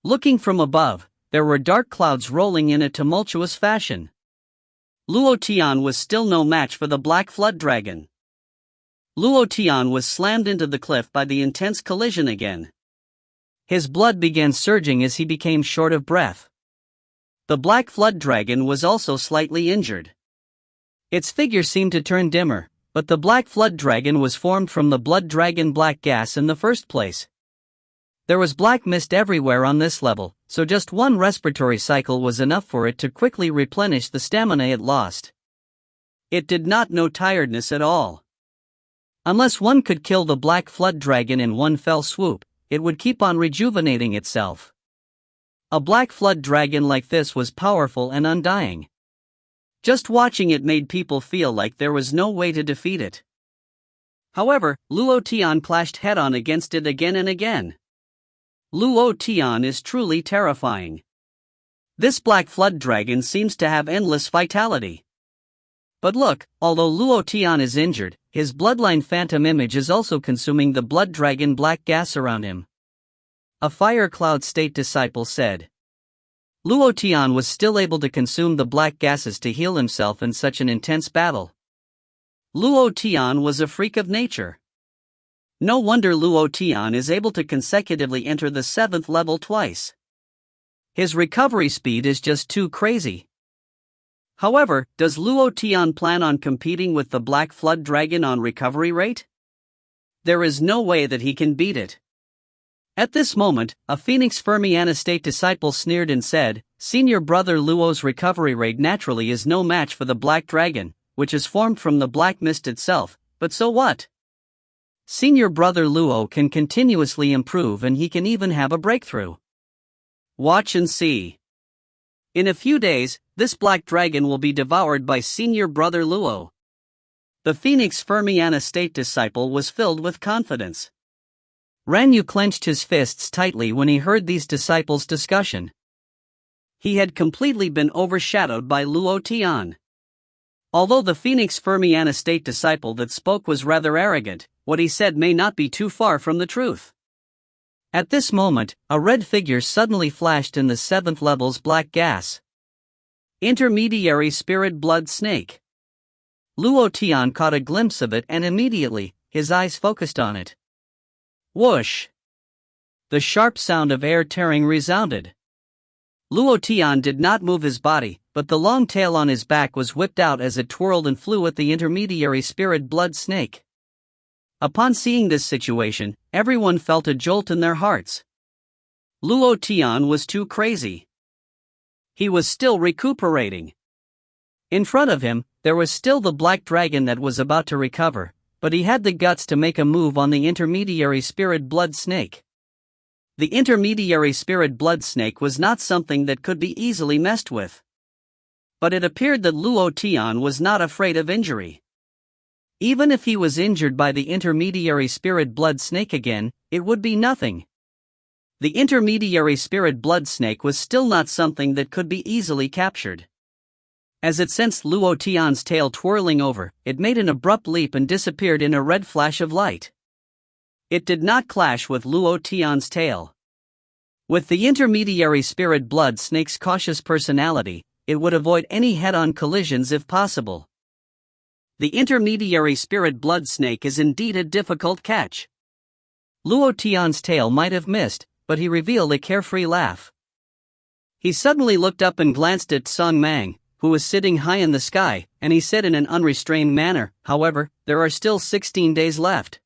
Looking from above, there were dark clouds rolling in a tumultuous fashion. Luo Tian was still no match for the Black Flood Dragon. Luo Tian was slammed into the cliff by the intense collision again. His blood began surging as he became short of breath. The Black Flood Dragon was also slightly injured. Its figure seemed to turn dimmer, but the Black Flood Dragon was formed from the Blood Dragon black gas in the first place. There was black mist everywhere on this level, so just one respiratory cycle was enough for it to quickly replenish the stamina it lost. It did not know tiredness at all. Unless one could kill the Black Flood Dragon in one fell swoop, it would keep on rejuvenating itself. A Black Flood Dragon like this was powerful and undying. Just watching it made people feel like there was no way to defeat it. However, Luo Tian clashed head-on against it again and again. Luo Tian is truly terrifying. This Black Flood Dragon seems to have endless vitality. But look, although Luo Tian is injured, his bloodline phantom image is also consuming the Blood Dragon black gas around him. A Fire Cloud State disciple said. Luo Tian was still able to consume the black gases to heal himself in such an intense battle. Luo Tian was a freak of nature. No wonder Luo Tian is able to consecutively enter the 7th level twice. His recovery speed is just too crazy. However, does Luo Tian plan on competing with the Black Flood Dragon on recovery rate? There is no way that he can beat it. At this moment, a Phoenix Fermiana State disciple sneered and said, "Senior brother Luo's recovery rate naturally is no match for the Black Dragon, which is formed from the black mist itself, but so what? Senior brother Luo can continuously improve and he can even have a breakthrough. Watch and see. In a few days, this Black Dragon will be devoured by senior brother Luo." The Phoenix Fermiana State disciple was filled with confidence. Ran Yu clenched his fists tightly when he heard these disciples' discussion. He had completely been overshadowed by Luo Tian. Although the Phoenix Fermiana State disciple that spoke was rather arrogant, what he said may not be too far from the truth. At this moment, a red figure suddenly flashed in the 7th level's black gas. Intermediary Spirit Blood Snake. Luo Tian caught a glimpse of it and immediately, his eyes focused on it. Whoosh! The sharp sound of air tearing resounded. Luo Tian did not move his body, but the long tail on his back was whipped out as it twirled and flew at the intermediary Spirit Blood Snake. Upon seeing this situation, everyone felt a jolt in their hearts. Luo Tian was too crazy. He was still recuperating. In front of him, there was still the Black Dragon that was about to recover, but he had the guts to make a move on the intermediary Spirit Blood Snake. The intermediary Spirit Blood Snake was not something that could be easily messed with. But it appeared that Luo Tian was not afraid of injury. Even if he was injured by the intermediary Spirit Blood Snake again, it would be nothing. The intermediary Spirit Blood Snake was still not something that could be easily captured. As it sensed Luo Tian's tail twirling over, it made an abrupt leap and disappeared in a red flash of light. It did not clash with Luo Tian's tail. With the intermediary Spirit Blood Snake's cautious personality, it would avoid any head-on collisions if possible. The intermediary Spirit Blood Snake is indeed a difficult catch. Luo Tian's tail might have missed, but he revealed a carefree laugh. He suddenly looked up and glanced at Song Mang, who was sitting high in the sky, and he said in an unrestrained manner, "However, there are still 16 days left.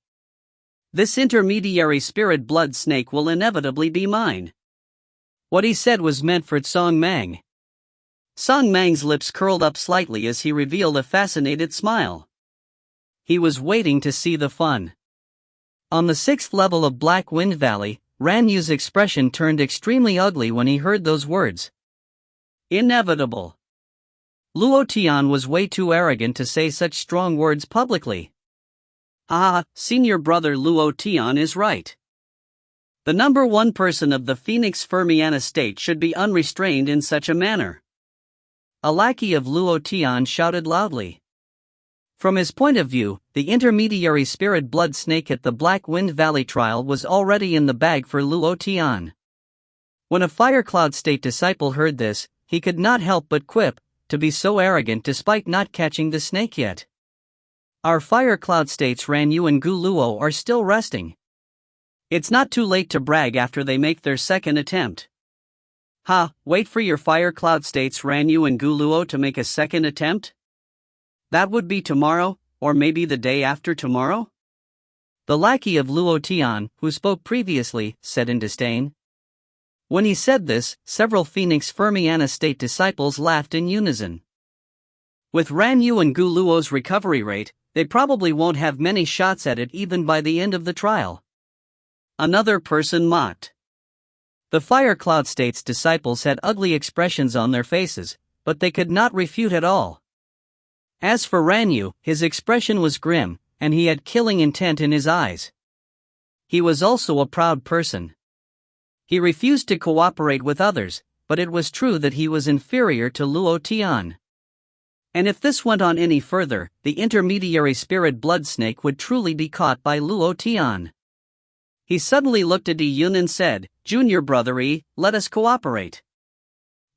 This intermediary spirit blood snake will inevitably be mine." What he said was meant for Song Mang. Song Mang's lips curled up slightly as he revealed a fascinated smile. He was waiting to see the fun. On the 6th level of Black Wind Valley, Ran Yu's expression turned extremely ugly when he heard those words. Inevitable. Luo Tian was way too arrogant to say such strong words publicly. Senior brother Luo Tian is right. The number one person of the Phoenix Fermiana state should be unrestrained in such a manner. A lackey of Luo Tian shouted loudly. From his point of view, the intermediary spirit blood snake at the Black Wind Valley trial was already in the bag for Luo Tian. When a Fire Cloud State disciple heard this, he could not help but quip, to be so arrogant despite not catching the snake yet. Our Fire Cloud States Ran Yu and Gu Luo are still resting. It's not too late to brag after they make their second attempt. Wait for your Fire Cloud States Ran Yu and Gu Luo to make a second attempt? That would be tomorrow, or maybe the day after tomorrow? The lackey of Luo Tian, who spoke previously, said in disdain. When he said this, several Phoenix Fermiana state disciples laughed in unison. With Ran Yu and Gu Luo's recovery rate, they probably won't have many shots at it even by the end of the trial. Another person mocked. The Fire Cloud State's disciples had ugly expressions on their faces, but they could not refute at all. As for Ran Yu, his expression was grim, and he had killing intent in his eyes. He was also a proud person. He refused to cooperate with others, but it was true that he was inferior to Luo Tian. And if this went on any further, the intermediary spirit blood snake would truly be caught by Luo Tian. He suddenly looked at Yi Yun and said, "Junior brother Yi, let us cooperate."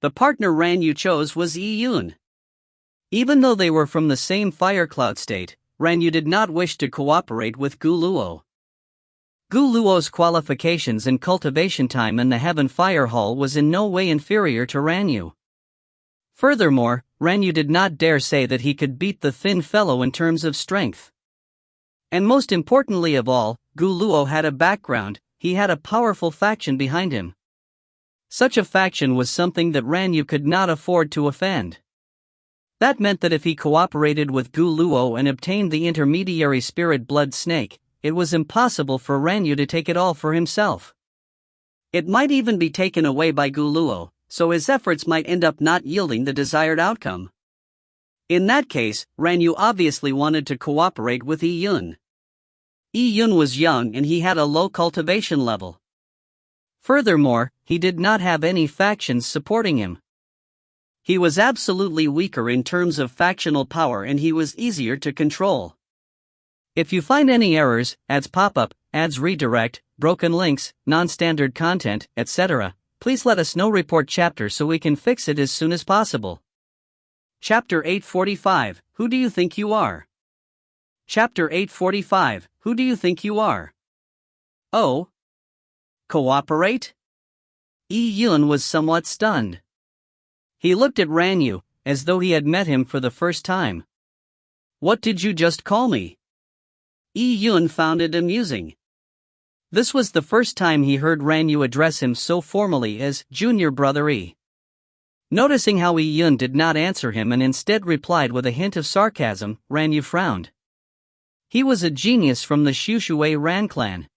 The partner Ran Yu chose was Yi Yun. Even though they were from the same Fire Cloud State, Ran Yu did not wish to cooperate with Gu Luo. Gu Luo's qualifications and cultivation time in the Heaven Fire Hall was in no way inferior to Ran Yu. Furthermore, Ran Yu did not dare say that he could beat the thin fellow in terms of strength. And most importantly of all, Gu Luo had a background, he had a powerful faction behind him. Such a faction was something that Ran Yu could not afford to offend. That meant that if he cooperated with Gu Luo and obtained the intermediary spirit blood snake, it was impossible for Ran Yu to take it all for himself. It might even be taken away by Gu Luo, so his efforts might end up not yielding the desired outcome. In that case, Ran Yu obviously wanted to cooperate with Yi Yun. Yi Yun was young and he had a low cultivation level. Furthermore, he did not have any factions supporting him. He was absolutely weaker in terms of factional power and he was easier to control. If you find any errors, ads pop up, ads redirect, broken links, non-standard content, etc., please let us know. Report chapter so we can fix it as soon as possible. Chapter 845, Who do you think you are? Chapter 845, Who do you think you are? Oh? Cooperate? Yi Yun was somewhat stunned. He looked at Ran Yu, as though he had met him for the first time. What did you just call me? Yi Yun found it amusing. This was the first time he heard Ran Yu address him so formally as Junior Brother Yi. Noticing how Yi Yun did not answer him and instead replied with a hint of sarcasm, Ran Yu frowned. He was a genius from the Shushui Ran clan.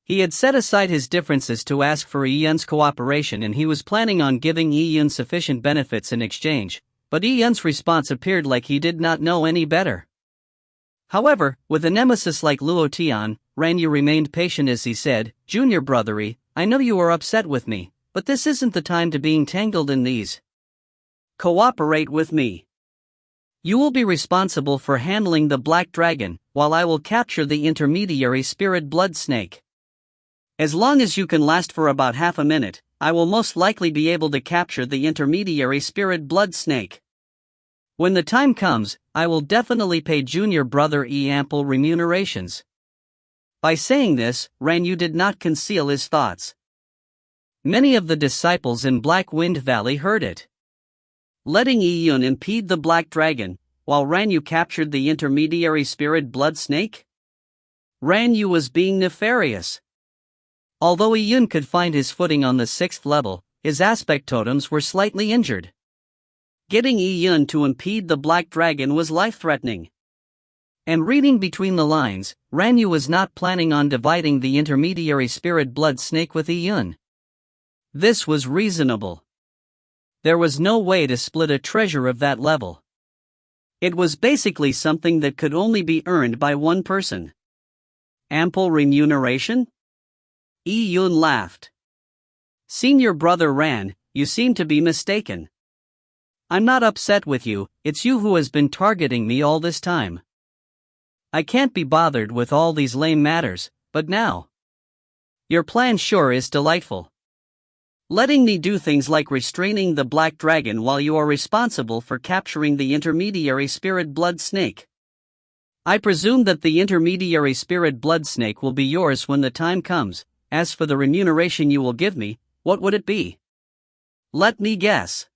He had set aside his differences to ask for Yi Yun's cooperation and he was planning on giving Yi Yun sufficient benefits in exchange, but Yi Yun's response appeared like he did not know any better. However, with a nemesis like Luo Tian, Ran Yu remained patient as he said, Junior Brother Yi, I know you are upset with me, but this isn't the time to be entangled in these. Cooperate with me. You will be responsible for handling the Black Dragon, while I will capture the intermediary spirit blood snake. As long as you can last for about half a minute, I will most likely be able to capture the intermediary spirit blood snake. When the time comes, I will definitely pay Junior Brother Yi ample remunerations. By saying this, Ran Yu did not conceal his thoughts. Many of the disciples in Black Wind Valley heard it. letting Yi Yun impede the Black Dragon, while Ran Yu captured the intermediary spirit Blood Snake? Ran Yu was being nefarious. Although Yi Yun could find his footing on the 6th level, his aspect totems were slightly injured. Getting Yi Yun to impede the Black Dragon was life-threatening. And reading between the lines, Ran Yu was not planning on dividing the intermediary spirit Blood Snake with Yi Yun. This was reasonable. There was no way to split a treasure of that level. It was basically something that could only be earned by one person. Ample remuneration? Yi Yun laughed. Senior brother Ran, you seem to be mistaken. I'm not upset with you, it's you who has been targeting me all this time. I can't be bothered with all these lame matters, but now. Your plan sure is delightful. Letting me do things like restraining the Black Dragon while you are responsible for capturing the intermediary spirit Blood Snake. I presume that the intermediary spirit Blood Snake will be yours when the time comes. As for the remuneration you will give me, what would it be? Let me guess.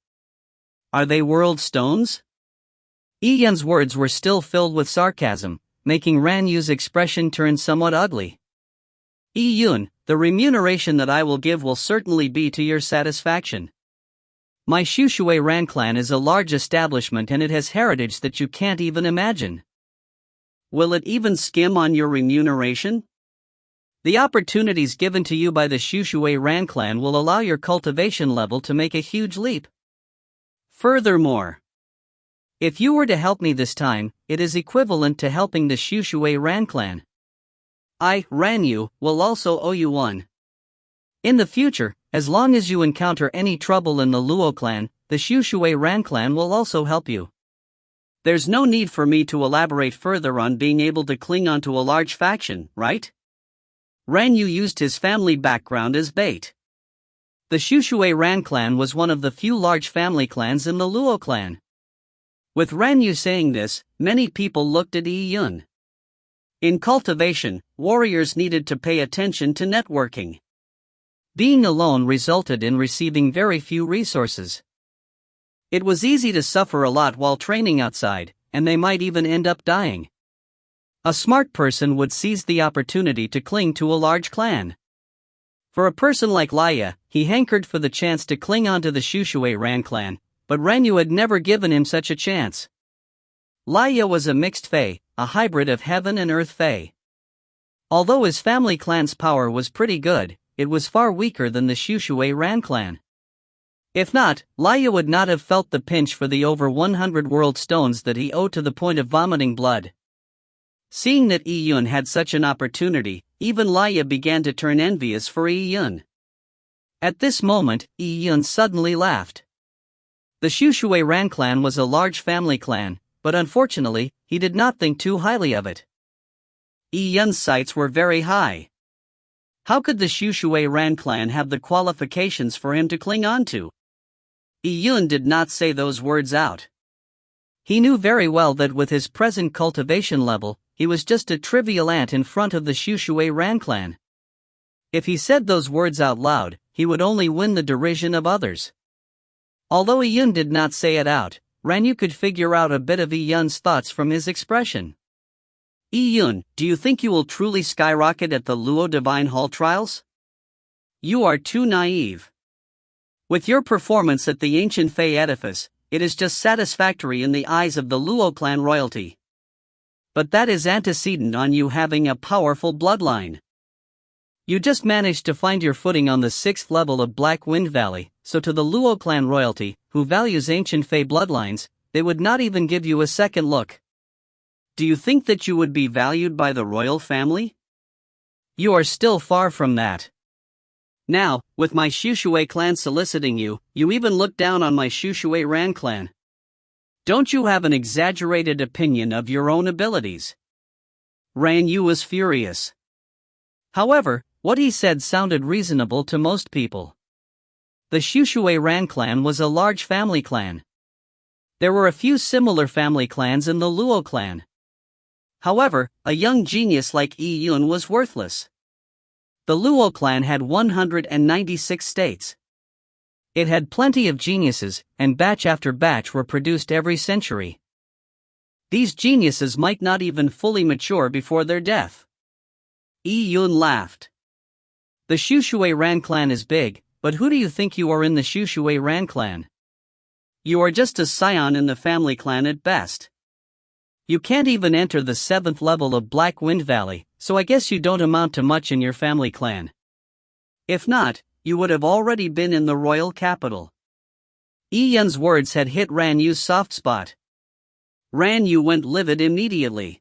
Are they world stones? Yi Yun's words were still filled with sarcasm, making Ran Yu's expression turn somewhat ugly. Yi Yun, the remuneration that I will give will certainly be to your satisfaction. My Shushui Ran clan is a large establishment and it has heritage that you can't even imagine. Will it even skim on your remuneration? The opportunities given to you by the Shushui Ran clan will allow your cultivation level to make a huge leap. Furthermore, if you were to help me this time, it is equivalent to helping the Shushui Ran clan. I, Ran Yu, will also owe you one. In the future, as long as you encounter any trouble in the Luo clan, the Shushui Ran clan will also help you. There's no need for me to elaborate further on being able to cling onto a large faction, right? Ran Yu used his family background as bait. The Shushui Ran clan was one of the few large family clans in the Luo clan. With Ran Yu saying this, many people looked at Yi Yun. In cultivation, warriors needed to pay attention to networking. Being alone resulted in receiving very few resources. It was easy to suffer a lot while training outside, and they might even end up dying. A smart person would seize the opportunity to cling to a large clan. For a person like Laya, he hankered for the chance to cling onto the Shushui Ran clan, but Ran Yu had never given him such a chance. Laya was a mixed fae, a hybrid of heaven and earth fae. Although his family clan's power was pretty good, it was far weaker than the Shushui Ran clan. If not, Laya would not have felt the pinch for the over 100 world stones that he owed to the point of vomiting blood. Seeing that Yi Yun had such an opportunity, even Laya began to turn envious for Yi Yun. At this moment, Yi Yun suddenly laughed. The Shushui Ran clan was a large family clan, but unfortunately, he did not think too highly of it. Yi Yun's sights were very high. How could the Shushui Ran clan have the qualifications for him to cling on to? Yi Yun did not say those words out. He knew very well that with his present cultivation level, he was just a trivial ant in front of the Shushui Ran clan. If he said those words out loud, he would only win the derision of others. Although Yi Yun did not say it out, Ran Yu could figure out a bit of Yi Yun's thoughts from his expression. Yi Yun, do you think you will truly skyrocket at the Luo Divine Hall trials? You are too naive. With your performance at the ancient Fey edifice, it is just satisfactory in the eyes of the Luo clan royalty. But that is antecedent on you having a powerful bloodline. You just managed to find your footing on the 6th level of Black Wind Valley, so to the Luo clan royalty, who values ancient Fey bloodlines, they would not even give you a second look. Do you think that you would be valued by the royal family? You are still far from that. Now, with my Shushui clan soliciting you, you even look down on my Shushui Ran clan. Don't you have an exaggerated opinion of your own abilities? Ran Yu was furious. However, what he said sounded reasonable to most people. The Shushui Ran clan was a large family clan. There were a few similar family clans in the Luo clan. However, a young genius like Yi Yun was worthless. The Luo clan had 196 states. It had plenty of geniuses, and batch after batch were produced every century. These geniuses might not even fully mature before their death. Yi Yun laughed. The Shushui Ran clan is big, but who do you think you are in the Shushui Ran clan? You are just a scion in the family clan at best. You can't even enter the 7th level of Black Wind Valley, so I guess you don't amount to much in your family clan. If not, you would have already been in the royal capital. Yi Yun's words had hit Ran Yu's soft spot. Ran Yu went livid immediately.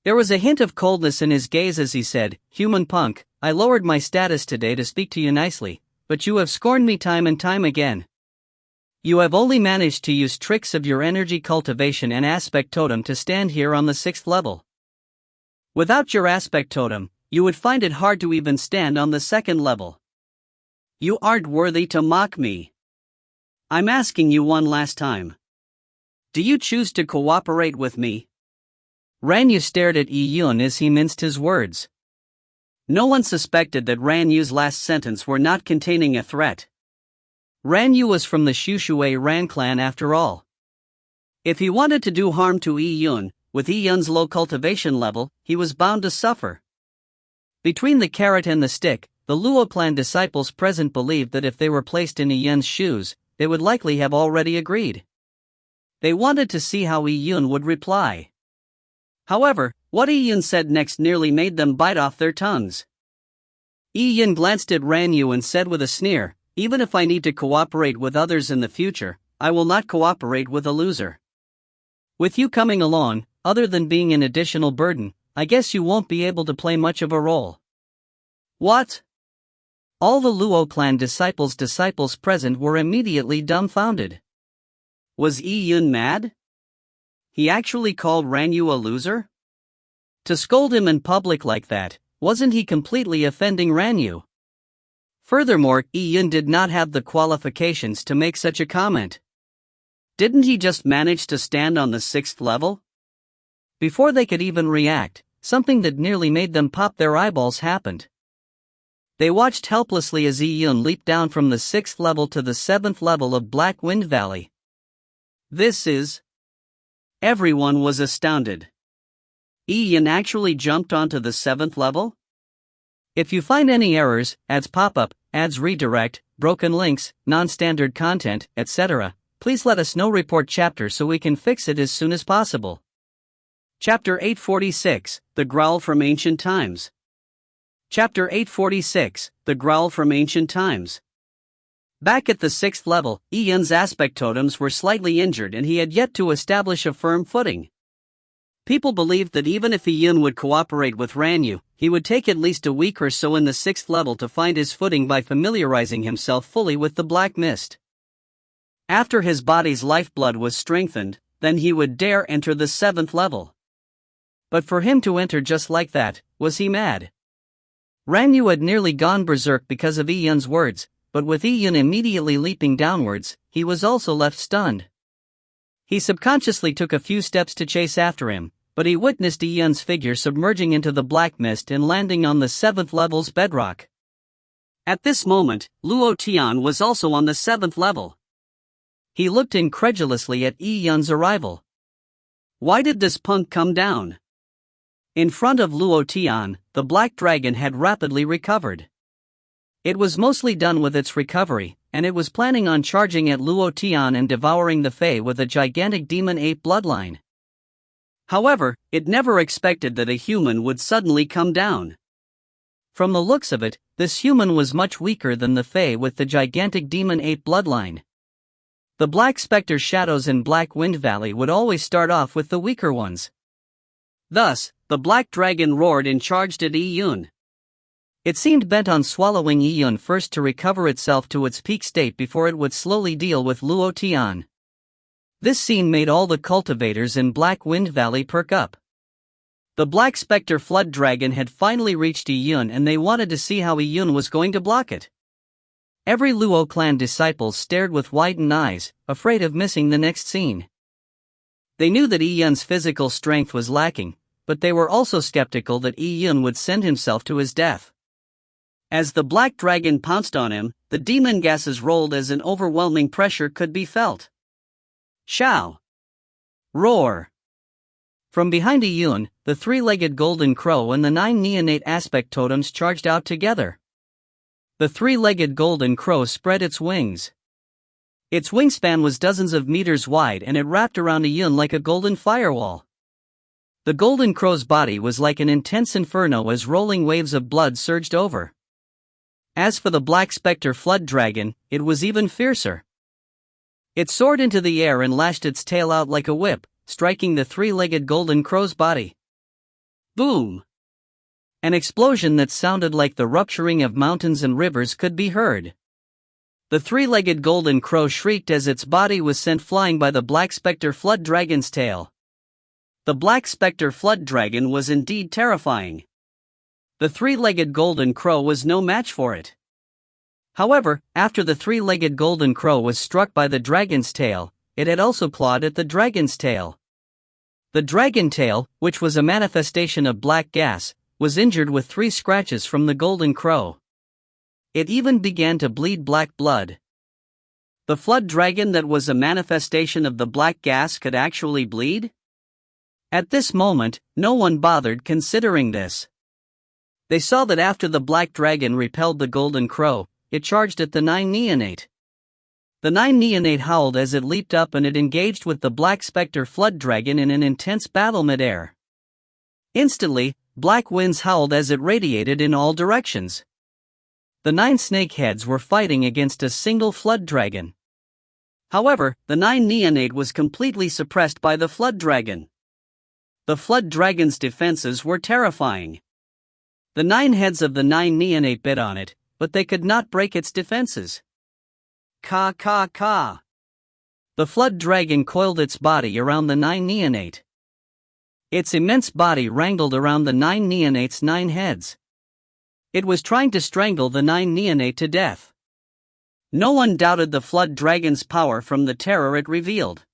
There was a hint of coldness in his gaze as he said, "Human punk, I lowered my status today to speak to you nicely, but you have scorned me time and time again. You have only managed to use tricks of your energy cultivation and aspect totem to stand here on the 6th level. Without your aspect totem, you would find it hard to even stand on the 2nd level. You aren't worthy to mock me. I'm asking you one last time. Do you choose to cooperate with me?" Ran Yu stared at Yi Yun as he minced his words. No one suspected that Ran Yu's last sentence were not containing a threat. Ran Yu was from the Shushui Ran clan after all. If he wanted to do harm to Yi Yun, with Yi Yun's low cultivation level, he was bound to suffer. Between the carrot and the stick, the Luo clan disciples present believed that if they were placed in Yi Yun's shoes, they would likely have already agreed. They wanted to see how Yi Yun would reply. However, what Yi Yun said next nearly made them bite off their tongues. Yi Yun glanced at Ran Yu and said with a sneer, "Even if I need to cooperate with others in the future, I will not cooperate with a loser. With you coming along, other than being an additional burden, I guess you won't be able to play much of a role." What? All the Luo clan disciples present were immediately dumbfounded. Was Yi Yun mad? He actually called Ran Yu a loser? To scold him in public like that, wasn't he completely offending Ran Yu? Furthermore, Yi Yun did not have the qualifications to make such a comment. Didn't he just manage to stand on the 6th level? Before they could even react, something that nearly made them pop their eyeballs happened. They watched helplessly as Yi Yun leaped down from the 6th level to the 7th level of Black Wind Valley. This is... Everyone was astounded. Yi Yun actually jumped onto the 7th level? If you find any errors, ads pop up, ads redirect, broken links, non-standard content, etc., please let us know. Report chapter so we can fix it as soon as possible. Chapter 846, The Growl from Ancient Times. Chapter 846, The Growl from Ancient Times. Back at the 6th level, Yi Yun's aspect totems were slightly injured and he had yet to establish a firm footing. People believed that even if Yi Yun would cooperate with Ran Yu, he would take at least a week or so in the 6th level to find his footing by familiarizing himself fully with the black mist. After his body's lifeblood was strengthened, then he would dare enter the 7th level. But for him to enter just like that, was he mad? Ran Yu had nearly gone berserk because of Yi Yun's words, but with Yi Yun immediately leaping downwards, he was also left stunned. He subconsciously took a few steps to chase after him, but he witnessed Yi Yun's figure submerging into the black mist and landing on the 7th level's bedrock. At this moment, Luo Tian was also on the 7th level. He looked incredulously at Yi Yun's arrival. Why did this punk come down? In front of Luo Tian, the black dragon had rapidly recovered. It was mostly done with its recovery, and it was planning on charging at Luo Tian and devouring the Fae with a gigantic demon ape bloodline. However, it never expected that a human would suddenly come down. From the looks of it, this human was much weaker than the Fae with the gigantic demon ape bloodline. The Black Spectre shadows in Black Wind Valley would always start off with the weaker ones. Thus, the black dragon roared and charged at Yi Yun. It seemed bent on swallowing Yi Yun first to recover itself to its peak state before it would slowly deal with Luo Tian. This scene made all the cultivators in Black Wind Valley perk up. The Black Spectre Flood Dragon had finally reached Yi Yun and they wanted to see how Yi Yun was going to block it. Every Luo clan disciple stared with widened eyes, afraid of missing the next scene. They knew that Yi Yun's physical strength was lacking, but they were also skeptical that Yi Yun would send himself to his death. As the black dragon pounced on him, the demon gases rolled as an overwhelming pressure could be felt. Shout! Roar! From behind Iyun, the three-legged golden crow and the 9 neonate aspect totems charged out together. The three-legged golden crow spread its wings. Its wingspan was dozens of meters wide and it wrapped around Iyun like a golden firewall. The golden crow's body was like an intense inferno as rolling waves of blood surged over. As for the black specter flood dragon, it was even fiercer. It soared into the air and lashed its tail out like a whip, striking the three-legged golden crow's body. Boom! An explosion that sounded like the rupturing of mountains and rivers could be heard. The three-legged golden crow shrieked as its body was sent flying by the black specter flood dragon's tail. The black specter flood dragon was indeed terrifying. The three-legged golden crow was no match for it. However, after the three-legged golden crow was struck by the dragon's tail, it had also clawed at the dragon's tail. The dragon tail, which was a manifestation of black gas, was injured with 3 scratches from the golden crow. It even began to bleed black blood. The flood dragon that was a manifestation of the black gas could actually bleed? At this moment, no one bothered considering this. They saw that after the black dragon repelled the golden crow, it charged at the 9 neonate. The 9 neonate howled as it leaped up and it engaged with the black specter flood dragon in an intense battle midair. Instantly, black winds howled as it radiated in all directions. The 9 snakeheads were fighting against a single flood dragon. However, the 9 neonate was completely suppressed by the flood dragon. The flood dragon's defenses were terrifying. The 9 heads of the 9 neonate bit on it, but they could not break its defenses. Ka ka ka. The flood dragon coiled its body around the 9 neonate. Its immense body wrangled around the 9 neonate's 9 heads. It was trying to strangle the 9 neonate to death. No one doubted the flood dragon's power from the terror it revealed.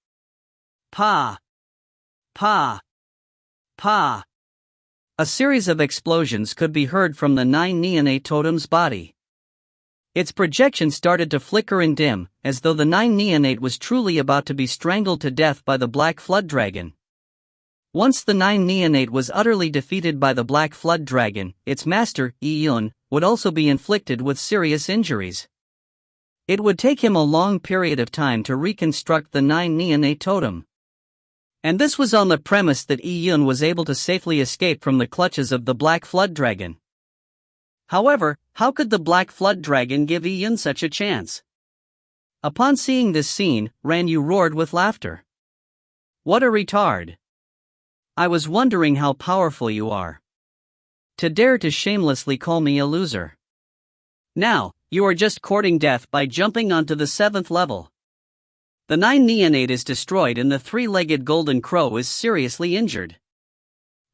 Pa! Pa! Pa! A series of explosions could be heard from the 9 neonate totem's body. Its projection started to flicker and dim, as though the 9 neonate was truly about to be strangled to death by the black flood dragon. Once the 9 neonate was utterly defeated by the black flood dragon, its master, Iyun, would also be inflicted with serious injuries. It would take him a long period of time to reconstruct the 9 neonate totem. And this was on the premise that Iyun was able to safely escape from the clutches of the black flood dragon. However, how could the black flood dragon give Iyun such a chance? Upon seeing this scene, Ranyu roared with laughter. What a retard! I was wondering how powerful you are. To dare to shamelessly call me a loser. Now, you are just courting death by jumping onto the 7th level. The 9 neonate is destroyed and the 3-legged golden crow is seriously injured.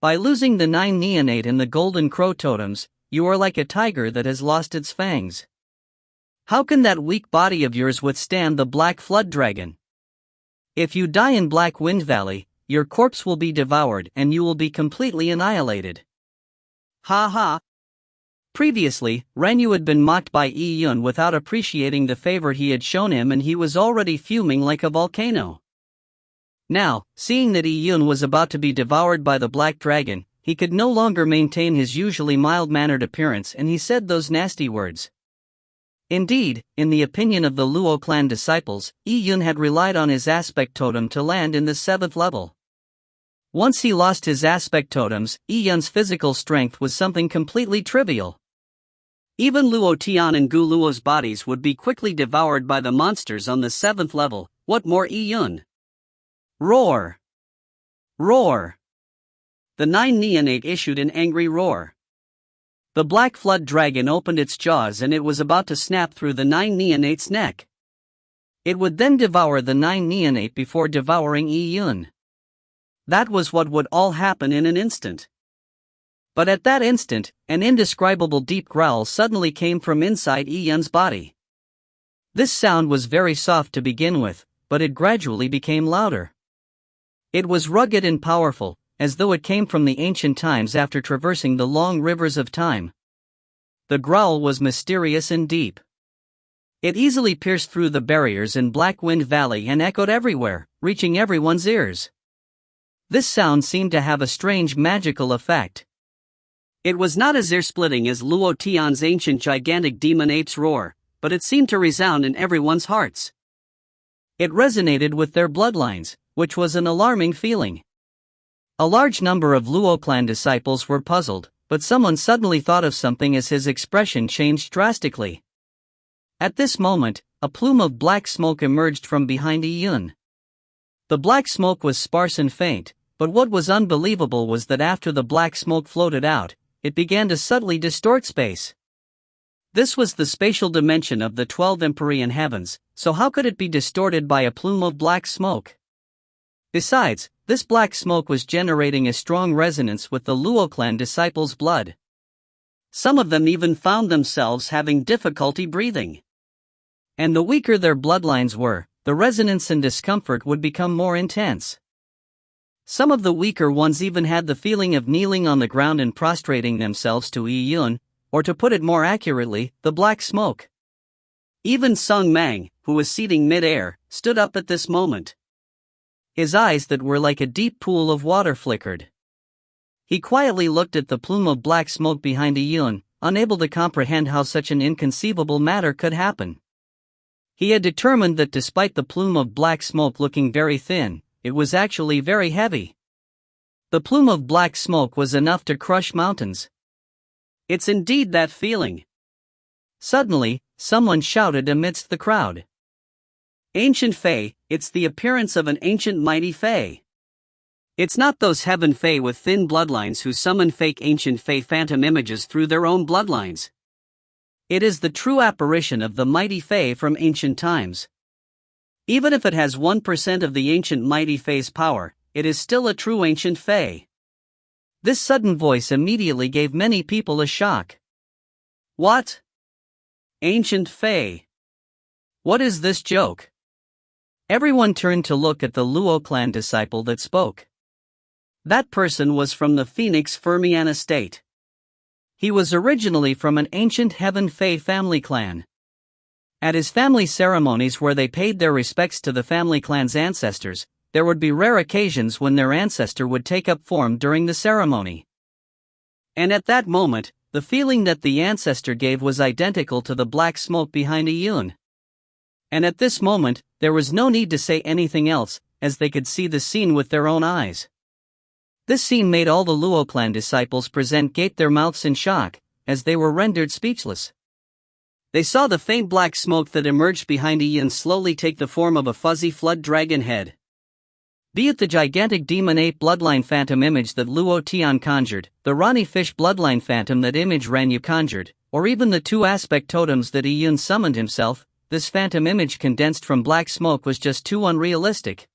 By losing the 9 neonate and the golden crow totems, you are like a tiger that has lost its fangs. How can that weak body of yours withstand the black flood dragon? If you die in Black Wind Valley, your corpse will be devoured and you will be completely annihilated. Ha ha! Previously, Ranyu had been mocked by Iyun without appreciating the favor he had shown him and he was already fuming like a volcano. Now, seeing that Iyun was about to be devoured by the black dragon, he could no longer maintain his usually mild-mannered appearance and he said those nasty words. Indeed, in the opinion of the Luo clan disciples, Iyun had relied on his aspect totem to land in the 7th level. Once he lost his aspect totems, Iyun's physical strength was something completely trivial. Even Luo Tian and Gu Luo's bodies would be quickly devoured by the monsters on the 7th level, what more Iyun? Roar! Roar! The 9 neonate issued an angry roar. The black flood dragon opened its jaws and it was about to snap through the 9 neonate's neck. It would then devour the 9 neonate before devouring Iyun. That was what would all happen in an instant. But at that instant, an indescribable deep growl suddenly came from inside Iyun's body. This sound was very soft to begin with, but it gradually became louder. It was rugged and powerful, as though it came from the ancient times after traversing the long rivers of time. The growl was mysterious and deep. It easily pierced through the barriers in Black Wind Valley and echoed everywhere, reaching everyone's ears. This sound seemed to have a strange magical effect. It was not as ear-splitting as Luo Tian's ancient gigantic demon ape's roar, but it seemed to resound in everyone's hearts. It resonated with their bloodlines, which was an alarming feeling. A large number of Luo clan disciples were puzzled, but someone suddenly thought of something as his expression changed drastically. At this moment, a plume of black smoke emerged from behind Yun. The black smoke was sparse and faint, but what was unbelievable was that after the black smoke floated out, it began to subtly distort space. This was the spatial dimension of the 12 Empyrean heavens, so how could it be distorted by a plume of black smoke? Besides, this black smoke was generating a strong resonance with the Luo clan disciples' blood. Some of them even found themselves having difficulty breathing. And the weaker their bloodlines were, the resonance and discomfort would become more intense. Some of the weaker ones even had the feeling of kneeling on the ground and prostrating themselves to Yun, or to put it more accurately, the black smoke. Even Sung Mang, who was seating mid-air, stood up at this moment. His eyes that were like a deep pool of water flickered. He quietly looked at the plume of black smoke behind Yun, unable to comprehend how such an inconceivable matter could happen. He had determined that despite the plume of black smoke looking very thin, it was actually very heavy. The plume of black smoke was enough to crush mountains. It's indeed that feeling. Suddenly, someone shouted amidst the crowd. Ancient Fae, it's the appearance of an ancient mighty Fae. It's not those heaven Fae with thin bloodlines who summon fake ancient Fae phantom images through their own bloodlines. It is the true apparition of the mighty Fae from ancient times. Even if it has 1% of the ancient mighty Fae's power, it is still a true ancient Fae. This sudden voice immediately gave many people a shock. What? Ancient Fae? What is this joke? Everyone turned to look at the Luo clan disciple that spoke. That person was from the Phoenix Fermiana state. He was originally from an ancient Heaven Fae family clan. At his family ceremonies where they paid their respects to the family clan's ancestors, there would be rare occasions when their ancestor would take up form during the ceremony. And at that moment, the feeling that the ancestor gave was identical to the black smoke behind Yun. And at this moment, there was no need to say anything else, as they could see the scene with their own eyes. This scene made all the Luo clan disciples present gape their mouths in shock, as they were rendered speechless. They saw the faint black smoke that emerged behind Yun slowly take the form of a fuzzy flood dragon head. Be it the gigantic demon ape bloodline phantom image that Luo Tian conjured, the Rani fish bloodline phantom that image Ranyu conjured, or even the two aspect totems that Yun summoned himself, this phantom image condensed from black smoke was just too unrealistic.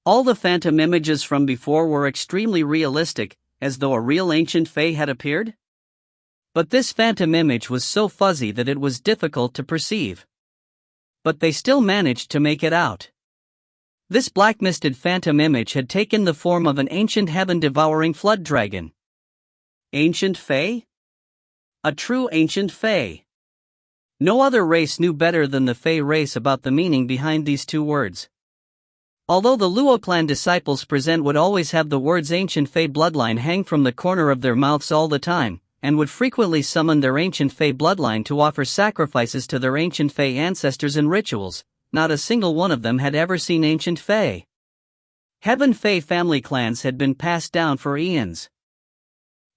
All the phantom images from before were extremely realistic, as though a real ancient Fae had appeared. But this phantom image was so fuzzy that it was difficult to perceive. But they still managed to make it out. This black-misted phantom image had taken the form of an ancient heaven-devouring flood dragon. Ancient Fae? A true ancient Fae. No other race knew better than the Fae race about the meaning behind these two words. Although the Luo clan disciples present would always have the words ancient Fae bloodline hang from the corner of their mouths all the time, and would frequently summon their ancient Fae bloodline to offer sacrifices to their ancient Fae ancestors in rituals, not a single one of them had ever seen ancient Fae. Heaven Fae family clans had been passed down for eons.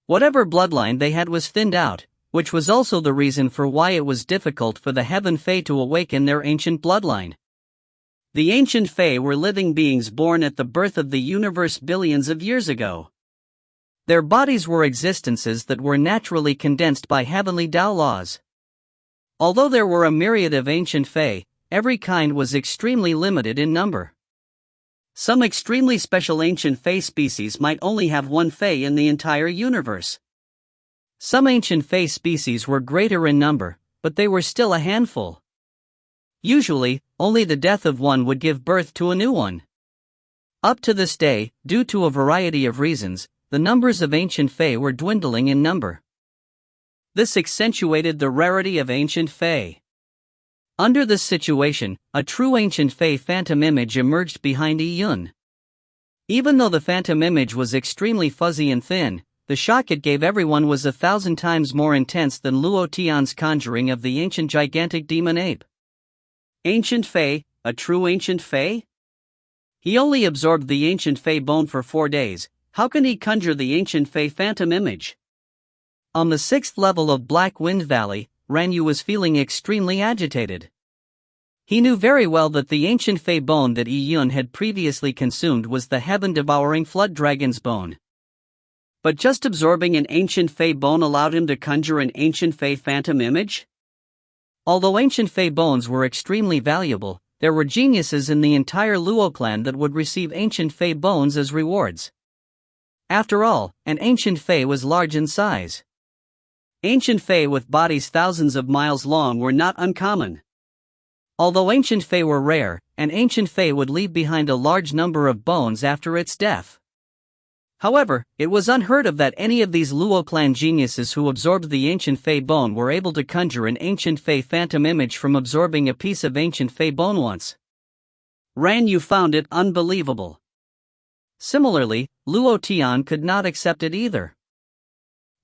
Whatever bloodline they had was thinned out, which was also the reason for why it was difficult for the Heaven Fae to awaken their ancient bloodline. The ancient Fae were living beings born at the birth of the universe billions of years ago. Their bodies were existences that were naturally condensed by heavenly Tao laws. Although there were a myriad of ancient Fae, every kind was extremely limited in number. Some extremely special ancient Fae species might only have one Fae in the entire universe. Some ancient Fae species were greater in number, but they were still a handful. Usually, only the death of one would give birth to a new one. Up to this day, due to a variety of reasons, the numbers of ancient Fae were dwindling in number. This accentuated the rarity of ancient fae. Under this situation, a true ancient fae phantom image emerged behind Yi Yun. Even though the phantom image was extremely fuzzy and thin, the shock it gave everyone was 1,000 times more intense than Luo Tian's conjuring of the ancient gigantic demon ape. Ancient fae, a true ancient fae? He only absorbed the ancient fae bone for 4 days. How can he conjure the ancient fae phantom image? On the 6th level of Black Wind Valley, Ran Yu was feeling extremely agitated. He knew very well that the ancient fae bone that Yi Yun had previously consumed was the heaven-devouring flood dragon's bone. But just absorbing an ancient fae bone allowed him to conjure an ancient fae phantom image? Although ancient fae bones were extremely valuable, there were geniuses in the entire Luo clan that would receive ancient fae bones as rewards. After all, an ancient fae was large in size. Ancient fae with bodies thousands of miles long were not uncommon. Although ancient fae were rare, an ancient fae would leave behind a large number of bones after its death. However, it was unheard of that any of these Luo clan geniuses who absorbed the ancient fae bone were able to conjure an ancient fae phantom image from absorbing a piece of ancient fae bone once. Ran Yu found it unbelievable. Similarly, Luo Tian could not accept it either.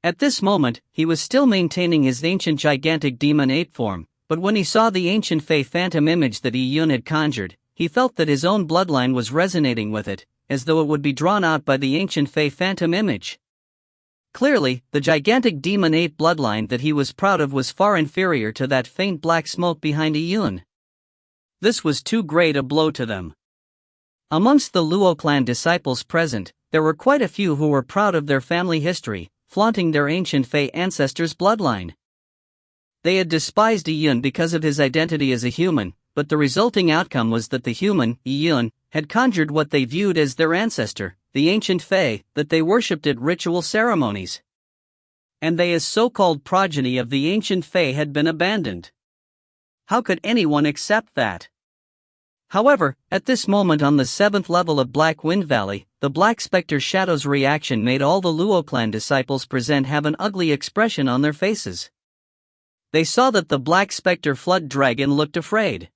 At this moment, he was still maintaining his ancient gigantic demon ape form, but when he saw the ancient fae phantom image that Yi Yun had conjured, he felt that his own bloodline was resonating with it, as though it would be drawn out by the ancient fae phantom image. Clearly, the gigantic demon ape bloodline that he was proud of was far inferior to that faint black smoke behind Yi Yun. This was too great a blow to them. Amongst the Luo clan disciples present, there were quite a few who were proud of their family history, flaunting their ancient fae ancestors' bloodline. They had despised Yi Yun because of his identity as a human, but the resulting outcome was that the human, Yi Yun, had conjured what they viewed as their ancestor, the ancient fae, that they worshipped at ritual ceremonies. And they as so-called progeny of the ancient fae had been abandoned. How could anyone accept that? However, at this moment on the 7th level of Black Wind Valley, the Black Spectre Shadow's reaction made all the Luo clan disciples present have an ugly expression on their faces. They saw that the Black Spectre Flood Dragon looked afraid.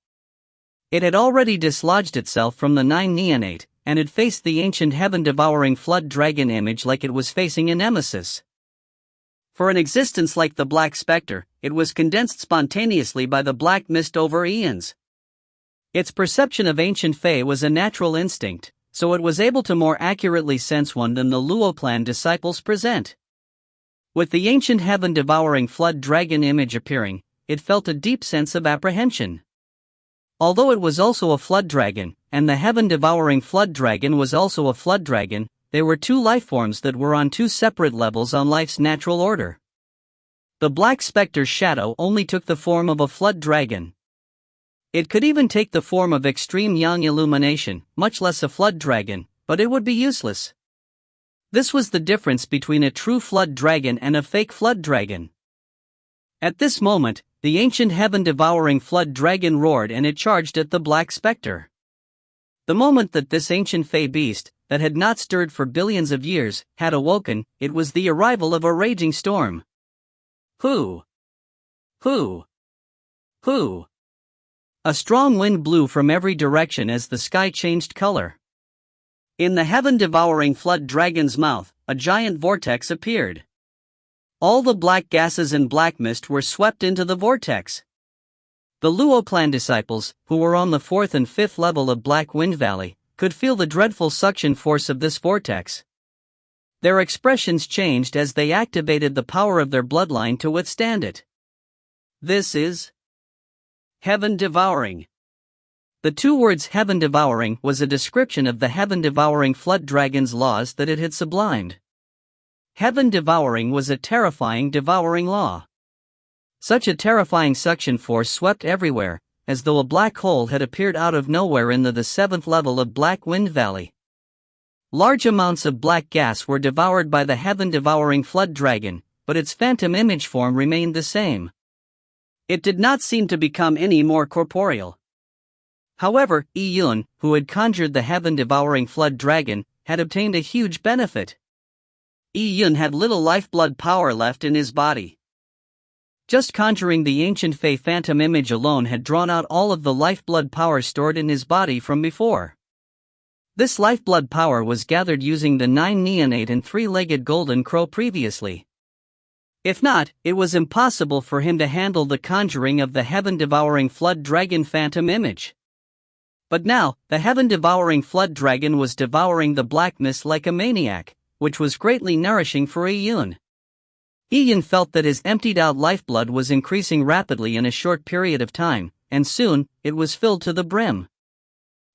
It had already dislodged itself from the 9 Neonate, and had faced the ancient heaven-devouring Flood Dragon image like it was facing a nemesis. For an existence like the Black Spectre, it was condensed spontaneously by the black mist over eons. Its perception of ancient fae was a natural instinct, so it was able to more accurately sense one than the Luo clan disciples present. With the ancient heaven-devouring Flood Dragon image appearing, it felt a deep sense of apprehension. Although it was also a flood dragon, and the heaven-devouring flood dragon was also a flood dragon, they were two lifeforms that were on two separate levels on life's natural order. The Black Spectre's shadow only took the form of a flood dragon. It could even take the form of extreme yang illumination, much less a flood dragon, but it would be useless. This was the difference between a true flood dragon and a fake flood dragon. At this moment, the ancient heaven-devouring flood dragon roared and it charged at the Black Spectre. The moment that this ancient fae beast, that had not stirred for billions of years, had awoken, it was the arrival of a raging storm. Hoo! Hoo! Hoo! A strong wind blew from every direction as the sky changed color. In the heaven-devouring flood dragon's mouth, a giant vortex appeared. All the black gases and black mist were swept into the vortex. The Luo clan disciples, who were on the 4th and 5th level of Black Wind Valley, could feel the dreadful suction force of this vortex. Their expressions changed as they activated the power of their bloodline to withstand it. This is heaven-devouring. The two words heaven-devouring was a description of the heaven-devouring flood dragon's laws that it had sublimed. Heaven-devouring was a terrifying devouring law. Such a terrifying suction force swept everywhere, as though a black hole had appeared out of nowhere in the 7th level of Black Wind Valley. Large amounts of black gas were devoured by the heaven-devouring flood dragon, but its phantom image form remained the same. It did not seem to become any more corporeal. However, Yi Yun, who had conjured the heaven-devouring flood dragon, had obtained a huge benefit. Yi Yun had little lifeblood power left in his body. Just conjuring the ancient Fey phantom image alone had drawn out all of the lifeblood power stored in his body from before. This lifeblood power was gathered using the 9 neonate and 3-legged golden crow previously. If not, it was impossible for him to handle the conjuring of the heaven-devouring flood dragon phantom image. But now, the heaven-devouring flood dragon was devouring the blackness like a maniac, which was greatly nourishing for Iyun. Iyun felt that his emptied-out lifeblood was increasing rapidly in a short period of time, and soon, it was filled to the brim.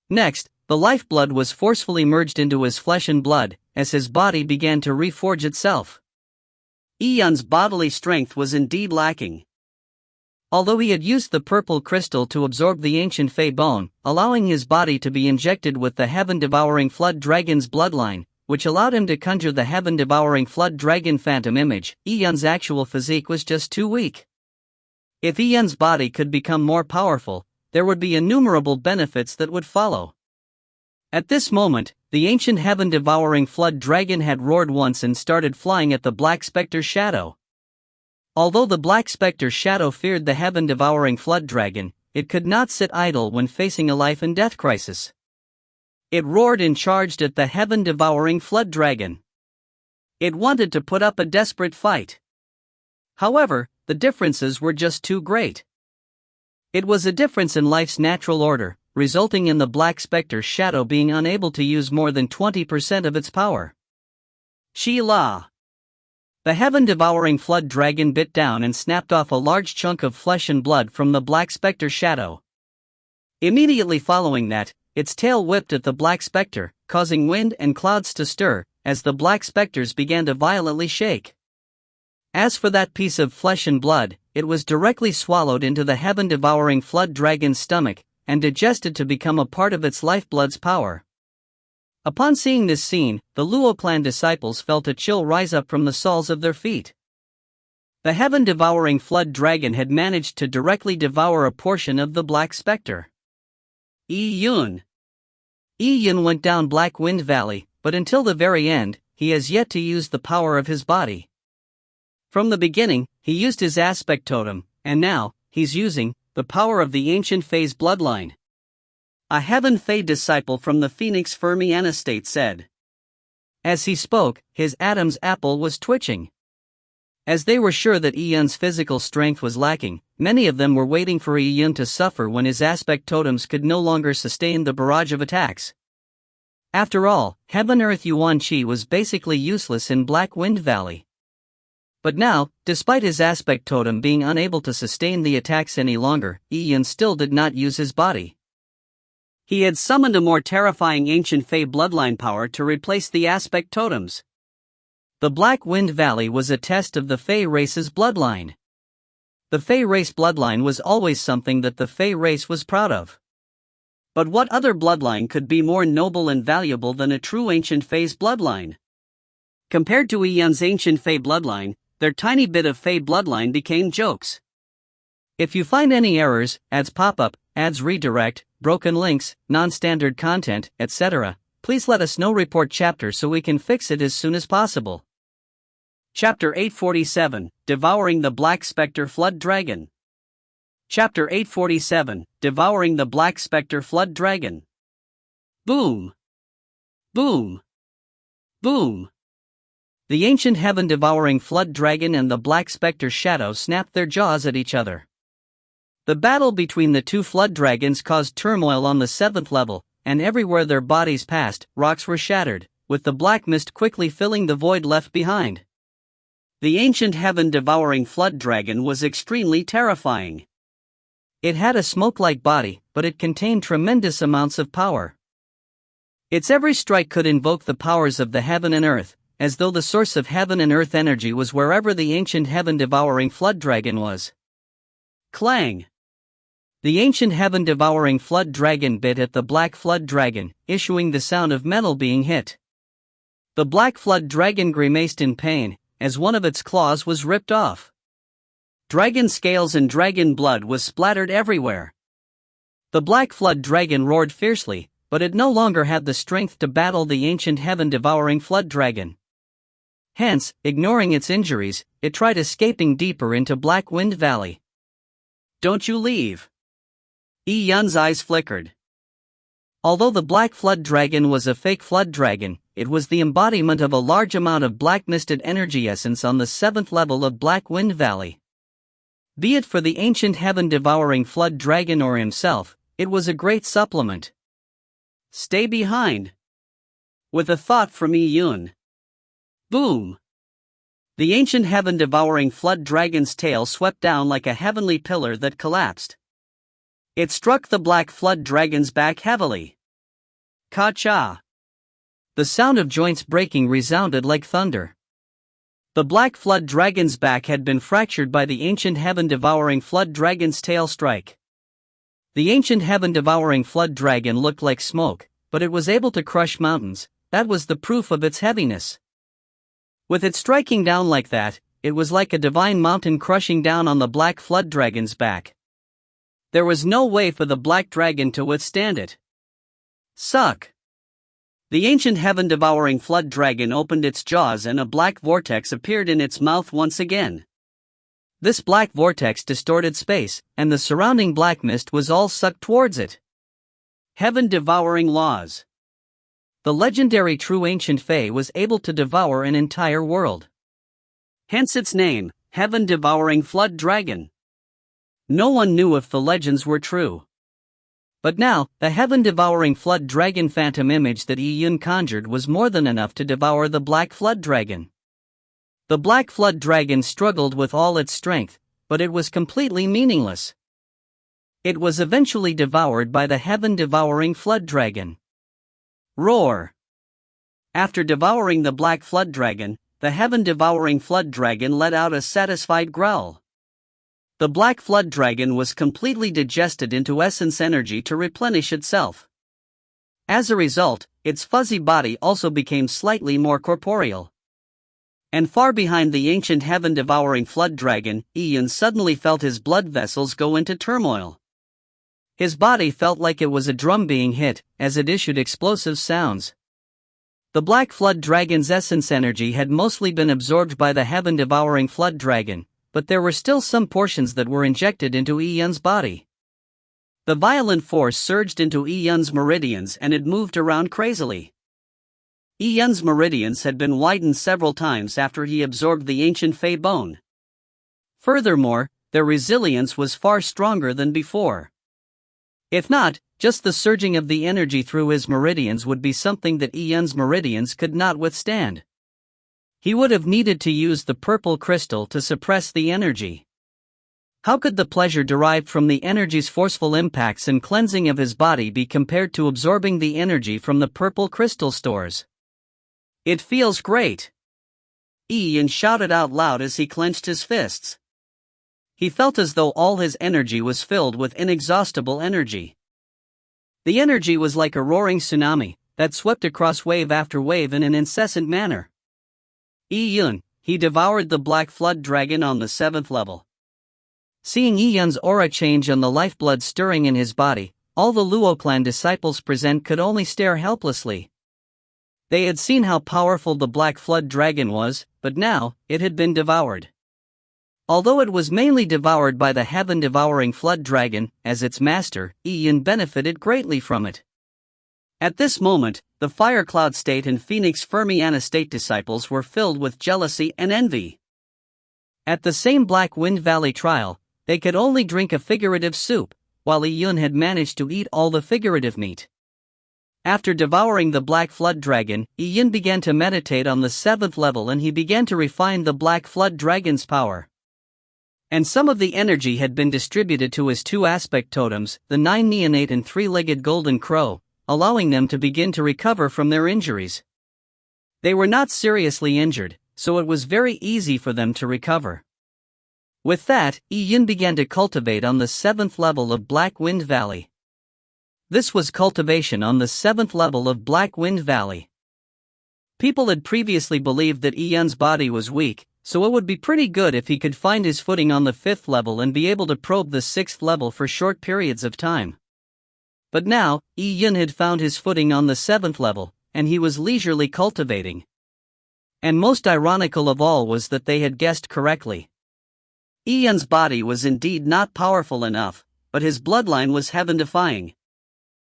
Next, the lifeblood was forcefully merged into his flesh and blood, as his body began to reforge itself. Iyun's bodily strength was indeed lacking. Although he had used the purple crystal to absorb the ancient Fey bone, allowing his body to be injected with the heaven-devouring flood dragon's bloodline, which allowed him to conjure the heaven-devouring flood dragon phantom image, Iyun's actual physique was just too weak. If Iyun's body could become more powerful, there would be innumerable benefits that would follow. At this moment, the ancient heaven-devouring flood dragon had roared once and started flying at the Black Spectre's shadow. Although the Black Spectre's shadow feared the heaven-devouring flood dragon, it could not sit idle when facing a life-and-death crisis. It roared and charged at the heaven-devouring flood dragon. It wanted to put up a desperate fight. However, the differences were just too great. It was a difference in life's natural order, resulting in the Black Spectre's shadow being unable to use more than 20% of its power. Sheila! The heaven-devouring flood dragon bit down and snapped off a large chunk of flesh and blood from the Black Spectre's shadow. Immediately following that, its tail whipped at the Black Spectre, causing wind and clouds to stir, as the Black Spectres began to violently shake. As for that piece of flesh and blood, it was directly swallowed into the heaven-devouring flood dragon's stomach, and digested to become a part of its lifeblood's power. Upon seeing this scene, the Luo clan disciples felt a chill rise up from the soles of their feet. The heaven-devouring flood dragon had managed to directly devour a portion of the Black Spectre. Iyun went down Black Wind Valley, but until the very end, he has yet to use the power of his body. From the beginning, he used his aspect totem, and now, he's using the power of the ancient Fey's bloodline. A Heaven Fey disciple from the Phoenix Fermiana state said. As he spoke, his Adam's apple was twitching. As they were sure that Iyun's physical strength was lacking, many of them were waiting for Iyun to suffer when his aspect totems could no longer sustain the barrage of attacks. After all, Heaven Earth Yuan Qi was basically useless in Black Wind Valley. But now, despite his aspect totem being unable to sustain the attacks any longer, Iyun still did not use his body. He had summoned a more terrifying ancient Fey bloodline power to replace the aspect totems. The Black Wind Valley was a test of the Fey race's bloodline. The Fey race bloodline was always something that the Fey race was proud of. But what other bloodline could be more noble and valuable than a true ancient Fey's bloodline? Compared to Iyun's ancient Fey bloodline, their tiny bit of Fey bloodline became jokes. If you find any errors, ads pop up, ads redirect, broken links, non-standard content, etc., please let us know. Report chapter so we can fix it as soon as possible. Chapter 847, Devouring the Black Spectre Flood Dragon. Chapter 847, Devouring the Black Spectre Flood Dragon. Boom! Boom! Boom! The ancient heaven-devouring flood dragon and the Black Spectre's shadow snapped their jaws at each other. The battle between the two flood dragons caused turmoil on the 7th level, and everywhere their bodies passed, rocks were shattered, with the black mist quickly filling the void left behind. The ancient heaven-devouring flood dragon was extremely terrifying. It had a smoke-like body, but it contained tremendous amounts of power. Its every strike could invoke the powers of the heaven and earth, as though the source of heaven and earth energy was wherever the ancient heaven-devouring flood dragon was. Clang! The ancient heaven-devouring flood dragon bit at the black flood dragon, issuing the sound of metal being hit. The black flood dragon grimaced in pain, as one of its claws was ripped off. Dragon scales and dragon blood was splattered everywhere. The black flood dragon roared fiercely, but it no longer had the strength to battle the ancient heaven-devouring flood dragon. Hence, ignoring its injuries, it tried escaping deeper into Black Wind Valley. "Don't you leave." Yi Yun's eyes flickered. Although the Black Flood Dragon was a fake flood dragon, it was the embodiment of a large amount of black misted energy essence on the 7th level of Black Wind Valley. Be it for the ancient heaven-devouring flood dragon or himself, it was a great supplement. "Stay behind." With a thought from Yi Yun. Boom! The ancient heaven-devouring flood dragon's tail swept down like a heavenly pillar that collapsed. It struck the Black Flood Dragon's back heavily. Ka-cha! The sound of joints breaking resounded like thunder. The Black Flood Dragon's back had been fractured by the ancient heaven-devouring flood dragon's tail strike. The ancient heaven-devouring flood dragon looked like smoke, but it was able to crush mountains. That was the proof of its heaviness. With it striking down like that, it was like a divine mountain crushing down on the Black Flood Dragon's back. There was no way for the Black Dragon to withstand it. Suck! The ancient heaven-devouring flood dragon opened its jaws and a black vortex appeared in its mouth once again. This black vortex distorted space, and the surrounding black mist was all sucked towards it. Heaven-devouring laws. The legendary true ancient Fae was able to devour an entire world. Hence its name, Heaven-devouring flood dragon. No one knew if the legends were true. But now, the heaven-devouring flood dragon phantom image that Yi Yun conjured was more than enough to devour the Black Flood Dragon. The Black Flood Dragon struggled with all its strength, but it was completely meaningless. It was eventually devoured by the heaven-devouring flood dragon. Roar! After devouring the Black Flood Dragon, the heaven-devouring flood dragon let out a satisfied growl. The Black Flood Dragon was completely digested into essence energy to replenish itself. As a result, its fuzzy body also became slightly more corporeal. And far behind the ancient heaven-devouring flood dragon, Yi Yun suddenly felt his blood vessels go into turmoil. His body felt like it was a drum being hit, as it issued explosive sounds. The Black Flood Dragon's essence energy had mostly been absorbed by the heaven-devouring flood dragon, but there were still some portions that were injected into Yi Yun's body. The violent force surged into Yi Yun's meridians and it moved around crazily. Yi Yun's meridians had been widened several times after he absorbed the ancient Fey bone. Furthermore, their resilience was far stronger than before. If not, just the surging of the energy through his meridians would be something that Yi Yun's meridians could not withstand. He would have needed to use the purple crystal to suppress the energy. How could the pleasure derived from the energy's forceful impacts and cleansing of his body be compared to absorbing the energy from the purple crystal stores? It feels great! Yi Yun shouted out loud as he clenched his fists. He felt as though all his energy was filled with inexhaustible energy. The energy was like a roaring tsunami that swept across wave after wave in an incessant manner. Yi Yun, he devoured the Black Flood Dragon on the 7th level. Seeing Yi Yun's aura change and the lifeblood stirring in his body, all the Luo clan disciples present could only stare helplessly. They had seen how powerful the Black Flood Dragon was, but now, it had been devoured. Although it was mainly devoured by the heaven-devouring flood dragon, as its master, Yi Yun benefited greatly from it. At this moment, the Fire Cloud State and Phoenix Fermiana State disciples were filled with jealousy and envy. At the same Black Wind Valley trial, they could only drink a figurative soup, while Yi Yun had managed to eat all the figurative meat. After devouring the Black Flood Dragon, Yi Yun began to meditate on the 7th level and he began to refine the Black Flood Dragon's power. And some of the energy had been distributed to his 2 aspect totems, the 9 neonate and 3-legged golden crow, allowing them to begin to recover from their injuries. They were not seriously injured, so it was very easy for them to recover. With that, Yi Yun began to cultivate on the 7th level of Black Wind Valley. This was cultivation on the 7th level of Black Wind Valley. People had previously believed that Yi Yun's body was weak, so it would be pretty good if he could find his footing on the 5th level and be able to probe the 6th level for short periods of time. But now, Yi Yun had found his footing on the 7th level, and he was leisurely cultivating. And most ironical of all was that they had guessed correctly. Yi Yun's body was indeed not powerful enough, but his bloodline was heaven-defying.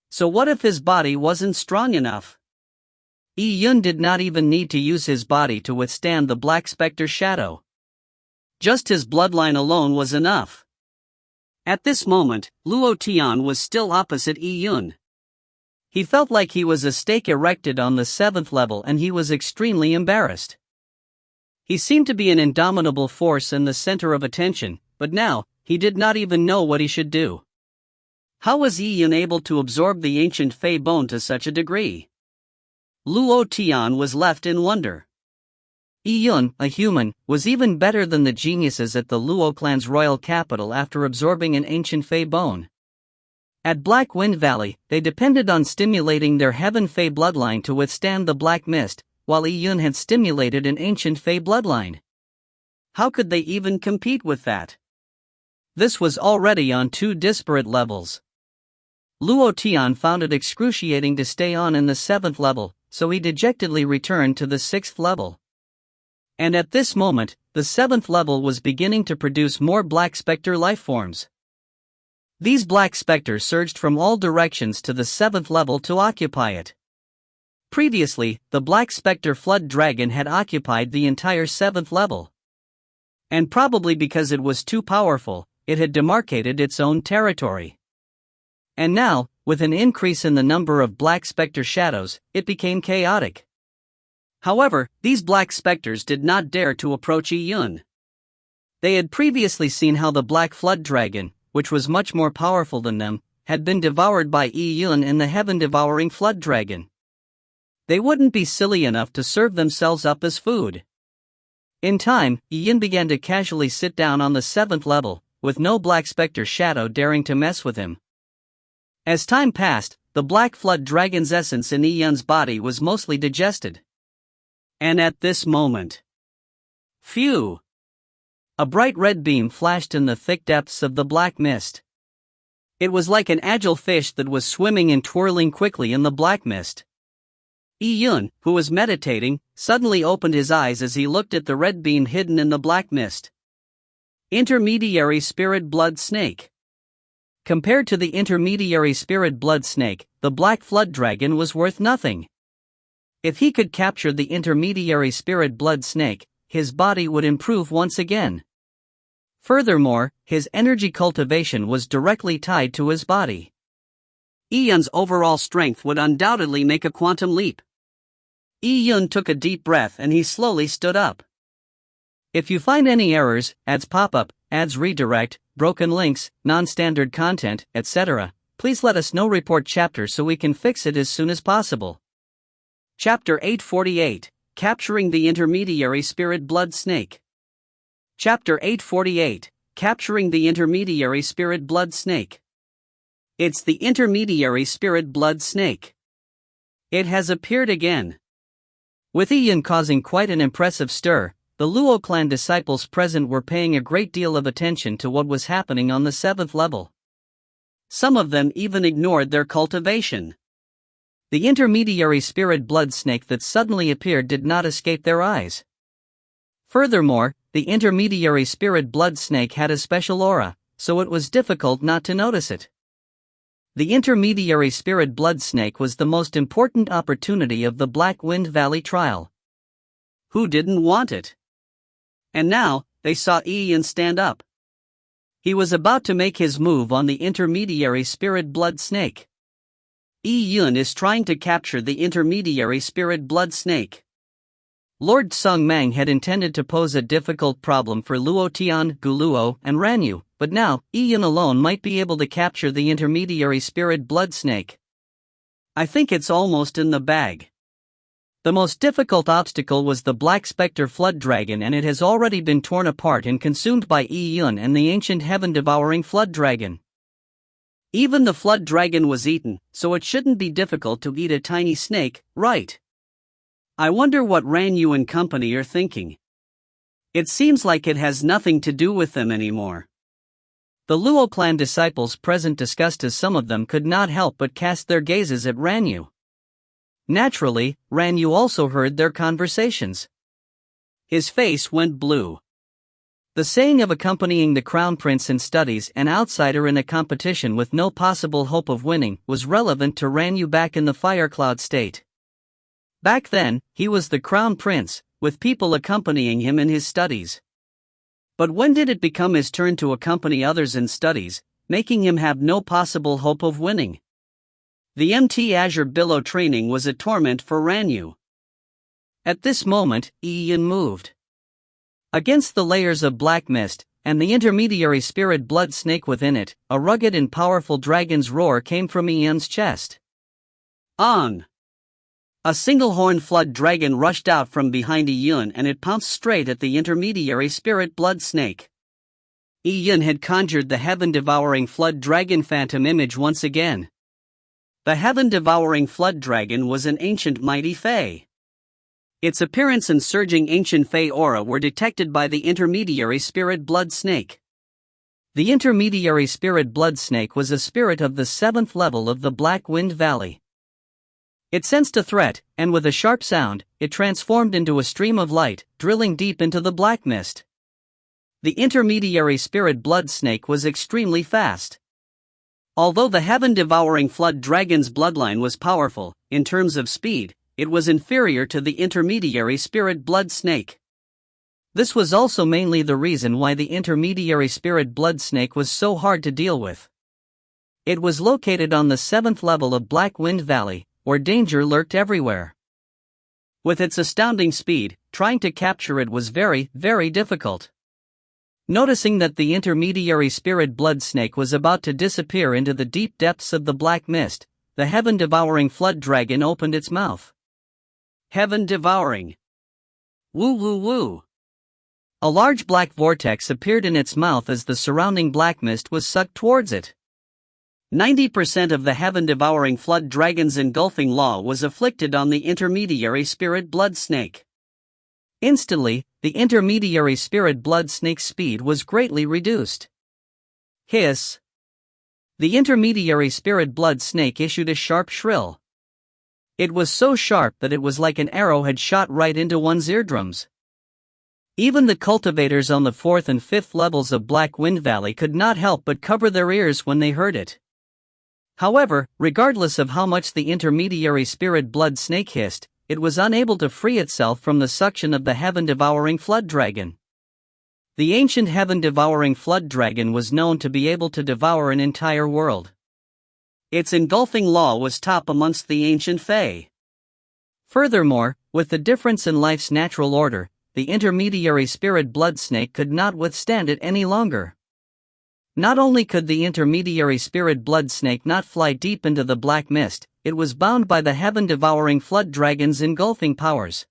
So what if his body wasn't strong enough? Yi Yun did not even need to use his body to withstand the Black Spectre's shadow. Just his bloodline alone was enough. At this moment, Luo Tian was still opposite Yi Yun. He felt like he was a stake erected on the 7th level and he was extremely embarrassed. He seemed to be an indomitable force and the center of attention, but now, he did not even know what he should do. How was Yi Yun able to absorb the ancient Fey bone to such a degree? Luo Tian was left in wonder. Yi Yun, a human, was even better than the geniuses at the Luo clan's royal capital after absorbing an ancient Fey bone. At Black Wind Valley, they depended on stimulating their Heaven Fey bloodline to withstand the Black Mist, while Yi Yun had stimulated an ancient Fey bloodline. How could they even compete with that? This was already on two disparate levels. Luo Tian found it excruciating to stay on in the 7th level, so he dejectedly returned to the 6th level. And at this moment, the 7th level was beginning to produce more Black Spectre lifeforms. These Black Spectres surged from all directions to the 7th level to occupy it. Previously, the Black Spectre Flood Dragon had occupied the entire 7th level. And probably because it was too powerful, it had demarcated its own territory. And now, with an increase in the number of Black Spectre shadows, it became chaotic. However, these Black Spectres did not dare to approach Yi Yun. They had previously seen how the Black Flood Dragon, which was much more powerful than them, had been devoured by Yi Yun and the heaven-devouring Flood Dragon. They wouldn't be silly enough to serve themselves up as food. In time, Yi Yun began to casually sit down on the 7th level, with no Black Spectre shadow daring to mess with him. As time passed, the Black Flood Dragon's essence in Yi Yun's body was mostly digested. And at this moment, phew! A bright red beam flashed in the thick depths of the black mist. It was like an agile fish that was swimming and twirling quickly in the black mist. Yi Yun, who was meditating, suddenly opened his eyes as he looked at the red beam hidden in the black mist. Intermediary Spirit Blood Snake. Compared to the Intermediary Spirit Blood Snake, the Black Flood Dragon was worth nothing. If he could capture the Intermediary Spirit Blood Snake, his body would improve once again. Furthermore, his energy cultivation was directly tied to his body. Yi Yun's overall strength would undoubtedly make a quantum leap. Yi Yun took a deep breath and he slowly stood up. If you find any errors, ads pop up, ads redirect, broken links, non-standard content, etc., please let us know. Report chapter so we can fix it as soon as possible. Chapter 848, Capturing the Intermediary Spirit Blood Snake. Chapter 848, Capturing the Intermediary Spirit Blood Snake. It's the Intermediary Spirit Blood Snake. It has appeared again. With Yi Yun causing quite an impressive stir, the Luo clan disciples present were paying a great deal of attention to what was happening on the 7th level. Some of them even ignored their cultivation. The intermediary spirit blood snake that suddenly appeared did not escape their eyes. Furthermore, the intermediary spirit blood snake had a special aura, so it was difficult not to notice it. The intermediary spirit blood snake was the most important opportunity of the Black Wind Valley trial. Who didn't want it? And now, they saw Yi Yun stand up. He was about to make his move on the intermediary spirit blood snake. Yi Yun is trying to capture the intermediary spirit blood snake. Lord Sung Mang had intended to pose a difficult problem for Luo Tian, Guluo, and Ranyu, but now, Yi Yun alone might be able to capture the intermediary spirit blood snake. I think it's almost in the bag. The most difficult obstacle was the Black Spectre Flood Dragon, and it has already been torn apart and consumed by Yi Yun and the ancient heaven-devouring Flood Dragon. Even the Flood Dragon was eaten, so it shouldn't be difficult to eat a tiny snake, right? I wonder what Ranyu and company are thinking. It seems like it has nothing to do with them anymore. The Luo clan disciples present discussed as some of them could not help but cast their gazes at Ranyu. Naturally, Ranyu also heard their conversations. His face went blue. The saying of accompanying the crown prince in studies, an outsider in a competition with no possible hope of winning, was relevant to Ranyu back in the Firecloud state. Back then, he was the crown prince, with people accompanying him in his studies. But when did it become his turn to accompany others in studies, making him have no possible hope of winning? The MT Azure Billow training was a torment for Ranyu. At this moment, Ian moved. Against the layers of black mist, and the intermediary spirit blood snake within it, a rugged and powerful dragon's roar came from Ian's chest. On! A single-horned flood dragon rushed out from behind Ian and it pounced straight at the intermediary spirit blood snake. Ian had conjured the heaven-devouring flood dragon phantom image once again. The heaven-devouring flood dragon was an ancient mighty fae. Its appearance and surging ancient fae aura were detected by the intermediary spirit blood snake. The intermediary spirit blood snake was a spirit of the 7th level of the Black Wind Valley. It sensed a threat, and with a sharp sound, it transformed into a stream of light, drilling deep into the black mist. The intermediary spirit blood snake was extremely fast. Although the heaven-devouring flood dragon's bloodline was powerful, in terms of speed, it was inferior to the intermediary spirit blood snake. This was also mainly the reason why the intermediary spirit blood snake was so hard to deal with. It was located on the 7th level of Black Wind Valley, where danger lurked everywhere. With its astounding speed, trying to capture it was very, very difficult. Noticing that the intermediary spirit blood snake was about to disappear into the deep depths of the black mist, the heaven-devouring flood dragon opened its mouth. Heaven-devouring. Woo woo woo. A large black vortex appeared in its mouth as the surrounding black mist was sucked towards it. 90% of the heaven-devouring flood dragon's engulfing law was afflicted on the intermediary spirit blood snake. Instantly, the intermediary spirit blood snake's speed was greatly reduced. Hiss. The intermediary spirit blood snake issued a sharp shrill. It was so sharp that it was like an arrow had shot right into one's eardrums. Even the cultivators on the 4th and 5th levels of Black Wind Valley could not help but cover their ears when they heard it. However, regardless of how much the intermediary spirit blood snake hissed, it was unable to free itself from the suction of the heaven-devouring flood dragon. The ancient heaven-devouring flood dragon was known to be able to devour an entire world. Its engulfing law was top amongst the ancient fae. Furthermore, with the difference in life's natural order, the intermediary spirit blood snake could not withstand it any longer. Not only could the intermediary spirit blood snake not fly deep into the black mist, it was bound by the heaven-devouring flood dragon's engulfing powers.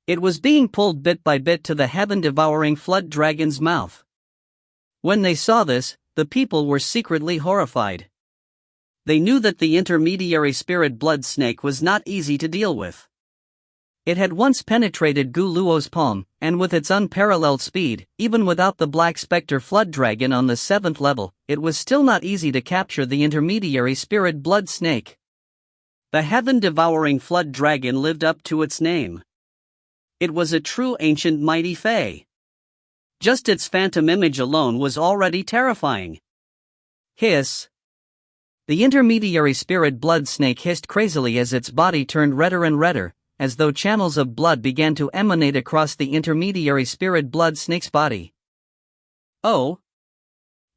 It was being pulled bit by bit to the heaven-devouring flood dragon's mouth. When they saw this, the people were secretly horrified. They knew that the intermediary spirit blood snake was not easy to deal with. It had once penetrated Gu Luo's palm, and with its unparalleled speed, even without the Black Spectre Flood Dragon on the 7th level, it was still not easy to capture the intermediary spirit blood snake. The heaven-devouring Flood Dragon lived up to its name. It was a true ancient mighty fae. Just its phantom image alone was already terrifying. Hiss. The intermediary spirit blood snake hissed crazily as its body turned redder and redder, as though channels of blood began to emanate across the intermediary spirit blood snake's body. Oh!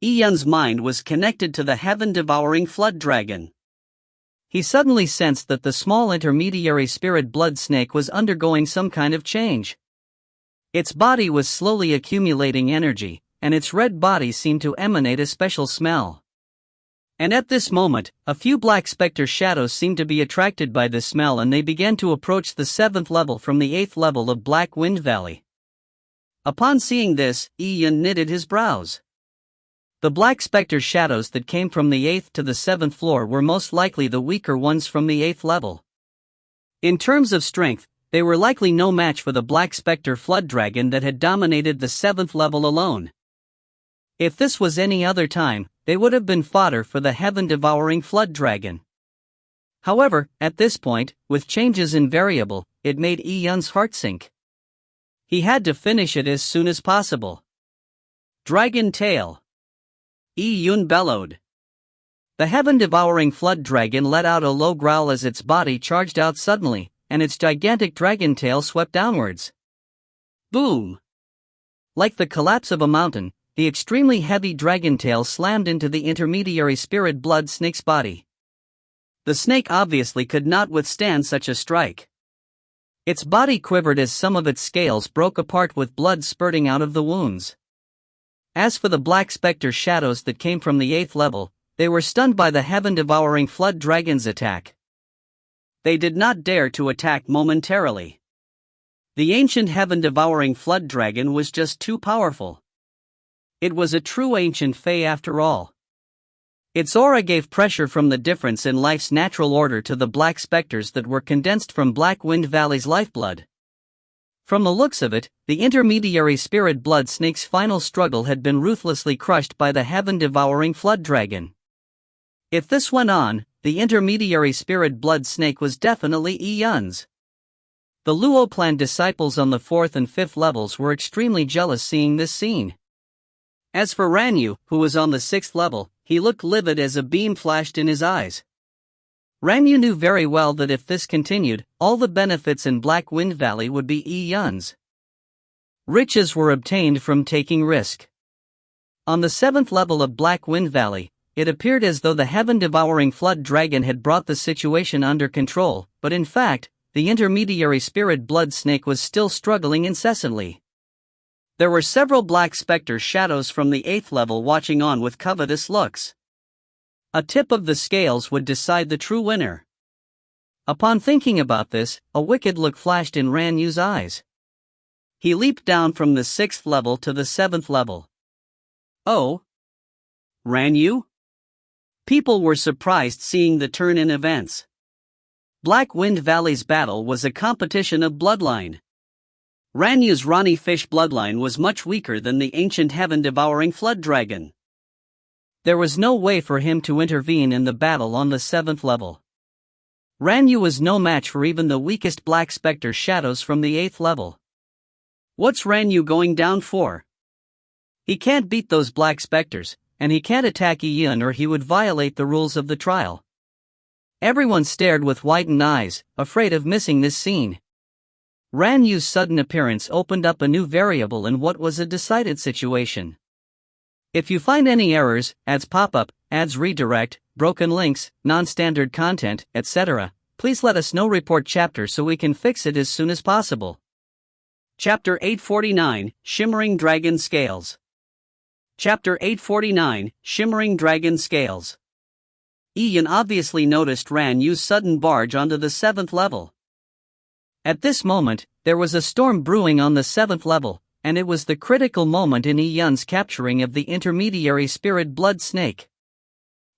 Ian's mind was connected to the heaven-devouring flood dragon. He suddenly sensed that the small intermediary spirit blood snake was undergoing some kind of change. Its body was slowly accumulating energy, and its red body seemed to emanate a special smell. And at this moment, a few Black Spectre shadows seemed to be attracted by the smell and they began to approach the 7th level from the 8th level of Black Wind Valley. Upon seeing this, Ian knitted his brows. The Black Spectre shadows that came from the 8th to the 7th floor were most likely the weaker ones from the 8th level. In terms of strength, they were likely no match for the Black Spectre Flood Dragon that had dominated the 7th level alone. If this was any other time, they would have been fodder for the heaven-devouring flood dragon. However, at this point, with changes invariable, it made Ian's heart sink. He had to finish it as soon as possible. Dragon tail. Yun bellowed. The heaven-devouring flood dragon let out a low growl as its body charged out suddenly, and its gigantic dragon tail swept downwards. Boom! Like the collapse of a mountain, the extremely heavy dragon tail slammed into the intermediary spirit blood snake's body. The snake obviously could not withstand such a strike. Its body quivered as some of its scales broke apart with blood spurting out of the wounds. As for the black specter shadows that came from the 8th level, they were stunned by the heaven-devouring flood dragon's attack. They did not dare to attack momentarily. The ancient heaven-devouring flood dragon was just too powerful. It was a true ancient fae after all. Its aura gave pressure from the difference in life's natural order to the black specters that were condensed from Black Wind Valley's lifeblood. From the looks of it, the intermediary spirit blood snake's final struggle had been ruthlessly crushed by the heaven-devouring flood dragon. If this went on, the intermediary spirit blood snake was definitely Yun's. The Luo clan disciples on the 4th and 5th levels were extremely jealous seeing this scene. As for Ranyu, who was on the 6th level, he looked livid as a beam flashed in his eyes. Ranyu knew very well that if this continued, all the benefits in Black Wind Valley would be Yun's. Riches were obtained from taking risk. On the 7th level of Black Wind Valley, it appeared as though the heaven-devouring flood dragon had brought the situation under control, but in fact, the intermediary spirit blood snake was still struggling incessantly. There were several black specter shadows from the 8th level watching on with covetous looks. A tip of the scales would decide the true winner. Upon thinking about this, a wicked look flashed in Ranyu's eyes. He leaped down from the 6th level to the 7th level. Oh? Ranyu? People were surprised seeing the turn in events. Black Wind Valley's battle was a competition of bloodline. Ranyu's Rani fish bloodline was much weaker than the ancient heaven-devouring flood dragon. There was no way for him to intervene in the battle on the 7th level. Ranyu was no match for even the weakest black specter shadows from the 8th level. What's Ranyu going down for? He can't beat those black specters, and he can't attack Yun or he would violate the rules of the trial. Everyone stared with widened eyes, afraid of missing this scene. Ranyu's sudden appearance opened up a new variable in what was a decided situation. If you find any errors, ads pop up, ads redirect, broken links, non-standard content, etc., please let us know. Report chapter so we can fix it as soon as possible. Chapter 849, Shimmering Dragon Scales. Chapter 849, Shimmering Dragon Scales. Yun obviously noticed Ranyu's sudden barge onto the 7th level. At this moment, there was a storm brewing on the 7th level, and it was the critical moment in Yun's capturing of the intermediary spirit blood snake.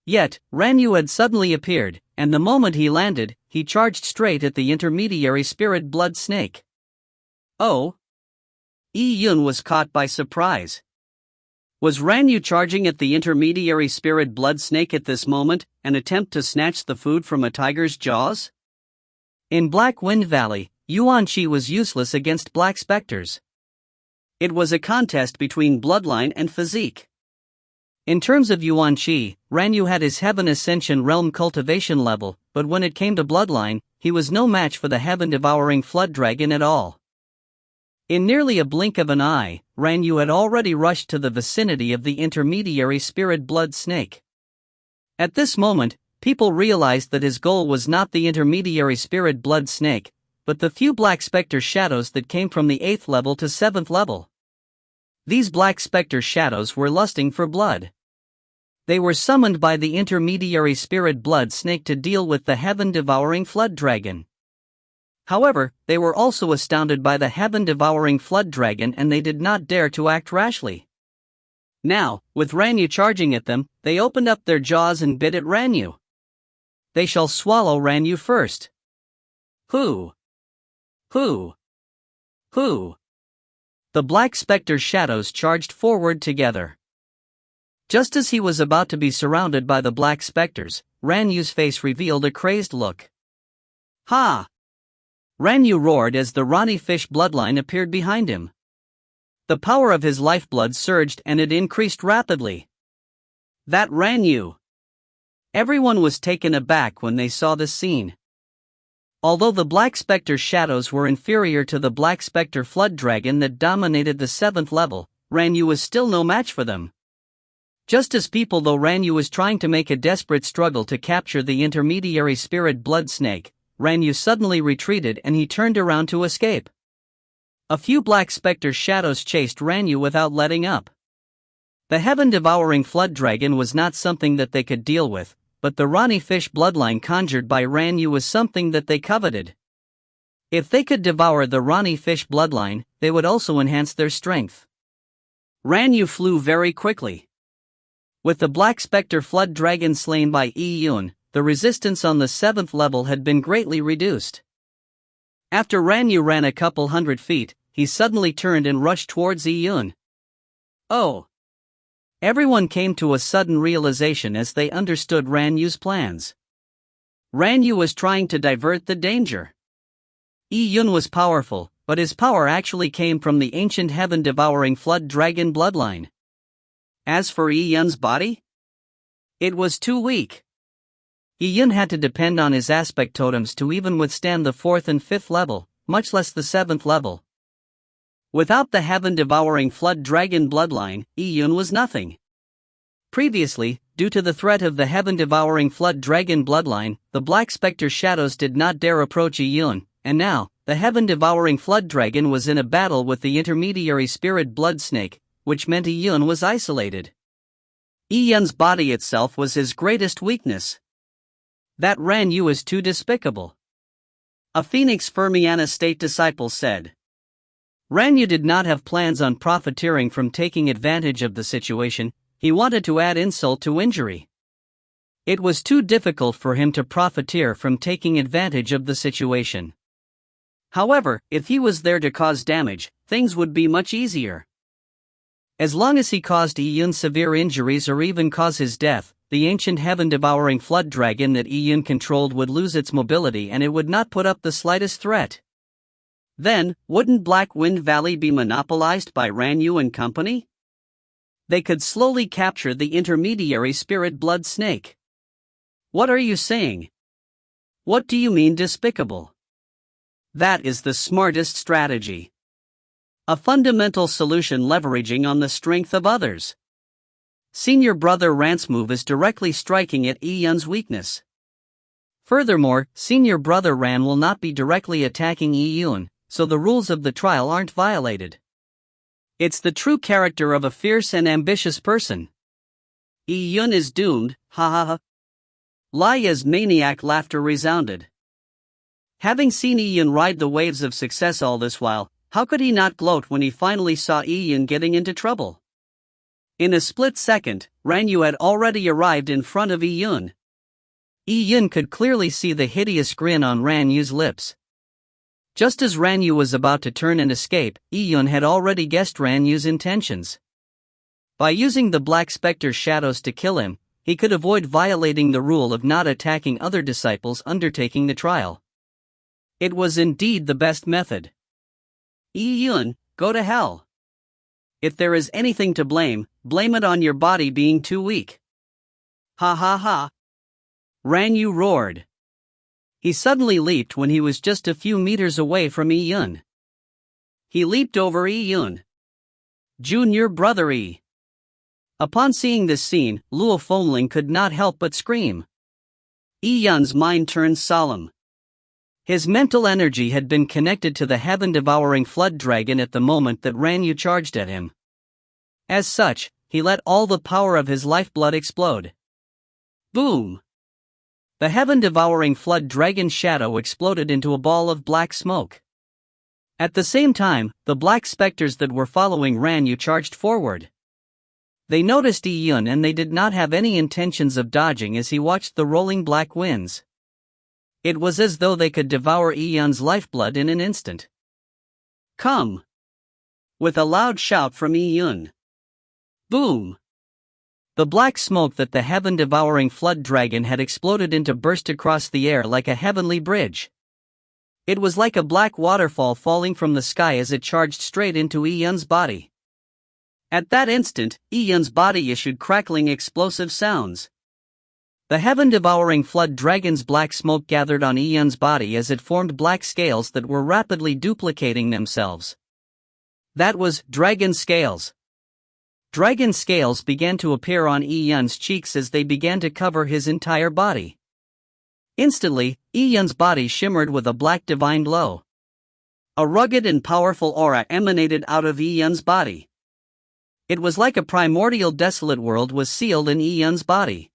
Yet, Ranyu had suddenly appeared, and the moment he landed, he charged straight at the intermediary spirit blood snake. Oh? Yun was caught by surprise. Was Ranyu charging at the intermediary spirit blood snake at this moment, an attempt to snatch the food from a tiger's jaws? In Black Wind Valley, Yuan Qi was useless against black specters. It was a contest between bloodline and physique. In terms of Yuan Qi, Ranyu had his Heaven Ascension realm cultivation level, but when it came to bloodline, he was no match for the heaven-devouring flood dragon at all. In nearly a blink of an eye, Ranyu had already rushed to the vicinity of the intermediary spirit blood snake. At this moment, people realized that his goal was not the intermediary spirit blood snake, but the few black specter shadows that came from the 8th level to 7th level. These black specter shadows were lusting for blood. They were summoned by the intermediary spirit blood snake to deal with the heaven-devouring flood dragon. However, they were also astounded by the heaven-devouring flood dragon and they did not dare to act rashly. Now, with Ranyu charging at them, they opened up their jaws and bit at Ranyu. They shall swallow Ranyu first. Who? Who? Who? The black specter shadows charged forward together. Just as he was about to be surrounded by the black specters, Ranyu's face revealed a crazed look. Ha! Ran Yu roared as the Rani fish bloodline appeared behind him. The power of his lifeblood surged and it increased rapidly. That Ran Yu! Everyone was taken aback when they saw this scene. Although the Black Spectre shadows were inferior to the Black Spectre flood dragon that dominated the 7th level, Ran Yu was still no match for them. Just as people though Ran Yu was trying to make a desperate struggle to capture the intermediary spirit blood snake, Ran Yu suddenly retreated and he turned around to escape. A few Black Spectre shadows chased Ran Yu without letting up. The heaven-devouring flood dragon was not something that they could deal with, but the Rani fish bloodline conjured by Ran Yu was something that they coveted. If they could devour the Rani fish bloodline, they would also enhance their strength. Ran Yu flew very quickly. With the Black Spectre flood dragon slain by Yi Yun, the resistance on the 7th level had been greatly reduced. After Ran Yu ran a couple hundred feet, he suddenly turned and rushed towards Yi Yun. Oh! Everyone came to a sudden realization as they understood Ran Yu's plans. Ran Yu was trying to divert the danger. Yi Yun was powerful, but his power actually came from the ancient heaven-devouring flood dragon bloodline. As for Yi Yun's body, it was too weak. Yi Yun had to depend on his aspect totems to even withstand the 4th and 5th level, much less the 7th level. Without the heaven-devouring flood dragon bloodline, Yi Yun was nothing. Previously, due to the threat of the heaven-devouring flood dragon bloodline, the Black Spectre shadows did not dare approach Yi Yun, and now, the heaven-devouring flood dragon was in a battle with the intermediary spirit blood snake, which meant Yi Yun was isolated. Yi Yun's body itself was his greatest weakness. That Ran Yu is too despicable. A Phoenix Fermiana State disciple said. Ran Yu did not have plans on profiteering from taking advantage of the situation, he wanted to add insult to injury. It was too difficult for him to profiteer from taking advantage of the situation. However, if he was there to cause damage, things would be much easier. As long as he caused Yi Yun severe injuries or even cause his death, the ancient heaven-devouring flood dragon that Yi Yun controlled would lose its mobility and it would not put up the slightest threat. Then, wouldn't Black Wind Valley be monopolized by Ran Yu and company? They could slowly capture the intermediary spirit blood snake. What are you saying? What do you mean despicable? That is the smartest strategy. A fundamental solution leveraging on the strength of others. Senior brother Ran's move is directly striking at Yi Yun's weakness. Furthermore, senior brother Ran will not be directly attacking Yi Yun, so the rules of the trial aren't violated. It's the true character of a fierce and ambitious person. Yi Yun is doomed, ha ha ha. Lia's maniac laughter resounded. Having seen Yi Yun ride the waves of success all this while, how could he not gloat when he finally saw Yi Yun getting into trouble? In a split second, Ran Yu had already arrived in front of Yi Yun. Yi Yun could clearly see the hideous grin on Ran Yu's lips. Just as Ran Yu was about to turn and escape, Yi Yun had already guessed Ran Yu's intentions. By using the Black Spectre shadows to kill him, he could avoid violating the rule of not attacking other disciples undertaking the trial. It was indeed the best method. Yi Yun, go to hell. If there is anything to blame, blame it on your body being too weak. Ha ha ha. Ran Yu roared. He suddenly leaped when he was just a few meters away from Yi Yun. He leaped over Yi Yun. Junior brother Yi. Upon seeing this scene, Luo Fengling could not help but scream. Yi Yun's mind turned solemn. His mental energy had been connected to the heaven-devouring flood dragon at the moment that Ran Yu charged at him. As such, he let all the power of his lifeblood explode. Boom! The heaven-devouring flood dragon shadow exploded into a ball of black smoke. At the same time, the black specters that were following Ran Yu charged forward. They noticed Yi Yun and they did not have any intentions of dodging as he watched the rolling black winds. It was as though they could devour Yi Yun's lifeblood in an instant. Come! With a loud shout from Yi Yun. Boom! The black smoke that the heaven-devouring flood dragon had exploded into burst across the air like a heavenly bridge. It was like a black waterfall falling from the sky as it charged straight into Yun's body. At that instant, Yun's body issued crackling explosive sounds. The heaven-devouring flood dragon's black smoke gathered on Yun's body as it formed black scales that were rapidly duplicating themselves. That was dragon scales. Dragon scales began to appear on Yun's cheeks as they began to cover his entire body. Instantly, Yun's body shimmered with a black divine glow. A rugged and powerful aura emanated out of Yun's body. It was like a primordial desolate world was sealed in Yun's body.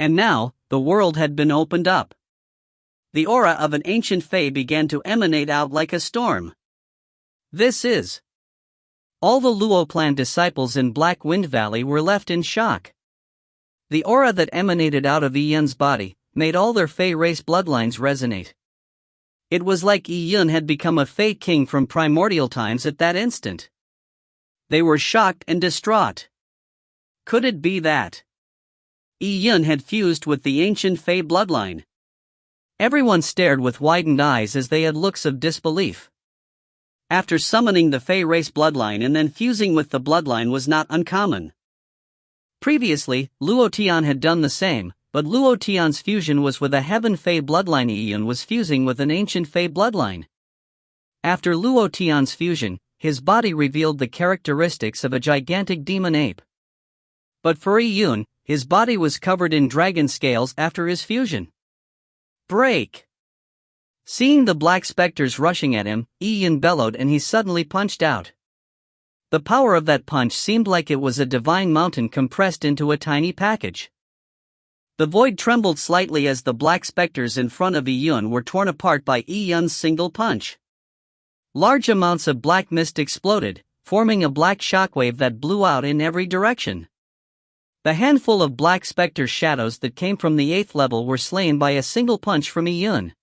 And now, the world had been opened up. The aura of an ancient fae began to emanate out like a storm. This is. All the Luo clan disciples in Black Wind Valley were left in shock. The aura that emanated out of Yun's body made all their fae race bloodlines resonate. It was like Yun had become a fae king from primordial times at that instant. They were shocked and distraught. Could it be that Yun had fused with the ancient fae bloodline? Everyone stared with widened eyes as they had looks of disbelief. After summoning the fae race bloodline and then fusing with the bloodline was not uncommon. Previously, Luo Tian had done the same, but Luo Tian's fusion was with a heaven fae bloodline. Yun was fusing with an ancient fae bloodline. After Luo Tian's fusion, his body revealed the characteristics of a gigantic demon ape. But for Yun, his body was covered in dragon scales after his fusion. Break! Seeing the black specters rushing at him, Yun bellowed and he suddenly punched out. The power of that punch seemed like it was a divine mountain compressed into a tiny package. The void trembled slightly as the black specters in front of Yun were torn apart by Yun's single punch. Large amounts of black mist exploded, forming a black shockwave that blew out in every direction. The handful of black specter shadows that came from the 8th level were slain by a single punch from Yun.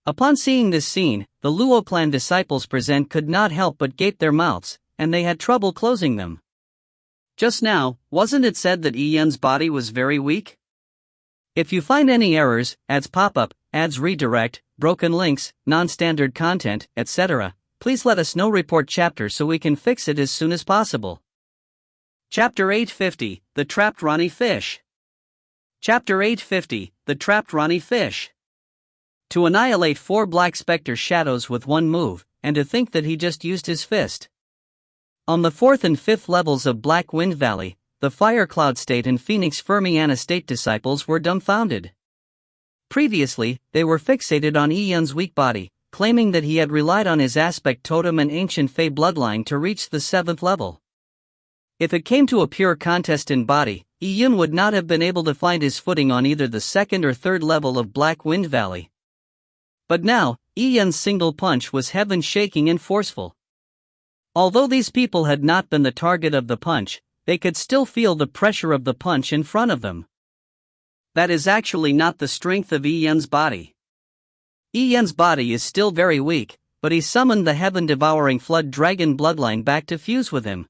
Upon seeing this scene, the Luo clan disciples present could not help but gape their mouths, and they had trouble closing them. Just now, wasn't it said that Yun's body was very weak? If you find any errors, ads pop up, ads redirect, broken links, non-standard content, etc., please let us know. Report chapter so we can fix it as soon as possible. Chapter 850, The Trapped Rani Fish. Chapter 850, The Trapped Rani Fish. To annihilate 4 black specter shadows with one move, and to think that he just used his fist. On the 4th and 5th levels of Black Wind Valley, the Fire Cloud State and Phoenix Fermiana State disciples were dumbfounded. Previously, they were fixated on Yun's weak body, claiming that he had relied on his aspect totem and ancient fae bloodline to reach the 7th level. If it came to a pure contest in body, Yun would not have been able to find his footing on either the 2nd or 3rd level of Black Wind Valley. But now, Yun's single punch was heaven-shaking and forceful. Although these people had not been the target of the punch, they could still feel the pressure of the punch in front of them. That is actually not the strength of Yun's body. Yun's body is still very weak, but he summoned the heaven-devouring flood dragon bloodline back to fuse with him.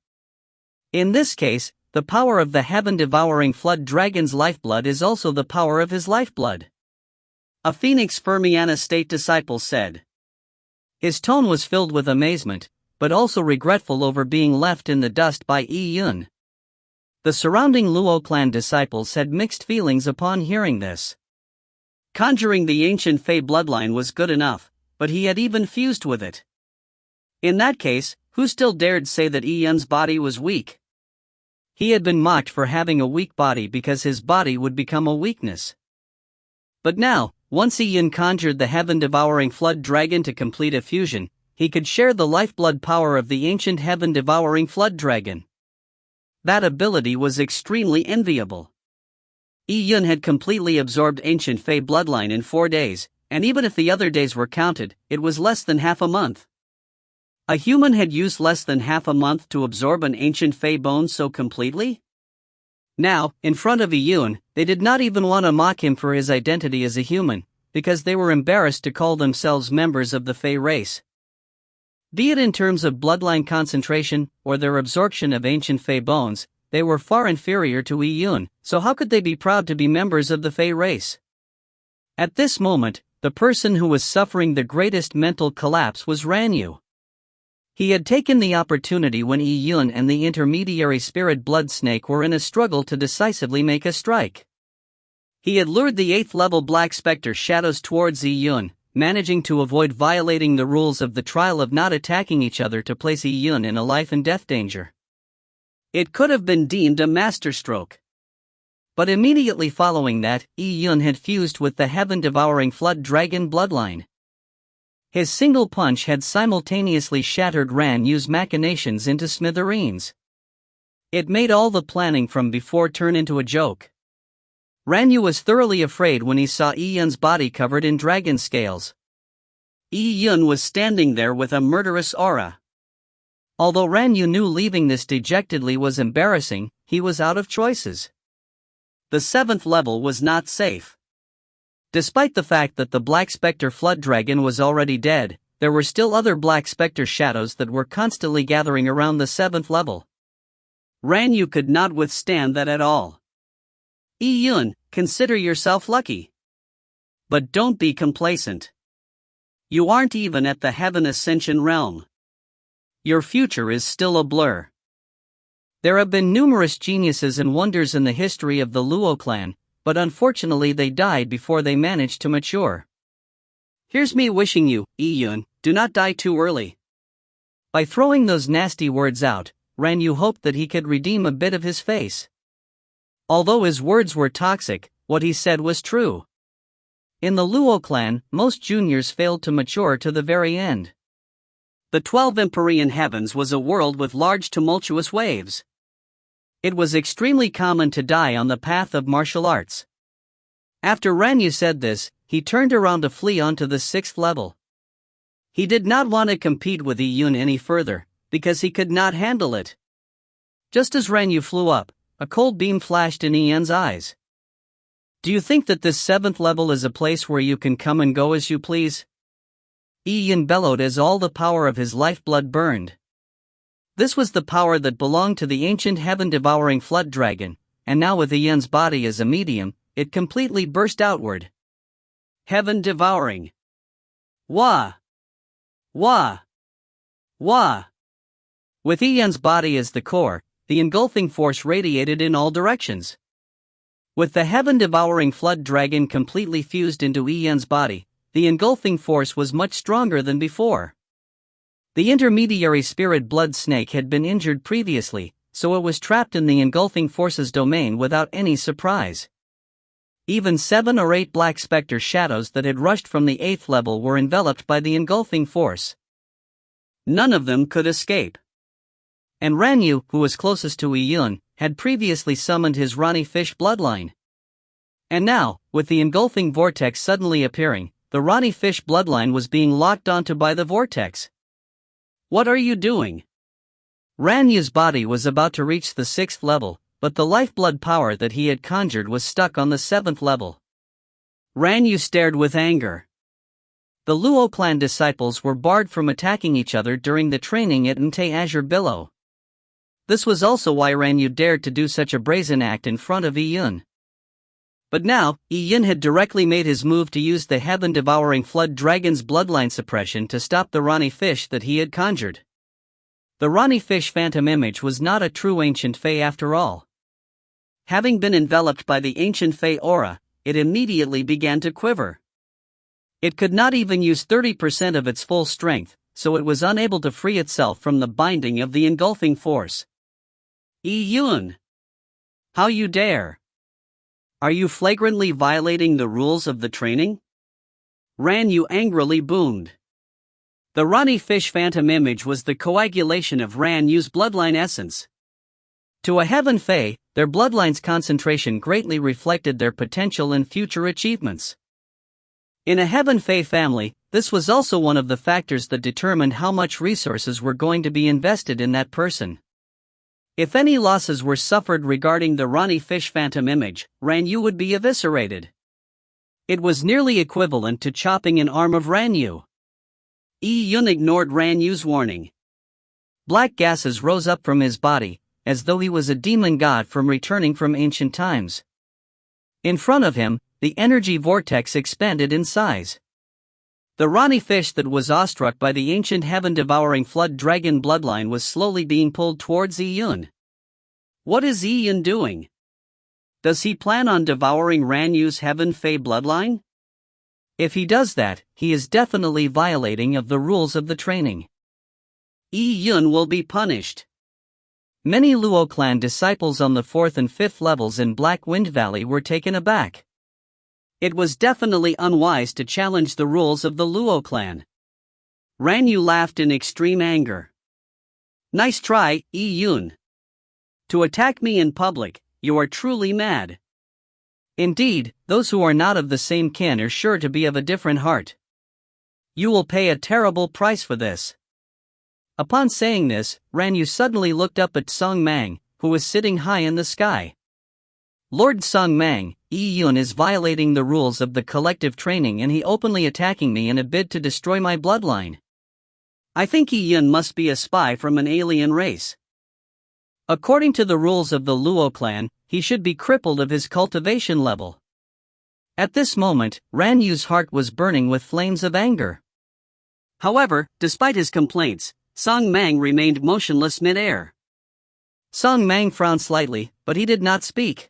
In this case, the power of the heaven-devouring flood dragon's lifeblood is also the power of his lifeblood. A Phoenix Fermiana State disciple said. His tone was filled with amazement, but also regretful over being left in the dust by Yun. The surrounding Luo clan disciples had mixed feelings upon hearing this. Conjuring the ancient fae bloodline was good enough, but he had even fused with it. In that case, who still dared say that Yun's body was weak? He had been mocked for having a weak body because his body would become a weakness. But now, once Yun conjured the heaven-devouring flood dragon to complete a fusion, he could share the lifeblood power of the ancient heaven-devouring flood dragon. That ability was extremely enviable. Yun had completely absorbed ancient fae bloodline in 4 days, and even if the other days were counted, it was less than half a month. A human had used less than half a month to absorb an ancient fae bone so completely? Now, in front of Yun, they did not even want to mock him for his identity as a human, because they were embarrassed to call themselves members of the fae race. Be it in terms of bloodline concentration, or their absorption of ancient fae bones, they were far inferior to Yun, so how could they be proud to be members of the fae race? At this moment, the person who was suffering the greatest mental collapse was Ranyu. He had taken the opportunity when Yi-Yun and the intermediary spirit blood snake were in a struggle to decisively make a strike. He had lured the 8th level Black Spectre shadows towards Yi-Yun, managing to avoid violating the rules of the trial of not attacking each other to place Yi-Yun in a life and death danger. It could have been deemed a masterstroke. But immediately following that, Yi-Yun had fused with the heaven-devouring flood dragon bloodline. His single punch had simultaneously shattered Ranyu's machinations into smithereens. It made all the planning from before turn into a joke. Ranyu was thoroughly afraid when he saw Yi-Yun's body covered in dragon scales. Yi-Yun was standing there with a murderous aura. Although Ranyu knew leaving this dejectedly was embarrassing, he was out of choices. The 7th level was not safe. Despite the fact that the Black Spectre Flood Dragon was already dead, there were still other Black Spectre shadows that were constantly gathering around the 7th level. Ranyu could not withstand that at all. Yi-Yun, consider yourself lucky. But don't be complacent. You aren't even at the Heaven Ascension realm. Your future is still a blur. There have been numerous geniuses and wonders in the history of the Luo clan, but unfortunately they died before they managed to mature. Here's me wishing you, Yi-Yun, do not die too early. By throwing those nasty words out, Ranyu hoped that he could redeem a bit of his face. Although his words were toxic, what he said was true. In the Luo clan, most juniors failed to mature to the very end. The 12 Empyrean heavens was a world with large tumultuous waves. It was extremely common to die on the path of martial arts. After Ranyu said this, he turned around to flee onto the 6th level. He did not want to compete with Yi-Yun any further, because he could not handle it. Just as Ranyu flew up, a cold beam flashed in Yi-Yun's eyes. Do you think that this 7th level is a place where you can come and go as you please? Yi-Yun bellowed as all the power of his lifeblood burned. This was the power that belonged to the ancient heaven-devouring flood dragon, and now with Yi-Yun's body as a medium, it completely burst outward. Heaven-devouring. Wah! Wah! Wah! With Yi-Yun's body as the core, the engulfing force radiated in all directions. With the heaven-devouring flood dragon completely fused into Yi-Yun's body, the engulfing force was much stronger than before. The intermediary spirit blood snake had been injured previously, so it was trapped in the engulfing force's domain without any surprise. Even 7 or 8 Black Spectre shadows that had rushed from the 8th level were enveloped by the engulfing force. None of them could escape. And Ranyu, who was closest to Yi-Yun, had previously summoned his Rani fish bloodline. And now, with the engulfing vortex suddenly appearing, the Rani fish bloodline was being locked onto by the vortex. What are you doing? Ranyu's body was about to reach the 6th level, but the lifeblood power that he had conjured was stuck on the 7th level. Ranyu stared with anger. The Luo clan disciples were barred from attacking each other during the training at Nte Azure Billow. This was also why Ranyu dared to do such a brazen act in front of Yi-Yun. But now, Yi-Yun had directly made his move to use the heaven-devouring flood dragon's bloodline suppression to stop the Rani fish that he had conjured. The Rani fish phantom image was not a true ancient fae after all. Having been enveloped by the ancient fae aura, it immediately began to quiver. It could not even use 30% of its full strength, so it was unable to free itself from the binding of the engulfing force. Yi-Yun! How you dare! Are you flagrantly violating the rules of the training? Ranyu angrily boomed. The Rani fish phantom image was the coagulation of Ranyu's bloodline essence. To a heaven fae, their bloodline's concentration greatly reflected their potential and future achievements. In a heaven fae family, this was also one of the factors that determined how much resources were going to be invested in that person. If any losses were suffered regarding the Rani fish phantom image, Ranyu would be eviscerated. It was nearly equivalent to chopping an arm of Ranyu. Yi-Yun ignored Ranyu's warning. Black gases rose up from his body, as though he was a demon god from returning from ancient times. In front of him, the energy vortex expanded in size. The Rani fish that was awestruck by the ancient heaven-devouring flood dragon bloodline was slowly being pulled towards Iyun. What is Iyun doing? Does he plan on devouring Ranyu's heaven fae bloodline? If he does that, he is definitely violating of the rules of the training. Iyun will be punished. Many Luo clan disciples on the 4th and 5th levels in Black Wind Valley were taken aback. It was definitely unwise to challenge the rules of the Luo clan. Ranyu laughed in extreme anger. Nice try, Iyun. To attack me in public, you are truly mad. Indeed, those who are not of the same kin are sure to be of a different heart. You will pay a terrible price for this. Upon saying this, Ranyu suddenly looked up at Song Mang, who was sitting high in the sky. Lord Song Mang, Iyun is violating the rules of the collective training and he openly attacking me in a bid to destroy my bloodline. I think Iyun must be a spy from an alien race. According to the rules of the Luo clan, he should be crippled of his cultivation level. At this moment, Ranyu's heart was burning with flames of anger. However, despite his complaints, Song Mang remained motionless mid-air. Song Mang frowned slightly, but he did not speak.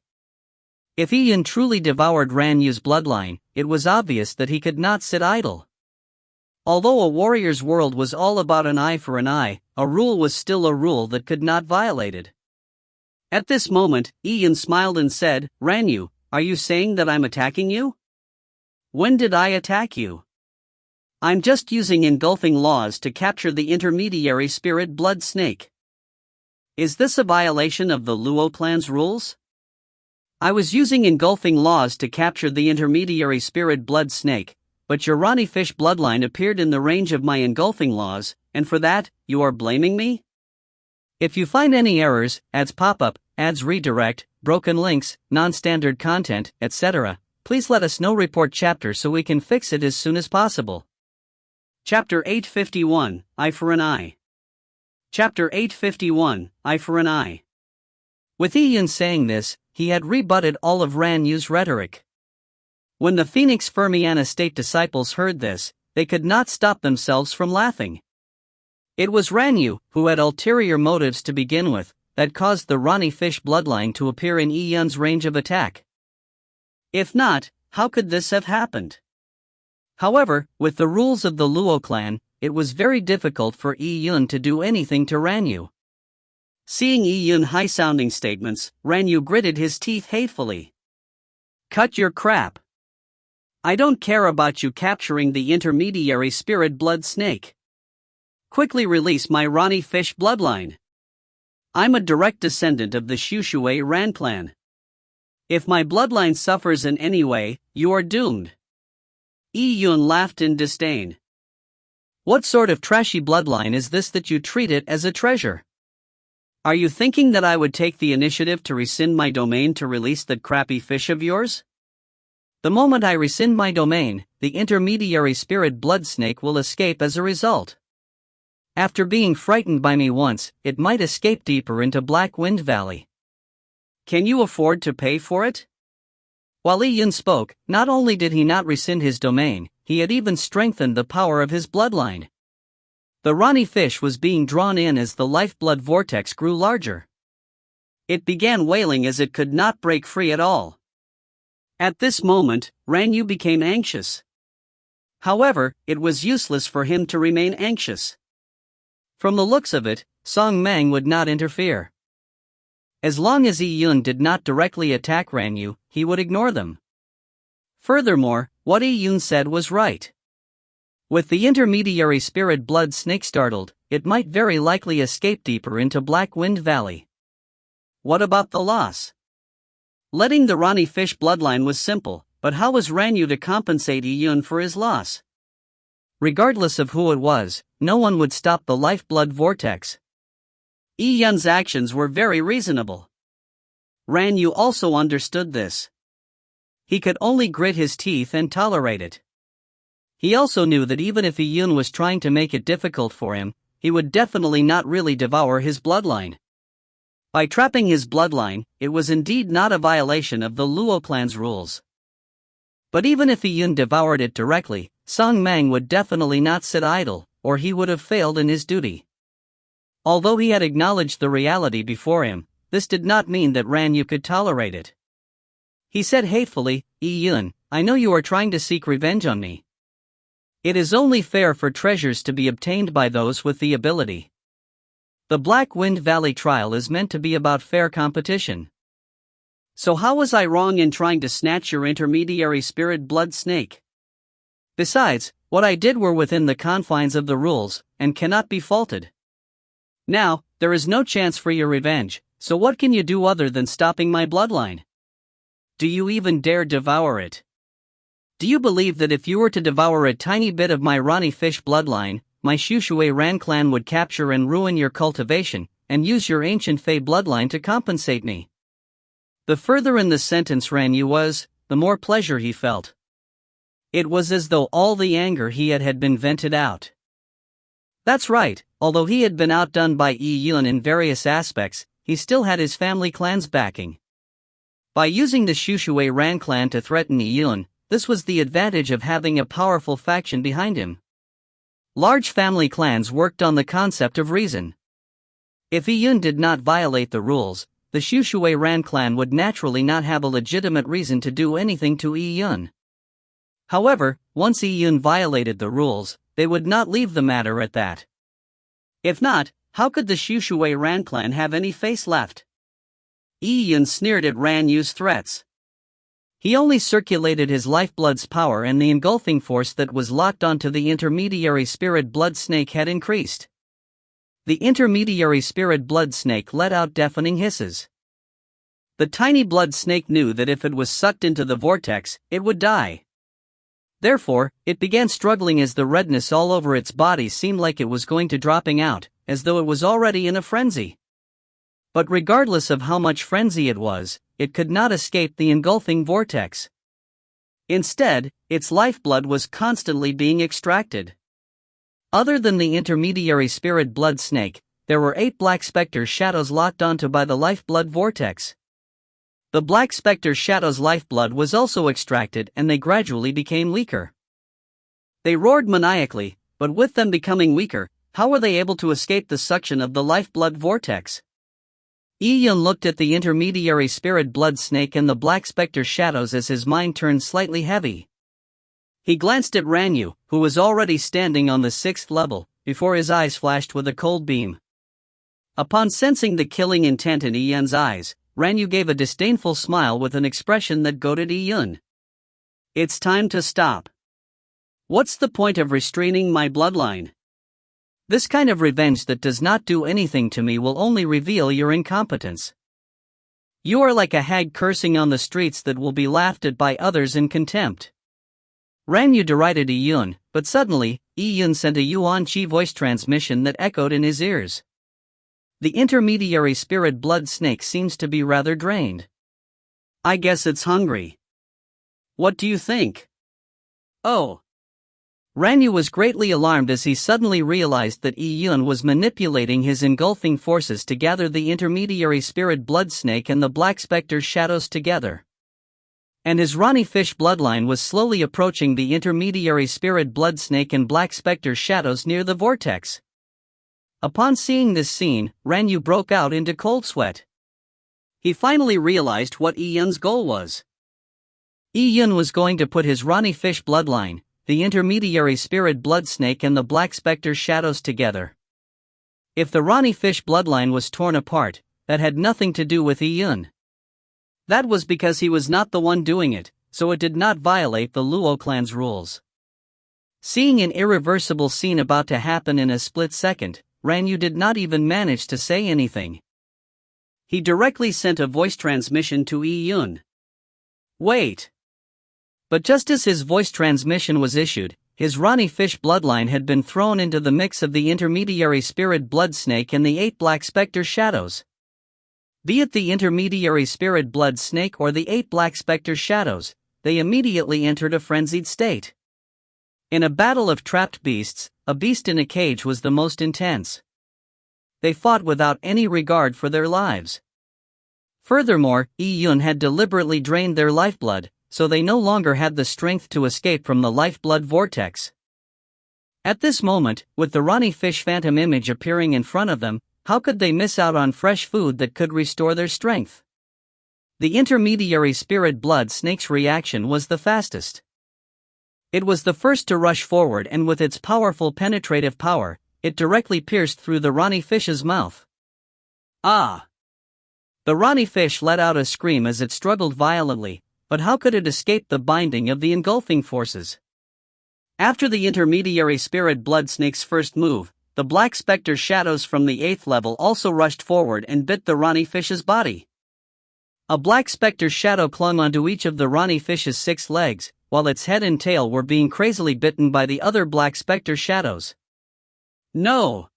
If Iyun truly devoured Ranyu's bloodline, it was obvious that he could not sit idle. Although a warrior's world was all about an eye for an eye, a rule was still a rule that could not be violated. At this moment, Iyun smiled and said, Ranyu, are you saying that I'm attacking you? When did I attack you? I'm just using engulfing laws to capture the intermediary spirit blood snake. Is this a violation of the Luo clan's rules? I was using engulfing laws to capture the intermediary spirit blood snake, but your Rani fish bloodline appeared in the range of my engulfing laws, and for that, you are blaming me? If you find any errors, ads pop up, ads redirect, broken links, non-standard content, etc., please let us know. Report chapter so we can fix it as soon as possible. Chapter 851, Eye for an Eye. Chapter 851, Eye for an Eye. With Iyun saying this, he had rebutted all of Ranyu's rhetoric. When the Phoenix Fermiana state disciples heard this, they could not stop themselves from laughing. It was Ranyu, who had ulterior motives to begin with, that caused the Rani fish bloodline to appear in Iyun's range of attack. If not, how could this have happened? However, with the rules of the Luo clan, it was very difficult for Iyun to do anything to Ranyu. Seeing Iyun's high-sounding statements, Ranyu gritted his teeth hatefully. Cut your crap. I don't care about you capturing the intermediary spirit blood snake. Quickly release my Rani fish bloodline. I'm a direct descendant of the Shushui Ran clan. If my bloodline suffers in any way, you are doomed. Iyun laughed in disdain. What sort of trashy bloodline is this that you treat it as a treasure? Are you thinking that I would take the initiative to rescind my domain to release that crappy fish of yours? The moment I rescind my domain, the intermediary spirit blood snake will escape as a result. After being frightened by me once, it might escape deeper into Black Wind Valley. Can you afford to pay for it? While Iyun spoke, not only did he not rescind his domain, he had even strengthened the power of his bloodline. The Rani fish was being drawn in as the lifeblood vortex grew larger. It began wailing as it could not break free at all. At this moment, Ranyu became anxious. However, it was useless for him to remain anxious. From the looks of it, Song Mang would not interfere. As long as Iyun did not directly attack Ranyu, he would ignore them. Furthermore, what Iyun said was right. With the intermediary spirit blood snake startled, it might very likely escape deeper into Black Wind Valley. What about the loss? Letting the Rani fish bloodline was simple, but how was Ranyu to compensate Iyun for his loss? Regardless of who it was, no one would stop the lifeblood vortex. Iyun's actions were very reasonable. Ranyu also understood this. He could only grit his teeth and tolerate it. He also knew that even if Iyun was trying to make it difficult for him, he would definitely not really devour his bloodline. By trapping his bloodline, it was indeed not a violation of the Luo clan's rules. But even if Iyun devoured it directly, Song Mang would definitely not sit idle, or he would have failed in his duty. Although he had acknowledged the reality before him, this did not mean that Ran Yu could tolerate it. He said hatefully, "Yi Yun, I know you are trying to seek revenge on me. It is only fair for treasures to be obtained by those with the ability. The Black Wind Valley trial is meant to be about fair competition. So how was I wrong in trying to snatch your intermediary spirit blood snake? Besides, what I did were within the confines of the rules, and cannot be faulted. Now, there is no chance for your revenge, so what can you do other than stopping my bloodline? Do you even dare devour it? Do you believe that if you were to devour a tiny bit of my Ronnie Fish bloodline, my Shushui Ran clan would capture and ruin your cultivation, and use your ancient Fey bloodline to compensate me?" The further in the sentence Ran Yu was, the more pleasure he felt. It was as though all the anger he had been vented out. That's right, although he had been outdone by Yi Yun in various aspects, he still had his family clan's backing. By using the Shushui Ran clan to threaten Yi Yun, this was the advantage of having a powerful faction behind him. Large family clans worked on the concept of reason. If Yi Yun did not violate the rules, the Shushui Ran clan would naturally not have a legitimate reason to do anything to Yi Yun. However, once Yi Yun violated the rules, they would not leave the matter at that. If not, how could the Shushui Ran clan have any face left? Yi Yun sneered at Ran Yu's threats. He only circulated his lifeblood's power, and the engulfing force that was locked onto the intermediary spirit blood snake had increased. The intermediary spirit blood snake let out deafening hisses. The tiny blood snake knew that if it was sucked into the vortex, it would die. Therefore, it began struggling as the redness all over its body seemed like it was going to dropping out, as though it was already in a frenzy. But regardless of how much frenzy it was, it could not escape the engulfing vortex. Instead, its lifeblood was constantly being extracted. Other than the intermediary spirit blood snake, there were 8 black specter shadows locked onto by the lifeblood vortex. The black specter shadow's lifeblood was also extracted, and they gradually became weaker. They roared maniacally, but with them becoming weaker, how were they able to escape the suction of the lifeblood vortex? Yi Yun looked at the intermediary spirit blood snake and the black specter shadows as his mind turned slightly heavy. He glanced at Ran Yu, who was already standing on the 6th level, before his eyes flashed with a cold beam. Upon sensing the killing intent in Yi Yun's eyes, Ran Yu gave a disdainful smile with an expression that goaded Yi Yun. "It's time to stop. What's the point of restraining my bloodline? This kind of revenge that does not do anything to me will only reveal your incompetence. You are like a hag cursing on the streets that will be laughed at by others in contempt." Ran Yu derided Yi Yun, but suddenly, Yi Yun sent a Yuan Qi voice transmission that echoed in his ears. "The intermediary spirit blood snake seems to be rather drained. I guess it's hungry. What do you think?" "Oh." Ran Yu was greatly alarmed as he suddenly realized that Yi Yun was manipulating his engulfing forces to gather the intermediary spirit blood snake and the black specter shadows together. And his Ronnie Fish bloodline was slowly approaching the intermediary spirit blood snake and black specter shadows near the vortex. Upon seeing this scene, Ran Yu broke out into cold sweat. He finally realized what Yi Yun's goal was. Yi Yun was going to put his Ronnie Fish bloodline, the intermediary spirit blood snake and the black specter shadows together. If the Ronnie Fish bloodline was torn apart, that had nothing to do with Yi Yun. That was because he was not the one doing it, so it did not violate the Luo clan's rules. Seeing an irreversible scene about to happen in a split second, Ran Yu did not even manage to say anything. He directly sent a voice transmission to Yi Yun. "Wait." But just as his voice transmission was issued, his Ronnie Fish bloodline had been thrown into the mix of the intermediary spirit blood snake and the 8 black specter shadows. Be it the intermediary spirit blood snake or the 8 black specter shadows, they immediately entered a frenzied state. In a battle of trapped beasts, a beast in a cage was the most intense. They fought without any regard for their lives. Furthermore, Yi Yun had deliberately drained their lifeblood, so they no longer had the strength to escape from the lifeblood vortex. At this moment, with the Ronnie Fish phantom image appearing in front of them, how could they miss out on fresh food that could restore their strength? The intermediary spirit blood snake's reaction was the fastest. It was the first to rush forward, and with its powerful penetrative power, it directly pierced through the Ronnie Fish's mouth. Ah! The Ronnie Fish let out a scream as it struggled violently, but how could it escape the binding of the engulfing forces? After the intermediary spirit blood snake's first move, the Black Spectre shadows from the 8th level also rushed forward and bit the Ronnie Fish's body. A Black Spectre shadow clung onto each of the Ronnie Fish's 6 legs, while its head and tail were being crazily bitten by the other Black Spectre shadows. No!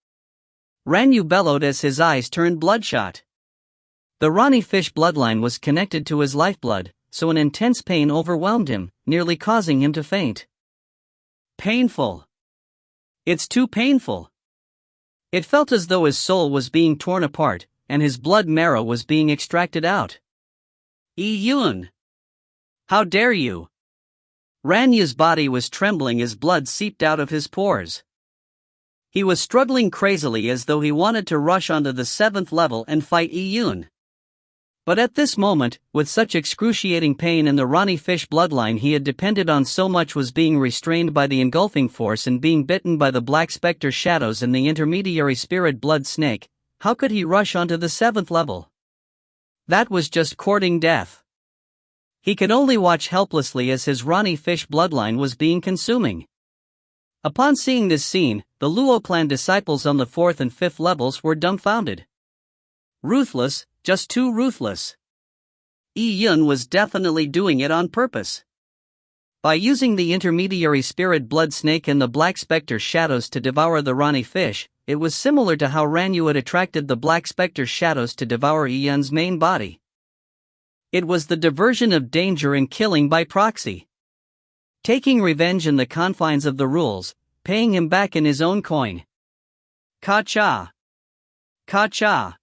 Ranyu bellowed as his eyes turned bloodshot. The Ronnie Fish bloodline was connected to his lifeblood, so an intense pain overwhelmed him, nearly causing him to faint. Painful. It's too painful. It felt as though his soul was being torn apart, and his blood marrow was being extracted out. Yi-Yun! How dare you! Ranyu's body was trembling as blood seeped out of his pores. He was struggling crazily as though he wanted to rush onto the 7th level and fight Yi-Yun. But at this moment, with such excruciating pain in the Ronnie Fish bloodline he had depended on so much was being restrained by the engulfing force and being bitten by the Black Spectre shadows and the intermediary spirit blood snake, how could he rush onto the 7th level? That was just courting death. He could only watch helplessly as his Ronnie Fish bloodline was being consuming. Upon seeing this scene, the Luo clan disciples on the 4th and 5th levels were dumbfounded. Ruthless, just too ruthless. Yi-Yun was definitely doing it on purpose. By using the intermediary spirit blood snake and the Black Spectre shadows to devour the Ronnie Fish, it was similar to how Ranyu had attracted the Black Spectre shadows to devour Yi-Yun's main body. It was the diversion of danger and killing by proxy. Taking revenge in the confines of the rules, paying him back in his own coin. Ka-cha! Ka-cha!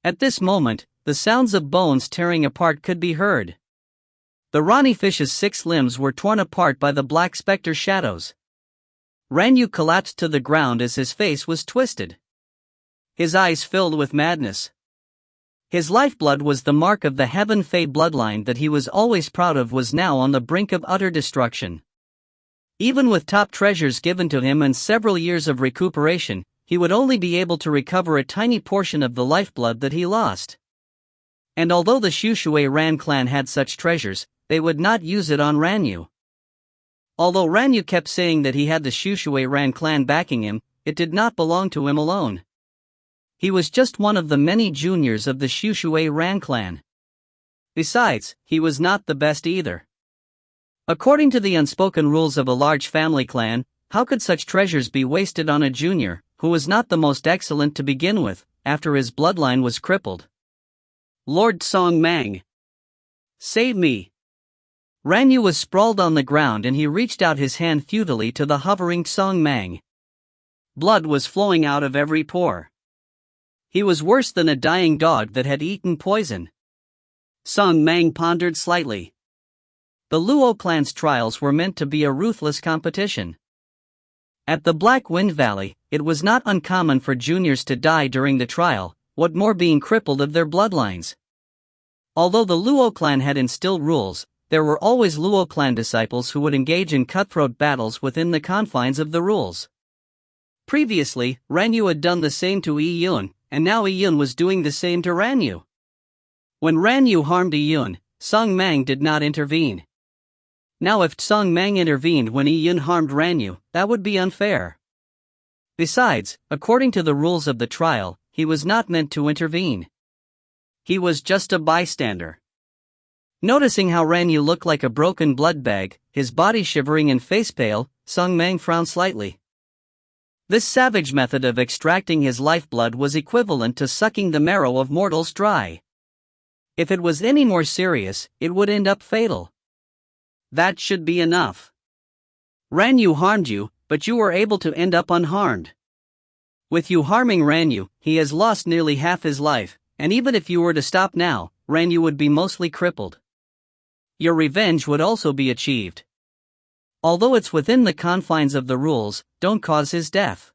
At this moment, the sounds of bones tearing apart could be heard. The Ronnie Fish's 6 limbs were torn apart by the Black Spectre shadows. Ranyu collapsed to the ground as his face was twisted. His eyes filled with madness. His lifeblood was the mark of the Heaven Fei bloodline that he was always proud of was now on the brink of utter destruction. Even with top treasures given to him and several years of recuperation, he would only be able to recover a tiny portion of the lifeblood that he lost. And although the Shushui Ran clan had such treasures, they would not use it on Ranyu. Although Ranyu kept saying that he had the Shushui Ran clan backing him, it did not belong to him alone. He was just one of the many juniors of the Shushui Ran clan. Besides, he was not the best either. According to the unspoken rules of a large family clan, how could such treasures be wasted on a junior, who was not the most excellent to begin with, after his bloodline was crippled? Lord Song Mang! Save me! Ranyu was sprawled on the ground and he reached out his hand futilely to the hovering Song Mang. Blood was flowing out of every pore. He was worse than a dying dog that had eaten poison. Song Mang pondered slightly. The Luo clan's trials were meant to be a ruthless competition. At the Black Wind Valley, it was not uncommon for juniors to die during the trial, what more being crippled of their bloodlines. Although the Luo clan had instilled rules, there were always Luo clan disciples who would engage in cutthroat battles within the confines of the rules. Previously, Ranyu had done the same to Yi-Yun, and now Yi-Yun was doing the same to Ranyu. When Ranyu harmed Yi-Yun, Song Mang did not intervene. Now if Song Mang intervened when Yi-Yun harmed Ranyu, that would be unfair. Besides, according to the rules of the trial, he was not meant to intervene. He was just a bystander. Noticing how Ranyu looked like a broken blood bag, his body shivering and face pale, Song Mang frowned slightly. This savage method of extracting his lifeblood was equivalent to sucking the marrow of mortals dry. If it was any more serious, it would end up fatal. That should be enough. Ranyu harmed you, but you were able to end up unharmed. With you harming Ranyu, he has lost nearly half his life, and even if you were to stop now, Ranyu would be mostly crippled. your revenge would also be achieved. Although it's within the confines of the rules, don't cause his death.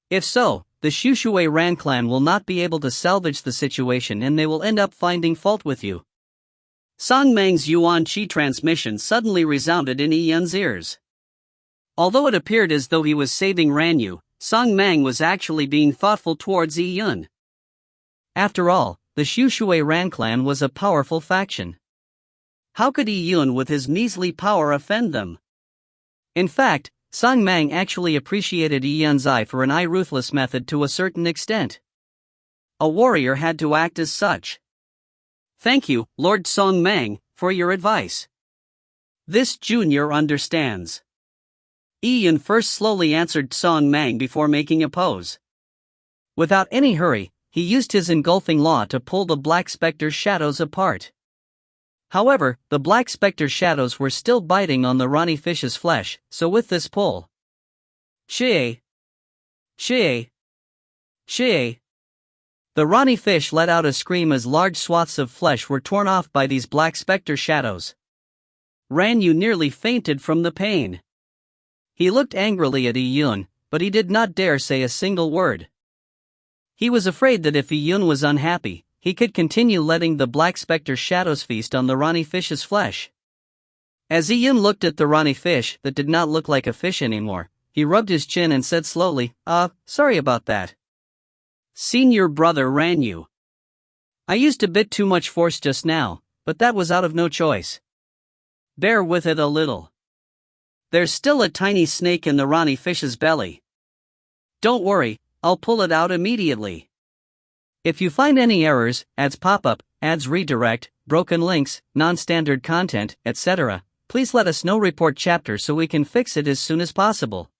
If so, the Shushui Ran clan will not be able to salvage the situation and they will end up finding fault with you. Song Mang's Yuan Qi transmission suddenly resounded in Yi Yun's ears. Although it appeared as though he was saving Ran Yu, Song Mang was actually being thoughtful towards Yi Yun. After all, the Shushui Ran clan was a powerful faction. How could Yi Yun with his measly power offend them? In fact, Song Mang actually appreciated Yi Yun's eye for an eye-ruthless method to a certain extent. A warrior had to act as such. Thank you, Lord Song Mang, for your advice. This junior understands. Yi Yun first slowly answered Song Mang before making a pose. Without any hurry, he used his engulfing law to pull the Black Spectre's shadows apart. However, the Black Spectre's shadows were still biting on the Ronnie fish's flesh, so with this pull, the Ronnie fish let out a scream as large swaths of flesh were torn off by these Black Spectre shadows. Ran Yu nearly fainted from the pain. He looked angrily at Yi Yun, but he did not dare say a single word. He was afraid that if Yi Yun was unhappy, he could continue letting the Black Spectre shadows feast on the Ronnie fish's flesh. As Yi Yun looked at the Ronnie fish that did not look like a fish anymore, he rubbed his chin and said slowly, sorry about that. Senior brother Ran Yu. I used a bit too much force just now, but that was out of no choice. Bear with it a little. There's still a tiny snake in the Ronnie fish's belly. Don't worry, I'll pull it out immediately. If you find any errors, ads pop up, ads redirect, broken links, non-standard content, etc., please let us know. Report chapter so we can fix it as soon as possible.